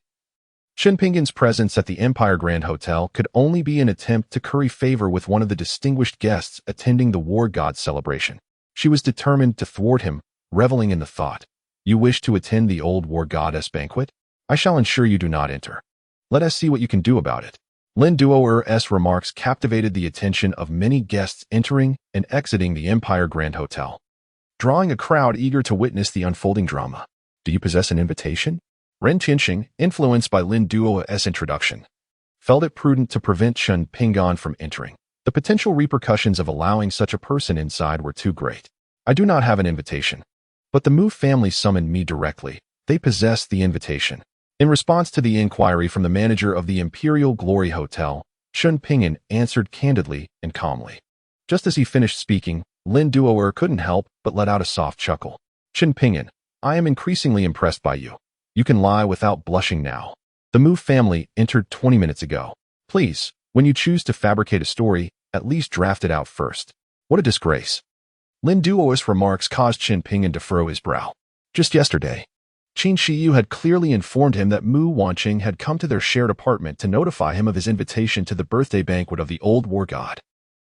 Chen Ping'an's presence at the Empire Grand Hotel could only be an attempt to curry favor with one of the distinguished guests attending the war god's celebration. She was determined to thwart him, reveling in the thought, "You wish to attend the old war goddess banquet? I shall ensure you do not enter. Let us see what you can do about it." Lin Duo's remarks captivated the attention of many guests entering and exiting the Empire Grand Hotel, drawing a crowd eager to witness the unfolding drama. "Do you possess an invitation?" Ren Tianxing, influenced by Lin Duo's introduction, felt it prudent to prevent Chen Ping'an from entering. The potential repercussions of allowing such a person inside were too great. "I do not have an invitation, but the Mu family summoned me directly. They possess the invitation." In response to the inquiry from the manager of the Imperial Glory Hotel, Chen Ping'an answered candidly and calmly. Just as he finished speaking, Lin Duo couldn't help but let out a soft chuckle. "Chen Ping'an, I am increasingly impressed by you. You can lie without blushing now. The Mu family entered 20 minutes ago. Please, when you choose to fabricate a story, at least draft it out first. What a disgrace." Lin Duo's remarks caused Chen Ping'an to furrow his brow. Just yesterday, Qin Shiyu had clearly informed him that Mu Wanqing had come to their shared apartment to notify him of his invitation to the birthday banquet of the old war god.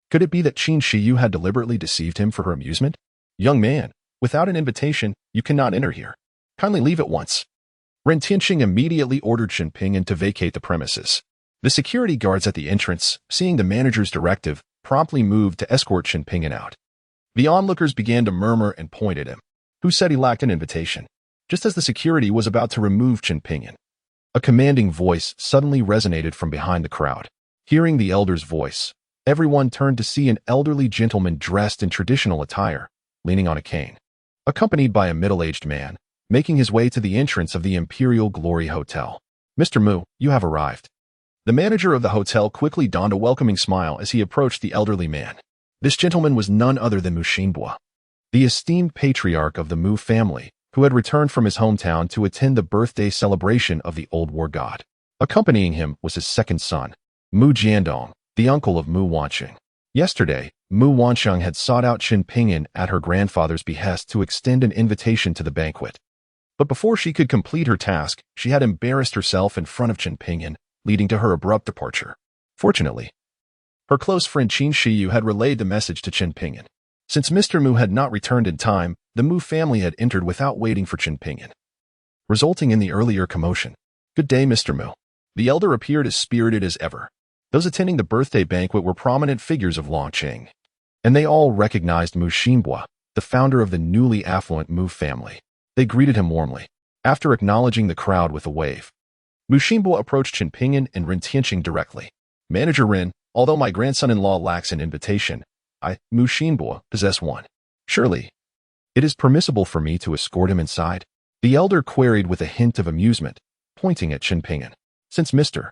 Could it be that Qin Shiyu had deliberately deceived him for her amusement? "Young man, without an invitation, you cannot enter here. Kindly leave at once." Ren Tianxing immediately ordered Chen Ping'an to vacate the premises. The security guards at the entrance, seeing the manager's directive, promptly moved to escort Chen Ping'an out. The onlookers began to murmur and point at him. Who said he lacked an invitation? Just as the security was about to remove Chen Ping'an, a commanding voice suddenly resonated from behind the crowd. Hearing the elder's voice, everyone turned to see an elderly gentleman dressed in traditional attire, leaning on a cane, accompanied by a middle-aged man, making his way to the entrance of the Imperial Glory Hotel. "Mr. Mu, you have arrived." The manager of the hotel quickly donned a welcoming smile as he approached the elderly man. This gentleman was none other than Mu Xinbo, the esteemed patriarch of the Mu family, who had returned from his hometown to attend the birthday celebration of the old war god. Accompanying him was his second son, Mu Jiandong, the uncle of Mu Wanqing. Yesterday, Mu Wanqing had sought out Chen Ping'an at her grandfather's behest to extend an invitation to the banquet. But before she could complete her task, she had embarrassed herself in front of Chen Ping'an, leading to her abrupt departure. Fortunately, her close friend Qin Shiyu had relayed the message to Chen Ping'an. Since Mr. Mu had not returned in time, the Mu family had entered without waiting for Chen Ping'an, resulting in the earlier commotion. "Good day, Mr. Mu." The elder appeared as spirited as ever. Those attending the birthday banquet were prominent figures of Longqing, and they all recognized Mu Xinbo, the founder of the newly affluent Mu family. They greeted him warmly. After acknowledging the crowd with a wave, Mu Xinbo approached Chen Ping'an and Ren Tianxing directly. "Manager Ren, although my grandson-in-law lacks an invitation, I, Mu Xinbo, possess one. Surely, it is permissible for me to escort him inside?" The elder queried with a hint of amusement, pointing at Chen Ping'an. "Since Mr.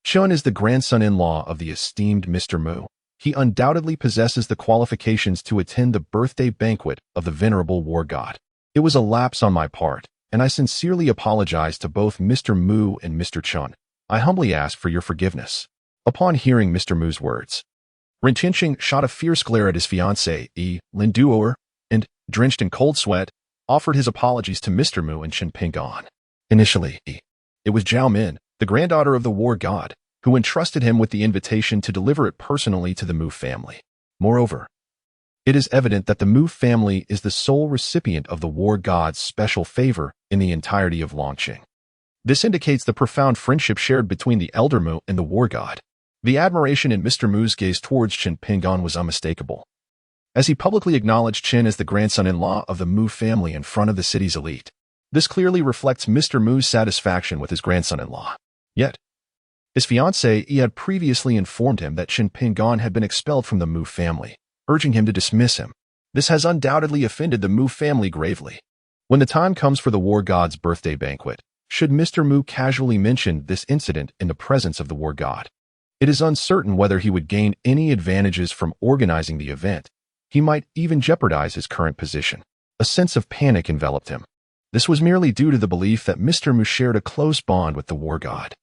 Chen is the grandson-in-law of the esteemed Mr. Mu, he undoubtedly possesses the qualifications to attend the birthday banquet of the venerable war god. It was a lapse on my part, and I sincerely apologize to both Mr. Mu and Mr. Chen. I humbly ask for your forgiveness." Upon hearing Mr. Mu's words, Ren Tianxing shot a fierce glare at his fiancée, Lin Duo, and, drenched in cold sweat, offered his apologies to Mr. Mu and Chen Ping'an. Initially, it was Zhao Min, the granddaughter of the war god, who entrusted him with the invitation to deliver it personally to the Mu family. Moreover, it is evident that the Mu family is the sole recipient of the war god's special favor in the entirety of Longqing. This indicates the profound friendship shared between the elder Mu and the war god. The admiration in Mr. Mu's gaze towards Chen Ping'an was unmistakable, as he publicly acknowledged Chen as the grandson-in-law of the Mu family in front of the city's elite. This clearly reflects Mr. Mu's satisfaction with his grandson-in-law. Yet, his fiancée had previously informed him that Chen Ping'an had been expelled from the Mu family, urging him to dismiss him. This has undoubtedly offended the Mu family gravely. When the time comes for the war god's birthday banquet, should Mr. Mu casually mention this incident in the presence of the war god, It is uncertain whether he would gain any advantages from organizing the event. He might even jeopardize his current position. A sense of panic enveloped him. This was merely due to the belief that Mr. Mu shared a close bond with the war god.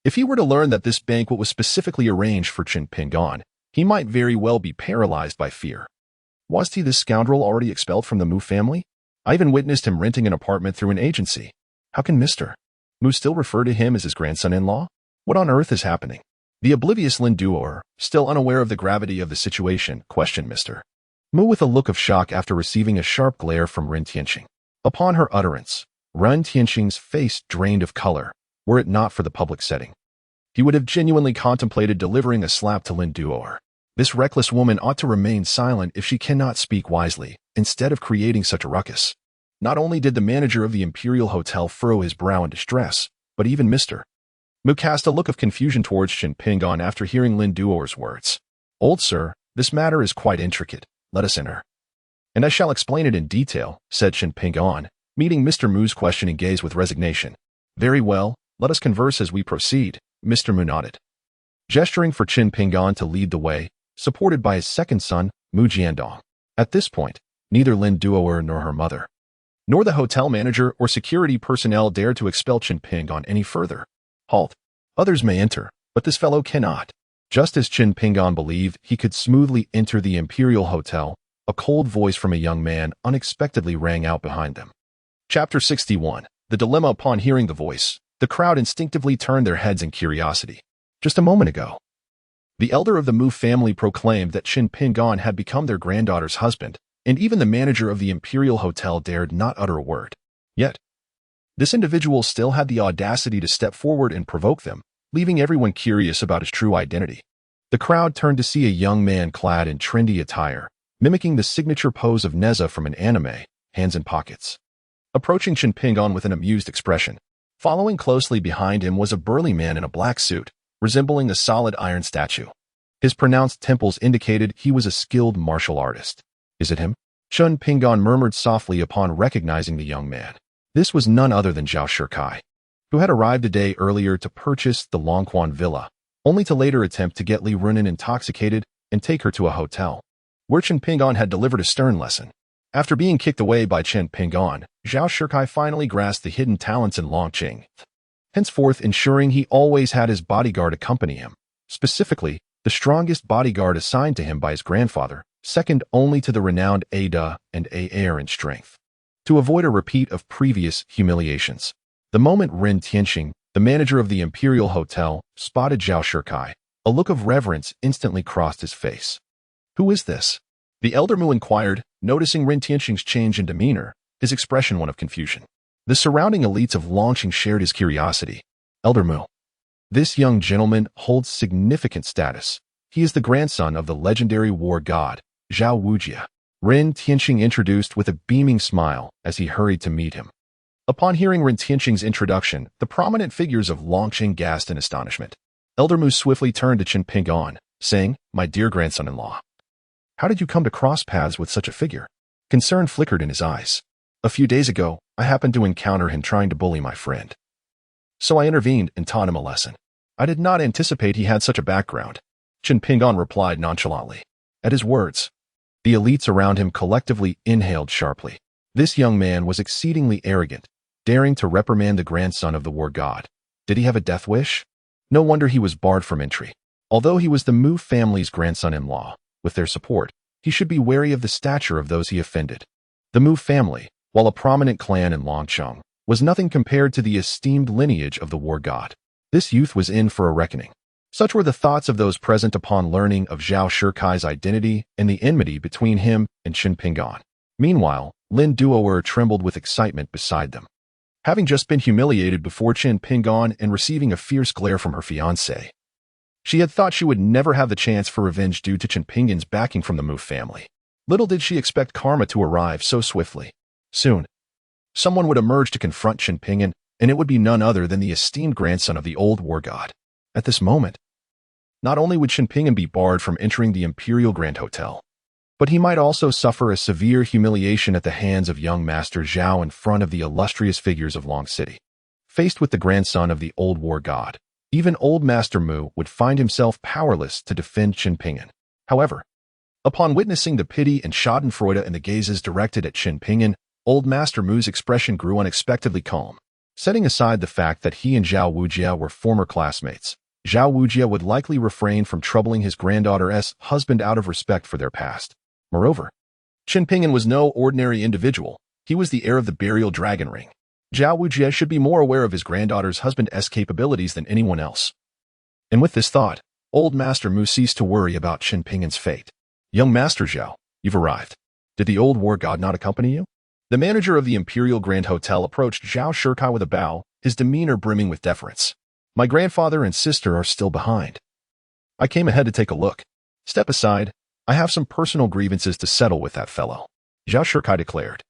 If he were to learn that this banquet was specifically arranged for Qin Pingan, he might very well be paralyzed by fear. Was he this scoundrel already expelled from the Mu family? I even witnessed him renting an apartment through an agency. How can Mr. Mu still refer to him as his grandson-in-law? What on earth is happening? The oblivious Lin Duoer, still unaware of the gravity of the situation, questioned Mr. Mu with a look of shock after receiving a sharp glare from Ren Tianqing. Upon her utterance, Ren Tianqing's face drained of color, were it not for the public setting. He would have genuinely contemplated delivering a slap to Lin Duoer. This reckless woman ought to remain silent if she cannot speak wisely, instead of creating such a ruckus. Not only did the manager of the Imperial Hotel furrow his brow in distress, but even Mr. Mu cast a look of confusion towards Qin Pingan after hearing Lin Duoer's words. Old sir, this matter is quite intricate. Let us enter. And I shall explain it in detail, said Qin Pingan, meeting Mr. Mu's questioning gaze with resignation. Very well, let us converse as we proceed, Mr. Mu nodded. Gesturing for Qin Pingan to lead the way, supported by his second son, Mu Jiandong. At this point, neither Lin Duoer nor her mother, nor the hotel manager or security personnel dared to expel Qin Pingan any further. Halt. Others may enter, but this fellow cannot. Just as Qin Pingan believed he could smoothly enter the Imperial Hotel, a cold voice from a young man unexpectedly rang out behind them. Chapter 61. The Dilemma. Upon hearing the voice, the crowd instinctively turned their heads in curiosity. Just a moment ago, the elder of the Mu family proclaimed that Qin Pingan had become their granddaughter's husband, and even the manager of the Imperial Hotel dared not utter a word. Yet, this individual still had the audacity to step forward and provoke them, leaving everyone curious about his true identity. The crowd turned to see a young man clad in trendy attire, mimicking the signature pose of Neza from an anime, hands in pockets. Approaching Qin Pingan with an amused expression. Following closely behind him was a burly man in a black suit, resembling a solid iron statue. His pronounced temples indicated he was a skilled martial artist. Is it him? Qin Pingan murmured softly upon recognizing the young man. This was none other than Zhao Shikai, who had arrived a day earlier to purchase the Longquan villa, only to later attempt to get Li Runin intoxicated and take her to a hotel, where Qin Pingan had delivered a stern lesson. After being kicked away by Qin Pingan, Zhao Shikai finally grasped the hidden talents in Longqing, henceforth ensuring he always had his bodyguard accompany him, specifically, the strongest bodyguard assigned to him by his grandfather, second only to the renowned Ada and Air in strength. To avoid a repeat of previous humiliations, the moment Ren Tianqing, the manager of the Imperial Hotel, spotted Zhao Shikai, a look of reverence instantly crossed his face. Who is this? The elder Mu inquired, noticing Ren Tianqing's change in demeanor, his expression one of confusion. The surrounding elites of Longqing shared his curiosity. Elder Mu. This young gentleman holds significant status. He is the grandson of the legendary war god, Zhao Wujia. Ren Tianqing introduced with a beaming smile as he hurried to meet him. Upon hearing Ren Tianqing's introduction, the prominent figures of Longqing gasped in astonishment. Elder Mu swiftly turned to Qin Pingan, saying, "My dear grandson-in-law, how did you come to cross paths with such a figure?" Concern flickered in his eyes. A few days ago, I happened to encounter him trying to bully my friend. So I intervened and taught him a lesson. I did not anticipate he had such a background. Qin Pingan replied nonchalantly. At his words, the elites around him collectively inhaled sharply. This young man was exceedingly arrogant, daring to reprimand the grandson of the war god. Did he have a death wish? No wonder he was barred from entry. Although he was the Mu family's grandson-in-law, with their support, he should be wary of the stature of those he offended. The Mu family, while a prominent clan in Longqing, was nothing compared to the esteemed lineage of the war god. This youth was in for a reckoning. Such were the thoughts of those present upon learning of Zhao Shikai's identity and the enmity between him and Qin Pingan. Meanwhile, Lin Duoer trembled with excitement beside them. Having just been humiliated before Qin Pingan and receiving a fierce glare from her fiancé, she had thought she would never have the chance for revenge due to Qin Pingan's backing from the Mu family. Little did she expect karma to arrive so swiftly. Soon, someone would emerge to confront Qin Pingan, and it would be none other than the esteemed grandson of the old war god. At this moment, not only would Qin Pingan be barred from entering the Imperial Grand Hotel, but he might also suffer a severe humiliation at the hands of young Master Zhao in front of the illustrious figures of Long City. Faced with the grandson of the old war god, Even old Master Mu would find himself powerless to defend Qin Pinyin. However, upon witnessing the pity and schadenfreude in the gazes directed at Qin Pinyin, old Master Mu's expression grew unexpectedly calm. Setting aside the fact that he and Zhao Wujie were former classmates, Zhao Wujie would likely refrain from troubling his granddaughter's husband out of respect for their past. Moreover, Qin Pinyin was no ordinary individual. He was the heir of the burial dragon ring. Zhao Wujie should be more aware of his granddaughter's husband's capabilities than anyone else. And with this thought, old Master Mu ceased to worry about Qin Pinyin's fate. Young Master Zhao, you've arrived. Did the old war god not accompany you? The manager of the Imperial Grand Hotel approached Zhao Shikai with a bow, his demeanor brimming with deference. My grandfather and sister are still behind. I came ahead to take a look. Step aside. I have some personal grievances to settle with that fellow, Zhao Shikai declared,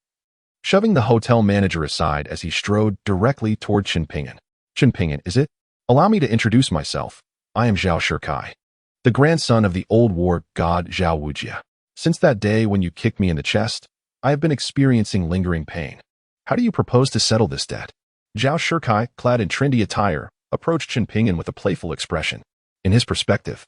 shoving the hotel manager aside as he strode directly toward Qin Pinyin. Qin Pinyin, is it? Allow me to introduce myself. I am Zhao Shikai, the grandson of the old war god Zhao Wujie. Since that day when you kicked me in the chest, I have been experiencing lingering pain. How do you propose to settle this debt? Zhao Shikai, clad in trendy attire, approached Qin Pinyin with a playful expression. In his perspective,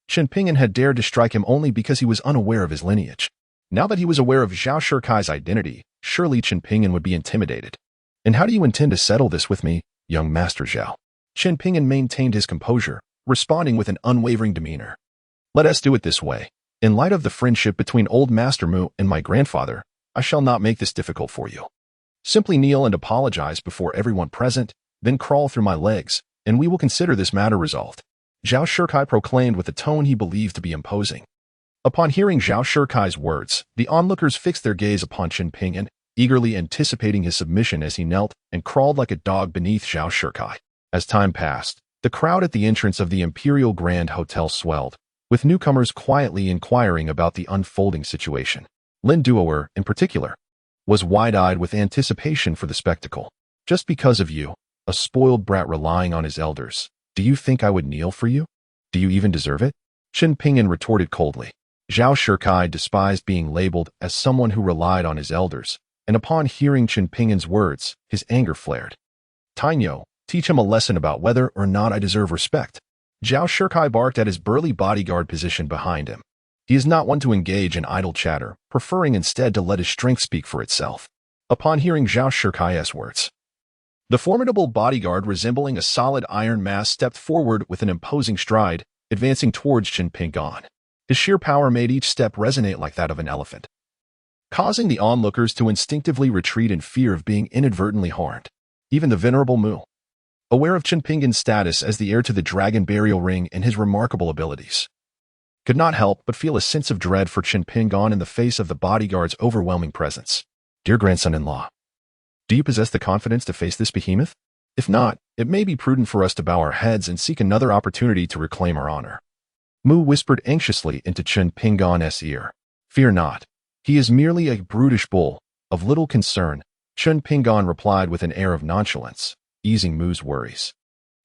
Qin Pinyin had dared to strike him only because he was unaware of his lineage. Now that he was aware of Zhao Shikai's identity, surely Qin Pinyin would be intimidated. And how do you intend to settle this with me, young Master Zhao? Qin Pinyin maintained his composure, responding with an unwavering demeanor. Let us do it this way. In light of the friendship between old Master Mu and my grandfather, I shall not make this difficult for you. Simply kneel and apologize before everyone present, then crawl through my legs, and we will consider this matter resolved. Zhao Shikai proclaimed with a tone he believed to be imposing. Upon hearing Zhao Shikai's words, the onlookers fixed their gaze upon Qin Pinyin, eagerly anticipating his submission as he knelt and crawled like a dog beneath Zhao Shikai. As time passed, the crowd at the entrance of the Imperial Grand Hotel swelled, with newcomers quietly inquiring about the unfolding situation. Lin Duoer, in particular, was wide-eyed with anticipation for the spectacle. Just because of you, a spoiled brat relying on his elders, do you think I would kneel for you? Do you even deserve it? Qin Pinyin retorted coldly. Zhao Shikai despised being labeled as someone who relied on his elders, and upon hearing Qin Pinyin's words, his anger flared. Tainyo, teach him a lesson about whether or not I deserve respect. Zhao Shikai barked at his burly bodyguard positioned behind him. He is not one to engage in idle chatter, preferring instead to let his strength speak for itself. Upon hearing Zhao Shikai's words, the formidable bodyguard resembling a solid iron mass stepped forward with an imposing stride, advancing towards Qin Pinyin. His sheer power made each step resonate like that of an elephant, causing the onlookers to instinctively retreat in fear of being inadvertently harmed. Even the venerable Mu, aware of Qin Pinyin's status as the heir to the Dragon Burial Ring and his remarkable abilities, could not help but feel a sense of dread for Qin Pinyin in the face of the bodyguard's overwhelming presence. Dear grandson-in-law, do you possess the confidence to face this behemoth? If not, it may be prudent for us to bow our heads and seek another opportunity to reclaim our honor. Mu whispered anxiously into Qin Pinyin's ear. Fear not. He is merely a brutish bull, of little concern, Qin Pinyin replied with an air of nonchalance, easing Mu's worries.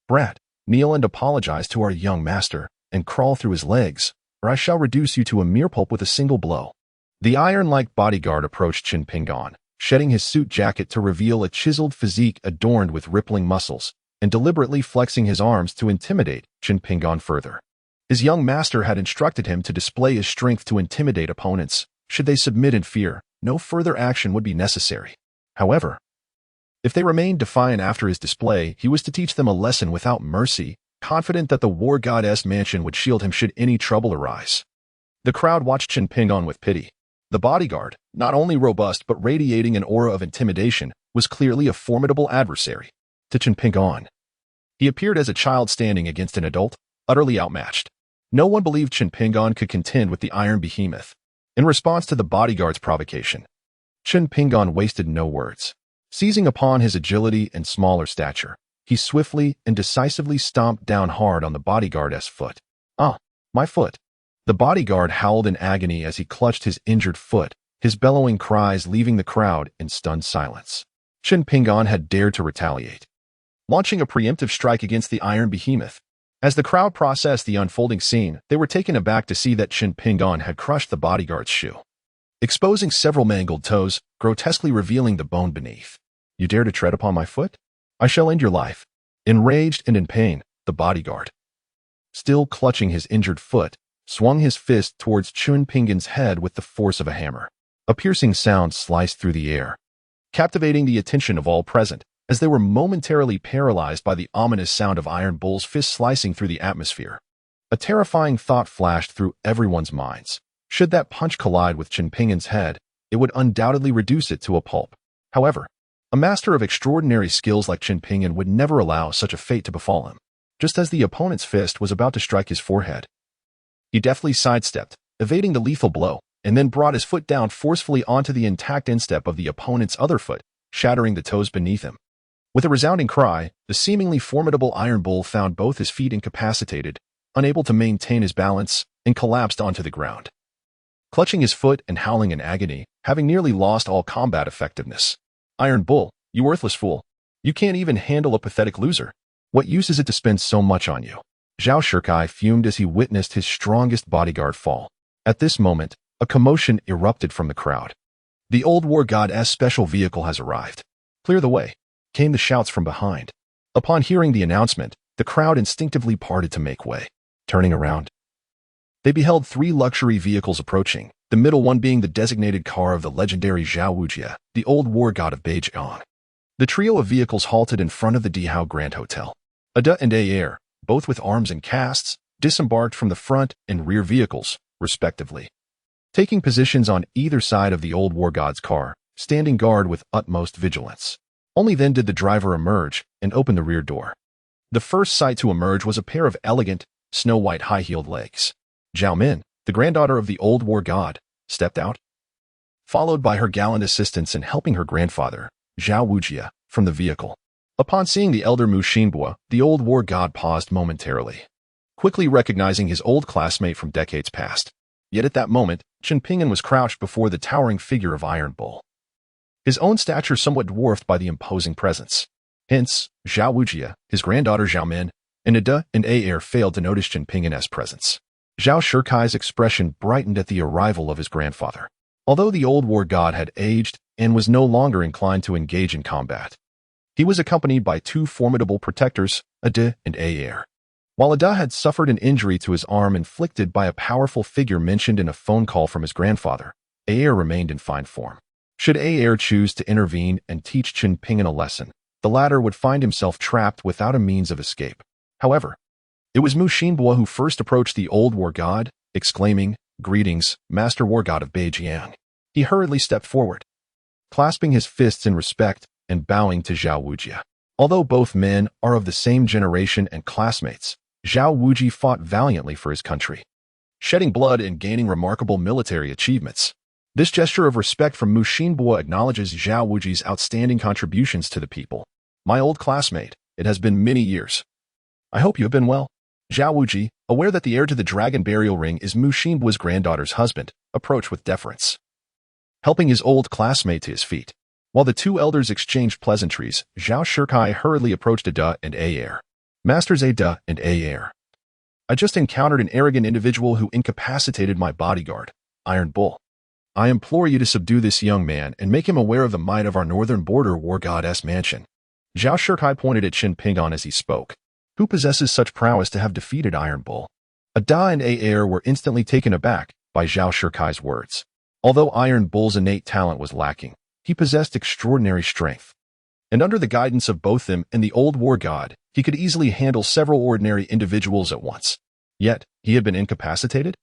Brat, kneel and apologize to our young master, and crawl through his legs, or I shall reduce you to a mere pulp with a single blow. The iron-like bodyguard approached Qin Pinyin, shedding his suit jacket to reveal a chiseled physique adorned with rippling muscles, and deliberately flexing his arms to intimidate Qin Pinyin further. His young master had instructed him to display his strength to intimidate opponents. Should they submit in fear, no further action would be necessary. However, if they remained defiant after his display, he was to teach them a lesson without mercy, confident that the war goddess mansion would shield him should any trouble arise. The crowd watched Qin Pinyin with pity. The bodyguard, not only robust but radiating an aura of intimidation, was clearly a formidable adversary to Qin Pinyin. He appeared as a child standing against an adult, utterly outmatched. No one believed Qin Pinyin could contend with the iron behemoth. In response to the bodyguard's provocation, Qin Pinyin wasted no words. Seizing upon his agility and smaller stature, he swiftly and decisively stomped down hard on the bodyguard's foot. Ah, my foot! The bodyguard howled in agony as he clutched his injured foot, his bellowing cries leaving the crowd in stunned silence. Qin Pinyin had dared to retaliate, launching a preemptive strike against the iron behemoth. As the crowd processed the unfolding scene, they were taken aback to see that Qin Pinyin had crushed the bodyguard's shoe, exposing several mangled toes, grotesquely revealing the bone beneath. You dare to tread upon my foot? I shall end your life. Enraged and in pain, the bodyguard, still clutching his injured foot, swung his fist towards Chun Pingan's head with the force of a hammer. A piercing sound sliced through the air, captivating the attention of all present, as they were momentarily paralyzed by the ominous sound of Iron Bull's fist slicing through the atmosphere. A terrifying thought flashed through everyone's minds. Should that punch collide with Chun Pingan's head, it would undoubtedly reduce it to a pulp. However, a master of extraordinary skills like Chun Pingan would never allow such a fate to befall him. Just as the opponent's fist was about to strike his forehead, he deftly sidestepped, evading the lethal blow, and then brought his foot down forcefully onto the intact instep of the opponent's other foot, shattering the toes beneath him. With a resounding cry, the seemingly formidable Iron Bull found both his feet incapacitated, unable to maintain his balance, and collapsed onto the ground, clutching his foot and howling in agony, having nearly lost all combat effectiveness. Iron Bull, you worthless fool. You can't even handle a pathetic loser. What use is it to spend so much on you? Zhao Shikai fumed as he witnessed his strongest bodyguard fall. At this moment, a commotion erupted from the crowd. The old war god's special vehicle has arrived. Clear the way, came the shouts from behind. Upon hearing the announcement, the crowd instinctively parted to make way. Turning around, they beheld 3 luxury vehicles approaching, the middle one being the designated car of the legendary Zhao Wujie, the old war god of Beijing. The trio of vehicles halted in front of the Dihao Grand Hotel. Ada and Ayer, both with arms and casts, disembarked from the front and rear vehicles, respectively, taking positions on either side of the old war god's car, standing guard with utmost vigilance. Only then did the driver emerge and open the rear door. The first sight to emerge was a pair of elegant, snow-white high-heeled legs. Zhao Min, the granddaughter of the old war god, stepped out, followed by her gallant assistants in helping her grandfather, Zhao Wujie, from the vehicle. Upon seeing the elder Mu Xinbo, the old war god paused momentarily, quickly recognizing his old classmate from decades past. Yet at that moment, Chun Pingan was crouched before the towering figure of Iron Bull, his own stature somewhat dwarfed by the imposing presence. Hence, Zhao Wujie, his granddaughter Zhao Min, and Ada and Ayer failed to notice Chun Pingan's presence. Zhao Shikai's expression brightened at the arrival of his grandfather. Although the old war god had aged and was no longer inclined to engage in combat, he was accompanied by 2 formidable protectors, Ada and Ayer. While Ada had suffered an injury to his arm inflicted by a powerful figure mentioned in a phone call from his grandfather, Ayer remained in fine form. Should Ayer choose to intervene and teach Chun Pingan a lesson, the latter would find himself trapped without a means of escape. However, it was Mu Xinbo who first approached the old war god, exclaiming, "Greetings, Master War God of Beijing." He hurriedly stepped forward, clasping his fists in respect and bowing to Zhao Wujie. Although both men are of the same generation and classmates, Zhao Wujie fought valiantly for his country, shedding blood and gaining remarkable military achievements. This gesture of respect from Mu Xinbo acknowledges Zhao Wujie's outstanding contributions to the people. My old classmate, it has been many years. I hope you have been well. Zhao Wujie, aware that the heir to the dragon burial ring is Mu Xinbo's granddaughter's husband, approached with deference, helping his old classmate to his feet. While the 2 elders exchanged pleasantries, Zhao Shikai hurriedly approached Ada and Ayer. Masters Ada and Ayer, I just encountered an arrogant individual who incapacitated my bodyguard, Iron Bull. I implore you to subdue this young man and make him aware of the might of our northern border war god's mansion. Zhao Shikai pointed at Chun Pingan as he spoke. Who possesses such prowess to have defeated Iron Bull? Ada and Ayer were instantly taken aback by Zhao Shikai's words. Although Iron Bull's innate talent was lacking, he possessed extraordinary strength. And under the guidance of both them and the old war god, he could easily handle several ordinary individuals at once. Yet, he had been incapacitated?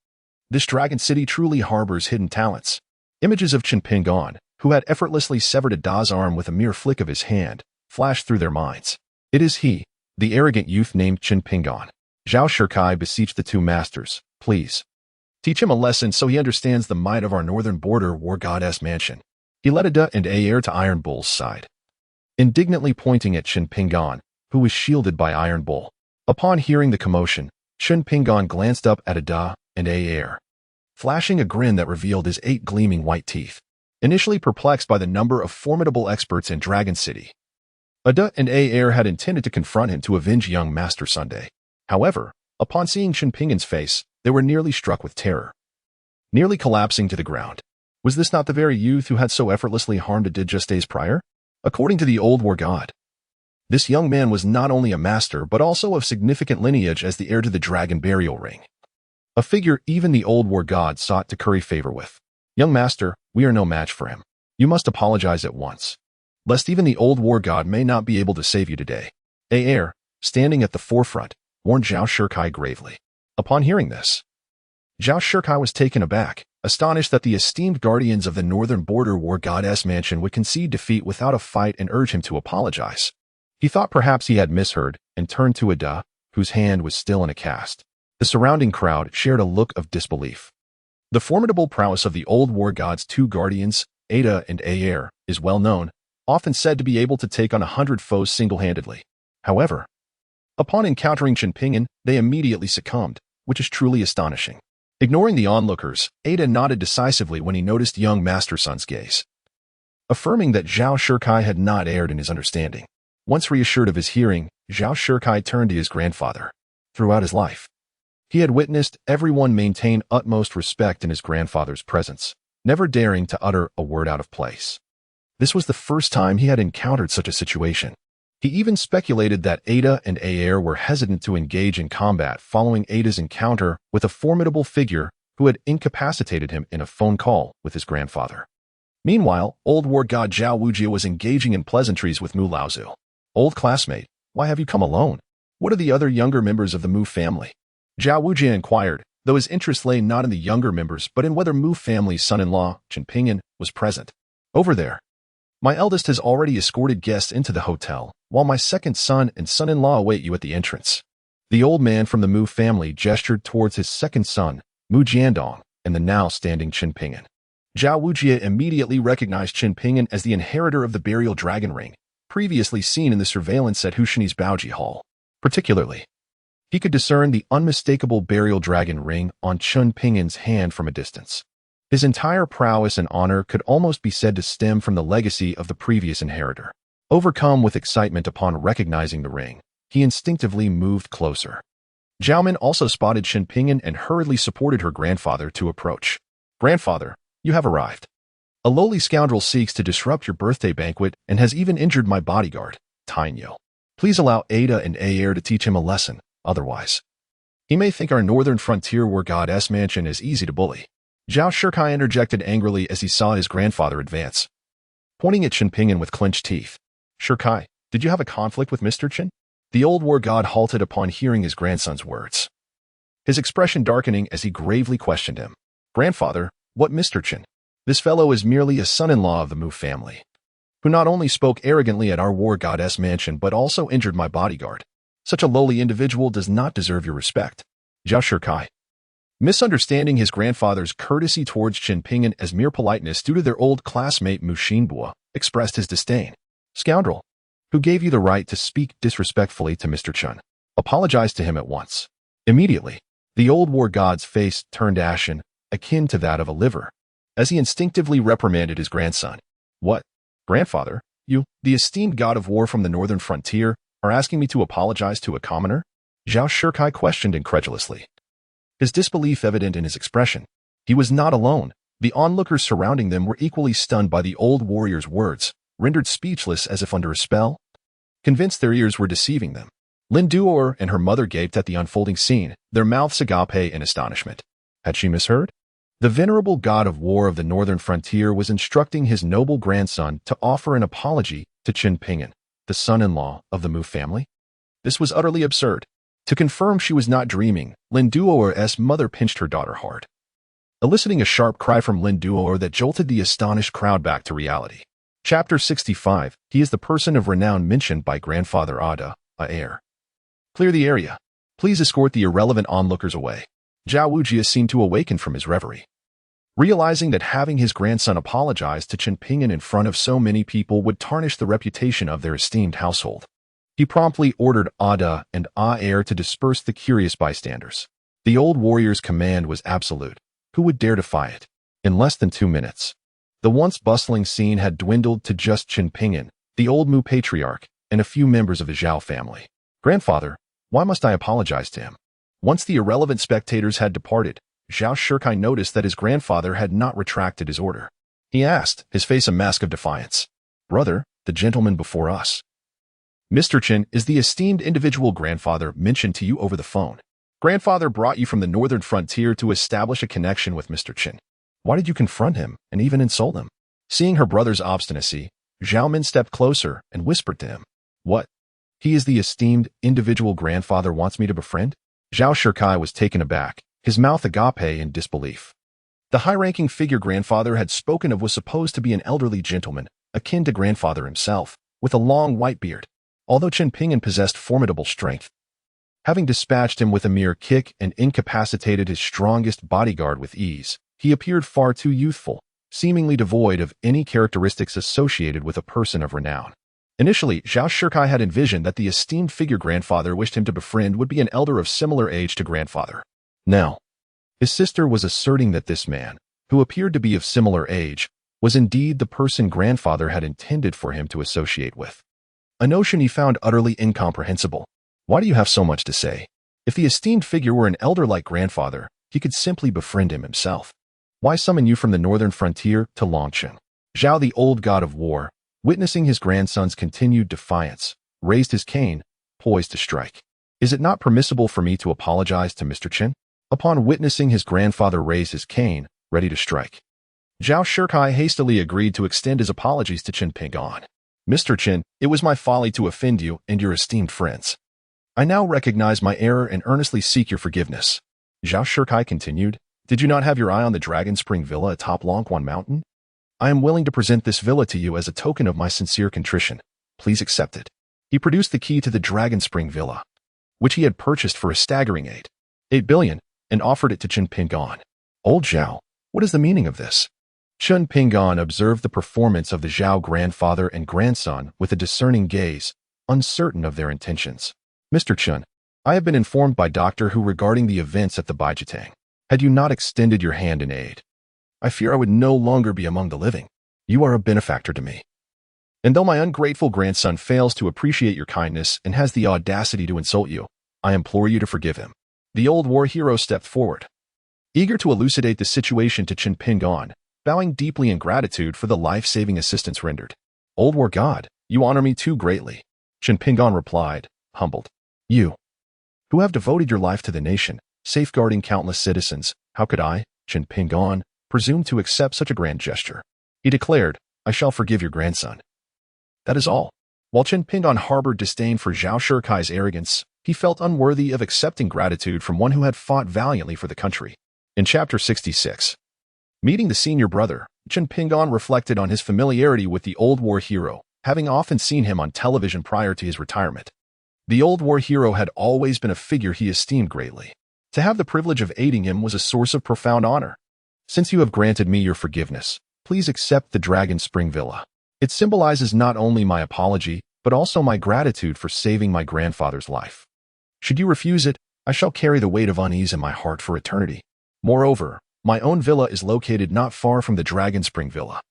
This dragon city truly harbors hidden talents. Images of Chun Pingan, who had effortlessly severed Ada's arm with a mere flick of his hand, flashed through their minds. It is he, the arrogant youth named Chun Pingan. Zhao Shikai beseeched the 2 masters, please, teach him a lesson so he understands the might of our northern border war god's mansion. He led Ada and Ayer to Iron Bull's side, indignantly pointing at Chun Pingan, who was shielded by Iron Bull. Upon hearing the commotion, Chun Pingan glanced up at Ada and Ayer, flashing a grin that revealed his 8 gleaming white teeth. Initially perplexed by the number of formidable experts in Dragon City, Ada and Ayer had intended to confront him to avenge young Master Sunday. However, upon seeing Chun Pingan's face, they were nearly struck with terror, nearly collapsing to the ground. Was this not the very youth who had so effortlessly harmed Ada just days prior? According to the old war god, This young man was not only a master but also of significant lineage as the heir to the dragon burial ring, a figure even the old war god sought to curry favor with. Young master, we are no match for him. You must apologize at once, lest even the old war god may not be able to save you today. A heir, standing at the forefront, warned Zhao Shikai gravely. Upon hearing this, Zhao Shikai was taken aback, astonished that the esteemed guardians of the northern border war goddess mansion would concede defeat without a fight and urge him to apologize. He thought perhaps he had misheard and turned to Ada, whose hand was still in a cast. The surrounding crowd shared a look of disbelief. The formidable prowess of the old war god's two guardians, Ada and Aer, is well known, often said to be able to take on 100 foes single-handedly. However, upon encountering Chenpingen, they immediately succumbed, which is truly astonishing. Ignoring the onlookers, Ada nodded decisively when he noticed young Master Sun's gaze, affirming that Zhao Shikai had not erred in his understanding. Once reassured of his hearing, Zhao Shikai turned to his grandfather. Throughout his life, he had witnessed everyone maintain utmost respect in his grandfather's presence, never daring to utter a word out of place. This was the first time he had encountered such a situation. He even speculated that Ada and Aer were hesitant to engage in combat following Ada's encounter with a formidable figure who had incapacitated him in a phone call with his grandfather. Meanwhile, old war god Zhao Wujie was engaging in pleasantries with Mu Laozu. Old classmate, why have you come alone? What are the other younger members of the Mu family? Zhao Wujie inquired, though his interest lay not in the younger members but in whether Mu family's son-in-law, Chenpingen, was present. Over there. My eldest has already escorted guests into the hotel, while my second son and son-in-law await you at the entrance. The old man from the Mu family gestured towards his second son, Mu Jiandong, and the now standing Chenpingen. Zhao Wujie immediately recognized Chenpingen as the inheritor of the burial dragon ring, previously seen in the surveillance at Hushini's Baoji Hall. Particularly, he could discern the unmistakable burial dragon ring on Chenpingen's hand from a distance. His entire prowess and honor could almost be said to stem from the legacy of the previous inheritor. Overcome with excitement upon recognizing the ring, he instinctively moved closer. Zhaomin also spotted Chenpingen and hurriedly supported her grandfather to approach. Grandfather, you have arrived. A lowly scoundrel seeks to disrupt your birthday banquet and has even injured my bodyguard, Tainyo. Please allow Ada and Aer to teach him a lesson, otherwise he may think our northern frontier war goddess mansion is easy to bully. Zhao Shikai interjected angrily as he saw his grandfather advance, pointing at Chenpingen with clenched teeth. Shikai, did you have a conflict with Mr. Chen? The old war god halted upon hearing his grandson's words, his expression darkening as he gravely questioned him. Grandfather, what Mr. Chen? This fellow is merely a son-in-law of the Mu family, who not only spoke arrogantly at our war goddess mansion but also injured my bodyguard. Such a lowly individual does not deserve your respect. Zhao Shikai, misunderstanding his grandfather's courtesy towards Chenpingen as mere politeness due to their old classmate Mu Xinbo, expressed his disdain. Scoundrel, who gave you the right to speak disrespectfully to Mr. Chen? Apologize to him at once. Immediately, the old war god's face turned ashen, akin to that of a liver, as he instinctively reprimanded his grandson. What? Grandfather, you, the esteemed god of war from the northern frontier, are asking me to apologize to a commoner? Zhao Shikai questioned incredulously, his disbelief evident in his expression. He was not alone. The onlookers surrounding them were equally stunned by the old warrior's words, rendered speechless as if under a spell, convinced their ears were deceiving them. Lin Duor and her mother gaped at the unfolding scene, their mouths agape in astonishment. Had she misheard? The venerable god of war of the northern frontier was instructing his noble grandson to offer an apology to Chenpingen, the son-in-law of the Mu family? This was utterly absurd. To confirm she was not dreaming, Lin Duor's mother pinched her daughter hard, eliciting a sharp cry from Lin Duor that jolted the astonished crowd back to reality. Chapter 65. He is the person of renown mentioned by grandfather Ada, Aer. Clear the area. Please escort the irrelevant onlookers away. Zhao Wujie seemed to awaken from his reverie, realizing that having his grandson apologize to Chenpingen in front of so many people would tarnish the reputation of their esteemed household. He promptly ordered Ada and Aer to disperse the curious bystanders. The old warrior's command was absolute. Who would dare defy it? In less than 2 minutes, the once bustling scene had dwindled to just Chenpingen, the old Mu patriarch, and a few members of the Zhao family. Grandfather, why must I apologize to him? Once the irrelevant spectators had departed, Zhao Shikai noticed that his grandfather had not retracted his order. He asked, his face a mask of defiance. Brother, the gentleman before us, Mr. Chen is the esteemed individual grandfather mentioned to you over the phone. Grandfather brought you from the northern frontier to establish a connection with Mr. Chen. Why did you confront him and even insult him? Seeing her brother's obstinacy, Zhao Min stepped closer and whispered to him. What? He is the esteemed individual grandfather wants me to befriend? Zhao Shikai was taken aback, his mouth agape in disbelief. The high-ranking figure grandfather had spoken of was supposed to be an elderly gentleman, akin to grandfather himself, with a long white beard. Although Chen Ping'an possessed formidable strength, having dispatched him with a mere kick and incapacitated his strongest bodyguard with ease, he appeared far too youthful, seemingly devoid of any characteristics associated with a person of renown. Initially, Zhao Shikai had envisioned that the esteemed figure grandfather wished him to befriend would be an elder of similar age to grandfather. Now, his sister was asserting that this man, who appeared to be of similar age, was indeed the person grandfather had intended for him to associate with. A notion he found utterly incomprehensible. Why do you have so much to say? If the esteemed figure were an elder like grandfather, he could simply befriend him himself. Why summon you from the northern frontier to Longqing? Zhao, the old god of war, witnessing his grandson's continued defiance, raised his cane, poised to strike. Is it not permissible for me to apologize to Mr. Chen? Upon witnessing his grandfather raise his cane, ready to strike, Zhao Shikai hastily agreed to extend his apologies to Chen Ping'an. Mr. Chen, it was my folly to offend you and your esteemed friends. I now recognize my error and earnestly seek your forgiveness. Zhao Shikai continued, did you not have your eye on the Dragon Spring Villa atop Longquan Mountain? I am willing to present this villa to you as a token of my sincere contrition. Please accept it. He produced the key to the Dragon Spring Villa, which he had purchased for a staggering 8 billion, and offered it to Chen Ping'an. Old Zhao, what is the meaning of this? Chen Ping'an observed the performance of the Zhao grandfather and grandson with a discerning gaze, uncertain of their intentions. Mr. Chen, I have been informed by Dr. Hu regarding the events at the Baijitang. Had you not extended your hand in aid, I fear I would no longer be among the living. You are a benefactor to me. And though my ungrateful grandson fails to appreciate your kindness and has the audacity to insult you, I implore you to forgive him. The old war hero stepped forward, eager to elucidate the situation to Chen Ping'an, bowing deeply in gratitude for the life-saving assistance rendered. Old war god, you honor me too greatly. Chen Ping'an replied, humbled. You, who have devoted your life to the nation, safeguarding countless citizens, how could I, Chen Ping'an, presume to accept such a grand gesture? He declared, I shall forgive your grandson. That is all. While Chen Ping'an harbored disdain for Zhao Shikai's arrogance, he felt unworthy of accepting gratitude from one who had fought valiantly for the country. In Chapter 66, meeting the senior brother, Chen Ping'an reflected on his familiarity with the old war hero, having often seen him on television prior to his retirement. The old war hero had always been a figure he esteemed greatly. To have the privilege of aiding him was a source of profound honor. Since you have granted me your forgiveness, please accept the Dragon Spring Villa. It symbolizes not only my apology, but also my gratitude for saving my grandfather's life. Should you refuse it, I shall carry the weight of unease in my heart for eternity. Moreover, my own villa is located not far from the Dragon Spring Villa,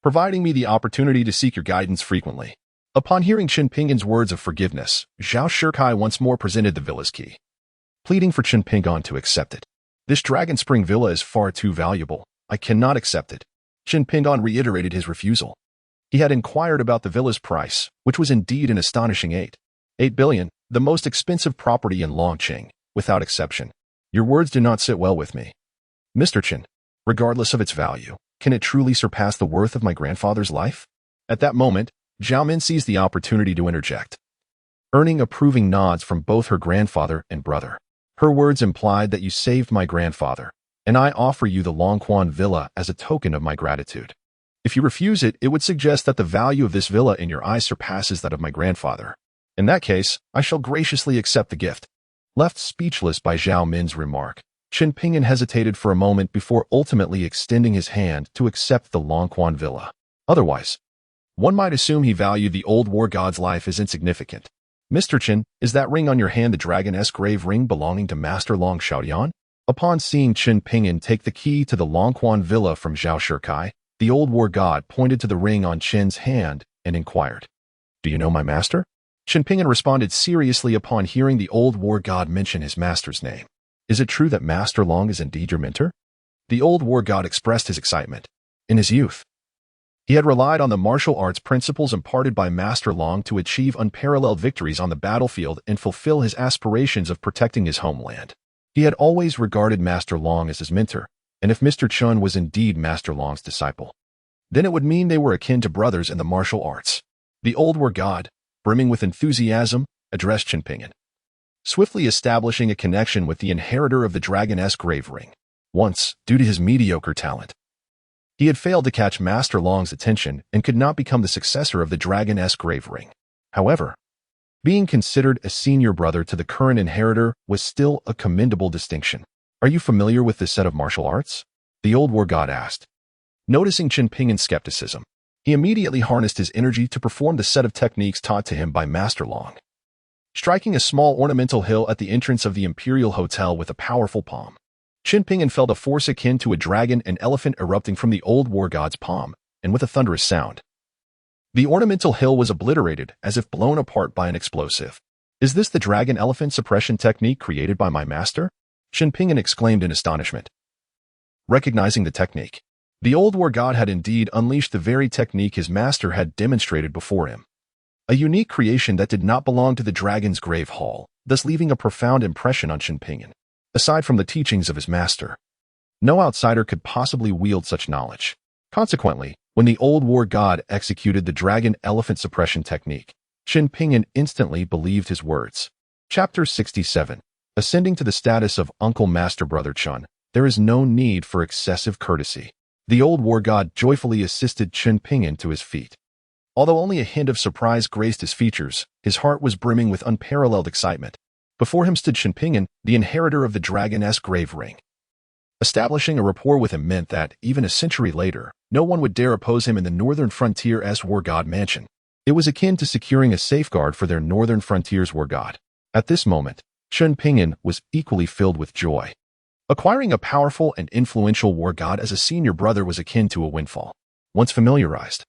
providing me the opportunity to seek your guidance frequently. Upon hearing Chen Ping'an's words of forgiveness, Zhao Shikai once more presented the villa's key, pleading for Chen Ping'an to accept it. This Dragon Spring Villa is far too valuable. I cannot accept it. Chen Ping'an reiterated his refusal. He had inquired about the villa's price, which was indeed an astonishing 8 billion, the most expensive property in Longqing, without exception. Your words do not sit well with me. Mr. Chen, regardless of its value, can it truly surpass the worth of my grandfather's life? At that moment, Zhao Min seized the opportunity to interject, earning approving nods from both her grandfather and brother. Her words implied that you saved my grandfather, and I offer you the Longquan Villa as a token of my gratitude. If you refuse it, it would suggest that the value of this villa in your eyes surpasses that of my grandfather. In that case, I shall graciously accept the gift. Left speechless by Zhao Min's remark, Chen Ping'an hesitated for a moment before ultimately extending his hand to accept the Longquan Villa. Otherwise, one might assume he valued the old war god's life as insignificant. Mr. Chen, is that ring on your hand the dragon-esque grave ring belonging to Master Long Xiaodian? Upon seeing Chen Ping'an take the key to the Longquan Villa from Zhao Shikai, the old war god pointed to the ring on Chen's hand and inquired, Do you know my master? Chen Ping'an responded seriously upon hearing the old war god mention his master's name. Is it true that Master Long is indeed your mentor? The old war god expressed his excitement. In his youth, He had relied on the martial arts principles imparted by Master Long to achieve unparalleled victories on the battlefield and fulfill his aspirations of protecting his homeland. He had always regarded Master Long as his mentor, and if Mr. Chun was indeed Master Long's disciple, then it would mean they were akin to brothers in the martial arts. The old war god, brimming with enthusiasm, addressed Chinpingen, swiftly establishing a connection with the inheritor of the dragon-esque grave ring. Once, due to his mediocre talent, he had failed to catch Master Long's attention and could not become the successor of the dragon-esque grave ring. However, being considered a senior brother to the current inheritor was still a commendable distinction. "Are you familiar with this set of martial arts?" the old war god asked. Noticing Chinpingen's skepticism, he immediately harnessed his energy to perform the set of techniques taught to him by Master Long, striking a small ornamental hill at the entrance of the Imperial Hotel with a powerful palm. Chinpingen felt a force akin to a dragon and elephant erupting from the old war god's palm, and with a thunderous sound, the ornamental hill was obliterated as if blown apart by an explosive. "Is this the dragon-elephant suppression technique created by my master?" Chinpingen exclaimed in astonishment. Recognizing the technique, the old war god had indeed unleashed the very technique his master had demonstrated before him. A unique creation that did not belong to the dragon's grave hall, thus leaving a profound impression on Chinpingen. Aside from the teachings of his master, no outsider could possibly wield such knowledge. Consequently, when the old war god executed the dragon-elephant suppression technique, Chinpingen instantly believed his words. Chapter 67. Ascending to the status of Uncle Master Brother Chun, there is no need for excessive courtesy. The old war god joyfully assisted Chinpingen to his feet. Although only a hint of surprise graced his features, his heart was brimming with unparalleled excitement. Before him stood Chinpingen, the inheritor of the dragon-esque grave ring. Establishing a rapport with him meant that, even a century later, no one would dare oppose him in the northern frontier's war god mansion. It was akin to securing a safeguard for their northern frontier's war god. At this moment, Chinpingen was equally filled with joy. Acquiring a powerful and influential war god as a senior brother was akin to a windfall. Once familiarized,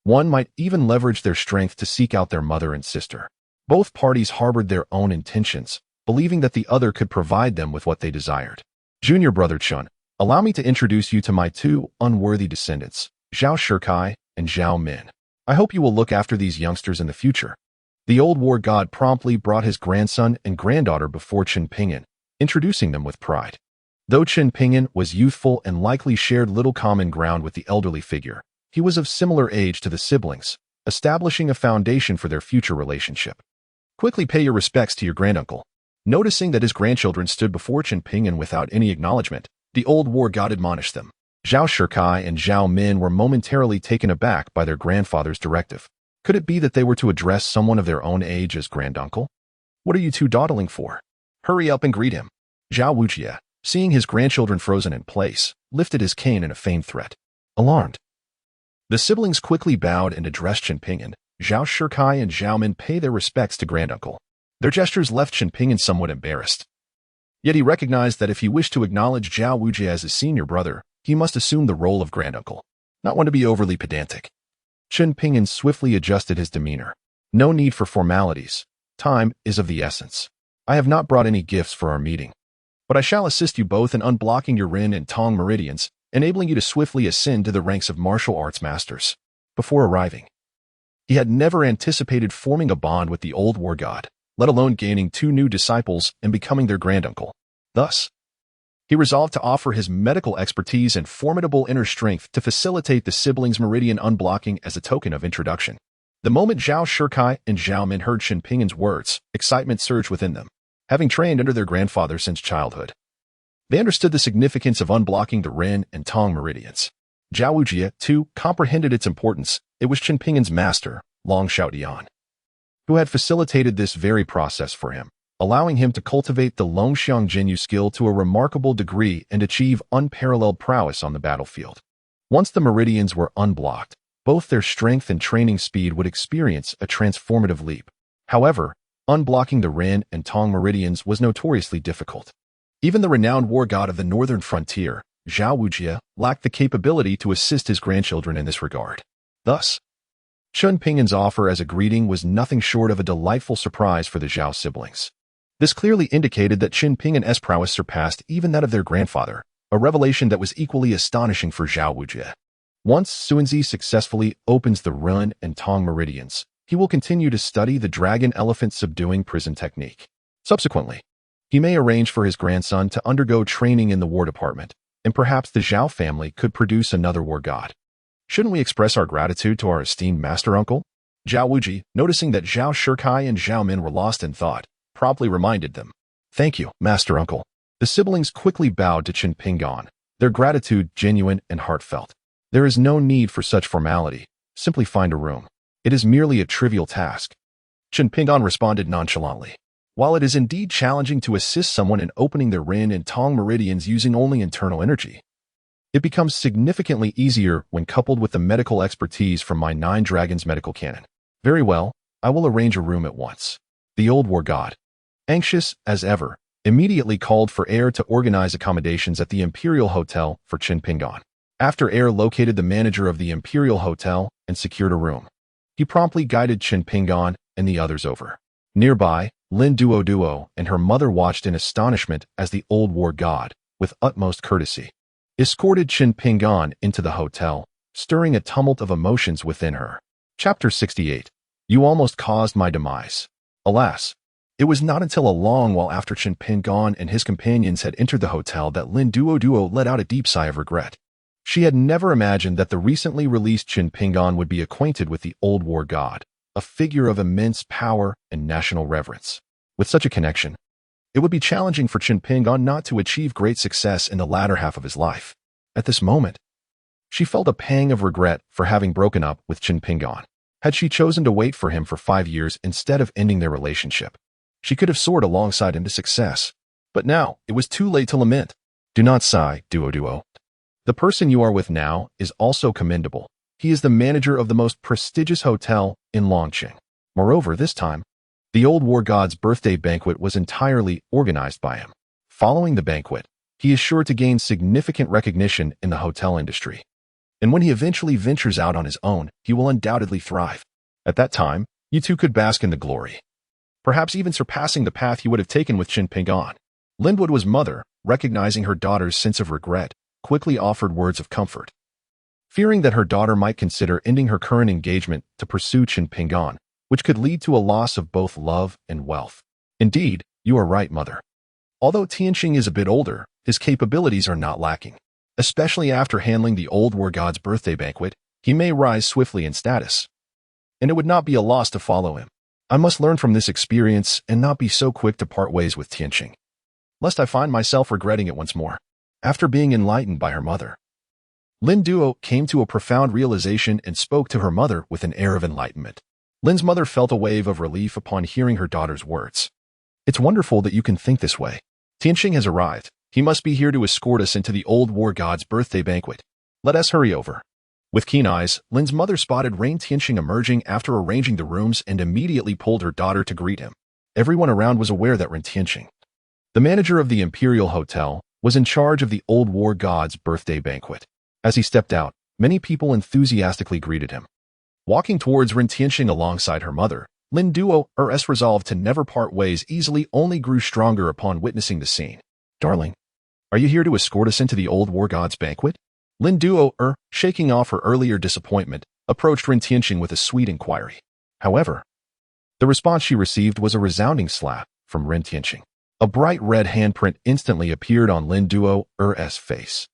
one might even leverage their strength to seek out their mother and sister. Both parties harbored their own intentions, believing that the other could provide them with what they desired. "Junior brother Chun, allow me to introduce you to my two unworthy descendants, Zhao Shikai and Zhao Min. I hope you will look after these youngsters in the future." The old war god promptly brought his grandson and granddaughter before Chinpingen, introducing them with pride. Though Chinpingen was youthful and likely shared little common ground with the elderly figure, he was of similar age to the siblings, establishing a foundation for their future relationship. "Quickly pay your respects to your granduncle." Noticing that his grandchildren stood before Chinpingen without any acknowledgement, the old war god admonished them. Zhao Shikai and Zhao Min were momentarily taken aback by their grandfather's directive. Could it be that they were to address someone of their own age as granduncle? "What are you two dawdling for? Hurry up and greet him." Zhao Wujie, seeing his grandchildren frozen in place, lifted his cane in a feigned threat. Alarmed, the siblings quickly bowed and addressed Chinpingen. Zhao Shikai and Zhao Min pay their respects to granduncle. Their gestures left Chinpingen somewhat embarrassed. Yet he recognized that if he wished to acknowledge Zhao Wujie as his senior brother, he must assume the role of granduncle, not one to be overly pedantic. Chinpingen swiftly adjusted his demeanor. "No need for formalities. Time is of the essence. I have not brought any gifts for our meeting, but I shall assist you both in unblocking your Rin and Tong meridians, enabling you to swiftly ascend to the ranks of martial arts masters." Before arriving, he had never anticipated forming a bond with the old war god, let alone gaining two new disciples and becoming their granduncle. Thus, he resolved to offer his medical expertise and formidable inner strength to facilitate the siblings' meridian unblocking as a token of introduction. The moment Zhao Shikai and Zhao Min heard Chinpingen's words, excitement surged within them. Having trained under their grandfather since childhood, they understood the significance of unblocking the Rin and Tong meridians. Zhao Wujie, too, comprehended its importance. It was Chinpingen's master, Long Xiaodian, who had facilitated this very process for him, allowing him to cultivate the Longxiang Jinyu skill to a remarkable degree and achieve unparalleled prowess on the battlefield. Once the meridians were unblocked, both their strength and training speed would experience a transformative leap. However, unblocking the Rin and Tong meridians was notoriously difficult. Even the renowned war god of the northern frontier, Zhao Wujie, lacked the capability to assist his grandchildren in this regard. Thus, Chinpingen's offer as a greeting was nothing short of a delightful surprise for the Zhao siblings. This clearly indicated that Chinpingen's prowess surpassed even that of their grandfather, a revelation that was equally astonishing for Zhao Wujie. Once Suanzi successfully opens the Ren and Tong meridians, he will continue to study the dragon elephant subduing prison technique. Subsequently, he may arrange for his grandson to undergo training in the War Department, and perhaps the Zhao family could produce another war god. Shouldn't we express our gratitude to our esteemed master uncle? Zhao Wuji, noticing that Zhao Shikai and Zhao Min were lost in thought, promptly reminded them. Thank you, master uncle. The siblings quickly bowed to Qin Pingan, their gratitude genuine and heartfelt. There is no need for such formality. Simply find a room. It is merely a trivial task. Qin Pingan responded nonchalantly. While it is indeed challenging to assist someone in opening their Ren and Tong meridians using only internal energy, it becomes significantly easier when coupled with the medical expertise from my 9 Dragons medical canon. Very well, I will arrange a room at once. The old war god, anxious as ever, immediately called for Air to organize accommodations at the Imperial Hotel for Qin Pingan. After Air located the manager of the Imperial Hotel and secured a room, he promptly guided Qin Pingan and the others over. Nearby, Lin Duo and her mother watched in astonishment as the old war god, with utmost courtesy, escorted Qin Pingan into the hotel, stirring a tumult of emotions within her. Chapter 68. You almost caused my demise. Alas, it was not until a long while after Qin Pingan and his companions had entered the hotel that Lin Duo let out a deep sigh of regret. She had never imagined that the recently released Qin Pingan would be acquainted with the old war god, a figure of immense power and national reverence. With such a connection, it would be challenging for Qin Pingan not to achieve great success in the latter half of his life. At this moment, she felt a pang of regret for having broken up with Qin Pingan. Had she chosen to wait for him for 5 years instead of ending their relationship, she could have soared alongside him to success. But now, it was too late to lament. Do not sigh, Duo. The person you are with now is also commendable. He is the manager of the most prestigious hotel in Longqing. Moreover, this time, the old war god's birthday banquet was entirely organized by him. Following the banquet, he is sure to gain significant recognition in the hotel industry. And when he eventually ventures out on his own, he will undoubtedly thrive. At that time, you two could bask in the glory, perhaps even surpassing the path you would have taken with Qin Pingan. Linwood's mother, recognizing her daughter's sense of regret, quickly offered words of comfort. Fearing that her daughter might consider ending her current engagement to pursue Qin Pingan, which could lead to a loss of both love and wealth. Indeed, you are right, mother. Although Tianqing is a bit older, his capabilities are not lacking. Especially after handling the old war god's birthday banquet, he may rise swiftly in status. And it would not be a loss to follow him. I must learn from this experience and not be so quick to part ways with Tianqing, lest I find myself regretting it once more. After being enlightened by her mother, Lin Duo came to a profound realization and spoke to her mother with an air of enlightenment. Lin's mother felt a wave of relief upon hearing her daughter's words. It's wonderful that you can think this way. Tianqing has arrived. He must be here to escort us into the old war god's birthday banquet. Let us hurry over. With keen eyes, Lin's mother spotted Rain Tianqing emerging after arranging the rooms and immediately pulled her daughter to greet him. Everyone around was aware that Rain Tianqing, the manager of the Imperial Hotel, was in charge of the old war god's birthday banquet. As he stepped out, many people enthusiastically greeted him. Walking towards Ren Tianqing alongside her mother, Lin Duo's resolve to never part ways easily only grew stronger upon witnessing the scene. Darling, are you here to escort us into the old war god's banquet? Lin Duo, shaking off her earlier disappointment, approached Ren Tianqing with a sweet inquiry. However, the response she received was a resounding slap from Ren Tianqing. A bright red handprint instantly appeared on Lin Duo's face,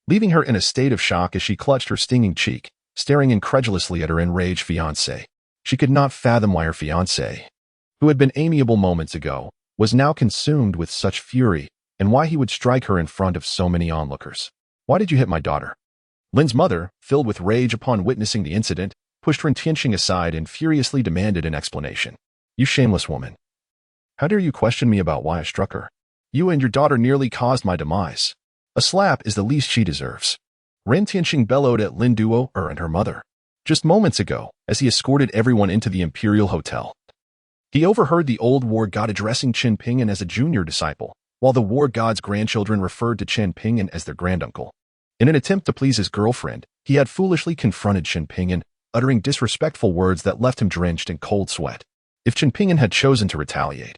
leaving her in a state of shock as she clutched her stinging cheek, staring incredulously at her enraged fiancé. She could not fathom why her fiancé, who had been amiable moments ago, was now consumed with such fury, and why he would strike her in front of so many onlookers. Why did you hit my daughter? Lin's mother, filled with rage upon witnessing the incident, pushed Ren Tianqing aside and furiously demanded an explanation. You shameless woman. How dare you question me about why I struck her? You and your daughter nearly caused my demise. A slap is the least she deserves. Ren Tianqing bellowed at Lin Duo and her mother. Just moments ago, as he escorted everyone into the Imperial Hotel, he overheard the old war god addressing Qin Pingan as a junior disciple, while the war god's grandchildren referred to Qin Pingan as their granduncle. In an attempt to please his girlfriend, he had foolishly confronted Qin Pingan, uttering disrespectful words that left him drenched in cold sweat. If Qin Pingan had chosen to retaliate,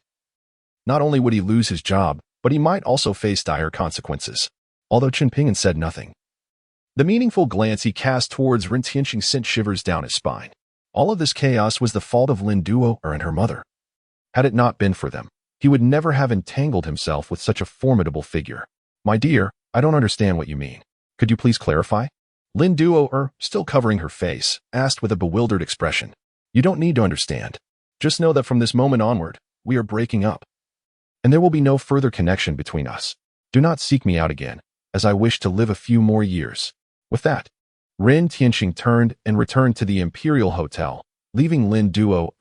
not only would he lose his job, but he might also face dire consequences. Although Qin Pingan said nothing, The meaningful glance he cast towards Rin Tianqing sent shivers down his spine. All of this chaos was the fault of Lin Duo and her mother. Had it not been for them, he would never have entangled himself with such a formidable figure. My dear, I don't understand what you mean. Could you please clarify? Lin Duo, still covering her face, asked with a bewildered expression. You don't need to understand. Just know that from this moment onward, we are breaking up. And there will be no further connection between us. Do not seek me out again, as I wish to live a few more years. With that, Rin Tianqing turned and returned to the Imperial Hotel, leaving Lin Duo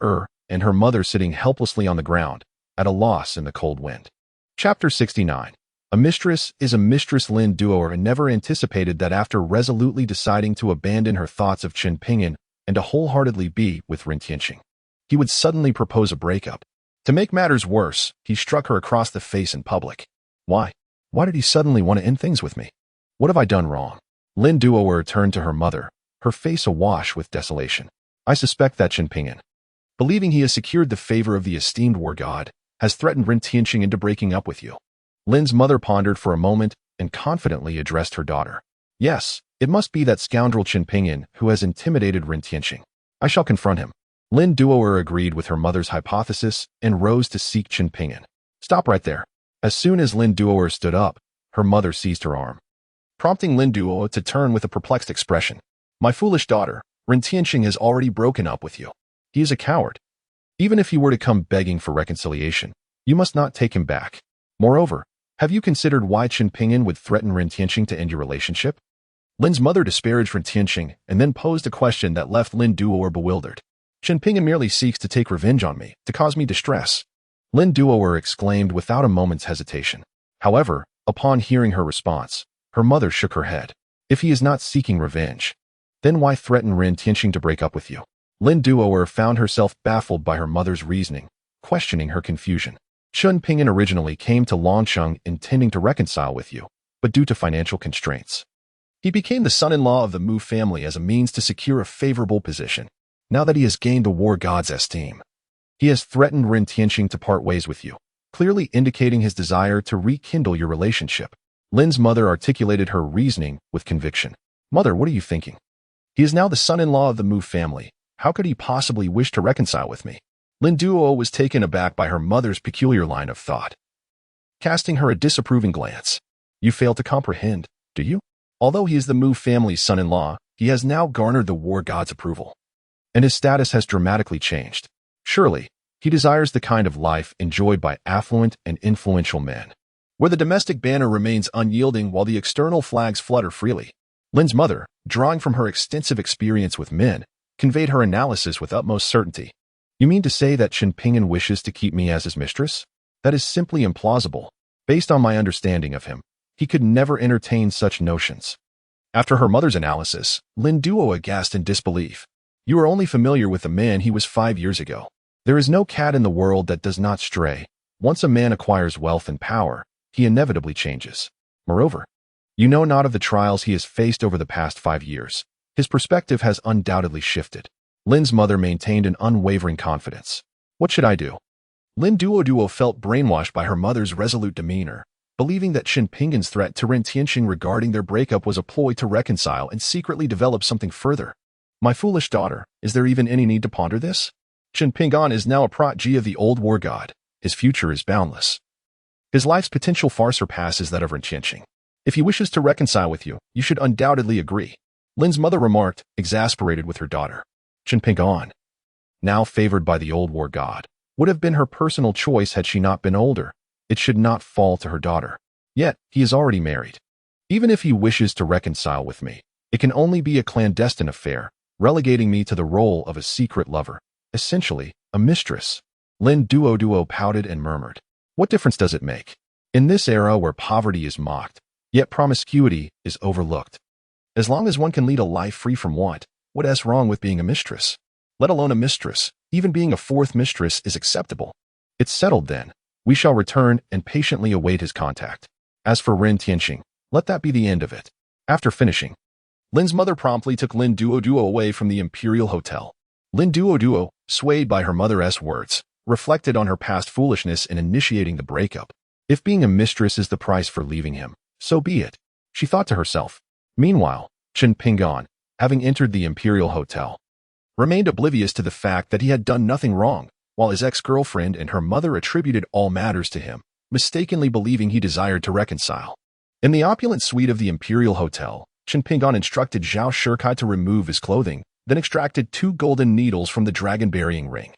and her mother sitting helplessly on the ground, at a loss in the cold wind. Chapter 69. A mistress is a mistress. Lin Duo never anticipated that after resolutely deciding to abandon her thoughts of Chen Pingyan and to wholeheartedly be with Rin Tianqing, he would suddenly propose a breakup. To make matters worse, he struck her across the face in public. Why? Why did he suddenly want to end things with me? What have I done wrong? Lin Duo turned to her mother, her face awash with desolation. I suspect that Chen Pingyan, believing he has secured the favor of the esteemed war god, has threatened Rin Tianqing into breaking up with you. Lin's mother pondered for a moment and confidently addressed her daughter. Yes, it must be that scoundrel Chen Pingyan who has intimidated Rin Tianqing. I shall confront him. Lin Duo agreed with her mother's hypothesis and rose to seek Chen Pingyan. Stop right there. As soon as Lin Duo stood up, her mother seized her arm, prompting Lin Duo to turn with a perplexed expression. My foolish daughter, Rin Tianqing has already broken up with you. He is a coward. Even if he were to come begging for reconciliation, you must not take him back. Moreover, have you considered why Chen Pingyan would threaten Rin Tianqing to end your relationship? Lin's mother disparaged Rin Tianqing and then posed a question that left Lin Duo bewildered. Chen Pingyan merely seeks to take revenge on me, to cause me distress. Lin Duo exclaimed without a moment's hesitation. However, upon hearing her response, her mother shook her head. If he is not seeking revenge, then why threaten Rin Tianqing to break up with you? Lin Duo found herself baffled by her mother's reasoning, questioning her confusion. Chen Pingyan originally came to Longcheng intending to reconcile with you, but due to financial constraints, he became the son-in-law of the Mu family as a means to secure a favorable position. Now that he has gained the war god's esteem, he has threatened Rin Tianqing to part ways with you, clearly indicating his desire to rekindle your relationship. Lin's mother articulated her reasoning with conviction. Mother, what are you thinking? He is now the son-in-law of the Mu family. How could he possibly wish to reconcile with me? Lin Duo was taken aback by her mother's peculiar line of thought, casting her a disapproving glance. You fail to comprehend, do you? Although he is the Mu family's son-in-law, he has now garnered the war god's approval, and his status has dramatically changed. Surely, he desires the kind of life enjoyed by affluent and influential men, where the domestic banner remains unyielding while the external flags flutter freely. Lin's mother, drawing from her extensive experience with men, conveyed her analysis with utmost certainty. You mean to say that Chen Pingyan wishes to keep me as his mistress? That is simply implausible. Based on my understanding of him, he could never entertain such notions. After her mother's analysis, Lin Duo gasped in disbelief. You are only familiar with the man he was 5 years ago. There is no cat in the world that does not stray. Once a man acquires wealth and power, he inevitably changes. Moreover, you know not of the trials he has faced over the past 5 years. His perspective has undoubtedly shifted. Lin's mother maintained an unwavering confidence. What should I do? Lin Duo felt brainwashed by her mother's resolute demeanor, believing that Chen Pingyan's threat to Rin Tianqing regarding their breakup was a ploy to reconcile and secretly develop something further. My foolish daughter, is there even any need to ponder this? Chen Pingyan is now a protege of the old war god. His future is boundless. His life's potential far surpasses that of Rin Tianqing. If he wishes to reconcile with you, you should undoubtedly agree. Lin's mother remarked, exasperated with her daughter. Chen Pingyan, now favored by the old war god, would have been her personal choice had she not been older. It should not fall to her daughter. Yet, he is already married. Even if he wishes to reconcile with me, it can only be a clandestine affair, relegating me to the role of a secret lover, essentially, a mistress. Lin Duo pouted and murmured. What difference does it make? In this era where poverty is mocked, yet promiscuity is overlooked. As long as one can lead a life free from want, what is wrong with being a mistress? Let alone a mistress, even being a fourth mistress is acceptable. It's settled then. We shall return and patiently await his contact. As for Rin Tianqing, let that be the end of it. After finishing, Lin's mother promptly took Lin Duo away from the Imperial Hotel. Lin Duo, swayed by her mother's words, reflected on her past foolishness in initiating the breakup. If being a mistress is the price for leaving him, so be it, she thought to herself. Meanwhile, Chen Pingan, having entered the Imperial Hotel, remained oblivious to the fact that he had done nothing wrong, while his ex-girlfriend and her mother attributed all matters to him, mistakenly believing he desired to reconcile. In the opulent suite of the Imperial Hotel, Chen Pingan instructed Zhao Shikai to remove his clothing, then extracted 2 golden needles from the dragon-burying ring.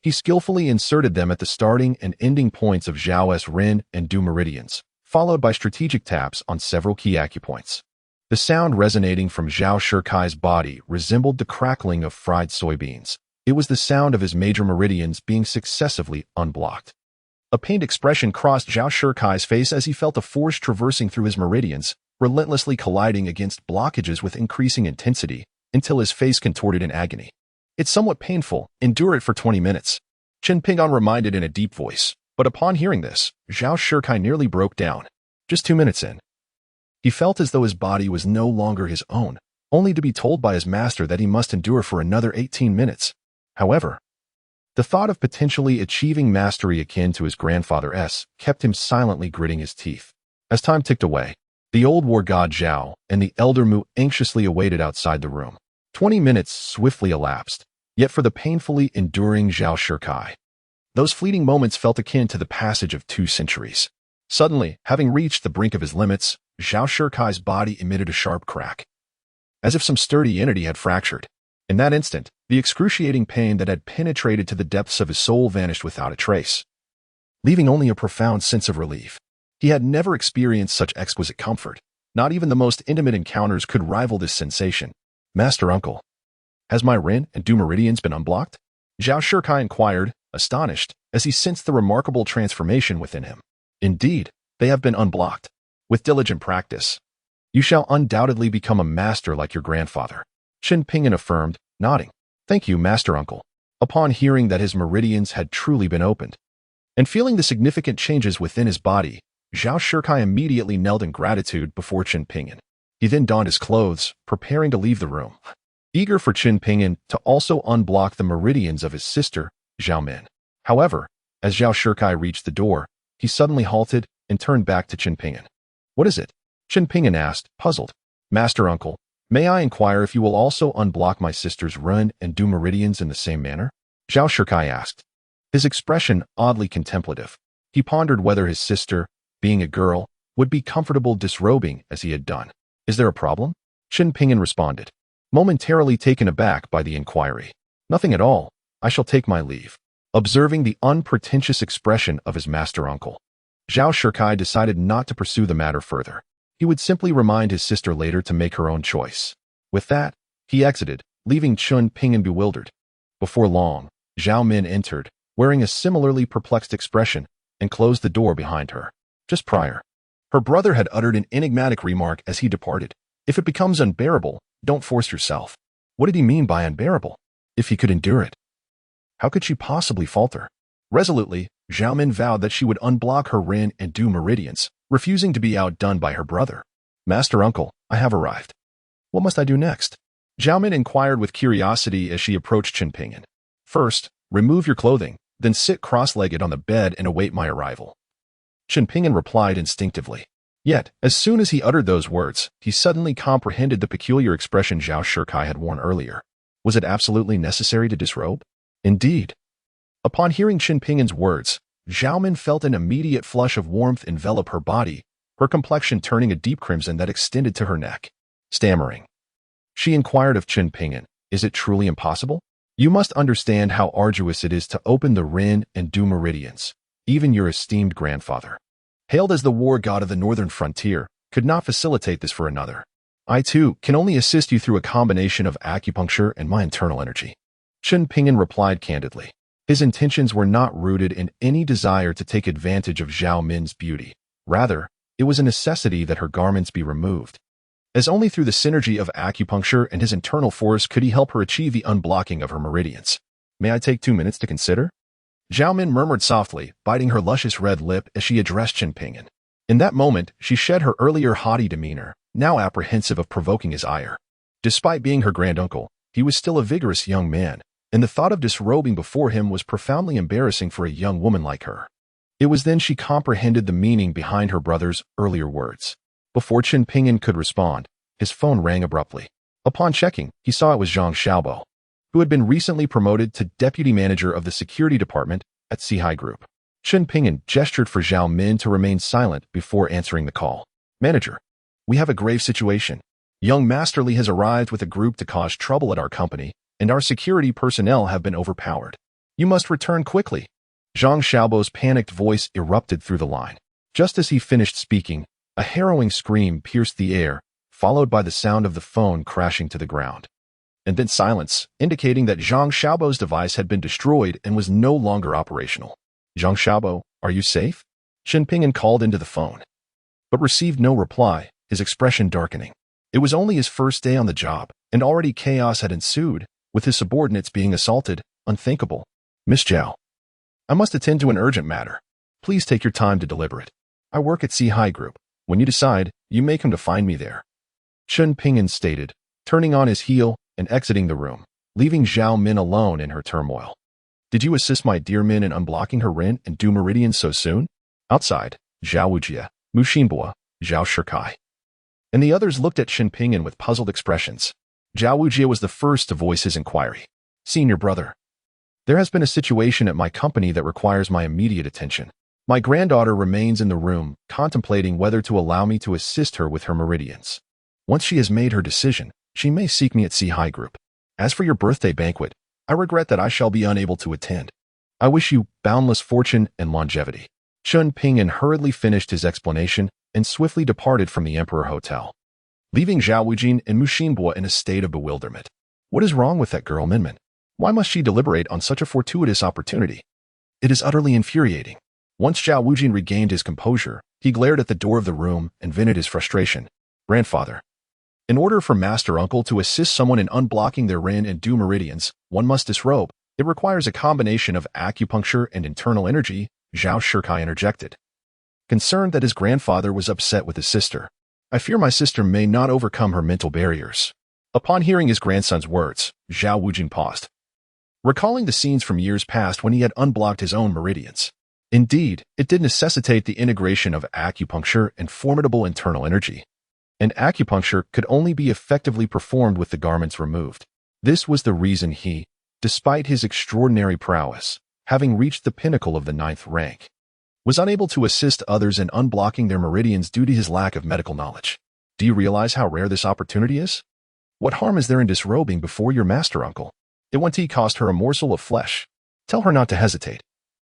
He skillfully inserted them at the starting and ending points of Zhao's Ren and Du meridians, followed by strategic taps on several key acupoints. The sound resonating from Zhao Shikai's body resembled the crackling of fried soybeans. It was the sound of his major meridians being successively unblocked. A pained expression crossed Zhao Shikai's face as he felt a force traversing through his meridians, relentlessly colliding against blockages with increasing intensity, until his face contorted in agony. It's somewhat painful. Endure it for 20 minutes. Chen Pingan reminded in a deep voice, but upon hearing this, Zhao Shikai nearly broke down. Just 2 minutes in, he felt as though his body was no longer his own, only to be told by his master that he must endure for another 18 minutes. However, the thought of potentially achieving mastery akin to his grandfather's kept him silently gritting his teeth. As time ticked away, the old war god Zhao and the elder Mu anxiously awaited outside the room. 20 minutes swiftly elapsed, yet for the painfully enduring Zhao Shikai, those fleeting moments felt akin to the passage of 2 centuries. Suddenly, having reached the brink of his limits, Zhao Shikai's body emitted a sharp crack, as if some sturdy entity had fractured. In that instant, the excruciating pain that had penetrated to the depths of his soul vanished without a trace, leaving only a profound sense of relief. He had never experienced such exquisite comfort. Not even the most intimate encounters could rival this sensation. Master Uncle, has my Ren and Du meridians been unblocked? Zhao Shikai inquired, astonished, as he sensed the remarkable transformation within him. Indeed, they have been unblocked. With diligent practice, you shall undoubtedly become a master like your grandfather, Chen Pingan affirmed, nodding. Thank you, Master Uncle. Upon hearing that his meridians had truly been opened, and feeling the significant changes within his body, Zhao Shikai immediately knelt in gratitude before Chen Pingan. He then donned his clothes, preparing to leave the room, eager for Chen Pingan to also unblock the meridians of his sister, Zhao Min. However, as Zhao Shikai reached the door, he suddenly halted and turned back to Chen Pingan. What is it? Chen Pingan asked, puzzled. Master Uncle, may I inquire if you will also unblock my sister's Ren and Du meridians in the same manner? Zhao Shikai asked, his expression oddly contemplative. He pondered whether his sister, being a girl, would be comfortable disrobing as he had done. Is there a problem? Chen Pingan responded, momentarily taken aback by the inquiry. Nothing at all. I shall take my leave. Observing the unpretentious expression of his master uncle, Zhao Shikai decided not to pursue the matter further. He would simply remind his sister later to make her own choice. With that, he exited, leaving Chen Pingan bewildered. Before long, Zhao Min entered, wearing a similarly perplexed expression, and closed the door behind her. Just prior, her brother had uttered an enigmatic remark as he departed. If it becomes unbearable, don't force yourself. What did he mean by unbearable? If he could endure it, how could she possibly falter? Resolutely, Zhao Min vowed that she would unblock her Ren and Du meridians, refusing to be outdone by her brother. Master Uncle, I have arrived. What must I do next? Zhao Min inquired with curiosity as she approached Chen Pingan. First, remove your clothing, then sit cross-legged on the bed and await my arrival. Chen Pingan replied instinctively. Yet, as soon as he uttered those words, he suddenly comprehended the peculiar expression Zhao Shikai had worn earlier. Was it absolutely necessary to disrobe? Indeed. Upon hearing Chen Pingan's words, Zhao Min felt an immediate flush of warmth envelop her body, her complexion turning a deep crimson that extended to her neck. Stammering, she inquired of Chen Pingan, is it truly impossible? You must understand how arduous it is to open the Ren and Du meridians. Even your esteemed grandfather, hailed as the war god of the northern frontier, could not facilitate this for another. I, too, can only assist you through a combination of acupuncture and my internal energy. Chen Pingan replied candidly. His intentions were not rooted in any desire to take advantage of Zhao Min's beauty. Rather, it was a necessity that her garments be removed, as only through the synergy of acupuncture and his internal force could he help her achieve the unblocking of her meridians. May I take 2 minutes to consider? Zhao Min murmured softly, biting her luscious red lip as she addressed Chen Pingan. In that moment, she shed her earlier haughty demeanor, now apprehensive of provoking his ire. Despite being her granduncle, he was still a vigorous young man, and the thought of disrobing before him was profoundly embarrassing for a young woman like her. It was then she comprehended the meaning behind her brother's earlier words. Before Chen Pingan could respond, his phone rang abruptly. Upon checking, he saw it was Zhang Xiaobo, who had been recently promoted to deputy manager of the security department at Sihai Group. Chen Ping'an gestured for Zhao Min to remain silent before answering the call. Manager, we have a grave situation. Young Master Li has arrived with a group to cause trouble at our company, and our security personnel have been overpowered. You must return quickly. Zhang Xiaobo's panicked voice erupted through the line. Just as he finished speaking, a harrowing scream pierced the air, followed by the sound of the phone crashing to the ground. And then silence, indicating that Zhang Xiaobo's device had been destroyed and was no longer operational. Zhang Xiaobo, are you safe? Chen Ping'an called into the phone, but received no reply, his expression darkening. It was only his first day on the job, and already chaos had ensued, with his subordinates being assaulted. Unthinkable. Miss Zhao, I must attend to an urgent matter. Please take your time to deliberate. I work at Sihai Group. When you decide, you may come to find me there. Chen Ping'an stated, turning on his heel and exiting the room, leaving Zhao Min alone in her turmoil. Did you assist my dear Min in unblocking her Ren and Du meridians so soon? Outside, Zhao Wujie, Mu Xinbo, Zhao Shikai, and the others looked at Chen Ping'an with puzzled expressions. Zhao Wujie was the first to voice his inquiry. Senior brother, there has been a situation at my company that requires my immediate attention. My granddaughter remains in the room, contemplating whether to allow me to assist her with her meridians. Once she has made her decision, she may seek me at Sihai Group. As for your birthday banquet, I regret that I shall be unable to attend. I wish you boundless fortune and longevity. Chen Ping'an hurriedly finished his explanation and swiftly departed from the Emperor Hotel, leaving Zhao Wujin and Mu Xinbo in a state of bewilderment. What is wrong with that girl, Minmin? Why must she deliberate on such a fortuitous opportunity? It is utterly infuriating. Once Zhao Wujin regained his composure, he glared at the door of the room and vented his frustration. Grandfather, in order for Master Uncle to assist someone in unblocking their Ren and Du meridians, one must disrobe. It requires a combination of acupuncture and internal energy, Zhao Shikai interjected, concerned that his grandfather was upset with his sister. I fear my sister may not overcome her mental barriers. Upon hearing his grandson's words, Zhao Wujin paused, recalling the scenes from years past when he had unblocked his own meridians. Indeed, it did necessitate the integration of acupuncture and formidable internal energy, and acupuncture could only be effectively performed with the garments removed. This was the reason he, despite his extraordinary prowess, having reached the pinnacle of the 9th rank, was unable to assist others in unblocking their meridians due to his lack of medical knowledge. Do you realize how rare this opportunity is? What harm is there in disrobing before your master uncle? It won't cost her a morsel of flesh. Tell her not to hesitate.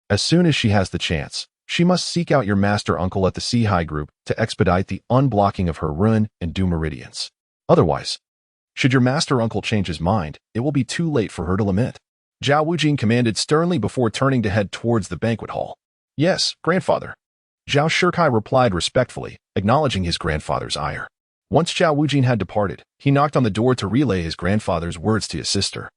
As soon as she has the chance, she must seek out your master uncle at the Sihai Group to expedite the unblocking of her Ren and Du meridians. Otherwise, should your master uncle change his mind, it will be too late for her to lament. Zhao Wujin commanded sternly before turning to head towards the banquet hall. Yes, grandfather. Zhao Shikai replied respectfully, acknowledging his grandfather's ire. Once Zhao Wujin had departed, he knocked on the door to relay his grandfather's words to his sister.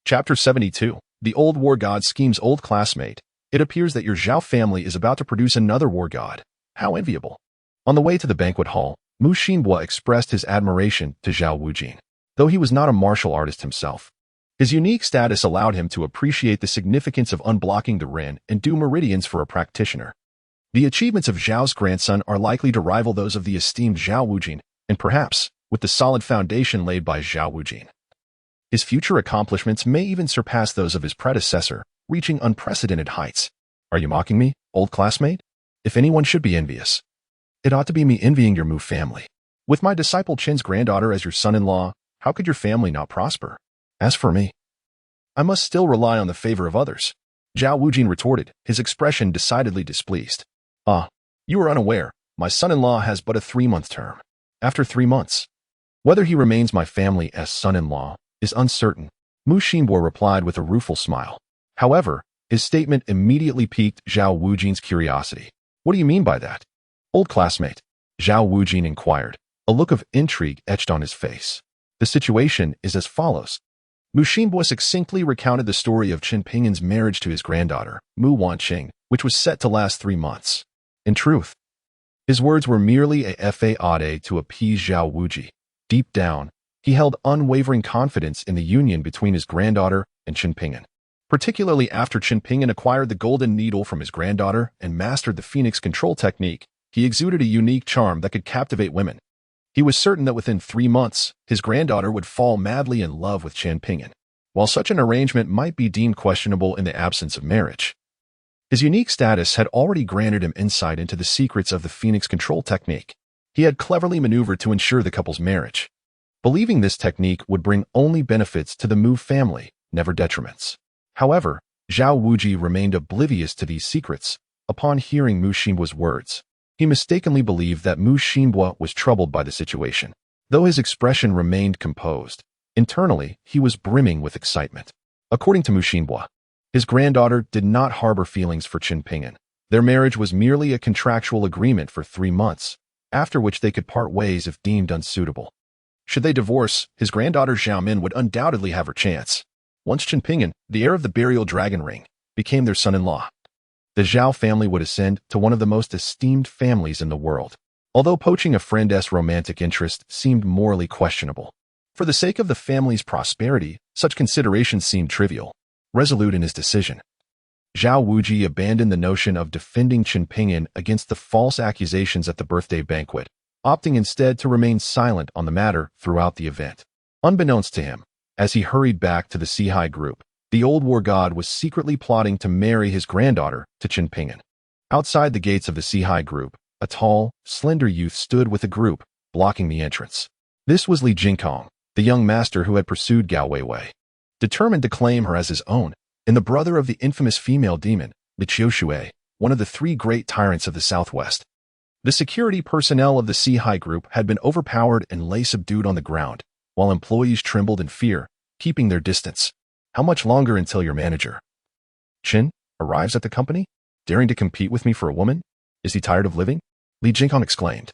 Chapter 72. The Old War God Scheme's Old Classmate. It appears that your Zhao family is about to produce another war god. How enviable. On the way to the banquet hall, Mu Xinbo expressed his admiration to Zhao Wujin. Though he was not a martial artist himself, his unique status allowed him to appreciate the significance of unblocking the Ren and Du meridians for a practitioner. The achievements of Zhao's grandson are likely to rival those of the esteemed Zhao Wujin, and perhaps, with the solid foundation laid by Zhao Wujin, his future accomplishments may even surpass those of his predecessor, reaching unprecedented heights. Are you mocking me, old classmate? If anyone should be envious, it ought to be me envying your Mu family. With my disciple Chen's granddaughter as your son-in-law, how could your family not prosper? As for me, I must still rely on the favor of others. Zhao Wujin retorted, his expression decidedly displeased. You are unaware, my son-in-law has but a 3-month term. After 3 months, whether he remains my family as son-in-law is uncertain, Mu Xinbo replied with a rueful smile. However, his statement immediately piqued Zhao Wujin's curiosity. What do you mean by that? Old classmate, Zhao Wujin inquired, a look of intrigue etched on his face. The situation is as follows. Mu Xinbo succinctly recounted the story of Chen Ping'an's marriage to his granddaughter, Mu Wanqing, which was set to last 3 months. In truth, his words were merely a fade to appease Zhao Wujin. Deep down, he held unwavering confidence in the union between his granddaughter and Chen Ping'an. Particularly after Chen Ping'an acquired the golden needle from his granddaughter and mastered the Phoenix control technique, he exuded a unique charm that could captivate women. He was certain that within 3 months, his granddaughter would fall madly in love with Chen Pingyan. While such an arrangement might be deemed questionable in the absence of marriage, his unique status had already granted him insight into the secrets of the Phoenix control technique. He had cleverly maneuvered to ensure the couple's marriage, believing this technique would bring only benefits to the Mu family, never detriments. However, Zhao Wuji remained oblivious to these secrets. Upon hearing Mu Xinbua's words, he mistakenly believed that Mu Xinbua was troubled by the situation. Though his expression remained composed, internally he was brimming with excitement. According to Mu Xinbua, his granddaughter did not harbor feelings for Chen Pingyan. Their marriage was merely a contractual agreement for 3 months, after which they could part ways if deemed unsuitable. Should they divorce, his granddaughter Xiaomin would undoubtedly have her chance. Once Chen Pingyan, the heir of the burial dragon ring, became their son-in-law, the Zhao family would ascend to one of the most esteemed families in the world. Although poaching a friend's romantic interest seemed morally questionable, for the sake of the family's prosperity, such considerations seemed trivial. Resolute in his decision, Zhao Wuji abandoned the notion of defending Chen Pingyan against the false accusations at the birthday banquet, opting instead to remain silent on the matter throughout the event. Unbeknownst to him, as he hurried back to the Sihai group, the old war god was secretly plotting to marry his granddaughter to Chen Pingyan. Outside the gates of the Sihai group, a tall, slender youth stood with a group, blocking the entrance. This was Li Jingkong, the young master who had pursued Gao Weiwei, determined to claim her as his own, and the brother of the infamous female demon, Li Qiushui, one of the 3 great tyrants of the Southwest. The security personnel of the Sihai group had been overpowered and lay subdued on the ground, while employees trembled in fear, keeping their distance. How much longer until your manager, Chen, arrives at the company, daring to compete with me for a woman? Is he tired of living? Li Jingkong exclaimed,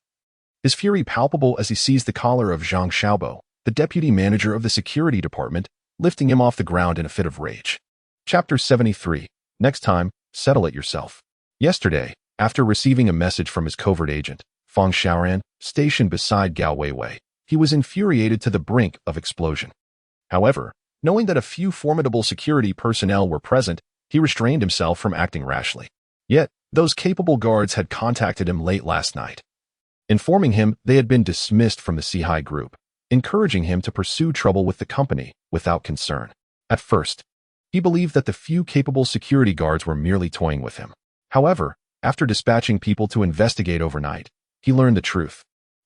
his fury palpable as he seized the collar of Zhang Xiaobo, the deputy manager of the security department, lifting him off the ground in a fit of rage. Chapter 73. Next time, settle it yourself. Yesterday, after receiving a message from his covert agent, Fang Xiaoran, stationed beside Gao Weiwei, he was infuriated to the brink of explosion. However, knowing that a few formidable security personnel were present, he restrained himself from acting rashly. Yet, those capable guards had contacted him late last night, informing him they had been dismissed from the Sihai group, encouraging him to pursue trouble with the company without concern. At first, he believed that the few capable security guards were merely toying with him. However, after dispatching people to investigate overnight, he learned the truth,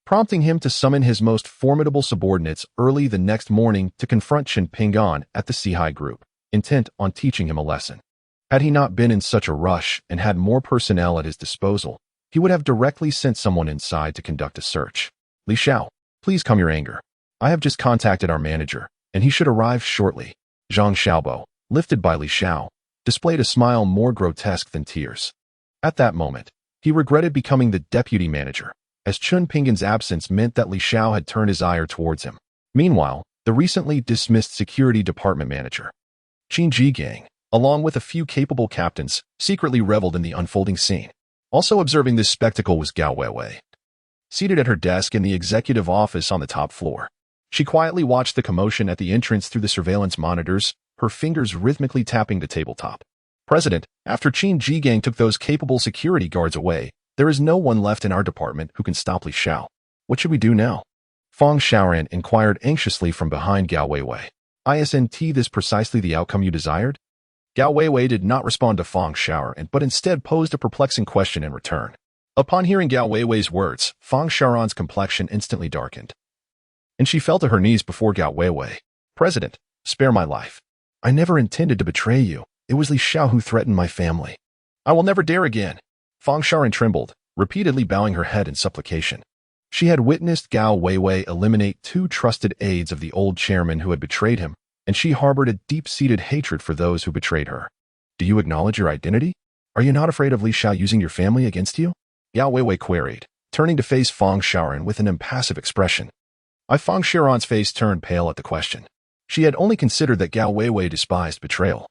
prompting him to summon his most formidable subordinates early the next morning to confront Chen Pingyan at the Sihai group, intent on teaching him a lesson. Had he not been in such a rush and had more personnel at his disposal, he would have directly sent someone inside to conduct a search. Li Xiao, please calm your anger. I have just contacted our manager, and he should arrive shortly. Zhang Xiaobo, lifted by Li Xiao, displayed a smile more grotesque than tears. At that moment, he regretted becoming the deputy manager, as Chen Pingyan's absence meant that Li Xiao had turned his ire towards him. Meanwhile, the recently dismissed security department manager, Qin Jigang, along with a few capable captains, secretly reveled in the unfolding scene. Also observing this spectacle was Gao Weiwei, seated at her desk in the executive office on the top floor. She quietly watched the commotion at the entrance through the surveillance monitors, her fingers rhythmically tapping the tabletop. President, after Qin Jigang took those capable security guards away, there is no one left in our department who can stop Li Xiao. What should we do now? Fang Xiaoran inquired anxiously from behind Gao Weiwei. Isn't this precisely the outcome you desired? Gao Weiwei did not respond to Fang Xiaoran, but instead posed a perplexing question in return. Upon hearing Gao Weiwei's words, Fang Xiaoran's complexion instantly darkened, and she fell to her knees before Gao Weiwei. President, spare my life. I never intended to betray you. It was Li Xiao who threatened my family. I will never dare again. Fang Xiaoran trembled, repeatedly bowing her head in supplication. She had witnessed Gao Weiwei eliminate 2 trusted aides of the old chairman who had betrayed him, and she harbored a deep-seated hatred for those who betrayed her. Do you acknowledge your identity? Are you not afraid of Li Xiao using your family against you? Gao Weiwei queried, turning to face Fang Xiaoran with an impassive expression. Fang Xiaoran's face turned pale at the question. She had only considered that Gao Weiwei despised betrayal,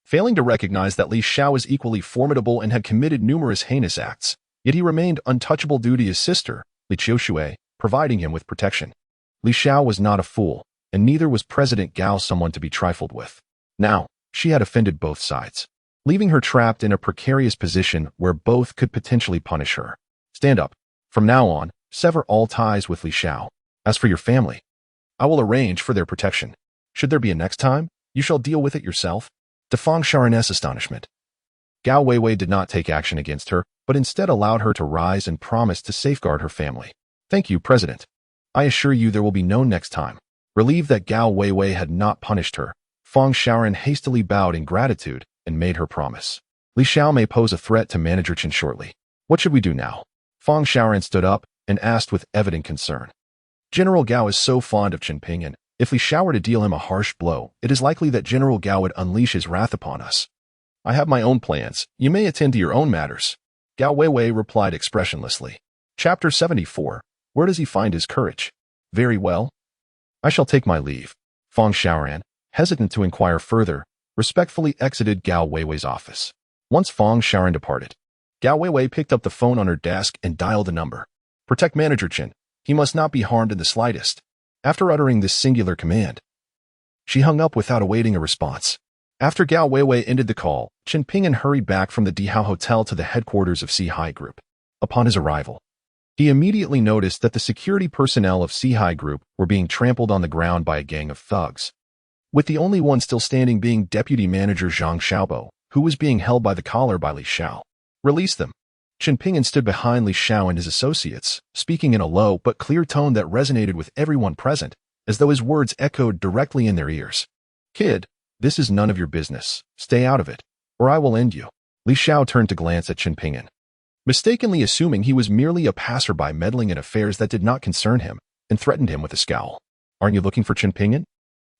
failing to recognize that Li Xiao was equally formidable and had committed numerous heinous acts, yet he remained untouchable due to his sister, Li Qiushui, providing him with protection. Li Xiao was not a fool, and neither was President Gao someone to be trifled with. Now, she had offended both sides, leaving her trapped in a precarious position where both could potentially punish her. Stand up. From now on, Sever all ties with Li Xiao. As for your family, I will arrange for their protection. Should there be a next time, you shall deal with it yourself. To Fang Sharan's astonishment, Gao Weiwei did not take action against her, but instead allowed her to rise and promised to safeguard her family. Thank you, President. I assure you there will be no next time. Relieved that Gao Weiwei had not punished her, Fang Shaoran hastily bowed in gratitude and made her promise. Li Xiao may pose a threat to Manager Chen shortly. What should we do now? Fang Shaoran stood up and asked with evident concern. General Gao is so fond of Chen Pingyan. If Li Xiao were to deal him a harsh blow, it is likely that General Gao would unleash his wrath upon us. I have my own plans. You may attend to your own matters. Gao Weiwei replied expressionlessly. Chapter 74. Where does he find his courage? Very well. I shall take my leave. Fang Shaoran, hesitant to inquire further, respectfully exited Gao Weiwei's office. Once Fang Shaoran departed, Gao Weiwei picked up the phone on her desk and dialed a number. Protect Manager Chen. He must not be harmed in the slightest. After uttering this singular command, she hung up without awaiting a response. After Gao Weiwei ended the call, Chen Pingyan hurried back from the Dihao Hotel to the headquarters of Sihai Group. Upon his arrival, he immediately noticed that the security personnel of Sihai Group were being trampled on the ground by a gang of thugs, with the only one still standing being Deputy Manager Zhang Xiaobo, who was being held by the collar by Li Xiao. Release them. Chen Pingyan stood behind Li Xiao and his associates, speaking in a low but clear tone that resonated with everyone present, as though his words echoed directly in their ears. Kid, this is none of your business. Stay out of it, or I will end you. Li Xiao turned to glance at Chen Pingyan, mistakenly assuming he was merely a passerby meddling in affairs that did not concern him, and threatened him with a scowl. Aren't you looking for Chen Pingyan?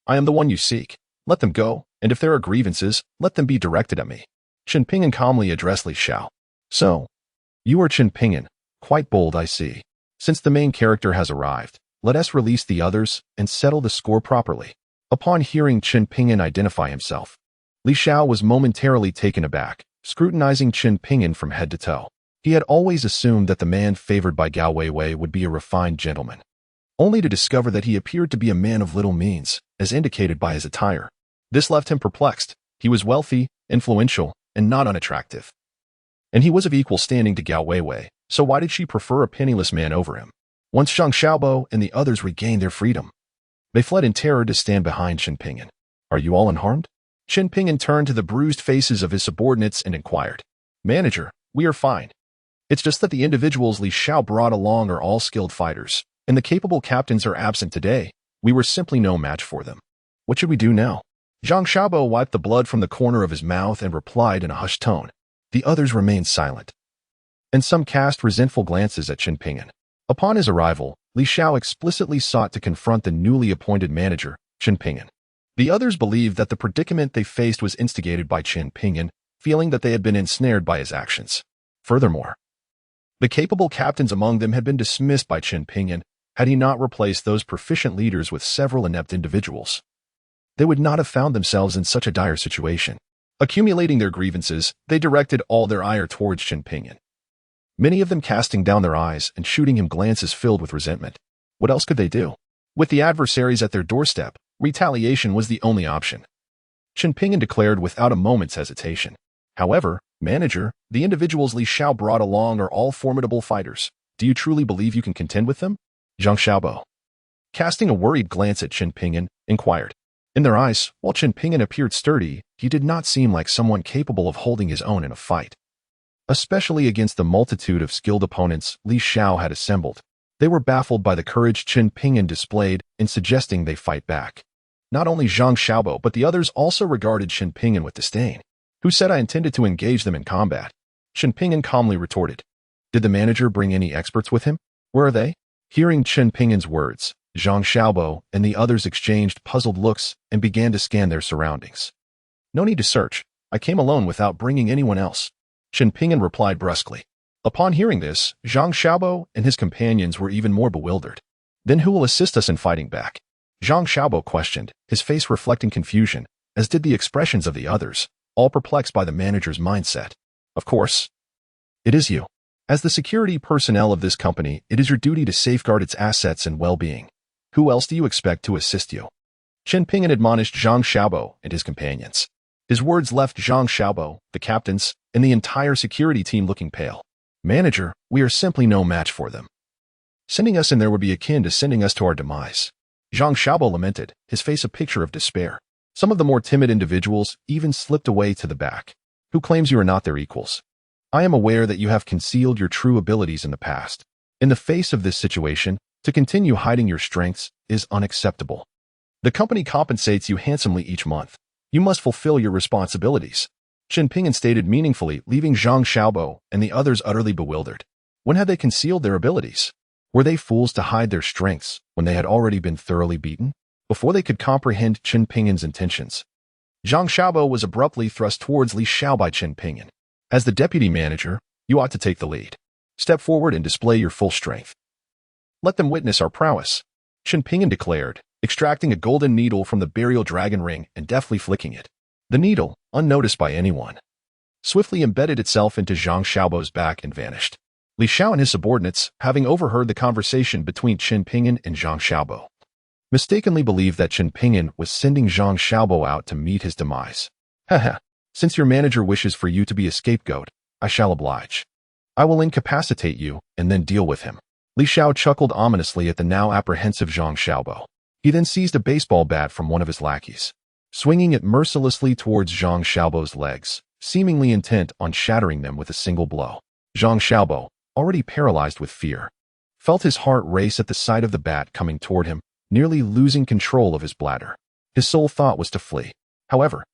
I am the one you seek. Let them go, and if there are grievances, let them be directed at me. Chen Pingyan calmly addressed Li Xiao. So, you are Chen Pingyan. Quite bold, I see. Since the main character has arrived, let us release the others and settle the score properly. Upon hearing Chen Pingyan identify himself, Li Xiao was momentarily taken aback, scrutinizing Chen Pingyan from head to toe. He had always assumed that the man favored by Gao Weiwei would be a refined gentleman, only to discover that he appeared to be a man of little means, as indicated by his attire. This left him perplexed. He was wealthy, influential, and not unattractive. And he was of equal standing to Gao Weiwei, so why did she prefer a penniless man over him? Once Zhang Xiaobo and the others regained their freedom, they fled in terror to stand behind Chen Pingyan. Are you all unharmed? Chen Pingyan turned to the bruised faces of his subordinates and inquired. Manager, we are fine. It's just that the individuals Li Xiao brought along are all skilled fighters, and the capable captains are absent today. We were simply no match for them. What should we do now? Zhang Xiaobo wiped the blood from the corner of his mouth and replied in a hushed tone. The others remained silent, and some cast resentful glances at Chen Pingyan. Upon his arrival, Li Xiao explicitly sought to confront the newly appointed manager, Chen Pingyan. The others believed that the predicament they faced was instigated by Chen Pingyan, feeling that they had been ensnared by his actions. Furthermore, the capable captains among them had been dismissed by Chen Pingyan had he not replaced those proficient leaders with several inept individuals. They would not have found themselves in such a dire situation. Accumulating their grievances, they directed all their ire towards Chen Pingyan, many of them casting down their eyes and shooting him glances filled with resentment. What else could they do? With the adversaries at their doorstep, retaliation was the only option. Chen Pingyan declared without a moment's hesitation. However, manager, the individuals Li Xiao brought along are all formidable fighters. Do you truly believe you can contend with them? Zhang Xiaobo, casting a worried glance at Chen Pingyan, inquired. In their eyes, while Chen Pingyan appeared sturdy, he did not seem like someone capable of holding his own in a fight, especially against the multitude of skilled opponents Li Xiao had assembled. They were baffled by the courage Chen Pingyan displayed in suggesting they fight back. Not only Zhang Xiaobo but the others also regarded Chen Pingyan with disdain. Who said I intended to engage them in combat? Chen Pingyan calmly retorted. Did the manager bring any experts with him? Where are they? Hearing Chen Pingyan's words, Zhang Xiaobo and the others exchanged puzzled looks and began to scan their surroundings. No need to search. I came alone without bringing anyone else. Chen Pingyan replied brusquely. Upon hearing this, Zhang Xiaobo and his companions were even more bewildered. Then who will assist us in fighting back? Zhang Xiaobo questioned, his face reflecting confusion, as did the expressions of the others, all perplexed by the manager's mindset. Of course. It is you. As the security personnel of this company, it is your duty to safeguard its assets and well-being. Who else do you expect to assist you? Chen Pingyan admonished Zhang Xiaobo and his companions. His words left Zhang Xiaobo, the captains, and the entire security team looking pale. Manager, we are simply no match for them. Sending us in there would be akin to sending us to our demise. Zhang Xiaobo lamented, his face a picture of despair. Some of the more timid individuals even slipped away to the back. Who claims you are not their equals? I am aware that you have concealed your true abilities in the past. In the face of this situation, to continue hiding your strengths is unacceptable. The company compensates you handsomely each month. You must fulfill your responsibilities. Chen Ping'an stated meaningfully, leaving Zhang Xiaobo and the others utterly bewildered. When had they concealed their abilities? Were they fools to hide their strengths when they had already been thoroughly beaten? Before they could comprehend Chen Ping'an's intentions, Zhang Xiaobo was abruptly thrust towards Li Xiao by Chen Ping'an. As the deputy manager, you ought to take the lead. Step forward and display your full strength. Let them witness our prowess, Chen Ping'an declared, extracting a golden needle from the burial dragon ring and deftly flicking it. The needle, unnoticed by anyone, swiftly embedded itself into Zhang Xiaobo's back and vanished. Li Xiao and his subordinates, having overheard the conversation between Chen Ping'an and Zhang Xiaobo, mistakenly believed that Chen Ping'an was sending Zhang Xiaobo out to meet his demise. Haha, since your manager wishes for you to be a scapegoat, I shall oblige. I will incapacitate you and then deal with him. Li Xiao chuckled ominously at the now apprehensive Zhang Xiaobo. He then seized a baseball bat from one of his lackeys, swinging it mercilessly towards Zhang Xiaobo's legs, seemingly intent on shattering them with a single blow. Zhang Xiaobo, already paralyzed with fear, felt his heart race at the sight of the bat coming toward him, nearly losing control of his bladder. His sole thought was to flee. However,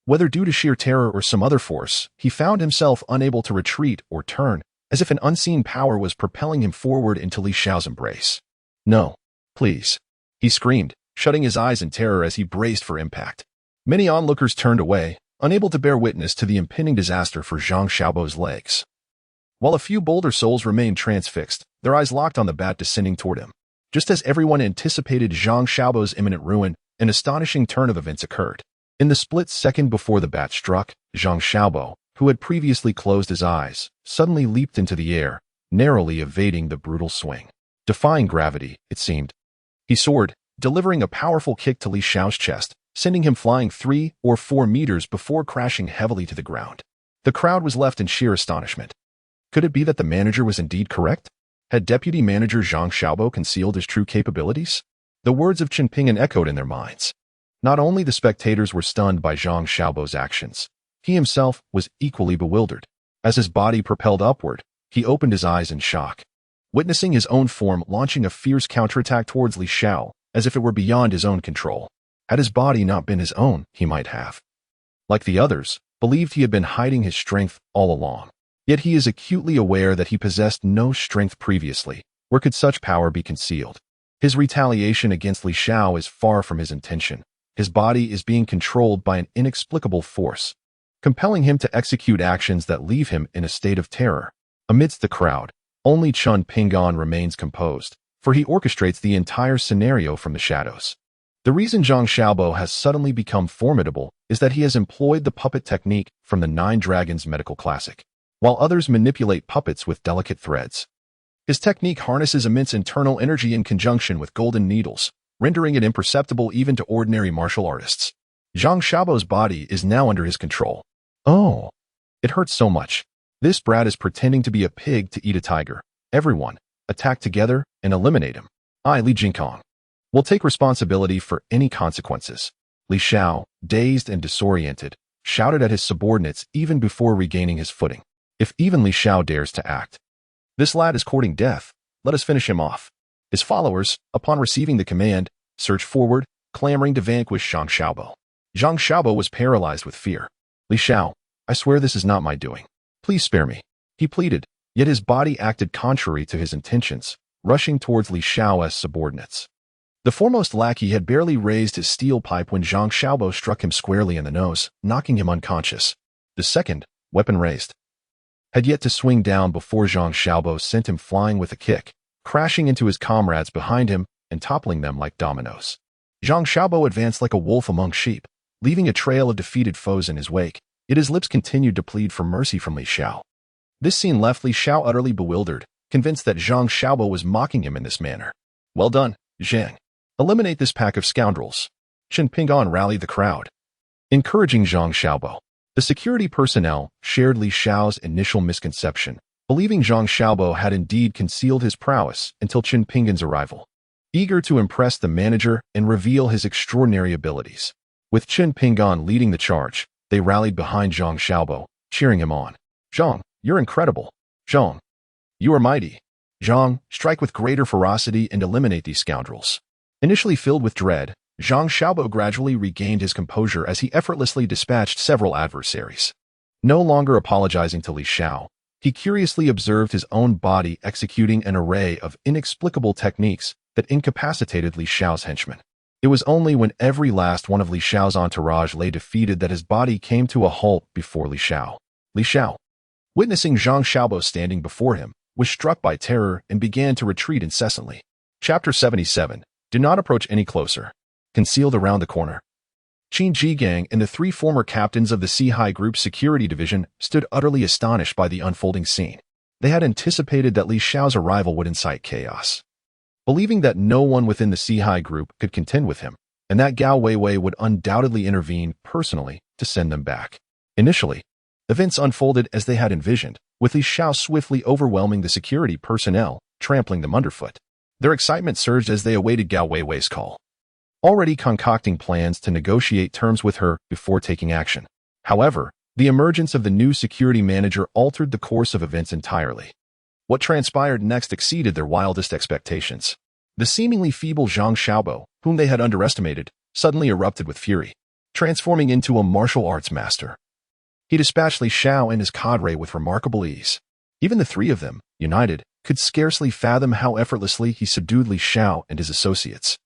whether due to sheer terror or some other force, he found himself unable to retreat or turn, as if an unseen power was propelling him forward into Li Xiao's embrace. No, please, he screamed, shutting his eyes in terror as he braced for impact. Many onlookers turned away, unable to bear witness to the impending disaster for Zhang Xiaobo's legs, while a few bolder souls remained transfixed, their eyes locked on the bat descending toward him. Just as everyone anticipated Zhang Xiaobo's imminent ruin, an astonishing turn of events occurred. In the split second before the bat struck, Zhang Xiaobo, who had previously closed his eyes, suddenly leaped into the air, narrowly evading the brutal swing. Defying gravity, it seemed. He soared, delivering a powerful kick to Li Xiao's chest, sending him flying 3 or 4 meters before crashing heavily to the ground. The crowd was left in sheer astonishment. Could it be that the manager was indeed correct? Had Deputy Manager Zhang Xiaobo concealed his true capabilities? The words of Chen Ping'an echoed in their minds. Not only the spectators were stunned by Zhang Xiaobo's actions, he himself was equally bewildered. As his body propelled upward, he opened his eyes in shock, witnessing his own form launching a fierce counterattack towards Li Xiao, as if it were beyond his own control. Had his body not been his own, he might have, like the others, believed he had been hiding his strength all along. Yet he is acutely aware that he possessed no strength previously. Where could such power be concealed? His retaliation against Li Xiao is far from his intention. His body is being controlled by an inexplicable force, compelling him to execute actions that leave him in a state of terror. Amidst the crowd, only Chen Ping'an remains composed, for he orchestrates the entire scenario from the shadows. The reason Zhang Xiaobo has suddenly become formidable is that he has employed the puppet technique from the Nine Dragons medical classic, while others manipulate puppets with delicate threads. His technique harnesses immense internal energy in conjunction with golden needles, rendering it imperceptible even to ordinary martial artists. Zhang Xiaobo's body is now under his control. Oh, it hurts so much. This brat is pretending to be a pig to eat a tiger. Everyone, attack together and eliminate him. I, Li Jingkong, will take responsibility for any consequences. Li Xiao, dazed and disoriented, shouted at his subordinates even before regaining his footing. If even Li Xiao dares to act, this lad is courting death. Let us finish him off. His followers, upon receiving the command, surged forward, clamoring to vanquish Zhang Xiaobo. Zhang Xiaobo was paralyzed with fear. Li Xiao, I swear this is not my doing. Please spare me, he pleaded, yet his body acted contrary to his intentions, rushing towards Li Xiao as subordinates. The foremost lackey had barely raised his steel pipe when Zhang Xiaobo struck him squarely in the nose, knocking him unconscious. The second, weapon raised, had yet to swing down before Zhang Xiaobo sent him flying with a kick, crashing into his comrades behind him and toppling them like dominoes. Zhang Xiaobo advanced like a wolf among sheep, leaving a trail of defeated foes in his wake, yet his lips continued to plead for mercy from Li Xiao. This scene left Li Xiao utterly bewildered, convinced that Zhang Xiaobo was mocking him in this manner. Well done, Zhang. Eliminate this pack of scoundrels. Chen Ping'an rallied the crowd, encouraging Zhang Xiaobo. The security personnel shared Li Xiao's initial misconception, believing Zhang Xiaobo had indeed concealed his prowess until Qin Pinggan's arrival. Eager to impress the manager and reveal his extraordinary abilities. With Qin Pinggan leading the charge, they rallied behind Zhang Xiaobo, cheering him on. Zhang, you're incredible. Zhang, you are mighty. Zhang, strike with greater ferocity and eliminate these scoundrels. Initially filled with dread, Zhang Xiaobo gradually regained his composure as he effortlessly dispatched several adversaries. No longer apologizing to Li Xiao, he curiously observed his own body executing an array of inexplicable techniques that incapacitated Li Xiao's henchmen. It was only when every last one of Li Xiao's entourage lay defeated that his body came to a halt before Li Xiao. Li Xiao, witnessing Zhang Xiaobo standing before him, was struck by terror and began to retreat incessantly. Chapter 77. Do not approach any closer. Concealed around the corner. Qin Jigang and the three former captains of the Sihai Group's security division stood utterly astonished by the unfolding scene. They had anticipated that Li Xiao's arrival would incite chaos. Believing that no one within the Sihai Group could contend with him, and that Gao Weiwei would undoubtedly intervene personally to send them back. Initially, events unfolded as they had envisioned, with Li Xiao swiftly overwhelming the security personnel, trampling them underfoot. Their excitement surged as they awaited Gao Weiwei's call, already concocting plans to negotiate terms with her before taking action. However, the emergence of the new security manager altered the course of events entirely. What transpired next exceeded their wildest expectations. The seemingly feeble Zhang Xiaobo, whom they had underestimated, suddenly erupted with fury, transforming into a martial arts master. He dispatched Li Xiao and his cadre with remarkable ease. Even the three of them, united, could scarcely fathom how effortlessly he subdued Li Xiao and his associates.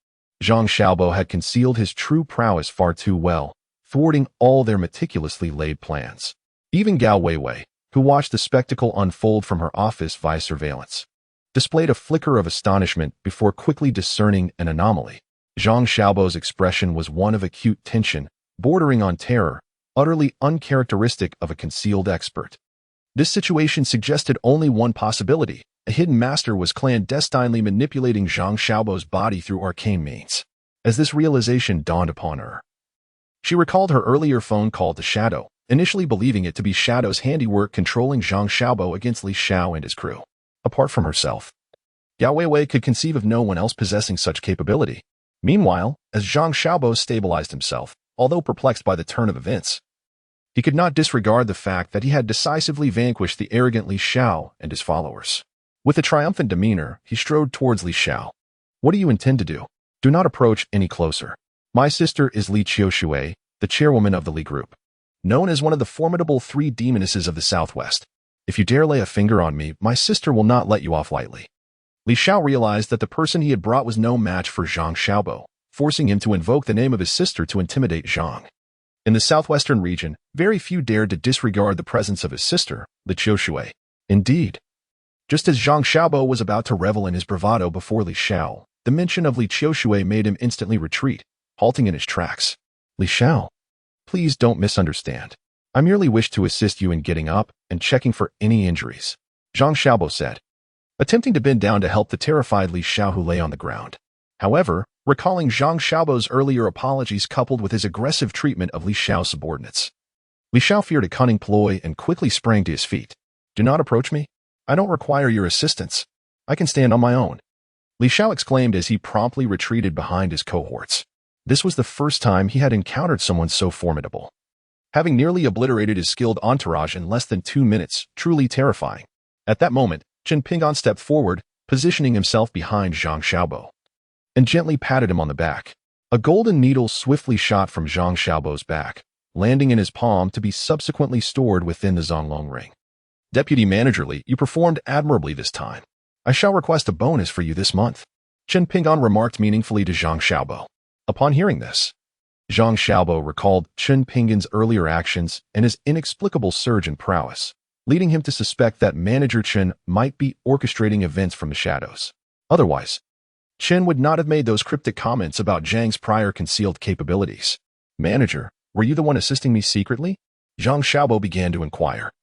Zhang Xiaobo had concealed his true prowess far too well, thwarting all their meticulously laid plans. Even Gao Weiwei, who watched the spectacle unfold from her office via surveillance, displayed a flicker of astonishment before quickly discerning an anomaly. Zhang Xiaobo's expression was one of acute tension, bordering on terror, utterly uncharacteristic of a concealed expert. This situation suggested only one possibility. A hidden master was clandestinely manipulating Zhang Xiaobo's body through arcane means. As this realization dawned upon her, she recalled her earlier phone call to Shadow, initially believing it to be Shadow's handiwork controlling Zhang Xiaobo against Li Xiao and his crew. Apart from herself, Gao Weiwei could conceive of no one else possessing such capability. Meanwhile, as Zhang Xiaobo stabilized himself, although perplexed by the turn of events, he could not disregard the fact that he had decisively vanquished the arrogant Li Xiao and his followers. With a triumphant demeanor, he strode towards Li Xiao. What do you intend to do? Do not approach any closer. My sister is Li Qiushui, the chairwoman of the Li Group, known as one of the formidable three demonesses of the Southwest. If you dare lay a finger on me, my sister will not let you off lightly. Li Xiao realized that the person he had brought was no match for Zhang Xiaobo, forcing him to invoke the name of his sister to intimidate Zhang. In the southwestern region, very few dared to disregard the presence of his sister, Li Qiushui. Indeed, just as Zhang Xiaobo was about to revel in his bravado before Li Xiao, the mention of Li Qiushui made him instantly retreat, halting in his tracks. Li Xiao, please don't misunderstand. I merely wish to assist you in getting up and checking for any injuries, Zhang Xiaobo said, attempting to bend down to help the terrified Li Xiao who lay on the ground. However, recalling Zhang Xiaobo's earlier apologies coupled with his aggressive treatment of Li Xiao's subordinates, Li Xiao feared a cunning ploy and quickly sprang to his feet. Do not approach me. I don't require your assistance. I can stand on my own, Li Xiao exclaimed as he promptly retreated behind his cohorts. This was the first time he had encountered someone so formidable, having nearly obliterated his skilled entourage in less than 2 minutes, truly terrifying. At that moment, Qin Pinggan stepped forward, positioning himself behind Zhang Xiaobo, and gently patted him on the back. A golden needle swiftly shot from Zhang Xiaobo's back, landing in his palm to be subsequently stored within the Zonglong ring. Deputy Manager Li, you performed admirably this time. I shall request a bonus for you this month, Qin Pinggan remarked meaningfully to Zhang Xiaobo. Upon hearing this, Zhang Xiaobo recalled Qin Pinggan's earlier actions and his inexplicable surge in prowess, leading him to suspect that Manager Qin might be orchestrating events from the shadows. Otherwise, Qin would not have made those cryptic comments about Zhang's prior concealed capabilities. Manager, were you the one assisting me secretly? Zhang Xiaobo began to inquire.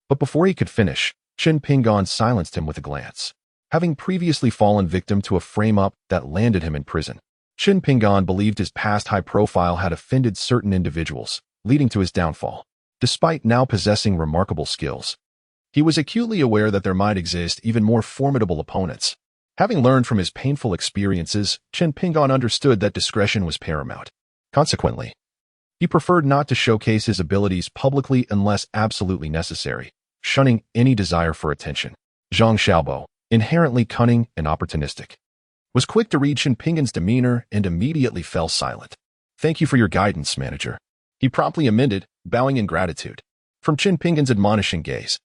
But before he could finish, Qin Pinggan silenced him with a glance. Having previously fallen victim to a frame-up that landed him in prison, Qin Pinggan believed his past high profile had offended certain individuals, leading to his downfall. Despite now possessing remarkable skills, He was acutely aware that there might exist even more formidable opponents. Having learned from his painful experiences, Chen Pingan understood that discretion was paramount. Consequently, he preferred not to showcase his abilities publicly unless absolutely necessary, shunning any desire for attention. Zhang Xiaobo, inherently cunning and opportunistic, was quick to read Chen Pingan's demeanor and immediately fell silent. "Thank you for your guidance, manager," he promptly amended, bowing in gratitude. From Chen Pingan's admonishing gaze,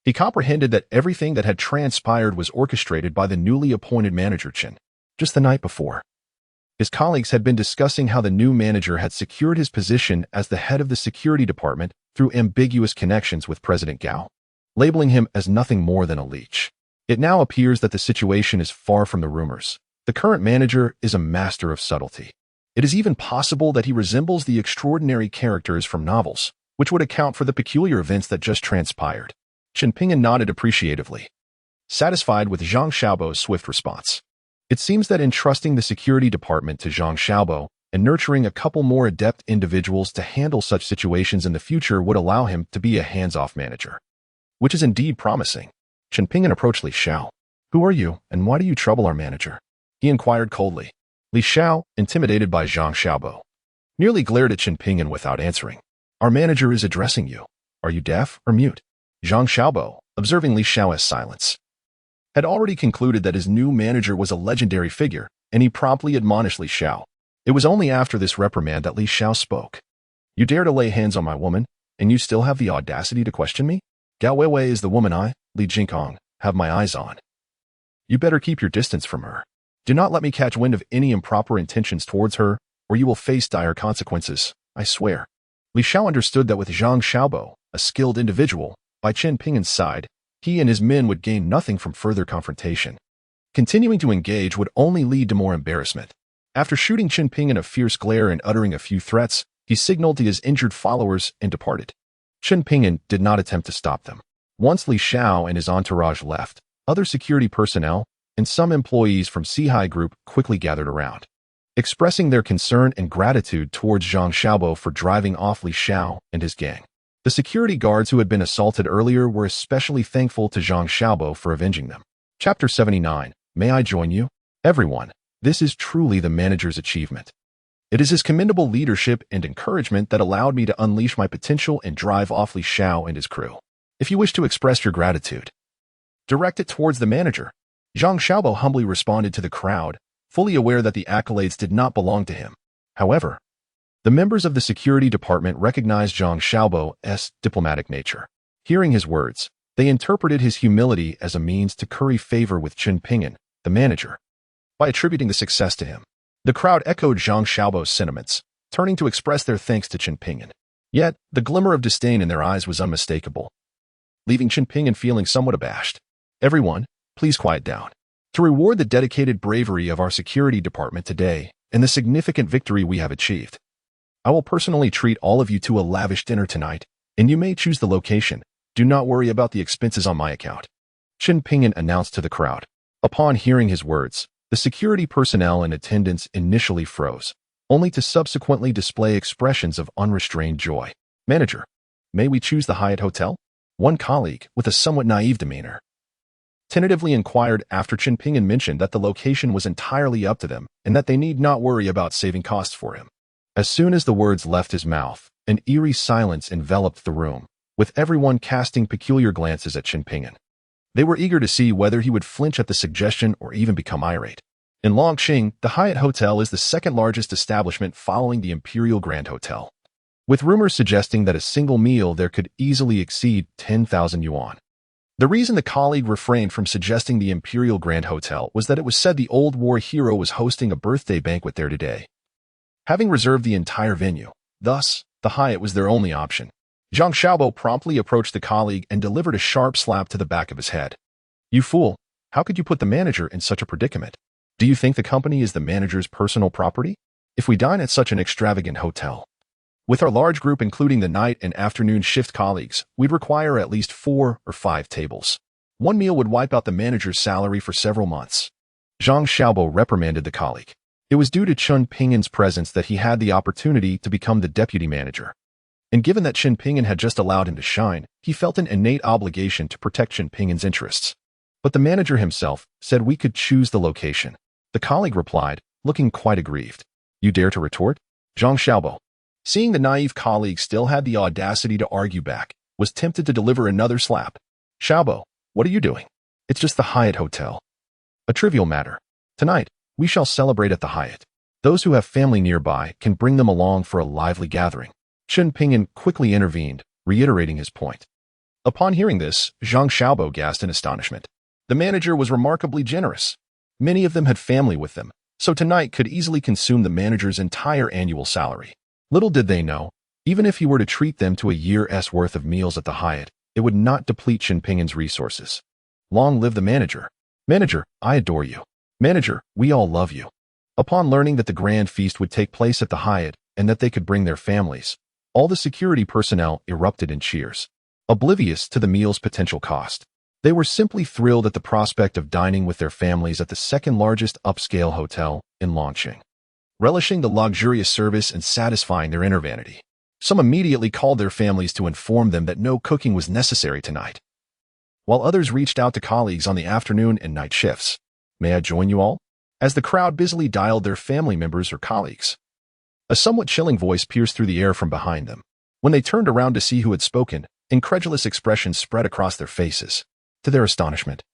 he comprehended that everything that had transpired was orchestrated by the newly appointed manager Chen. Just the night before, his colleagues had been discussing how the new manager had secured his position as the head of the security department through ambiguous connections with President Gao, labeling him as nothing more than a leech. It now appears that the situation is far from the rumors. The current manager is a master of subtlety. It is even possible that he resembles the extraordinary characters from novels, which would account for the peculiar events that just transpired. Chen Pingan nodded appreciatively, satisfied with Zhang Xiaobo's swift response. It seems that entrusting the security department to Zhang Xiaobo and nurturing a couple more adept individuals to handle such situations in the future would allow him to be a hands-off manager, which is indeed promising. Chen Pingan approached Li Xiao. "Who are you, and why do you trouble our manager?" he inquired coldly. Li Xiao, intimidated by Zhang Xiaobo, nearly glared at Chen Pingan without answering. "Our manager is addressing you. Are you deaf or mute?" Zhang Xiaobo, observing Li Xiao's silence, had already concluded that his new manager was a legendary figure, and he promptly admonished Li Xiao. It was only after this reprimand that Li Xiao spoke. "You dare to lay hands on my woman, and you still have the audacity to question me? Gao Weiwei is the woman I, Li Jingkong, have my eyes on. You better keep your distance from her. Do not let me catch wind of any improper intentions towards her, or you will face dire consequences, I swear." Li Xiao understood that with Zhang Xiaobo, a skilled individual, by Chen Pingan's side, he and his men would gain nothing from further confrontation. Continuing to engage would only lead to more embarrassment. After shooting Chen Pingan a fierce glare and uttering a few threats, he signaled to his injured followers and departed. Chen Pingan did not attempt to stop them. Once Li Xiao and his entourage left, other security personnel and some employees from Sihai Group quickly gathered around, expressing their concern and gratitude towards Zhang Xiaobo for driving off Li Xiao and his gang. The security guards who had been assaulted earlier were especially thankful to Zhang Xiaobo for avenging them. Chapter 79. May I join you? Everyone, this is truly the manager's achievement. It is his commendable leadership and encouragement that allowed me to unleash my potential and drive off Li Xiao and his crew. If you wish to express your gratitude, direct it towards the manager. Zhang Xiaobo humbly responded to the crowd, fully aware that the accolades did not belong to him. However, the members of the security department recognized Zhang Xiaobo's diplomatic nature. Hearing his words, they interpreted his humility as a means to curry favor with Chen Pingan, the manager, by attributing the success to him. The crowd echoed Zhang Xiaobo's sentiments, turning to express their thanks to Chen Pingan. Yet, the glimmer of disdain in their eyes was unmistakable, leaving Chen Pingan feeling somewhat abashed. "Everyone, please quiet down. To reward the dedicated bravery of our security department today and the significant victory we have achieved, I will personally treat all of you to a lavish dinner tonight, and you may choose the location. Do not worry about the expenses on my account," Chen Pingan announced to the crowd. Upon hearing his words, the security personnel in attendance initially froze, only to subsequently display expressions of unrestrained joy. "Manager, may we choose the Hyatt Hotel?" One colleague, with a somewhat naive demeanor, tentatively inquired after Chen Pingan mentioned that the location was entirely up to them and that they need not worry about saving costs for him. As soon as the words left his mouth, an eerie silence enveloped the room, with everyone casting peculiar glances at Chen Pingan. They were eager to see whether he would flinch at the suggestion or even become irate. In Longqing, the Hyatt Hotel is the second largest establishment following the Imperial Grand Hotel, with rumors suggesting that a single meal there could easily exceed 10,000 yuan. The reason the colleague refrained from suggesting the Imperial Grand Hotel was that it was said the old war hero was hosting a birthday banquet there today, having reserved the entire venue. Thus, the Hyatt was their only option. Zhang Xiaobo promptly approached the colleague and delivered a sharp slap to the back of his head. "You fool! How could you put the manager in such a predicament? Do you think the company is the manager's personal property? If we dine at such an extravagant hotel, with our large group including the night and afternoon shift colleagues, we'd require at least 4 or 5 tables. One meal would wipe out the manager's salary for several months." Zhang Xiaobo reprimanded the colleague. It was due to Chen Pingan's presence that he had the opportunity to become the deputy manager. And given that Qin Pingan had just allowed him to shine, he felt an innate obligation to protect Qin Pingan's interests. But the manager himself said we could choose the location. The colleague replied, looking quite aggrieved. You dare to retort? Zhang Xiaobo, seeing the naive colleague still had the audacity to argue back, was tempted to deliver another slap. Xiaobo, what are you doing? It's just the Hyatt Hotel. A trivial matter. Tonight, we shall celebrate at the Hyatt. Those who have family nearby can bring them along for a lively gathering. Qin Pingan quickly intervened, reiterating his point. Upon hearing this, Zhang Xiaobo gasped in astonishment. The manager was remarkably generous. Many of them had family with them, so tonight could easily consume the manager's entire annual salary. Little did they know, even if he were to treat them to a year's worth of meals at the Hyatt, it would not deplete Qin Pingan's resources. Long live the manager. Manager, I adore you. Manager, we all love you. Upon learning that the grand feast would take place at the Hyatt and that they could bring their families, all the security personnel erupted in cheers, oblivious to the meal's potential cost. They were simply thrilled at the prospect of dining with their families at the second-largest upscale hotel in Longqing, relishing the luxurious service and satisfying their inner vanity. Some immediately called their families to inform them that no cooking was necessary tonight, while others reached out to colleagues on the afternoon and night shifts. May I join you all? As the crowd busily dialed their family members or colleagues. A somewhat chilling voice pierced through the air from behind them. When they turned around to see who had spoken, incredulous expressions spread across their faces. To their astonishment,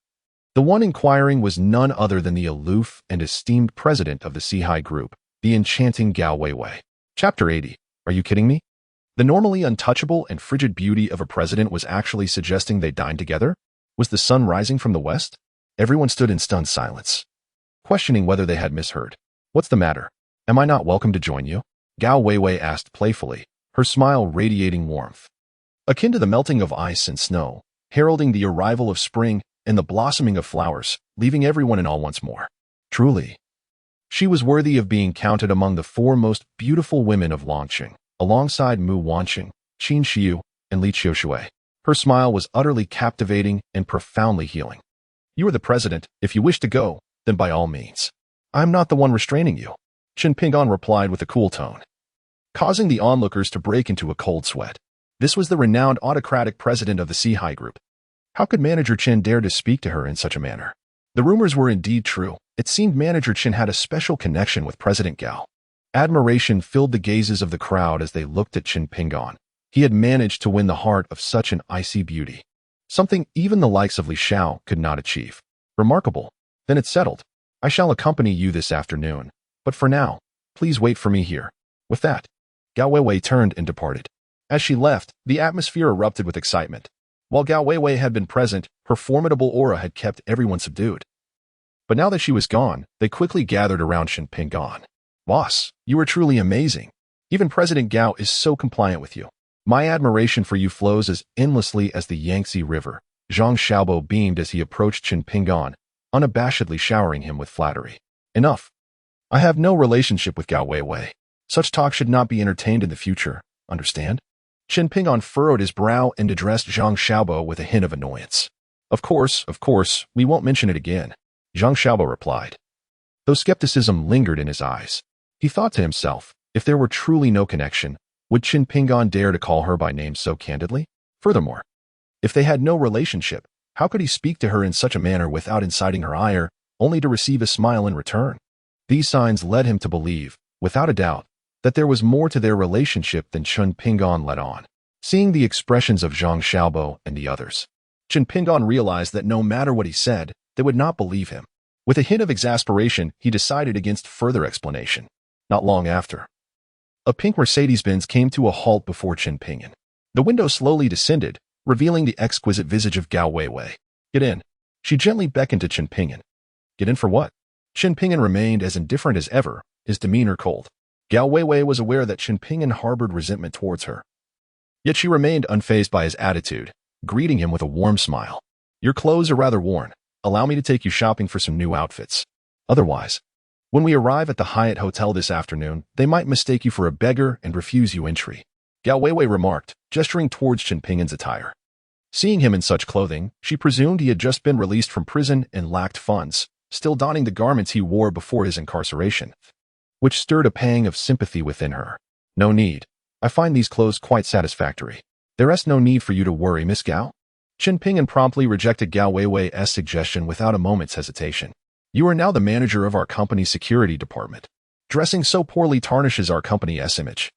the one inquiring was none other than the aloof and esteemed president of the Sihai Group, the enchanting Gao Weiwei. Chapter 80. Are you kidding me? The normally untouchable and frigid beauty of a president was actually suggesting they dine together? Was the sun rising from the west? Everyone stood in stunned silence, questioning whether they had misheard. What's the matter? Am I not welcome to join you? Gao Weiwei asked playfully, her smile radiating warmth, akin to the melting of ice and snow, heralding the arrival of spring and the blossoming of flowers, leaving everyone in awe once more. Truly, she was worthy of being counted among the four most beautiful women of Longqing, alongside Mu Wanqing, Qin Xiu, and Li Qiushui. Her smile was utterly captivating and profoundly healing. You are the president. If you wish to go, then by all means. I am not the one restraining you, Qin Pingan replied with a cool tone, causing the onlookers to break into a cold sweat. This was the renowned autocratic president of the Sihai Group. How could Manager Qin dare to speak to her in such a manner? The rumors were indeed true. It seemed Manager Qin had a special connection with President Gao. Admiration filled the gazes of the crowd as they looked at Qin Pingan. He had managed to win the heart of such an icy beauty, something even the likes of Li Xiao could not achieve. Remarkable. Then it's settled. I shall accompany you this afternoon, but for now, please wait for me here. With that, Gao Weiwei turned and departed. As she left, the atmosphere erupted with excitement. While Gao Weiwei had been present, her formidable aura had kept everyone subdued. But now that she was gone, they quickly gathered around Qin Pingan. Boss, you are truly amazing. Even President Gao is so compliant with you. My admiration for you flows as endlessly as the Yangtze River. Zhang Xiaobo beamed as he approached Qin Pingan, unabashedly showering him with flattery. Enough. I have no relationship with Gao Weiwei. Such talk should not be entertained in the future. Understand? Qin Pingan furrowed his brow and addressed Zhang Xiaobo with a hint of annoyance. Of course, we won't mention it again, Zhang Xiaobo replied. Though skepticism lingered in his eyes, he thought to himself, if there were truly no connection, would Qin Pingan dare to call her by name so candidly? Furthermore, if they had no relationship, how could he speak to her in such a manner without inciting her ire, only to receive a smile in return? These signs led him to believe, without a doubt, that there was more to their relationship than Qin Pingan let on. Seeing the expressions of Zhang Xiaobo and the others, Qin Pingan realized that no matter what he said, they would not believe him. With a hint of exasperation, he decided against further explanation. Not long after, a pink Mercedes-Benz came to a halt before Qin Pingan. The window slowly descended, revealing the exquisite visage of Gao Weiwei. Get in. She gently beckoned to Qin Pingan. Get in for what? Qin Pingan remained as indifferent as ever, his demeanor cold. Gao Weiwei was aware that Qin Pingan harbored resentment towards her. Yet she remained unfazed by his attitude, greeting him with a warm smile. Your clothes are rather worn. Allow me to take you shopping for some new outfits. Otherwise, when we arrive at the Hyatt Hotel this afternoon, they might mistake you for a beggar and refuse you entry, Gao Weiwei remarked, gesturing towards Qin Pingan's attire. Seeing him in such clothing, she presumed he had just been released from prison and lacked funds, still donning the garments he wore before his incarceration, which stirred a pang of sympathy within her. No need. I find these clothes quite satisfactory. There is no need for you to worry, Miss Gao. Chen Ping'an promptly rejected Gao Weiwei's suggestion without a moment's hesitation. You are now the manager of our company's security department. Dressing so poorly tarnishes our company's image.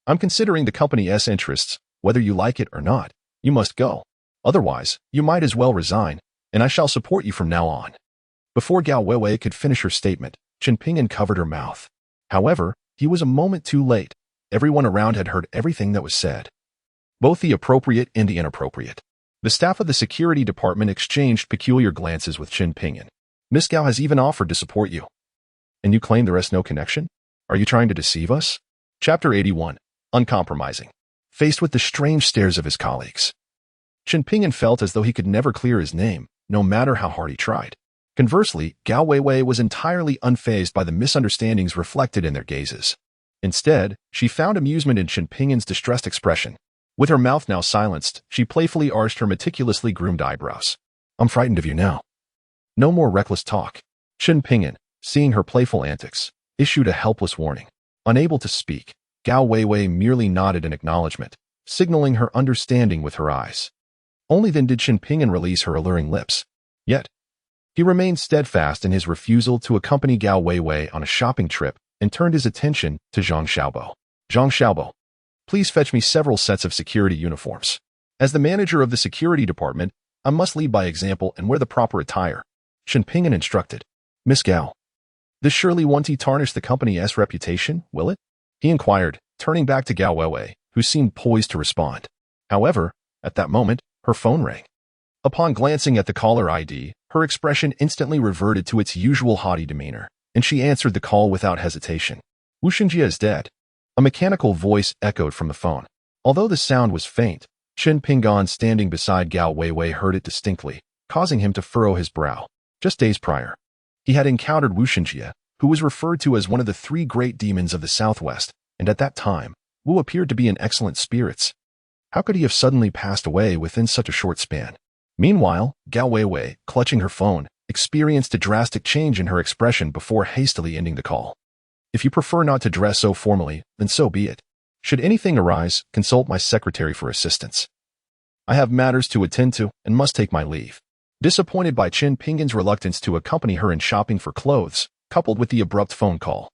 I'm considering the company's interests, whether you like it or not. You must go. Otherwise, you might as well resign, and I shall support you from now on. Before Gao Weiwei could finish her statement, Chen Ping'an covered her mouth. However, he was a moment too late. Everyone around had heard everything that was said, both the appropriate and the inappropriate. The staff of the security department exchanged peculiar glances with Chen Ping'an. Miss Gao has even offered to support you. And you claim there is no connection? Are you trying to deceive us? Chapter 81. Uncompromising. Faced with the strange stares of his colleagues, Chen Ping'an felt as though he could never clear his name, no matter how hard he tried. Conversely, Gao Weiwei was entirely unfazed by the misunderstandings reflected in their gazes. Instead, she found amusement in Chen Ping'an's distressed expression. With her mouth now silenced, she playfully arched her meticulously groomed eyebrows. I'm frightened of you now. No more reckless talk. Chen Ping'an, seeing her playful antics, issued a helpless warning. Unable to speak, Gao Weiwei merely nodded in acknowledgement, signaling her understanding with her eyes. Only then did Chen Ping'an release her alluring lips. Yet, he remained steadfast in his refusal to accompany Gao Weiwei on a shopping trip and turned his attention to Zhang Xiaobo. Zhang Xiaobo, please fetch me several sets of security uniforms. As the manager of the security department, I must lead by example and wear the proper attire. Chen Ping'an instructed. Miss Gao, this surely won't tarnish the company's reputation, will it? He inquired, turning back to Gao Weiwei, who seemed poised to respond. However, at that moment, her phone rang. Upon glancing at the caller ID, her expression instantly reverted to its usual haughty demeanor, and she answered the call without hesitation. Wu Xinjie is dead. A mechanical voice echoed from the phone. Although the sound was faint, Chen Ping'an standing beside Gao Weiwei heard it distinctly, causing him to furrow his brow. Just days prior, he had encountered Wu Xinjie, who was referred to as one of the three great demons of the Southwest, and at that time, Wu appeared to be in excellent spirits. How could he have suddenly passed away within such a short span? Meanwhile, Gao Weiwei, clutching her phone, experienced a drastic change in her expression before hastily ending the call. If you prefer not to dress so formally, then so be it. Should anything arise, consult my secretary for assistance. I have matters to attend to and must take my leave. Disappointed by Chen Ping'an's reluctance to accompany her in shopping for clothes, coupled with the abrupt phone call,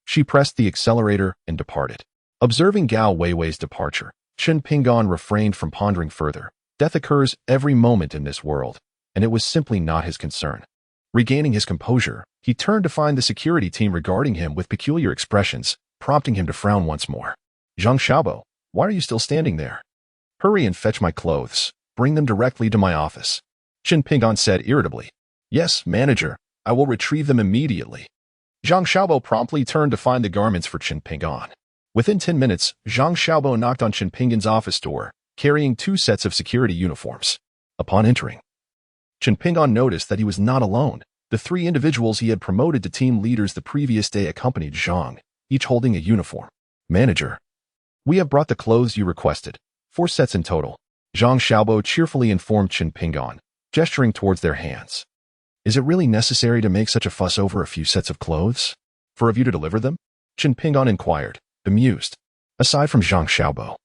she pressed the accelerator and departed. Observing Gao Weiwei's departure, Chen Ping'an refrained from pondering further. Death occurs every moment in this world, and it was simply not his concern. Regaining his composure, he turned to find the security team regarding him with peculiar expressions, prompting him to frown once more. Zhang Xiaobo, why are you still standing there? Hurry and fetch my clothes. Bring them directly to my office. Chen Ping'an said irritably. Yes, manager, I will retrieve them immediately. Zhang Xiaobo promptly turned to find the garments for Chen Ping'an. Within 10 minutes, Zhang Xiaobo knocked on Chen Ping'an's office door, carrying 2 sets of security uniforms. Upon entering, Chen Ping'an noticed that he was not alone. The 3 individuals he had promoted to team leaders the previous day accompanied Zhang, each holding a uniform. Manager, we have brought the clothes you requested, 4 sets in total. Zhang Xiaobo cheerfully informed Chen Ping'an, gesturing towards their hands. Is it really necessary to make such a fuss over a few sets of clothes? For of you to deliver them? Chen Ping'an inquired, bemused. Aside from Zhang Xiaobo,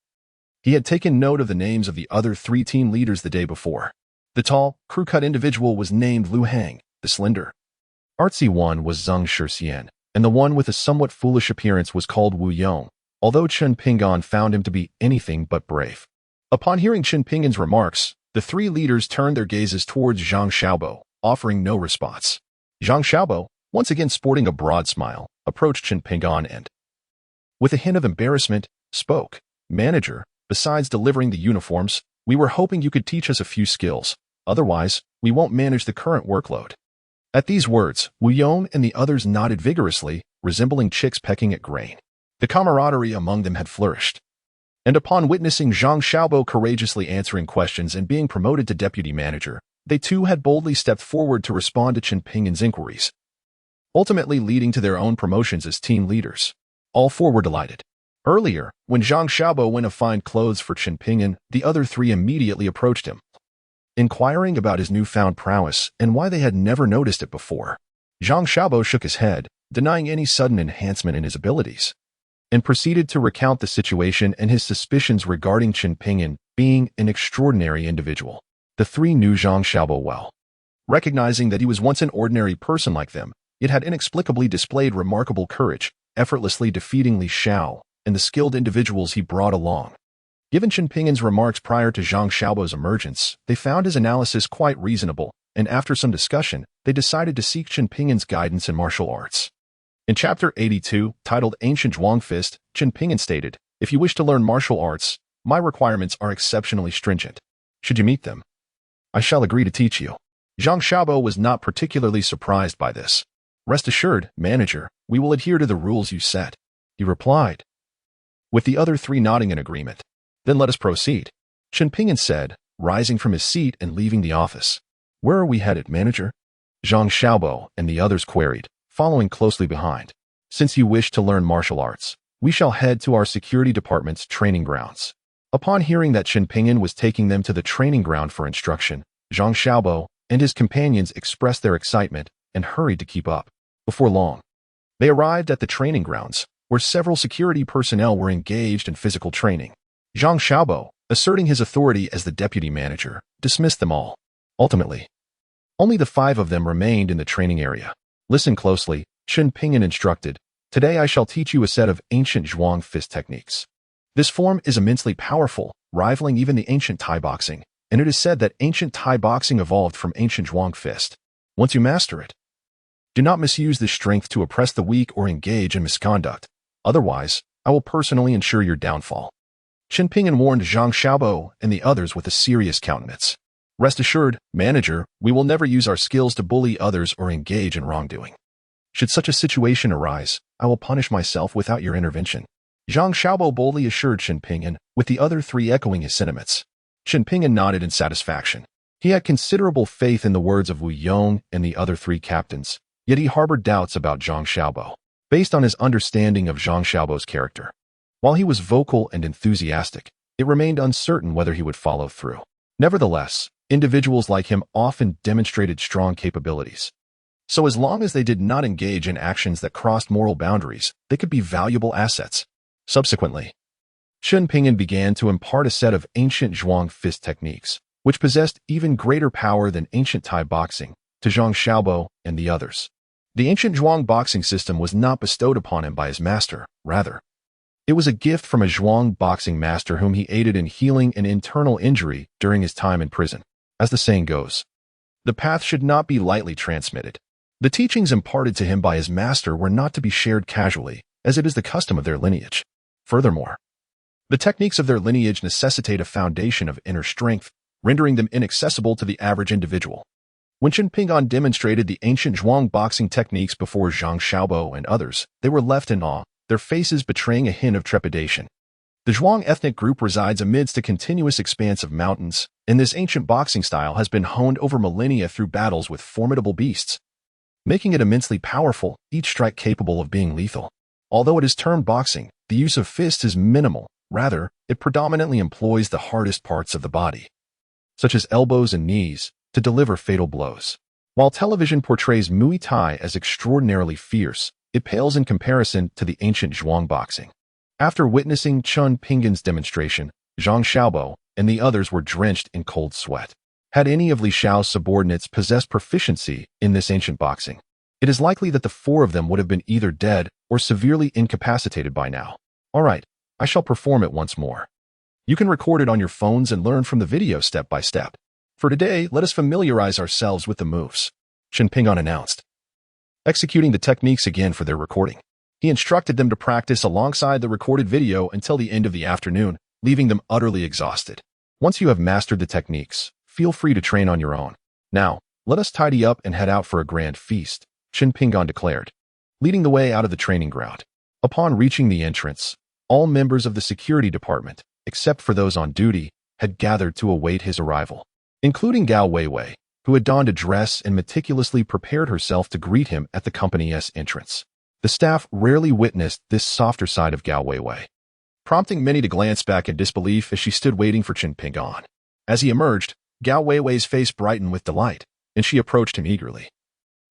he had taken note of the names of the other 3 team leaders the day before. The tall, crew-cut individual was named Lu Hang, the slender, artsy one was Zheng Shixian, and the one with a somewhat foolish appearance was called Wu Yong, although Chen Ping'an found him to be anything but brave. Upon hearing Chen Ping'an's remarks, the 3 leaders turned their gazes towards Zhang Xiaobo, offering no response. Zhang Xiaobo, once again sporting a broad smile, approached Chen Ping'an and, with a hint of embarrassment, spoke. Manager, besides delivering the uniforms, we were hoping you could teach us a few skills. Otherwise, we won't manage the current workload. At these words, Wu Yong and the others nodded vigorously, resembling chicks pecking at grain. The camaraderie among them had flourished. And upon witnessing Zhang Xiaobo courageously answering questions and being promoted to deputy manager, they too had boldly stepped forward to respond to Chen Ping'an's inquiries, ultimately leading to their own promotions as team leaders. All 4 were delighted. Earlier, when Zhang Xiaobo went to find clothes for Chen Ping'an, the other 3 immediately approached him, inquiring about his newfound prowess and why they had never noticed it before. Zhang Xiaobo shook his head, denying any sudden enhancement in his abilities. and proceeded to recount the situation and his suspicions regarding Chen Pingyan being an extraordinary individual. The three knew Zhang Xiaobo well. Recognizing that he was once an ordinary person like them, yet had inexplicably displayed remarkable courage, effortlessly defeating Li Xiao and the skilled individuals he brought along. Given Chen Pingyan's remarks prior to Zhang Xiaobo's emergence, they found his analysis quite reasonable, and after some discussion, they decided to seek Chen Pingyan's guidance in martial arts. In Chapter 82, titled Ancient Zhuang Fist, Chen Pingyan stated, "If you wish to learn martial arts, my requirements are exceptionally stringent. Should you meet them, I shall agree to teach you." Zhang Xiaobo was not particularly surprised by this. "Rest assured, manager, we will adhere to the rules you set," he replied, with the other three nodding in agreement. "Then let us proceed," Chen Pingyan said, rising from his seat and leaving the office. "Where are we headed, manager?" Zhang Xiaobo and the others queried, following closely behind. "Since you wish to learn martial arts, we shall head to our security department's training grounds." Upon hearing that Chen Pingyan was taking them to the training ground for instruction, Zhang Xiaobo and his companions expressed their excitement and hurried to keep up. Before long, they arrived at the training grounds, where several security personnel were engaged in physical training. Zhang Xiaobo, asserting his authority as the deputy manager, dismissed them all. Ultimately, only the 5 of them remained in the training area. "Listen closely," Chen Pingyan instructed. "Today I shall teach you a set of ancient Zhuang fist techniques. This form is immensely powerful, rivaling even the ancient Thai boxing, and it is said that ancient Thai boxing evolved from ancient Zhuang fist. Once you master it, do not misuse this strength to oppress the weak or engage in misconduct. Otherwise, I will personally ensure your downfall." Chen Pingyan warned Zhang Xiaobo and the others with a serious countenance. "Rest assured, manager, we will never use our skills to bully others or engage in wrongdoing. Should such a situation arise, I will punish myself without your intervention," Zhang Xiaobo boldly assured Chen Pingyan, with the other 3 echoing his sentiments. Chen Pingyan nodded in satisfaction. He had considerable faith in the words of Wu Yong and the other 3 captains, yet he harbored doubts about Zhang Xiaobo, based on his understanding of Zhang Xiaobo's character. While he was vocal and enthusiastic, it remained uncertain whether he would follow through. Nevertheless, individuals like him often demonstrated strong capabilities. So as long as they did not engage in actions that crossed moral boundaries, they could be valuable assets. Subsequently, Chen Pingyan began to impart a set of ancient Zhuang fist techniques, which possessed even greater power than ancient Thai boxing, to Zhang Xiaobo and the others. The ancient Zhuang boxing system was not bestowed upon him by his master, rather, it was a gift from a Zhuang boxing master whom he aided in healing an internal injury during his time in prison. As the saying goes, the path should not be lightly transmitted. The teachings imparted to him by his master were not to be shared casually, as it is the custom of their lineage. Furthermore, the techniques of their lineage necessitate a foundation of inner strength, rendering them inaccessible to the average individual. When Chen Pingyan demonstrated the ancient Zhuang boxing techniques before Zhang Xiaobo and others, they were left in awe, their faces betraying a hint of trepidation. The Zhuang ethnic group resides amidst a continuous expanse of mountains, and this ancient boxing style has been honed over millennia through battles with formidable beasts, making it immensely powerful, each strike capable of being lethal. Although it is termed boxing, the use of fists is minimal. Rather, it predominantly employs the hardest parts of the body, such as elbows and knees, to deliver fatal blows. While television portrays Muay Thai as extraordinarily fierce, it pales in comparison to the ancient Zhuang boxing. After witnessing Chen Pingyan's demonstration, Zhang Xiaobo and the others were drenched in cold sweat. Had any of Li Xiao's subordinates possessed proficiency in this ancient boxing, it is likely that the 4 of them would have been either dead or severely incapacitated by now. All right, I shall perform it once more. You can record it on your phones and learn from the video step by step. For today, let us familiarize ourselves with the moves, Chen Pingyan announced, executing the techniques again for their recording. He instructed them to practice alongside the recorded video until the end of the afternoon, leaving them utterly exhausted. Once you have mastered the techniques, feel free to train on your own. Now, let us tidy up and head out for a grand feast, Chen Pingyan declared, leading the way out of the training ground. Upon reaching the entrance, all members of the security department, except for those on duty, had gathered to await his arrival, including Gao Weiwei, who had donned a dress and meticulously prepared herself to greet him at the company's entrance. The staff rarely witnessed this softer side of Gao Weiwei, prompting many to glance back in disbelief as she stood waiting for Chen Pingyan. As he emerged, Gao Weiwei's face brightened with delight, and she approached him eagerly.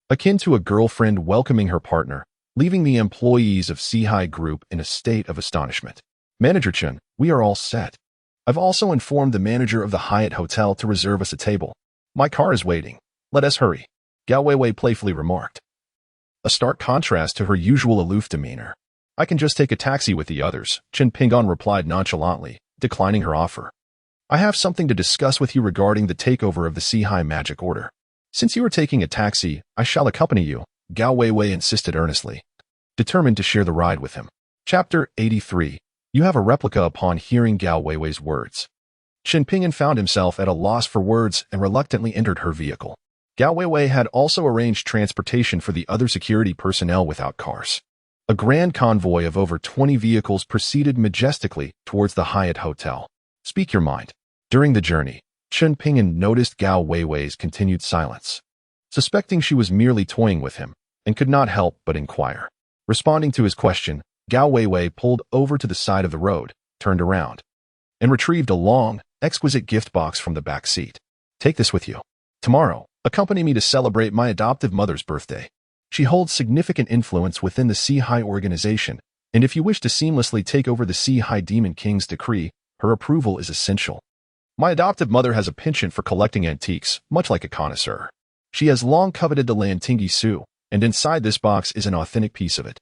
Akin to a girlfriend welcoming her partner, leaving the employees of Sihai Group in a state of astonishment. Manager Chen, we are all set. I've also informed the manager of the Hyatt Hotel to reserve us a table. My car is waiting. Let us hurry, Gao Weiwei playfully remarked. A stark contrast to her usual aloof demeanor. I can just take a taxi with the others, Chen Pingon replied nonchalantly, declining her offer. I have something to discuss with you regarding the takeover of the Sihai Magic Order. Since you are taking a taxi, I shall accompany you, Gao Weiwei insisted earnestly, determined to share the ride with him. Chapter 83. You have a replica. Upon hearing Gao Weiwei's words, Chen Pingon found himself at a loss for words and reluctantly entered her vehicle. Gao Weiwei had also arranged transportation for the other security personnel without cars. A grand convoy of over 20 vehicles proceeded majestically towards the Hyatt Hotel. Speak your mind. During the journey, Chen Pingon noticed Gao Weiwei's continued silence, suspecting she was merely toying with him, and could not help but inquire. Responding to his question, Gao Weiwei pulled over to the side of the road, turned around, and retrieved a long, exquisite gift box from the back seat. Take this with you. Tomorrow, accompany me to celebrate my adoptive mother's birthday. She holds significant influence within the Sihai organization, and if you wish to seamlessly take over the Sihai Demon King's decree, her approval is essential. My adoptive mother has a penchant for collecting antiques, much like a connoisseur. She has long coveted the Lantingi Su, and inside this box is an authentic piece of it.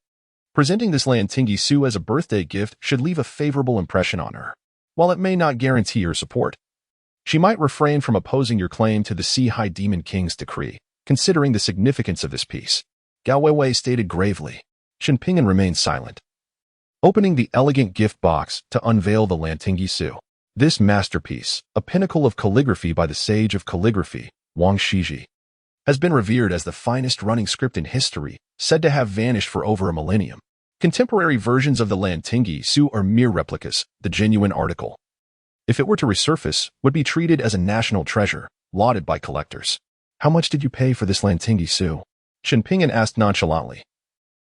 Presenting this Lantingi Su as a birthday gift should leave a favorable impression on her. While it may not guarantee your support, she might refrain from opposing your claim to the Sihai Demon King's decree, considering the significance of this piece, Gao Weiwei stated gravely. Chen Pingon remained silent, opening the elegant gift box to unveil the Lantingi Su. This masterpiece, a pinnacle of calligraphy by the sage of calligraphy, Wang Shiji, has been revered as the finest running script in history, said to have vanished for over a millennium. Contemporary versions of the Lantingi Su are mere replicas, the genuine article, if it were to resurface, would be treated as a national treasure, lauded by collectors. How much did you pay for this Lantingi Su? Chen Pingon asked nonchalantly,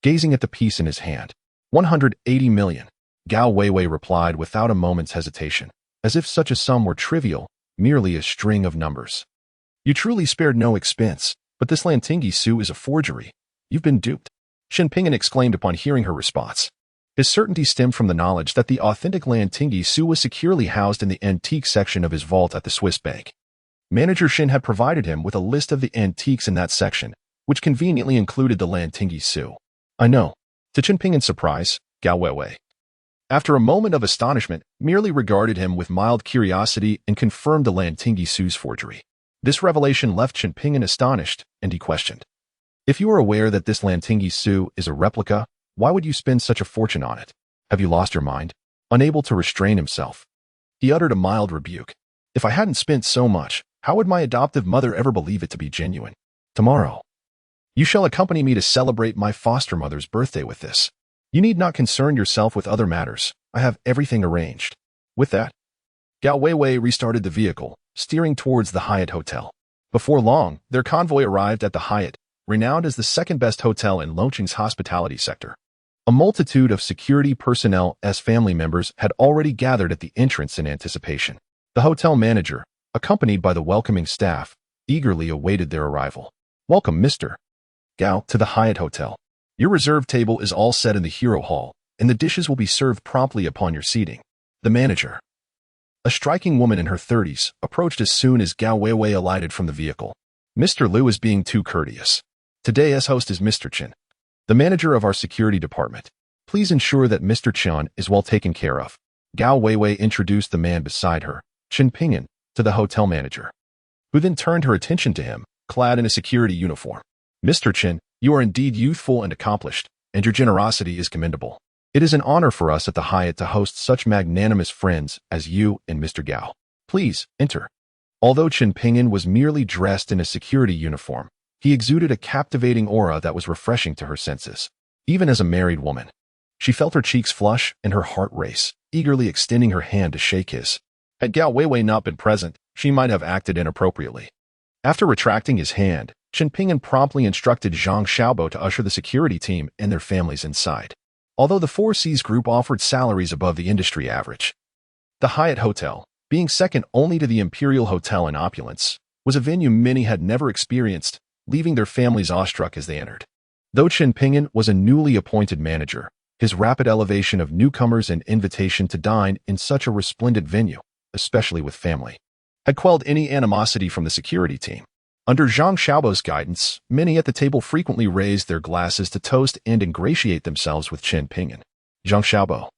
gazing at the piece in his hand. 180 million, Gao Weiwei replied without a moment's hesitation, as if such a sum were trivial, merely a string of numbers. You truly spared no expense, but this Lantingi Su is a forgery. You've been duped, Chen Pingon exclaimed upon hearing her response. His certainty stemmed from the knowledge that the authentic Lantingi Su was securely housed in the antique section of his vault at the Swiss bank. Manager Shin had provided him with a list of the antiques in that section, which conveniently included the Lantingi Su. I know. To Chen Pingon's surprise, Gao Weiwei, after a moment of astonishment, merely regarded him with mild curiosity and confirmed the Lantingi Su's forgery. This revelation left Chen Pingon astonished, and he questioned, if you are aware that this Lantingi Su is a replica, why would you spend such a fortune on it? Have you lost your mind? Unable to restrain himself, he uttered a mild rebuke. If I hadn't spent so much, how would my adoptive mother ever believe it to be genuine? Tomorrow, you shall accompany me to celebrate my foster mother's birthday with this. You need not concern yourself with other matters. I have everything arranged. With that, Gao Weiwei restarted the vehicle, steering towards the Hyatt Hotel. Before long, their convoy arrived at the Hyatt, renowned as the second-best hotel in Longqing's hospitality sector. A multitude of security personnel as family members had already gathered at the entrance in anticipation. The hotel manager, accompanied by the welcoming staff, eagerly awaited their arrival. Welcome, Mr. Gao, to the Hyatt Hotel. Your reserved table is all set in the Hero Hall, and the dishes will be served promptly upon your seating. The manager, a striking woman in her 30s, approached as soon as Gao Weiwei alighted from the vehicle. Mr. Liu is being too courteous. Today's host is Mr. Chen, the manager of our security department. Please ensure that Mr. Chen is well taken care of. Gao Weiwei introduced the man beside her, Chen Pingon, to the hotel manager, who then turned her attention to him, clad in a security uniform. Mr. Chen, you are indeed youthful and accomplished, and your generosity is commendable. It is an honor for us at the Hyatt to host such magnanimous friends as you and Mr. Gao. Please, enter. Although Chen Pingon was merely dressed in a security uniform, he exuded a captivating aura that was refreshing to her senses. Even as a married woman, she felt her cheeks flush and her heart race, eagerly extending her hand to shake his. Had Gao Weiwei not been present, she might have acted inappropriately. After retracting his hand, Chen Pingon promptly instructed Zhang Xiaobo to usher the security team and their families inside. Although the Four Seas Group offered salaries above the industry average, the Hyatt Hotel, being second only to the Imperial Hotel in opulence, was a venue many had never experienced, leaving their families awestruck as they entered. Though Chen Pingyan was a newly appointed manager, his rapid elevation of newcomers and invitation to dine in such a resplendent venue, especially with family, had quelled any animosity from the security team. Under Zhang Xiaobo's guidance, many at the table frequently raised their glasses to toast and ingratiate themselves with Chen Pingyan. Zhang Xiaobo,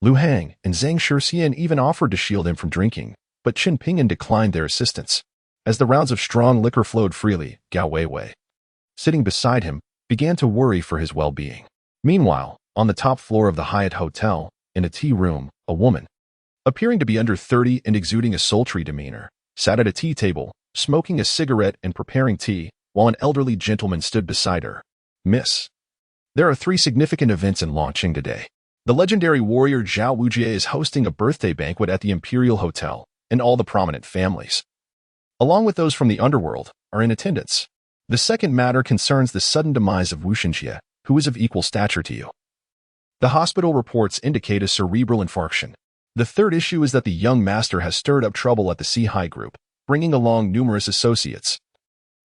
Lu Hang, and Zhang Shixian even offered to shield him from drinking, but Chen Pingyan declined their assistance. As the rounds of strong liquor flowed freely, Gao Weiwei, sitting beside him, began to worry for his well-being. Meanwhile, on the top floor of the Hyatt Hotel, in a tea room, a woman, appearing to be under 30 and exuding a sultry demeanor, sat at a tea table, smoking a cigarette and preparing tea, while an elderly gentleman stood beside her. Miss, there are 3 significant events in Longqing today. The legendary warrior Zhao Wujie is hosting a birthday banquet at the Imperial Hotel, and all the prominent families, along with those from the underworld, are in attendance. The second matter concerns the sudden demise of Wu Xinjie, who is of equal stature to you. The hospital reports indicate a cerebral infarction. The third issue is that the young master has stirred up trouble at the Sihai Group, bringing along numerous associates,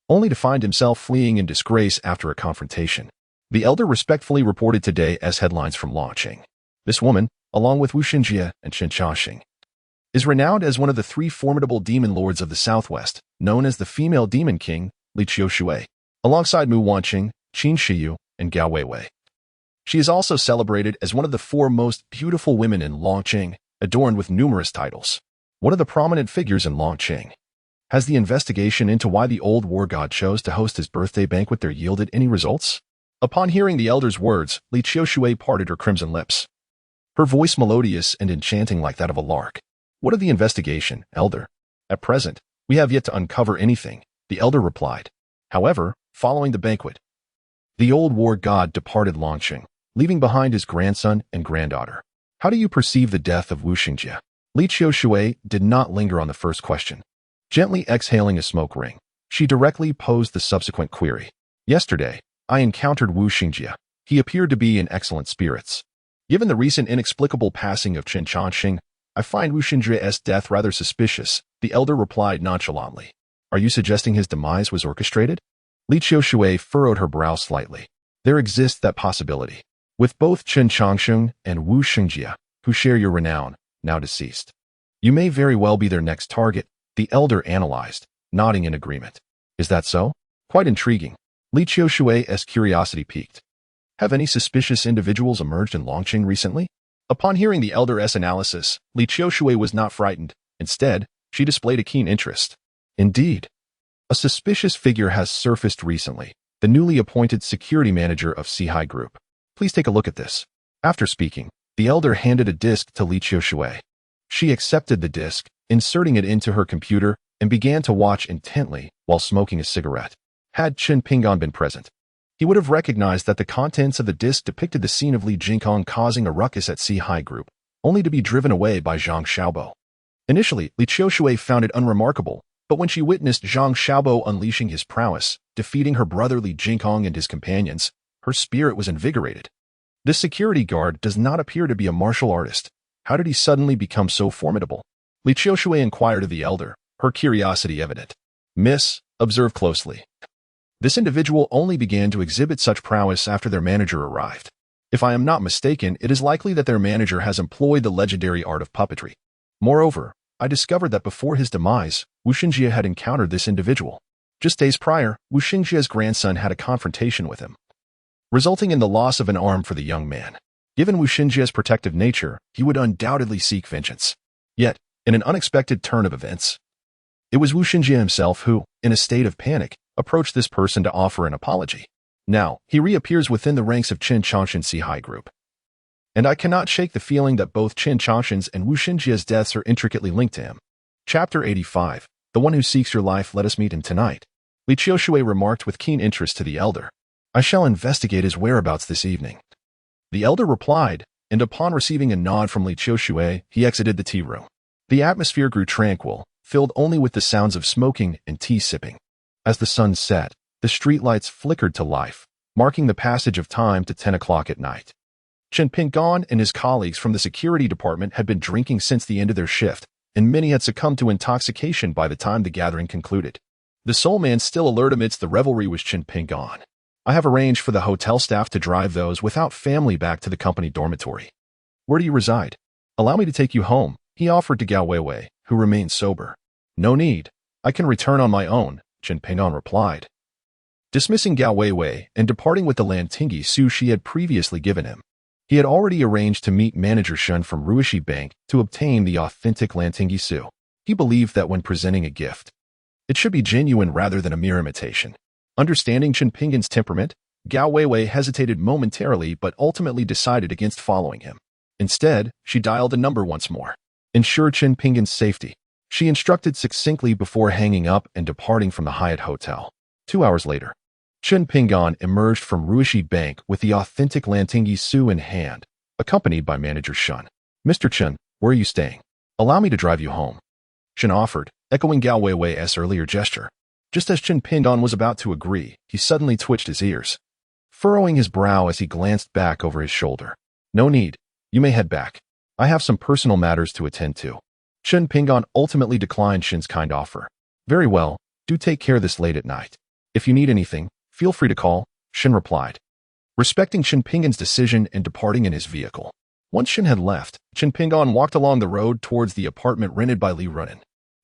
only to find himself fleeing in disgrace after a confrontation. The elder respectfully reported today as headlines from Longqing. This woman, along with Wu Xinjie and Chen Qiaoxing, is renowned as one of the 3 formidable demon lords of the Southwest, known as the female demon king, Li Qiushui, alongside Mu Wanqing, Qin Shiyu, and Gao Weiwei. She is also celebrated as one of the 4 most beautiful women in Longqing, adorned with numerous titles. One of the prominent figures in Longqing. Has the investigation into why the old war god chose to host his birthday banquet there yielded any results? Upon hearing the elder's words, Li Qiushui parted her crimson lips, her voice melodious and enchanting like that of a lark. What of the investigation, elder? At present, we have yet to uncover anything, the elder replied. However, following the banquet, the old war god departed Longqing, leaving behind his grandson and granddaughter. How do you perceive the death of Wu Xinjie? Li Qiushui did not linger on the first question. Gently exhaling a smoke ring, she directly posed the subsequent query. Yesterday, I encountered Wu Xinjie. He appeared to be in excellent spirits. Given the recent inexplicable passing of Chen Qiaoxing, I find Wu Xinjie's death rather suspicious, the elder replied nonchalantly. Are you suggesting his demise was orchestrated? Li Qiushui furrowed her brow slightly. There exists that possibility. With both Chen Qiaoxing and Wu Xinjie, who share your renown, now deceased, you may very well be their next target, the elder analyzed, nodding in agreement. Is that so? Quite intriguing. Li Qiushui's curiosity piqued. Have any suspicious individuals emerged in Longqing recently? Upon hearing the elder's analysis, Li Qiushui was not frightened. Instead, she displayed a keen interest. Indeed, a suspicious figure has surfaced recently, the newly appointed security manager of Sihai Group. Please take a look at this. After speaking, the elder handed a disc to Li Qiushui. She accepted the disc, inserting it into her computer, and began to watch intently while smoking a cigarette. Had Chen Pingyan been present, he would have recognized that the contents of the disc depicted the scene of Li Jingkong causing a ruckus at Sihai Group, only to be driven away by Zhang Xiaobo. Initially, Li Qiushui found it unremarkable, but when she witnessed Zhang Xiaobo unleashing his prowess, defeating her brother Li Jingkong and his companions, her spirit was invigorated. This security guard does not appear to be a martial artist. How did he suddenly become so formidable? Li Qiushui inquired of the elder, her curiosity evident. Miss, observe closely. This individual only began to exhibit such prowess after their manager arrived. If I am not mistaken, it is likely that their manager has employed the legendary art of puppetry. Moreover, I discovered that before his demise, Wu Xinjie had encountered this individual. Just days prior, Wu Xinjie's grandson had a confrontation with him, resulting in the loss of an arm for the young man. Given Wu Xinjie's protective nature, he would undoubtedly seek vengeance. Yet, in an unexpected turn of events, it was Wu Xinjie himself who, in a state of panic, approached this person to offer an apology. Now, he reappears within the ranks of Chen Qiaoxin Sihai Group. And I cannot shake the feeling that both Chen Qiaoxin's and Wu Xinjie's deaths are intricately linked to him. Chapter 85. The one who seeks your life, let us meet him tonight. Li Qiushui remarked with keen interest to the elder. I shall investigate his whereabouts this evening. The elder replied, and upon receiving a nod from Li Qiushui, he exited the tea room. The atmosphere grew tranquil, filled only with the sounds of smoking and tea sipping. As the sun set, the streetlights flickered to life, marking the passage of time to 10 o'clock at night. Chen Pingyan and his colleagues from the security department had been drinking since the end of their shift, and many had succumbed to intoxication by the time the gathering concluded. The sole man still alert amidst the revelry was Chen Pingyan. I have arranged for the hotel staff to drive those without family back to the company dormitory. Where do you reside? Allow me to take you home, he offered to Gao Weiwei, who remained sober. No need. I can return on my own, Chen Pingan replied, dismissing Gao Weiwei and departing with the Lantinghi Su she had previously given him. He had already arranged to meet manager Shen from Ruishi Bank to obtain the authentic Lantinghi Su. He believed that when presenting a gift, it should be genuine rather than a mere imitation. Understanding Chen Pingan's temperament, Gao Weiwei hesitated momentarily but ultimately decided against following him. Instead, she dialed the number once more. Ensure Chen Pingan's safety, she instructed succinctly before hanging up and departing from the Hyatt Hotel. 2 hours later, Chen Pingan emerged from Ruishi Bank with the authentic Lantinghi Su in hand, accompanied by manager Shen. Mr. Chen, where are you staying? Allow me to drive you home, Chen offered, echoing Gao Weiwei's earlier gesture. Just as Chen Pingan was about to agree, he suddenly twitched his ears, furrowing his brow as he glanced back over his shoulder. No need. You may head back. I have some personal matters to attend to. Chen Pingan ultimately declined Shen's kind offer. Very well, do take care this late at night. If you need anything, feel free to call, Shen replied, respecting Chen Pingan's decision and departing in his vehicle. Once Shen had left, Chen Pingan walked along the road towards the apartment rented by Li Runan.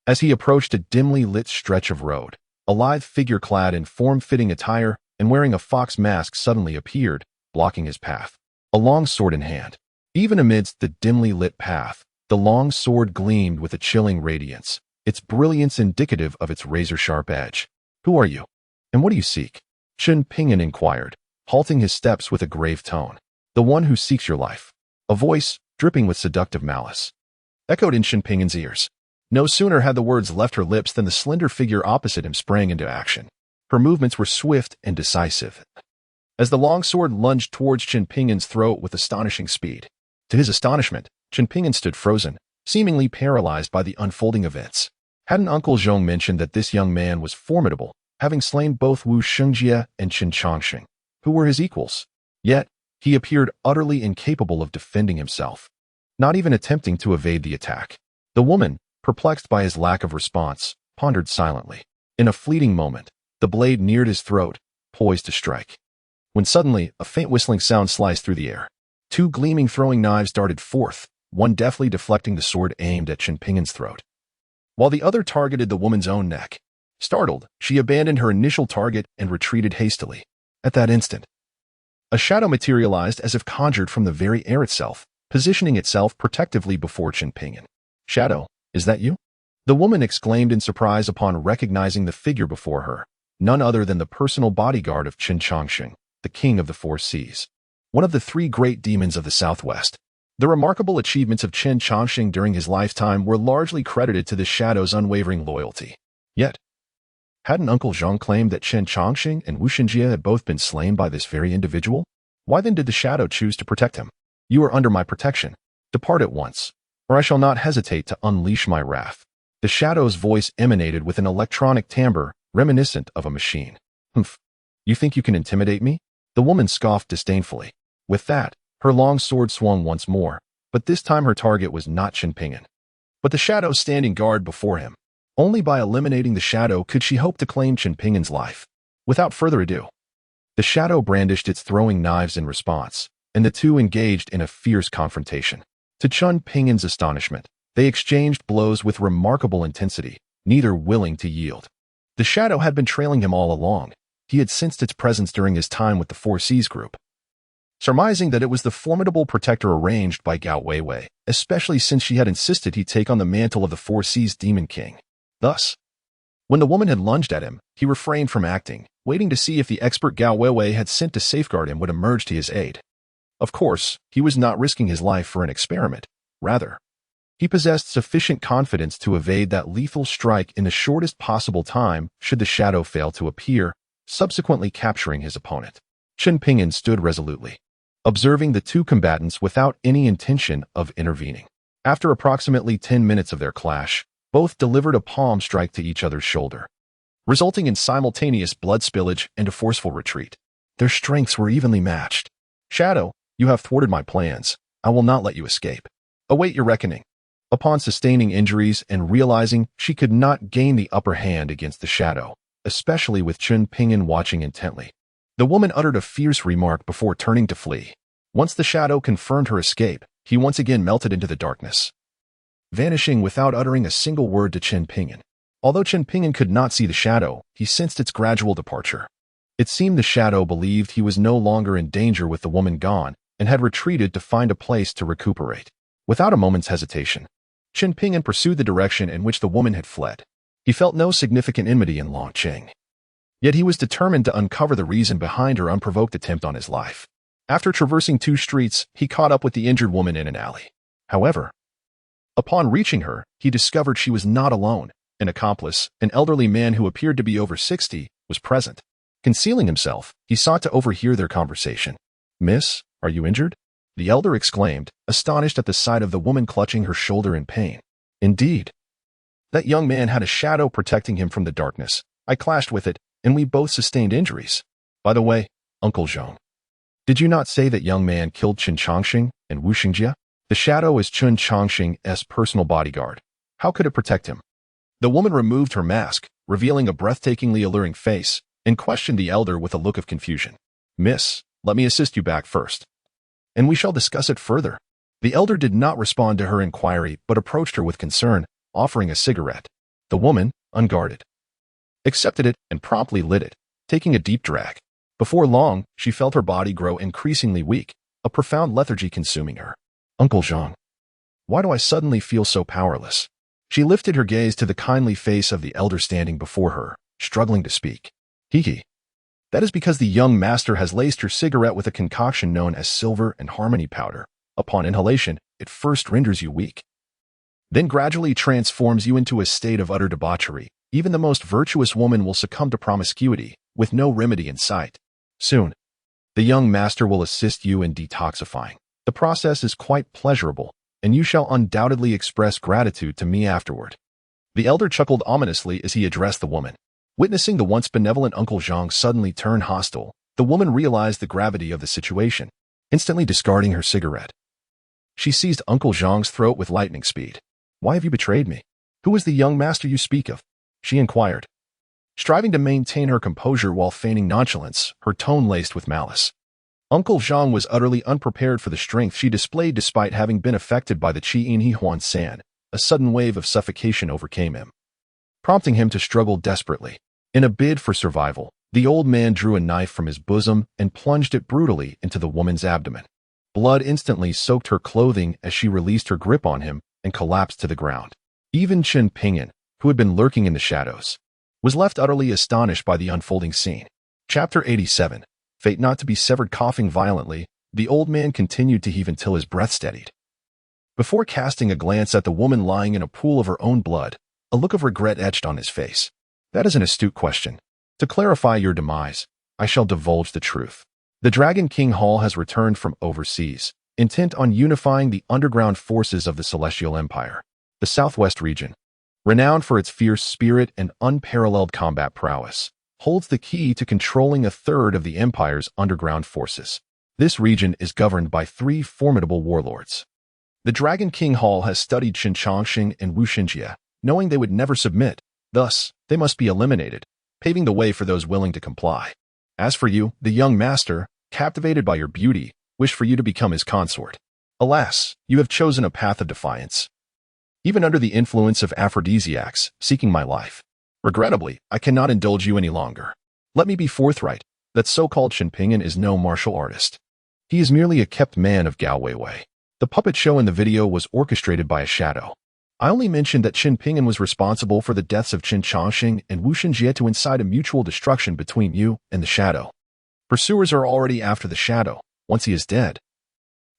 As he approached a dimly lit stretch of road, a lithe figure clad in form-fitting attire and wearing a fox mask suddenly appeared, blocking his path, a long sword in hand. Even amidst the dimly lit path, the long sword gleamed with a chilling radiance, its brilliance indicative of its razor-sharp edge. Who are you? And what do you seek? Chen Pingan inquired, halting his steps with a grave tone. The one who seeks your life. A voice, dripping with seductive malice, echoed in Chen Pingan's ears. No sooner had the words left her lips than the slender figure opposite him sprang into action. Her movements were swift and decisive, as the long sword lunged towards Chen Pingan's throat with astonishing speed. To his astonishment, Chen Pingan stood frozen, seemingly paralyzed by the unfolding events. Hadn't Uncle Zhong mentioned that this young man was formidable, having slain both Wu Shengjie and Chen Chongqing, who were his equals? Yet, he appeared utterly incapable of defending himself, not even attempting to evade the attack. The woman, perplexed by his lack of response, pondered silently. In a fleeting moment, the blade neared his throat, poised to strike, when suddenly a faint whistling sound sliced through the air. 2 gleaming throwing knives darted forth, one deftly deflecting the sword aimed at Chen Pingan's throat, while the other targeted the woman's own neck. Startled, she abandoned her initial target and retreated hastily. At that instant, a shadow materialized as if conjured from the very air itself, positioning itself protectively before Chen Pingan. Shadow, is that you? The woman exclaimed in surprise upon recognizing the figure before her, none other than the personal bodyguard of Chen Chongqing, the king of the 4 seas, one of the 3 great demons of the Southwest. The remarkable achievements of Chen Chongqing during his lifetime were largely credited to the Shadow's unwavering loyalty. Yet, hadn't Uncle Zhang claimed that Chen Chongqing and Wu Shengjie had both been slain by this very individual? Why then did the Shadow choose to protect him? You are under my protection. Depart at once, or I shall not hesitate to unleash my wrath. The Shadow's voice emanated with an electronic timbre reminiscent of a machine. Humph. You think you can intimidate me? The woman scoffed disdainfully. With that, her long sword swung once more, but this time her target was not Chen Pingan, but the Shadow standing guard before him. Only by eliminating the Shadow could she hope to claim Chen Pingan's life. Without further ado, the Shadow brandished its throwing knives in response, and the two engaged in a fierce confrontation. To Chen Pingan's astonishment, they exchanged blows with remarkable intensity, neither willing to yield. The Shadow had been trailing him all along. He had sensed its presence during his time with the 4 Seas group, surmising that it was the formidable protector arranged by Gao Weiwei, especially since she had insisted he take on the mantle of the 4 Seas Demon King. Thus, when the woman had lunged at him, he refrained from acting, waiting to see if the expert Gao Weiwei had sent to safeguard him would emerge to his aid. Of course, he was not risking his life for an experiment. Rather, he possessed sufficient confidence to evade that lethal strike in the shortest possible time should the Shadow fail to appear, subsequently capturing his opponent. Chen Pingan stood resolutely, observing the two combatants without any intention of intervening. After approximately 10 minutes of their clash, both delivered a palm strike to each other's shoulder, resulting in simultaneous blood spillage and a forceful retreat. Their strengths were evenly matched. Shadow, you have thwarted my plans. I will not let you escape. Await your reckoning. Upon sustaining injuries and realizing she could not gain the upper hand against the Shadow, especially with Chen Pingan watching intently, The woman uttered a fierce remark before turning to flee. Once the shadow confirmed her escape, he once again melted into the darkness, vanishing without uttering a single word to Chen Pingyan. Although Chen Pingyan could not see the shadow, he sensed its gradual departure. It seemed the shadow believed he was no longer in danger with the woman gone and had retreated to find a place to recuperate. Without a moment's hesitation, Chen Pingyan pursued the direction in which the woman had fled. He felt no significant enmity in Long Qing. Yet he was determined to uncover the reason behind her unprovoked attempt on his life. After traversing 2 streets, he caught up with the injured woman in an alley. However, upon reaching her, he discovered she was not alone. An accomplice, an elderly man who appeared to be over 60, was present. Concealing himself, he sought to overhear their conversation. "Miss, are you injured?" the elder exclaimed, astonished at the sight of the woman clutching her shoulder in pain. "Indeed. That young man had a shadow protecting him from the darkness. I clashed with it, and we both sustained injuries. By the way, Uncle Zhong, did you not say that young man killed Chen Chongqing and Wu Xingjie? The shadow is Chen Chongqing's personal bodyguard. How could it protect him?" The woman removed her mask, revealing a breathtakingly alluring face, and questioned the elder with a look of confusion. "Miss, let me assist you back first, and we shall discuss it further." The elder did not respond to her inquiry but approached her with concern, offering a cigarette. The woman, unguarded, accepted it and promptly lit it, taking a deep drag. Before long, she felt her body grow increasingly weak, a profound lethargy consuming her. "Uncle Zhang, why do I suddenly feel so powerless?" She lifted her gaze to the kindly face of the elder standing before her, struggling to speak. "Hee. That is because the young master has laced your cigarette with a concoction known as silver and harmony powder. Upon inhalation, it first renders you weak, then gradually transforms you into a state of utter debauchery. Even the most virtuous woman will succumb to promiscuity, with no remedy in sight. Soon, the young master will assist you in detoxifying. The process is quite pleasurable, and you shall undoubtedly express gratitude to me afterward." The elder chuckled ominously as he addressed the woman. Witnessing the once benevolent Uncle Zhang suddenly turn hostile, the woman realized the gravity of the situation. Instantly discarding her cigarette, she seized Uncle Zhang's throat with lightning speed. "Why have you betrayed me? Who is the young master you speak of?" she inquired, striving to maintain her composure while feigning nonchalance, her tone laced with malice. Uncle Zhang was utterly unprepared for the strength she displayed despite having been affected by the Qi Yi Huan San. A sudden wave of suffocation overcame him, prompting him to struggle desperately. In a bid for survival, the old man drew a knife from his bosom and plunged it brutally into the woman's abdomen. Blood instantly soaked her clothing as she released her grip on him and collapsed to the ground. Even Chen Pingyan, who had been lurking in the shadows, was left utterly astonished by the unfolding scene. Chapter 87. Fate not to be severed. Coughing violently, the old man continued to heave until his breath steadied. Before casting a glance at the woman lying in a pool of her own blood, a look of regret etched on his face. "That is an astute question. To clarify your demise, I shall divulge the truth. The Dragon King Hall has returned from overseas, intent on unifying the underground forces of the Celestial Empire. The Southwest region, renowned for its fierce spirit and unparalleled combat prowess, holds the key to controlling a third of the Empire's underground forces. This region is governed by 3 formidable warlords. The Dragon King Hall has studied Chen Chongqing and Wu Xingjie, knowing they would never submit. Thus, they must be eliminated, paving the way for those willing to comply. As for you, the young master, captivated by your beauty, wished for you to become his consort. Alas, you have chosen a path of defiance, even under the influence of aphrodisiacs, seeking my life. Regrettably, I cannot indulge you any longer. Let me be forthright, that so-called Chen Pingyan is no martial artist. He is merely a kept man of Gao Weiwei. The puppet show in the video was orchestrated by a shadow. I only mentioned that Chen Pingyan was responsible for the deaths of Chen Chongqing and Wu Xingjie to incite a mutual destruction between you and the shadow. Pursuers are already after the shadow. Once he is dead,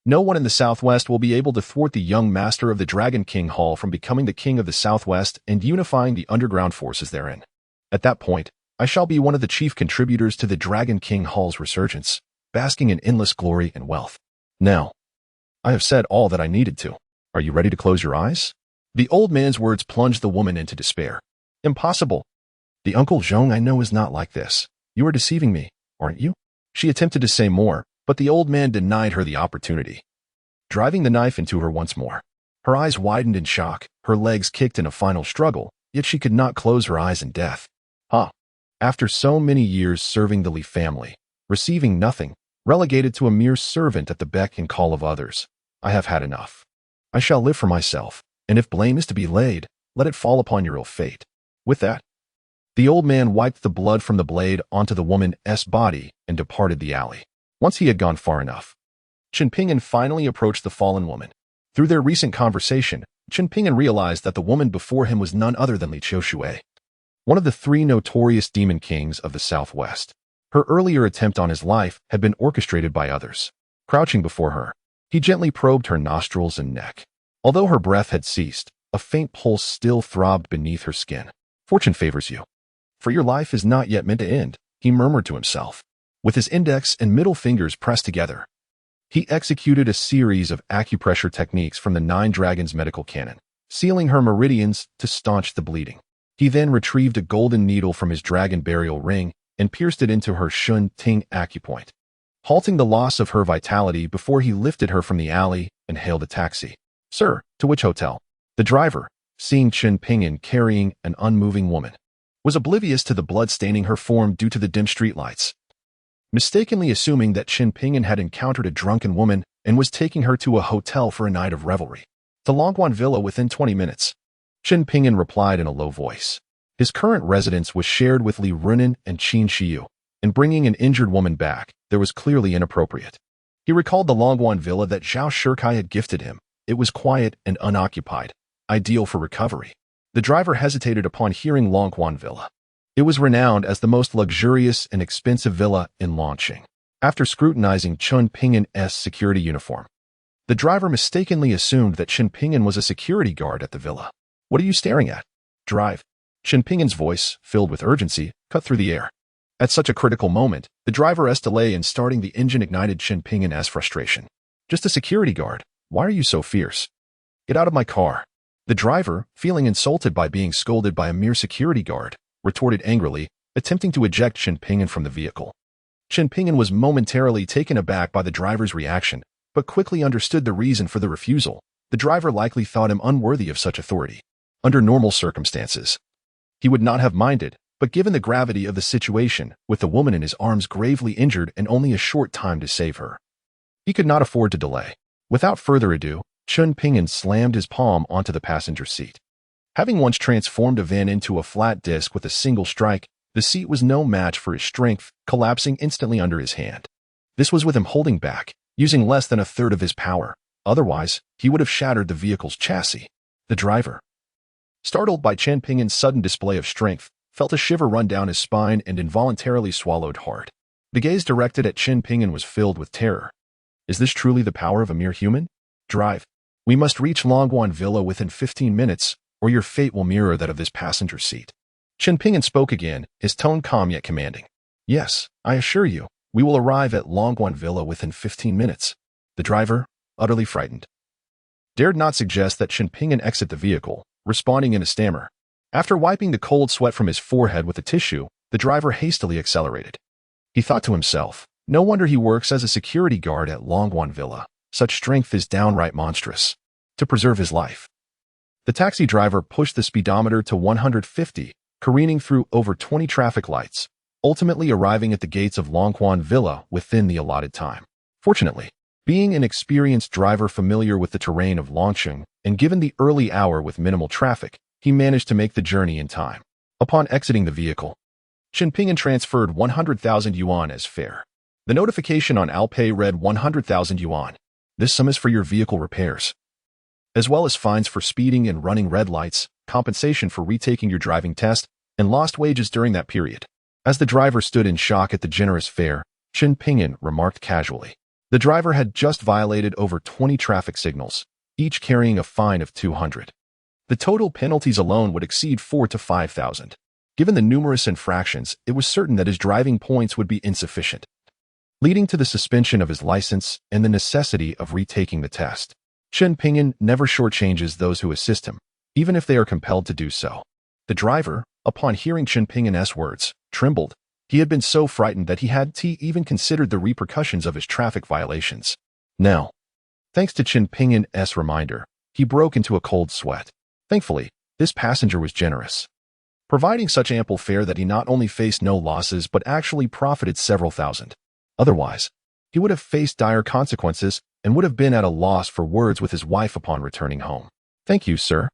no one in the Southwest will be able to thwart the young master of the Dragon King Hall from becoming the king of the Southwest and unifying the underground forces therein. At that point, I shall be one of the chief contributors to the Dragon King Hall's resurgence, basking in endless glory and wealth. Now, I have said all that I needed to. Are you ready to close your eyes?" The old man's words plunged the woman into despair. "Impossible. The Uncle Zhong I know is not like this. You are deceiving me, aren't you?" She attempted to say more, but the old man denied her the opportunity, driving the knife into her once more. Her eyes widened in shock, her legs kicked in a final struggle, yet she could not close her eyes in death. After so many years serving the Li family, receiving nothing, relegated to a mere servant at the beck and call of others. I have had enough. I shall live for myself, and if blame is to be laid, let it fall upon your ill fate. With that, the old man wiped the blood from the blade onto the woman's body and departed the alley. Once he had gone far enough, Chen Ping'an finally approached the fallen woman. Through their recent conversation, Chen Ping'an realized that the woman before him was none other than Li Qiushui, one of the 3 notorious demon kings of the Southwest. Her earlier attempt on his life had been orchestrated by others. Crouching before her, he gently probed her nostrils and neck. Although her breath had ceased, a faint pulse still throbbed beneath her skin. Fortune favors you. For your life is not yet meant to end, he murmured to himself. With his index and middle fingers pressed together, he executed a series of acupressure techniques from the 9 Dragons medical canon, sealing her meridians to staunch the bleeding. He then retrieved a golden needle from his dragon burial ring and pierced it into her Shun Ting acupoint, halting the loss of her vitality before he lifted her from the alley and hailed a taxi. Sir, to which hotel? The driver, seeing Chen Ping'an carrying an unmoving woman, was oblivious to the blood staining her form due to the dim streetlights. Mistakenly assuming that Chen Ping'an had encountered a drunken woman and was taking her to a hotel for a night of revelry. The Longguan Villa within 20 minutes. Chen Ping'an replied in a low voice. His current residence was shared with Li Runan and Qin Shiyu, and bringing an injured woman back there was clearly inappropriate. He recalled the Longguan Villa that Zhao Shikai had gifted him. It was quiet and unoccupied, ideal for recovery. The driver hesitated upon hearing Longguan Villa. It was renowned as the most luxurious and expensive villa in Longqing. After scrutinizing Chen Ping'an's security uniform, the driver mistakenly assumed that Chen Ping'an was a security guard at the villa. What are you staring at? Drive. Chen Ping'an's voice, filled with urgency, cut through the air. At such a critical moment, the driver's delay in starting the engine ignited Chen Ping'an's frustration. Just a security guard. Why are you so fierce? Get out of my car. The driver, feeling insulted by being scolded by a mere security guard, retorted angrily, attempting to eject Chen Ping'an from the vehicle. Chen Ping'an was momentarily taken aback by the driver's reaction, but quickly understood the reason for the refusal. The driver likely thought him unworthy of such authority. Under normal circumstances, he would not have minded, but given the gravity of the situation, with the woman in his arms gravely injured and only a short time to save her, he could not afford to delay. Without further ado, Chen Ping'an slammed his palm onto the passenger seat. Having once transformed a van into a flat disc with a single strike, the seat was no match for his strength, collapsing instantly under his hand. This was with him holding back, using less than a third of his power. Otherwise, he would have shattered the vehicle's chassis. The driver, startled by Chen Ping'an's sudden display of strength, felt a shiver run down his spine and involuntarily swallowed hard. The gaze directed at Chen Ping'an was filled with terror. Is this truly the power of a mere human? Drive. We must reach Longguan Villa within 15 minutes, or your fate will mirror that of this passenger seat. Chen Ping'an spoke again, his tone calm yet commanding. Yes, I assure you, we will arrive at Longguan Villa within 15 minutes. The driver, utterly frightened, dared not suggest that Chen Ping'an exit the vehicle, responding in a stammer. After wiping the cold sweat from his forehead with a tissue, the driver hastily accelerated. He thought to himself, no wonder he works as a security guard at Longguan Villa. Such strength is downright monstrous. To preserve his life, the taxi driver pushed the speedometer to 150, careening through over 20 traffic lights, ultimately arriving at the gates of Longguan Villa within the allotted time. Fortunately, being an experienced driver familiar with the terrain of Longqing, and given the early hour with minimal traffic, he managed to make the journey in time. Upon exiting the vehicle, Chen Ping'an transferred 100,000 yuan as fare. The notification on Alipay read 100,000 yuan. This sum is for your vehicle repairs, as well as fines for speeding and running red lights, compensation for retaking your driving test, and lost wages during that period. As the driver stood in shock at the generous fare, Chen Ping'an remarked casually. The driver had just violated over 20 traffic signals, each carrying a fine of 200. The total penalties alone would exceed 4,000 to 5,000. Given the numerous infractions, it was certain that his driving points would be insufficient, leading to the suspension of his license and the necessity of retaking the test. Chen Ping'an never shortchanges those who assist him, even if they are compelled to do so. The driver, upon hearing Chen Ping'an's words, trembled. He had been so frightened that he hadn't even considered the repercussions of his traffic violations. Now, thanks to Chen Ping'an's reminder, he broke into a cold sweat. Thankfully, this passenger was generous, providing such ample fare that he not only faced no losses but actually profited several thousand. Otherwise, he would have faced dire consequences and would have been at a loss for words with his wife upon returning home. "Thank you, sir."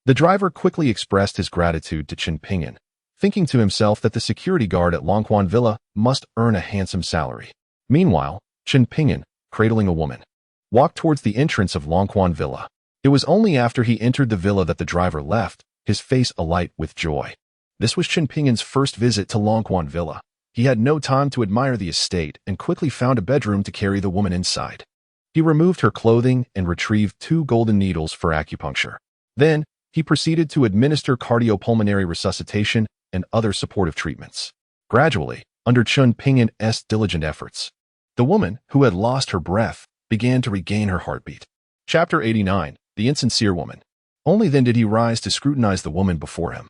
The driver quickly expressed his gratitude to Chen Pingyan, thinking to himself that the security guard at Longquan Villa must earn a handsome salary. Meanwhile, Chen Pingyan, cradling a woman, walked towards the entrance of Longquan Villa. It was only after he entered the villa that the driver left, his face alight with joy. This was Chen Pingyan's first visit to Longquan Villa. He had no time to admire the estate and quickly found a bedroom to carry the woman inside. He removed her clothing and retrieved 2 golden needles for acupuncture. Then, he proceeded to administer cardiopulmonary resuscitation and other supportive treatments. Gradually, under Chen Pingyan's diligent efforts, the woman, who had lost her breath, began to regain her heartbeat. Chapter 89. The Insincere Woman. Only then did he rise to scrutinize the woman before him.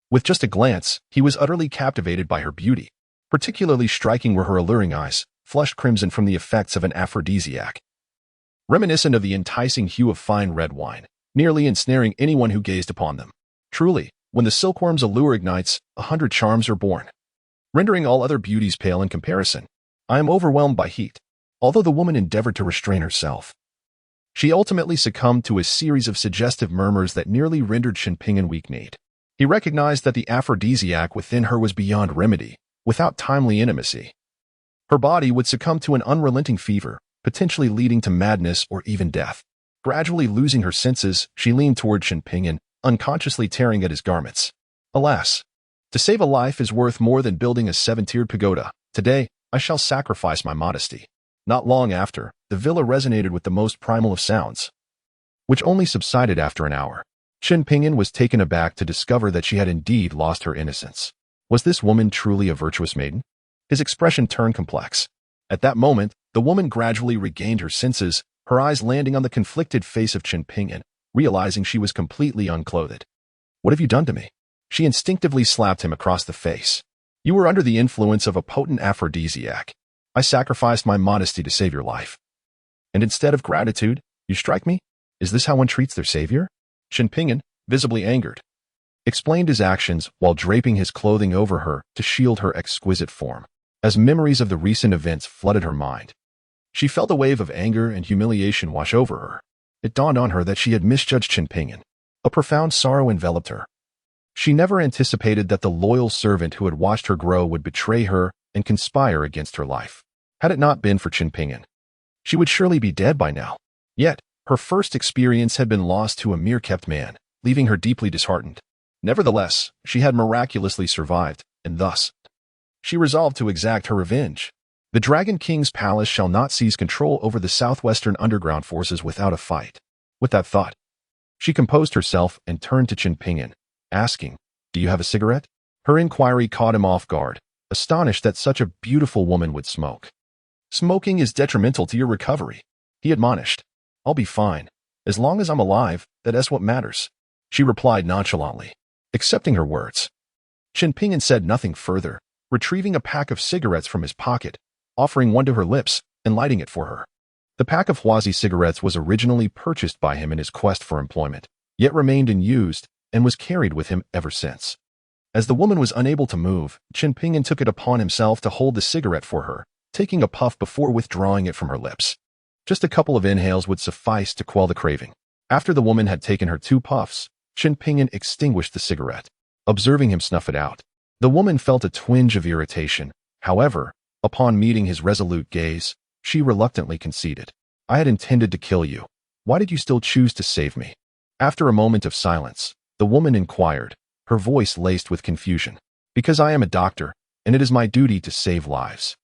With just a glance, he was utterly captivated by her beauty. Particularly striking were her alluring eyes, flushed crimson from the effects of an aphrodisiac, reminiscent of the enticing hue of fine red wine, nearly ensnaring anyone who gazed upon them. Truly, when the silkworm's allure ignites, 100 charms are born, rendering all other beauties pale in comparison. I am overwhelmed by heat. Although the woman endeavored to restrain herself, she ultimately succumbed to a series of suggestive murmurs that nearly rendered Chen Pingyan weak-kneed. He recognized that the aphrodisiac within her was beyond remedy. Without timely intimacy, her body would succumb to an unrelenting fever, potentially leading to madness or even death. Gradually losing her senses, she leaned toward Chen Pingyan, unconsciously tearing at his garments. Alas, to save a life is worth more than building a 7-tiered pagoda. Today, I shall sacrifice my modesty. Not long after, the villa resonated with the most primal of sounds, which only subsided after an hour. Chen Pingyan was taken aback to discover that she had indeed lost her innocence. Was this woman truly a virtuous maiden? His expression turned complex. At that moment, the woman gradually regained her senses, her eyes landing on the conflicted face of Chen Pingyan, realizing she was completely unclothed. "What have you done to me?" She instinctively slapped him across the face. "You were under the influence of a potent aphrodisiac. I sacrificed my modesty to save your life. And instead of gratitude, you strike me? Is this how one treats their savior?" Chen Pingyan, visibly angered, explained his actions while draping his clothing over her to shield her exquisite form. As memories of the recent events flooded her mind, she felt a wave of anger and humiliation wash over her. It dawned on her that she had misjudged Chen Pingyan. A profound sorrow enveloped her. She never anticipated that the loyal servant who had watched her grow would betray her and conspire against her life. Had it not been for Chen Pingyan, she would surely be dead by now. Yet, her first experience had been lost to a mere kept man, leaving her deeply disheartened. Nevertheless, she had miraculously survived, and thus, she resolved to exact her revenge. The Dragon King's palace shall not seize control over the southwestern underground forces without a fight. With that thought, she composed herself and turned to Chen Pingyan, asking, "Do you have a cigarette?" Her inquiry caught him off guard, astonished that such a beautiful woman would smoke. "Smoking is detrimental to your recovery," he admonished. "I'll be fine. As long as I'm alive, that's what matters," she replied nonchalantly, accepting her words. Chen Pingyan said nothing further, retrieving a pack of cigarettes from his pocket, offering one to her lips, and lighting it for her. The pack of Huazi cigarettes was originally purchased by him in his quest for employment, yet remained unused and was carried with him ever since. As the woman was unable to move, Chen Pingyan took it upon himself to hold the cigarette for her, taking a puff before withdrawing it from her lips. Just a couple of inhales would suffice to quell the craving. After the woman had taken her 2 puffs, Chen Pingyan extinguished the cigarette. Observing him snuff it out, the woman felt a twinge of irritation. However, upon meeting his resolute gaze, she reluctantly conceded. "I had intended to kill you. Why did you still choose to save me?" After a moment of silence, the woman inquired, her voice laced with confusion. "Because I am a doctor, and it is my duty to save lives."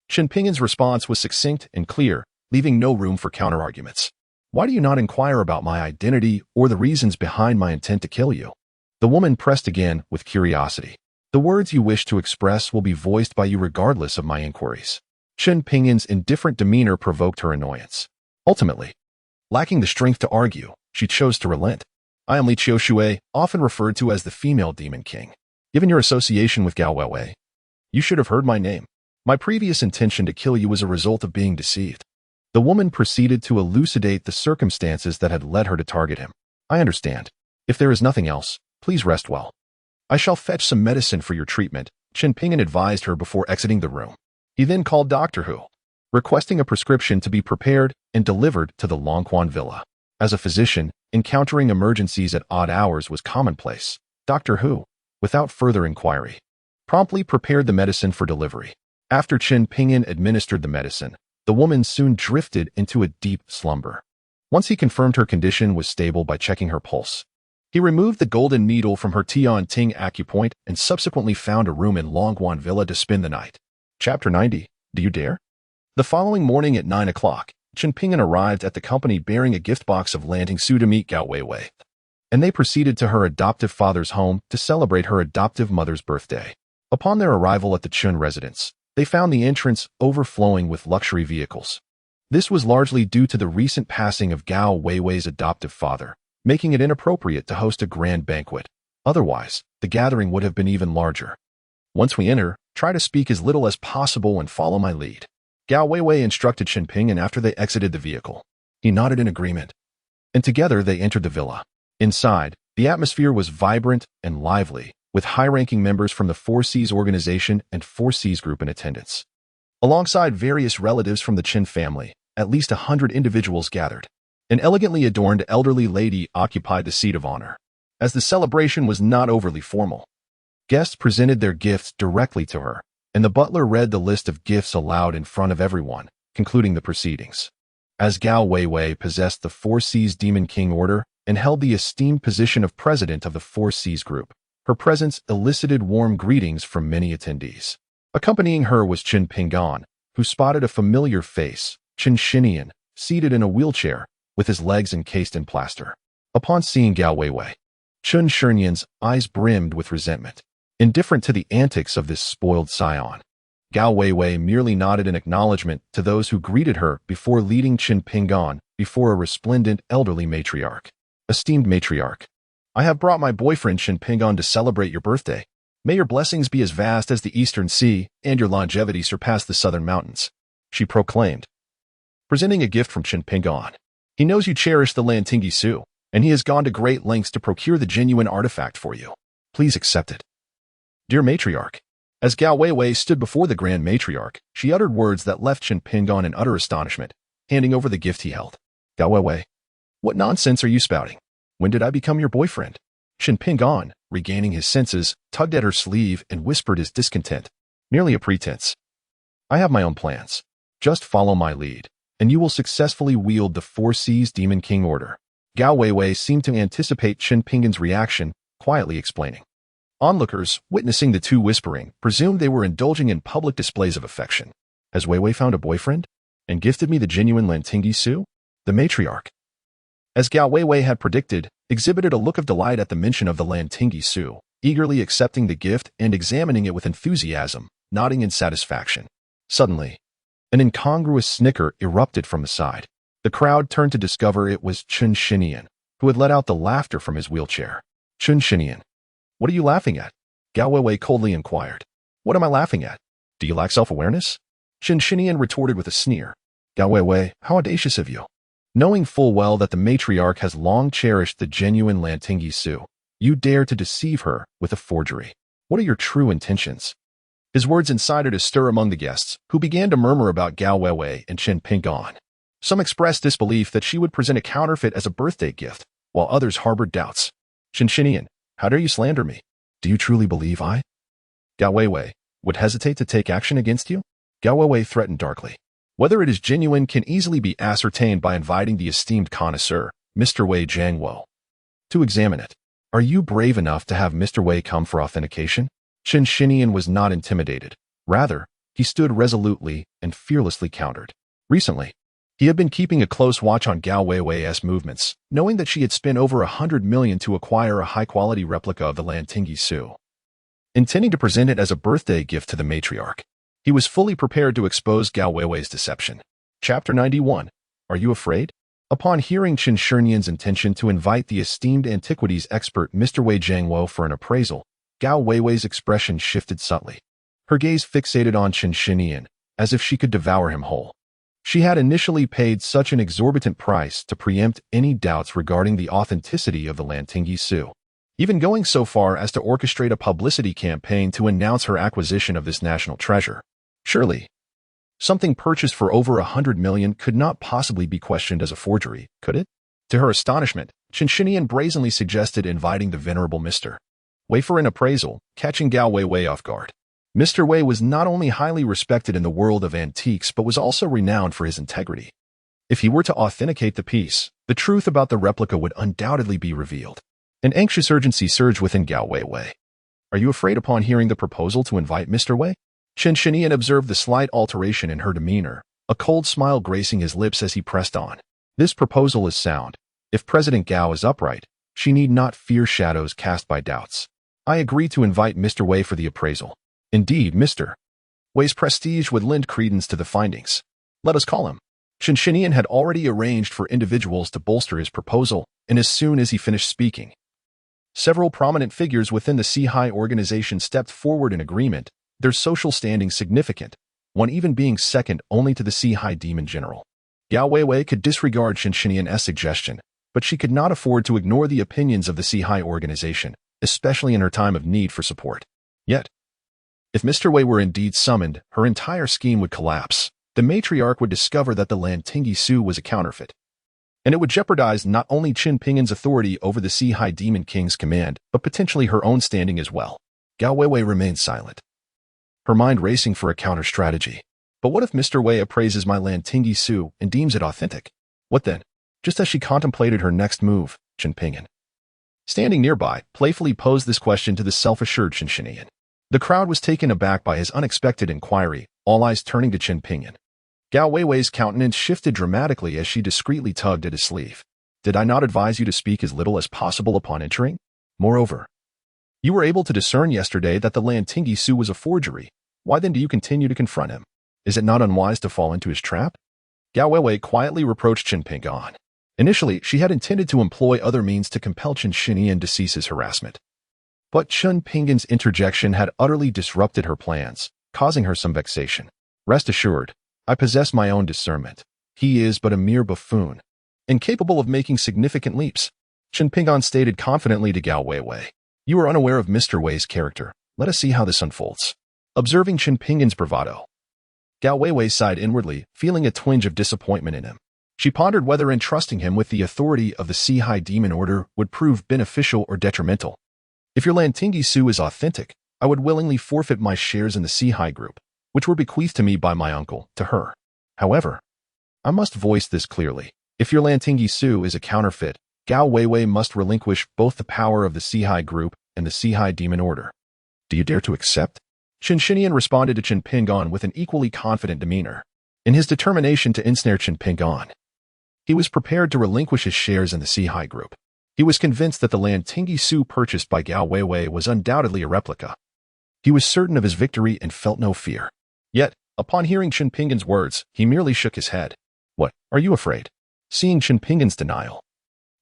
Chen Pingyan's response was succinct and clear, leaving no room for counterarguments. "Why do you not inquire about my identity or the reasons behind my intent to kill you?" The woman pressed again with curiosity. "The words you wish to express will be voiced by you regardless of my inquiries." Chen Pingyan's indifferent demeanor provoked her annoyance. Ultimately, lacking the strength to argue, she chose to relent. "I am Li Qiushui, often referred to as the female demon king. Given your association with Gao Weiwei, you should have heard my name. My previous intention to kill you was a result of being deceived." The woman proceeded to elucidate the circumstances that had led her to target him. "I understand. If there is nothing else, please rest well. I shall fetch some medicine for your treatment," Chen Pingyan advised her before exiting the room. He then called Doctor Who, requesting a prescription to be prepared and delivered to the Longquan Villa. As a physician, encountering emergencies at odd hours was commonplace. Doctor Who, without further inquiry, promptly prepared the medicine for delivery. After Chen Pingyan administered the medicine, the woman soon drifted into a deep slumber. Once he confirmed her condition was stable by checking her pulse, he removed the golden needle from her Tian Ting acupoint and subsequently found a room in Longquan Villa to spend the night. Chapter 90. Do you dare? The following morning at 9 o'clock, Chen Pingyan arrived at the company bearing a gift box of Lanting Su to meet Gao Weiwei, and they proceeded to her adoptive father's home to celebrate her adoptive mother's birthday. Upon their arrival at the Chun residence, they found the entrance overflowing with luxury vehicles. This was largely due to the recent passing of Gao Weiwei's adoptive father, making it inappropriate to host a grand banquet. Otherwise, the gathering would have been even larger. Once we enter, try to speak as little as possible and follow my lead, Gao Weiwei instructed Chen Pingyan after they exited the vehicle. He nodded in agreement, and together they entered the villa. Inside, the atmosphere was vibrant and lively, with high-ranking members from the Four Seas organization and Four Seas group in attendance. Alongside various relatives from the Chen family, at least 100 individuals gathered. An elegantly adorned elderly lady occupied the seat of honor. As the celebration was not overly formal, guests presented their gifts directly to her, and the butler read the list of gifts aloud in front of everyone, concluding the proceedings. As Gao Weiwei possessed the Four Seas Demon King Order and held the esteemed position of president of the Four Seas group, her presence elicited warm greetings from many attendees. Accompanying her was Chen Pingyan, who spotted a familiar face, Chen Xinian, seated in a wheelchair, with his legs encased in plaster. Upon seeing Gao Weiwei, Chen Xinian's eyes brimmed with resentment. Indifferent to the antics of this spoiled scion, Gao Weiwei merely nodded in acknowledgement to those who greeted her before leading Chen Pingyan before a resplendent elderly matriarch. Esteemed matriarch, I have brought my boyfriend Chen Pingyan to celebrate your birthday. May your blessings be as vast as the Eastern Sea and your longevity surpass the Southern Mountains, she proclaimed, presenting a gift from Chen Pingyan. He knows you cherish the Lantingi Su, and he has gone to great lengths to procure the genuine artifact for you. Please accept it. Dear Matriarch, as Gao Weiwei stood before the Grand Matriarch, she uttered words that left Chen Pingyan in utter astonishment, handing over the gift he held. Gao Weiwei, what nonsense are you spouting? When did I become your boyfriend? Chen Pingyan, regaining his senses, tugged at her sleeve and whispered his discontent. Merely a pretense. I have my own plans. Just follow my lead, and you will successfully wield the Four Seas Demon King Order. Gao Weiwei seemed to anticipate Chen Pingyan's reaction, quietly explaining. Onlookers, witnessing the two whispering, presumed they were indulging in public displays of affection. Has Weiwei found a boyfriend? And gifted me the genuine Lantingi Su? The matriarch, as Gao Weiwei had predicted, exhibited a look of delight at the mention of the Lantingi Su, eagerly accepting the gift and examining it with enthusiasm, nodding in satisfaction. Suddenly, an incongruous snicker erupted from the side. The crowd turned to discover it was Chen Xinian, who had let out the laughter from his wheelchair. Chen Xinian, what are you laughing at? Gao Weiwei coldly inquired. What am I laughing at? Do you lack self-awareness? Chen Xinian retorted with a sneer. Gao Weiwei, how audacious of you. Knowing full well that the matriarch has long cherished the genuine Lantingi Su, you dare to deceive her with a forgery. What are your true intentions? His words incited a stir among the guests, who began to murmur about Gao Weiwei and Chen Pingyan. Some expressed disbelief that she would present a counterfeit as a birthday gift, while others harbored doubts. Chen Xinian, how dare you slander me? Do you truly believe I, Gao Weiwei, would hesitate to take action against you? Gao Weiwei threatened darkly. Whether it is genuine can easily be ascertained by inviting the esteemed connoisseur, Mr. Wei Jiangwo, to examine it. Are you brave enough to have Mr. Wei come for authentication? Chen Xinian was not intimidated. Rather, he stood resolutely and fearlessly countered. Recently, he had been keeping a close watch on Gao Weiwei's movements, knowing that she had spent over 100 million to acquire a high-quality replica of the Lantingi Su. Intending to present it as a birthday gift to the matriarch, he was fully prepared to expose Gao Weiwei's deception. Chapter 91. Are you afraid? Upon hearing Chen Xinian's intention to invite the esteemed antiquities expert Mr. Wei Jiangwo for an appraisal, Gao Weiwei's expression shifted subtly. Her gaze fixated on Chen Xinian, as if she could devour him whole. She had initially paid such an exorbitant price to preempt any doubts regarding the authenticity of the Lantingi Su, even going so far as to orchestrate a publicity campaign to announce her acquisition of this national treasure. Surely, Something purchased for over 100 million could not possibly be questioned as a forgery, could it? To her astonishment, Chinchinian brazenly suggested inviting the venerable Mr. Wei for an appraisal, catching Gao Wei off guard. Mr. Wei was not only highly respected in the world of antiques but was also renowned for his integrity. If he were to authenticate the piece, the truth about the replica would undoubtedly be revealed. An anxious urgency surged within Gao Wei. Are you afraid upon hearing the proposal to invite Mr. Wei? Chinchinian observed the slight alteration in her demeanor, a cold smile gracing his lips as he pressed on. This proposal is sound. If President Gao is upright, she need not fear shadows cast by doubts. I agree to invite Mr. Wei for the appraisal. Indeed, Mr. Wei's prestige would lend credence to the findings. Let us call him. Chinchinian had already arranged for individuals to bolster his proposal, and as soon as he finished speaking, several prominent figures within the Sihai organization stepped forward in agreement, their social standing significant, one even being second only to the Sihai Demon General. Gao Wei could disregard Chinchinian's suggestion, but she could not afford to ignore the opinions of the Sihai organization, especially in her time of need for support. Yet, if Mr. Wei were indeed summoned, her entire scheme would collapse. The matriarch would discover that the Lantingyi Su was a counterfeit, and it would jeopardize not only Qin Pingan's authority over the Sihai Demon King's command, but potentially her own standing as well. Gao Wei remained silent, her mind racing for a counter-strategy. But what if Mr. Wei appraises my Lantingyi Su and deems it authentic? What then? Just as she contemplated her next move, Qin Pingan, standing nearby, playfully posed this question to the self-assured Chinchinian. The crowd was taken aback by his unexpected inquiry, all eyes turning to Qin Pingan. Gao Wei's countenance shifted dramatically as she discreetly tugged at his sleeve. Did I not advise you to speak as little as possible upon entering? Moreover, you were able to discern yesterday that the Lantingyi Su was a forgery. Why then do you continue to confront him? Is it not unwise to fall into his trap? Gao Wei quietly reproached Qin Pingan. Initially, she had intended to employ other means to compel Chinchinian to cease his harassment. But Qin Pingan's interjection had utterly disrupted her plans, causing her some vexation. Rest assured, I possess my own discernment. He is but a mere buffoon, incapable of making significant leaps. Qin Pingan stated confidently to Gao Wei. You are unaware of Mr. Wei's character. Let us see how this unfolds. Observing Qin Pingan's bravado, Gao Wei sighed inwardly, feeling a twinge of disappointment in him. She pondered whether entrusting him with the authority of the Sihai Demon Order would prove beneficial or detrimental. If your Lantingyi Su is authentic, I would willingly forfeit my shares in the Sihai Group, which were bequeathed to me by my uncle, to her. However, I must voice this clearly. If your Lantingyi Su is a counterfeit, Gao Wei must relinquish both the power of the Sihai Group and the Sihai Demon Order. Do you dare to accept? Chinchinian responded to Qin Pingan with an equally confident demeanor. In his determination to ensnare Qin Pingan, he was prepared to relinquish his shares in the Sihai Group. He was convinced that the Lantingyi Su purchased by Gao Wei was undoubtedly a replica. He was certain of his victory and felt no fear. Yet, upon hearing Qin Pingan's words, he merely shook his head. What, are you afraid? Seeing Qin Pingan's denial,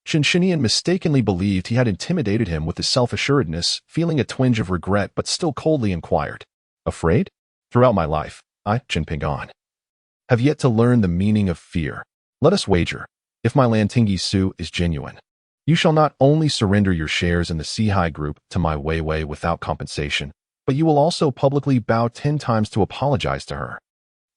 Chinchinian mistakenly believed he had intimidated him with his self-assuredness, feeling a twinge of regret but still coldly inquired. Afraid? Throughout my life, I, Qin Pingan, have yet to learn the meaning of fear. Let us wager, if my Lantingyi Su is genuine, you shall not only surrender your shares in the Sihai Group to my Wei without compensation, but you will also publicly bow 10 times to apologize to her.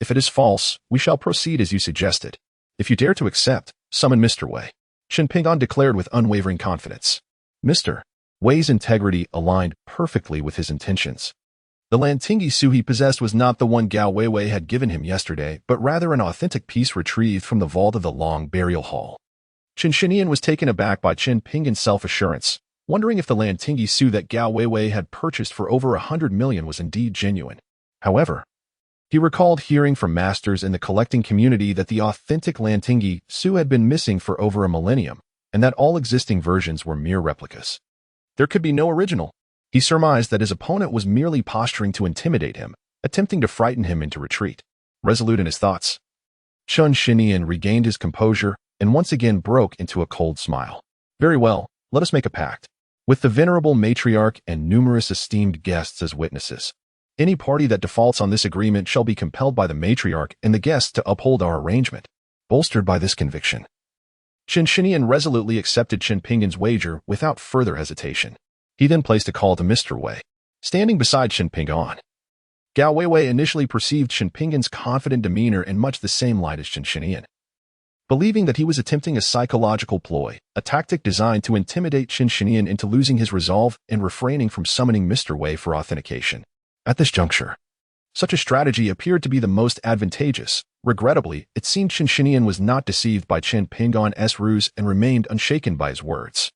If it is false, we shall proceed as you suggested. If you dare to accept, summon Mr. Wei. Qin Pingan declared with unwavering confidence. Mr. Wei's integrity aligned perfectly with his intentions. The Lantingyi Su he possessed was not the one Gao Wei had given him yesterday, but rather an authentic piece retrieved from the vault of the Long Burial Hall. Chinchinian was taken aback by Qin Pingan's self-assurance, wondering if the Lantingyi Su that Gao Wei had purchased for over 100 million was indeed genuine. However, he recalled hearing from masters in the collecting community that the authentic Lantingyi Su had been missing for over a millennium, and that all existing versions were mere replicas. There could be no original. He surmised that his opponent was merely posturing to intimidate him, attempting to frighten him into retreat. Resolute in his thoughts, Chinchinian regained his composure and once again broke into a cold smile. Very well, let us make a pact. With the venerable matriarch and numerous esteemed guests as witnesses, any party that defaults on this agreement shall be compelled by the matriarch and the guests to uphold our arrangement. Bolstered by this conviction, Chinchinian resolutely accepted Qin Pingan's wager without further hesitation. He then placed a call to Mr. Wei, standing beside Qin Pingan. Gao Weiwei initially perceived Qin Pinggan's confident demeanor in much the same light as Qin Shinian. Believing that he was attempting a psychological ploy, a tactic designed to intimidate Qin Shinian into losing his resolve and refraining from summoning Mr. Wei for authentication. At this juncture, such a strategy appeared to be the most advantageous. Regrettably, it seemed Qin Shinian was not deceived by Qin Pinggan's ruse and remained unshaken by his words.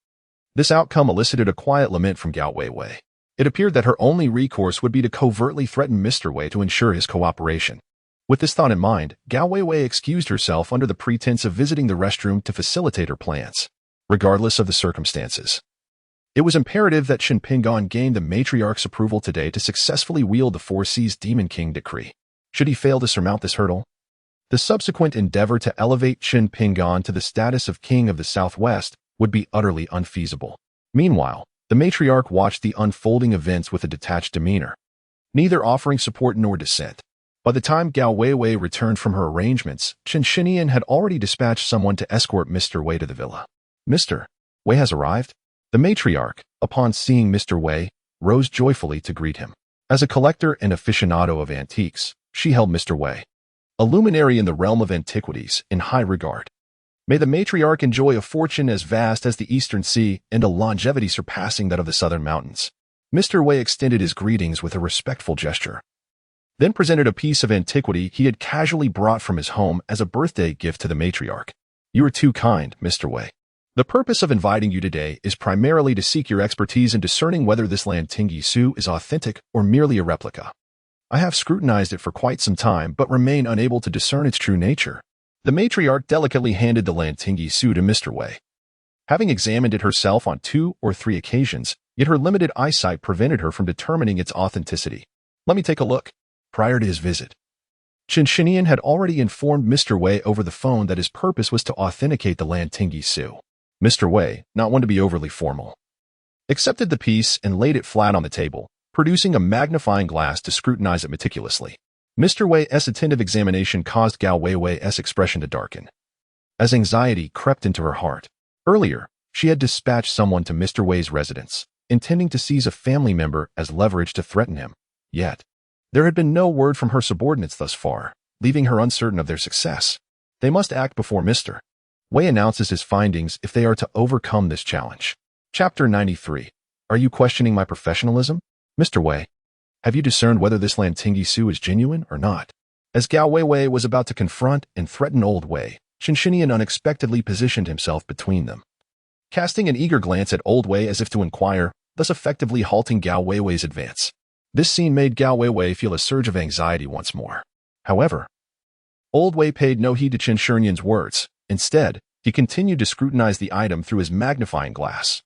This outcome elicited a quiet lament from Gao Weiwei. It appeared that her only recourse would be to covertly threaten Mr. Wei to ensure his cooperation. With this thought in mind, Gao Weiwei excused herself under the pretense of visiting the restroom to facilitate her plans, regardless of the circumstances. It was imperative that Qin Pinggan gain the matriarch's approval today to successfully wield the Four Seas Demon King decree. Should he fail to surmount this hurdle, the subsequent endeavor to elevate Qin Pinggan to the status of King of the Southwest would be utterly unfeasible. Meanwhile, the matriarch watched the unfolding events with a detached demeanor, neither offering support nor dissent. By the time Gao Weiwei returned from her arrangements, Qin Shinian had already dispatched someone to escort Mr. Wei to the villa. Mr. Wei has arrived? The matriarch, upon seeing Mr. Wei, rose joyfully to greet him. As a collector and aficionado of antiques, she held Mr. Wei, a luminary in the realm of antiquities, in high regard. May the matriarch enjoy a fortune as vast as the Eastern Sea and a longevity surpassing that of the Southern Mountains. Mr. Wei extended his greetings with a respectful gesture, then presented a piece of antiquity he had casually brought from his home as a birthday gift to the matriarch. You are too kind, Mr. Wei. The purpose of inviting you today is primarily to seek your expertise in discerning whether this Lantingyi Su is authentic or merely a replica. I have scrutinized it for quite some time but remain unable to discern its true nature. The matriarch delicately handed the Lantingyi Su to Mr. Wei. Having examined it herself on 2 or 3 occasions, yet her limited eyesight prevented her from determining its authenticity. Let me take a look. Prior to his visit, Qin Shinian had already informed Mr. Wei over the phone that his purpose was to authenticate the Lantingyi Su. Mr. Wei, not one to be overly formal, accepted the piece and laid it flat on the table, producing a magnifying glass to scrutinize it meticulously. Mr. Wei's attentive examination caused Gao Weiwei's expression to darken, as anxiety crept into her heart. Earlier, she had dispatched someone to Mr. Wei's residence, intending to seize a family member as leverage to threaten him. Yet, there had been no word from her subordinates thus far, leaving her uncertain of their success. They must act before Mr. Wei announces his findings if they are to overcome this challenge. Chapter 93. Are you questioning my professionalism? Mr. Wei, have you discerned whether this Lantingyi Su is genuine or not? As Gao Weiwei was about to confront and threaten Old Wei, Qin Shinian unexpectedly positioned himself between them, casting an eager glance at Old Wei as if to inquire, thus effectively halting Gao Weiwei's advance. This scene made Gao Weiwei feel a surge of anxiety once more. However, Old Wei paid no heed to Qin Shinian's words. Instead, he continued to scrutinize the item through his magnifying glass,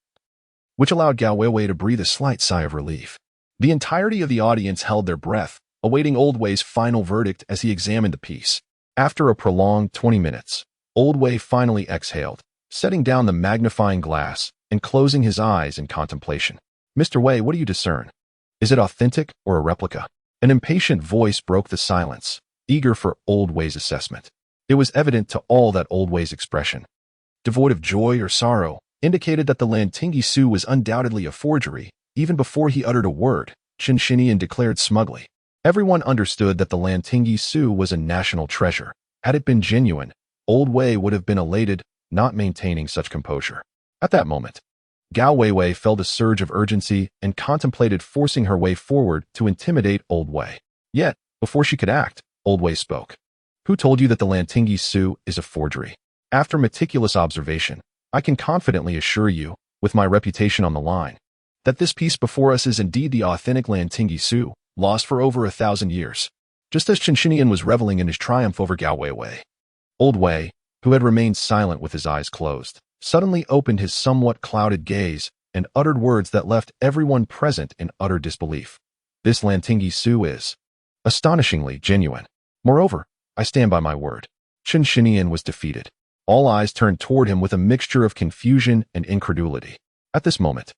which allowed Gao Weiwei to breathe a slight sigh of relief. The entirety of the audience held their breath, awaiting Old Wei's final verdict as he examined the piece. After a prolonged 20 minutes, Old Wei finally exhaled, setting down the magnifying glass and closing his eyes in contemplation. Mr. Wei, what do you discern? Is it authentic or a replica? An impatient voice broke the silence, eager for Old Wei's assessment. It was evident to all that Old Wei's expression, devoid of joy or sorrow, indicated that the Lantingyi Su was undoubtedly a forgery. Even before he uttered a word, Qin Shinian declared smugly. Everyone understood that the Lantingyi Su was a national treasure. Had it been genuine, Old Wei would have been elated, not maintaining such composure. At that moment, Gao Weiwei felt a surge of urgency and contemplated forcing her way forward to intimidate Old Wei. Yet, before she could act, Old Wei spoke. Who told you that the Lantingyi Su is a forgery? After meticulous observation, I can confidently assure you, with my reputation on the line, that this piece before us is indeed the authentic Lantingyi Su, lost for over 1,000 years. Just as Qin Shinian was reveling in his triumph over Gao Weiwei, Old Wei, who had remained silent with his eyes closed, suddenly opened his somewhat clouded gaze and uttered words that left everyone present in utter disbelief. This Lantingyi Su is astonishingly genuine. Moreover, I stand by my word. Qin Shinian was defeated. All eyes turned toward him with a mixture of confusion and incredulity. At this moment,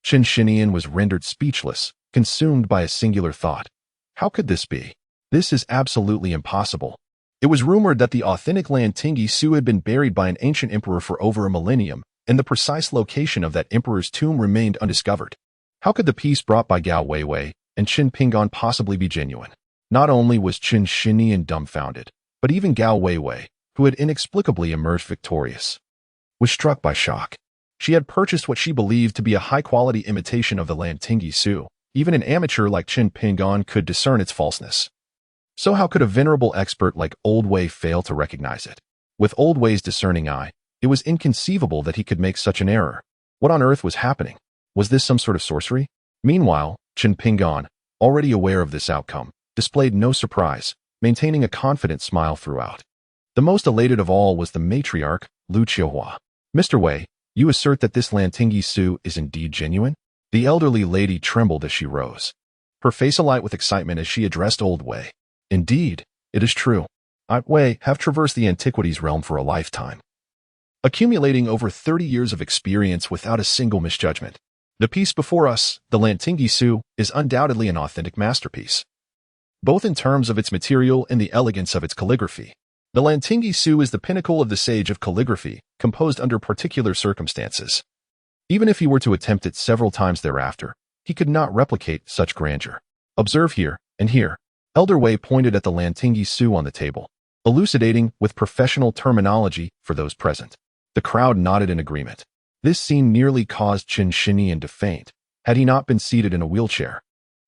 Qin Shinian was rendered speechless, consumed by a singular thought. How could this be? This is absolutely impossible. It was rumored that the authentic Lantingyi Su had been buried by an ancient emperor for over a millennium, and the precise location of that emperor's tomb remained undiscovered. How could the piece brought by Gao Weiwei and Qin Pingan possibly be genuine? Not only was Qin Shinian dumbfounded, but even Gao Weiwei, who had inexplicably emerged victorious, was struck by shock. She had purchased what she believed to be a high-quality imitation of the Lantingyi Su. Even an amateur like Qin Pingan could discern its falseness. So how could a venerable expert like Old Wei fail to recognize it? With Old Wei's discerning eye, it was inconceivable that he could make such an error. What on earth was happening? Was this some sort of sorcery? Meanwhile, Qin Pingan, already aware of this outcome, displayed no surprise, maintaining a confident smile throughout. The most elated of all was the matriarch, Lu Qiuhua. Mr. Wei, you assert that this Lantingyi Su is indeed genuine? The elderly lady trembled as she rose, her face alight with excitement as she addressed Old Wei. Indeed, it is true. I, Wei, have traversed the antiquities realm for a lifetime, accumulating over 30 years of experience without a single misjudgment. The piece before us, the Lantingyi Su, is undoubtedly an authentic masterpiece, both in terms of its material and the elegance of its calligraphy. The Lantingyi Su is the pinnacle of the sage of calligraphy, composed under particular circumstances. Even if he were to attempt it several times thereafter, he could not replicate such grandeur. Observe here and here. Elder Wei pointed at the Lantingyi Su on the table, elucidating with professional terminology for those present. The crowd nodded in agreement. This scene nearly caused Qin Shinian to faint. Had he not been seated in a wheelchair,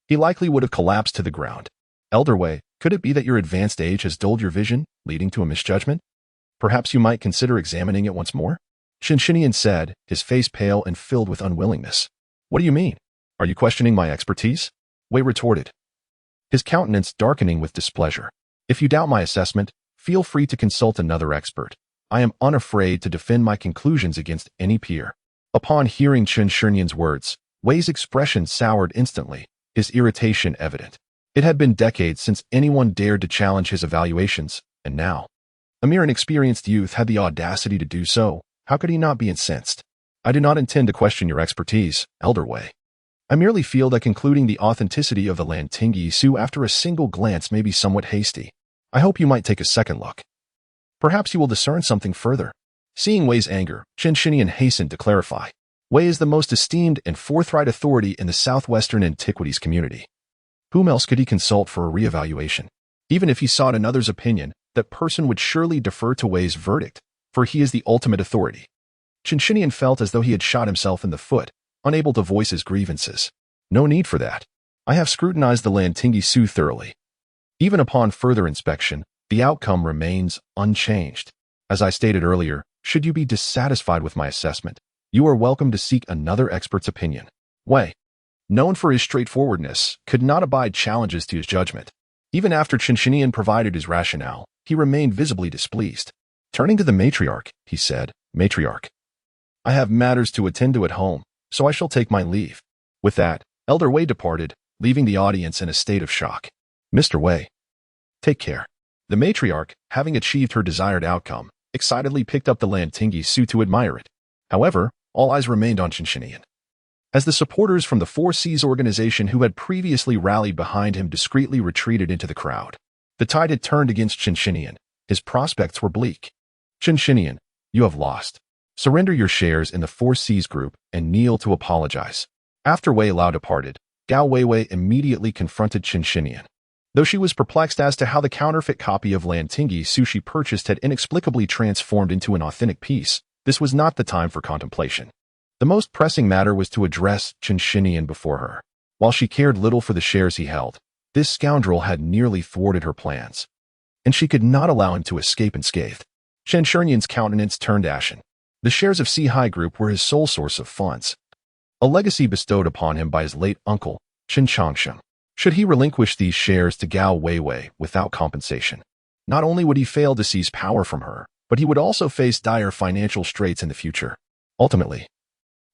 he likely would have collapsed to the ground. Elder Wei, could it be that your advanced age has dulled your vision, leading to a misjudgment? Perhaps you might consider examining it once more? Qin Shinian said, his face pale and filled with unwillingness. What do you mean? Are you questioning my expertise? Wei retorted, his countenance darkening with displeasure. If you doubt my assessment, feel free to consult another expert. I am unafraid to defend my conclusions against any peer. Upon hearing Qin Shinian's words, Wei's expression soured instantly, his irritation evident. It had been decades since anyone dared to challenge his evaluations, and now, a mere inexperienced youth had the audacity to do so. How could he not be incensed? I do not intend to question your expertise, Elder Wei. I merely feel that concluding the authenticity of the Lantingyi Su after a single glance may be somewhat hasty. I hope you might take a second look. Perhaps you will discern something further. Seeing Wei's anger, Qin Shinian hastened to clarify. Wei is the most esteemed and forthright authority in the southwestern antiquities community. Whom else could he consult for a reevaluation? Even if he sought another's opinion, that person would surely defer to Wei's verdict, for he is the ultimate authority. Qin Shinian felt as though he had shot himself in the foot, unable to voice his grievances. No need for that. I have scrutinized the Lantingyi Su thoroughly. Even upon further inspection, the outcome remains unchanged. As I stated earlier, should you be dissatisfied with my assessment, you are welcome to seek another expert's opinion. Wei, known for his straightforwardness, could not abide challenges to his judgment. Even after Qin Shinian provided his rationale, he remained visibly displeased. Turning to the matriarch, he said, Matriarch, I have matters to attend to at home, so I shall take my leave. With that, Elder Wei departed, leaving the audience in a state of shock. Mr. Wei, take care. The matriarch, having achieved her desired outcome, excitedly picked up the Lantingyi Su to admire it. However, all eyes remained on Qin Shinian. As the supporters from the Four Seas organization who had previously rallied behind him discreetly retreated into the crowd, the tide had turned against Qin Shinian. His prospects were bleak. Qin Shinian, you have lost. Surrender your shares in the Four Seas group and kneel to apologize. After Wei Lao departed, Gao Weiwei immediately confronted Qin Shinian. Though she was perplexed as to how the counterfeit copy of Lantingyi Su she purchased had inexplicably transformed into an authentic piece, this was not the time for contemplation. The most pressing matter was to address Qin Shinian before her. While she cared little for the shares he held, this scoundrel had nearly thwarted her plans, and she could not allow him to escape unscathed. Qin Shinian's countenance turned ashen. The shares of Sea Group were his sole source of funds, a legacy bestowed upon him by his late uncle, Qin Changsheng. Should he relinquish these shares to Gao Weiwei without compensation, not only would he fail to seize power from her, but he would also face dire financial straits in the future. Ultimately,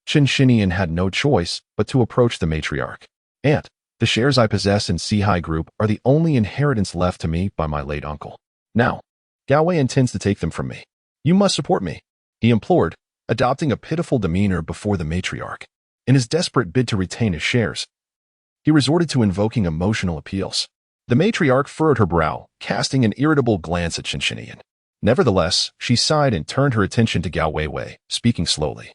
Qin Shinian had no choice but to approach the matriarch. Aunt, the shares I possess in Sea Group are the only inheritance left to me by my late uncle. Now, Gao Wei intends to take them from me. You must support me, he implored, adopting a pitiful demeanor before the matriarch. In his desperate bid to retain his shares, he resorted to invoking emotional appeals. The matriarch furrowed her brow, casting an irritable glance at Qin Shinian. Nevertheless, she sighed and turned her attention to Gao Weiwei, speaking slowly.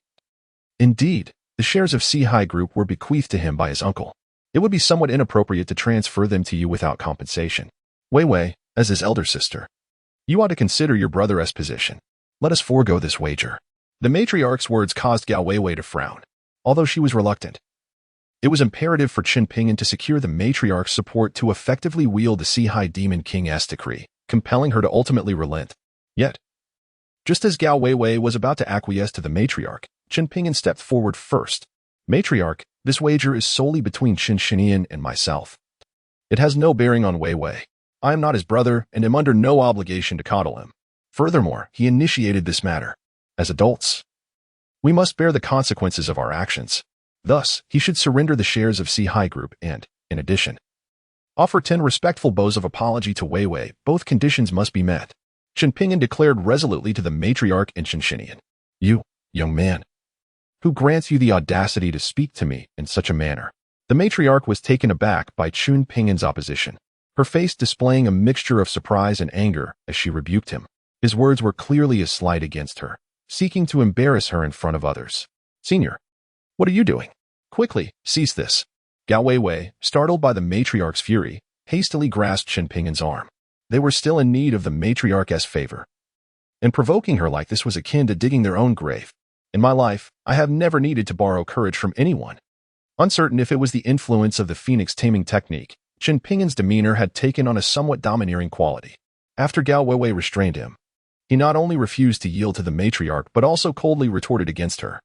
Indeed, the shares of Sea Group were bequeathed to him by his uncle. It would be somewhat inappropriate to transfer them to you without compensation. Wei Wei, as his elder sister, you ought to consider your brother's position. Let us forego this wager. The matriarch's words caused Gao Weiwei to frown, although she was reluctant. It was imperative for Qin Pingyan to secure the matriarch's support to effectively wield the Sea Demon King's decree, compelling her to ultimately relent. Yet, just as Gao Weiwei was about to acquiesce to the matriarch, Qin Pingyan stepped forward first. Matriarch, this wager is solely between Qin Shinian and myself. It has no bearing on Weiwei. I am not his brother and am under no obligation to coddle him. Furthermore, he initiated this matter. As adults, we must bear the consequences of our actions. Thus, he should surrender the shares of Sea Group and, in addition, offer 10 respectful bows of apology to Weiwei. Both conditions must be met. Qin Pingyan declared resolutely to the matriarch and Qin Shinian. You, young man, who grants you the audacity to speak to me in such a manner? The matriarch was taken aback by Qin Pingyan's opposition, her face displaying a mixture of surprise and anger as she rebuked him. His words were clearly a slight against her, seeking to embarrass her in front of others. Senior, what are you doing? Quickly, cease this. Gao Weiwei, startled by the matriarch's fury, hastily grasped Qin Pingyan's arm. They were still in need of the matriarch's favor, and provoking her like this was akin to digging their own grave. In my life, I have never needed to borrow courage from anyone. Uncertain if it was the influence of the phoenix taming technique, Qin Pingyan's demeanor had taken on a somewhat domineering quality. After Gao Weiwei restrained him, he not only refused to yield to the matriarch but also coldly retorted against her.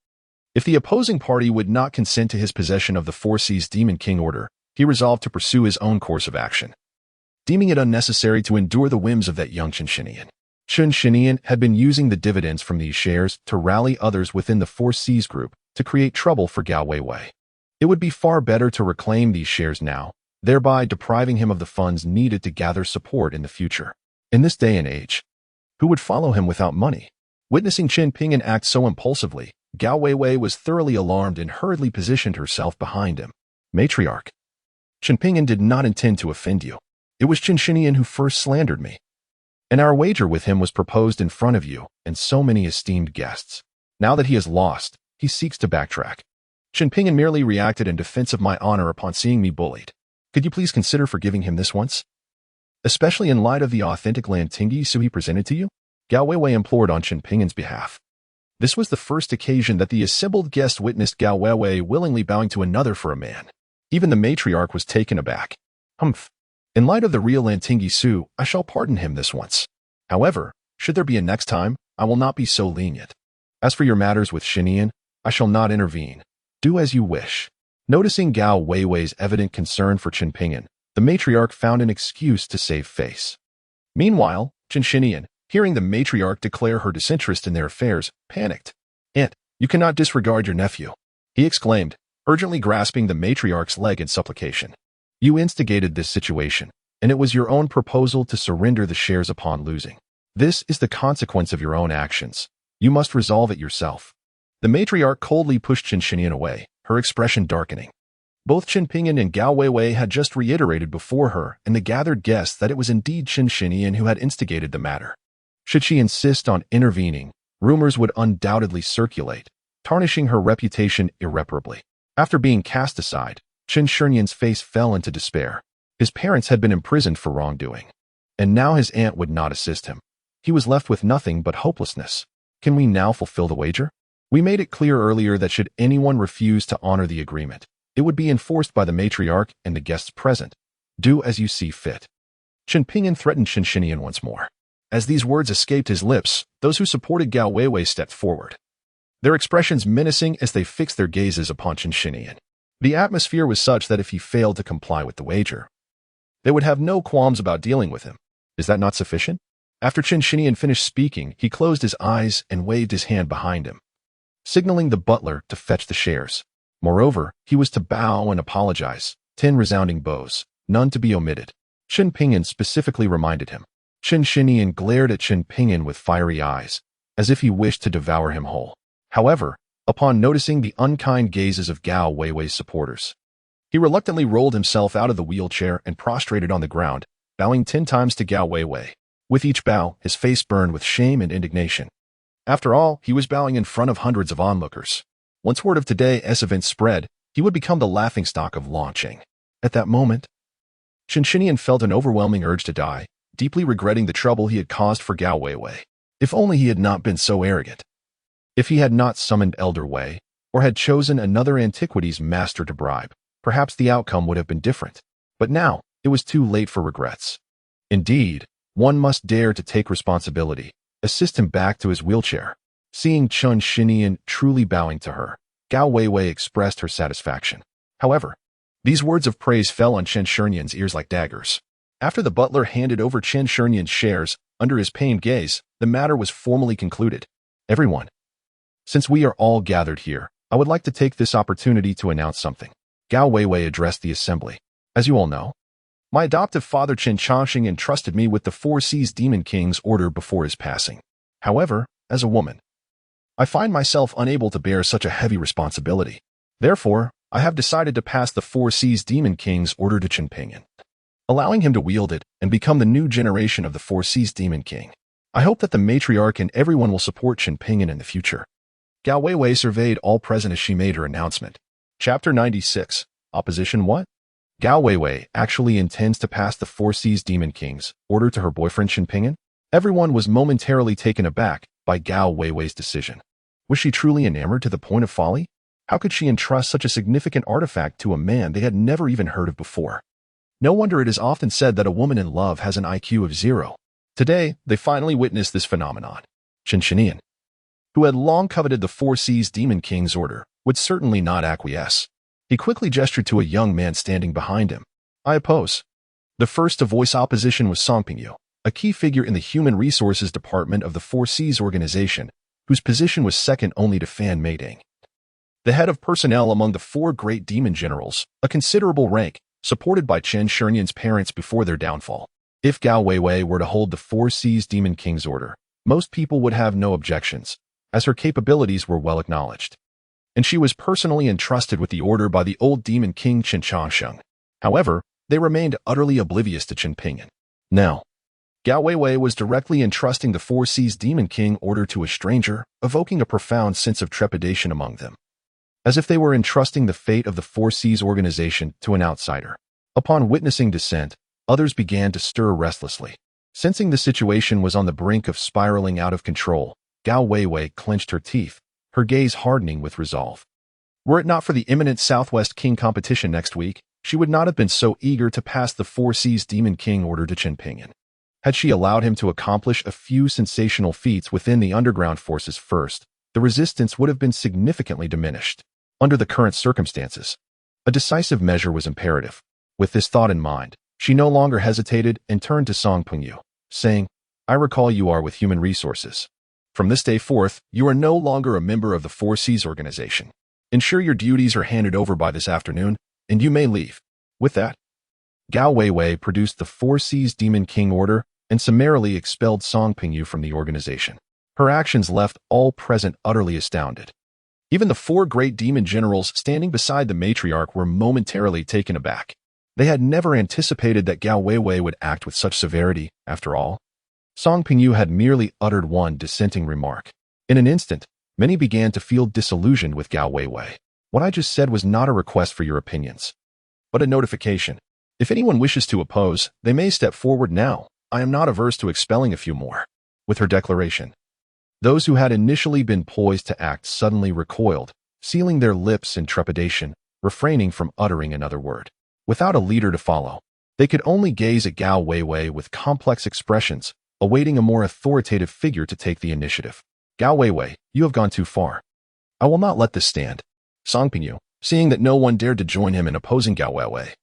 If the opposing party would not consent to his possession of the Four Seas Demon King order, he resolved to pursue his own course of action, deeming it unnecessary to endure the whims of that young Qin Shinian. Qin Shinian had been using the dividends from these shares to rally others within the Four Seas group to create trouble for Gao Weiwei. It would be far better to reclaim these shares now, thereby depriving him of the funds needed to gather support in the future. In this day and age, who would follow him without money? Witnessing Qin Pingyan act so impulsively, Gao Weiwei was thoroughly alarmed and hurriedly positioned herself behind him. Matriarch, Qin Pingyan did not intend to offend you. It was Qin Shinian who first slandered me, and our wager with him was proposed in front of you and so many esteemed guests. Now that he has lost, he seeks to backtrack. Qin Pingyan merely reacted in defense of my honor upon seeing me bullied. Could you please consider forgiving him this once? Especially in light of the authentic Lantingyi Su he presented to you? Gao Weiwei implored on Qin Pingyan's behalf. This was the first occasion that the assembled guest witnessed Gao Weiwei willingly bowing to another for a man. Even the matriarch was taken aback. Humph. In light of the real Lantingyi Su, I shall pardon him this once. However, should there be a next time, I will not be so lenient. As for your matters with Shinian, I shall not intervene. Do as you wish. Noticing Gao Weiwei's evident concern for Qin Pingyan, the matriarch found an excuse to save face. Meanwhile, Qin Shinian, hearing the matriarch declare her disinterest in their affairs, panicked. Aunt, you cannot disregard your nephew, he exclaimed, urgently grasping the matriarch's leg in supplication. You instigated this situation, and it was your own proposal to surrender the shares upon losing. This is the consequence of your own actions. You must resolve it yourself. The matriarch coldly pushed Qin Shinian away, her expression darkening. Both Qin Pingyan and Gao Weiwei had just reiterated before her and the gathered guests that it was indeed Qin Shinian who had instigated the matter. Should she insist on intervening, rumors would undoubtedly circulate, tarnishing her reputation irreparably. After being cast aside, Qin Shinian's face fell into despair. His parents had been imprisoned for wrongdoing, and now his aunt would not assist him. He was left with nothing but hopelessness. Can we now fulfill the wager? We made it clear earlier that should anyone refuse to honor the agreement, it would be enforced by the matriarch and the guests present. Do as you see fit. Qin Pingyan threatened Qin Shinian once more. As these words escaped his lips, those who supported Gao Weiwei stepped forward, their expressions menacing as they fixed their gazes upon Qin Shinian. The atmosphere was such that if he failed to comply with the wager, they would have no qualms about dealing with him. Is that not sufficient? After Qin Shinian finished speaking, he closed his eyes and waved his hand behind him, signaling the butler to fetch the shares. Moreover, he was to bow and apologize, 10 resounding bows, none to be omitted. Qin Pingyan specifically reminded him. Qin Shinian glared at Qin Pingyan with fiery eyes, as if he wished to devour him whole. However, upon noticing the unkind gazes of Gao Weiwei's supporters, he reluctantly rolled himself out of the wheelchair and prostrated on the ground, bowing 10 times to Gao Weiwei. With each bow, his face burned with shame and indignation. After all, he was bowing in front of hundreds of onlookers. Once word of today's event spread, he would become the laughingstock of Longqing. At that moment, Chinchinian felt an overwhelming urge to die, deeply regretting the trouble he had caused for Gao Weiwei. If only he had not been so arrogant. If he had not summoned Elder Wei, or had chosen another antiquities master to bribe, perhaps the outcome would have been different. But now, it was too late for regrets. Indeed, one must dare to take responsibility, assist him back to his wheelchair. Seeing Chun Shinian truly bowing to her, Gao Weiwei expressed her satisfaction. However, these words of praise fell on Chen Shinian's ears like daggers. After the butler handed over Chen Shinian's shares, under his pained gaze, the matter was formally concluded. Everyone, since we are all gathered here, I would like to take this opportunity to announce something. Gao Weiwei addressed the assembly. As you all know, my adoptive father Chen Changxing entrusted me with the Four Seas Demon King's order before his passing. However, as a woman, I find myself unable to bear such a heavy responsibility. Therefore, I have decided to pass the Four Seas Demon King's order to Chen Pingyan, allowing him to wield it and become the new generation of the Four Seas Demon King. I hope that the matriarch and everyone will support Chen Pingyan in the future. Gao Weiwei surveyed all present as she made her announcement. Chapter 96. Opposition what? Gao Weiwei actually intends to pass the Four Seas Demon King's order to her boyfriend Chen Pingyan? Everyone was momentarily taken aback by Gao Weiwei's decision. Was she truly enamored to the point of folly? How could she entrust such a significant artifact to a man they had never even heard of before? No wonder it is often said that a woman in love has an IQ of 0. Today, they finally witnessed this phenomenon. Chen Shinian, who had long coveted the Four Seas Demon King's order, would certainly not acquiesce. He quickly gestured to a young man standing behind him. I oppose. The first to voice opposition was Song Pingyu, a key figure in the Human Resources Department of the Four Seas organization, whose position was second only to Fan Meiding, the head of personnel among the four great demon generals, a considerable rank, supported by Chen Shinian's parents before their downfall. If Gao Weiwei were to hold the Four Seas Demon King's order, most people would have no objections, as her capabilities were well acknowledged. And she was personally entrusted with the order by the old demon king Chen Changsheng. However, they remained utterly oblivious to Chen Pingyan. Now, Gao Weiwei was directly entrusting the Four Seas Demon King order to a stranger, evoking a profound sense of trepidation among them, as if they were entrusting the fate of the Four Seas organization to an outsider. Upon witnessing dissent, others began to stir restlessly. Sensing the situation was on the brink of spiraling out of control, Gao Weiwei clenched her teeth, her gaze hardening with resolve. Were it not for the imminent Southwest King competition next week, she would not have been so eager to pass the Four Seas Demon King order to Chen Pingyan. Had she allowed him to accomplish a few sensational feats within the underground forces first, the resistance would have been significantly diminished. Under the current circumstances, a decisive measure was imperative. With this thought in mind, she no longer hesitated and turned to Song Pingyu, saying, I recall you are with Human Resources. From this day forth, you are no longer a member of the Four Seas organization. Ensure your duties are handed over by this afternoon, and you may leave. With that, Gao Weiwei produced the Four Seas Demon King order and summarily expelled Song Pingyu from the organization. Her actions left all present utterly astounded. Even the four great demon generals standing beside the matriarch were momentarily taken aback. They had never anticipated that Gao Weiwei would act with such severity, after all. Song Pingyu had merely uttered one dissenting remark. In an instant, many began to feel disillusioned with Gao Weiwei. What I just said was not a request for your opinions, but a notification. If anyone wishes to oppose, they may step forward now. I am not averse to expelling a few more. With her declaration, those who had initially been poised to act suddenly recoiled, sealing their lips in trepidation, refraining from uttering another word. Without a leader to follow, they could only gaze at Gao Weiwei with complex expressions, awaiting a more authoritative figure to take the initiative. Gao Weiwei, you have gone too far. I will not let this stand. Song Pingyu, seeing that no one dared to join him in opposing Gao Weiwei,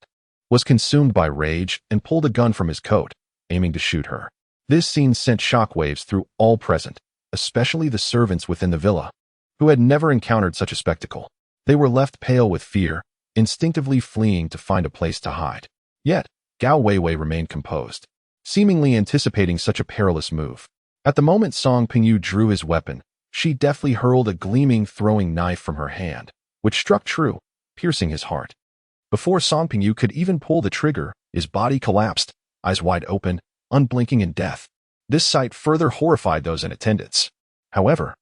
was consumed by rage and pulled a gun from his coat, aiming to shoot her. This scene sent shockwaves through all present, especially the servants within the villa, who had never encountered such a spectacle. They were left pale with fear, instinctively fleeing to find a place to hide. Yet, Gao Weiwei remained composed, seemingly anticipating such a perilous move. At the moment Song Pingyu drew his weapon, she deftly hurled a gleaming throwing knife from her hand, which struck true, piercing his heart. Before Song Pingyu could even pull the trigger, his body collapsed, eyes wide open, unblinking in death. This sight further horrified those in attendance. However,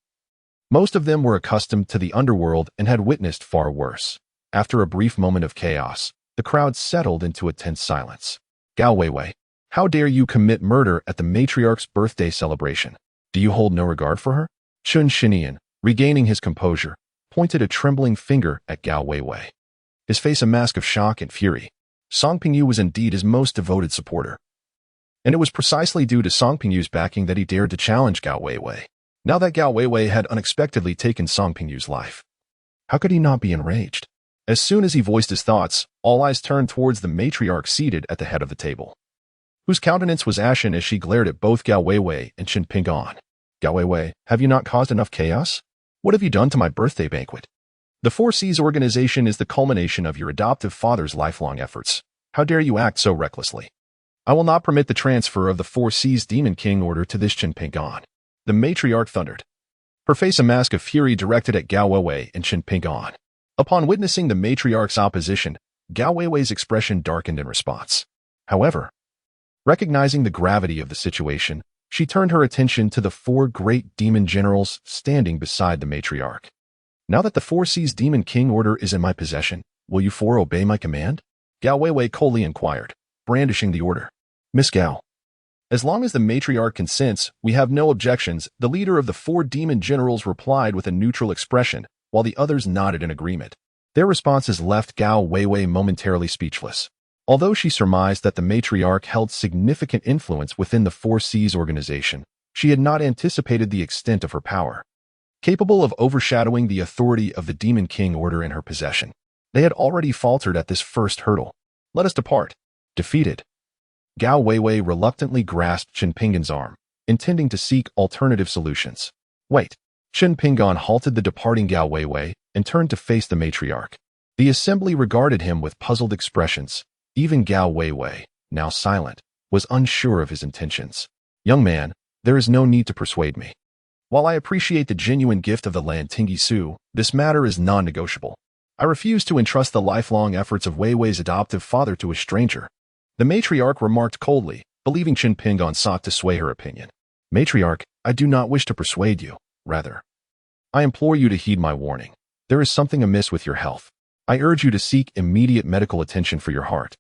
most of them were accustomed to the underworld and had witnessed far worse. After a brief moment of chaos, the The crowd settled into a tense silence. Gao Weiwei, how dare you commit murder at the matriarch's birthday celebration? Do you hold no regard for her? Chun Shinian, regaining his composure, pointed a trembling finger at Gao Weiwei, his face a mask of shock and fury. Song Pingyu was indeed his most devoted supporter, and it was precisely due to Song Pingyu's backing that he dared to challenge Gao Weiwei. Now that Gao Weiwei had unexpectedly taken Song Pingyu's life, how could he not be enraged? As soon as he voiced his thoughts, all eyes turned towards the matriarch seated at the head of the table, whose countenance was ashen as she glared at both Gao Weiwei and Qin Pingan. Gao Weiwei, have you not caused enough chaos? What have you done to my birthday banquet? The Four Seas organization is the culmination of your adoptive father's lifelong efforts. How dare you act so recklessly? I will not permit the transfer of the Four Seas Demon King order to this Qin Pingan. The matriarch thundered, her face a mask of fury directed at Gao Weiwei and Qin Pingan. Upon witnessing the matriarch's opposition, Gao Weiwei's expression darkened in response. However, recognizing the gravity of the situation, she turned her attention to the four great demon generals standing beside the matriarch. Now that the Four Seas Demon King order is in my possession, will you four obey my command? Gao Weiwei coldly inquired, brandishing the order. Miss Gao, as long as the matriarch consents, we have no objections, the leader of the four demon generals replied with a neutral expression, while the others nodded in agreement. Their responses left Gao Weiwei momentarily speechless. Although she surmised that the matriarch held significant influence within the Four Seas organization, she had not anticipated the extent of her power, capable of overshadowing the authority of the Demon King order in her possession. They had already faltered at this first hurdle. Let us depart. Defeated, Gao Weiwei reluctantly grasped Qin Pingan's arm, intending to seek alternative solutions. Wait. Qin Pingan halted the departing Gao Weiwei and turned to face the matriarch. The assembly regarded him with puzzled expressions. Even Gao Weiwei, now silent, was unsure of his intentions. Young man, there is no need to persuade me. While I appreciate the genuine gift of the Lantinggi Su, this matter is non-negotiable. I refuse to entrust the lifelong efforts of Weiwei's adoptive father to a stranger. The matriarch remarked coldly, believing Qin Pingan sought to sway her opinion. Matriarch, I do not wish to persuade you. Rather, I implore you to heed my warning. There is something amiss with your health. I urge you to seek immediate medical attention for your heart,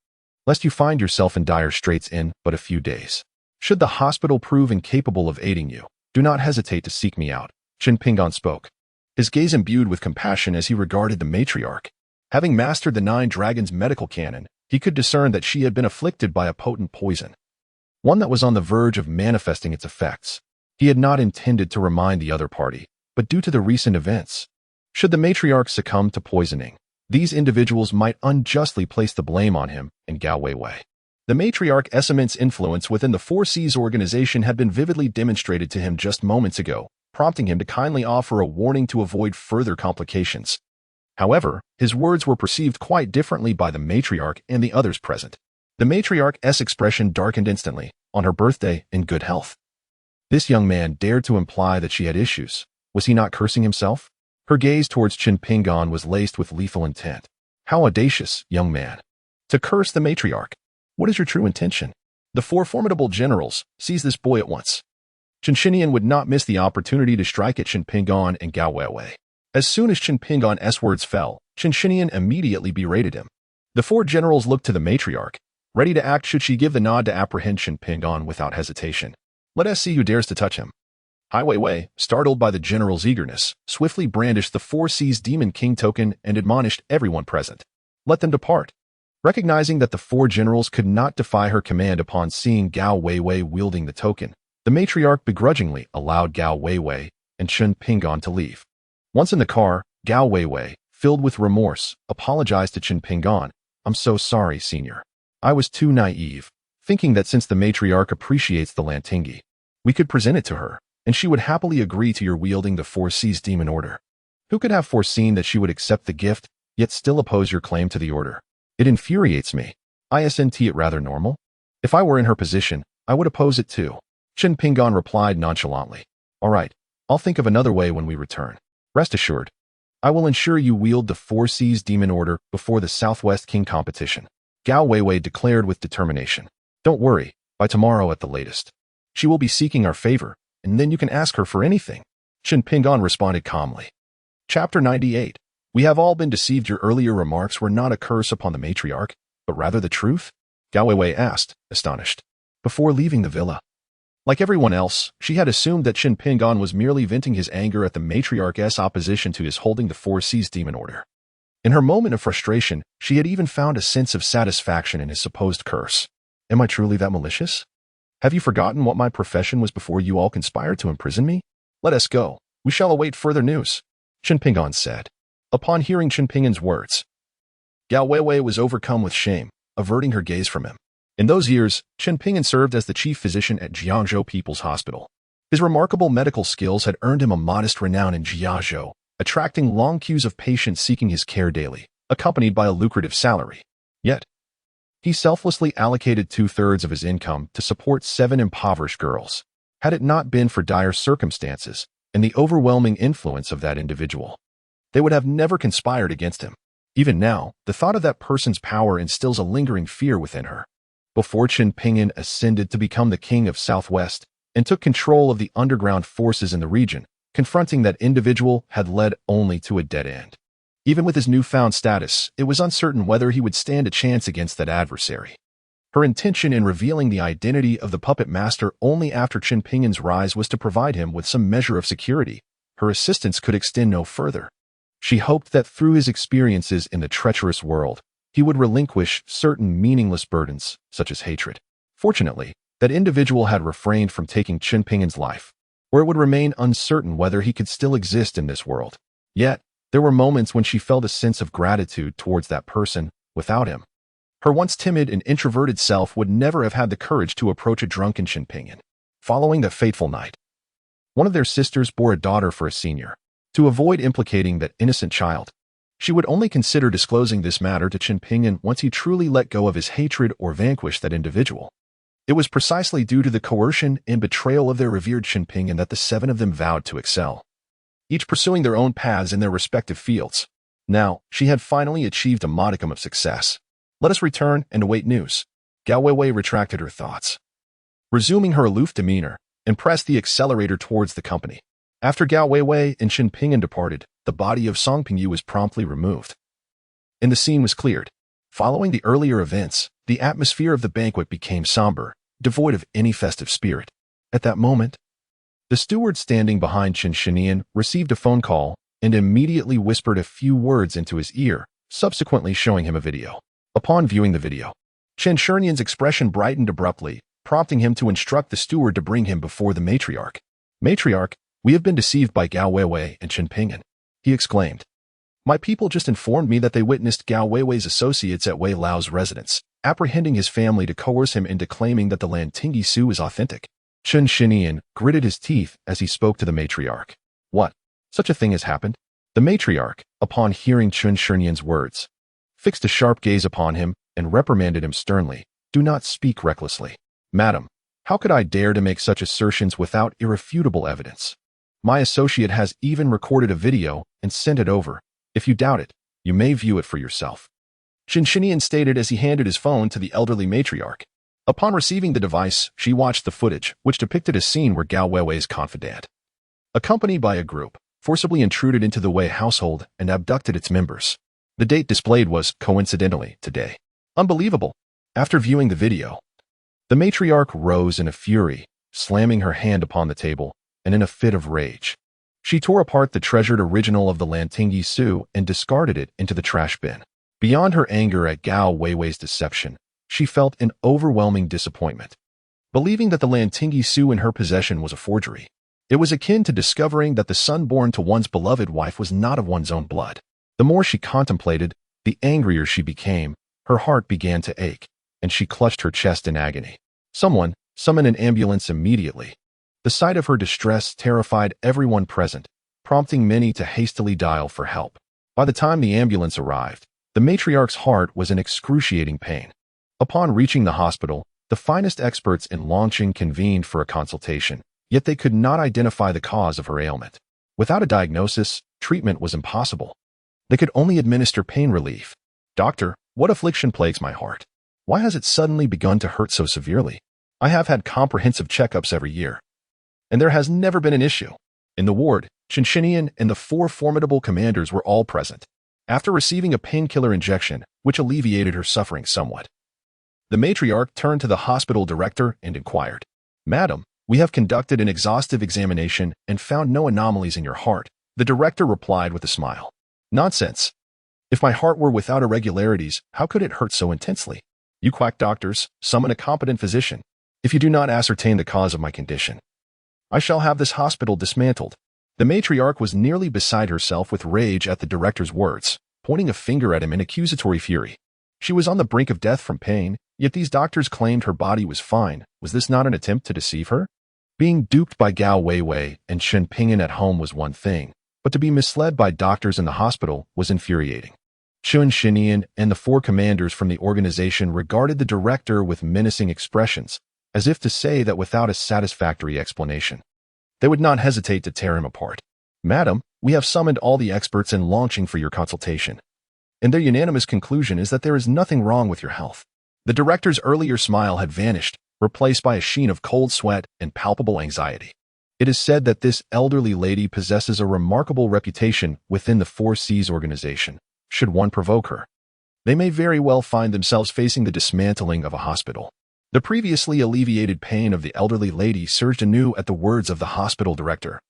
lest you find yourself in dire straits in but a few days. Should the hospital prove incapable of aiding you, do not hesitate to seek me out. Qin Pingan spoke, his gaze imbued with compassion as he regarded the matriarch. Having mastered the Nine Dragons medical canon, he could discern that she had been afflicted by a potent poison, one that was on the verge of manifesting its effects. He had not intended to remind the other party, but due to the recent events, should the matriarch succumb to poisoning, these individuals might unjustly place the blame on him and Gao Weiwei. The matriarch's immense influence within the Four Seas organization had been vividly demonstrated to him just moments ago, prompting him to kindly offer a warning to avoid further complications. However, his words were perceived quite differently by the matriarch and the others present. The matriarch's expression darkened instantly, on her birthday in good health. This young man dared to imply that she had issues. Was he not cursing himself? Her gaze towards Qin Pingan was laced with lethal intent. How audacious, young man, to curse the matriarch. What is your true intention? The four formidable generals seized this boy at once. Qin Shinian would not miss the opportunity to strike at Qin Pingan and Gao Weiwei. As soon as Qin Pingan's words fell, Qin Shinian immediately berated him. The four generals looked to the matriarch, ready to act should she give the nod to apprehend Qin Pingan without hesitation. Let us see who dares to touch him. Hai Weiwei, startled by the general's eagerness, swiftly brandished the Four Seas Demon King token and admonished everyone present. Let them depart. Recognizing that the four generals could not defy her command upon seeing Gao Weiwei wielding the token, the matriarch begrudgingly allowed Gao Weiwei and Qin Pingan to leave. Once in the car, Gao Weiwei, filled with remorse, apologized to Qin Pingan. I'm so sorry, senior. I was too naive, thinking that since the matriarch appreciates the Lantinggi, we could present it to her, and she would happily agree to your wielding the Four Seas Demon Order. Who could have foreseen that she would accept the gift, yet still oppose your claim to the order? It infuriates me. Isn't it rather normal? If I were in her position, I would oppose it too. Qin Pingan replied nonchalantly. All right, I'll think of another way when we return. Rest assured, I will ensure you wield the Four Seas Demon Order before the Southwest King competition. Gao Weiwei declared with determination. Don't worry, by tomorrow at the latest. She will be seeking our favor, and then you can ask her for anything. Qin Pingan responded calmly. Chapter 98. We have all been deceived. Your earlier remarks were not a curse upon the matriarch. but rather the truth? Gao Weiwei asked, astonished. Before leaving the villa, like everyone else, she had assumed that Qin Pingan was merely venting his anger at the matriarch's opposition to his holding the Four Seas demon order. In her moment of frustration, she had even found a sense of satisfaction in his supposed curse. Am I truly that malicious? Have you forgotten what my profession was before you all conspired to imprison me? Let us go. We shall await further news, Qin Pingan said. Upon hearing Qin Pingan's words, Gao Weiwei was overcome with shame, averting her gaze from him. In those years, Qin Pingan served as the chief physician at Jiangzhou People's Hospital. His remarkable medical skills had earned him a modest renown in Jiangzhou, attracting long queues of patients seeking his care daily, accompanied by a lucrative salary. Yet, he selflessly allocated 2/3 of his income to support 7 impoverished girls. Had it not been for dire circumstances and the overwhelming influence of that individual, they would have never conspired against him. Even now, the thought of that person's power instills a lingering fear within her. Before Qin Pingan ascended to become the king of Southwest and took control of the underground forces in the region, confronting that individual had led only to a dead end. Even with his newfound status, it was uncertain whether he would stand a chance against that adversary. Her intention in revealing the identity of the puppet master only after Qin Pingan's rise was to provide him with some measure of security. Her assistance could extend no further. She hoped that through his experiences in the treacherous world, he would relinquish certain meaningless burdens, such as hatred. Fortunately, that individual had refrained from taking Qin Pingan's life, where it would remain uncertain whether he could still exist in this world. Yet, there were moments when she felt a sense of gratitude towards that person without him. Her once timid and introverted self would never have had the courage to approach a drunken Qin Pingan. Following that fateful night, one of their sisters bore a daughter for a senior. To avoid implicating that innocent child, she would only consider disclosing this matter to Qin Pingan once he truly let go of his hatred or vanquished that individual. It was precisely due to the coercion and betrayal of their revered Qin Pingan that the 7 of them vowed to excel, each pursuing their own paths in their respective fields. Now, she had finally achieved a modicum of success. Let us return and await news. Gao Weiwei retracted her thoughts, resuming her aloof demeanor, and pressed the accelerator towards the company. After Gao Weiwei and Qin Pingan departed, the body of Song Pingyu was promptly removed, and the scene was cleared. Following the earlier events, the atmosphere of the banquet became somber, devoid of any festive spirit. At that moment, the steward standing behind Qin Shinian received a phone call and immediately whispered a few words into his ear, subsequently showing him a video. Upon viewing the video, Qin Shinian's expression brightened abruptly, prompting him to instruct the steward to bring him before the matriarch. Matriarch, we have been deceived by Gao Weiwei and Qin Pingan, he exclaimed. My people just informed me that they witnessed Gao Weiwei's associates at Wei Lao's residence, apprehending his family to coerce him into claiming that the Lantingyi Su is authentic. Qin Shinian gritted his teeth as he spoke to the matriarch. What? Such a thing has happened? The matriarch, upon hearing Qin Shinian's words, fixed a sharp gaze upon him and reprimanded him sternly. Do not speak recklessly. Madam, how could I dare to make such assertions without irrefutable evidence? My associate has even recorded a video and sent it over. If you doubt it, you may view it for yourself, Qin Shinian stated as he handed his phone to the elderly matriarch. Upon receiving the device, she watched the footage, which depicted a scene where Gao Weiwei's confidant, accompanied by a group, forcibly intruded into the Wei household and abducted its members. The date displayed was, coincidentally, today. Unbelievable. After viewing the video, the matriarch rose in a fury, slamming her hand upon the table, and in a fit of rage, she tore apart the treasured original of the Lantingyi Su and discarded it into the trash bin. Beyond her anger at Gao Weiwei's deception, she felt an overwhelming disappointment. Believing that the Lantingyi Su in her possession was a forgery, it was akin to discovering that the son born to one's beloved wife was not of one's own blood. The more she contemplated, the angrier she became. Her heart began to ache, and she clutched her chest in agony. Someone, summon an ambulance immediately. The sight of her distress terrified everyone present, prompting many to hastily dial for help. By the time the ambulance arrived, the matriarch's heart was in excruciating pain. Upon reaching the hospital, the finest experts in Longqing convened for a consultation, yet they could not identify the cause of her ailment. Without a diagnosis, treatment was impossible. They could only administer pain relief. Doctor, what affliction plagues my heart? Why has it suddenly begun to hurt so severely? I have had comprehensive checkups every year, and there has never been an issue. In the ward, Qin and the 4 formidable commanders were all present. After receiving a painkiller injection, which alleviated her suffering somewhat. The matriarch turned to the hospital director and inquired, "Madam, we have conducted an exhaustive examination and found no anomalies in your heart." The director replied with a smile, "Nonsense. If my heart were without irregularities, how could it hurt so intensely? You quack doctors, summon a competent physician. If you do not ascertain the cause of my condition, I shall have this hospital dismantled." The matriarch was nearly beside herself with rage at the director's words, pointing a finger at him in accusatory fury. She was on the brink of death from pain, yet these doctors claimed her body was fine. Was this not an attempt to deceive her? Being duped by Gao Weiwei and Chen Pingyan at home was one thing, but to be misled by doctors in the hospital was infuriating. Chen Shinian and the four commanders from the organization regarded the director with menacing expressions, as if to say that without a satisfactory explanation, they would not hesitate to tear him apart. "Madam, we have summoned all the experts in launching for your consultation, and their unanimous conclusion is that there is nothing wrong with your health." The director's earlier smile had vanished, replaced by a sheen of cold sweat and palpable anxiety. It is said that this elderly lady possesses a remarkable reputation within the 4Cs organization. Should one provoke her, they may very well find themselves facing the dismantling of a hospital. The previously alleviated pain of the elderly lady surged anew at the words of the hospital director,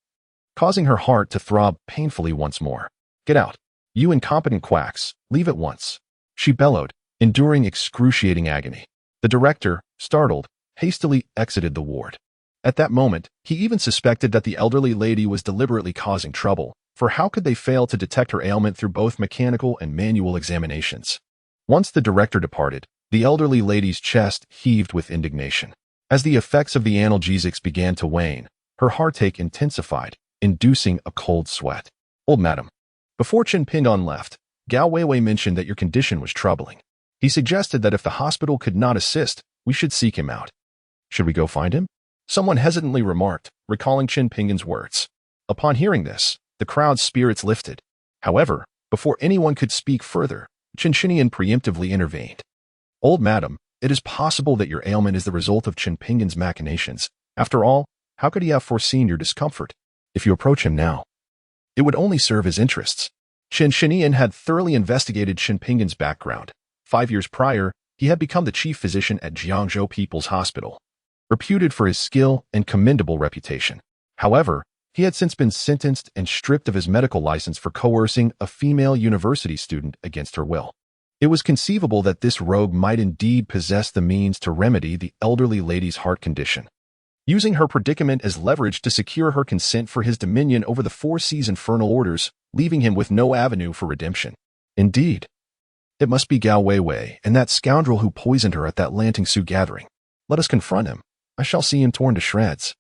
causing her heart to throb painfully once more. "Get out, you incompetent quacks, leave at once," she bellowed, enduring excruciating agony. The director, startled, hastily exited the ward. At that moment, he even suspected that the elderly lady was deliberately causing trouble, for how could they fail to detect her ailment through both mechanical and manual examinations? Once the director departed, the elderly lady's chest heaved with indignation. As the effects of the analgesics began to wane, her heartache intensified, inducing a cold sweat. "Old madam." Before Chen Pingyan left, Gao Weiwei mentioned that your condition was troubling. He suggested that if the hospital could not assist, we should seek him out. "Should we go find him?" someone hesitantly remarked, recalling Chen Pingyan's words. Upon hearing this, the crowd's spirits lifted. However, before anyone could speak further, Chen Shinian preemptively intervened. "Old madam, it is possible that your ailment is the result of Chen Pingyan's machinations. After all, how could he have foreseen your discomfort? If you approach him now, it would only serve his interests." Chen Shinian had thoroughly investigated Chen Pingyan's background. 5 years prior, he had become the chief physician at Jiangzhou People's Hospital, reputed for his skill and commendable reputation. However, he had since been sentenced and stripped of his medical license for coercing a female university student against her will. It was conceivable that this rogue might indeed possess the means to remedy the elderly lady's heart condition, using her predicament as leverage to secure her consent for his dominion over the 4C's infernal orders, leaving him with no avenue for redemption. Indeed, it must be Gao Weiwei and that scoundrel who poisoned her at that Lantingsu gathering. Let us confront him. I shall see him torn to shreds.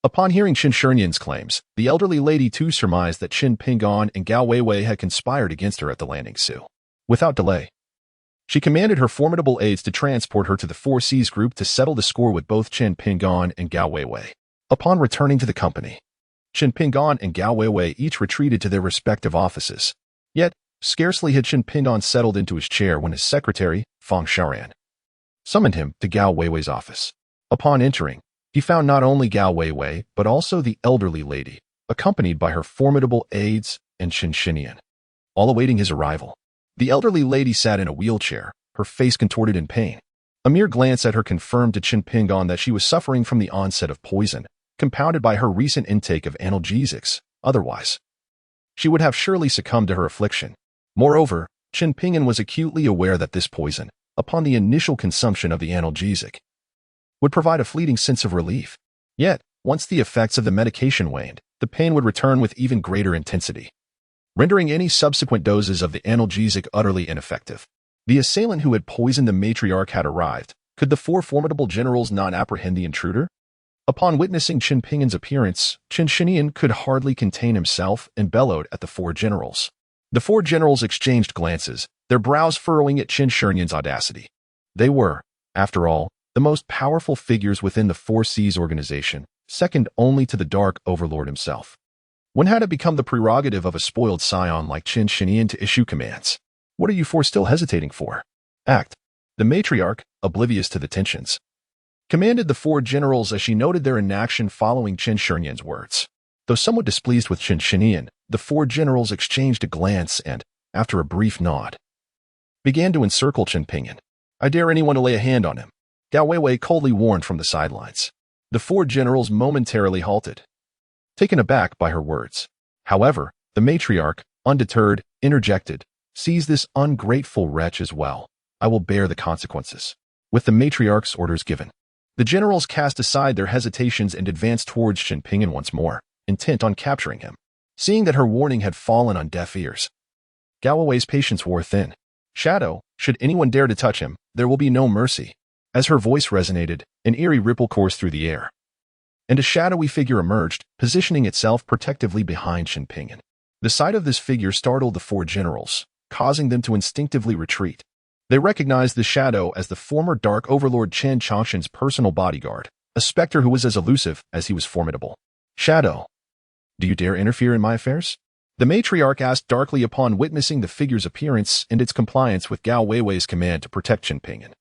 Upon hearing Chen Shinian's claims, the elderly lady too surmised that Chen Pingyan and Gao Weiwei had conspired against her at the Lantingsu. Without delay, she commanded her formidable aides to transport her to the 4C's group to settle the score with both Chen Pingyan and Gao Weiwei. Upon returning to the company, Chen Pingyan and Gao Weiwei each retreated to their respective offices. Yet, scarcely had Chen Pingyan settled into his chair when his secretary, Fang Shaoran, summoned him to Gao Weiwei's office. Upon entering, he found not only Gao Weiwei, but also the elderly lady, accompanied by her formidable aides and Chen Shinian, all awaiting his arrival. The elderly lady sat in a wheelchair, her face contorted in pain. A mere glance at her confirmed to Chen Pingyan that she was suffering from the onset of poison, compounded by her recent intake of analgesics. Otherwise, she would have surely succumbed to her affliction. Moreover, Chen Pingyan was acutely aware that this poison, upon the initial consumption of the analgesic, would provide a fleeting sense of relief. Yet, once the effects of the medication waned, the pain would return with even greater intensity, rendering any subsequent doses of the analgesic utterly ineffective. The assailant who had poisoned the matriarch had arrived. Could the four formidable generals not apprehend the intruder? Upon witnessing Chen Pingyan's appearance, Chen Shinian could hardly contain himself and bellowed at the four generals. The four generals exchanged glances, their brows furrowing at Chen Shinian's audacity. They were, after all, the most powerful figures within the 4C's organization, second only to the Dark Overlord himself. When had it become the prerogative of a spoiled scion like Chen Shinian to issue commands? What are you four still hesitating for? Act. The matriarch, oblivious to the tensions, commanded the four generals as she noted their inaction following Chen Shinian's words. Though somewhat displeased with Chen Shinian, the four generals exchanged a glance and, after a brief nod, began to encircle Chen Pingyan. I dare anyone to lay a hand on him, Gao Weiwei coldly warned from the sidelines. The four generals momentarily halted, taken aback by her words. However, the matriarch, undeterred, interjected, "Seize this ungrateful wretch as well. I will bear the consequences." With the matriarch's orders given, the generals cast aside their hesitations and advanced towards Chen Pingyan once more, intent on capturing him. Seeing that her warning had fallen on deaf ears, Gao Weiwei's patience wore thin. "Shadow, should anyone dare to touch him, there will be no mercy." As her voice resonated, an eerie ripple coursed through the air, and a shadowy figure emerged, positioning itself protectively behind Chen Pingyan. The sight of this figure startled the four generals, causing them to instinctively retreat. They recognized the shadow as the former Dark Overlord Chen Changshan's personal bodyguard, a specter who was as elusive as he was formidable. "Shadow, do you dare interfere in my affairs?" The matriarch asked darkly upon witnessing the figure's appearance and its compliance with Gao Weiwei's command to protect Chen Pingyan.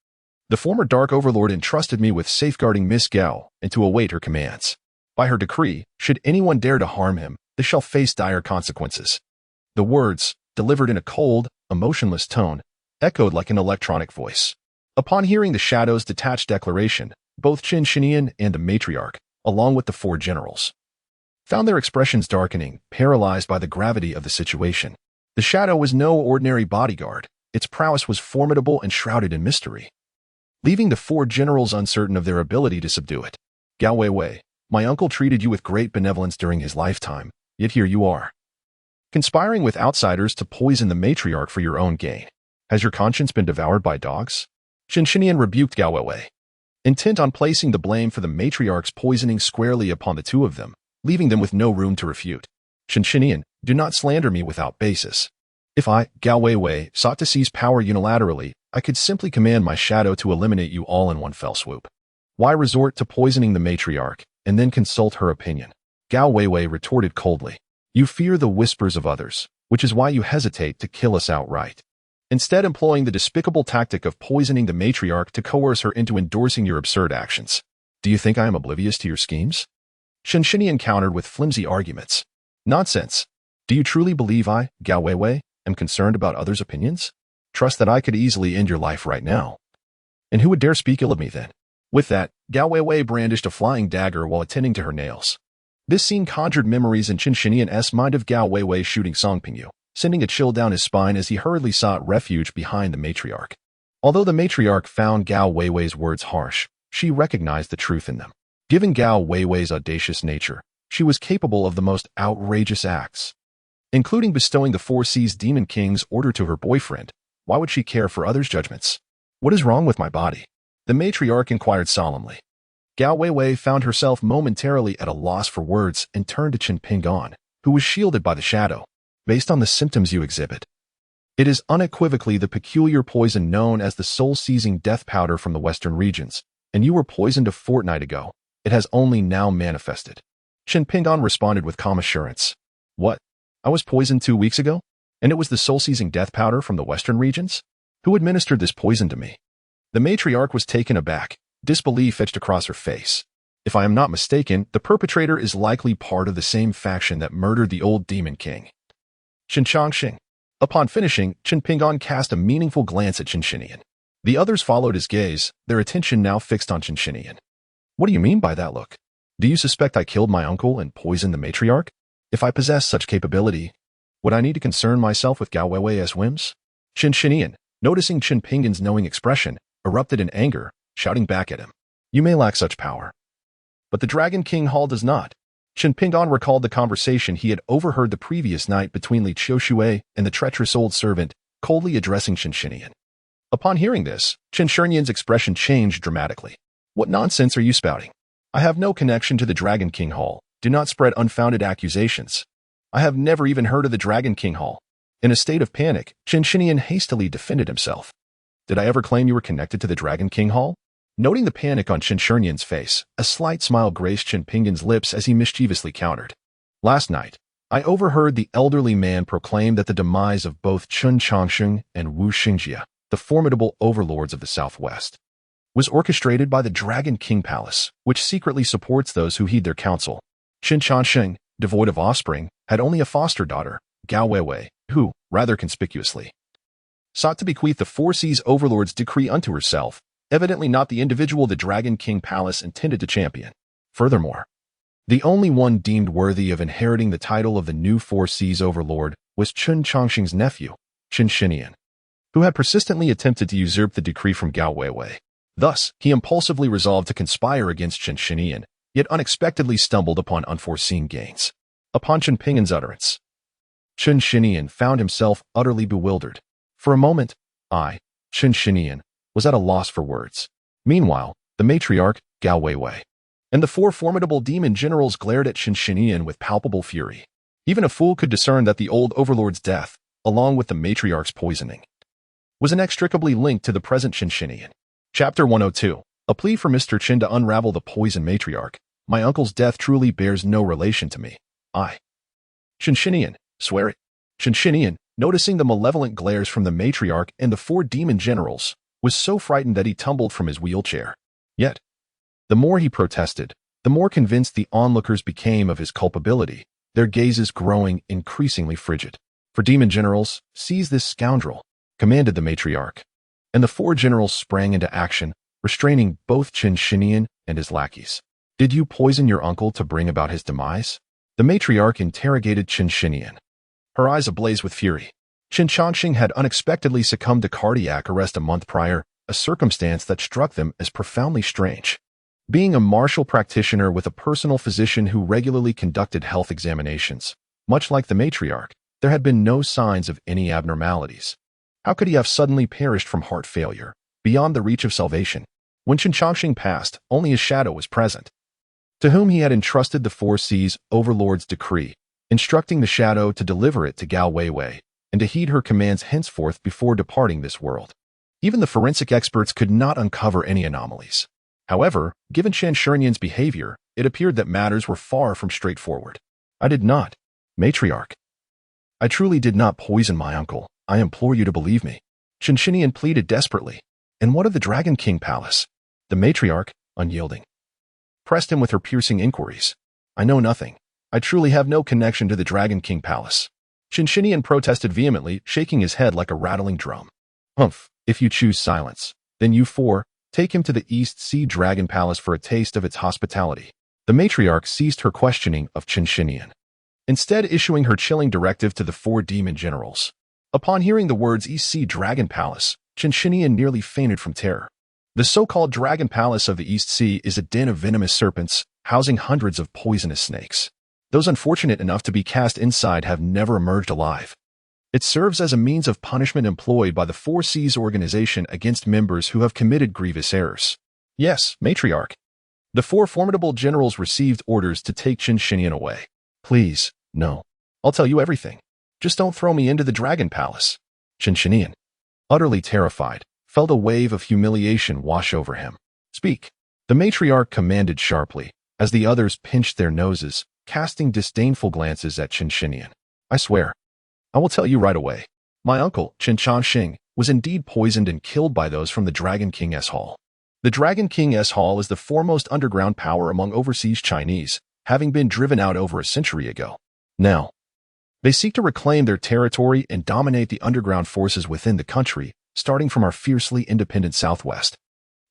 "The former Dark Overlord entrusted me with safeguarding Miss Gao and to await her commands. By her decree, should anyone dare to harm him, they shall face dire consequences." The words, delivered in a cold, emotionless tone, echoed like an electronic voice. Upon hearing the shadow's detached declaration, both Chen Shinian and the matriarch, along with the four generals, found their expressions darkening, paralyzed by the gravity of the situation. The shadow was no ordinary bodyguard. Its prowess was formidable and shrouded in mystery, leaving the four generals uncertain of their ability to subdue it. "Gao Weiwei, my uncle treated you with great benevolence during his lifetime, yet here you are, conspiring with outsiders to poison the matriarch for your own gain. Has your conscience been devoured by dogs?" Chen Shinian rebuked Gao Weiwei, intent on placing the blame for the matriarch's poisoning squarely upon the two of them, leaving them with no room to refute. "Chen Shinian, do not slander me without basis. If I, Gao Weiwei, sought to seize power unilaterally, I could simply command my shadow to eliminate you all in one fell swoop. Why resort to poisoning the matriarch and then consult her opinion?" Gao Weiwei retorted coldly. "You fear the whispers of others, which is why you hesitate to kill us outright, instead employing the despicable tactic of poisoning the matriarch to coerce her into endorsing your absurd actions. Do you think I am oblivious to your schemes?" Chen Shinian countered with flimsy arguments. "Nonsense. Do you truly believe I, Gao Weiwei, am concerned about others' opinions? Trust that I could easily end your life right now. And who would dare speak ill of me then?" With that, Gao Weiwei brandished a flying dagger while attending to her nails. This scene conjured memories in Chen Shinian's mind of Gao Weiwei shooting Song Pingyu, sending a chill down his spine as he hurriedly sought refuge behind the matriarch. Although the matriarch found Gao Weiwei's words harsh, she recognized the truth in them. Given Gao Weiwei's audacious nature, she was capable of the most outrageous acts, including bestowing the Four Seas Demon King's order to her boyfriend. Why would she care for others' judgments? "What is wrong with my body?" the matriarch inquired solemnly. Gao Weiwei found herself momentarily at a loss for words and turned to Chen Pingyan, who was shielded by the shadow. "Based on the symptoms you exhibit, it is unequivocally the peculiar poison known as the soul-seizing death powder from the western regions, and you were poisoned a fortnight ago. It has only now manifested." Chen Pingyan responded with calm assurance. "What? I was poisoned 2 weeks ago? And it was the soul-seizing death powder from the western regions? Who administered this poison to me?" The matriarch was taken aback. Disbelief etched across her face. "If I am not mistaken, the perpetrator is likely part of the same faction that murdered the old Demon King, Chen Changxing." Upon finishing, Chen Pingyan cast a meaningful glance at Chen Shinian. The others followed his gaze, their attention now fixed on Chen Shinian. "What do you mean by that look? Do you suspect I killed my uncle and poisoned the matriarch? If I possess such capability, would I need to concern myself with Gao Weiwei's whims?" Chen Shinian, noticing Chen Pingyan's knowing expression, erupted in anger, shouting back at him. "You may lack such power, but the Dragon King Hall does not." Chen Pingyan recalled the conversation he had overheard the previous night between Li Qiushui and the treacherous old servant, coldly addressing Chen Shinian. Upon hearing this, Chen Shinian's expression changed dramatically. "What nonsense are you spouting? I have no connection to the Dragon King Hall. Do not spread unfounded accusations. I have never even heard of the Dragon King Hall." In a state of panic, Chen Shinian hastily defended himself. "Did I ever claim you were connected to the Dragon King Hall?" Noting the panic on Chen Shinian's face, a slight smile graced Chen Pingyan's lips as he mischievously countered. "Last night, I overheard the elderly man proclaim that the demise of both Chen Changxing and Wu Xingjie, the formidable overlords of the Southwest, was orchestrated by the Dragon King Palace, which secretly supports those who heed their counsel. Chen Changxing, devoid of offspring, had only a foster daughter, Gao Weiwei, who, rather conspicuously, sought to bequeath the Four Seas Overlord's decree unto herself, evidently not the individual the Dragon King Palace intended to champion. Furthermore, the only one deemed worthy of inheriting the title of the new Four Seas Overlord was Chen Chongqing's nephew, Qin Shinian, who had persistently attempted to usurp the decree from Gao Weiwei. Thus, he impulsively resolved to conspire against Qin Shinian, yet unexpectedly stumbled upon unforeseen gains. Upon Qin Pingan's utterance, Qin Shinian found himself utterly bewildered. For a moment, Qin Shinian was at a loss for words. Meanwhile, the matriarch, Gao Weiwei, and the four formidable demon generals glared at Qin Shinian with palpable fury. Even a fool could discern that the old overlord's death, along with the matriarch's poisoning, was inextricably linked to the present Qin Shinian. Chapter 102. A plea for Mr. Qin to unravel the poison matriarch. My uncle's death truly bears no relation to me. Qin Shinian, swear it. Qin Shinian, noticing the malevolent glares from the matriarch and the four demon generals, was so frightened that he tumbled from his wheelchair. Yet, the more he protested, the more convinced the onlookers became of his culpability, their gazes growing increasingly frigid. For demon generals, seize this scoundrel, commanded the matriarch, and the four generals sprang into action, restraining both Qin Shinian and his lackeys. Did you poison your uncle to bring about his demise? The matriarch interrogated Qin Shinian, her eyes ablaze with fury. Qin Chongqing had unexpectedly succumbed to cardiac arrest a month prior, a circumstance that struck them as profoundly strange. Being a martial practitioner with a personal physician who regularly conducted health examinations, much like the matriarch, there had been no signs of any abnormalities. How could he have suddenly perished from heart failure, beyond the reach of salvation? When Qin Chongqing passed, only his shadow was present, to whom he had entrusted the Four Seas Overlord's decree, instructing the shadow to deliver it to Gao Weiwei, and to heed her commands henceforth before departing this world. Even the forensic experts could not uncover any anomalies. However, given Qin Shinian's behavior, it appeared that matters were far from straightforward. I did not, matriarch. I truly did not poison my uncle. I implore you to believe me. Qin Shinian pleaded desperately. And what of the Dragon King Palace? The matriarch, unyielding, pressed him with her piercing inquiries. I know nothing. I truly have no connection to the Dragon King Palace. Qin Shinian protested vehemently, shaking his head like a rattling drum. Humph, if you choose silence, then you four, take him to the East Sea Dragon Palace for a taste of its hospitality. The matriarch ceased her questioning of Qin Shinian, instead issuing her chilling directive to the four demon generals. Upon hearing the words East Sea Dragon Palace, Qin Shinian nearly fainted from terror. The so-called Dragon Palace of the East Sea is a den of venomous serpents, housing hundreds of poisonous snakes. Those unfortunate enough to be cast inside have never emerged alive. It serves as a means of punishment employed by the Four Seas organization against members who have committed grievous errors. Yes, matriarch. The four formidable generals received orders to take Qin Shinian away. Please, no. I'll tell you everything. Just don't throw me into the Dragon Palace. Qin Shinian, utterly terrified, felt a wave of humiliation wash over him. Speak. The matriarch commanded sharply, as the others pinched their noses, casting disdainful glances at Qin Shinian. I swear. I will tell you right away. My uncle, Qin Chongqing, was indeed poisoned and killed by those from the Dragon King's Hall. The Dragon King's Hall is the foremost underground power among overseas Chinese, having been driven out over a century ago. Now, they seek to reclaim their territory and dominate the underground forces within the country, starting from our fiercely independent Southwest.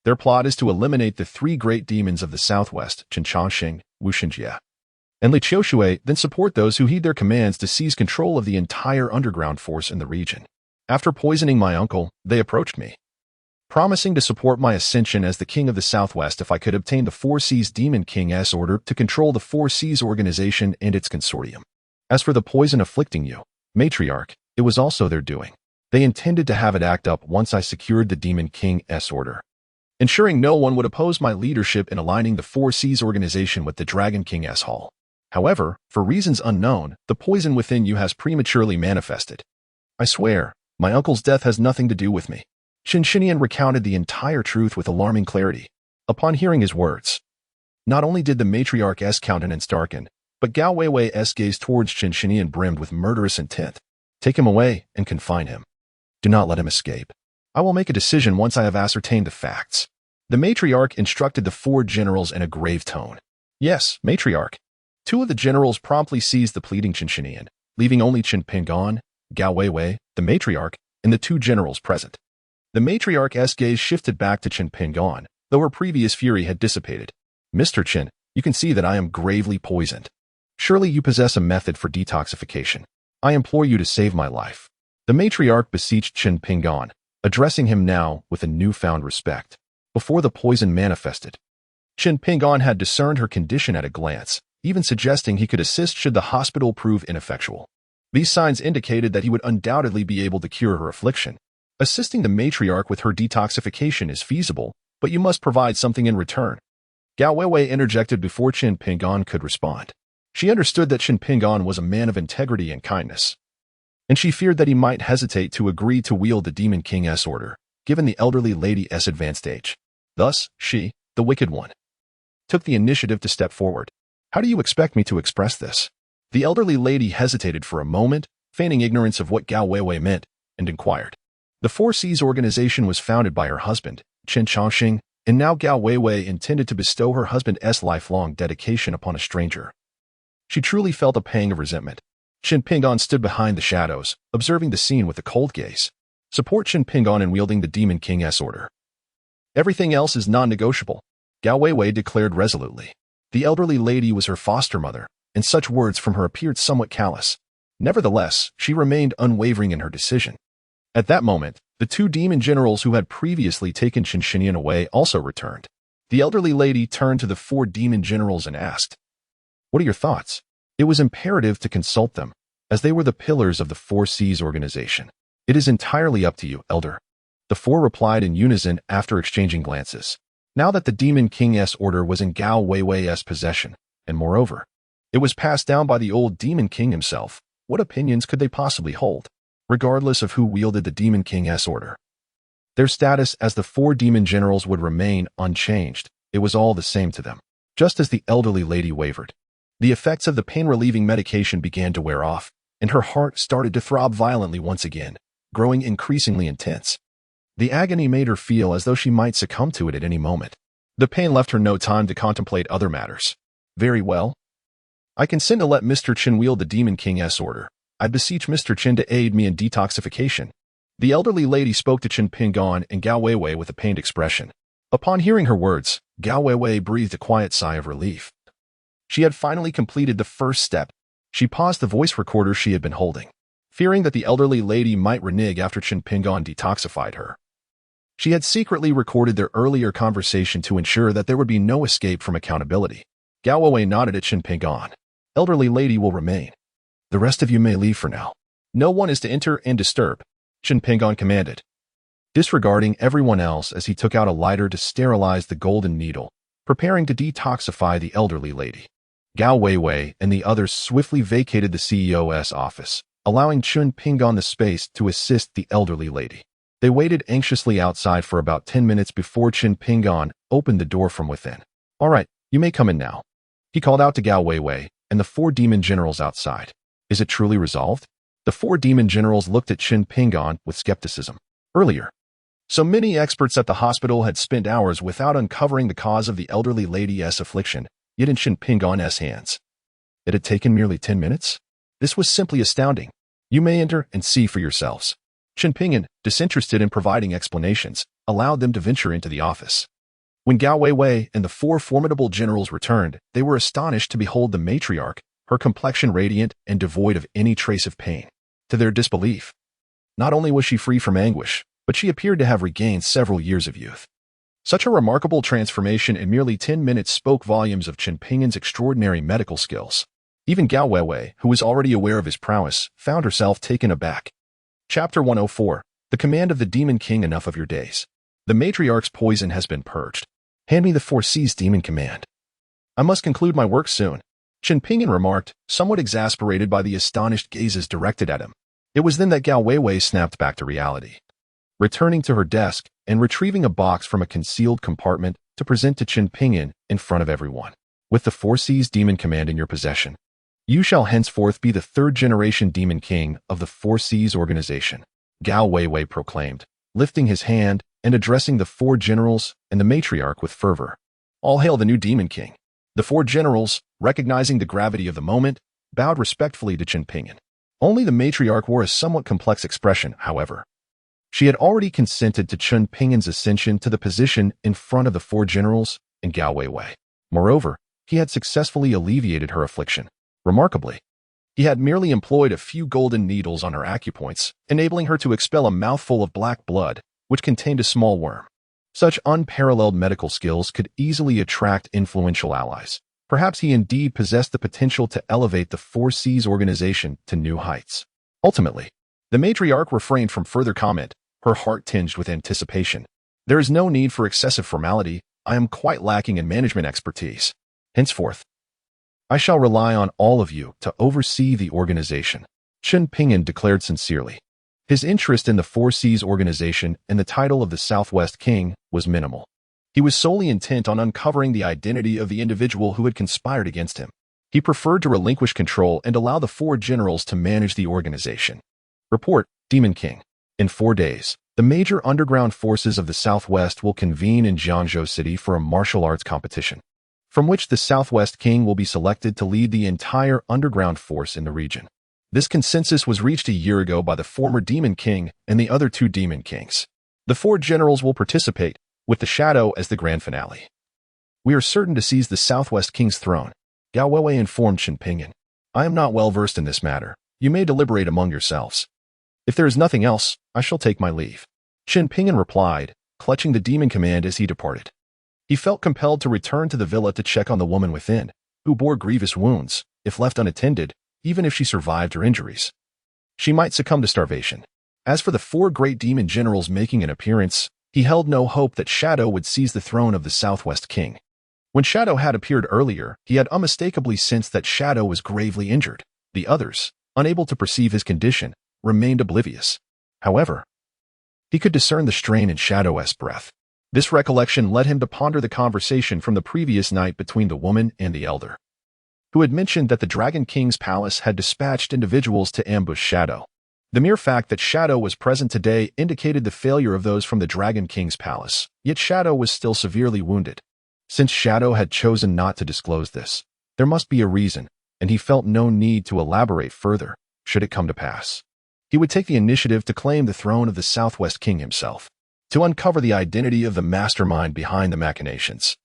Their plot is to eliminate the three great demons of the Southwest, Qin Chongqing, Wu Xinjie, and Li Qiushui, then support those who heed their commands to seize control of the entire underground force in the region. After poisoning my uncle, they approached me, promising to support my ascension as the king of the Southwest if I could obtain the Four Seas Demon King's order to control the Four Seas organization and its consortium. As for the poison afflicting you, matriarch, it was also their doing. They intended to have it act up once I secured the Demon King's order, ensuring no one would oppose my leadership in aligning the Four Seas organization with the Dragon King's Hall. However, for reasons unknown, the poison within you has prematurely manifested. I swear, my uncle's death has nothing to do with me. Qin Shinian recounted the entire truth with alarming clarity. Upon hearing his words, not only did the matriarch's countenance darken, but Gao Weiwei's gaze towards Qin Shinian brimmed with murderous intent. Take him away and confine him. Do not let him escape. I will make a decision once I have ascertained the facts. The matriarch instructed the four generals in a grave tone. Yes, matriarch. Two of the generals promptly seized the pleading Qin Shinian, leaving only Qin Pingan, Gao Weiwei, the matriarch, and the two generals present. The matriarch's gaze shifted back to Qin Pingan, though her previous fury had dissipated. Mr. Qin, you can see that I am gravely poisoned. Surely you possess a method for detoxification. I implore you to save my life. The matriarch beseeched Qin Pingan, addressing him now with a newfound respect. Before the poison manifested, Qin Pingan had discerned her condition at a glance, even suggesting he could assist should the hospital prove ineffectual. These signs indicated that he would undoubtedly be able to cure her affliction. Assisting the matriarch with her detoxification is feasible, but you must provide something in return. Gao Weiwei interjected before Qin Pingan could respond. She understood that Qin Pingan was a man of integrity and kindness, and she feared that he might hesitate to agree to wield the Demon King's order, given the elderly lady's advanced age. Thus, she, the wicked one, took the initiative to step forward. How do you expect me to express this? The elderly lady hesitated for a moment, feigning ignorance of what Gao Weiwei meant, and inquired. The Four Seas organization was founded by her husband, Qin Changxing, and now Gao Weiwei intended to bestow her husband's lifelong dedication upon a stranger. She truly felt a pang of resentment. Qin Pingan stood behind the shadows, observing the scene with a cold gaze. Support Qin Pingan in wielding the Demon King's order. Everything else is non-negotiable, Gao Weiwei declared resolutely. The elderly lady was her foster mother, and such words from her appeared somewhat callous. Nevertheless, she remained unwavering in her decision. At that moment, the two demon generals who had previously taken Qin Xinyan away also returned. The elderly lady turned to the four demon generals and asked, "What are your thoughts?" It was imperative to consult them, as they were the pillars of the Four Seas organization. "It is entirely up to you, Elder." The four replied in unison after exchanging glances. Now that the Demon King's order was in Gao Weiwei's possession, and moreover, it was passed down by the old Demon King himself, what opinions could they possibly hold, regardless of who wielded the Demon King's order? Their status as the four demon generals would remain unchanged. It was all the same to them. Just as the elderly lady wavered, the effects of the pain-relieving medication began to wear off, and her heart started to throb violently once again, growing increasingly intense. The agony made her feel as though she might succumb to it at any moment. The pain left her no time to contemplate other matters. Very well. I consent to let Mr. Qin wield the Demon King's order. I beseech Mr. Qin to aid me in detoxification. The elderly lady spoke to Qin Pingan and Gao Weiwei with a pained expression. Upon hearing her words, Gao Weiwei breathed a quiet sigh of relief. She had finally completed the first step. She paused the voice recorder she had been holding, fearing that the elderly lady might renege after Qin Pingan detoxified her. She had secretly recorded their earlier conversation to ensure that there would be no escape from accountability. Gao Weiwei nodded at Qin Pingan. Elderly lady will remain. The rest of you may leave for now. No one is to enter and disturb, Qin Pingan commanded, disregarding everyone else as he took out a lighter to sterilize the golden needle, preparing to detoxify the elderly lady. Gao Weiwei and the others swiftly vacated the CEO's office, allowing Qin Pingan the space to assist the elderly lady. They waited anxiously outside for about 10 minutes before Qin Pingan opened the door from within. "All right, you may come in now," he called out to Gao Weiwei and the four demon generals outside. "Is it truly resolved?" The four demon generals looked at Qin Pingan with skepticism. Earlier, so many experts at the hospital had spent hours without uncovering the cause of the elderly lady's affliction, yet in Qin Pingan's hands, it had taken merely 10 minutes? This was simply astounding. "You may enter and see for yourselves." Qin Pingan, disinterested in providing explanations, allowed them to venture into the office. When Gao Weiwei and the four formidable generals returned, they were astonished to behold the matriarch, her complexion radiant and devoid of any trace of pain. To their disbelief, not only was she free from anguish, but she appeared to have regained several years of youth. Such a remarkable transformation in merely 10 minutes spoke volumes of Qin Pingan's extraordinary medical skills. Even Gao Weiwei, who was already aware of his prowess, found herself taken aback. Chapter 104. The Command of the Demon King. Enough of your days. The matriarch's poison has been purged. Hand me the Four Seas Demon Command. I must conclude my work soon, Qin Pingan remarked, somewhat exasperated by the astonished gazes directed at him. It was then that Gao Weiwei snapped back to reality, returning to her desk and retrieving a box from a concealed compartment to present to Qin Pingan in front of everyone. With the Four Seas Demon Command in your possession, you shall henceforth be the third-generation Demon King of the Four Seas organization, Gao Weiwei proclaimed, lifting his hand and addressing the four generals and the matriarch with fervor. All hail the new Demon King. The four generals, recognizing the gravity of the moment, bowed respectfully to Qin Pingan. Only the matriarch wore a somewhat complex expression, however. She had already consented to Chen Ping'an's ascension to the position in front of the four generals and Gao Weiwei. Moreover, he had successfully alleviated her affliction. Remarkably, he had merely employed a few golden needles on her acupoints, enabling her to expel a mouthful of black blood, which contained a small worm. Such unparalleled medical skills could easily attract influential allies. Perhaps he indeed possessed the potential to elevate the Four Seas organization to new heights. Ultimately, the matriarch refrained from further comment, her heart tinged with anticipation. There is no need for excessive formality. I am quite lacking in management expertise. Henceforth, I shall rely on all of you to oversee the organization, Chen Ping'an declared sincerely. His interest in the Four Seas organization and the title of the Southwest King was minimal. He was solely intent on uncovering the identity of the individual who had conspired against him. He preferred to relinquish control and allow the four generals to manage the organization. Report, Demon King. In 4 days, the major underground forces of the Southwest will convene in Jiangzhou City for a martial arts competition, from which the Southwest King will be selected to lead the entire underground force in the region. This consensus was reached a year ago by the former Demon King and the other 2 Demon Kings. The 4 generals will participate, with the Shadow as the grand finale. We are certain to seize the Southwest King's throne, Gao Weiwei informed Chen Ping'an. I am not well versed in this matter. You may deliberate among yourselves. If there is nothing else, I shall take my leave. Chen Ping'an replied, clutching the demon command as he departed. He felt compelled to return to the villa to check on the woman within, who bore grievous wounds. If left unattended, even if she survived her injuries, she might succumb to starvation. As for the 4 great demon generals making an appearance, he held no hope that Shadow would seize the throne of the Southwest King. When Shadow had appeared earlier, he had unmistakably sensed that Shadow was gravely injured. The others, unable to perceive his condition, remained oblivious. However, he could discern the strain in Shadow's breath. This recollection led him to ponder the conversation from the previous night between the woman and the elder, who had mentioned that the Dragon King's palace had dispatched individuals to ambush Shadow. The mere fact that Shadow was present today indicated the failure of those from the Dragon King's palace, yet Shadow was still severely wounded. Since Shadow had chosen not to disclose this, there must be a reason, and he felt no need to elaborate further, should it come to pass. He would take the initiative to claim the throne of the Southwest King himself, to uncover the identity of the mastermind behind the machinations.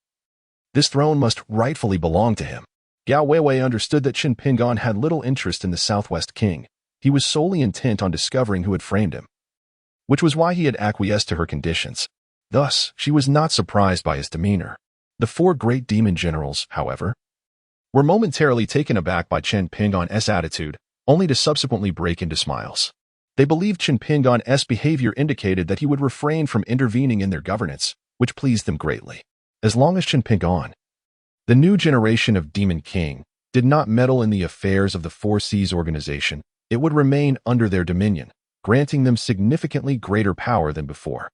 This throne must rightfully belong to him. Gao Weiwei understood that Chen Ping'an had little interest in the Southwest King. He was solely intent on discovering who had framed him, which was why he had acquiesced to her conditions. Thus, she was not surprised by his demeanor. The 4 great demon generals, however, were momentarily taken aback by Chen Ping'an's attitude, only to subsequently break into smiles. They believed Chen Ping'an's behavior indicated that he would refrain from intervening in their governance, which pleased them greatly. As long as Chen Ping'an, the new generation of Demon King, did not meddle in the affairs of the Four Seas organization, it would remain under their dominion, granting them significantly greater power than before.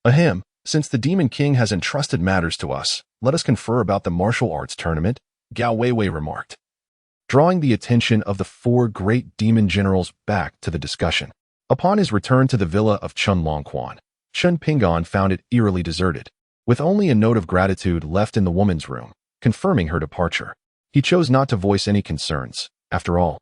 Ahem, since the Demon King has entrusted matters to us, let us confer about the martial arts tournament, Gao Weiwei remarked, drawing the attention of the 4 great demon generals back to the discussion. Upon his return to the villa of Chun Longquan, Chen Ping'an found it eerily deserted, with only a note of gratitude left in the woman's room, confirming her departure. He chose not to voice any concerns. After all,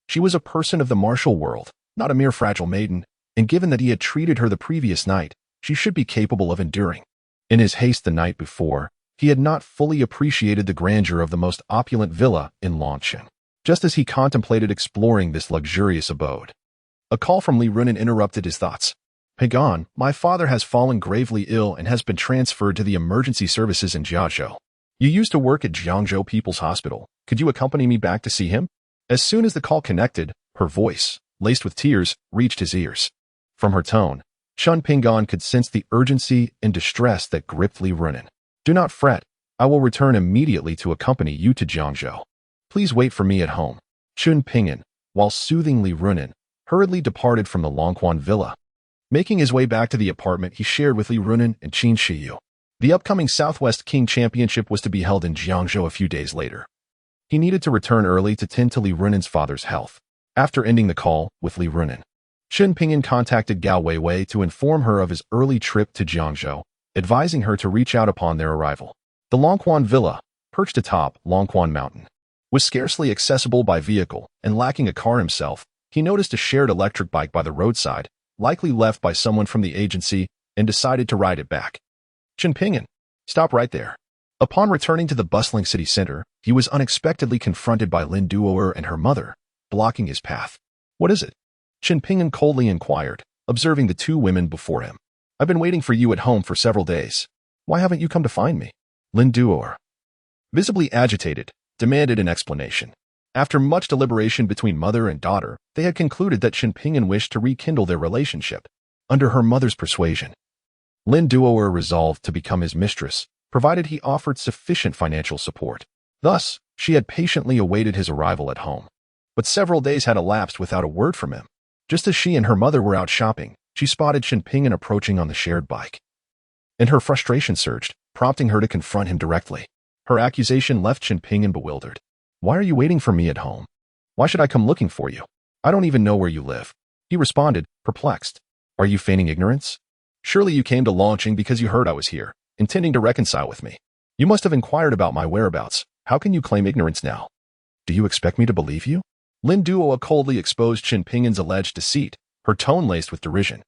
she was a person of the martial world, not a mere fragile maiden, and given that he had treated her the previous night, she should be capable of enduring. In his haste the night before, he had not fully appreciated the grandeur of the most opulent villa in Longchen. Just as he contemplated exploring this luxurious abode, a call from Li Runen interrupted his thoughts. Ping'an, my father has fallen gravely ill and has been transferred to the emergency services in Jiangzhou. You used to work at Jiangzhou People's Hospital. Could you accompany me back to see him? As soon as the call connected, her voice, laced with tears, reached his ears. From her tone, Chen Ping'an could sense the urgency and distress that gripped Li Runen. Do not fret. I will return immediately to accompany you to Jiangzhou. Please wait for me at home. Chen Ping'an, while soothing Li Runen, hurriedly departed from the Longquan villa. Making his way back to the apartment he shared with Li Runen and Qin Shiyu. The upcoming Southwest King Championship was to be held in Jiangzhou a few days later. He needed to return early to tend to Li Runen's father's health. After ending the call with Li Runen, Chen Ping'an contacted Gao Weiwei to inform her of his early trip to Jiangzhou, advising her to reach out upon their arrival. The Longquan Villa, perched atop Longquan Mountain, was scarcely accessible by vehicle, and lacking a car himself, he noticed a shared electric bike by the roadside, likely left by someone from the agency, and decided to ride it back. Chen Ping'an, stop right there. Upon returning to the bustling city center, he was unexpectedly confronted by Lin Duo'er and her mother, blocking his path. What is it? Chen Ping'an coldly inquired, observing the two women before him. I've been waiting for you at home for several days. Why haven't you come to find me? Lin Duo'er, visibly agitated, demanded an explanation. After much deliberation between mother and daughter, they had concluded that Chen Ping'an wished to rekindle their relationship. Under her mother's persuasion, Lin Duo'er resolved to become his mistress, provided he offered sufficient financial support. Thus, she had patiently awaited his arrival at home. But several days had elapsed without a word from him. Just as she and her mother were out shopping, she spotted Chen Ping'an approaching on the shared bike. And her frustration surged, prompting her to confront him directly. Her accusation left Chen Ping'an bewildered. Why are you waiting for me at home? Why should I come looking for you? I don't even know where you live. He responded, perplexed. Are you feigning ignorance? Surely you came to Longqing because you heard I was here, intending to reconcile with me. You must have inquired about my whereabouts. How can you claim ignorance now? Do you expect me to believe you? Lin Duo'er coldly exposed Chen Ping'an's alleged deceit, her tone laced with derision.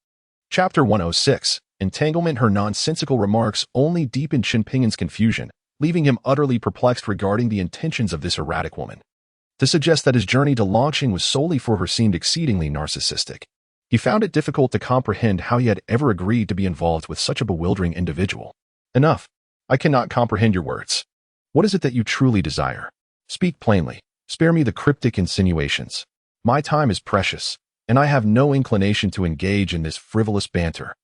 Chapter 106. Entanglement. Her nonsensical remarks only deepened Chen Ping'an's confusion, leaving him utterly perplexed regarding the intentions of this erratic woman. To suggest that his journey to Longqing was solely for her seemed exceedingly narcissistic. He found it difficult to comprehend how he had ever agreed to be involved with such a bewildering individual. Enough. I cannot comprehend your words. What is it that you truly desire? Speak plainly. Spare me the cryptic insinuations. My time is precious, and I have no inclination to engage in this frivolous banter.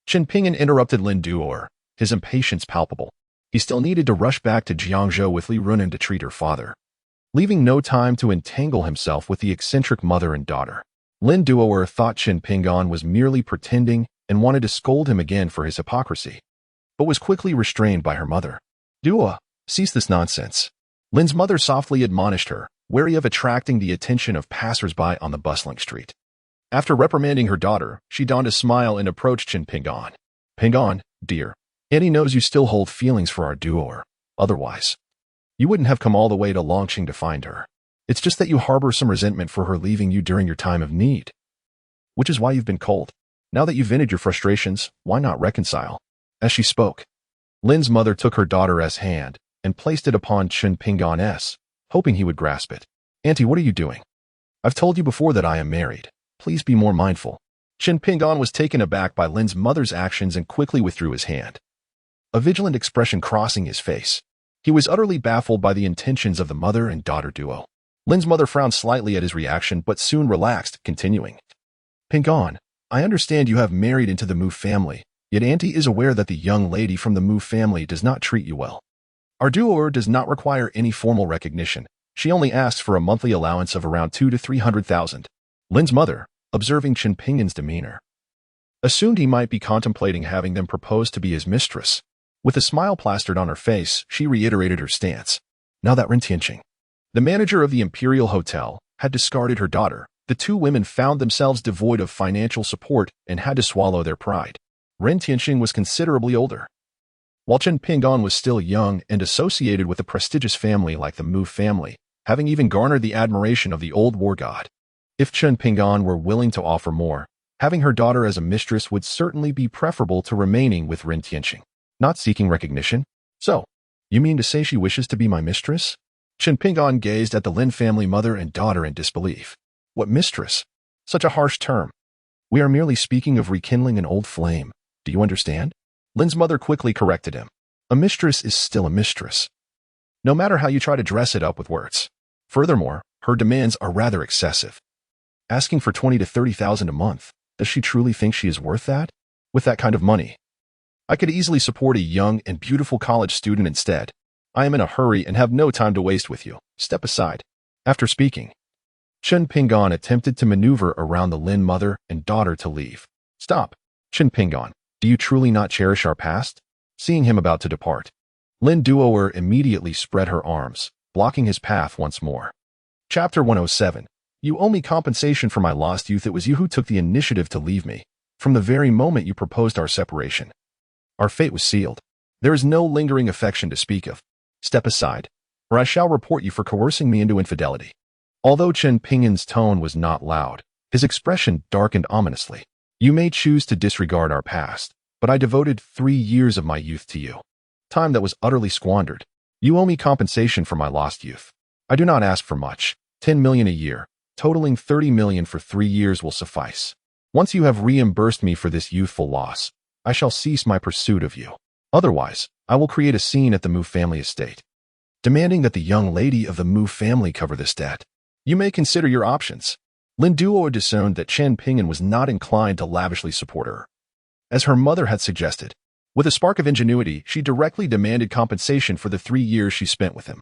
Chen Ping'an interrupted Lin Duo'er, his impatience palpable. He still needed to rush back to Jiangzhou with Li Runan to treat her father, leaving no time to entangle himself with the eccentric mother and daughter. Lin Duo'er thought Chen Ping'an was merely pretending and wanted to scold him again for his hypocrisy, but was quickly restrained by her mother. Duo, cease this nonsense. Lin's mother softly admonished her, wary of attracting the attention of passers-by on the bustling street. After reprimanding her daughter, she donned a smile and approached Chen Ping'an. Ping'an, dear, Auntie knows you still hold feelings for our Duo'er. Otherwise, you wouldn't have come all the way to Longqing to find her. It's just that you harbor some resentment for her leaving you during your time of need, which is why you've been cold. Now that you've vented your frustrations, why not reconcile? As she spoke, Lin's mother took her daughter's hand and placed it upon Chen Ping'an's, hoping he would grasp it. Auntie, what are you doing? I've told you before that I am married. Please be more mindful. Chen Ping'an was taken aback by Lin's mother's actions and quickly withdrew his hand, a vigilant expression crossing his face. He was utterly baffled by the intentions of the mother and daughter duo. Lin's mother frowned slightly at his reaction but soon relaxed, continuing. Ping'an, I understand you have married into the Mu family, yet Auntie is aware that the young lady from the Mu family does not treat you well. Our Duo'er does not require any formal recognition. She only asks for a monthly allowance of around 200,000 to 300,000. Lin's mother, observing Chen Ping'an's demeanor, assumed he might be contemplating having them propose to be his mistress. With a smile plastered on her face, she reiterated her stance. Now that Ren Tianqing, the manager of the Imperial Hotel, had discarded her daughter, the two women found themselves devoid of financial support and had to swallow their pride. Ren Tianqing was considerably older, while Chen Ping'an was still young and associated with a prestigious family like the Mu family, having even garnered the admiration of the old war god. If Chen Ping'an were willing to offer more, having her daughter as a mistress would certainly be preferable to remaining with Ren Tianqing, not seeking recognition. So, you mean to say she wishes to be my mistress? Chen Ping'an gazed at the Lin family mother and daughter in disbelief. What mistress? Such a harsh term. We are merely speaking of rekindling an old flame. Do you understand? Lin's mother quickly corrected him. A mistress is still a mistress, no matter how you try to dress it up with words. Furthermore, her demands are rather excessive. Asking for 20,000 to 30,000 a month, does she truly think she is worth that? With that kind of money, I could easily support a young and beautiful college student instead. I am in a hurry and have no time to waste with you. Step aside. After speaking, Chen Ping'an attempted to maneuver around the Lin mother and daughter to leave. Stop. Chen Ping'an, do you truly not cherish our past? Seeing him about to depart, Lin Duo'er immediately spread her arms, blocking his path once more. Chapter 107. You owe me compensation for my lost youth. It was you who took the initiative to leave me. From the very moment you proposed our separation, our fate was sealed. There is no lingering affection to speak of. Step aside, or I shall report you for coercing me into infidelity. Although Chen Ping'an's tone was not loud, his expression darkened ominously. You may choose to disregard our past, but I devoted 3 years of my youth to you. Time that was utterly squandered. You owe me compensation for my lost youth. I do not ask for much. 10 million a year, totaling 30 million for 3 years will suffice. Once you have reimbursed me for this youthful loss, I shall cease my pursuit of you. Otherwise, I will create a scene at the Mu family estate, demanding that the young lady of the Mu family cover this debt. You may consider your options. Lin Duo discerned that Chen Ping'an was not inclined to lavishly support her, as her mother had suggested. With a spark of ingenuity, she directly demanded compensation for the 3 years she spent with him.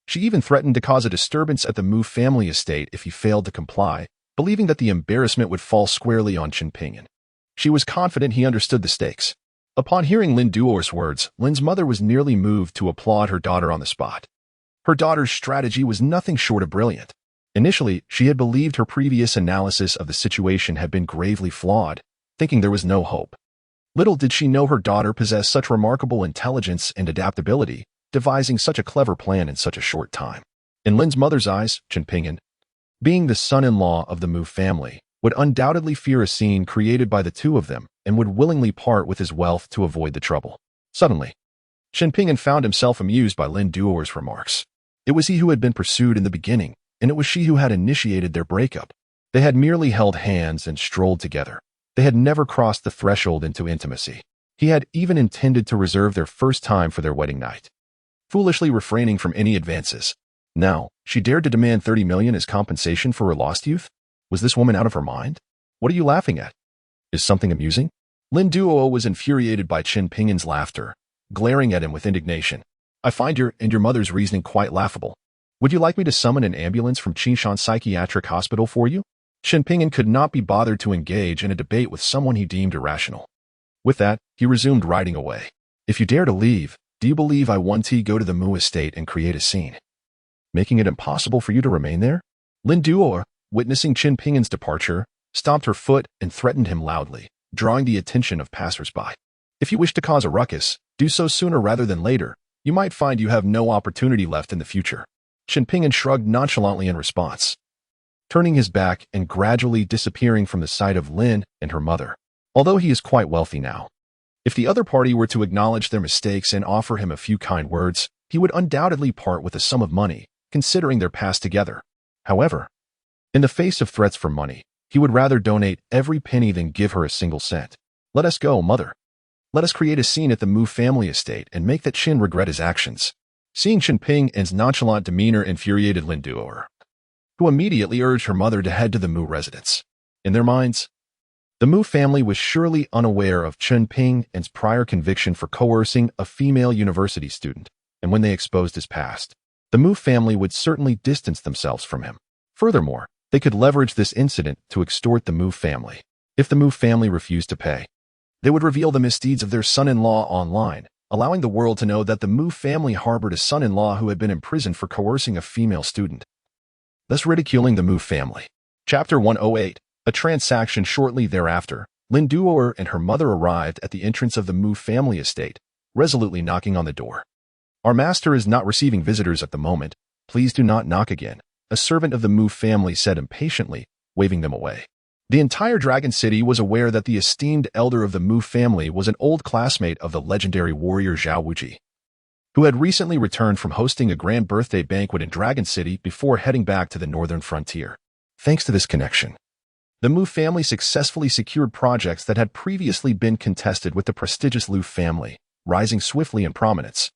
She even threatened to cause a disturbance at the Mu family estate if he failed to comply, believing that the embarrassment would fall squarely on Chen Ping'an. She was confident he understood the stakes. Upon hearing Lin Duo's words, Lin's mother was nearly moved to applaud her daughter on the spot. Her daughter's strategy was nothing short of brilliant. Initially, she had believed her previous analysis of the situation had been gravely flawed, thinking there was no hope. Little did she know her daughter possessed such remarkable intelligence and adaptability, devising such a clever plan in such a short time. In Lin's mother's eyes, Chen Ping'an, being the son-in-law of the Mu family, would undoubtedly fear a scene created by the two of them and would willingly part with his wealth to avoid the trouble. Suddenly, Chen Ping'an found himself amused by Lin Duo's remarks. It was he who had been pursued in the beginning, and it was she who had initiated their breakup. They had merely held hands and strolled together. They had never crossed the threshold into intimacy. He had even intended to reserve their first time for their wedding night, foolishly refraining from any advances. Now, she dared to demand 30 million as compensation for her lost youth? Was this woman out of her mind? What are you laughing at? Is something amusing? Lin Duo was infuriated by Chen Ping'an's laughter, glaring at him with indignation. I find your and your mother's reasoning quite laughable. Would you like me to summon an ambulance from Qinshan Psychiatric Hospital for you? Chen Ping'an could not be bothered to engage in a debate with someone he deemed irrational. With that, he resumed riding away. If you dare to leave, do you believe I want to go to the Mu estate and create a scene, making it impossible for you to remain there? Lin Duo, witnessing Chen Ping'an's departure, stomped her foot and threatened him loudly, drawing the attention of passers-by. If you wish to cause a ruckus, do so sooner rather than later. You might find you have no opportunity left in the future. Chen Ping'an shrugged nonchalantly in response, turning his back and gradually disappearing from the sight of Lin and her mother. Although he is quite wealthy now, if the other party were to acknowledge their mistakes and offer him a few kind words, he would undoubtedly part with a sum of money, considering their past together. However, in the face of threats for money, he would rather donate every penny than give her a single cent. Let us go, mother. Let us create a scene at the Mu family estate and make that Chen regret his actions. Seeing Chen Ping'an's nonchalant demeanor infuriated Lin Duo, who immediately urged her mother to head to the Mu residence. In their minds, the Mu family was surely unaware of Chen Ping'an's prior conviction for coercing a female university student, and when they exposed his past, the Mu family would certainly distance themselves from him. Furthermore, they could leverage this incident to extort the Mu family. If the Mu family refused to pay, they would reveal the misdeeds of their son-in-law online, allowing the world to know that the Mu family harbored a son-in-law who had been imprisoned for coercing a female student, thus ridiculing the Mu family. Chapter 108. A transaction shortly thereafter, Lin Duo and her mother arrived at the entrance of the Mu family estate, resolutely knocking on the door. Our master is not receiving visitors at the moment. Please do not knock again, a servant of the Mu family said impatiently, waving them away. The entire Dragon City was aware that the esteemed elder of the Mu family was an old classmate of the legendary warrior Zhao Wuji, who had recently returned from hosting a grand birthday banquet in Dragon City before heading back to the northern frontier. Thanks to this connection, the Mu family successfully secured projects that had previously been contested with the prestigious Liu family, rising swiftly in prominence,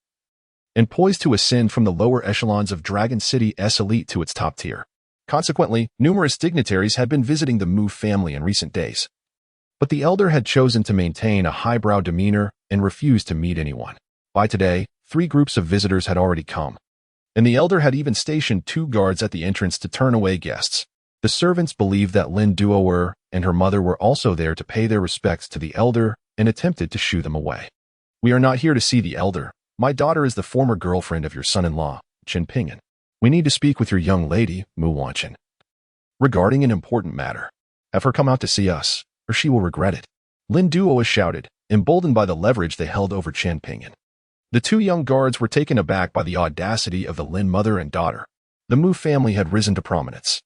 and poised to ascend from the lower echelons of Dragon City's elite to its top tier. Consequently, numerous dignitaries had been visiting the Mu family in recent days. But the elder had chosen to maintain a highbrow demeanor and refused to meet anyone. By today, 3 groups of visitors had already come, and the elder had even stationed 2 guards at the entrance to turn away guests. The servants believed that Lin Duo and her mother were also there to pay their respects to the elder and attempted to shoo them away. We are not here to see the elder. My daughter is the former girlfriend of your son-in-law, Chen Ping'an. We need to speak with your young lady, Mu Wanchen, regarding an important matter. Have her come out to see us, or she will regret it. Lin Duo shouted, emboldened by the leverage they held over Chen Ping'an. The 2 young guards were taken aback by the audacity of the Lin mother and daughter. The Mu family had risen to prominence,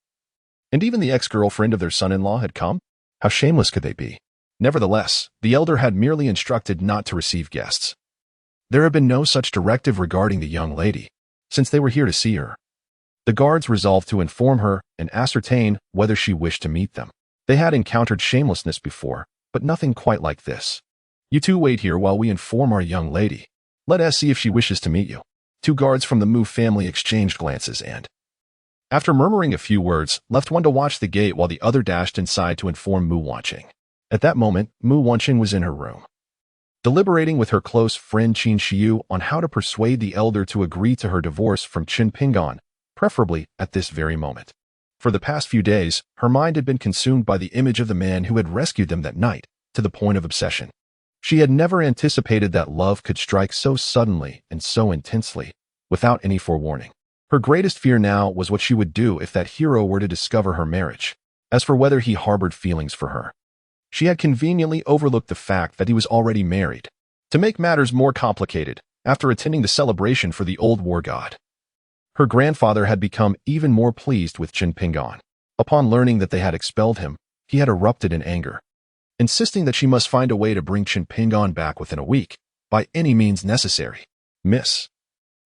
and even the ex-girlfriend of their son-in-law had come? How shameless could they be? Nevertheless, the elder had merely instructed not to receive guests. There had been no such directive regarding the young lady, since they were here to see her. The guards resolved to inform her and ascertain whether she wished to meet them. They had encountered shamelessness before, but nothing quite like this. You two wait here while we inform our young lady. Let us see if she wishes to meet you. Two guards from the Mu family exchanged glances and, after murmuring a few words, left one to watch the gate while the other dashed inside to inform Mu Wanqing. At that moment, Mu Wanqing was in her room, deliberating with her close friend Qin Shiyu on how to persuade the elder to agree to her divorce from Qin Pingan, preferably at this very moment. For the past few days, her mind had been consumed by the image of the man who had rescued them that night, to the point of obsession. She had never anticipated that love could strike so suddenly and so intensely, without any forewarning. Her greatest fear now was what she would do if that hero were to discover her marriage. As for whether he harbored feelings for her, she had conveniently overlooked the fact that he was already married. To make matters more complicated, after attending the celebration for the old war god, her grandfather had become even more pleased with Qin Pingan. Upon learning that they had expelled him, he had erupted in anger, insisting that she must find a way to bring Qin Pingan back within a week, by any means necessary. Miss,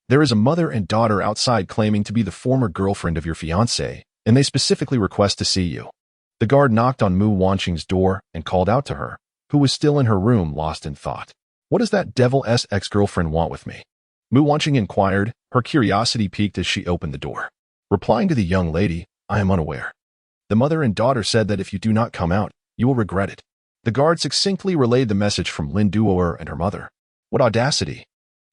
there is a mother and daughter outside claiming to be the former girlfriend of your fiancé, and they specifically request to see you. The guard knocked on Mu Wanqing's door and called out to her, who was still in her room lost in thought. What does that devil's ex-girlfriend want with me? Mu Wanqing inquired, her curiosity piqued as she opened the door. Replying to the young lady, I am unaware. The mother and daughter said that if you do not come out, you will regret it. The guard succinctly relayed the message from Lin Duoer and her mother. What audacity!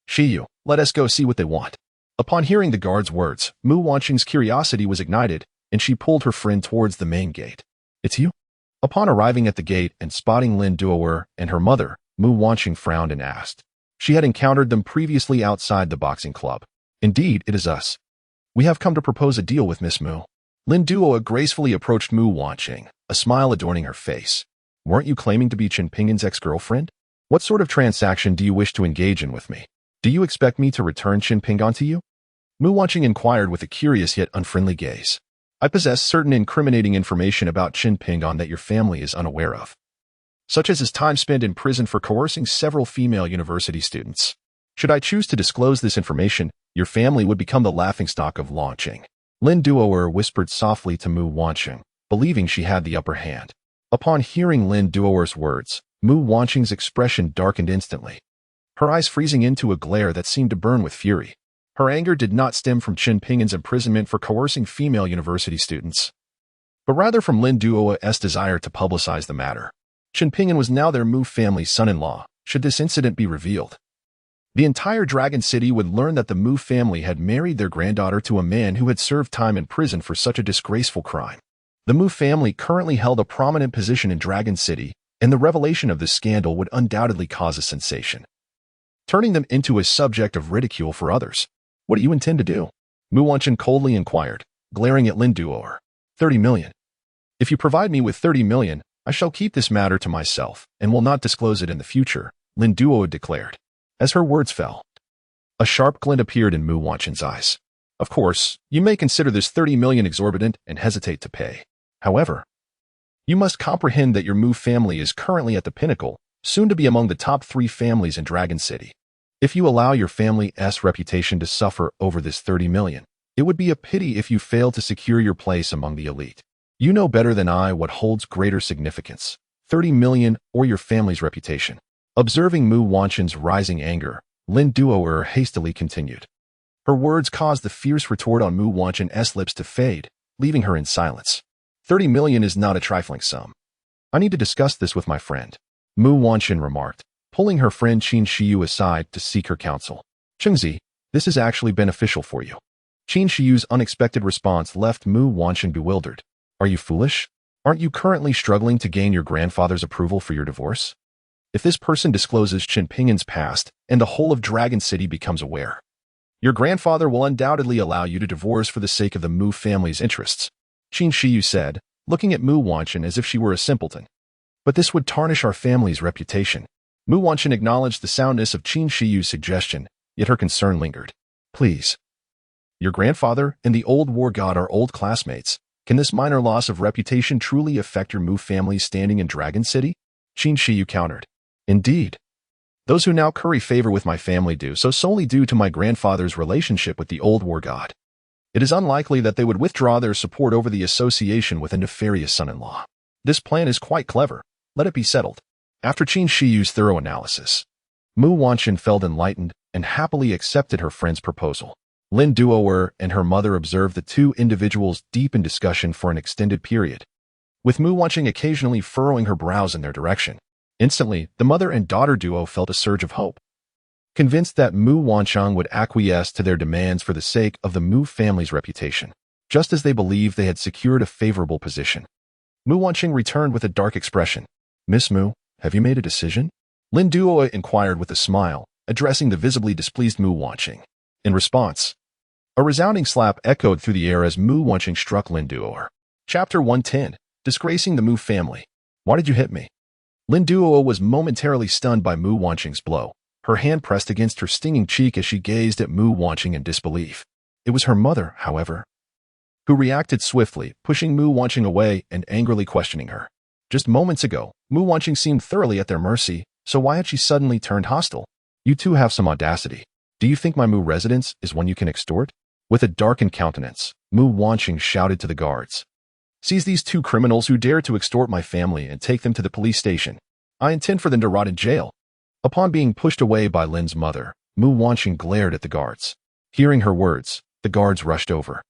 Shiyu, let us go see what they want. Upon hearing the guard's words, Mu Wanqing's curiosity was ignited, and she pulled her friend towards the main gate. It's you? Upon arriving at the gate and spotting Lin Duoer and her mother, Mu Wanqing frowned and asked. She had encountered them previously outside the boxing club. Indeed, it is us. We have come to propose a deal with Miss Mu. Lin Duoer gracefully approached Mu Wanqing, a smile adorning her face. Weren't you claiming to be Qin Pingan's ex-girlfriend? What sort of transaction do you wish to engage in with me? Do you expect me to return Qin Pingan to you? Mu Wanqing inquired with a curious yet unfriendly gaze. I possess certain incriminating information about Qin Pingan that your family is unaware of, such as his time spent in prison for coercing several female university students. Should I choose to disclose this information, your family would become the laughingstock of Wanqing. Lin Duoer whispered softly to Mu Wanqing, believing she had the upper hand. Upon hearing Lin Duoer's words, Mu Wanqing's expression darkened instantly, her eyes freezing into a glare that seemed to burn with fury. Her anger did not stem from Qin Pingan's imprisonment for coercing female university students, but rather from Lin Duoer's desire to publicize the matter. Qin Pingan was now their Mu family's son-in-law, should this incident be revealed. The entire Dragon City would learn that the Mu family had married their granddaughter to a man who had served time in prison for such a disgraceful crime. The Mu family currently held a prominent position in Dragon City, and the revelation of this scandal would undoubtedly cause a sensation, turning them into a subject of ridicule for others. What do you intend to do? Mu Wanqing coldly inquired, glaring at Lin Duoer. 30 million. If you provide me with 30 million, I shall keep this matter to myself and will not disclose it in the future, Lin Duoer declared. As her words fell, a sharp glint appeared in Mu Wanqing's eyes. Of course, you may consider this 30 million exorbitant and hesitate to pay. However, you must comprehend that your Mu family is currently at the pinnacle, soon to be among the top 3 families in Dragon City. If you allow your family's reputation to suffer over this 30 million, it would be a pity if you fail to secure your place among the elite. You know better than I what holds greater significance, 30 million or your family's reputation. Observing Mu Wanqing's rising anger, Lin Duoer hastily continued. Her words caused the fierce retort on Mu Wanqing's lips to fade, leaving her in silence. 30 million is not a trifling sum. I need to discuss this with my friend, Mu Wanqing remarked, pulling her friend Qin Shiyu aside to seek her counsel. Chengzi, this is actually beneficial for you. Qin Shiyu's unexpected response left Mu Wanqing bewildered. Are you foolish? Aren't you currently struggling to gain your grandfather's approval for your divorce? If this person discloses Qin Pingan's past and the whole of Dragon City becomes aware, your grandfather will undoubtedly allow you to divorce for the sake of the Mu family's interests, Qin Shiyu said, looking at Mu Wanqing as if she were a simpleton. But this would tarnish our family's reputation. Mu Wanqing acknowledged the soundness of Qin Shiyu's suggestion, yet her concern lingered. Please. Your grandfather and the old war god are old classmates. Can this minor loss of reputation truly affect your Mu family's standing in Dragon City? Qin Shiyu countered. Indeed. Those who now curry favor with my family do so solely due to my grandfather's relationship with the old war god. It is unlikely that they would withdraw their support over the association with a nefarious son-in-law. This plan is quite clever. Let it be settled. After Qin Shiyu's thorough analysis, Mu Wanqin felt enlightened and happily accepted her friend's proposal. Lin Duoer and her mother observed the two individuals deep in discussion for an extended period, with Mu Wanqing occasionally furrowing her brows in their direction. Instantly, the mother and daughter duo felt a surge of hope. Convinced that Mu Wanqiang would acquiesce to their demands for the sake of the Mu family's reputation, just as they believed they had secured a favorable position. Mu Wanqing returned with a dark expression. Miss Mu, have you made a decision? Lin Duo inquired with a smile, addressing the visibly displeased Mu Wanqing. In response, a resounding slap echoed through the air as Mu Wanqing struck Lin Duo. Chapter 110, Disgracing the Mu Family. Why did you hit me? Lin Duo was momentarily stunned by Mu Wanqing's blow, her hand pressed against her stinging cheek as she gazed at Mu Wanqing in disbelief. It was her mother, however, who reacted swiftly, pushing Mu Wanqing away and angrily questioning her. Just moments ago, Mu Wanqing seemed thoroughly at their mercy, so why had she suddenly turned hostile? You two have some audacity. Do you think my Mu residence is one you can extort? With a darkened countenance, Mu Wanqing shouted to the guards. Seize these two criminals who dare to extort my family and take them to the police station. I intend for them to rot in jail. Upon being pushed away by Lin's mother, Mu Wanqing glared at the guards. Hearing her words, the guards rushed over,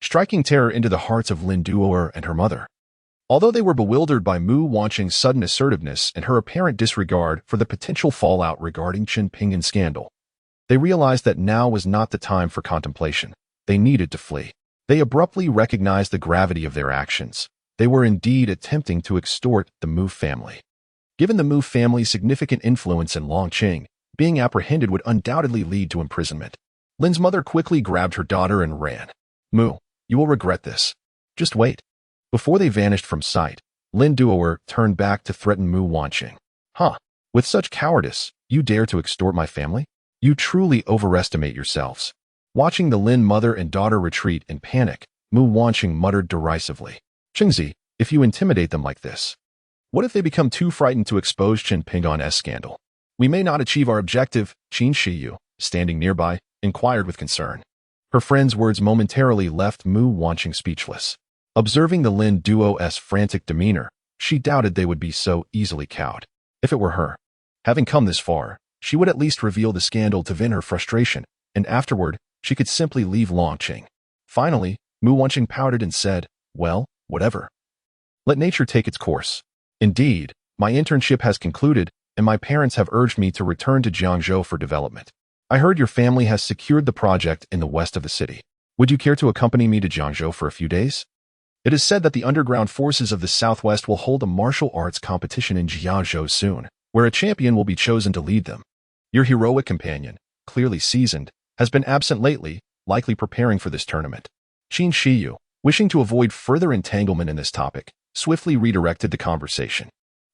striking terror into the hearts of Lin Duoer and her mother. Although they were bewildered by Mu Wanqing's sudden assertiveness and her apparent disregard for the potential fallout regarding Chen Pinggan's scandal, they realized that now was not the time for contemplation. They needed to flee. They abruptly recognized the gravity of their actions. They were indeed attempting to extort the Mu family. Given the Mu family's significant influence in Longqing, being apprehended would undoubtedly lead to imprisonment. Lin's mother quickly grabbed her daughter and ran. Mu, you will regret this. Just wait. Before they vanished from sight, Lin Duoer turned back to threaten Mu Wanqing. Huh? With such cowardice, you dare to extort my family? You truly overestimate yourselves. Watching the Lin mother and daughter retreat in panic, Mu Wanqing muttered derisively. Qingzi, if you intimidate them like this, what if they become too frightened to expose Chen Pinggan's scandal? We may not achieve our objective. Qin Shiyu, standing nearby, inquired with concern. Her friend's words momentarily left Mu Wanqing speechless. Observing the Lin duo's frantic demeanor, she doubted they would be so easily cowed. If it were her, having come this far, she would at least reveal the scandal to vent her frustration, and afterward, she could simply leave Longqing. Finally, Mu Wanqing pouted and said, well, whatever. Let nature take its course. Indeed, my internship has concluded, and my parents have urged me to return to Jiangzhou for development. I heard your family has secured the project in the west of the city. Would you care to accompany me to Jiangzhou for a few days? It is said that the underground forces of the Southwest will hold a martial arts competition in Jiangzhou soon, where a champion will be chosen to lead them. Your heroic companion, clearly seasoned, has been absent lately, likely preparing for this tournament. Qin Shiyu, wishing to avoid further entanglement in this topic, swiftly redirected the conversation.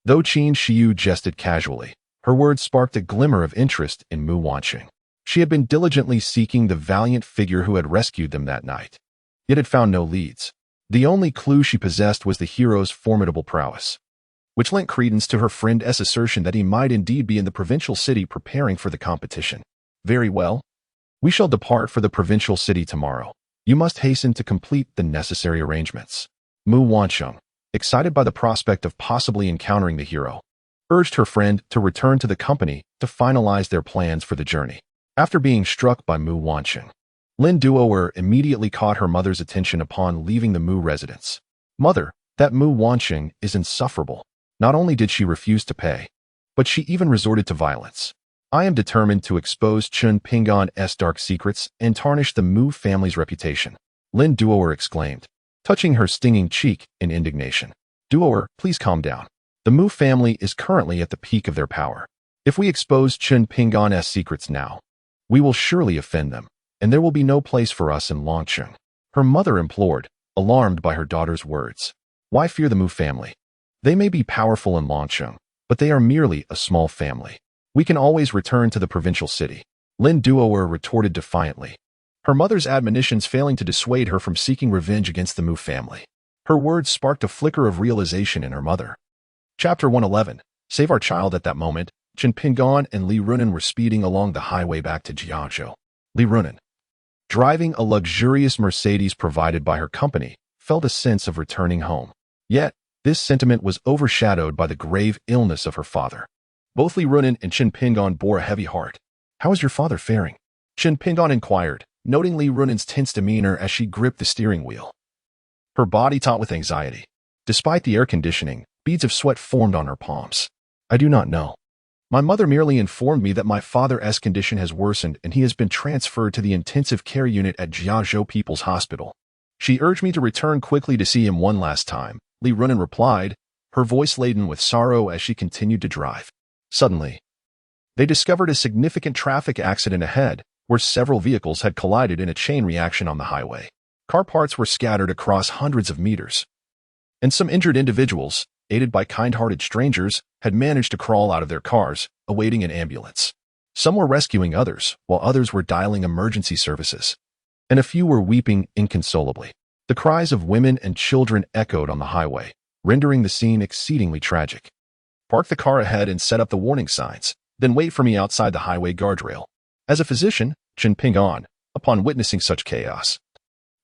Though Qin Shiyu jested casually, her words sparked a glimmer of interest in Mu Wanqing. She had been diligently seeking the valiant figure who had rescued them that night, yet had found no leads. The only clue she possessed was the hero's formidable prowess, which lent credence to her friend's assertion that he might indeed be in the provincial city preparing for the competition. Very well. We shall depart for the provincial city tomorrow. You must hasten to complete the necessary arrangements. Mu Wanqing, excited by the prospect of possibly encountering the hero, urged her friend to return to the company to finalize their plans for the journey. After being struck by Mu Wanqing, Lin Duoer immediately caught her mother's attention upon leaving the Mu residence. Mother, that Mu Wanqing is insufferable. Not only did she refuse to pay, but she even resorted to violence. I am determined to expose Chen Pinggan's dark secrets and tarnish the Mu family's reputation, Lin Duoer exclaimed, touching her stinging cheek in indignation. Duoer, please calm down. The Mu family is currently at the peak of their power. If we expose Chen Pinggan's secrets now, we will surely offend them, and there will be no place for us in Longqing. Her mother implored, alarmed by her daughter's words. Why fear the Mu family? They may be powerful in Longqing, but they are merely a small family. We can always return to the provincial city, Lin Duoer retorted defiantly, her mother's admonitions failing to dissuade her from seeking revenge against the Mu family. Her words sparked a flicker of realization in her mother. Chapter 111, Save our child. At that moment, Chen Pingon and Li Runan were speeding along the highway back to Jiangzhou. Li Runan, driving a luxurious Mercedes provided by her company, felt a sense of returning home. Yet, this sentiment was overshadowed by the grave illness of her father. Both Li Runan and Chen Pingon bore a heavy heart. "How is your father faring?" Chen Pingon inquired, noting Li Runan's tense demeanor as she gripped the steering wheel. Her body taut with anxiety. Despite the air conditioning, beads of sweat formed on her palms. "I do not know. My mother merely informed me that my father's condition has worsened and he has been transferred to the intensive care unit at Jiangzhou People's Hospital. She urged me to return quickly to see him one last time," Li Runan replied, her voice laden with sorrow as she continued to drive. Suddenly, they discovered a significant traffic accident ahead, where several vehicles had collided in a chain reaction on the highway. Car parts were scattered across hundreds of meters, and some injured individuals, aided by kind-hearted strangers, had managed to crawl out of their cars, awaiting an ambulance. Some were rescuing others, while others were dialing emergency services, and a few were weeping inconsolably. The cries of women and children echoed on the highway, rendering the scene exceedingly tragic. "Park the car ahead and set up the warning signs, then wait for me outside the highway guardrail." As a physician, Chen Pingon, upon witnessing such chaos,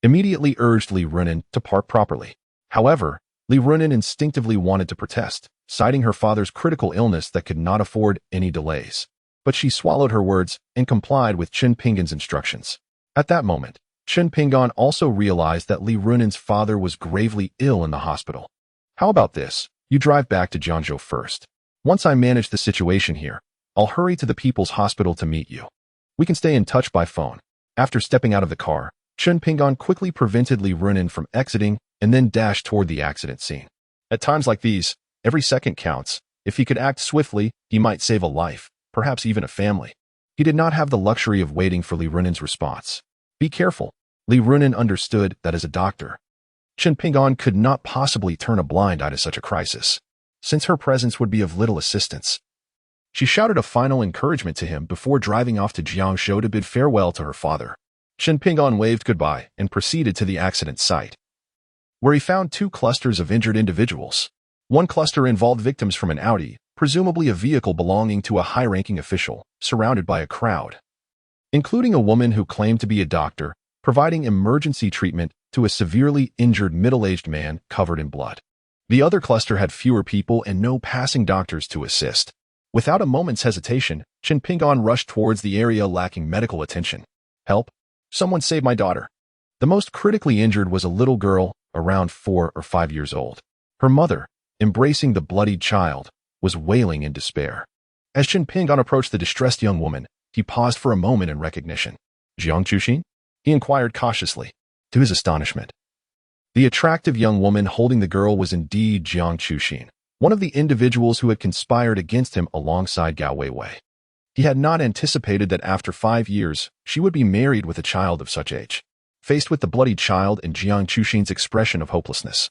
immediately urged Li Runan to park properly. However, Li Runan instinctively wanted to protest, citing her father's critical illness that could not afford any delays. But she swallowed her words and complied with Chen Pingon's instructions. At that moment, Chen Pingon also realized that Li Runan's father was gravely ill in the hospital. "How about this? You drive back to Jiangzhou first. Once I manage the situation here, I'll hurry to the People's Hospital to meet you. We can stay in touch by phone." After stepping out of the car, Chen Pingon quickly prevented Li Runan from exiting and then dashed toward the accident scene. At times like these, every second counts. If he could act swiftly, he might save a life, perhaps even a family. He did not have the luxury of waiting for Li Runan's response. "Be careful." Li Runan understood that as a doctor, Chen Pingon could not possibly turn a blind eye to such a crisis, since her presence would be of little assistance. She shouted a final encouragement to him before driving off to Jiangzhou to bid farewell to her father. Chen Pingon waved goodbye and proceeded to the accident site, where he found two clusters of injured individuals. One cluster involved victims from an Audi, presumably a vehicle belonging to a high-ranking official, surrounded by a crowd, including a woman who claimed to be a doctor, providing emergency treatment to a severely injured middle-aged man covered in blood. The other cluster had fewer people and no passing doctors to assist. Without a moment's hesitation, Chen Pingon rushed towards the area lacking medical attention. "Help! Someone save my daughter!" The most critically injured was a little girl, around 4 or 5 years old. Her mother, embracing the bloodied child, was wailing in despair. As Chen Pingon approached the distressed young woman, he paused for a moment in recognition. "Jiang Chuxin?" he inquired cautiously. To his astonishment, the attractive young woman holding the girl was indeed Jiang Chuxin, one of the individuals who had conspired against him alongside Gao Weiwei. He had not anticipated that after 5 years, she would be married with a child of such age. Faced with the bloodied child and Jiang Chuxin's expression of hopelessness,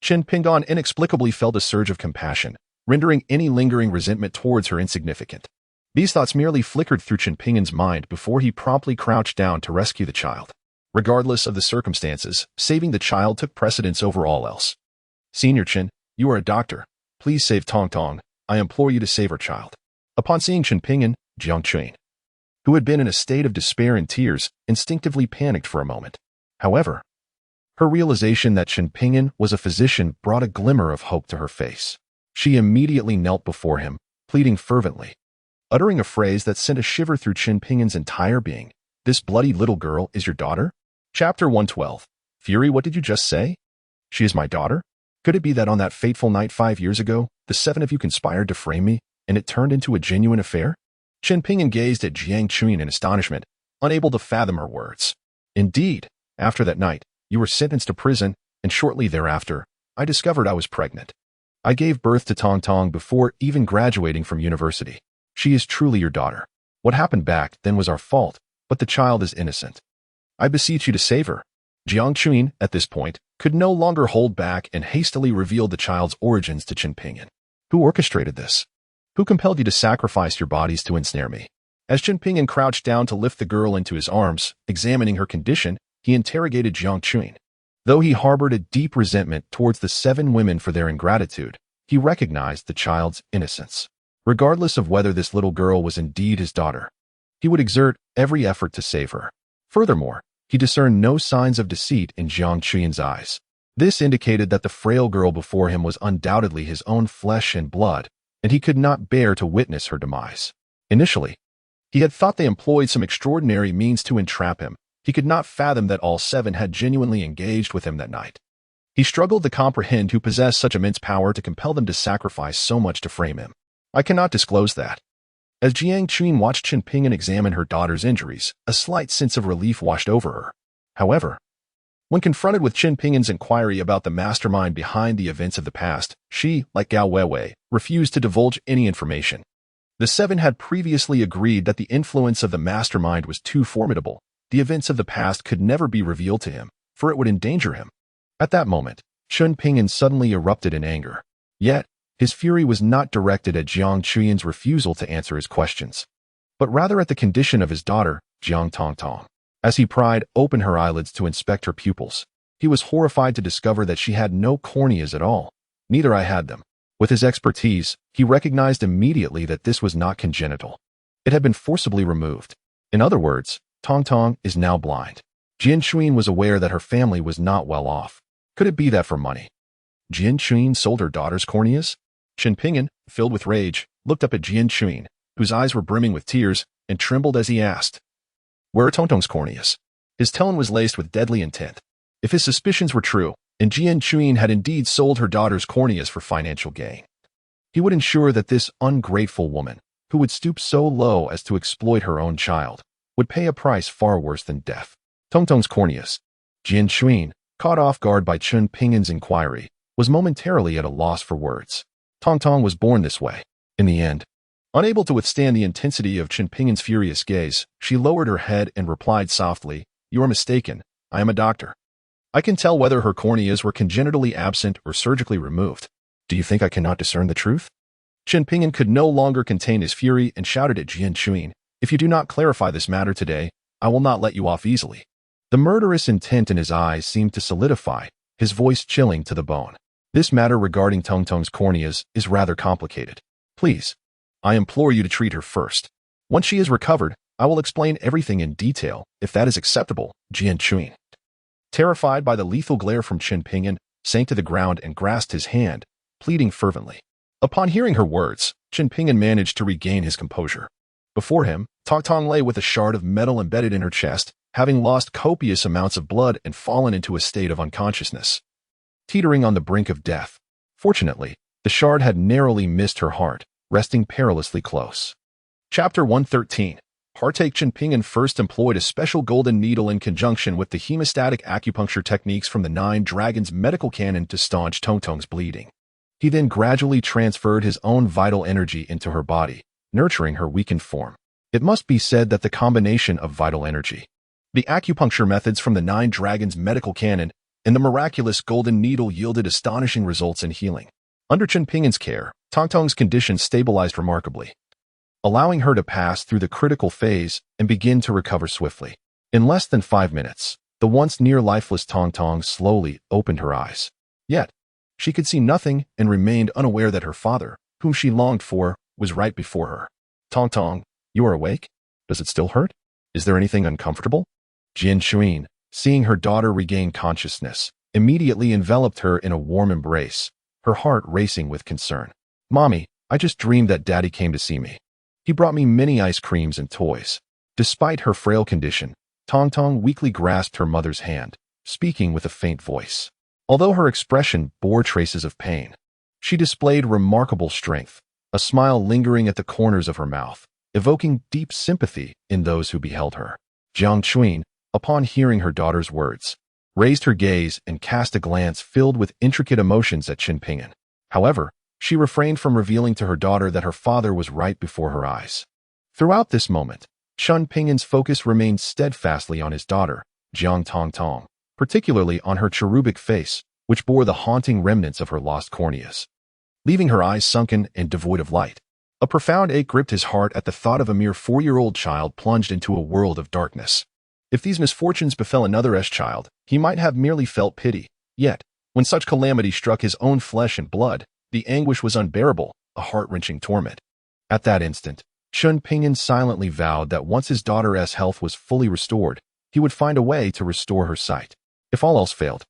Chen Pingon inexplicably felt a surge of compassion, rendering any lingering resentment towards her insignificant. These thoughts merely flickered through Chen Pingon's mind before he promptly crouched down to rescue the child. Regardless of the circumstances, saving the child took precedence over all else. "Senior Chen, you are a doctor. Please save Tong Tong. I implore you to save our child." Upon seeing Chen Pingon, Jiang Chuan, who had been in a state of despair and tears, instinctively panicked for a moment. However, her realization that Chen Pingon was a physician brought a glimmer of hope to her face. She immediately knelt before him, pleading fervently, uttering a phrase that sent a shiver through Chen Pingon's entire being. "This bloody little girl is your daughter?" Chapter 112. Fury, what did you just say? She is my daughter? Could it be that on that fateful night 5 years ago, the 7 of you conspired to frame me, and it turned into a genuine affair? Chen Pingon gazed at Jiang Chuan in astonishment, unable to fathom her words. "Indeed, after that night, you were sentenced to prison, and shortly thereafter, I discovered I was pregnant. I gave birth to Tong Tong before even graduating from university. She is truly your daughter. What happened back then was our fault, but the child is innocent. I beseech you to save her." Jiang Chuan, at this point, could no longer hold back and hastily revealed the child's origins to Chen Pingon. "Who orchestrated this? Who compelled you to sacrifice your bodies to ensnare me?" As Chen Pingon crouched down to lift the girl into his arms, examining her condition, he interrogated Jiang Chuan. Though he harbored a deep resentment towards the 7 women for their ingratitude, he recognized the child's innocence. Regardless of whether this little girl was indeed his daughter, he would exert every effort to save her. Furthermore, he discerned no signs of deceit in Jiang Chuyan's eyes. This indicated that the frail girl before him was undoubtedly his own flesh and blood, and he could not bear to witness her demise. Initially, he had thought they employed some extraordinary means to entrap him. He could not fathom that all seven had genuinely engaged with him that night. He struggled to comprehend who possessed such immense power to compel them to sacrifice so much to frame him. I cannot disclose that. As Jiang Chuyan watched Chen Pingyan examine her daughter's injuries, a slight sense of relief washed over her. However, when confronted with Chen Pingyan's inquiry about the mastermind behind the events of the past, she, like Gao Weiwei, refused to divulge any information. The seven had previously agreed that the influence of the mastermind was too formidable. The events of the past could never be revealed to him, for it would endanger him. At that moment, Chen Pingyan suddenly erupted in anger. Yet, his fury was not directed at Jiang Chuyan's refusal to answer his questions, but rather at the condition of his daughter, Jiang Tongtong. As he pried open her eyelids to inspect her pupils, he was horrified to discover that she had no corneas at all. Neither I had them. With his expertise, he recognized immediately that this was not congenital. It had been forcibly removed. In other words, Tongtong is now blind. Jian Chuyan was aware that her family was not well off. Could it be that for money Jian Chuyan sold her daughter's corneas? Chen Pingyan, filled with rage, looked up at Jian Chuyan, whose eyes were brimming with tears, and trembled as he asked, "Where are Tongtong's corneas?" His tone was laced with deadly intent. If his suspicions were true, and Jian Chuyan had indeed sold her daughter's corneas for financial gain, he would ensure that this ungrateful woman, who would stoop so low as to exploit her own child, would pay a price far worse than death. Tongtong's corneas. Jian Chuyan, caught off guard by Chen Pingyan's inquiry, was momentarily at a loss for words. Tongtong was born this way. In the end, unable to withstand the intensity of Chen Pingyan's furious gaze, she lowered her head and replied softly, "You are mistaken. I am a doctor. I can tell whether her corneas were congenitally absent or surgically removed. Do you think I cannot discern the truth?" Chen Pingyan could no longer contain his fury and shouted at Jian Chuyan, "If you do not clarify this matter today, I will not let you off easily." The murderous intent in his eyes seemed to solidify, his voice chilling to the bone. "This matter regarding Tongtong's corneas is rather complicated. Please, I implore you to treat her first. Once she is recovered, I will explain everything in detail, if that is acceptable." Jian Chuyan, terrified by the lethal glare from Chen Pingyan, sank to the ground and grasped his hand, pleading fervently. Upon hearing her words, Chen Pingyan managed to regain his composure. Before him, Tongtong lay with a shard of metal embedded in her chest, having lost copious amounts of blood and fallen into a state of unconsciousness, teetering on the brink of death. Fortunately, the shard had narrowly missed her heart, resting perilously close. Chapter 113. Partake. Chen Pingyan first employed a special golden needle in conjunction with the hemostatic acupuncture techniques from the Nine Dragons medical canon to staunch Tongtong's bleeding. He then gradually transferred his own vital energy into her body, nurturing her weakened form. It must be said that the combination of vital energy, the acupuncture methods from the Nine Dragons medical canon, and the miraculous golden needle yielded astonishing results in healing. Under Chen Pingyan's care, Tongtong's condition stabilized remarkably, allowing her to pass through the critical phase and begin to recover swiftly. In less than 5 minutes, the once near lifeless Tongtong slowly opened her eyes. Yet, she could see nothing and remained unaware that her father, whom she longed for, was right before her. "Tongtong, you are awake? Does it still hurt? Is there anything uncomfortable?" Jian Chuyan, seeing her daughter regain consciousness, immediately enveloped her in a warm embrace, her heart racing with concern. "Mommy, I just dreamed that Daddy came to see me. He brought me many ice creams and toys." Despite her frail condition, Tongtong weakly grasped her mother's hand, speaking with a faint voice. Although her expression bore traces of pain, she displayed remarkable strength, a smile lingering at the corners of her mouth, evoking deep sympathy in those who beheld her. Jiang Chuyan, upon hearing her daughter's words, raised her gaze and cast a glance filled with intricate emotions at Chen Pingyan. However, she refrained from revealing to her daughter that her father was right before her eyes. Throughout this moment, Chen Pingyan's focus remained steadfastly on his daughter, Jiang Tongtong, particularly on her cherubic face, which bore the haunting remnants of her lost corneas. Leaving her eyes sunken and devoid of light, a profound ache gripped his heart at the thought of a mere 4-year-old child plunged into a world of darkness. If these misfortunes befell another child, he might have merely felt pity. Yet, when such calamity struck his own flesh and blood, The anguish was unbearable, a heart-wrenching torment. At that instant, Chun Pingyan silently vowed that once his daughter's health was fully restored, he would find a way to restore her sight. If all else failed,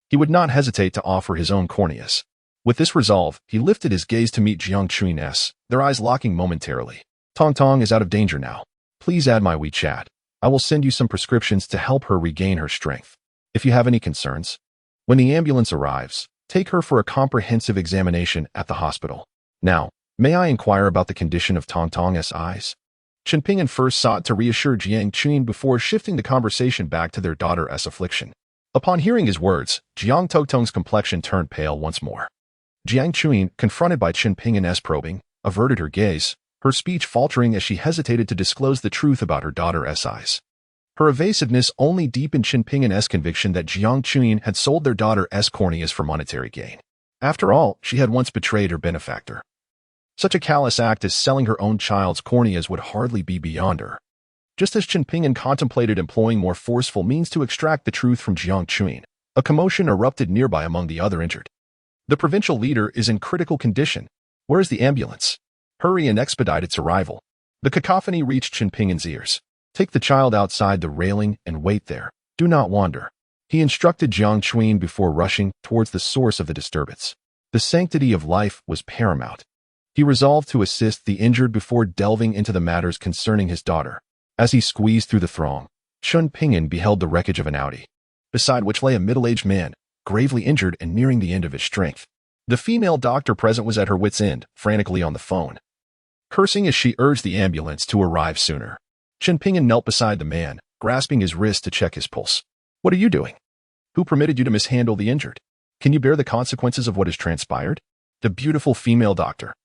he would not hesitate to offer his own corneas. With this resolve, he lifted his gaze to meet Jiang Chuin's, their eyes locking momentarily. Tong Tong is out of danger now. Please add my WeChat. I will send you some prescriptions to help her regain her strength. If you have any concerns, when the ambulance arrives, take her for a comprehensive examination at the hospital. Now, may I inquire about the condition of Tong Tong's eyes? Chun Pingyan first sought to reassure Jiang Chuin before shifting the conversation back to their daughter's affliction. Upon hearing his words, Jiang Tongtong's complexion turned pale once more. Jiang Chuin, confronted by Chun Pingyan's probing, averted her gaze, her speech faltering as she hesitated to disclose the truth about her daughter's eyes. Her evasiveness only deepened Chun Pingyan's conviction that Jiang Chuin had sold their daughter's corneas for monetary gain. After all, she had once betrayed her benefactor. Such a callous act as selling her own child's corneas would hardly be beyond her. Just as Chun Pingyan contemplated employing more forceful means to extract the truth from Jiang Chuin, a commotion erupted nearby among the other injured. The provincial leader is in critical condition. Where is the ambulance? Hurry and expedite its arrival. The cacophony reached Chun Pingyan's ears. Take the child outside the railing and wait there. Do not wander. He instructed Jiang Chuin before rushing towards the source of the disturbance. The sanctity of life was paramount. He resolved to assist the injured before delving into the matters concerning his daughter. As he squeezed through the throng, Chun Pingyan beheld the wreckage of an Audi, beside which lay a middle-aged man, gravely injured and nearing the end of his strength. The female doctor present was at her wit's end, frantically on the phone, cursing as she urged the ambulance to arrive sooner. Chun Pingyan knelt beside the man, grasping his wrist to check his pulse. What are you doing? Who permitted you to mishandle the injured? Can you bear the consequences of what has transpired? The beautiful female doctor,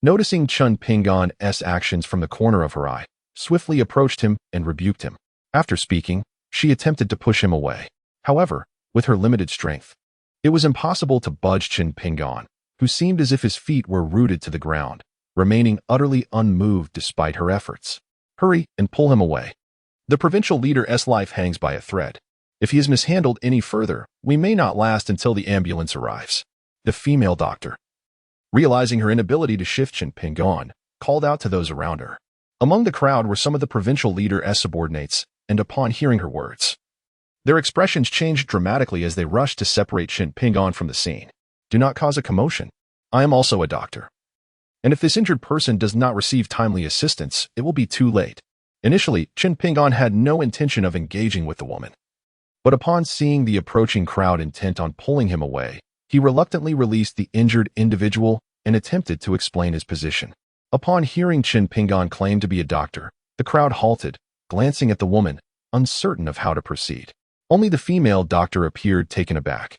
noticing Chun Pingyan's actions from the corner of her eye, swiftly approached him and rebuked him. After speaking, she attempted to push him away. However, with her limited strength, it was impossible to budge Chun Pingyan, who seemed as if his feet were rooted to the ground, remaining utterly unmoved despite her efforts. Hurry and pull him away. The provincial leader's life hangs by a thread. If he is mishandled any further, we may not last until the ambulance arrives. The female doctor, realizing her inability to shift Chun Pingyan, called out to those around her. Among the crowd were some of the provincial leader's subordinates, and upon hearing her words, their expressions changed dramatically as they rushed to separate Chun Pingyan from the scene. Do not cause a commotion. I am also a doctor. And if this injured person does not receive timely assistance, it will be too late. Initially, Chun Pingyan had no intention of engaging with the woman. But upon seeing the approaching crowd intent on pulling him away, he reluctantly released the injured individual and attempted to explain his position. Upon hearing Chun Pingyan claim to be a doctor, the crowd halted, glancing at the woman, uncertain of how to proceed. Only the female doctor appeared taken aback,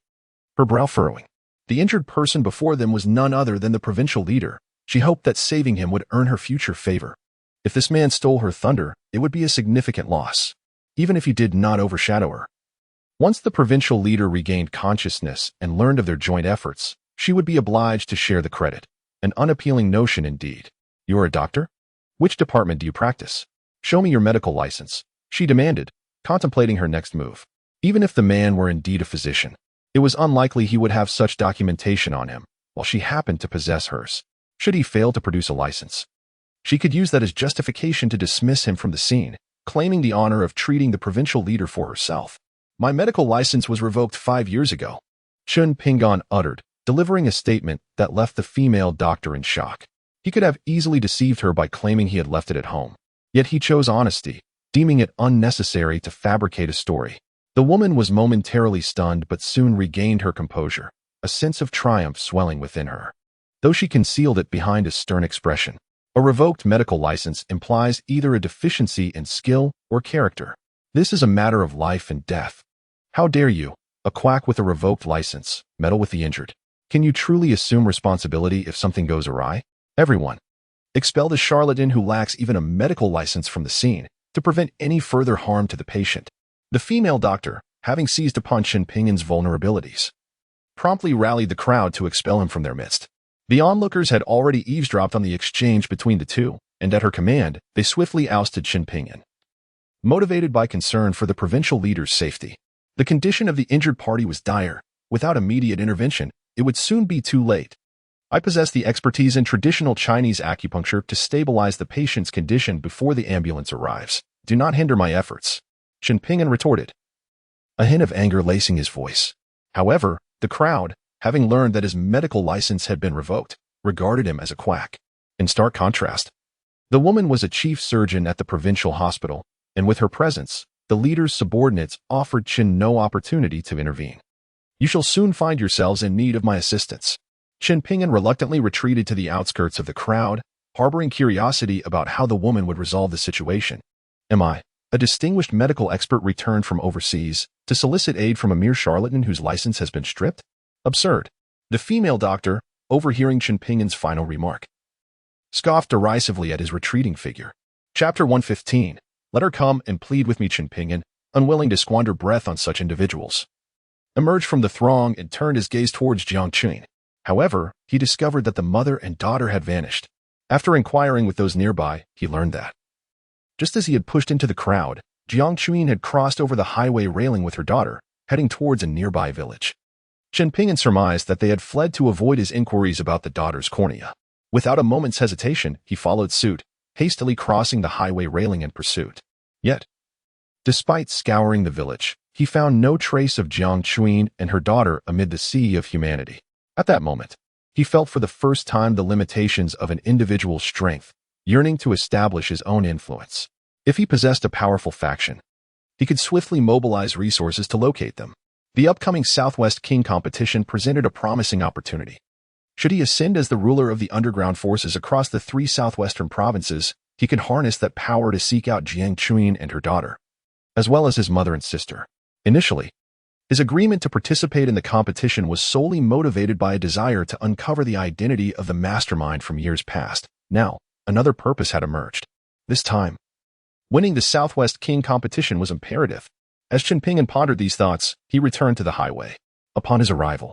her brow furrowing. The injured person before them was none other than the provincial leader. She hoped that saving him would earn her future favor. If this man stole her thunder, it would be a significant loss, even if he did not overshadow her. Once the provincial leader regained consciousness and learned of their joint efforts, she would be obliged to share the credit. An unappealing notion indeed. You're a doctor? Which department do you practice? Show me your medical license, she demanded, contemplating her next move. Even if the man were indeed a physician, it was unlikely he would have such documentation on him, while she happened to possess hers. Should he fail to produce a license, she could use that as justification to dismiss him from the scene, claiming the honor of treating the provincial leader for herself. My medical license was revoked 5 years ago, Chun Pingyan uttered, delivering a statement that left the female doctor in shock. He could have easily deceived her by claiming he had left it at home. Yet he chose honesty, deeming it unnecessary to fabricate a story. The woman was momentarily stunned but soon regained her composure, a sense of triumph swelling within her, though she concealed it behind a stern expression. A revoked medical license implies either a deficiency in skill or character. This is a matter of life and death. How dare you, a quack with a revoked license, meddle with the injured? Can you truly assume responsibility if something goes awry? Everyone, expel the charlatan who lacks even a medical license from the scene to prevent any further harm to the patient. The female doctor, having seized upon Chun Pingyan's vulnerabilities, promptly rallied the crowd to expel him from their midst. The onlookers had already eavesdropped on the exchange between the two, and at her command, they swiftly ousted Chun Pingyan, motivated by concern for the provincial leader's safety. The condition of the injured party was dire. Without immediate intervention, it would soon be too late. I possess the expertise in traditional Chinese acupuncture to stabilize the patient's condition before the ambulance arrives. Do not hinder my efforts, Chen Ping'an retorted, a hint of anger lacing his voice. However, the crowd, having learned that his medical license had been revoked, regarded him as a quack. In stark contrast, the woman was a chief surgeon at the provincial hospital, and with her presence, the leader's subordinates offered Chen no opportunity to intervene. You shall soon find yourselves in need of my assistance. Chen Ping'an reluctantly retreated to the outskirts of the crowd, harboring curiosity about how the woman would resolve the situation. Am I, a distinguished medical expert returned from overseas, to solicit aid from a mere charlatan whose license has been stripped? Absurd. The female doctor, overhearing Chen Ping'an's final remark, scoffed derisively at his retreating figure. Chapter 115. Let her come and plead with me. Chen Ping'an, unwilling to squander breath on such individuals, emerged from the throng and turned his gaze towards Jiang Qun. However, he discovered that the mother and daughter had vanished. After inquiring with those nearby, he learned that, just as he had pushed into the crowd, Jiang Qun had crossed over the highway railing with her daughter, heading towards a nearby village. Chen Ping'an surmised that they had fled to avoid his inquiries about the daughter's cornea. Without a moment's hesitation, he followed suit, hastily crossing the highway railing in pursuit. Yet, despite scouring the village, he found no trace of Jiang Qun and her daughter amid the sea of humanity. At that moment, he felt for the first time the limitations of an individual's strength, yearning to establish his own influence. If he possessed a powerful faction, he could swiftly mobilize resources to locate them. The upcoming Southwest King competition presented a promising opportunity. Should he ascend as the ruler of the underground forces across the 3 southwestern provinces, he could harness that power to seek out Jiang Qun and her daughter, as well as his mother and sister. Initially, his agreement to participate in the competition was solely motivated by a desire to uncover the identity of the mastermind from years past. Now, another purpose had emerged. This time, winning the Southwest King competition was imperative. As Chen Ping'an pondered these thoughts, he returned to the highway. Upon his arrival,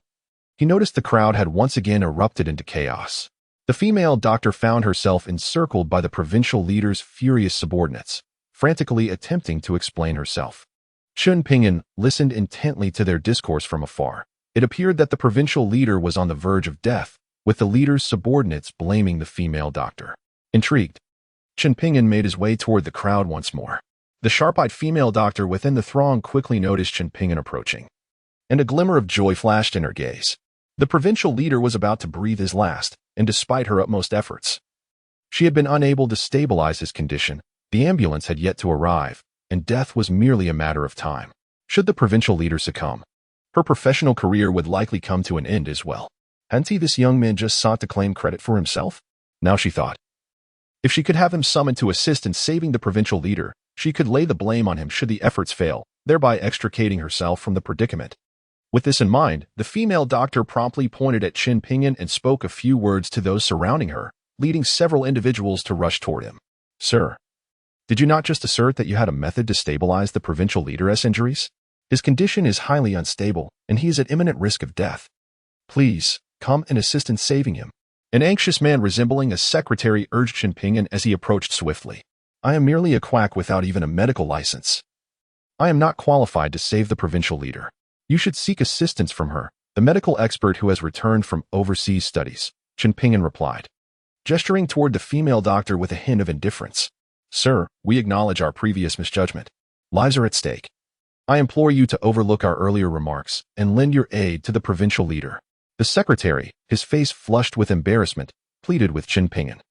he noticed the crowd had once again erupted into chaos. The female doctor found herself encircled by the provincial leader's furious subordinates, frantically attempting to explain herself. Chen Ping'an listened intently to their discourse from afar. It appeared that the provincial leader was on the verge of death, with the leader's subordinates blaming the female doctor. Intrigued, Chen Ping'an made his way toward the crowd once more. The sharp-eyed female doctor within the throng quickly noticed Chen Ping'an approaching, and a glimmer of joy flashed in her gaze. The provincial leader was about to breathe his last, and despite her utmost efforts, she had been unable to stabilize his condition. The ambulance had yet to arrive, and death was merely a matter of time. Should the provincial leader succumb, her professional career would likely come to an end as well. Hadn't this young man just sought to claim credit for himself? Now she thought, if she could have him summoned to assist in saving the provincial leader, she could lay the blame on him should the efforts fail, thereby extricating herself from the predicament. With this in mind, the female doctor promptly pointed at Chen Ping'an and spoke a few words to those surrounding her, leading several individuals to rush toward him. Sir, did you not just assert that you had a method to stabilize the provincial leader's injuries? His condition is highly unstable, and he is at imminent risk of death. Please, come and assist in saving him. An anxious man resembling a secretary urged Chen Ping'an as he approached swiftly. I am merely a quack without even a medical license. I am not qualified to save the provincial leader. You should seek assistance from her, the medical expert who has returned from overseas studies, Chen Ping'an replied, gesturing toward the female doctor with a hint of indifference. Sir, we acknowledge our previous misjudgment. Lives are at stake. I implore you to overlook our earlier remarks and lend your aid to the provincial leader. The secretary, his face flushed with embarrassment, pleaded with Chen Ping'an.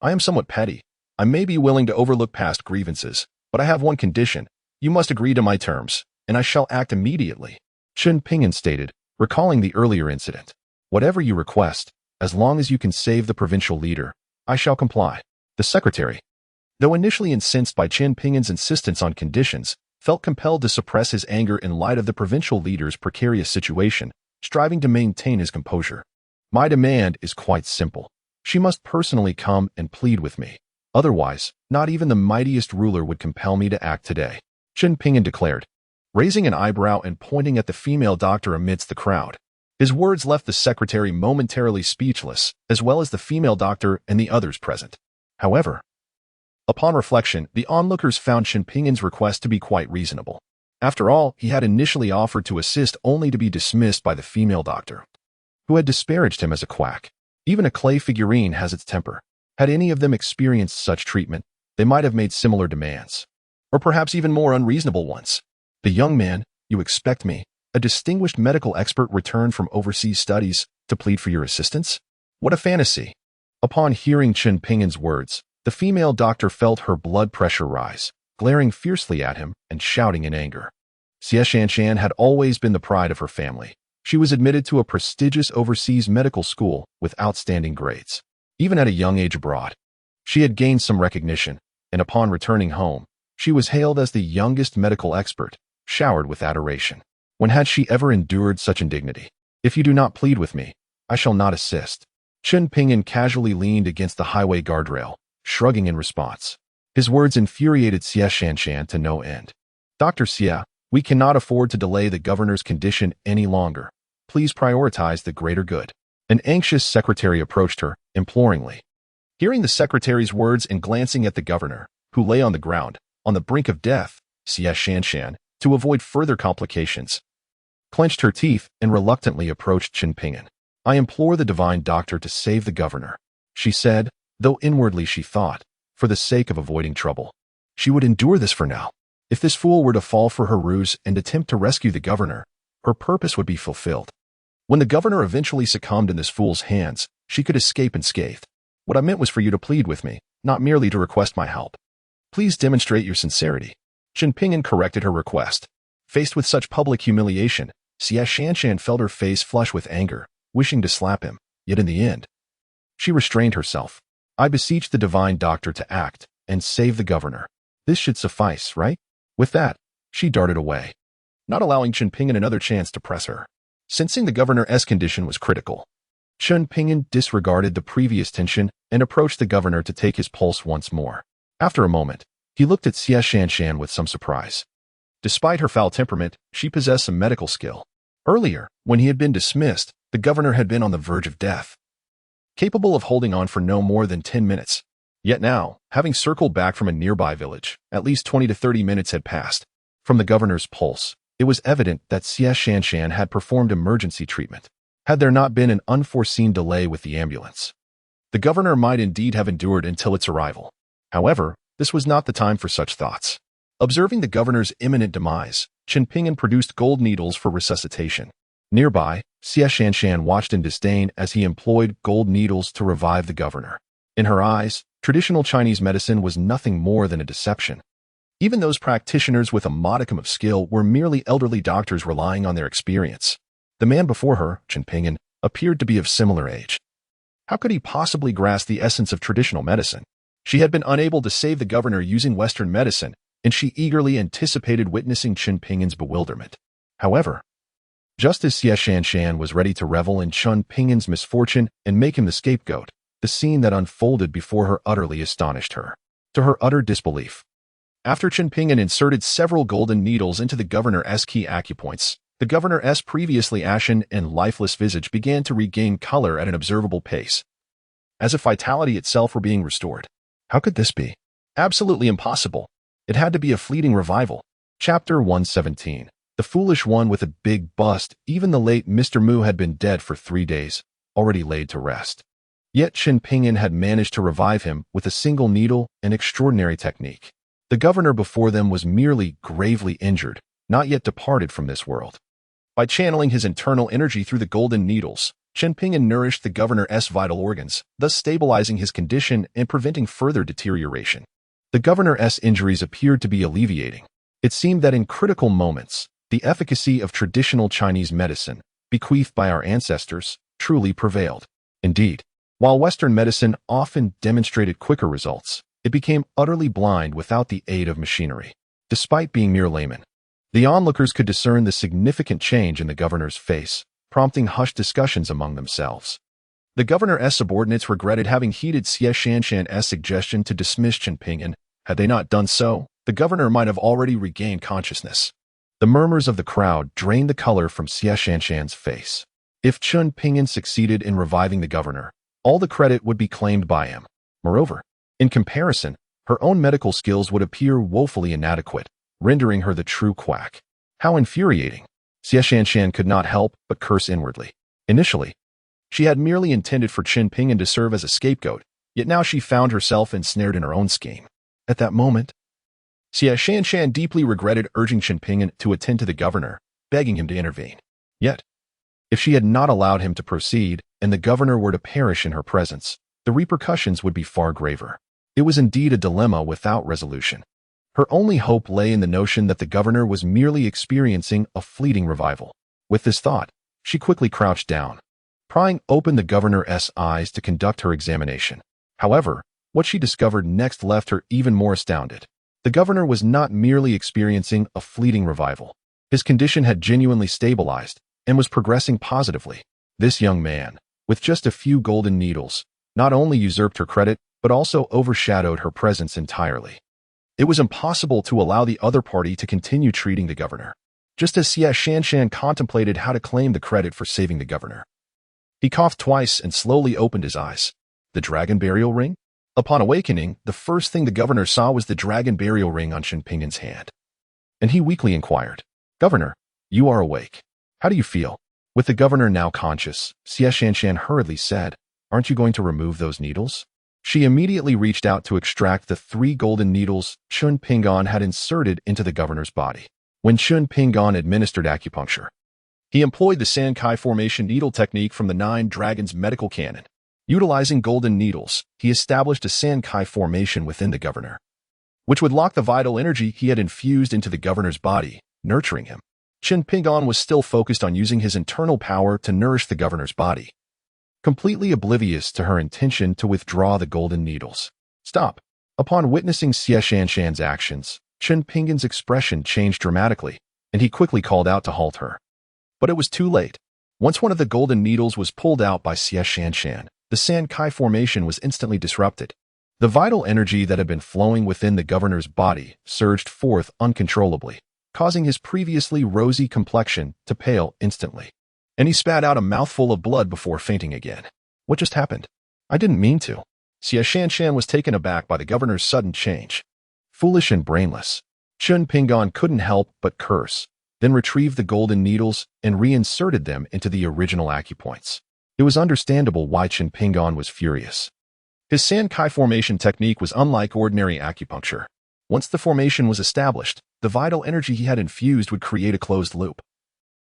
I am somewhat petty. I may be willing to overlook past grievances, but I have one condition. You must agree to my terms, and I shall act immediately. Chen Ping'an stated, recalling the earlier incident. Whatever you request, as long as you can save the provincial leader, I shall comply. The secretary, though initially incensed by Chen Ping'an's insistence on conditions, felt compelled to suppress his anger in light of the provincial leader's precarious situation, striving to maintain his composure. My demand is quite simple. She must personally come and plead with me. Otherwise, not even the mightiest ruler would compel me to act today, Chen Ping'an declared, raising an eyebrow and pointing at the female doctor amidst the crowd. His words left the secretary momentarily speechless, as well as the female doctor and the others present. However, upon reflection, the onlookers found Chen Ping'an's request to be quite reasonable. After all, he had initially offered to assist only to be dismissed by the female doctor, who had disparaged him as a quack. Even a clay figurine has its temper. Had any of them experienced such treatment, they might have made similar demands, or perhaps even more unreasonable ones. The young man, you expect me, a distinguished medical expert returned from overseas studies, to plead for your assistance? What a fantasy! Upon hearing Chen Pingin's words, the female doctor felt her blood pressure rise, glaring fiercely at him and shouting in anger. Xie Shanshan had always been the pride of her family. She was admitted to a prestigious overseas medical school with outstanding grades. Even at a young age abroad, she had gained some recognition, and upon returning home, she was hailed as the youngest medical expert, showered with adoration. When had she ever endured such indignity? If you do not plead with me, I shall not assist. Chen Pingin casually leaned against the highway guardrail, shrugging in response. His words infuriated Xie Shanshan to no end. Dr. Xie, we cannot afford to delay the governor's condition any longer. Please prioritize the greater good. An anxious secretary approached her, imploringly. Hearing the secretary's words and glancing at the governor, who lay on the ground, on the brink of death, Xie Shanshan, to avoid further complications, clenched her teeth and reluctantly approached Chen Pingin. I implore the divine doctor to save the governor, she said, though inwardly she thought, for the sake of avoiding trouble, she would endure this for now. If this fool were to fall for her ruse and attempt to rescue the governor, her purpose would be fulfilled. When the governor eventually succumbed in this fool's hands, she could escape unscathed. What I meant was for you to plead with me, not merely to request my help. Please demonstrate your sincerity. Chen Pingin corrected her request. Faced with such public humiliation, Xie Shanshan felt her face flush with anger, wishing to slap him, yet in the end, she restrained herself. I beseech the divine doctor to act and save the governor. This should suffice, right? With that, she darted away, not allowing Chen Pingin another chance to press her. Sensing the governor's condition was critical, Chen Pingin disregarded the previous tension and approached the governor to take his pulse once more. After a moment, he looked at Xie Shanshan with some surprise. Despite her foul temperament, she possessed some medical skill. Earlier, when he had been dismissed, the governor had been on the verge of death, capable of holding on for no more than 10 minutes. Yet now, having circled back from a nearby village, at least 20 to 30 minutes had passed. From the governor's pulse, it was evident that Xie Shanshan had performed emergency treatment. Had there not been an unforeseen delay with the ambulance, the governor might indeed have endured until its arrival. However, this was not the time for such thoughts. Observing the governor's imminent demise, Chen Pingin produced gold needles for resuscitation. Nearby, Xie Shanshan watched in disdain as he employed gold needles to revive the governor. In her eyes, traditional Chinese medicine was nothing more than a deception. Even those practitioners with a modicum of skill were merely elderly doctors relying on their experience. The man before her, Chen Pingin, appeared to be of similar age. How could he possibly grasp the essence of traditional medicine? She had been unable to save the governor using Western medicine, and she eagerly anticipated witnessing Chen Pingin's bewilderment. However, just as Xie Shanshan was ready to revel in Chen Pingin's misfortune and make him the scapegoat, the scene that unfolded before her utterly astonished her, to her utter disbelief. After Chen Pingin inserted several golden needles into the governor's key acupoints, the governor's previously ashen and lifeless visage began to regain color at an observable pace, as if vitality itself were being restored. How could this be? Absolutely impossible. It had to be a fleeting revival. Chapter 117. The foolish one with a big bust. Even the late Mr. Mu had been dead for 3 days, already laid to rest. Yet Chen Pingin had managed to revive him with a single needle, an extraordinary technique. The governor before them was merely gravely injured, not yet departed from this world. By channeling his internal energy through the golden needles, Chen Pingin nourished the governor's vital organs, thus stabilizing his condition and preventing further deterioration. The governor's injuries appeared to be alleviating. It seemed that in critical moments, the efficacy of traditional Chinese medicine, bequeathed by our ancestors, truly prevailed. Indeed, while Western medicine often demonstrated quicker results, it became utterly blind without the aid of machinery. Despite being mere laymen, the onlookers could discern the significant change in the governor's face, prompting hushed discussions among themselves. The governor's subordinates regretted having heeded Xie Shanshan's suggestion to dismiss Chen Pingin. Had they not done so, the governor might have already regained consciousness. The murmurs of the crowd drained the color from Xie Shanshan's face. If Chen Pingin succeeded in reviving the governor, all the credit would be claimed by him. Moreover, in comparison, her own medical skills would appear woefully inadequate, rendering her the true quack. How infuriating! Xie Shanshan could not help but curse inwardly. Initially, She had merely intended for Qin Pingan to serve as a scapegoat, yet now she found herself ensnared in her own scheme. At that moment, Xia Shanshan deeply regretted urging Qin Pingan to attend to the governor, begging him to intervene. Yet, if she had not allowed him to proceed and the governor were to perish in her presence, the repercussions would be far graver. It was indeed a dilemma without resolution. Her only hope lay in the notion that the governor was merely experiencing a fleeting revival. With this thought, she quickly crouched down, prying open the governor's eyes to conduct her examination. However, what she discovered next left her even more astounded. The governor was not merely experiencing a fleeting revival. His condition had genuinely stabilized and was progressing positively. This young man, with just a few golden needles, not only usurped her credit, but also overshadowed her presence entirely. It was impossible to allow the other party to continue treating the governor. Just as Xia Shanshan contemplated how to claim the credit for saving the governor, he coughed twice and slowly opened his eyes. The dragon burial ring? Upon awakening, the first thing the governor saw was the dragon burial ring on Qin Pingan's hand. And he weakly inquired, "Governor, you are awake. How do you feel?" With the governor now conscious, Xia Shanshan hurriedly said, "Aren't you going to remove those needles?" She immediately reached out to extract the 3 golden needles Qin Pingan had inserted into the governor's body. When Qin Pingan administered acupuncture, he employed the Sankai formation needle technique from the 9 Dragons medical canon. Utilizing golden needles, he established a Sankai formation within the governor, which would lock the vital energy he had infused into the governor's body, nurturing him. Qin Pingan was still focused on using his internal power to nourish the governor's body, completely oblivious to her intention to withdraw the golden needles. "Stop." Upon witnessing Xia Shanshan's actions, Qin Pingan's expression changed dramatically, and he quickly called out to halt her. But it was too late. Once one of the golden needles was pulled out by Xia Shanshan, the Sankai formation was instantly disrupted. The vital energy that had been flowing within the governor's body surged forth uncontrollably, causing his previously rosy complexion to pale instantly. And he spat out a mouthful of blood before fainting again. "What just happened?" "I didn't mean to." Xia Shanshan was taken aback by the governor's sudden change. Foolish and brainless, Qin Pingan couldn't help but curse, then retrieved the golden needles and reinserted them into the original acupoints. It was understandable why Qin Pingan was furious. His Sankai formation technique was unlike ordinary acupuncture. Once the formation was established, the vital energy he had infused would create a closed loop,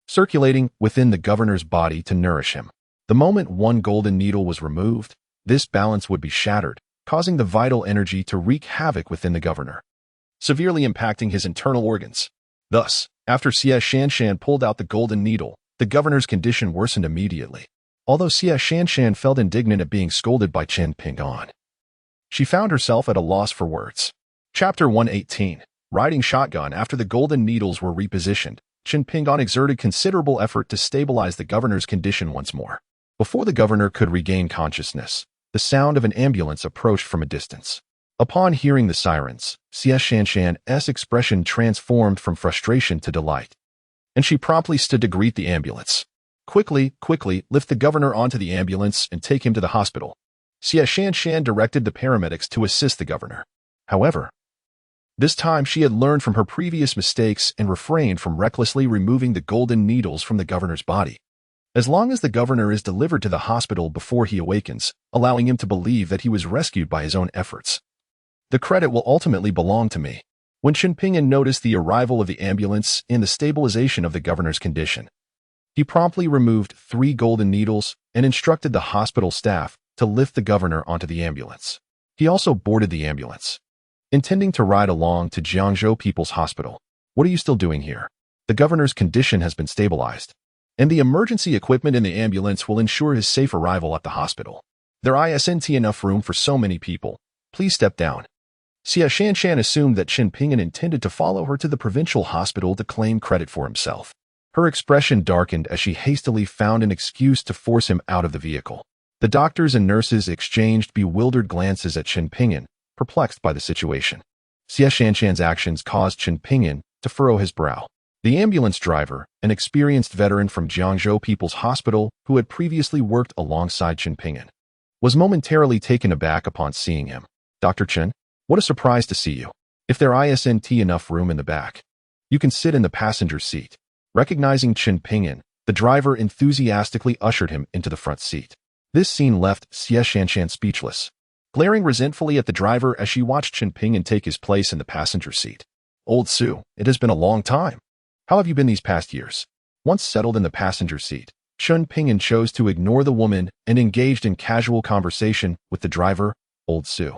circulating within the governor's body to nourish him. The moment one golden needle was removed, this balance would be shattered, causing the vital energy to wreak havoc within the governor, severely impacting his internal organs. Thus, after Xia Shanshan pulled out the golden needle, the governor's condition worsened immediately. Although Xia Shanshan felt indignant at being scolded by Qin Pingan, she found herself at a loss for words. Chapter 118. Riding shotgun. After the golden needles were repositioned, Qin Pingan exerted considerable effort to stabilize the governor's condition once more. Before the governor could regain consciousness, the sound of an ambulance approached from a distance. Upon hearing the sirens, Xia Shanshan's expression transformed from frustration to delight, and she promptly stood to greet the ambulance. "Quickly, lift the governor onto the ambulance and take him to the hospital." Xia Shanshan directed the paramedics to assist the governor. However, this time she had learned from her previous mistakes and refrained from recklessly removing the golden needles from the governor's body. As long as the governor is delivered to the hospital before he awakens, allowing him to believe that he was rescued by his own efforts, the credit will ultimately belong to me. When Qin Pingan noticed the arrival of the ambulance and the stabilization of the governor's condition, he promptly removed 3 golden needles and instructed the hospital staff to lift the governor onto the ambulance. He also boarded the ambulance, intending to ride along to Jiangzhou People's Hospital. "What are you still doing here? The governor's condition has been stabilized, and the emergency equipment in the ambulance will ensure his safe arrival at the hospital. There isn't enough room for so many people. Please step down." Xia Shanshan assumed that Qin Pingan intended to follow her to the provincial hospital to claim credit for himself. Her expression darkened as she hastily found an excuse to force him out of the vehicle. The doctors and nurses exchanged bewildered glances at Qin Pingan, perplexed by the situation. Xia Shanshan's actions caused Qin Pingan to furrow his brow. The ambulance driver, an experienced veteran from Jiangzhou People's Hospital who had previously worked alongside Qin Pingan, was momentarily taken aback upon seeing him. "Dr. Qin, what a surprise to see you. If there isn't enough room in the back, you can sit in the passenger seat." Recognizing Qin Pingan, the driver enthusiastically ushered him into the front seat. This scene left Xie Shanshan speechless, glaring resentfully at the driver as she watched Chen Pingyan take his place in the passenger seat. Old Sue, it has been a long time. How have you been these past years? Once settled in the passenger seat, Chen Pingyan chose to ignore the woman and engaged in casual conversation with the driver, Old Sue.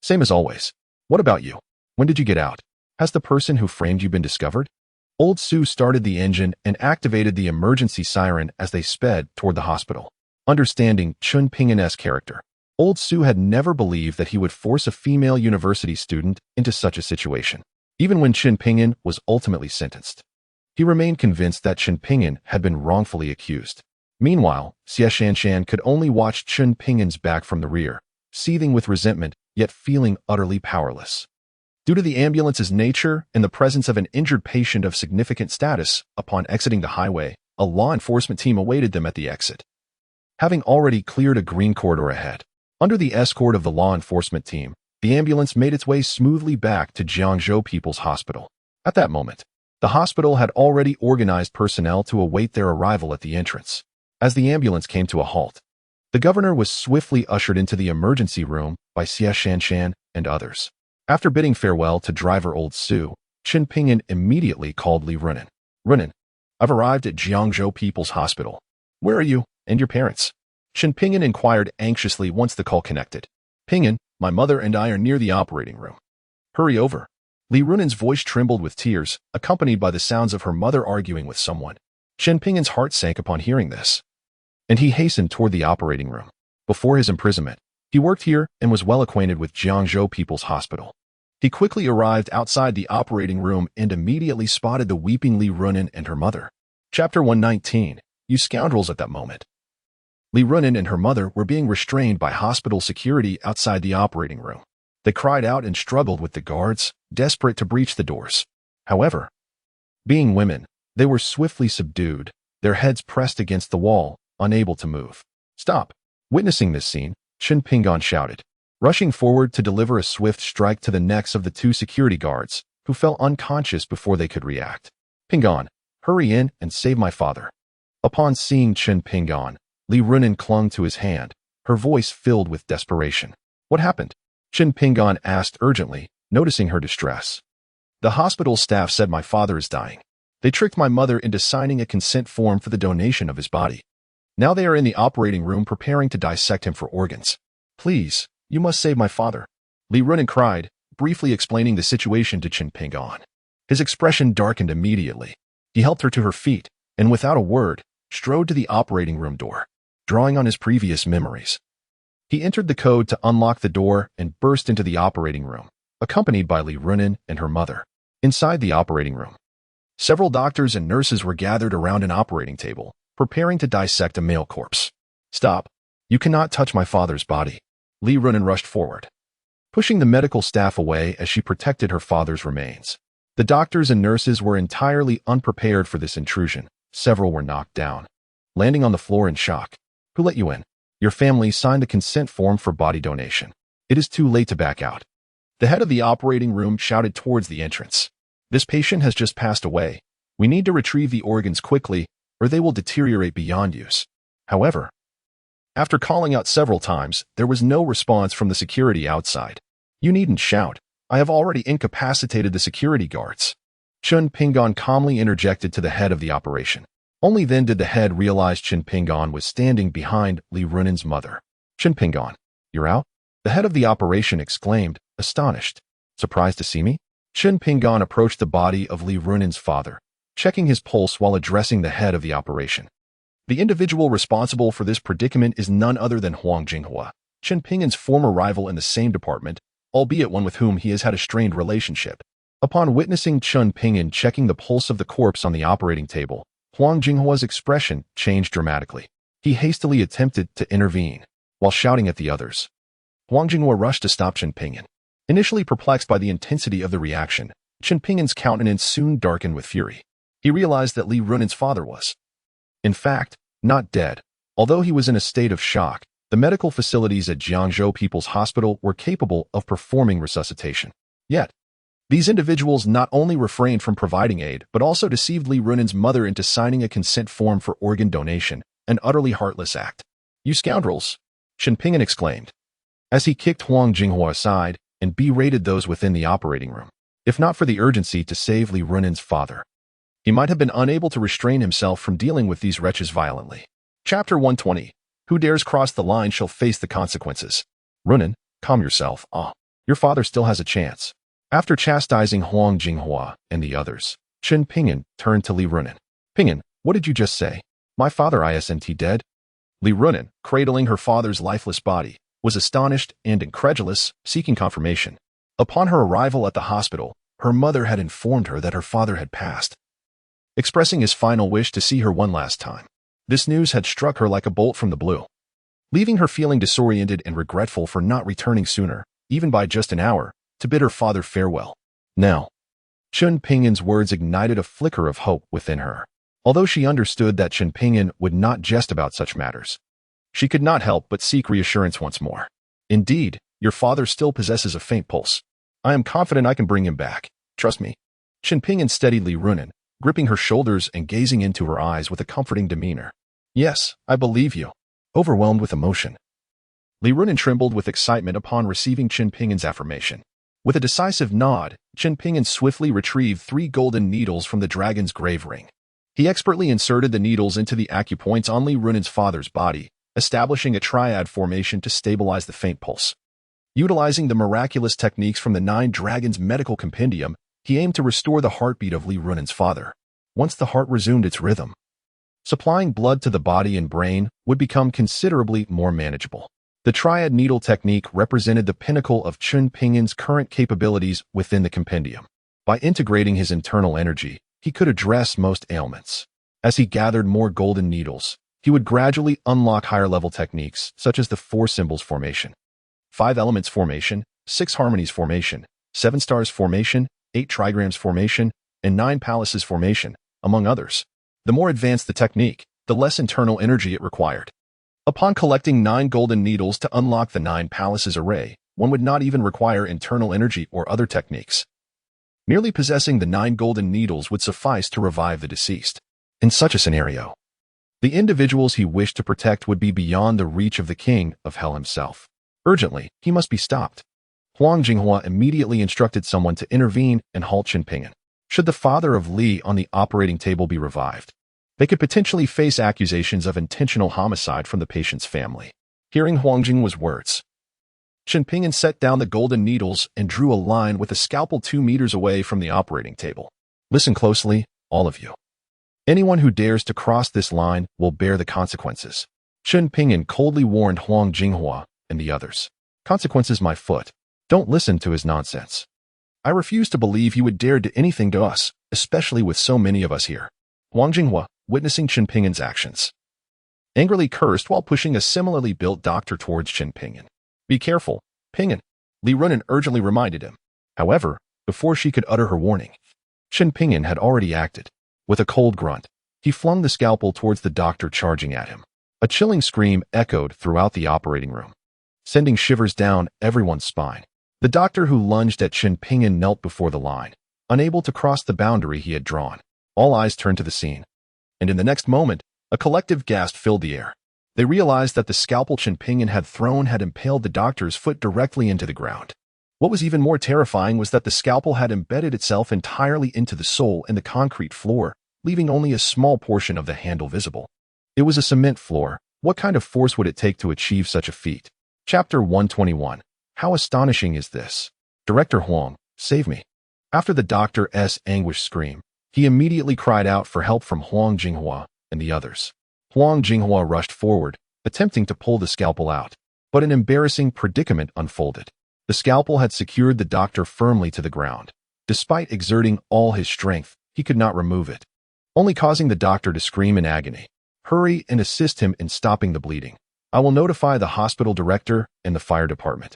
Same as always. What about you? When did you get out? Has the person who framed you been discovered? Old Sue started the engine and activated the emergency siren as they sped toward the hospital. Understanding Chen Pingyan's character, Old Sue had never believed that he would force a female university student into such a situation. Even when Chen Pingyan was ultimately sentenced, he remained convinced that Chen Pingyan had been wrongfully accused. Meanwhile, Xie Shanshan could only watch Chen Pingyan's back from the rear, seething with resentment, yet feeling utterly powerless. Due to the ambulance's nature and the presence of an injured patient of significant status, upon exiting the highway, a law enforcement team awaited them at the exit. Having already cleared a green corridor ahead, under the escort of the law enforcement team, the ambulance made its way smoothly back to Jiangzhou People's Hospital. At that moment, the hospital had already organized personnel to await their arrival at the entrance. As the ambulance came to a halt, the governor was swiftly ushered into the emergency room by Xie Shanshan and others. After bidding farewell to driver Old Sue, Chen Pingyan immediately called Li Runan. Runan, I've arrived at Jiangzhou People's Hospital. Where are you and your parents? Chen Pingyan inquired anxiously once the call connected. Pingyan, my mother and I are near the operating room. Hurry over. Li Runan's voice trembled with tears, accompanied by the sounds of her mother arguing with someone. Chen Pingyan's heart sank upon hearing this, and he hastened toward the operating room. Before his imprisonment, he worked here and was well acquainted with Jiangzhou People's Hospital. He quickly arrived outside the operating room and immediately spotted the weeping Li Runan and her mother. Chapter 119. You scoundrels. At that moment, Li Runan and her mother were being restrained by hospital security outside the operating room. They cried out and struggled with the guards, desperate to breach the doors. However, being women, they were swiftly subdued, their heads pressed against the wall, unable to move. Stop! Witnessing this scene, Chen Pingyan shouted, rushing forward to deliver a swift strike to the necks of the two security guards, who fell unconscious before they could react. Pingyan, hurry in and save my father. Upon seeing Chen Pingyan, Li Runan clung to his hand, her voice filled with desperation. What happened? Chen Pingyan asked urgently, noticing her distress. The hospital staff said my father is dying. They tricked my mother into signing a consent form for the donation of his body. Now they are in the operating room preparing to dissect him for organs. Please, you must save my father. Li Runan cried, briefly explaining the situation to Chen Pingyan. His expression darkened immediately. He helped her to her feet, and without a word, strode to the operating room door. Drawing on his previous memories, he entered the code to unlock the door and burst into the operating room, accompanied by Li Runan and her mother. Inside the operating room, several doctors and nurses were gathered around an operating table, preparing to dissect a male corpse. Stop! You cannot touch my father's body. Li Runan rushed forward, pushing the medical staff away as she protected her father's remains. The doctors and nurses were entirely unprepared for this intrusion. Several were knocked down, landing on the floor in shock. Who let you in? Your family signed the consent form for body donation. It is too late to back out. The head of the operating room shouted towards the entrance. This patient has just passed away. We need to retrieve the organs quickly, or they will deteriorate beyond use. However, after calling out several times, there was no response from the security outside. You needn't shout. I have already incapacitated the security guards. Chen Pingyan calmly interjected to the head of the operation. Only then did the head realize Chen Pingyan was standing behind Li Runan's mother. Chen Pingyan, you're out? The head of the operation exclaimed, astonished. Surprised to see me? Chen Pingyan approached the body of Li Runan's father, checking his pulse while addressing the head of the operation. The individual responsible for this predicament is none other than Huang Jinghua, Chen Pingyan's former rival in the same department, albeit one with whom he has had a strained relationship. Upon witnessing Chen Pingyan checking the pulse of the corpse on the operating table, Huang Jinghua's expression changed dramatically. He hastily attempted to intervene, while shouting at the others. Huang Jinghua rushed to stop Chen Pingyan. Initially perplexed by the intensity of the reaction, Chen Pingyan's countenance soon darkened with fury. He realized that Li Runan's father was, in fact, not dead. Although he was in a state of shock, the medical facilities at Jiangzhou People's Hospital were capable of performing resuscitation. Yet, these individuals not only refrained from providing aid, but also deceived Li Runan's mother into signing a consent form for organ donation, an utterly heartless act. You scoundrels! Chen Ping'an exclaimed, as he kicked Huang Jinghua aside and berated those within the operating room. If not for the urgency to save Li Runan's father, he might have been unable to restrain himself from dealing with these wretches violently. Chapter 120. Who dares cross the line shall face the consequences. Runan, calm yourself. Your father still has a chance. After chastising Huang Jinghua and the others, Chen Ping'an turned to Li Runan. Ping'an, what did you just say? My father isn't dead? Li Runan, cradling her father's lifeless body, was astonished and incredulous, seeking confirmation. Upon her arrival at the hospital, her mother had informed her that her father had passed, expressing his final wish to see her one last time. This news had struck her like a bolt from the blue, leaving her feeling disoriented and regretful for not returning sooner, even by just an hour, to bid her father farewell. Now, Chen Ping'an's words ignited a flicker of hope within her. Although she understood that Chen Ping'an would not jest about such matters, she could not help but seek reassurance once more. Indeed, your father still possesses a faint pulse. I am confident I can bring him back. Trust me. Chen Ping'an steadied Li Runan, gripping her shoulders and gazing into her eyes with a comforting demeanor. Yes, I believe you. Overwhelmed with emotion, Li Runan trembled with excitement upon receiving Chen Ping'an's affirmation. With a decisive nod, Chen Ping'an swiftly retrieved 3 golden needles from the dragon's grave ring. He expertly inserted the needles into the acupoints on Li Runan's father's body, establishing a triad formation to stabilize the faint pulse. Utilizing the miraculous techniques from the 9 Dragons Medical Compendium, he aimed to restore the heartbeat of Li Runan's father. Once the heart resumed its rhythm, supplying blood to the body and brain would become considerably more manageable. The triad needle technique represented the pinnacle of Chen Ping'an's current capabilities within the compendium. By integrating his internal energy, he could address most ailments. As he gathered more golden needles, he would gradually unlock higher-level techniques such as the 4 symbols formation, 5 elements formation, 6 harmonies formation, 7 stars formation, 8 trigrams formation, and 9 palaces formation, among others. The more advanced the technique, the less internal energy it required. Upon collecting 9 golden needles to unlock the 9 palaces array, one would not even require internal energy or other techniques. Merely possessing the 9 golden needles would suffice to revive the deceased. In such a scenario, the individuals he wished to protect would be beyond the reach of the king of hell himself. Urgently, he must be stopped. Huang Jinghua immediately instructed someone to intervene and halt Chen Ping'an. Should the father of Li on the operating table be revived, they could potentially face accusations of intentional homicide from the patient's family. Hearing Huang Jinghua's words, Chen Ping'an set down the golden needles and drew a line with a scalpel 2 meters away from the operating table. Listen closely, all of you. Anyone who dares to cross this line will bear the consequences. Chen Ping'an coldly warned Huang Jinghua and the others. Consequences, my foot. Don't listen to his nonsense. I refuse to believe he would dare do anything to us, especially with so many of us here. Huang Jinghua, witnessing Chen Ping'an's actions, angrily cursed while pushing a similarly built doctor towards Chen Ping'an. Be careful, Ping'an, Li Runan urgently reminded him. However, before she could utter her warning, Chen Ping'an had already acted. With a cold grunt, he flung the scalpel towards the doctor charging at him. A chilling scream echoed throughout the operating room, sending shivers down everyone's spine. The doctor who lunged at Chen Ping'an knelt before the line, unable to cross the boundary he had drawn. All eyes turned to the scene, and in the next moment, a collective gasp filled the air. They realized that the scalpel Chen Ping'an had thrown had impaled the doctor's foot directly into the ground. What was even more terrifying was that the scalpel had embedded itself entirely into the sole and the concrete floor, leaving only a small portion of the handle visible. It was a cement floor. What kind of force would it take to achieve such a feat? Chapter 121. How astonishing is this? Director Huang, save me. After the doctor's anguished scream, he immediately cried out for help from Huang Jinghua and the others. Huang Jinghua rushed forward, attempting to pull the scalpel out, but an embarrassing predicament unfolded. The scalpel had secured the doctor firmly to the ground. Despite exerting all his strength, he could not remove it, only causing the doctor to scream in agony. Hurry and assist him in stopping the bleeding. I will notify the hospital director and the fire department.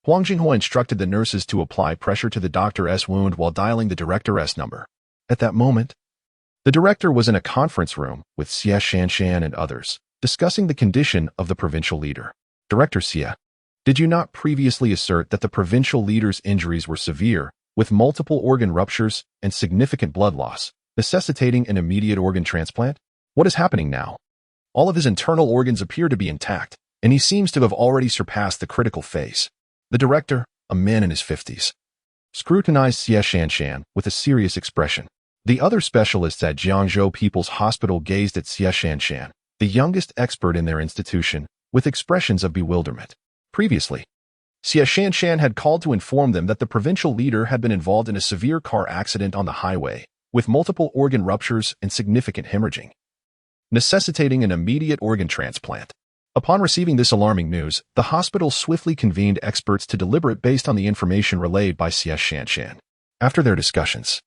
Huang Jinghua instructed the nurses to apply pressure to the doctor's wound while dialing the director's number. At that moment, the director was in a conference room with Xie Shanshan and others, discussing the condition of the provincial leader. Director Xie, did you not previously assert that the provincial leader's injuries were severe, with multiple organ ruptures and significant blood loss, necessitating an immediate organ transplant? What is happening now? All of his internal organs appear to be intact, and he seems to have already surpassed the critical phase. The director, a man in his 50s, scrutinized Xie Shanshan with a serious expression. The other specialists at Jiangzhou People's Hospital gazed at Xie Shanshan, the youngest expert in their institution, with expressions of bewilderment. Previously, Xie Shanshan had called to inform them that the provincial leader had been involved in a severe car accident on the highway, with multiple organ ruptures and significant hemorrhaging, necessitating an immediate organ transplant. Upon receiving this alarming news, the hospital swiftly convened experts to deliberate based on the information relayed by Xie Shanshan. After their discussions,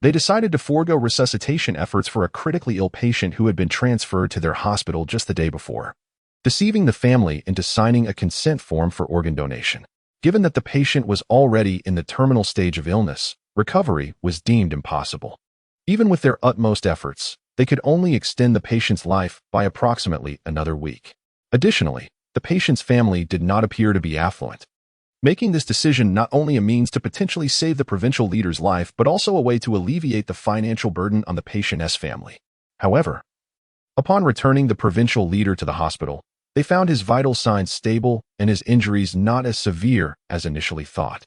they decided to forego resuscitation efforts for a critically ill patient who had been transferred to their hospital just the day before, deceiving the family into signing a consent form for organ donation. Given that the patient was already in the terminal stage of illness, recovery was deemed impossible. Even with their utmost efforts, they could only extend the patient's life by approximately another week. Additionally, the patient's family did not appear to be affluent, making this decision not only a means to potentially save the provincial leader's life but also a way to alleviate the financial burden on the patient's family. However, upon returning the provincial leader to the hospital, they found his vital signs stable and his injuries not as severe as initially thought.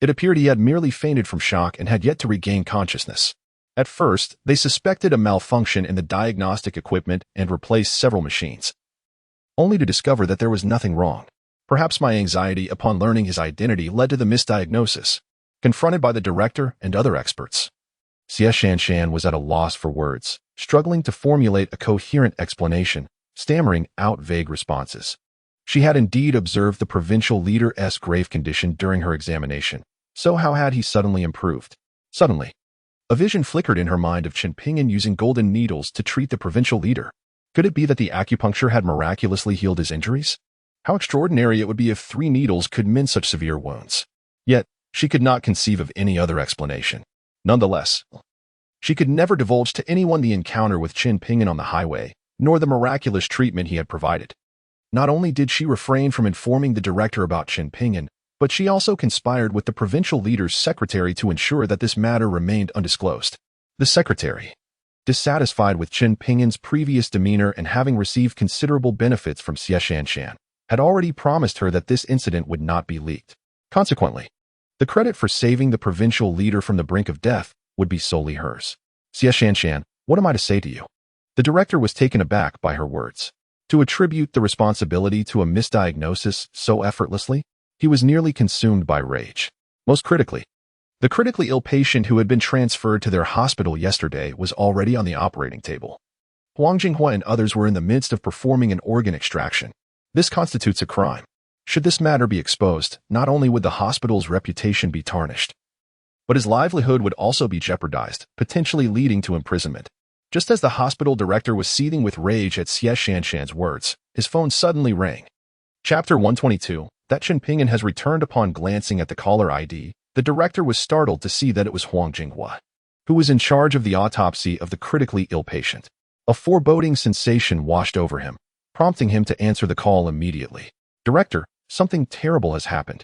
It appeared he had merely fainted from shock and had yet to regain consciousness. At first, they suspected a malfunction in the diagnostic equipment and replaced several machines, only to discover that there was nothing wrong. Perhaps my anxiety upon learning his identity led to the misdiagnosis. Confronted by the director and other experts, Xie Shanshan was at a loss for words, struggling to formulate a coherent explanation, stammering out vague responses. She had indeed observed the provincial leader's grave condition during her examination, so how had he suddenly improved? Suddenly, a vision flickered in her mind of Chen Pingyan using golden needles to treat the provincial leader. Could it be that the acupuncture had miraculously healed his injuries? How extraordinary it would be if 3 needles could mend such severe wounds. Yet, she could not conceive of any other explanation. Nonetheless, she could never divulge to anyone the encounter with Chen Pingyan on the highway, nor the miraculous treatment he had provided. Not only did she refrain from informing the director about Chen Pingyan, but she also conspired with the provincial leader's secretary to ensure that this matter remained undisclosed. The secretary, dissatisfied with Chen Pingyan's previous demeanor and having received considerable benefits from Xie Shanshan, had already promised her that this incident would not be leaked. Consequently, the credit for saving the provincial leader from the brink of death would be solely hers. Xie Shanshan, what am I to say to you? The director was taken aback by her words. To attribute the responsibility to a misdiagnosis so effortlessly, he was nearly consumed by rage. Most critically, the critically ill patient who had been transferred to their hospital yesterday was already on the operating table. Huang Jinghua and others were in the midst of performing an organ extraction. This constitutes a crime. Should this matter be exposed, not only would the hospital's reputation be tarnished, but his livelihood would also be jeopardized, potentially leading to imprisonment. Just as the hospital director was seething with rage at Xie Shanshan's words, his phone suddenly rang. Chapter 122, that Chen Pingyan has returned. Upon glancing at the caller ID, the director was startled to see that it was Huang Jinghua, who was in charge of the autopsy of the critically ill patient. A foreboding sensation washed over him, prompting him to answer the call immediately. Director, something terrible has happened.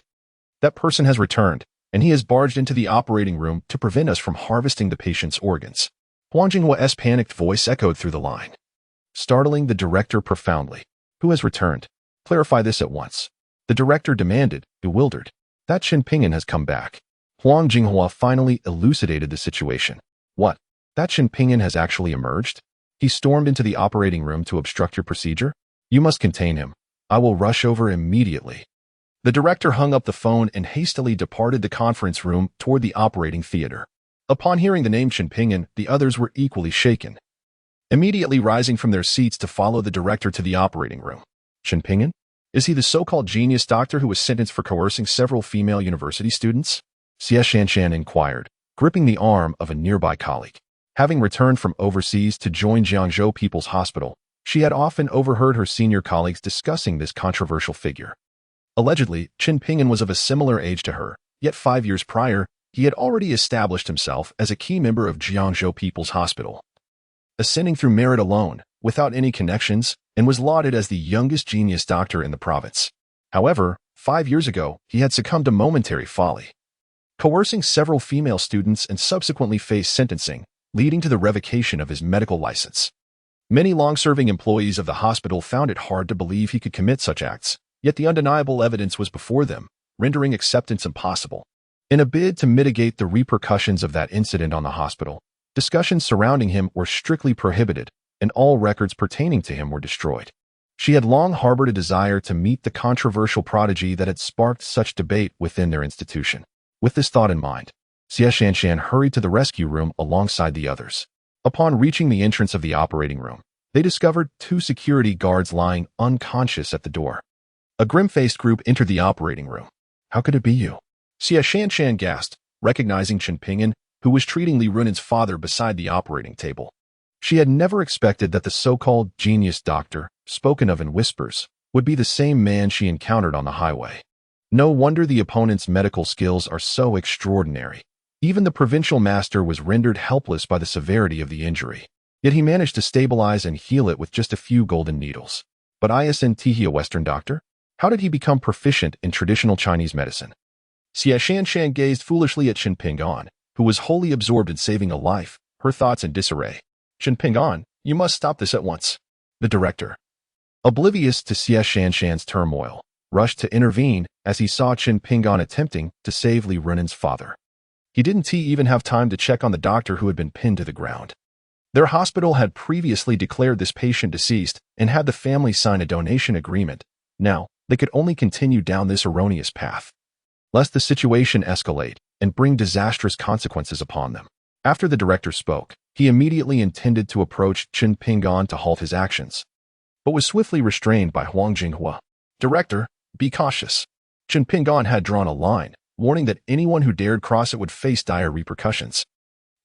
That person has returned, and he has barged into the operating room to prevent us from harvesting the patient's organs. Huang Jinghua's panicked voice echoed through the line, startling the director profoundly. Who has returned? Clarify this at once. The director demanded, bewildered. That Chen Pingyan has come back. Huang Jinghua finally elucidated the situation. What? That Chen Pingyan has actually emerged? He stormed into the operating room to obstruct your procedure? You must contain him. I will rush over immediately. The director hung up the phone and hastily departed the conference room toward the operating theater. Upon hearing the name Chen Pingyan, the others were equally shaken, immediately rising from their seats to follow the director to the operating room. Chen Pingyan? Is he the so-called genius doctor who was sentenced for coercing several female university students? Xie Shanshan inquired, gripping the arm of a nearby colleague. Having returned from overseas to join Jiangzhou People's Hospital, she had often overheard her senior colleagues discussing this controversial figure. Allegedly, Chen Pingyan was of a similar age to her, yet 5 years prior, he had already established himself as a key member of Jiangzhou People's Hospital, ascending through merit alone, without any connections, and was lauded as the youngest genius doctor in the province. However, 5 years ago, he had succumbed to momentary folly, coercing several female students and subsequently faced sentencing, leading to the revocation of his medical license. Many long-serving employees of the hospital found it hard to believe he could commit such acts, yet the undeniable evidence was before them, rendering acceptance impossible. In a bid to mitigate the repercussions of that incident on the hospital, discussions surrounding him were strictly prohibited, and all records pertaining to him were destroyed. She had long harbored a desire to meet the controversial prodigy that had sparked such debate within their institution. With this thought in mind, Xie Shanshan hurried to the rescue room alongside the others. Upon reaching the entrance of the operating room, they discovered 2 security guards lying unconscious at the door. A grim-faced group entered the operating room. "How could it be you?" Xie Shanshan gasped, recognizing Chen Pingyan, who was treating Li Runan's father beside the operating table. She had never expected that the so-called genius doctor, spoken of in whispers, would be the same man she encountered on the highway. No wonder the opponent's medical skills are so extraordinary. Even the provincial master was rendered helpless by the severity of the injury. Yet he managed to stabilize and heal it with just a few golden needles. But isn't he a Western doctor? How did he become proficient in traditional Chinese medicine? Xie Shanshan gazed foolishly at Chen Pingyan, who was wholly absorbed in saving a life, her thoughts in disarray. "Chen Pingyan, you must stop this at once." The director, oblivious to Xie Shanshan's turmoil, rushed to intervene as he saw Chen Pingyan attempting to save Li Runan's father. He didn't even have time to check on the doctor who had been pinned to the ground. Their hospital had previously declared this patient deceased and had the family sign a donation agreement. Now, they could only continue down this erroneous path, lest the situation escalate and bring disastrous consequences upon them. After the director spoke, he immediately intended to approach Chen Pingyan to halt his actions, but was swiftly restrained by Huang Jinghua. "Director, be cautious." Chen Pingyan had drawn a line, warning that anyone who dared cross it would face dire repercussions.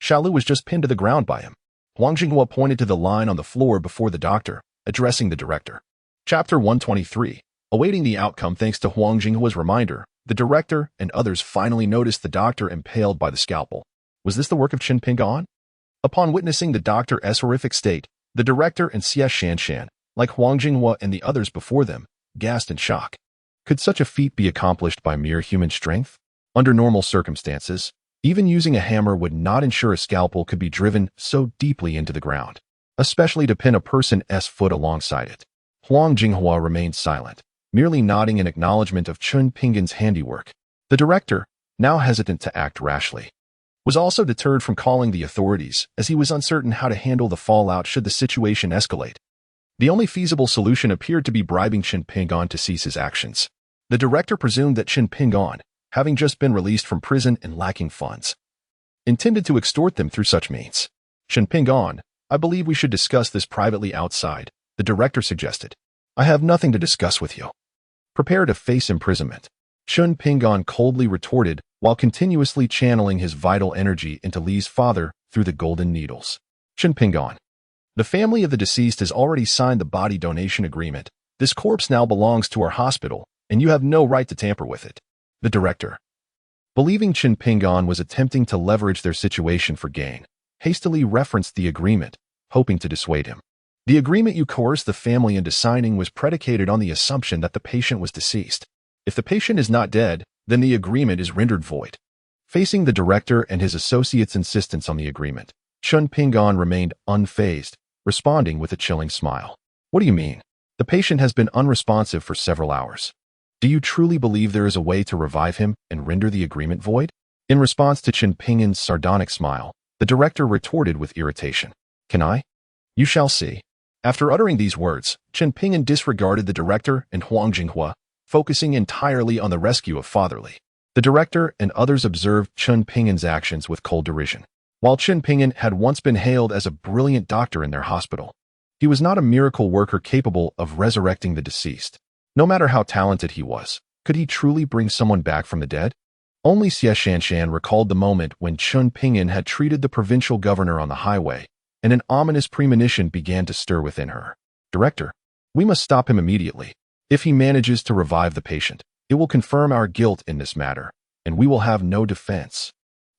Shalu was just pinned to the ground by him. Huang Jinghua pointed to the line on the floor before the doctor, addressing the director. Chapter 123. Awaiting the outcome thanks to Huang Jinghua's reminder, the director and others finally noticed the doctor impaled by the scalpel. Was this the work of Chen Pingyan? Upon witnessing the doctor's horrific state, the director and Xie Shanshan, like Huang Jinghua and the others before them, gasped in shock. Could such a feat be accomplished by mere human strength? Under normal circumstances, even using a hammer would not ensure a scalpel could be driven so deeply into the ground, especially to pin a person's foot alongside it. Huang Jinghua remained silent, merely nodding in acknowledgement of Chen Pingyan's handiwork. The director, now hesitant to act rashly, was also deterred from calling the authorities as he was uncertain how to handle the fallout should the situation escalate. The only feasible solution appeared to be bribing Chen Pingyan to cease his actions. The director presumed that Chen Pingyan, having just been released from prison and lacking funds, intended to extort them through such means. "Chen Pingyan, I believe we should discuss this privately outside," the director suggested. "I have nothing to discuss with you. Prepare to face imprisonment," Chen Pingyan coldly retorted while continuously channeling his vital energy into Li's father through the golden needles. "Chen Pingyan, the family of the deceased has already signed the body donation agreement. This corpse now belongs to our hospital, and you have no right to tamper with it." The director, believing Chen Pingyan was attempting to leverage their situation for gain, hastily referenced the agreement, hoping to dissuade him. "The agreement you coerced the family into signing was predicated on the assumption that the patient was deceased. If the patient is not dead, then the agreement is rendered void." Facing the director and his associates' insistence on the agreement, Chen Pingyan remained unfazed, responding with a chilling smile. "What do you mean? The patient has been unresponsive for several hours. Do you truly believe there is a way to revive him and render the agreement void?" In response to Chen Pingyan's sardonic smile, the director retorted with irritation. "Can I? You shall see." After uttering these words, Chen Pingyan disregarded the director and Huang Jinghua, focusing entirely on the rescue of Father Li. The director and others observed Chen Pingyan's actions with cold derision. While Chen Pingyan had once been hailed as a brilliant doctor in their hospital, he was not a miracle worker capable of resurrecting the deceased. No matter how talented he was, could he truly bring someone back from the dead? Only Xie Shanshan recalled the moment when Chen Pingyan had treated the provincial governor on the highway, and an ominous premonition began to stir within her. "Director, we must stop him immediately. If he manages to revive the patient, it will confirm our guilt in this matter, and we will have no defense."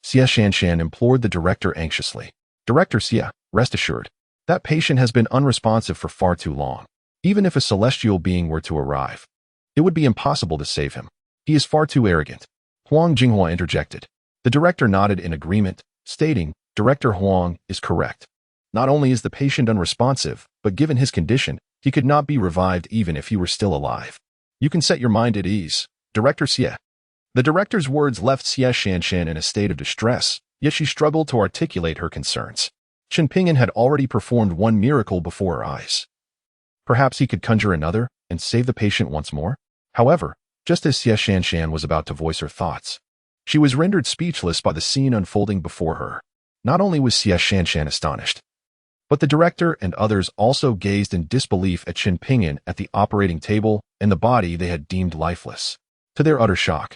Xie Shanshan implored the director anxiously. "Director Xie, rest assured, that patient has been unresponsive for far too long. Even if a celestial being were to arrive, it would be impossible to save him. He is far too arrogant." Huang Jinghua interjected. The director nodded in agreement, stating, "Director Huang is correct. Not only is the patient unresponsive, but given his condition, he could not be revived even if he were still alive. You can set your mind at ease, Director Xie. The director's words left Xie Shanshan in a state of distress, yet she struggled to articulate her concerns. Chen Pingyan had already performed one miracle before her eyes. Perhaps he could conjure another and save the patient once more? However, just as Xie Shanshan was about to voice her thoughts, she was rendered speechless by the scene unfolding before her. Not only was Xie Shanshan astonished, but the director and others also gazed in disbelief at Chen Pingyan at the operating table and the body they had deemed lifeless. To their utter shock,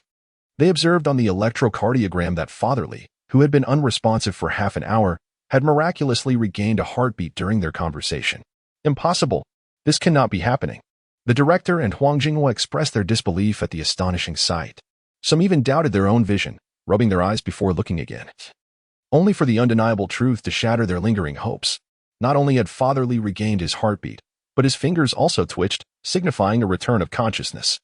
they observed on the electrocardiogram that Father Li, who had been unresponsive for half an hour, had miraculously regained a heartbeat during their conversation. Impossible! This cannot be happening. The director and Huang Jinghua expressed their disbelief at the astonishing sight. Some even doubted their own vision, rubbing their eyes before looking again, only for the undeniable truth to shatter their lingering hopes. Not only had Father Li regained his heartbeat, but his fingers also twitched, signifying a return of consciousness.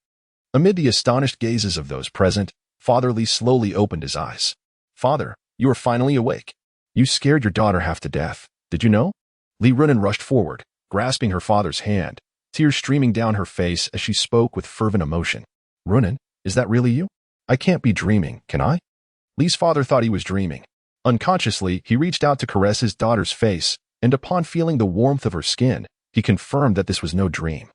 Amid the astonished gazes of those present, Father Li slowly opened his eyes. "Father, you are finally awake. You scared your daughter half to death. Did you know?" Li Runan rushed forward, grasping her father's hand, tears streaming down her face as she spoke with fervent emotion. "Runan, is that really you? I can't be dreaming, can I?" Li's father thought he was dreaming. Unconsciously, he reached out to caress his daughter's face, and upon feeling the warmth of her skin, he confirmed that this was no dream,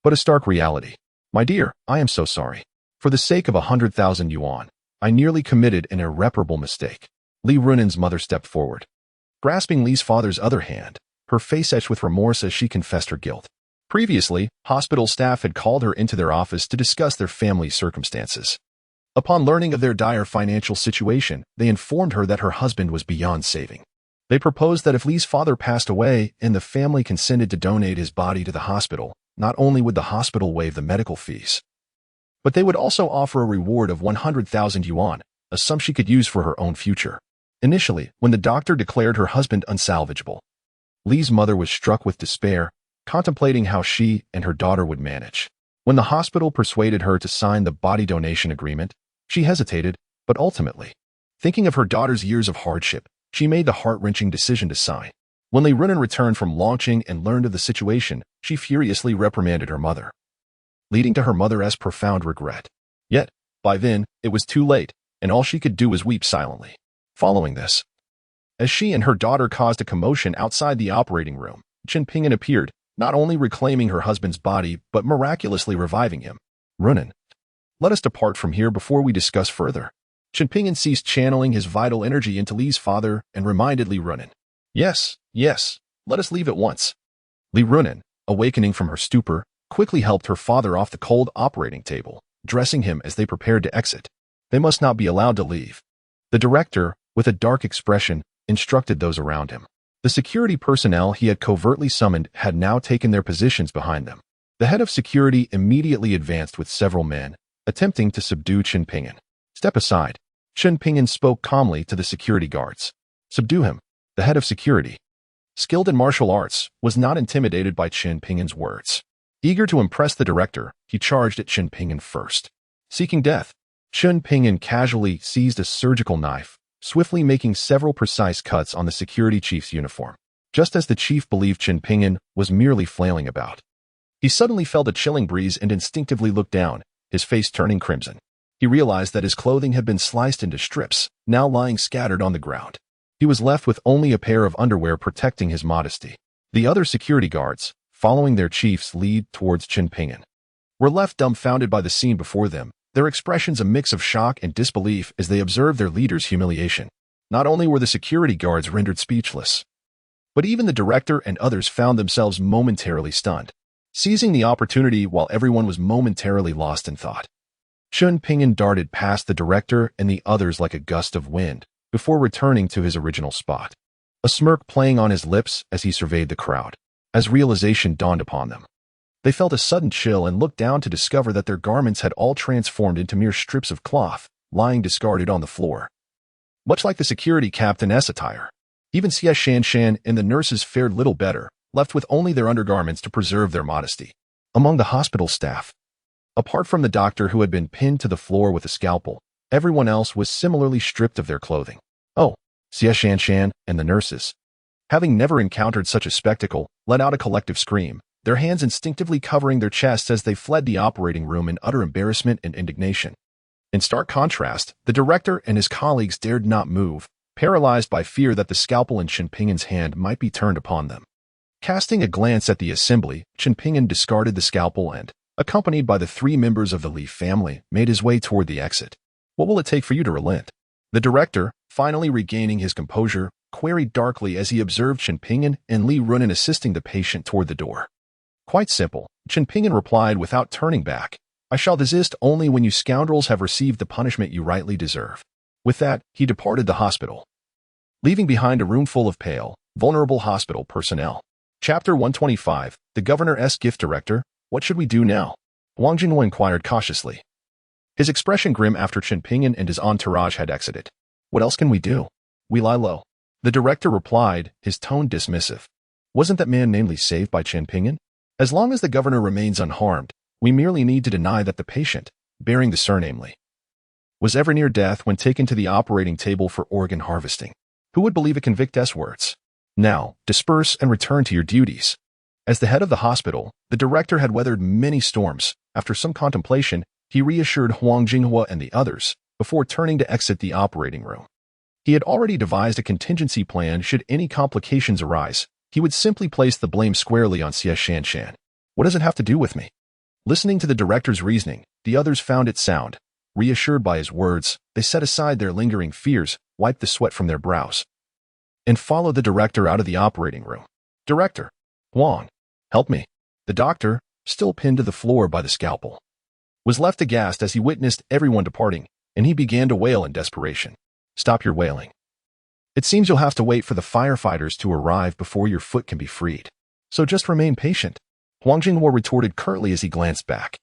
but a stark reality. "My dear, I am so sorry. For the sake of 100,000 yuan, I nearly committed an irreparable mistake." Li Runan's mother stepped forward, grasping Li's father's other hand, her face etched with remorse as she confessed her guilt. Previously, hospital staff had called her into their office to discuss their family's circumstances. Upon learning of their dire financial situation, they informed her that her husband was beyond saving. They proposed that if Li's father passed away and the family consented to donate his body to the hospital, not only would the hospital waive the medical fees, but they would also offer a reward of 100,000 yuan, a sum she could use for her own future. Initially, when the doctor declared her husband unsalvageable, Li's mother was struck with despair, contemplating how she and her daughter would manage. When the hospital persuaded her to sign the body donation agreement, she hesitated, but ultimately, thinking of her daughter's years of hardship, she made the heart-wrenching decision to sign. When Li Runan returned from launching and learned of the situation, she furiously reprimanded her mother, leading to her mother's profound regret. Yet, by then, it was too late, and all she could do was weep silently. Following this, as she and her daughter caused a commotion outside the operating room, Chen Pingyan appeared, not only reclaiming her husband's body, but miraculously reviving him. "Runan, let us depart from here before we discuss further." Chen Pingyan ceased channeling his vital energy into Li's father and reminded Li Runan, Yes, let us leave at once." Li Runan, awakening from her stupor, quickly helped her father off the cold operating table, dressing him as they prepared to exit. They must not be allowed to leave. The director, with a dark expression, instructed those around him. The security personnel he had covertly summoned had now taken their positions behind them. The head of security immediately advanced with several men, attempting to subdue Chen Pingyan. "Step aside." Chen Pingyan spoke calmly to the security guards. "Subdue him." The head of security, skilled in martial arts, was not intimidated by Chen Pingyan's words. Eager to impress the director, he charged at Chen Pingyan first. Seeking death, Chen Pingyan casually seized a surgical knife, swiftly making several precise cuts on the security chief's uniform. Just as the chief believed Chen Pingyan was merely flailing about, he suddenly felt a chilling breeze and instinctively looked down, his face turning crimson. He realized that his clothing had been sliced into strips, now lying scattered on the ground. He was left with only a pair of underwear protecting his modesty. The other security guards, following their chief's lead towards Chen Pingyan, were left dumbfounded by the scene before them, their expressions a mix of shock and disbelief as they observed their leader's humiliation. Not only were the security guards rendered speechless, but even the director and others found themselves momentarily stunned, seizing the opportunity while everyone was momentarily lost in thought. Chen Pingyan darted past the director and the others like a gust of wind, before returning to his original spot, a smirk playing on his lips as he surveyed the crowd. As realization dawned upon them, they felt a sudden chill and looked down to discover that their garments had all transformed into mere strips of cloth, lying discarded on the floor. Much like the security captain's attire, even Xie Shanshan and the nurses fared little better, left with only their undergarments to preserve their modesty. Among the hospital staff, apart from the doctor who had been pinned to the floor with a scalpel, everyone else was similarly stripped of their clothing. Oh, Xie Shanshan and the nurses having never encountered such a spectacle, let out a collective scream, their hands instinctively covering their chests as they fled the operating room in utter embarrassment and indignation. In stark contrast, the director and his colleagues dared not move, paralyzed by fear that the scalpel in Chen Ping'an's hand might be turned upon them. Casting a glance at the assembly, Chen Ping'an discarded the scalpel and, accompanied by the 3 members of the Li family, made his way toward the exit. "What will it take for you to relent?" The director, finally regaining his composure, queried darkly as he observed Chen Ping'an and Li Runin assisting the patient toward the door. "Quite simple," Chen Ping'an replied without turning back. "I shall desist only when you scoundrels have received the punishment you rightly deserve." With that, he departed the hospital, leaving behind a room full of pale, vulnerable hospital personnel. Chapter 125, The Governor's Gift Director, What should we do now? Wang Jingwu inquired cautiously, his expression grim after Chen Ping'an and his entourage had exited. "What else can we do? We lie low." The director replied, his tone dismissive. "Wasn't that man namely saved by Chen Ping'an? As long as the governor remains unharmed, we merely need to deny that the patient, bearing the surname Li, was ever near death when taken to the operating table for organ harvesting. Who would believe a convict's words? Now, disperse and return to your duties." As the head of the hospital, the director had weathered many storms. After some contemplation, he reassured Huang Jinghua and the others, before turning to exit the operating room. He had already devised a contingency plan should any complications arise. He would simply place the blame squarely on Xie Shanshan. "What does it have to do with me?" Listening to the director's reasoning, the others found it sound. Reassured by his words, they set aside their lingering fears, wiped the sweat from their brows, and followed the director out of the operating room. "Director, Huang, help me." The doctor, still pinned to the floor by the scalpel, was left aghast as he witnessed everyone departing, and he began to wail in desperation. "Stop your wailing. It seems you'll have to wait for the firefighters to arrive before your foot can be freed. So just remain patient," Huang Jinghua retorted curtly as he glanced back,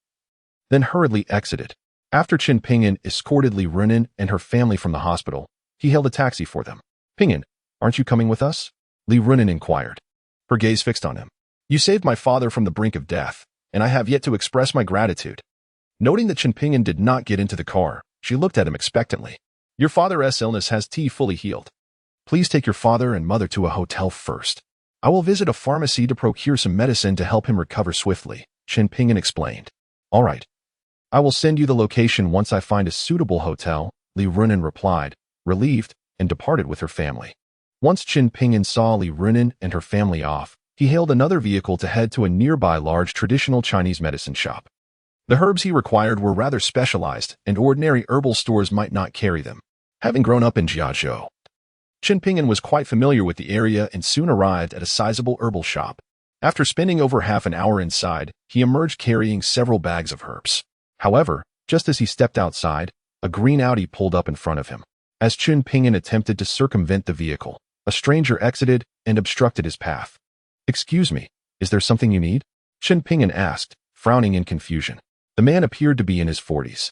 then hurriedly exited. After Chen Ping'an escorted Li Runin and her family from the hospital, he hailed a taxi for them. "Ping'an, aren't you coming with us?" Li Runin inquired, her gaze fixed on him. "You saved my father from the brink of death, and I have yet to express my gratitude." Noting that Chen Ping'an did not get into the car, she looked at him expectantly. "Your father's illness has fully healed. Please take your father and mother to a hotel first. I will visit a pharmacy to procure some medicine to help him recover swiftly," Chen Ping'an explained. "All right. I will send you the location once I find a suitable hotel," Li Runin replied, relieved, and departed with her family. Once Chen Ping'an saw Li Runin and her family off, he hailed another vehicle to head to a nearby large traditional Chinese medicine shop. The herbs he required were rather specialized, and ordinary herbal stores might not carry them. Having grown up in Jiazhou, Chen Ping'an was quite familiar with the area and soon arrived at a sizable herbal shop. After spending over half an hour inside, he emerged carrying several bags of herbs. However, just as he stepped outside, a green Audi pulled up in front of him. As Chen Ping'an attempted to circumvent the vehicle, a stranger exited and obstructed his path. "Excuse me, is there something you need?" Chen Ping'an asked, frowning in confusion. The man appeared to be in his 40s,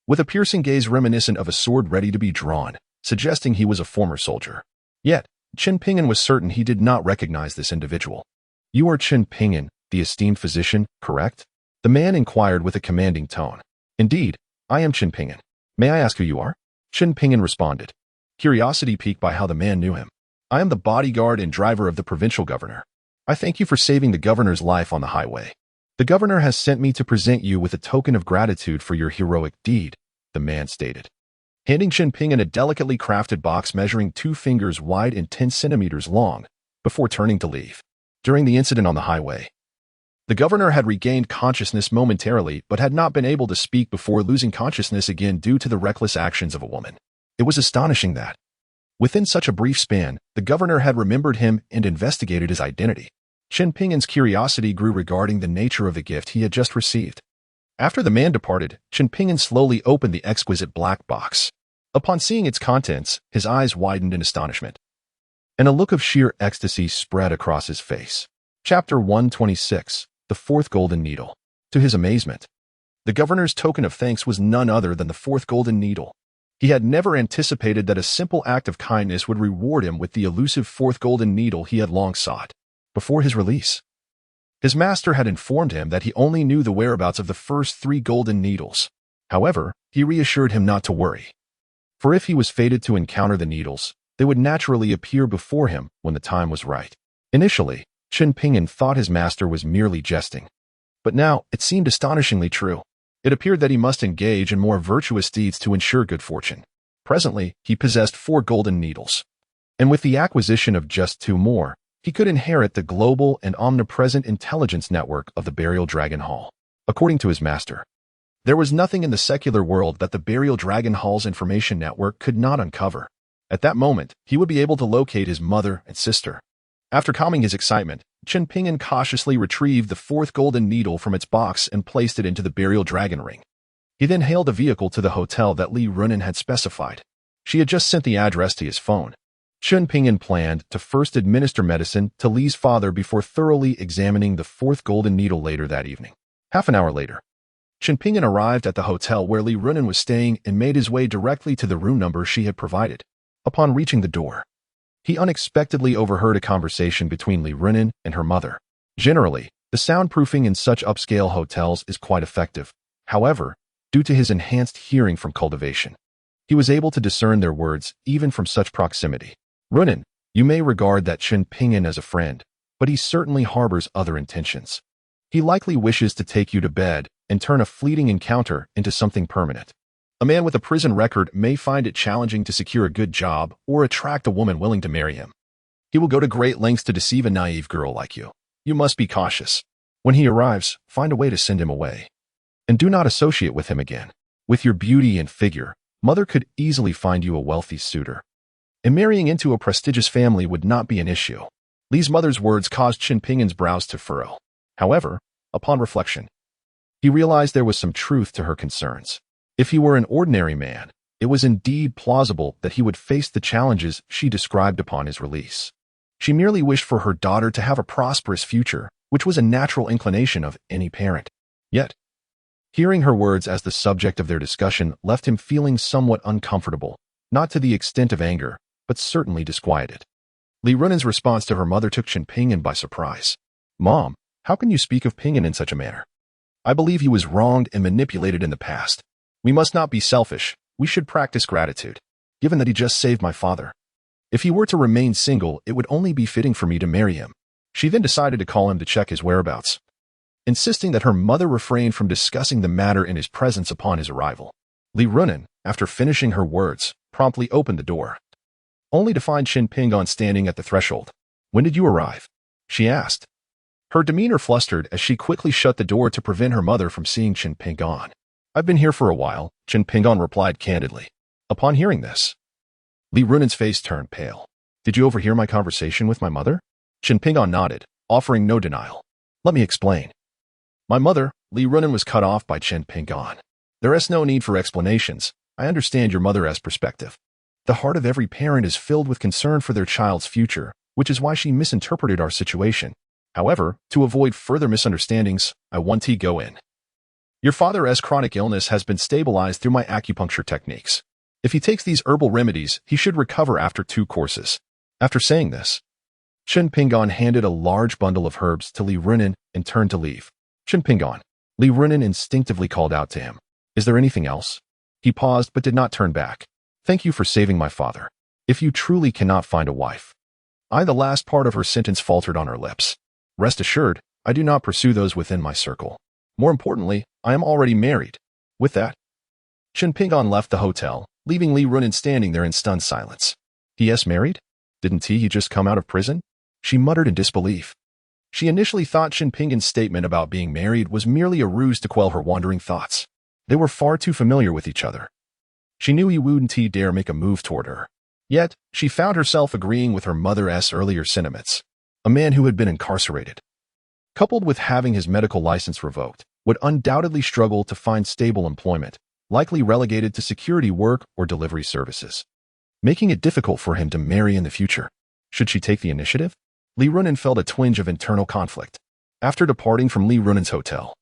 with a piercing gaze reminiscent of a sword ready to be drawn, suggesting he was a former soldier. Yet, Chen Ping'an was certain he did not recognize this individual. "You are Chen Ping'an, the esteemed physician, correct?" The man inquired with a commanding tone. "Indeed, I am Chen Ping'an. May I ask who you are?" Chen Ping'an responded, curiosity piqued by how the man knew him. "I am the bodyguard and driver of the provincial governor. I thank you for saving the governor's life on the highway. The governor has sent me to present you with a token of gratitude for your heroic deed," the man stated, handing Chen Ping'an a delicately crafted box measuring 2 fingers wide and 10 centimeters long, before turning to leave. During the incident on the highway, the governor had regained consciousness momentarily but had not been able to speak before losing consciousness again due to the reckless actions of a woman. It was astonishing that, within such a brief span, the governor had remembered him and investigated his identity. Chen Ping'an's curiosity grew regarding the nature of the gift he had just received. After the man departed, Chen Ping'an slowly opened the exquisite black box. Upon seeing its contents, his eyes widened in astonishment, and a look of sheer ecstasy spread across his face. Chapter 126, The Fourth Golden Needle. To his amazement, the governor's token of thanks was none other than the fourth golden needle. He had never anticipated that a simple act of kindness would reward him with the elusive fourth golden needle he had long sought. Before his release, his master had informed him that he only knew the whereabouts of the first 3 golden needles. However, he reassured him not to worry, for if he was fated to encounter the needles, they would naturally appear before him when the time was right. Initially, Chen Ping'an thought his master was merely jesting. But now, it seemed astonishingly true. It appeared that he must engage in more virtuous deeds to ensure good fortune. Presently, he possessed 4 golden needles. And with the acquisition of just 2 more, he could inherit the global and omnipresent intelligence network of the Burial Dragon Hall. According to his master, there was nothing in the secular world that the Burial Dragon Hall's information network could not uncover. At that moment, he would be able to locate his mother and sister. After calming his excitement, Chen Ping'an cautiously retrieved the 4th golden needle from its box and placed it into the Burial Dragon Ring. He then hailed a vehicle to the hotel that Li Runen had specified. She had just sent the address to his phone. Chen Ping'an planned to first administer medicine to Li's father before thoroughly examining the 4th golden needle later that evening. Half an hour later, Chen Ping'an arrived at the hotel where Li Runen was staying and made his way directly to the room number she had provided. Upon reaching the door, he unexpectedly overheard a conversation between Li Runen and her mother. Generally, the soundproofing in such upscale hotels is quite effective. However, due to his enhanced hearing from cultivation, he was able to discern their words even from such proximity. Runen, you may regard that Chen Ping'an as a friend, but he certainly harbors other intentions. He likely wishes to take you to bed and turn a fleeting encounter into something permanent. A man with a prison record may find it challenging to secure a good job or attract a woman willing to marry him. He will go to great lengths to deceive a naive girl like you. You must be cautious. When he arrives, find a way to send him away. And do not associate with him again. With your beauty and figure, mother could easily find you a wealthy suitor. And marrying into a prestigious family would not be an issue. Li's mother's words caused Chen Ping'an's brows to furrow. However, upon reflection, he realized there was some truth to her concerns. If he were an ordinary man, it was indeed plausible that he would face the challenges she described upon his release. She merely wished for her daughter to have a prosperous future, which was a natural inclination of any parent. Yet, hearing her words as the subject of their discussion left him feeling somewhat uncomfortable, not to the extent of anger, but certainly disquieted. Li Runen's response to her mother took Chen Ping'an by surprise. Mom, how can you speak of Ping'an in such a manner? I believe he was wronged and manipulated in the past. We must not be selfish. We should practice gratitude, given that he just saved my father. If he were to remain single, it would only be fitting for me to marry him. She then decided to call him to check his whereabouts, insisting that her mother refrain from discussing the matter in his presence upon his arrival. Li Runen, after finishing her words, promptly opened the door, only to find Chen Ping'an standing at the threshold. When did you arrive? She asked. Her demeanor flustered as she quickly shut the door to prevent her mother from seeing Chen Ping'an. I've been here for a while, Chen Ping'an replied candidly. Upon hearing this, Li Runen's face turned pale. Did you overhear my conversation with my mother? Chen Ping'an nodded, offering no denial. Let me explain. My mother, Li Runen, was cut off by Chen Ping'an. There is no need for explanations. I understand your mother's perspective. The heart of every parent is filled with concern for their child's future, which is why she misinterpreted our situation. However, to avoid further misunderstandings, I want to go in. Your father's chronic illness has been stabilized through my acupuncture techniques. If he takes these herbal remedies, he should recover after 2 courses. After saying this, Chen Ping'an handed a large bundle of herbs to Li Runen and turned to leave. Chen Ping'an, Li Runen instinctively called out to him. Is there anything else? He paused but did not turn back. Thank you for saving my father. If you truly cannot find a wife. The last part of her sentence faltered on her lips. Rest assured, I do not pursue those within my circle. More importantly, I am already married. With that, Chen Ping'an left the hotel, leaving Li Runen standing there in stunned silence. He married? Didn't he just come out of prison? She muttered in disbelief. She initially thought Chen Ping'an's statement about being married was merely a ruse to quell her wandering thoughts. They were far too familiar with each other. She knew he wouldn't dare make a move toward her. Yet, she found herself agreeing with her mother's earlier sentiments. A man who had been incarcerated, coupled with having his medical license revoked, would undoubtedly struggle to find stable employment, likely relegated to security work or delivery services, making it difficult for him to marry in the future. Should she take the initiative? Li Runen felt a twinge of internal conflict. After departing from Li Runen's hotel,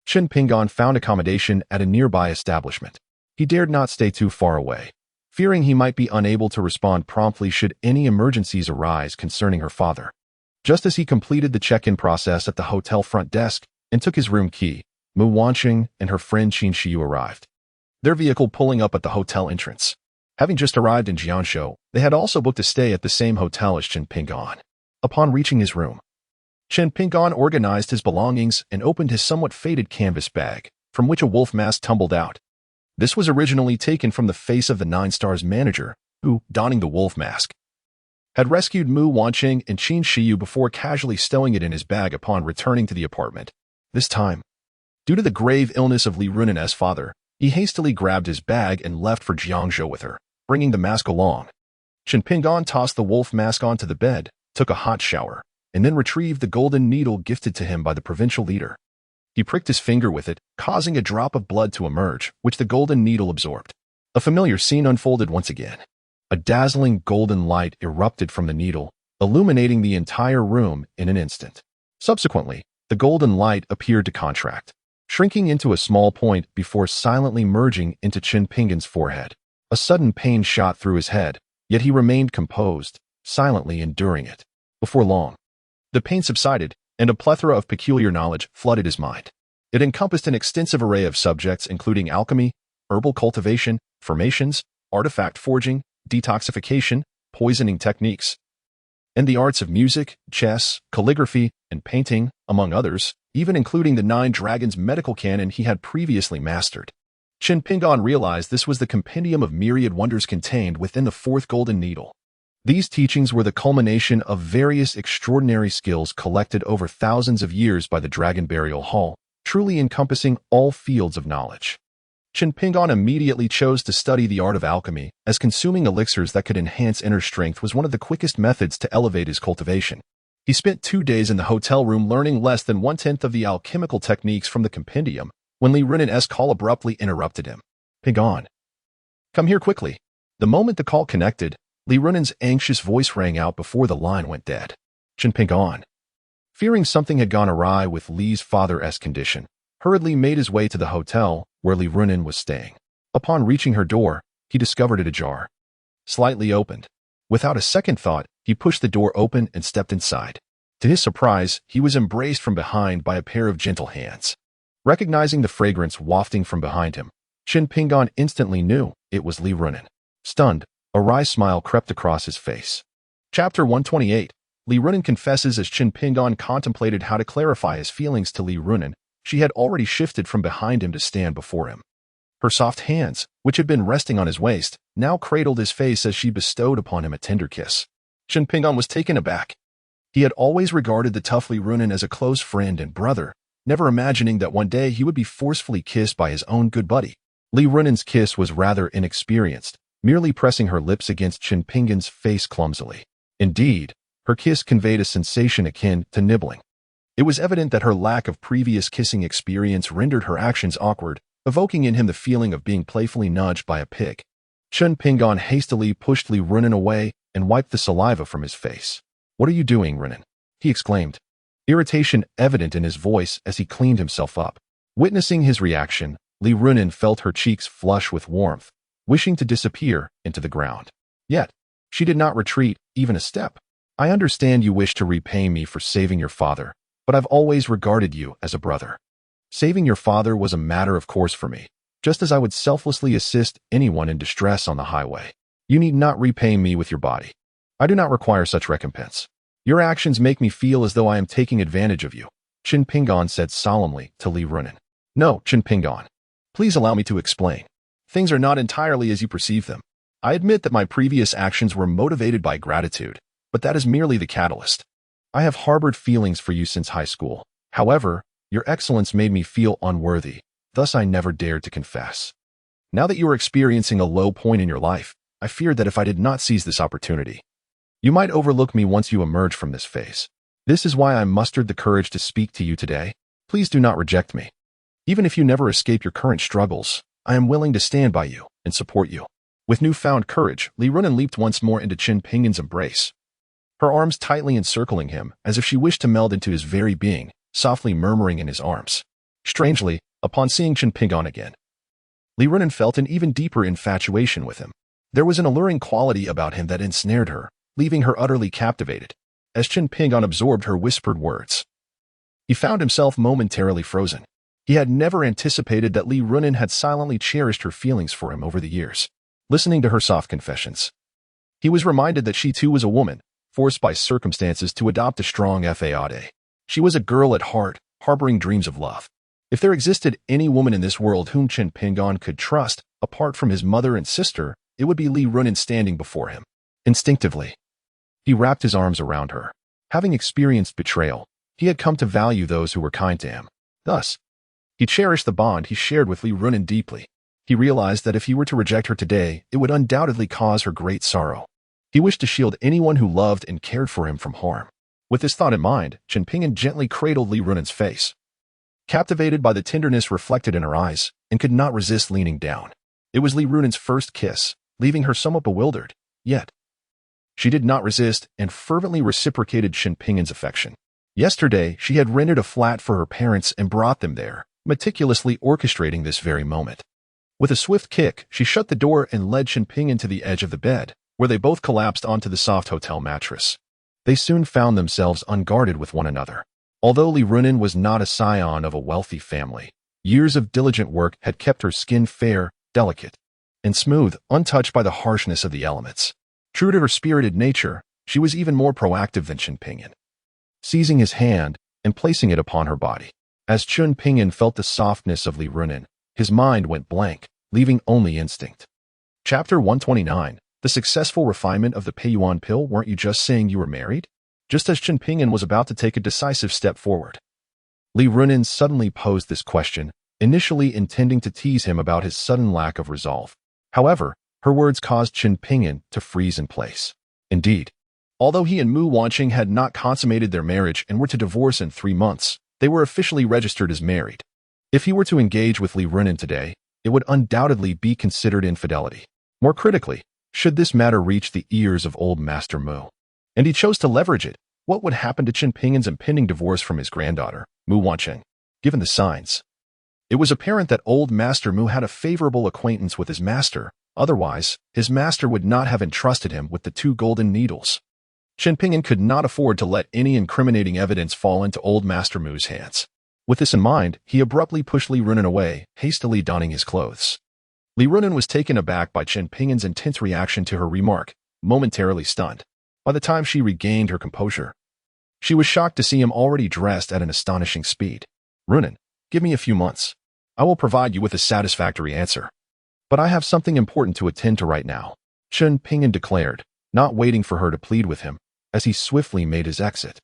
Chen Ping'an found accommodation at a nearby establishment. He dared not stay too far away, fearing he might be unable to respond promptly should any emergencies arise concerning her father. Just as he completed the check-in process at the hotel front desk and took his room key, Mu Wanqing and her friend Qin Shiyu arrived, their vehicle pulling up at the hotel entrance. Having just arrived in Jiangzhou, they had also booked a stay at the same hotel as Chen Pingan. Upon reaching his room, Chen Pingan organized his belongings and opened his somewhat faded canvas bag, from which a wolf mask tumbled out. This was originally taken from the face of the Nine Stars manager, who, donning the wolf mask, had rescued Mu Wanqing and Qin Shiyu before casually stowing it in his bag upon returning to the apartment. This time, due to the grave illness of Li Runen's father, he hastily grabbed his bag and left for Jiangzhou with her, bringing the mask along. Chen Pingan tossed the wolf mask onto the bed, took a hot shower, and then retrieved the golden needle gifted to him by the provincial leader. He pricked his finger with it, causing a drop of blood to emerge, which the golden needle absorbed. A familiar scene unfolded once again. A dazzling golden light erupted from the needle, illuminating the entire room in an instant. Subsequently, the golden light appeared to contract, shrinking into a small point before silently merging into Chen Pingan's forehead. A sudden pain shot through his head, yet he remained composed, silently enduring it. Before long, the pain subsided, and a plethora of peculiar knowledge flooded his mind. It encompassed an extensive array of subjects including alchemy, herbal cultivation, formations, artifact forging, detoxification, poisoning techniques, and the arts of music, chess, calligraphy, and painting, among others, even including the 9 Dragons medical canon he had previously mastered. Chen Pingan realized this was the compendium of myriad wonders contained within the 4th golden needle. These teachings were the culmination of various extraordinary skills collected over thousands of years by the Dragon Burial Hall, truly encompassing all fields of knowledge. Chen Pingan immediately chose to study the art of alchemy, as consuming elixirs that could enhance inner strength was one of the quickest methods to elevate his cultivation. He spent 2 days in the hotel room learning less than 1/10 of the alchemical techniques from the compendium, when Li Runen's call abruptly interrupted him. "Pingan, come here quickly." The moment the call connected, Li Runen's anxious voice rang out before the line went dead. Chen Pingan, fearing something had gone awry with Li's father's condition, hurriedly made his way to the hotel where Li Runen was staying. Upon reaching her door, he discovered it ajar, slightly opened. Without a second thought, he pushed the door open and stepped inside. To his surprise, he was embraced from behind by a pair of gentle hands. Recognizing the fragrance wafting from behind him, Chen Pingan instantly knew it was Li Runen. Stunned, a wry smile crept across his face. Chapter 128. Li Runen confesses. As Chen Pingan contemplated how to clarify his feelings to Li Runen, she had already shifted from behind him to stand before him. Her soft hands, which had been resting on his waist, now cradled his face as she bestowed upon him a tender kiss. Chen Pingan was taken aback. He had always regarded the tough Li Runen as a close friend and brother, never imagining that one day he would be forcefully kissed by his own good buddy. Li Runen's kiss was rather inexperienced, merely pressing her lips against Chen Pingan's face clumsily. Indeed, her kiss conveyed a sensation akin to nibbling. It was evident that her lack of previous kissing experience rendered her actions awkward, evoking in him the feeling of being playfully nudged by a pig. Chen Pingan hastily pushed Li Runen away and wiped the saliva from his face. "What are you doing, Runen?" he exclaimed, irritation evident in his voice as he cleaned himself up. Witnessing his reaction, Li Runen felt her cheeks flush with warmth, wishing to disappear into the ground. Yet, she did not retreat even a step. "I understand you wish to repay me for saving your father, but I've always regarded you as a brother. Saving your father was a matter of course for me, just as I would selflessly assist anyone in distress on the highway. You need not repay me with your body. I do not require such recompense. Your actions make me feel as though I am taking advantage of you," Chen Pingan said solemnly to Li Runen. "No, Chen Pingan. Please allow me to explain. Things are not entirely as you perceive them. I admit that my previous actions were motivated by gratitude, but that is merely the catalyst. I have harbored feelings for you since high school. However, your excellence made me feel unworthy, thus I never dared to confess. Now that you are experiencing a low point in your life, I feared that if I did not seize this opportunity, you might overlook me once you emerge from this phase. This is why I mustered the courage to speak to you today. Please do not reject me. Even if you never escape your current struggles, I am willing to stand by you and support you." With newfound courage, Li Runen leaped once more into Chen Pingan's embrace, her arms tightly encircling him as if she wished to meld into his very being, softly murmuring in his arms. Strangely, upon seeing Chen Pingan again, Li Runen felt an even deeper infatuation with him. There was an alluring quality about him that ensnared her, leaving her utterly captivated. As Chen Pingan absorbed her whispered words, he found himself momentarily frozen. He had never anticipated that Li Runen had silently cherished her feelings for him over the years. listening to her soft confessions. He was reminded that she too was a woman, forced by circumstances to adopt a strong faade. She was a girl at heart, harboring dreams of love. If there existed any woman in this world whom Chen Pingan could trust, apart from his mother and sister, it would be Li Runin standing before him. Instinctively, he wrapped his arms around her. Having experienced betrayal, he had come to value those who were kind to him. Thus, he cherished the bond he shared with Li Runin deeply. He realized that if he were to reject her today, it would undoubtedly cause her great sorrow. He wished to shield anyone who loved and cared for him from harm. With this thought in mind, Chen Pingan gently cradled Li Runin's face, captivated by the tenderness reflected in her eyes, and could not resist leaning down. It was Li Runin's first kiss, leaving her somewhat bewildered, yet she did not resist and fervently reciprocated Chen Pingan's affection. Yesterday, she had rented a flat for her parents and brought them there, meticulously orchestrating this very moment. With a swift kick, she shut the door and led Chen Pingan to the edge of the bed, where they both collapsed onto the soft hotel mattress. They soon found themselves unguarded with one another. Although Li Runin was not a scion of a wealthy family, years of diligent work had kept her skin fair, delicate, and smooth, untouched by the harshness of the elements. True to her spirited nature, she was even more proactive than Chen Pingan, seizing his hand and placing it upon her body. As Chen Pingan felt the softness of Li Runin, his mind went blank, leaving only instinct. Chapter 129. The successful refinement of the Peiyuan pill. Weren't you just saying you were married? Just as Chen Pingan was about to take a decisive step forward, Li Runin suddenly posed this question, initially intending to tease him about his sudden lack of resolve. However, her words caused Chen Pingan to freeze in place. Indeed, although he and Mu Wanqing had not consummated their marriage and were to divorce in 3 months, they were officially registered as married. If he were to engage with Li Runin today, it would undoubtedly be considered infidelity. More critically, should this matter reach the ears of old Master Mu, and he chose to leverage it, what would happen to Chen Pingan's impending divorce from his granddaughter, Mu Wanqing? Given the signs, it was apparent that old Master Mu had a favorable acquaintance with his master. Otherwise, his master would not have entrusted him with the 2 golden needles. Chen Pingan could not afford to let any incriminating evidence fall into old Master Mu's hands. With this in mind, he abruptly pushed Li Runin away, hastily donning his clothes. Li Runin was taken aback by Chen Pingan's intense reaction to her remark, momentarily stunned. By the time she regained her composure, she was shocked to see him already dressed at an astonishing speed. Runin, give me a few months. I will provide you with a satisfactory answer. But I have something important to attend to right now, Chen Pingan declared, not waiting for her to plead with him, as he swiftly made his exit.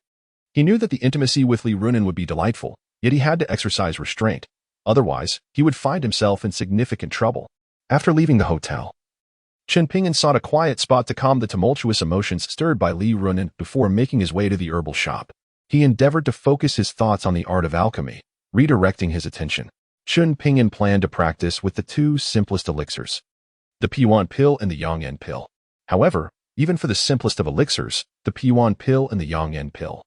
He knew that the intimacy with Li Runin would be delightful, yet he had to exercise restraint. Otherwise, he would find himself in significant trouble. After leaving the hotel, Chen Pingan sought a quiet spot to calm the tumultuous emotions stirred by Li Runin before making his way to the herbal shop. He endeavored to focus his thoughts on the art of alchemy, redirecting his attention. Chen Pingan planned to practice with the 2 simplest elixirs, the Peiyuan pill and the Yangyan pill. However, even for the simplest of elixirs, the Peiyuan pill and the Yangyan pill,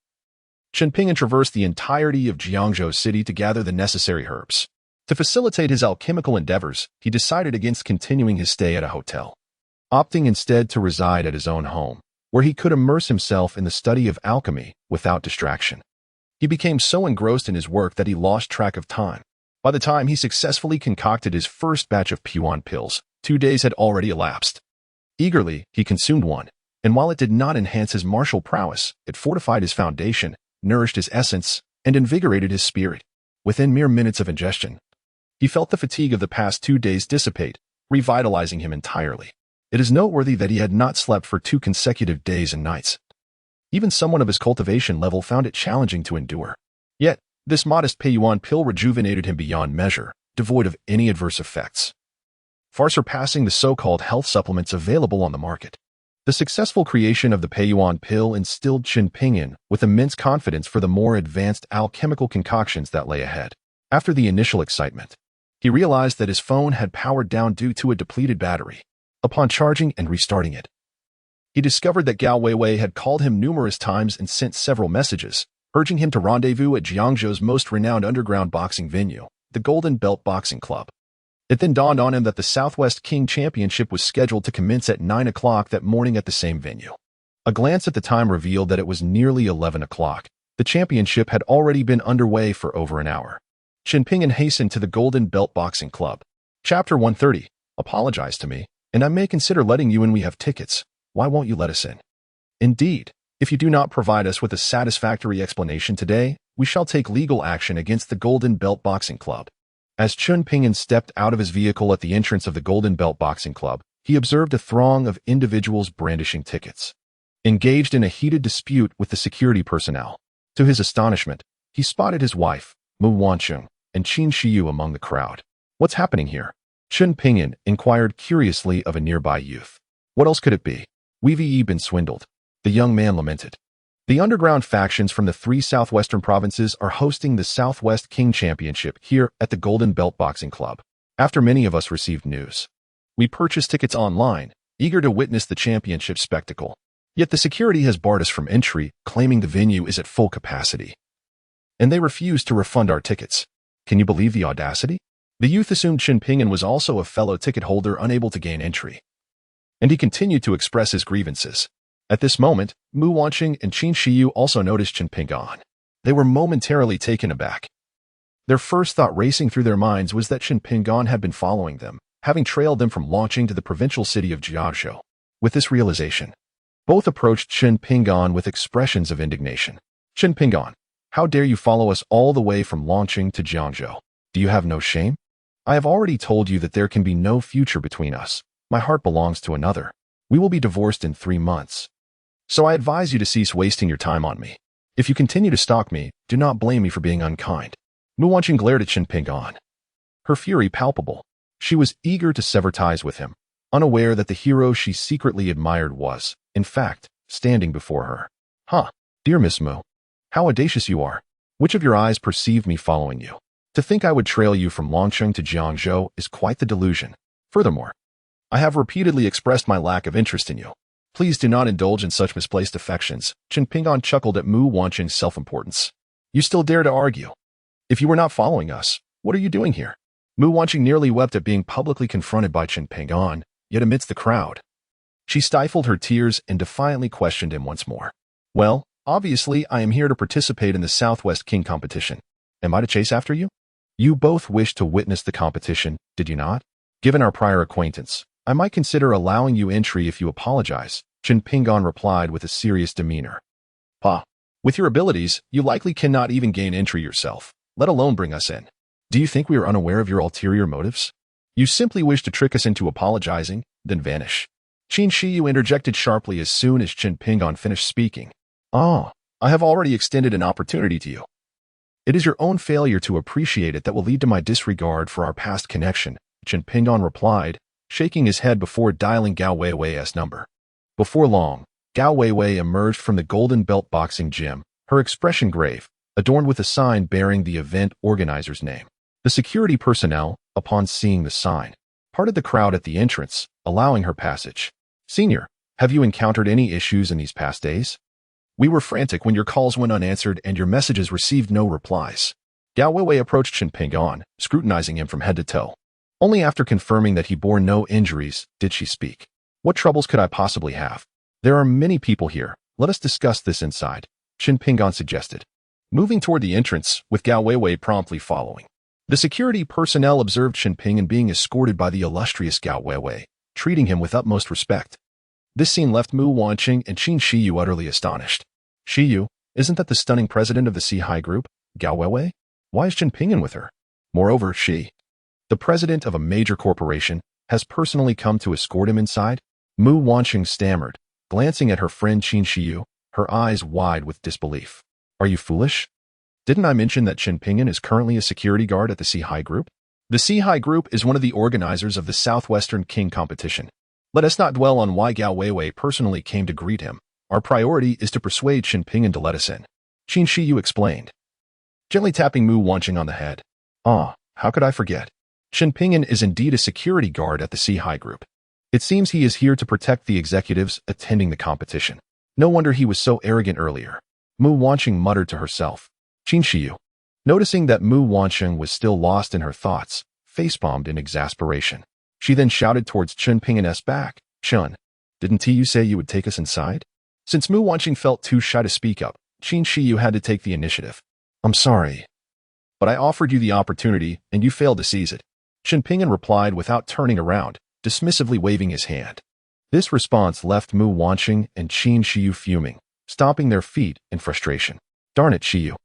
Chen Pingan traversed the entirety of Jiangzhou City to gather the necessary herbs. To facilitate his alchemical endeavors, he decided against continuing his stay at a hotel, opting instead to reside at his own home, where he could immerse himself in the study of alchemy without distraction. He became so engrossed in his work that he lost track of time. By the time he successfully concocted his first batch of Peiyuan pills, 2 days had already elapsed. Eagerly, he consumed one, and while it did not enhance his martial prowess, it fortified his foundation, nourished his essence, and invigorated his spirit. Within mere minutes of ingestion, he felt the fatigue of the past 2 days dissipate, revitalizing him entirely. It is noteworthy that he had not slept for 2 consecutive days and nights. Even someone of his cultivation level found it challenging to endure. Yet, this modest Peiyuan pill rejuvenated him beyond measure, devoid of any adverse effects, far surpassing the so-called health supplements available on the market. The successful creation of the Peiyuan pill instilled Chen Pingan with immense confidence for the more advanced alchemical concoctions that lay ahead. After the initial excitement, he realized that his phone had powered down due to a depleted battery. Upon charging and restarting it, he discovered that Gao Weiwei had called him numerous times and sent several messages, urging him to rendezvous at Jiangzhou's most renowned underground boxing venue, the Golden Belt Boxing Club. It then dawned on him that the Southwest King Championship was scheduled to commence at 9 o'clock that morning at the same venue. A glance at the time revealed that it was nearly 11 o'clock. The championship had already been underway for over an hour. Chen Pingan hastened to the Golden Belt Boxing Club. Chapter 130. Apologize to me. and I may consider letting you in. We have tickets. Why won't you let us in? Indeed, if you do not provide us with a satisfactory explanation today, we shall take legal action against the Golden Belt Boxing Club. As Chun Ping'an stepped out of his vehicle at the entrance of the Golden Belt Boxing Club, he observed a throng of individuals brandishing tickets, engaged in a heated dispute with the security personnel. To his astonishment, he spotted his wife, Mu Wancheng, and Qin Shiyu among the crowd. What's happening here? Chun Ping'an inquired curiously of a nearby youth. What else could it be? We've been swindled, the young man lamented. The underground factions from the 3 southwestern provinces are hosting the Southwest King Championship here at the Golden Belt Boxing Club. After many of us received news, we purchased tickets online, eager to witness the championship spectacle. Yet the security has barred us from entry, claiming the venue is at full capacity. And they refuse to refund our tickets. Can you believe the audacity? The youth assumed Chun Ping'an was also a fellow ticket holder unable to gain entry, and he continued to express his grievances. At this moment, Mu Wancheng and Qin Shiyu also noticed Chun Ping'an. They were momentarily taken aback. Their first thought racing through their minds was that Chun Ping'an had been following them, having trailed them from launching to the provincial city of Jiangzhou. With this realization, both approached Chun Ping'an with expressions of indignation. Chun Ping'an, how dare you follow us all the way from launching to Jiangzhou? Do you have no shame? I have already told you that there can be no future between us. My heart belongs to another. We will be divorced in 3 months. So I advise you to cease wasting your time on me. If you continue to stalk me, do not blame me for being unkind. Mu Wancheng glared at Chun Ping'an, her fury palpable. She was eager to sever ties with him, unaware that the hero she secretly admired was, in fact, standing before her. Dear Miss Mu, how audacious you are. Which of your eyes perceived me following you? To think I would trail you from Longcheng to Jiangzhou is quite the delusion. Furthermore, I have repeatedly expressed my lack of interest in you. Please do not indulge in such misplaced affections. Chun Ping'an chuckled at Mu Wancheng's self-importance. You still dare to argue? If you were not following us, what are you doing here? Mu Wancheng nearly wept at being publicly confronted by Chun Ping'an, yet amidst the crowd, she stifled her tears and defiantly questioned him once more. Well, obviously I am here to participate in the Southwest King competition. Am I to chase after you? You both wished to witness the competition, did you not? Given our prior acquaintance, I might consider allowing you entry if you apologize, Chun Ping'an replied with a serious demeanor. With your abilities, you likely cannot even gain entry yourself, let alone bring us in. Do you think we are unaware of your ulterior motives? You simply wish to trick us into apologizing, then vanish. Qin Shiyu interjected sharply as soon as Chun Ping'an finished speaking. I have already extended an opportunity to you. It is your own failure to appreciate it that will lead to my disregard for our past connection, Chun Ping'an replied, shaking his head before dialing Gao Weiwei's number. Before long, Gao Weiwei emerged from the Golden Belt Boxing Gym, her expression grave, adorned with a sign bearing the event organizer's name. The security personnel, upon seeing the sign, parted the crowd at the entrance, allowing her passage. Senior, have you encountered any issues in these past days? We were frantic when your calls went unanswered and your messages received no replies. Gao Weiwei approached Chun Ping'an, scrutinizing him from head to toe. Only after confirming that he bore no injuries did she speak. What troubles could I possibly have? There are many people here. Let us discuss this inside, Chun Ping'an suggested, moving toward the entrance, with Gao Weiwei promptly following. The security personnel observed Chun Ping'an being escorted by the illustrious Gao Weiwei, treating him with utmost respect. This scene left Mu Wancheng and Qin Shiyu utterly astonished. Shiyu, isn't that the stunning president of the C-High Group, Gao Weiwei? Why is Chun Ping'an with her? Moreover, she, the president of a major corporation, has personally come to escort him inside? Mu Wancheng stammered, glancing at her friend Qin Shiyu, her eyes wide with disbelief. Are you foolish? Didn't I mention that Chun Ping'an is currently a security guard at the C-High Group? The C-High Group is one of the organizers of the Southwestern King competition. Let us not dwell on why Gao Weiwei personally came to greet him. Our priority is to persuade Chun Ping'an to let us in, Qin Shiyu explained, gently tapping Mu Wancheng on the head. How could I forget? Chun Ping'an is indeed a security guard at the C-High Group. It seems he is here to protect the executives attending the competition. No wonder he was so arrogant earlier, Mu Wancheng muttered to herself. Qin Shiyu, noticing that Mu Wancheng was still lost in her thoughts, facepalmed in exasperation. She then shouted towards Chun Ping'an's back. Chun, didn't you say you would take us inside? Since Mu Wancheng felt too shy to speak up, Qin Shiyu had to take the initiative. I'm sorry, but I offered you the opportunity and you failed to seize it, Chun Ping'an replied without turning around, dismissively waving his hand. This response left Mu Wanqing and Qin Shiyu fuming, stomping their feet in frustration. Darn it, Shiyu.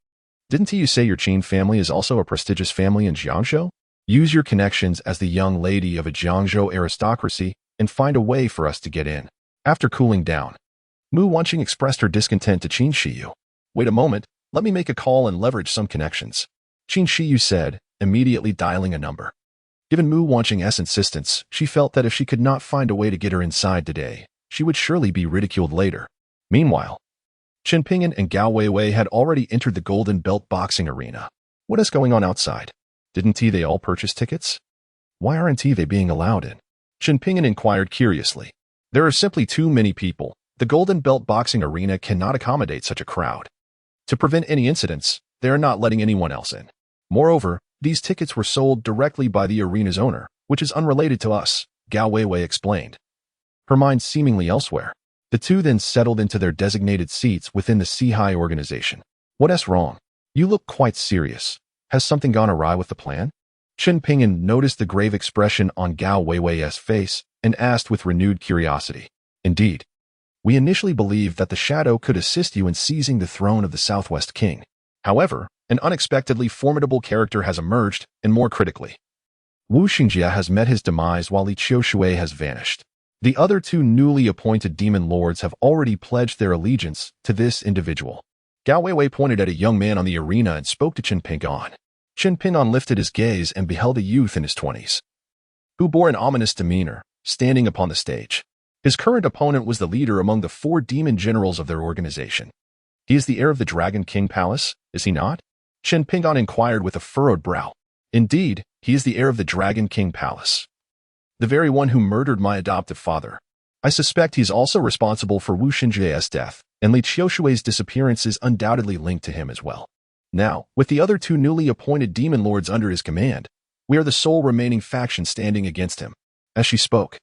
Didn't you say your Qin family is also a prestigious family in Jiangzhou? Use your connections as the young lady of a Jiangzhou aristocracy and find a way for us to get in. After cooling down, Mu Wanqing expressed her discontent to Qin Shiyu. Wait a moment, let me make a call and leverage some connections, Qin Shiyu said, immediately dialing a number. Given Mu Wanqing's insistence, she felt that if she could not find a way to get her inside today, she would surely be ridiculed later. Meanwhile, Chen Ping'an and Gao Weiwei had already entered the Golden Belt boxing arena. What is going on outside? Didn't they all purchase tickets? Why aren't they being allowed in? Chen Ping'an inquired curiously. There are simply too many people. The Golden Belt boxing arena cannot accommodate such a crowd. To prevent any incidents, they are not letting anyone else in. Moreover, these tickets were sold directly by the arena's owner, which is unrelated to us, Gao Weiwei explained. Her mind seemingly elsewhere. The two then settled into their designated seats within the Sihai organization. What's wrong? You look quite serious. Has something gone awry with the plan? Chen Ping'an noticed the grave expression on Gao Weiwei's face and asked with renewed curiosity. Indeed. We initially believed that the shadow could assist you in seizing the throne of the Southwest King. However, an unexpectedly formidable character has emerged, and more critically, Wu Xingjia has met his demise while Li Qiushui has vanished. The other two newly appointed demon lords have already pledged their allegiance to this individual. Gao Weiwei pointed at a young man on the arena and spoke to Chen Ping'an. Chen Ping'an lifted his gaze and beheld a youth in his 20s, who bore an ominous demeanor, standing upon the stage. His current opponent was the leader among the 4 demon generals of their organization. He is the heir of the Dragon King Palace, is he not? Chen Ping'an inquired with a furrowed brow. Indeed, he is the heir of the Dragon King Palace. The very one who murdered my adoptive father. I suspect he's also responsible for Wu Xinjia's death, and Li Qiushui's disappearance is undoubtedly linked to him as well. Now, with the other 2 newly appointed demon lords under his command, we are the sole remaining faction standing against him. As she spoke,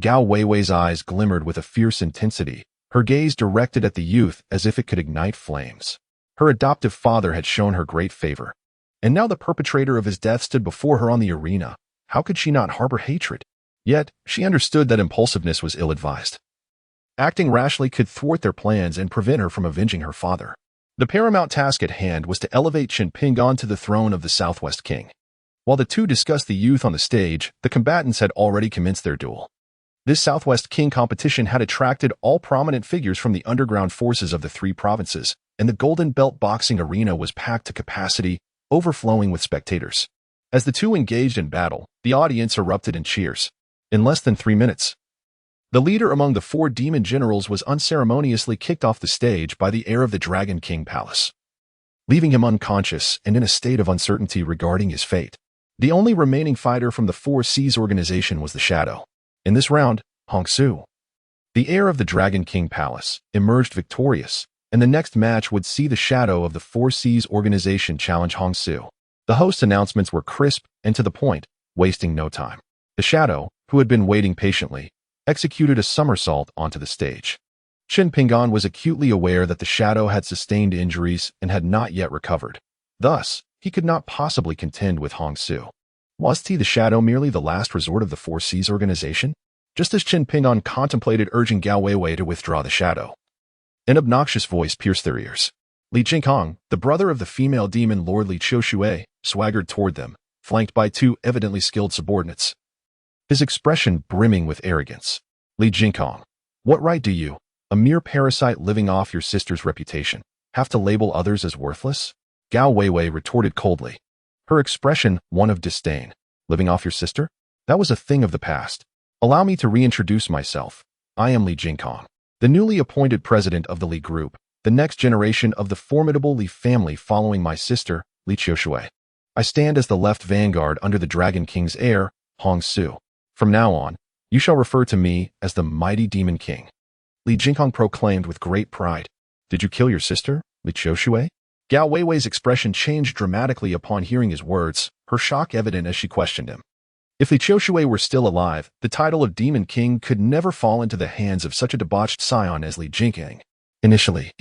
Gao Weiwei's eyes glimmered with a fierce intensity, her gaze directed at the youth as if it could ignite flames. Her adoptive father had shown her great favor, and now the perpetrator of his death stood before her on the arena. How could she not harbor hatred? Yet, she understood that impulsiveness was ill-advised. Acting rashly could thwart their plans and prevent her from avenging her father. The paramount task at hand was to elevate Chen Ping'an to the throne of the Southwest King. While the two discussed the youth on the stage, the combatants had already commenced their duel. This Southwest King competition had attracted all prominent figures from the underground forces of the 3 provinces, and the Golden Belt boxing arena was packed to capacity, overflowing with spectators. As the two engaged in battle, the audience erupted in cheers. In less than 3 minutes, the leader among the 4 demon generals was unceremoniously kicked off the stage by the heir of the Dragon King Palace, leaving him unconscious and in a state of uncertainty regarding his fate. The only remaining fighter from the 4 Seas organization was the Shadow. In this round, Hong Su, the heir of the Dragon King Palace, emerged victorious, and the next match would see the Shadow of the 4 Seas organization challenge Hong Su. The host's announcements were crisp and to the point, wasting no time. The Shadow, who had been waiting patiently, executed a somersault onto the stage. Chen Ping'an was acutely aware that the Shadow had sustained injuries and had not yet recovered. Thus, he could not possibly contend with Hong Su. Was he the Shadow merely the last resort of the 4 Seas organization? Just as Chen Ping'an contemplated urging Gao Weiwei to withdraw the Shadow, an obnoxious voice pierced their ears. Li Jingkong, the brother of the female demon Lord Li Qiushui, swaggered toward them, flanked by 2 evidently skilled subordinates, his expression brimming with arrogance. Li Jingkong, what right do you, a mere parasite living off your sister's reputation, have to label others as worthless? Gao Weiwei retorted coldly, her expression one of disdain. Living off your sister? That was a thing of the past. Allow me to reintroduce myself. I am Li Jingkong, the newly appointed president of the Li Group, the next generation of the formidable Li family following my sister, Li Qiushui. I stand as the left vanguard under the Dragon King's heir, Hong Su. From now on, you shall refer to me as the mighty Demon King. Li Jingkong proclaimed with great pride. Did you kill your sister, Li Qiushui? Gao Weiwei's expression changed dramatically upon hearing his words, her shock evident as she questioned him. If Li Qiushui were still alive, the title of Demon King could never fall into the hands of such a debauched scion as Li Jingkang. Initially,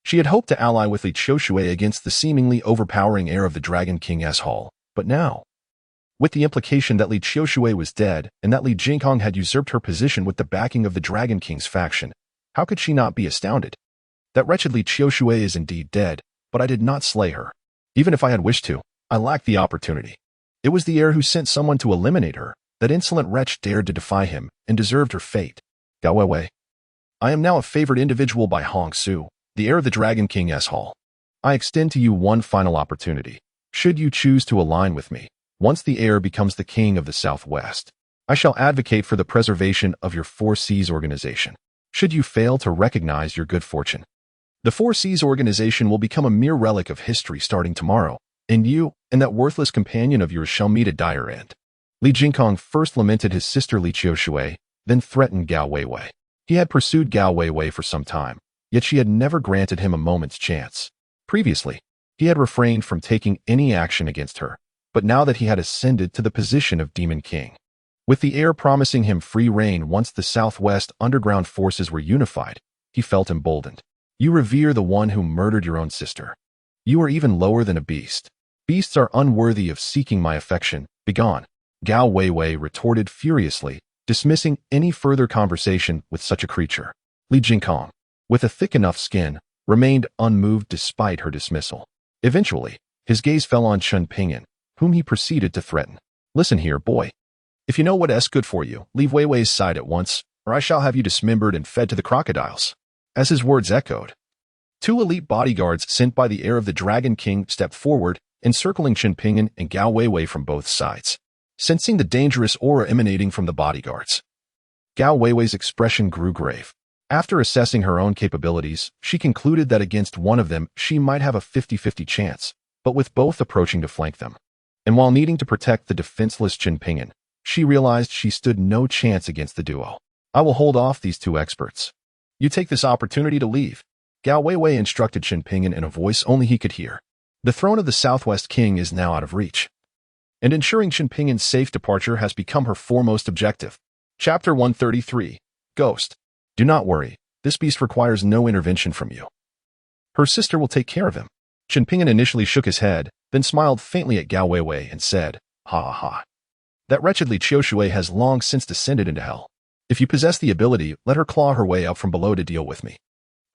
she had hoped to ally with Li Qiushui against the seemingly overpowering heir of the Dragon King's hall, but now, with the implication that Li Qiushui was dead and that Li Jingkong had usurped her position with the backing of the Dragon King's faction. How could she not be astounded? That wretched Li Qiushui is indeed dead, but I did not slay her. Even if I had wished to, I lacked the opportunity. It was the heir who sent someone to eliminate her. That insolent wretch dared to defy him and deserved her fate. Gao Weiwei. I am now a favored individual by Hong Su, the heir of the Dragon King's hall. I extend to you one final opportunity. Should you choose to align with me, once the heir becomes the king of the Southwest, I shall advocate for the preservation of your Four Seas organization. Should you fail to recognize your good fortune, the Four Seas organization will become a mere relic of history starting tomorrow, and you and that worthless companion of yours shall meet a dire end. Li Jingkong first lamented his sister Li Qiushui, then threatened Gao Weiwei. He had pursued Gao Weiwei for some time, yet she had never granted him a moment's chance. Previously, he had refrained from taking any action against her, but now that he had ascended to the position of Demon King, with the heir promising him free reign once the Southwest underground forces were unified, he felt emboldened. You revere the one who murdered your own sister. You are even lower than a beast. Beasts are unworthy of seeking my affection. Begone. Gao Weiwei retorted furiously, dismissing any further conversation with such a creature. Li Jingkong, with a thick enough skin, remained unmoved despite her dismissal. Eventually, his gaze fell on Chen Pingyan, whom he proceeded to threaten. Listen here, boy. If you know what's good for you, leave Weiwei's side at once, or I shall have you dismembered and fed to the crocodiles. As his words echoed, two elite bodyguards sent by the heir of the Dragon King stepped forward, encircling Chen Pingyan and Gao Weiwei from both sides. Sensing the dangerous aura emanating from the bodyguards, Gao Weiwei's expression grew grave. After assessing her own capabilities, she concluded that against one of them she might have a 50-50 chance, but with both approaching to flank them, and while needing to protect the defenseless Chen Pingyan, she realized she stood no chance against the duo. I will hold off these two experts. You take this opportunity to leave. Gao Weiwei instructed Chen Pingyan in a voice only he could hear. The throne of the Southwest King is now out of reach, and ensuring Chen Pingyan's safe departure has become her foremost objective. Chapter 133. Ghost. Do not worry, this beast requires no intervention from you. Her sister will take care of him. Chen Pingyan initially shook his head, then smiled faintly at Gao Weiwei and said, Ha ha ha. That wretched Li Qiushui has long since descended into hell. If you possess the ability, let her claw her way up from below to deal with me.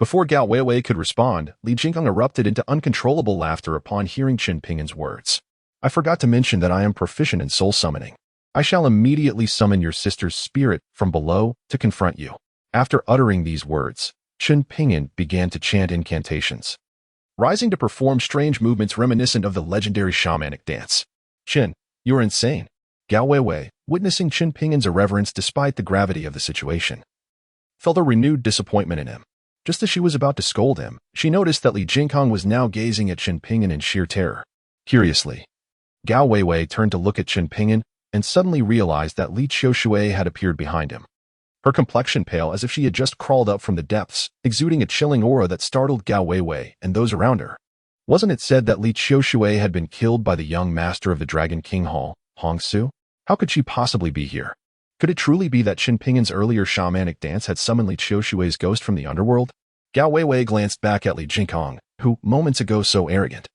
Before Gao Weiwei could respond, Li Jingkong erupted into uncontrollable laughter upon hearing Chen Pingyan's words. I forgot to mention that I am proficient in soul summoning. I shall immediately summon your sister's spirit from below to confront you. After uttering these words, Chen Pingyan began to chant incantations, rising to perform strange movements reminiscent of the legendary shamanic dance. Chen, you are insane. Gao Weiwei, witnessing Chen Pingyan's irreverence despite the gravity of the situation, felt a renewed disappointment in him. Just as she was about to scold him, she noticed that Li Jingkong was now gazing at Chen Pingyan in sheer terror. Curiously, Gao Weiwei turned to look at Chen Pingyan and suddenly realized that Li Qiushui had appeared behind him. Her complexion pale as if she had just crawled up from the depths, exuding a chilling aura that startled Gao Weiwei and those around her. Wasn't it said that Li Qiushui had been killed by the young master of the Dragon King Hall, Hong Su? How could she possibly be here? Could it truly be that Chen Pingyan's earlier shamanic dance had summoned Li Qiushui's ghost from the underworld? Gao Weiwei glanced back at Li Jingkong, who, moments ago so arrogant,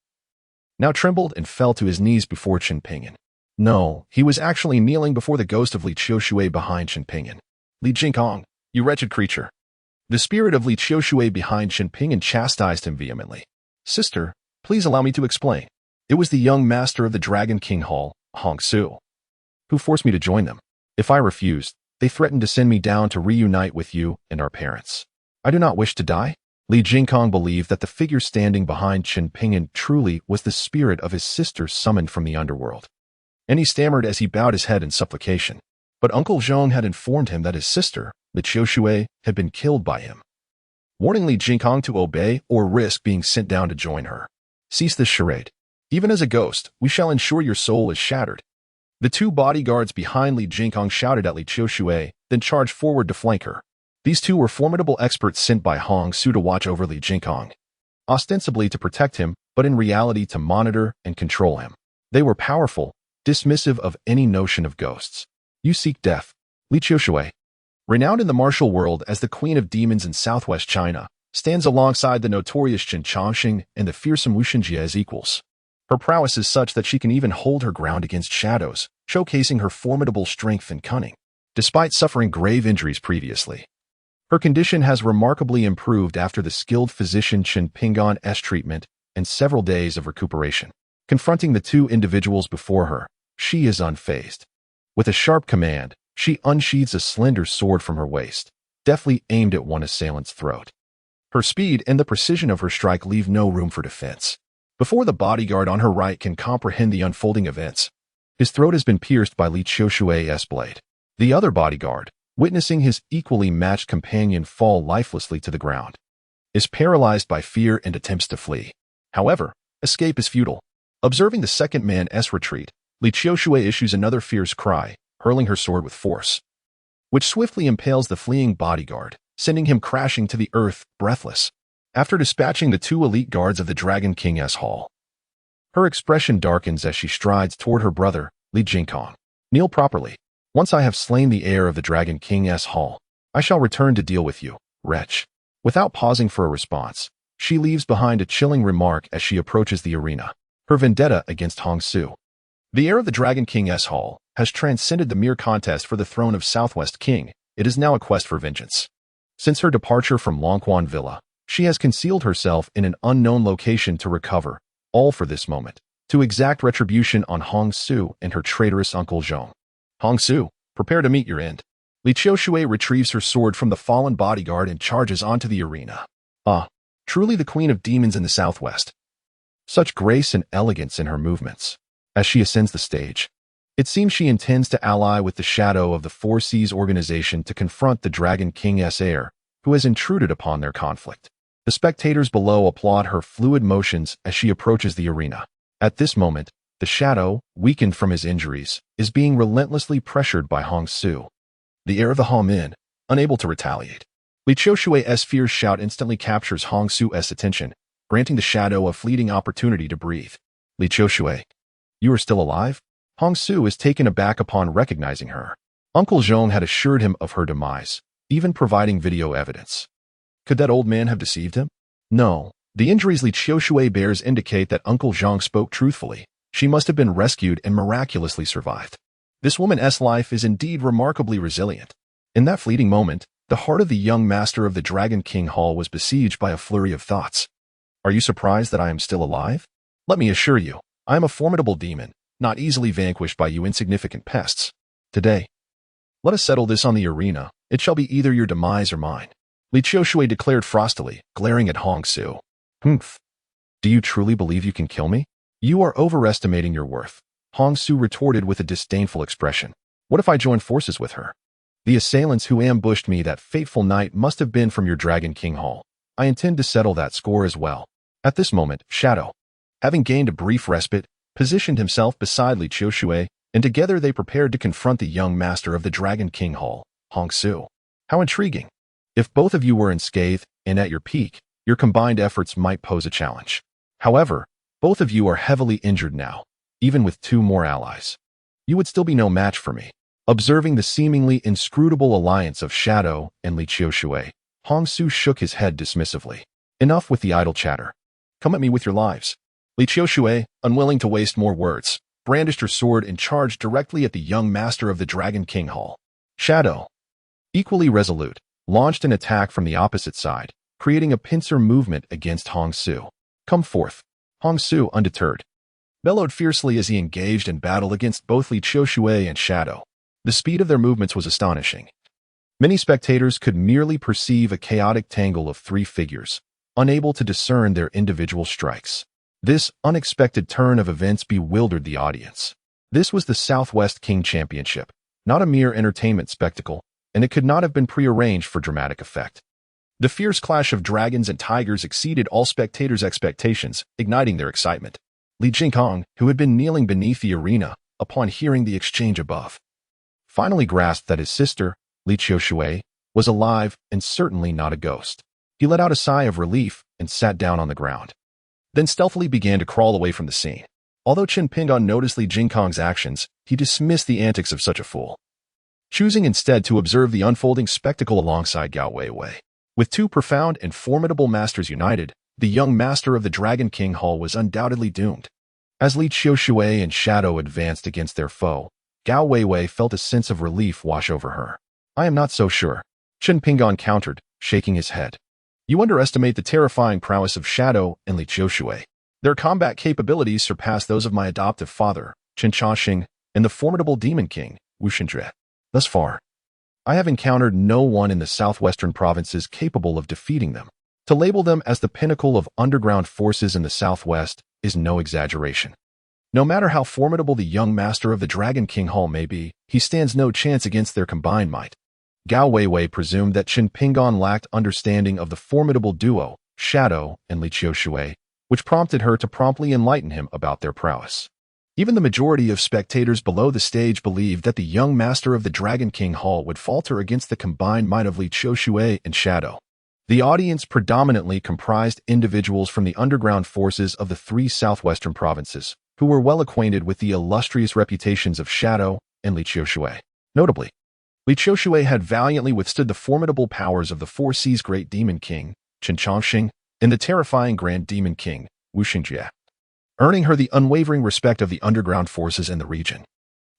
now trembled and fell to his knees before Chen Pingyan. No, he was actually kneeling before the ghost of Li Qiushui behind Chen Pingyan. Li Jingkong, you wretched creature. The spirit of Li Qiushui behind Chen Pingyan chastised him vehemently. Sister, please allow me to explain. It was the young master of the Dragon King Hall, Hong Su, who forced me to join them. If I refused, they threatened to send me down to reunite with you and our parents. I do not wish to die. Li Jingkong believed that the figure standing behind Chen Pingyan truly was the spirit of his sister summoned from the underworld, and he stammered as he bowed his head in supplication. But Uncle Zhong had informed him that his sister, Li Qiushui, had been killed by him, warning Li Jingkong to obey or risk being sent down to join her. Cease this charade. Even as a ghost, we shall ensure your soul is shattered. The two bodyguards behind Li Jingkong shouted at Li Qiushui, then charged forward to flank her. These two were formidable experts sent by Hong Su to watch over Li Jingkong, ostensibly to protect him, but in reality to monitor and control him. They were powerful, dismissive of any notion of ghosts. You seek death. Li Qiushui, renowned in the martial world as the Queen of Demons in southwest China, stands alongside the notorious Chen Chongqing and the fearsome Wu Xinjie as equals. Her prowess is such that she can even hold her ground against shadows, showcasing her formidable strength and cunning. Despite suffering grave injuries previously, her condition has remarkably improved after the skilled physician Chen Ping'an's treatment and several days of recuperation. Confronting the two individuals before her, she is unfazed. With a sharp command, she unsheathes a slender sword from her waist, deftly aimed at one assailant's throat. Her speed and the precision of her strike leave no room for defense. Before the bodyguard on her right can comprehend the unfolding events, his throat has been pierced by Li Qiushui's blade. The other bodyguard, witnessing his equally matched companion fall lifelessly to the ground, is paralyzed by fear and attempts to flee. However, escape is futile. Observing the second man's retreat, Li Qiushui issues another fierce cry, hurling her sword with force, which swiftly impales the fleeing bodyguard, sending him crashing to the earth, breathless. After dispatching the two elite guards of the Dragon King's hall, her expression darkens as she strides toward her brother, Li Jingkong. Kneel properly. Once I have slain the heir of the Dragon King's hall, I shall return to deal with you, wretch. Without pausing for a response, she leaves behind a chilling remark as she approaches the arena. Her vendetta against Hong Su, the heir of the Dragon King's hall, has transcended the mere contest for the throne of Southwest King. It is now a quest for vengeance. Since her departure from Longquan Villa, she has concealed herself in an unknown location to recover, all for this moment, to exact retribution on Hong Su and her traitorous uncle Zhong. Hong Su, prepare to meet your end. Li Qiushui retrieves her sword from the fallen bodyguard and charges onto the arena. Ah, truly the queen of demons in the southwest. Such grace and elegance in her movements. As she ascends the stage, it seems she intends to ally with the shadow of the Four Seas organization to confront the Dragon King's heir, who has intruded upon their conflict. The spectators below applaud her fluid motions as she approaches the arena. At this moment, the shadow, weakened from his injuries, is being relentlessly pressured by Hong Su, the heir of the Han, unable to retaliate. Li Qiushui's fierce shout instantly captures Hong Su's attention, granting the shadow a fleeting opportunity to breathe. Li Qiushui, you are still alive? Hong Su is taken aback upon recognizing her. Uncle Zhong had assured him of her demise, even providing video evidence. Could that old man have deceived him? No. The injuries Li Qiushui bears indicate that Uncle Zhong spoke truthfully. She must have been rescued and miraculously survived. This woman's life is indeed remarkably resilient. In that fleeting moment, the heart of the young master of the Dragon King Hall was besieged by a flurry of thoughts. Are you surprised that I am still alive? Let me assure you, I am a formidable demon, not easily vanquished by you insignificant pests. Today, let us settle this on the arena. It shall be either your demise or mine. Li Qiushui declared frostily, glaring at Hong Su. Humph. Do you truly believe you can kill me? You are overestimating your worth. Hong Su retorted with a disdainful expression. What if I join forces with her? The assailants who ambushed me that fateful night must have been from your Dragon King Hall. I intend to settle that score as well. At this moment, Shadow, having gained a brief respite, positioned himself beside Li Qiushui, and together they prepared to confront the young master of the Dragon King Hall, Hong Su. How intriguing. If both of you were unscathed and at your peak, your combined efforts might pose a challenge. However, both of you are heavily injured now, even with two more allies. You would still be no match for me. Observing the seemingly inscrutable alliance of Shadow and Li Qiushui, Hong Su shook his head dismissively. Enough with the idle chatter. Come at me with your lives. Li Qiushui, unwilling to waste more words, brandished her sword and charged directly at the young master of the Dragon King Hall. Shadow, equally resolute, launched an attack from the opposite side, creating a pincer movement against Hong Su. Come forth. Hong Su, undeterred, bellowed fiercely as he engaged in battle against both Li Qiushui and Shadow. The speed of their movements was astonishing. Many spectators could merely perceive a chaotic tangle of three figures, unable to discern their individual strikes. This unexpected turn of events bewildered the audience. This was the Southwest King Championship, not a mere entertainment spectacle, and it could not have been prearranged for dramatic effect. The fierce clash of dragons and tigers exceeded all spectators' expectations, igniting their excitement. Li Jingkong, who had been kneeling beneath the arena, upon hearing the exchange above, finally grasped that his sister, Li Qiushui, was alive and certainly not a ghost. He let out a sigh of relief and sat down on the ground, then stealthily began to crawl away from the scene. Although Chen Ping'an noticed Li Jingkong's actions, he dismissed the antics of such a fool, choosing instead to observe the unfolding spectacle alongside Gao Weiwei. With two profound and formidable masters united, the young master of the Dragon King Hall was undoubtedly doomed. As Li Qiushui and Shadow advanced against their foe, Gao Weiwei felt a sense of relief wash over her. I am not so sure, Chen Pinggan countered, shaking his head. You underestimate the terrifying prowess of Shadow and Li Qiushui. Their combat capabilities surpass those of my adoptive father, Chen Chaoxing, and the formidable Demon King, Wu Xinjue. Thus far, I have encountered no one in the southwestern provinces capable of defeating them. To label them as the pinnacle of underground forces in the southwest is no exaggeration. No matter how formidable the young master of the Dragon King Hall may be, he stands no chance against their combined might. Gao Weiwei presumed that Chen Pinggan lacked understanding of the formidable duo, Shadow and Li Qiushui, which prompted her to promptly enlighten him about their prowess. Even the majority of spectators below the stage believed that the young master of the Dragon King Hall would falter against the combined might of Li Qiushui and Shadow. The audience predominantly comprised individuals from the underground forces of the three southwestern provinces, who were well acquainted with the illustrious reputations of Shadow and Li Qiushui. Notably, Li Qiushui had valiantly withstood the formidable powers of the Four Seas Great Demon King, Chen Chaoxing, and the terrifying Grand Demon King, Wu Xinjue, earning her the unwavering respect of the underground forces in the region.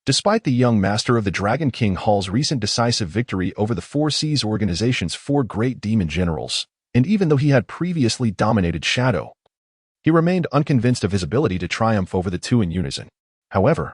Despite the young master of the Dragon King Hall's recent decisive victory over the Four Seas organization's four great demon generals, and even though he had previously dominated Shadow, he remained unconvinced of his ability to triumph over the two in unison. However,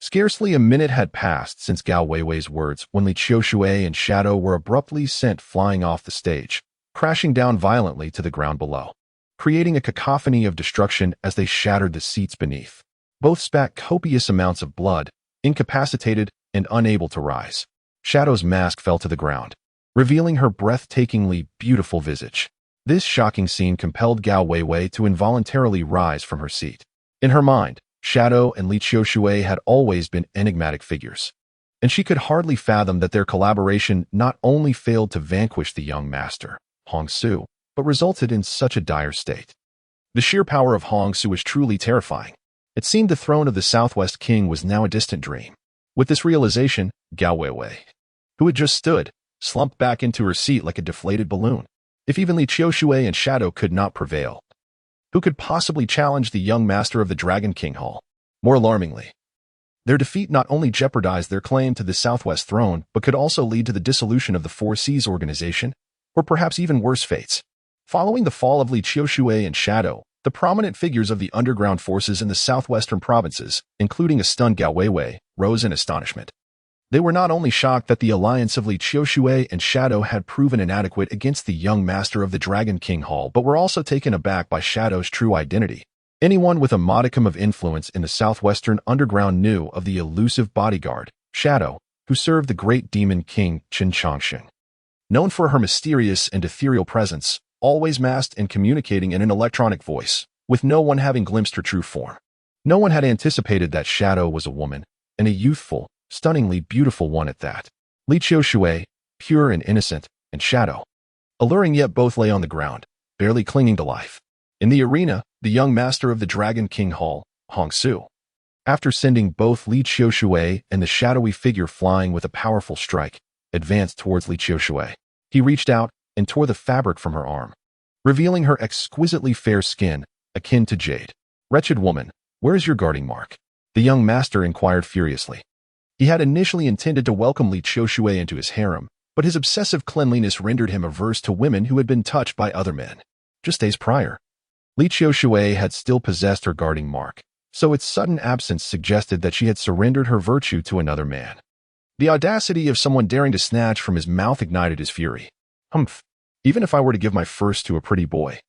scarcely a minute had passed since Gao Weiwei's words when Li Qiushui and Shadow were abruptly sent flying off the stage, crashing down violently to the ground below, creating a cacophony of destruction as they shattered the seats beneath. Both spat copious amounts of blood, incapacitated and unable to rise. Shadow's mask fell to the ground, revealing her breathtakingly beautiful visage. This shocking scene compelled Gao Weiwei to involuntarily rise from her seat. In her mind, Shadow and Li Qiushui had always been enigmatic figures, and she could hardly fathom that their collaboration not only failed to vanquish the young master, Hong Su, but resulted in such a dire state. The sheer power of Hong Su was truly terrifying. It seemed the throne of the Southwest King was now a distant dream. With this realization, Gao Weiwei, who had just stood, slumped back into her seat like a deflated balloon. If even Li Qiushui and Shadow could not prevail, who could possibly challenge the young master of the Dragon King Hall? More alarmingly, their defeat not only jeopardized their claim to the Southwest throne, but could also lead to the dissolution of the Four Seas organization, or perhaps even worse fates. Following the fall of Li Qiushui and Shadow, the prominent figures of the underground forces in the southwestern provinces, including a stunned Gao Weiwei, rose in astonishment. They were not only shocked that the alliance of Li Qiushui and Shadow had proven inadequate against the young master of the Dragon King Hall, but were also taken aback by Shadow's true identity. Anyone with a modicum of influence in the southwestern underground knew of the elusive bodyguard, Shadow, who served the great demon king Chen Chaoxing. Known for her mysterious and ethereal presence, always masked and communicating in an electronic voice, with no one having glimpsed her true form. No one had anticipated that Shadow was a woman, and a youthful, stunningly beautiful one at that. Li Qiushui, pure and innocent, and Shadow, alluring yet both lay on the ground, barely clinging to life. In the arena, the young master of the Dragon King Hall, Hong Su, after sending both Li Qiushui and the shadowy figure flying with a powerful strike, advanced towards Li Qiushui. He reached out and tore the fabric from her arm, revealing her exquisitely fair skin, akin to jade. Wretched woman, where is your guarding mark? The young master inquired furiously. He had initially intended to welcome Li Qiushui into his harem, but his obsessive cleanliness rendered him averse to women who had been touched by other men. Just days prior, Li Qiushui had still possessed her guarding mark, so its sudden absence suggested that she had surrendered her virtue to another man. The audacity of someone daring to snatch from his mouth ignited his fury. Humph. Even if I were to give my first to a pretty boy,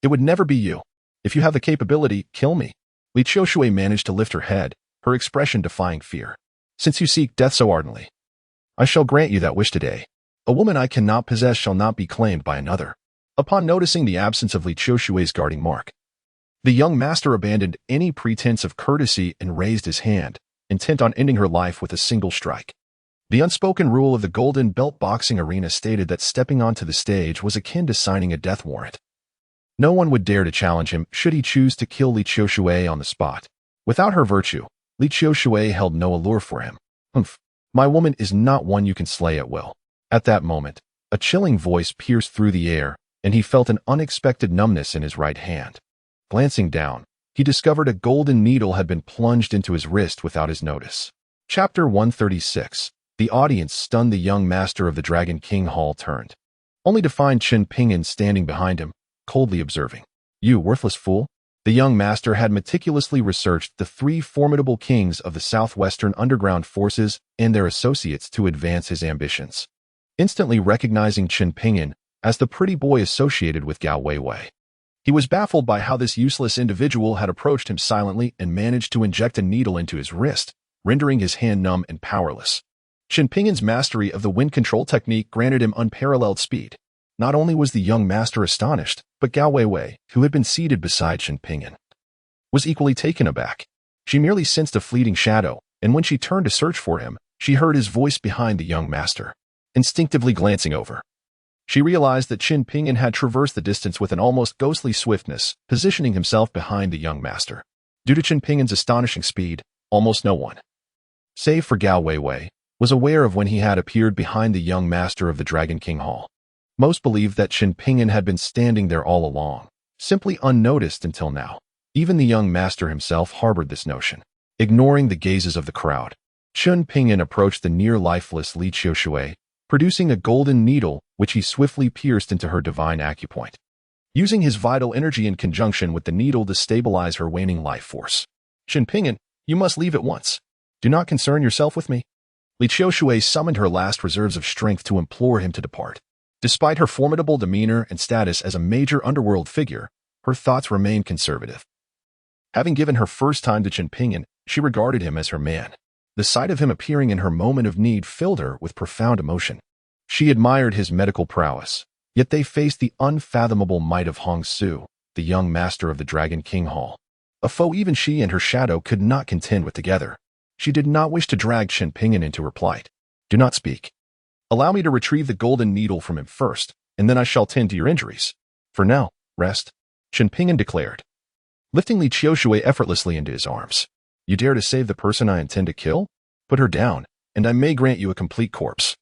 it would never be you. If you have the capability, kill me. Li Qiushui managed to lift her head, her expression defying fear. Since you seek death so ardently, I shall grant you that wish today. A woman I cannot possess shall not be claimed by another. Upon noticing the absence of Li Qiushui's guarding mark, the young master abandoned any pretense of courtesy and raised his hand, intent on ending her life with a single strike. The unspoken rule of the Golden Belt boxing arena stated that stepping onto the stage was akin to signing a death warrant. No one would dare to challenge him should he choose to kill Li Qiushui on the spot. Without her virtue, Li Qiushui held no allure for him. Humph. My woman is not one you can slay at will. At that moment, a chilling voice pierced through the air, and he felt an unexpected numbness in his right hand. Glancing down, he discovered a golden needle had been plunged into his wrist without his notice. Chapter 136. The audience, stunned, the young master of the Dragon King Hall turned, only to find Qin Pingyan standing behind him, coldly observing. "You worthless fool." The young master had meticulously researched the three formidable kings of the southwestern underground forces and their associates to advance his ambitions. Instantly recognizing Qin Pingyan as the pretty boy associated with Gao Weiwei, he was baffled by how this useless individual had approached him silently and managed to inject a needle into his wrist, rendering his hand numb and powerless. Qin Pingyan's mastery of the wind control technique granted him unparalleled speed. Not only was the young master astonished, but Gao Weiwei, who had been seated beside Qin Pingyan, was equally taken aback. She merely sensed a fleeting shadow, and when she turned to search for him, she heard his voice behind the young master. Instinctively glancing over, she realized that Qin Pingyan had traversed the distance with an almost ghostly swiftness, positioning himself behind the young master. Due to Qin Pingyan's astonishing speed, almost no one, save for Gao Weiwei, was aware of when he had appeared behind the young master of the Dragon King Hall. Most believed that Qin Pingyan had been standing there all along, simply unnoticed until now. Even the young master himself harbored this notion. Ignoring the gazes of the crowd, Qin Pingyan approached the near-lifeless Li Qiushui, producing a golden needle which he swiftly pierced into her divine acupoint, using his vital energy in conjunction with the needle to stabilize her waning life force. "Qin Pingyan, you must leave at once. Do not concern yourself with me." Li Qiushui summoned her last reserves of strength to implore him to depart. Despite her formidable demeanor and status as a major underworld figure, her thoughts remained conservative. Having given her first time to Qin Pingyan, she regarded him as her man. The sight of him appearing in her moment of need filled her with profound emotion. She admired his medical prowess, yet they faced the unfathomable might of Hong Su, the young master of the Dragon King Hall, a foe even she and her shadow could not contend with together. She did not wish to drag Qin Pingyan into her plight. "Do not speak. Allow me to retrieve the golden needle from him first, and then I shall tend to your injuries. For now, rest," Qin Pingyan declared, lifting Li Qiushui effortlessly into his arms. "You dare to save the person I intend to kill? Put her down, and I may grant you a complete corpse."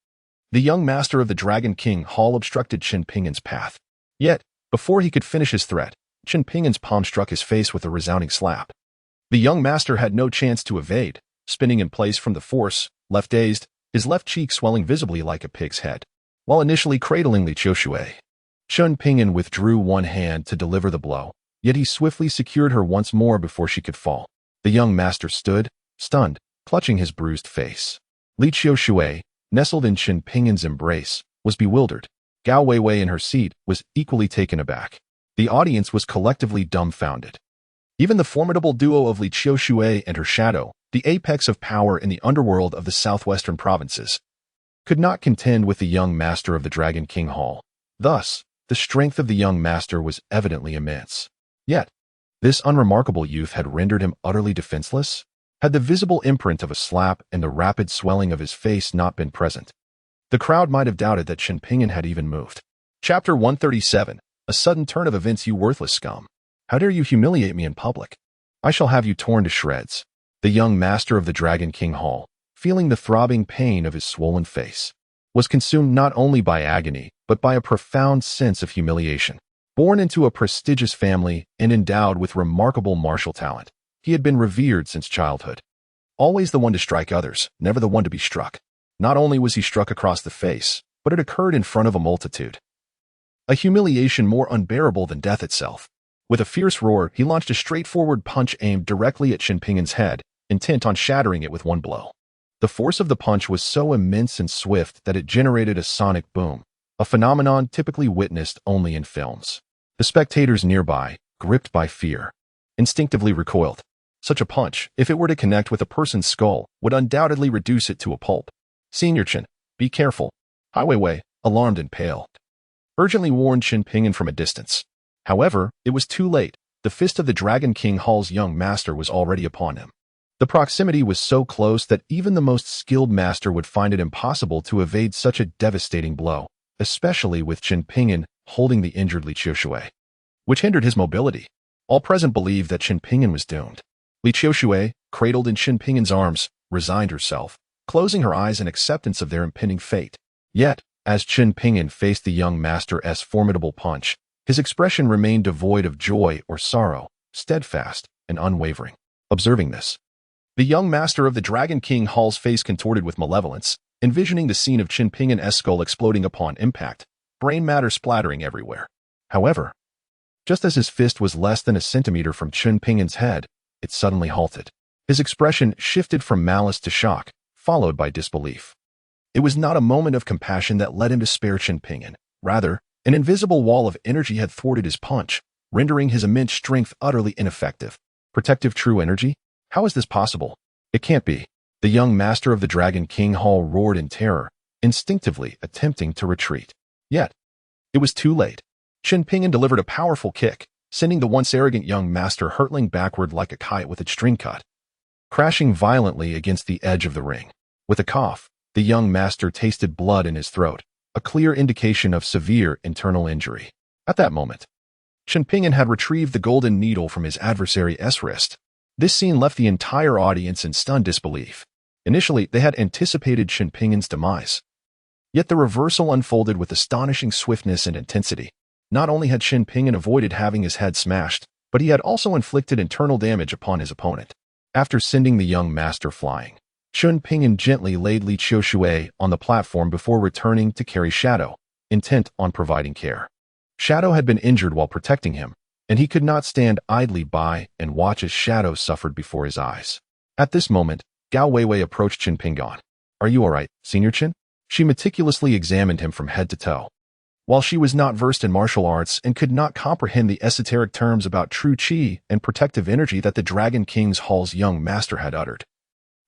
The young master of the Dragon King Hall obstructed Qin Pingyan's path. Yet, before he could finish his threat, Qin Pingyan's palm struck his face with a resounding slap. The young master had no chance to evade, spinning in place from the force, left dazed, his left cheek swelling visibly like a pig's head. While initially cradling Li Qiushui, Qin Pingyan withdrew one hand to deliver the blow, yet he swiftly secured her once more before she could fall. The young master stood, stunned, clutching his bruised face. Li Qiushui, nestled in Qin Pingyan's embrace, was bewildered. Gao Weiwei in her seat was equally taken aback. The audience was collectively dumbfounded. Even the formidable duo of Li Qiushui and her shadow, the apex of power in the underworld of the southwestern provinces, could not contend with the young master of the Dragon King Hall. Thus, the strength of the young master was evidently immense. Yet, this unremarkable youth had rendered him utterly defenseless. Had the visible imprint of a slap and the rapid swelling of his face not been present, the crowd might have doubted that Qin Pingyan had even moved. Chapter 137. A sudden turn of events. "You worthless scum. How dare you humiliate me in public? I shall have you torn to shreds." The young master of the Dragon King Hall, feeling the throbbing pain of his swollen face, was consumed not only by agony, but by a profound sense of humiliation. Born into a prestigious family and endowed with remarkable martial talent, he had been revered since childhood. Always the one to strike others, never the one to be struck. Not only was he struck across the face, but it occurred in front of a multitude. A humiliation more unbearable than death itself. With a fierce roar, he launched a straightforward punch aimed directly at Qin Pingyan's head, intent on shattering it with one blow. The force of the punch was so immense and swift that it generated a sonic boom, a phenomenon typically witnessed only in films. The spectators nearby, gripped by fear, instinctively recoiled. Such a punch, if it were to connect with a person's skull, would undoubtedly reduce it to a pulp. "Senior Qin, be careful," Hai Weiwei, alarmed and pale, urgently warned Qin Pingyan from a distance. However, it was too late. The fist of the Dragon King Hall's young master was already upon him. The proximity was so close that even the most skilled master would find it impossible to evade such a devastating blow, especially with Qin Pingyan holding the injured Li Qiushui, which hindered his mobility. All present believed that Qin Pingyan was doomed. Li Qiushui, cradled in Qin Pingyan's arms, resigned herself, closing her eyes in acceptance of their impending fate. Yet, as Qin Pingyan faced the young master's formidable punch, his expression remained devoid of joy or sorrow, steadfast, and unwavering. Observing this, the young master of the Dragon King Hall's face contorted with malevolence, envisioning the scene of Qin Pingan's skull exploding upon impact, brain matter splattering everywhere. However, just as his fist was less than a centimeter from Qin Pingan's head, it suddenly halted. His expression shifted from malice to shock, followed by disbelief. It was not a moment of compassion that led him to spare Qin Pingan. Rather, an invisible wall of energy had thwarted his punch, rendering his immense strength utterly ineffective. Protective true energy? How is this possible? It can't be. The young master of the Dragon King Hall roared in terror, instinctively attempting to retreat. Yet, it was too late. Qin Pingan delivered a powerful kick, sending the once arrogant young master hurtling backward like a kite with its string cut, crashing violently against the edge of the ring. With a cough, the young master tasted blood in his throat, a clear indication of severe internal injury. At that moment, Qin Pingan had retrieved the golden needle from his adversary's wrist. This scene left the entire audience in stunned disbelief. Initially, they had anticipated Qin Pingan's demise. Yet the reversal unfolded with astonishing swiftness and intensity. Not only had Qin Pingan avoided having his head smashed, but he had also inflicted internal damage upon his opponent. After sending the young master flying, Qin Pingan gently laid Li Qiushui on the platform before returning to carry Shadow, intent on providing care. Shadow had been injured while protecting him, and he could not stand idly by and watch as Shadow suffered before his eyes. At this moment, Gao Weiwei approached Qin Pingan. "Are you all right, Senior Qin?" She meticulously examined him from head to toe. While she was not versed in martial arts and could not comprehend the esoteric terms about true qi and protective energy that the Dragon King's Hall's young master had uttered,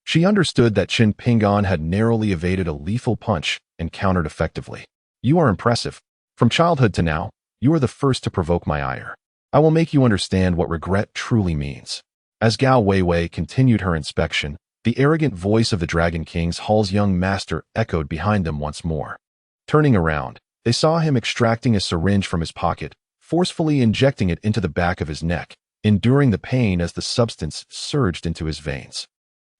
she understood that Qin Pingan had narrowly evaded a lethal punch and countered effectively. "You are impressive. From childhood to now, you are the first to provoke my ire. I will make you understand what regret truly means." As Gao Weiwei continued her inspection, the arrogant voice of the Dragon King's Hall's young master echoed behind them once more. Turning around, they saw him extracting a syringe from his pocket, forcefully injecting it into the back of his neck, enduring the pain as the substance surged into his veins.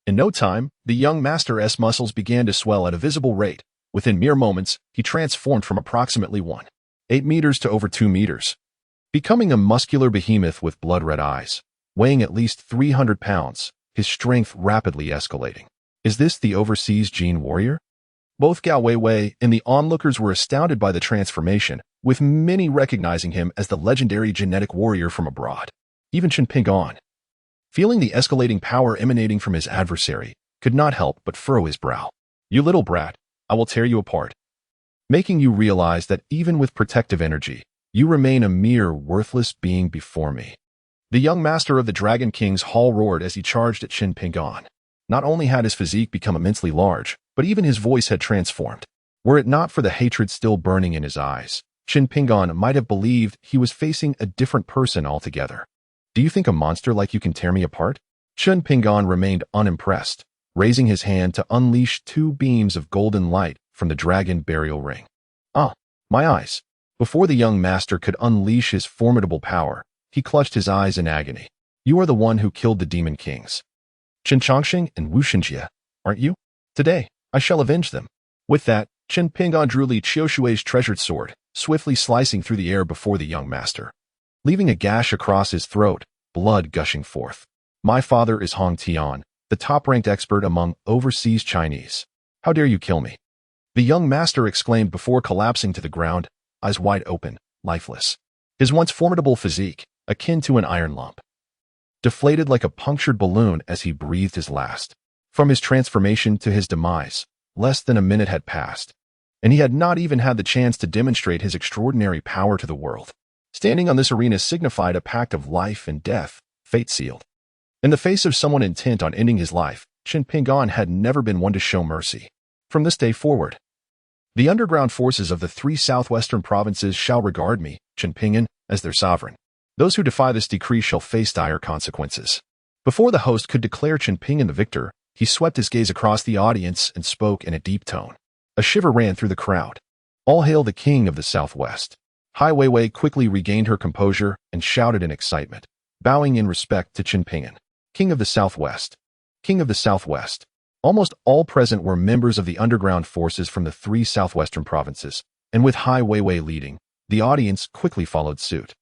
In no time, the young master's muscles began to swell at a visible rate. Within mere moments, he transformed from approximately 1.8 meters to over 2 meters, becoming a muscular behemoth with blood-red eyes. Weighing at least 300 pounds, his strength rapidly escalating. Is this the overseas Gene warrior? Both Gao Weiwei and the onlookers were astounded by the transformation, with many recognizing him as the legendary genetic warrior from abroad. Even Qin Pingan, feeling the escalating power emanating from his adversary, could not help but furrow his brow. "You little brat, I will tear you apart, making you realize that even with protective energy, you remain a mere worthless being before me." The young master of the Dragon King's Hall roared as he charged at Qin Pingan. Not only had his physique become immensely large, but even his voice had transformed. Were it not for the hatred still burning in his eyes, Qin Pingan might have believed he was facing a different person altogether. "Do you think a monster like you can tear me apart?" Qin Pingan remained unimpressed, raising his hand to unleash 2 beams of golden light from the dragon burial ring. "Ah, my eyes." Before the young master could unleash his formidable power, he clutched his eyes in agony. "You are the one who killed the Demon Kings, Qin Chongqing and Wu Xinjie, aren't you? Today, I shall avenge them." With that, Qin Pingan drew Li Qiushui's treasured sword, swiftly slicing through the air before the young master, leaving a gash across his throat, blood gushing forth. "My father is Hong Tian, the top-ranked expert among overseas Chinese. How dare you kill me?" The young master exclaimed before collapsing to the ground, eyes wide open, lifeless. His once formidable physique, akin to an iron lump, deflated like a punctured balloon as he breathed his last. From his transformation to his demise, less than a minute had passed, and he had not even had the chance to demonstrate his extraordinary power to the world. Standing on this arena signified a pact of life and death, fate sealed. In the face of someone intent on ending his life, Qin Pingan had never been one to show mercy. From this day forward, the underground forces of the 3 southwestern provinces shall regard me, Qin Pingan, as their sovereign. Those who defy this decree shall face dire consequences. Before the host could declare Qin Pingan the victor, he swept his gaze across the audience and spoke in a deep tone. A shiver ran through the crowd. "All hail the king of the southwest." Hai Weiwei quickly regained her composure and shouted in excitement, bowing in respect to Qin Pingan. "King of the southwest. King of the southwest." Almost all present were members of the underground forces from the 3 southwestern provinces, and with Hai Weiwei leading, the audience quickly followed suit,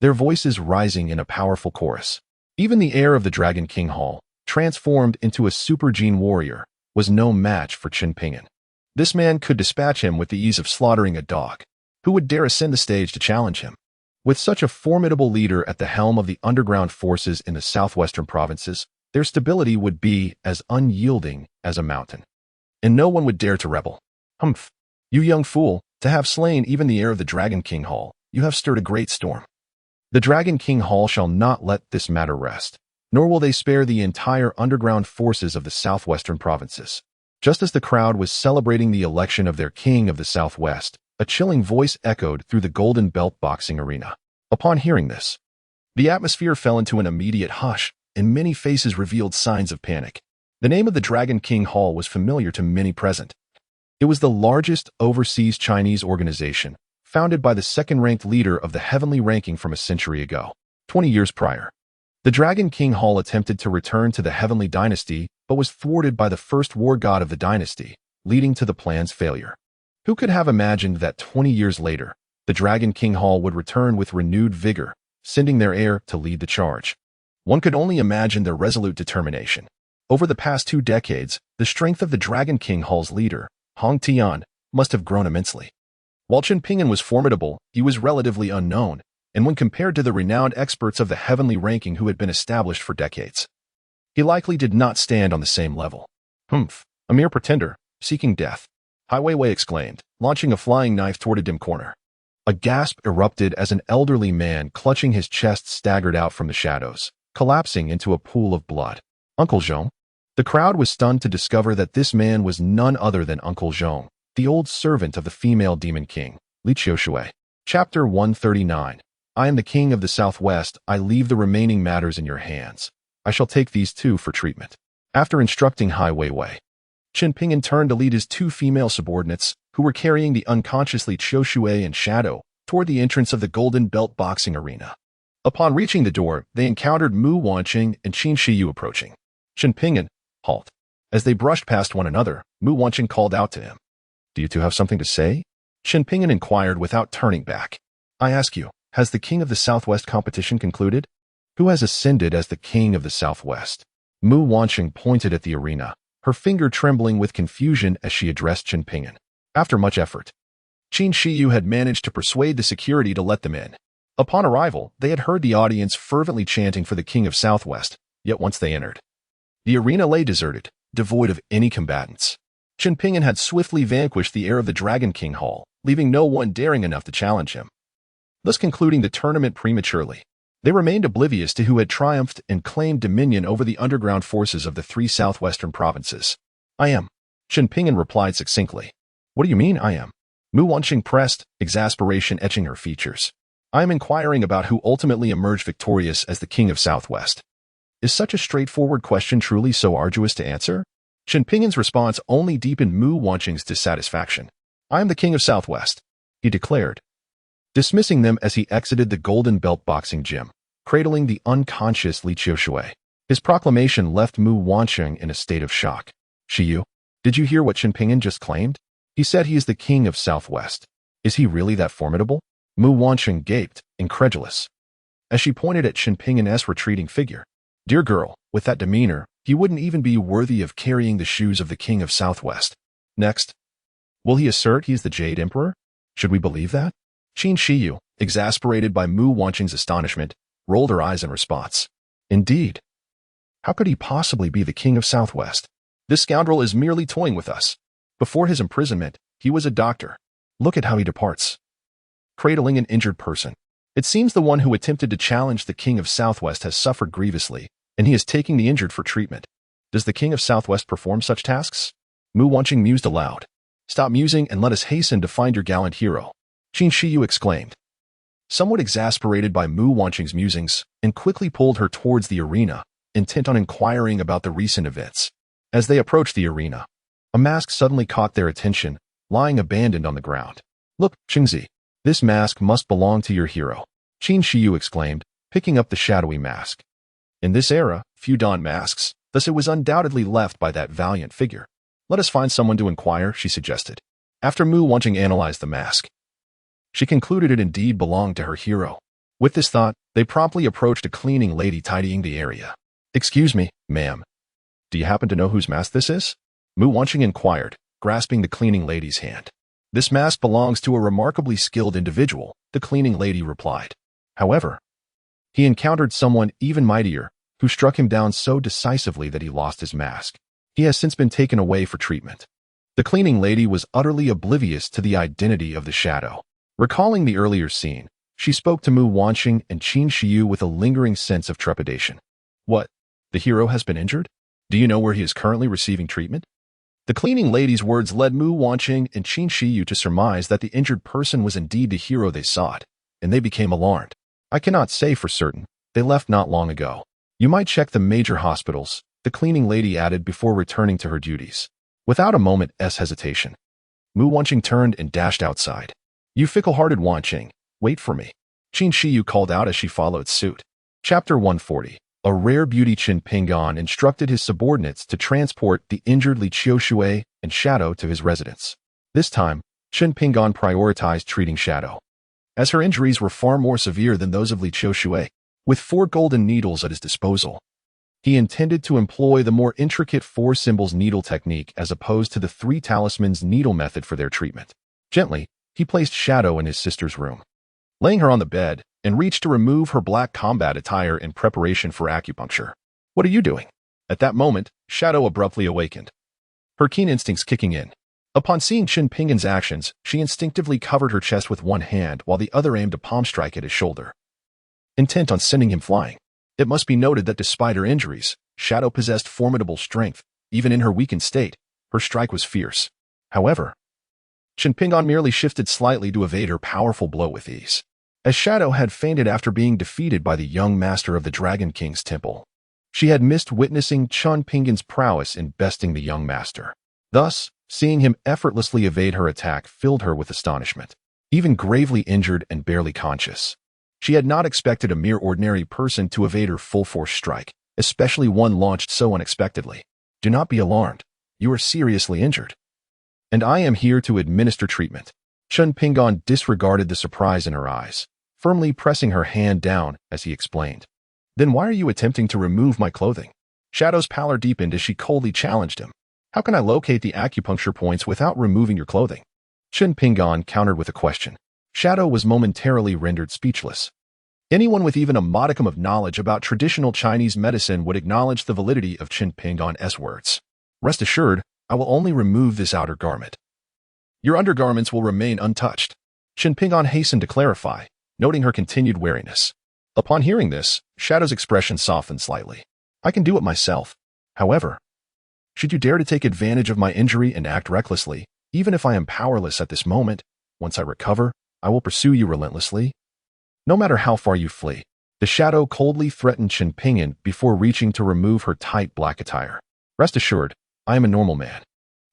their voices rising in a powerful chorus. Even the heir of the Dragon King Hall, transformed into a super gene warrior, was no match for Qin Ping'an. This man could dispatch him with the ease of slaughtering a dog. Who would dare ascend the stage to challenge him? With such a formidable leader at the helm of the underground forces in the southwestern provinces, their stability would be as unyielding as a mountain. And no one would dare to rebel. Humph! You young fool, to have slain even the heir of the Dragon King Hall, you have stirred a great storm. The Dragon King Hall shall not let this matter rest, nor will they spare the entire underground forces of the southwestern provinces. Just as the crowd was celebrating the election of their king of the southwest, a chilling voice echoed through the Golden Belt boxing arena. Upon hearing this, the atmosphere fell into an immediate hush, and many faces revealed signs of panic. The name of the Dragon King Hall was familiar to many present. It was the largest overseas Chinese organization, founded by the second-ranked leader of the heavenly ranking from a century ago, 20 years prior. The Dragon King Hall attempted to return to the heavenly dynasty, but was thwarted by the first war god of the dynasty, leading to the plan's failure. Who could have imagined that 20 years later, the Dragon King Hall would return with renewed vigor, sending their heir to lead the charge? One could only imagine their resolute determination. Over the past 2 decades, the strength of the Dragon King Hall's leader, Hong Tian, must have grown immensely. While Qin Ping'an was formidable, he was relatively unknown, and when compared to the renowned experts of the heavenly ranking who had been established for decades, he likely did not stand on the same level. Humph, a mere pretender, seeking death, Hai Weiwei exclaimed, launching a flying knife toward a dim corner. A gasp erupted as an elderly man clutching his chest staggered out from the shadows, collapsing into a pool of blood. Uncle Zhong? The crowd was stunned to discover that this man was none other than Uncle Zhong, the old servant of the female demon king, Li Qiushui. Chapter 139. I am the king of the southwest. I leave the remaining matters in your hands. I shall take these 2 for treatment. After instructing Hai Weiwei, Qin Ping'an turned to lead his 2 female subordinates, who were carrying the unconscious Li Qiushui and Shadow, toward the entrance of the Golden Belt boxing arena. Upon reaching the door, they encountered Mu Wanqing and Qin Shiyu approaching. Qin Ping'an, halt. As they brushed past one another, Mu Wanqing called out to him. Do you 2 have something to say? Qin Ping'an inquired without turning back. I ask you, has the King of the Southwest competition concluded? Who has ascended as the King of the Southwest? Mu Wanqing pointed at the arena, her finger trembling with confusion as she addressed Qin Ping'an. After much effort, Qin Shiyu had managed to persuade the security to let them in. Upon arrival, they had heard the audience fervently chanting for the King of Southwest, yet once they entered, the arena lay deserted, devoid of any combatants. Qin Ping'an had swiftly vanquished the heir of the Dragon King Hall, leaving no one daring enough to challenge him, thus concluding the tournament prematurely. They remained oblivious to who had triumphed and claimed dominion over the underground forces of the 3 southwestern provinces. I am. Qin Ping'an replied succinctly. What do you mean, I am? Mu Wanqing pressed, exasperation etching her features. I am inquiring about who ultimately emerged victorious as the King of Southwest. Is such a straightforward question truly so arduous to answer? Qin Ping'an's response only deepened Mu Wanqing's dissatisfaction. I am the King of Southwest, he declared, dismissing them as he exited the Golden Belt boxing gym, cradling the unconscious Li Qiushui. His proclamation left Mu Wanqing in a state of shock. Shiyu, did you hear what Qin Ping'an just claimed? He said he is the King of Southwest. Is he really that formidable? Mu Wanqing gaped, incredulous, as she pointed at Qin Ping'an's retreating figure. Dear girl, with that demeanor, he wouldn't even be worthy of carrying the shoes of the King of Southwest. Next, will he assert he is the Jade Emperor? Should we believe that? Qin Shiyu, exasperated by Mu Wanqing's astonishment, rolled her eyes in response. Indeed. How could he possibly be the King of Southwest? This scoundrel is merely toying with us. Before his imprisonment, he was a doctor. Look at how he departs, cradling an injured person. It seems the one who attempted to challenge the King of Southwest has suffered grievously, and he is taking the injured for treatment. Does the King of Southwest perform such tasks? Mu Wanqing mused aloud. Stop musing and let us hasten to find your gallant hero, Qin Shiyu exclaimed, somewhat exasperated by Mu Wanqing's musings, and quickly pulled her towards the arena, intent on inquiring about the recent events. As they approached the arena, a mask suddenly caught their attention, lying abandoned on the ground. Look, Qingzi, this mask must belong to your hero, Qin Shiyu exclaimed, picking up the shadowy mask. In this era, few don masks, thus it was undoubtedly left by that valiant figure. Let us find someone to inquire, she suggested. After Mu Wanqing analyzed the mask, she concluded it indeed belonged to her hero. With this thought, they promptly approached a cleaning lady tidying the area. "Excuse me, ma'am. Do you happen to know whose mask this is?" Mu Wanqing inquired, grasping the cleaning lady's hand. "This mask belongs to a remarkably skilled individual," the cleaning lady replied. "However, he encountered someone even mightier, who struck him down so decisively that he lost his mask. He has since been taken away for treatment." The cleaning lady was utterly oblivious to the identity of the shadow. Recalling the earlier scene, she spoke to Mu Wanqing and Qin Shiyu with a lingering sense of trepidation. "What? The hero has been injured? Do you know where he is currently receiving treatment?" The cleaning lady's words led Mu Wanqing and Qin Shiyu to surmise that the injured person was indeed the hero they sought, and they became alarmed. "I cannot say for certain. They left not long ago. You might check the major hospitals," the cleaning lady added before returning to her duties. Without a moment's hesitation, Mu Wanqing turned and dashed outside. "You fickle-hearted Wanqing, wait for me," Qin Shiyu called out as she followed suit. Chapter 140. A rare beauty. Qin Pingan instructed his subordinates to transport the injured Li Qiushui and Shadow to his residence. This time, Qin Pingan prioritized treating Shadow, as her injuries were far more severe than those of Li Qiushui. With 4 golden needles at his disposal, he intended to employ the more intricate 4 symbols needle technique as opposed to the 3 talismans needle method for their treatment. Gently, he placed Shadow in his sister's room, laying her on the bed, and reached to remove her black combat attire in preparation for acupuncture. "What are you doing?" At that moment, Shadow abruptly awakened, her keen instincts kicking in. Upon seeing Qin Pingan's actions, she instinctively covered her chest with one hand while the other aimed a palm strike at his shoulder, intent on sending him flying. It must be noted that despite her injuries, Shadow possessed formidable strength. Even in her weakened state, her strike was fierce. However, Qin Pingan merely shifted slightly to evade her powerful blow with ease, as Shadow had fainted after being defeated by the young master of the Dragon King's temple. She had missed witnessing Qin Pingan's prowess in besting the young master. Thus, seeing him effortlessly evade her attack filled her with astonishment. Even gravely injured and barely conscious, she had not expected a mere ordinary person to evade her full-force strike, especially one launched so unexpectedly. "Do not be alarmed. You are seriously injured, and I am here to administer treatment." Qin Pingan disregarded the surprise in her eyes, firmly pressing her hand down as he explained. "Then why are you attempting to remove my clothing?" Shadow's pallor deepened as she coldly challenged him. "How can I locate the acupuncture points without removing your clothing?" Qin Pingan countered with a question. Shadow was momentarily rendered speechless. Anyone with even a modicum of knowledge about traditional Chinese medicine would acknowledge the validity of Qin Pingan's words. "Rest assured, I will only remove this outer garment. Your undergarments will remain untouched," Qin Pingan hastened to clarify, noting her continued wariness. Upon hearing this, Shadow's expression softened slightly. "I can do it myself. However, should you dare to take advantage of my injury and act recklessly, even if I am powerless at this moment, once I recover, I will pursue you relentlessly. No matter how far you flee." The Shadow coldly threatened Qin Pingan before reaching to remove her tight black attire. "Rest assured, I am a normal man,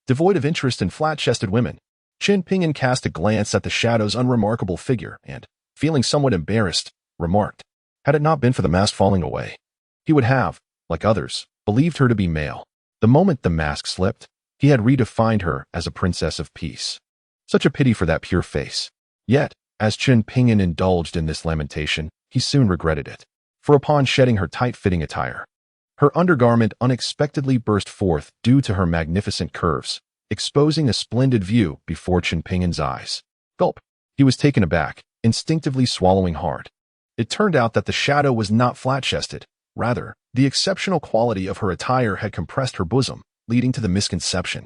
devoid of interest in flat-chested women." Qin Pingan cast a glance at the Shadow's unremarkable figure and, feeling somewhat embarrassed, remarked, "Had it not been for the mask falling away, he would have, like others, believed her to be male." The moment the mask slipped, he had redefined her as a princess of peace. Such a pity for that pure face. Yet, as Qin Pingan indulged in this lamentation, he soon regretted it. For upon shedding her tight-fitting attire, her undergarment unexpectedly burst forth due to her magnificent curves, exposing a splendid view before Qin Pingan's eyes. Gulp! He was taken aback, instinctively swallowing hard. It turned out that the Shadow was not flat-chested. Rather, the exceptional quality of her attire had compressed her bosom, leading to the misconception.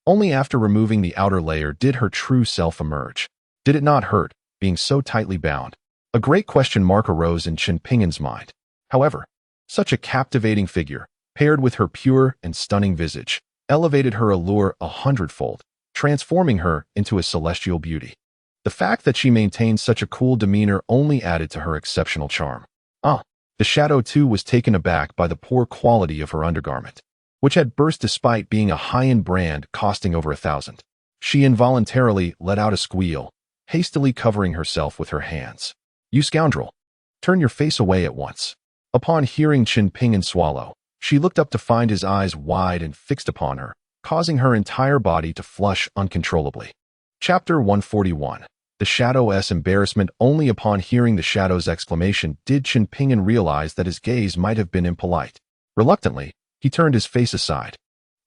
Only after removing the outer layer did her true self emerge. Did it not hurt, being so tightly bound? A great question mark arose in Qin Pingan's mind. However, such a captivating figure, paired with her pure and stunning visage, elevated her allure 100-fold, transforming her into a celestial beauty. The fact that she maintained such a cool demeanor only added to her exceptional charm. The Shadow too was taken aback by the poor quality of her undergarment, which had burst despite being a high-end brand costing over 1,000. She involuntarily let out a squeal, hastily covering herself with her hands. "You scoundrel! Turn your face away at once." Upon hearing Qin Pingan swallow, she looked up to find his eyes wide and fixed upon her, causing her entire body to flush uncontrollably. Chapter 141. the shadow's embarrassment. Only upon hearing the shadow's exclamation did Chen Pingyan realize that his gaze might have been impolite. Reluctantly, he turned his face aside.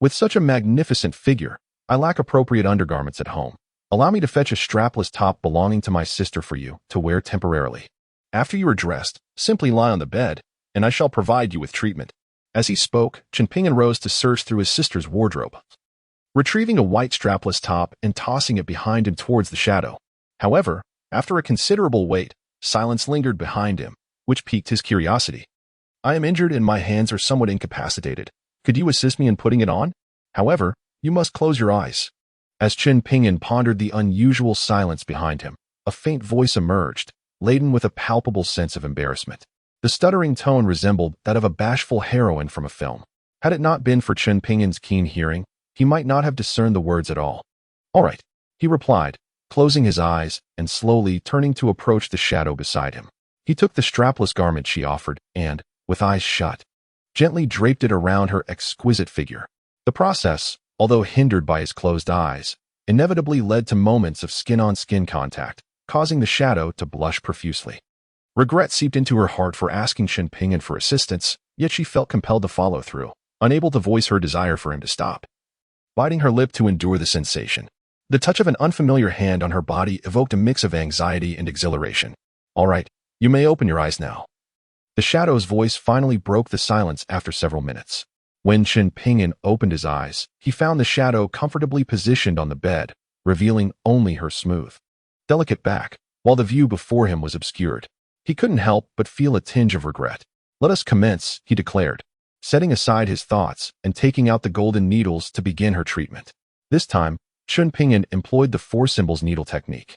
With such a magnificent figure, I lack appropriate undergarments at home. Allow me to fetch a strapless top belonging to my sister for you to wear temporarily. After you are dressed, simply lie on the bed, and I shall provide you with treatment. As he spoke, Chen Pingyan rose to search through his sister's wardrobe, retrieving a white strapless top and tossing it behind him towards the shadow. However, after a considerable wait, silence lingered behind him, which piqued his curiosity. I am injured and my hands are somewhat incapacitated. Could you assist me in putting it on? However, you must close your eyes. As Chen Pingyan pondered the unusual silence behind him, a faint voice emerged, laden with a palpable sense of embarrassment. The stuttering tone resembled that of a bashful heroine from a film. Had it not been for Chen Pingyan's keen hearing, he might not have discerned the words at all. All right, he replied, closing his eyes and slowly turning to approach the shadow beside him. He took the strapless garment she offered and, with eyes shut, gently draped it around her exquisite figure. The process, although hindered by his closed eyes, inevitably led to moments of skin-on-skin contact, causing the shadow to blush profusely. Regret seeped into her heart for asking Chen Pingyan for assistance, yet she felt compelled to follow through, unable to voice her desire for him to stop. Biting her lip to endure the sensation, the touch of an unfamiliar hand on her body evoked a mix of anxiety and exhilaration. All right, you may open your eyes now. The shadow's voice finally broke the silence after several minutes. When Chen Pingyan opened his eyes, he found the shadow comfortably positioned on the bed, revealing only her smooth, delicate back, while the view before him was obscured. He couldn't help but feel a tinge of regret. Let us commence, he declared, setting aside his thoughts and taking out the golden needles to begin her treatment. This time, Chen Pingyan employed the 4 symbols needle technique,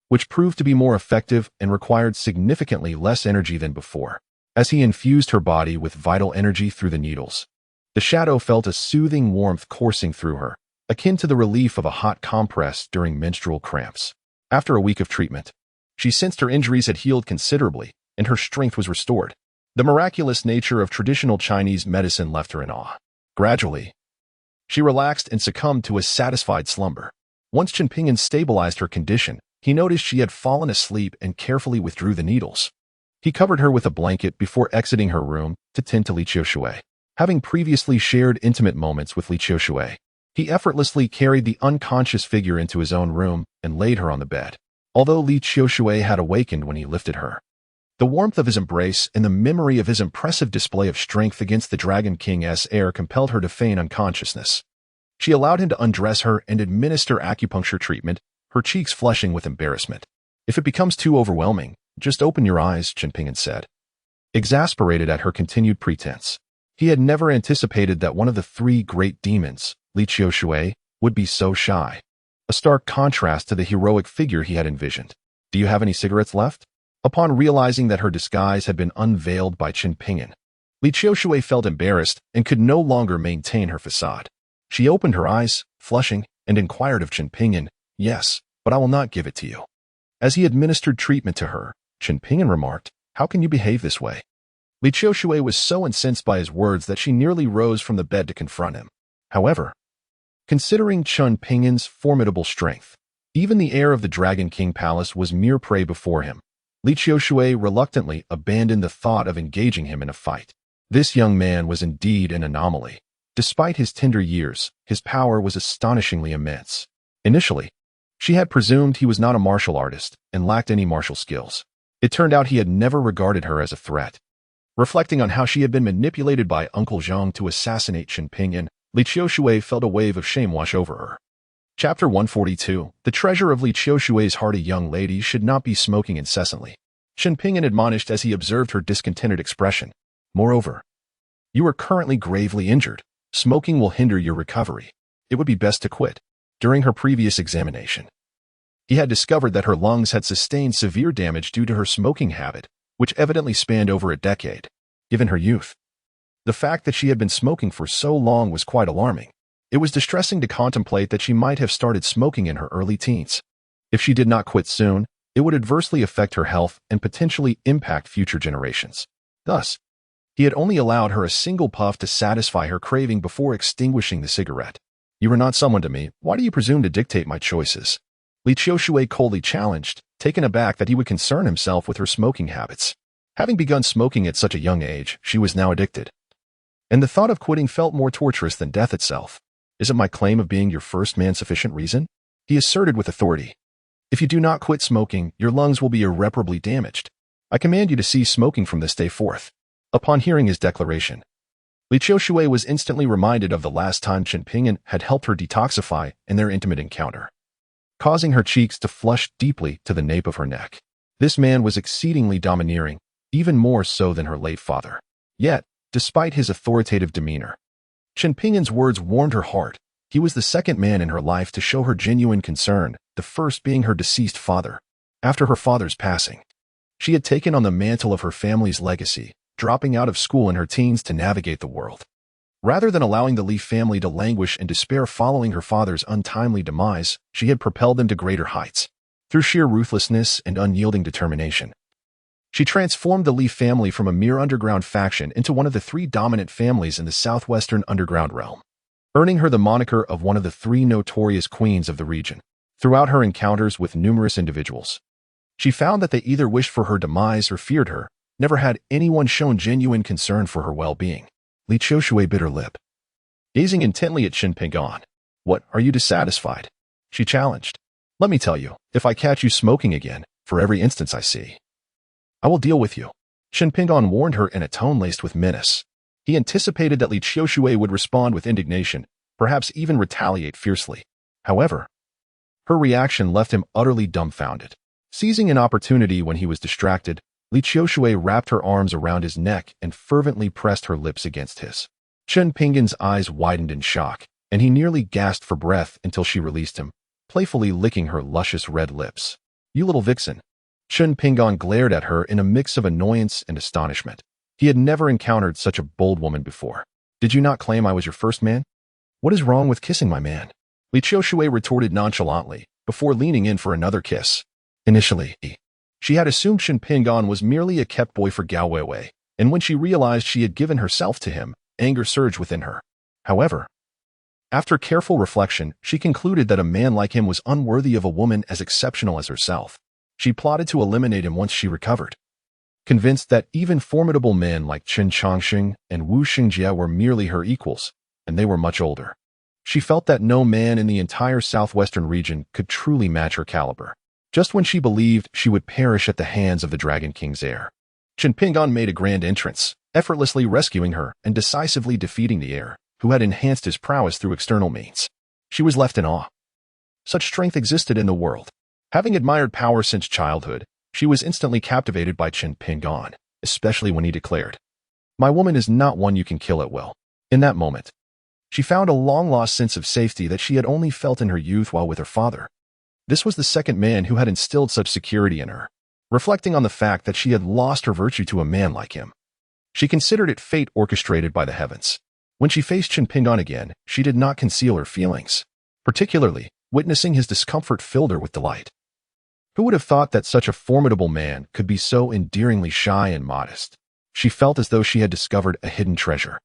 which proved to be more effective and required significantly less energy than before. As he infused her body with vital energy through the needles, the shadow felt a soothing warmth coursing through her, akin to the relief of a hot compress during menstrual cramps. After a week of treatment, she sensed her injuries had healed considerably, and her strength was restored. The miraculous nature of traditional Chinese medicine left her in awe. Gradually, she relaxed and succumbed to a satisfied slumber. Once Chen Pingyan stabilized her condition, he noticed she had fallen asleep and carefully withdrew the needles. He covered her with a blanket before exiting her room to tend to Li Qiushui. Having previously shared intimate moments with Li Qiushui, he effortlessly carried the unconscious figure into his own room and laid her on the bed. Although Li Qiushui had awakened when he lifted her, the warmth of his embrace and the memory of his impressive display of strength against the Dragon King's heir compelled her to feign unconsciousness. She allowed him to undress her and administer acupuncture treatment, her cheeks flushing with embarrassment. If it becomes too overwhelming, just open your eyes, Chen Pingyan said, exasperated at her continued pretense. He had never anticipated that one of the 3 great demons, Li Qiushui, would be so shy, a stark contrast to the heroic figure he had envisioned. Do you have any cigarettes left? Upon realizing that her disguise had been unveiled by Chen Pingyan, Li Qiushui felt embarrassed and could no longer maintain her facade. She opened her eyes, flushing, and inquired of Chen Pingyan, "Yes, but I will not give it to you." As he administered treatment to her, Chen Pingyan remarked, "How can you behave this way?" Li Qiushui was so incensed by his words that she nearly rose from the bed to confront him. However, considering Chen Pingyan's formidable strength, even the heir of the Dragon King Palace was mere prey before him. Li Qiushui reluctantly abandoned the thought of engaging him in a fight. This young man was indeed an anomaly. Despite his tender years, his power was astonishingly immense. Initially, she had presumed he was not a martial artist and lacked any martial skills. It turned out he had never regarded her as a threat. Reflecting on how she had been manipulated by Uncle Zhang to assassinate Chen Pingyan, Li Qiushui felt a wave of shame wash over her. Chapter 142. The treasure of Li Qiushui's heart. A young lady should not be smoking incessantly, Chen Pingyan admonished as he observed her discontented expression. Moreover, you are currently gravely injured. Smoking will hinder your recovery. It would be best to quit. During her previous examination, he had discovered that her lungs had sustained severe damage due to her smoking habit, which evidently spanned over a decade. Given her youth, the fact that she had been smoking for so long was quite alarming. It was distressing to contemplate that she might have started smoking in her early teens. If she did not quit soon, it would adversely affect her health and potentially impact future generations. Thus, he had only allowed her a single puff to satisfy her craving before extinguishing the cigarette. "You are not someone to me. Why do you presume to dictate my choices?" Li Qiushui coldly challenged, taken aback that he would concern himself with her smoking habits. Having begun smoking at such a young age, she was now addicted. And the thought of quitting felt more torturous than death itself. Isn't my claim of being your first man sufficient reason? He asserted with authority. If you do not quit smoking, your lungs will be irreparably damaged. I command you to cease smoking from this day forth. Upon hearing his declaration, Li Qiushui was instantly reminded of the last time Chen Pingyan had helped her detoxify in their intimate encounter, causing her cheeks to flush deeply to the nape of her neck. This man was exceedingly domineering, even more so than her late father. Yet, despite his authoritative demeanor, Chen Pingyan's words warmed her heart. He was the second man in her life to show her genuine concern, the first being her deceased father. After her father's passing, she had taken on the mantle of her family's legacy, dropping out of school in her teens to navigate the world. Rather than allowing the Li family to languish in despair following her father's untimely demise, she had propelled them to greater heights. Through sheer ruthlessness and unyielding determination, she transformed the Li family from a mere underground faction into one of the three dominant families in the southwestern underground realm, earning her the moniker of one of the three notorious queens of the region. Throughout her encounters with numerous individuals, she found that they either wished for her demise or feared her. Never had anyone shown genuine concern for her well-being. Li Qiushui bit her lip, gazing intently at Chen Pingyan. What, are you dissatisfied? She challenged. Let me tell you, if I catch you smoking again, for every instance I see, I will deal with you. Chen Pingyan warned her in a tone laced with menace. He anticipated that Li Qiushui would respond with indignation, perhaps even retaliate fiercely. However, her reaction left him utterly dumbfounded. Seizing an opportunity when he was distracted, Li Qiushui wrapped her arms around his neck and fervently pressed her lips against his. Chen Pingyan's eyes widened in shock, and he nearly gasped for breath until she released him, playfully licking her luscious red lips. You little vixen. Chen Pingyan glared at her in a mix of annoyance and astonishment. He had never encountered such a bold woman before. Did you not claim I was your first man? What is wrong with kissing my man? Li Qiushui retorted nonchalantly, before leaning in for another kiss. Initially, she had assumed Chen Pingyan was merely a kept boy for Gao Weiwei, and when she realized she had given herself to him, anger surged within her. However, after careful reflection, she concluded that a man like him was unworthy of a woman as exceptional as herself. She plotted to eliminate him once she recovered, convinced that even formidable men like Chen Chongqing and Wu Xingjie were merely her equals, and they were much older. She felt that no man in the entire southwestern region could truly match her caliber. Just when she believed she would perish at the hands of the Dragon King's heir, Chen Pingyan made a grand entrance, effortlessly rescuing her and decisively defeating the heir, who had enhanced his prowess through external means. She was left in awe. Such strength existed in the world. Having admired power since childhood, she was instantly captivated by Chen Pingyan, especially when he declared, "My woman is not one you can kill at will." In that moment, she found a long-lost sense of safety that she had only felt in her youth while with her father. This was the second man who had instilled such security in her. Reflecting on the fact that she had lost her virtue to a man like him, she considered it fate orchestrated by the heavens. When she faced Chen Pingyan again, she did not conceal her feelings. Particularly, witnessing his discomfort filled her with delight. Who would have thought that such a formidable man could be so endearingly shy and modest? She felt as though she had discovered a hidden treasure.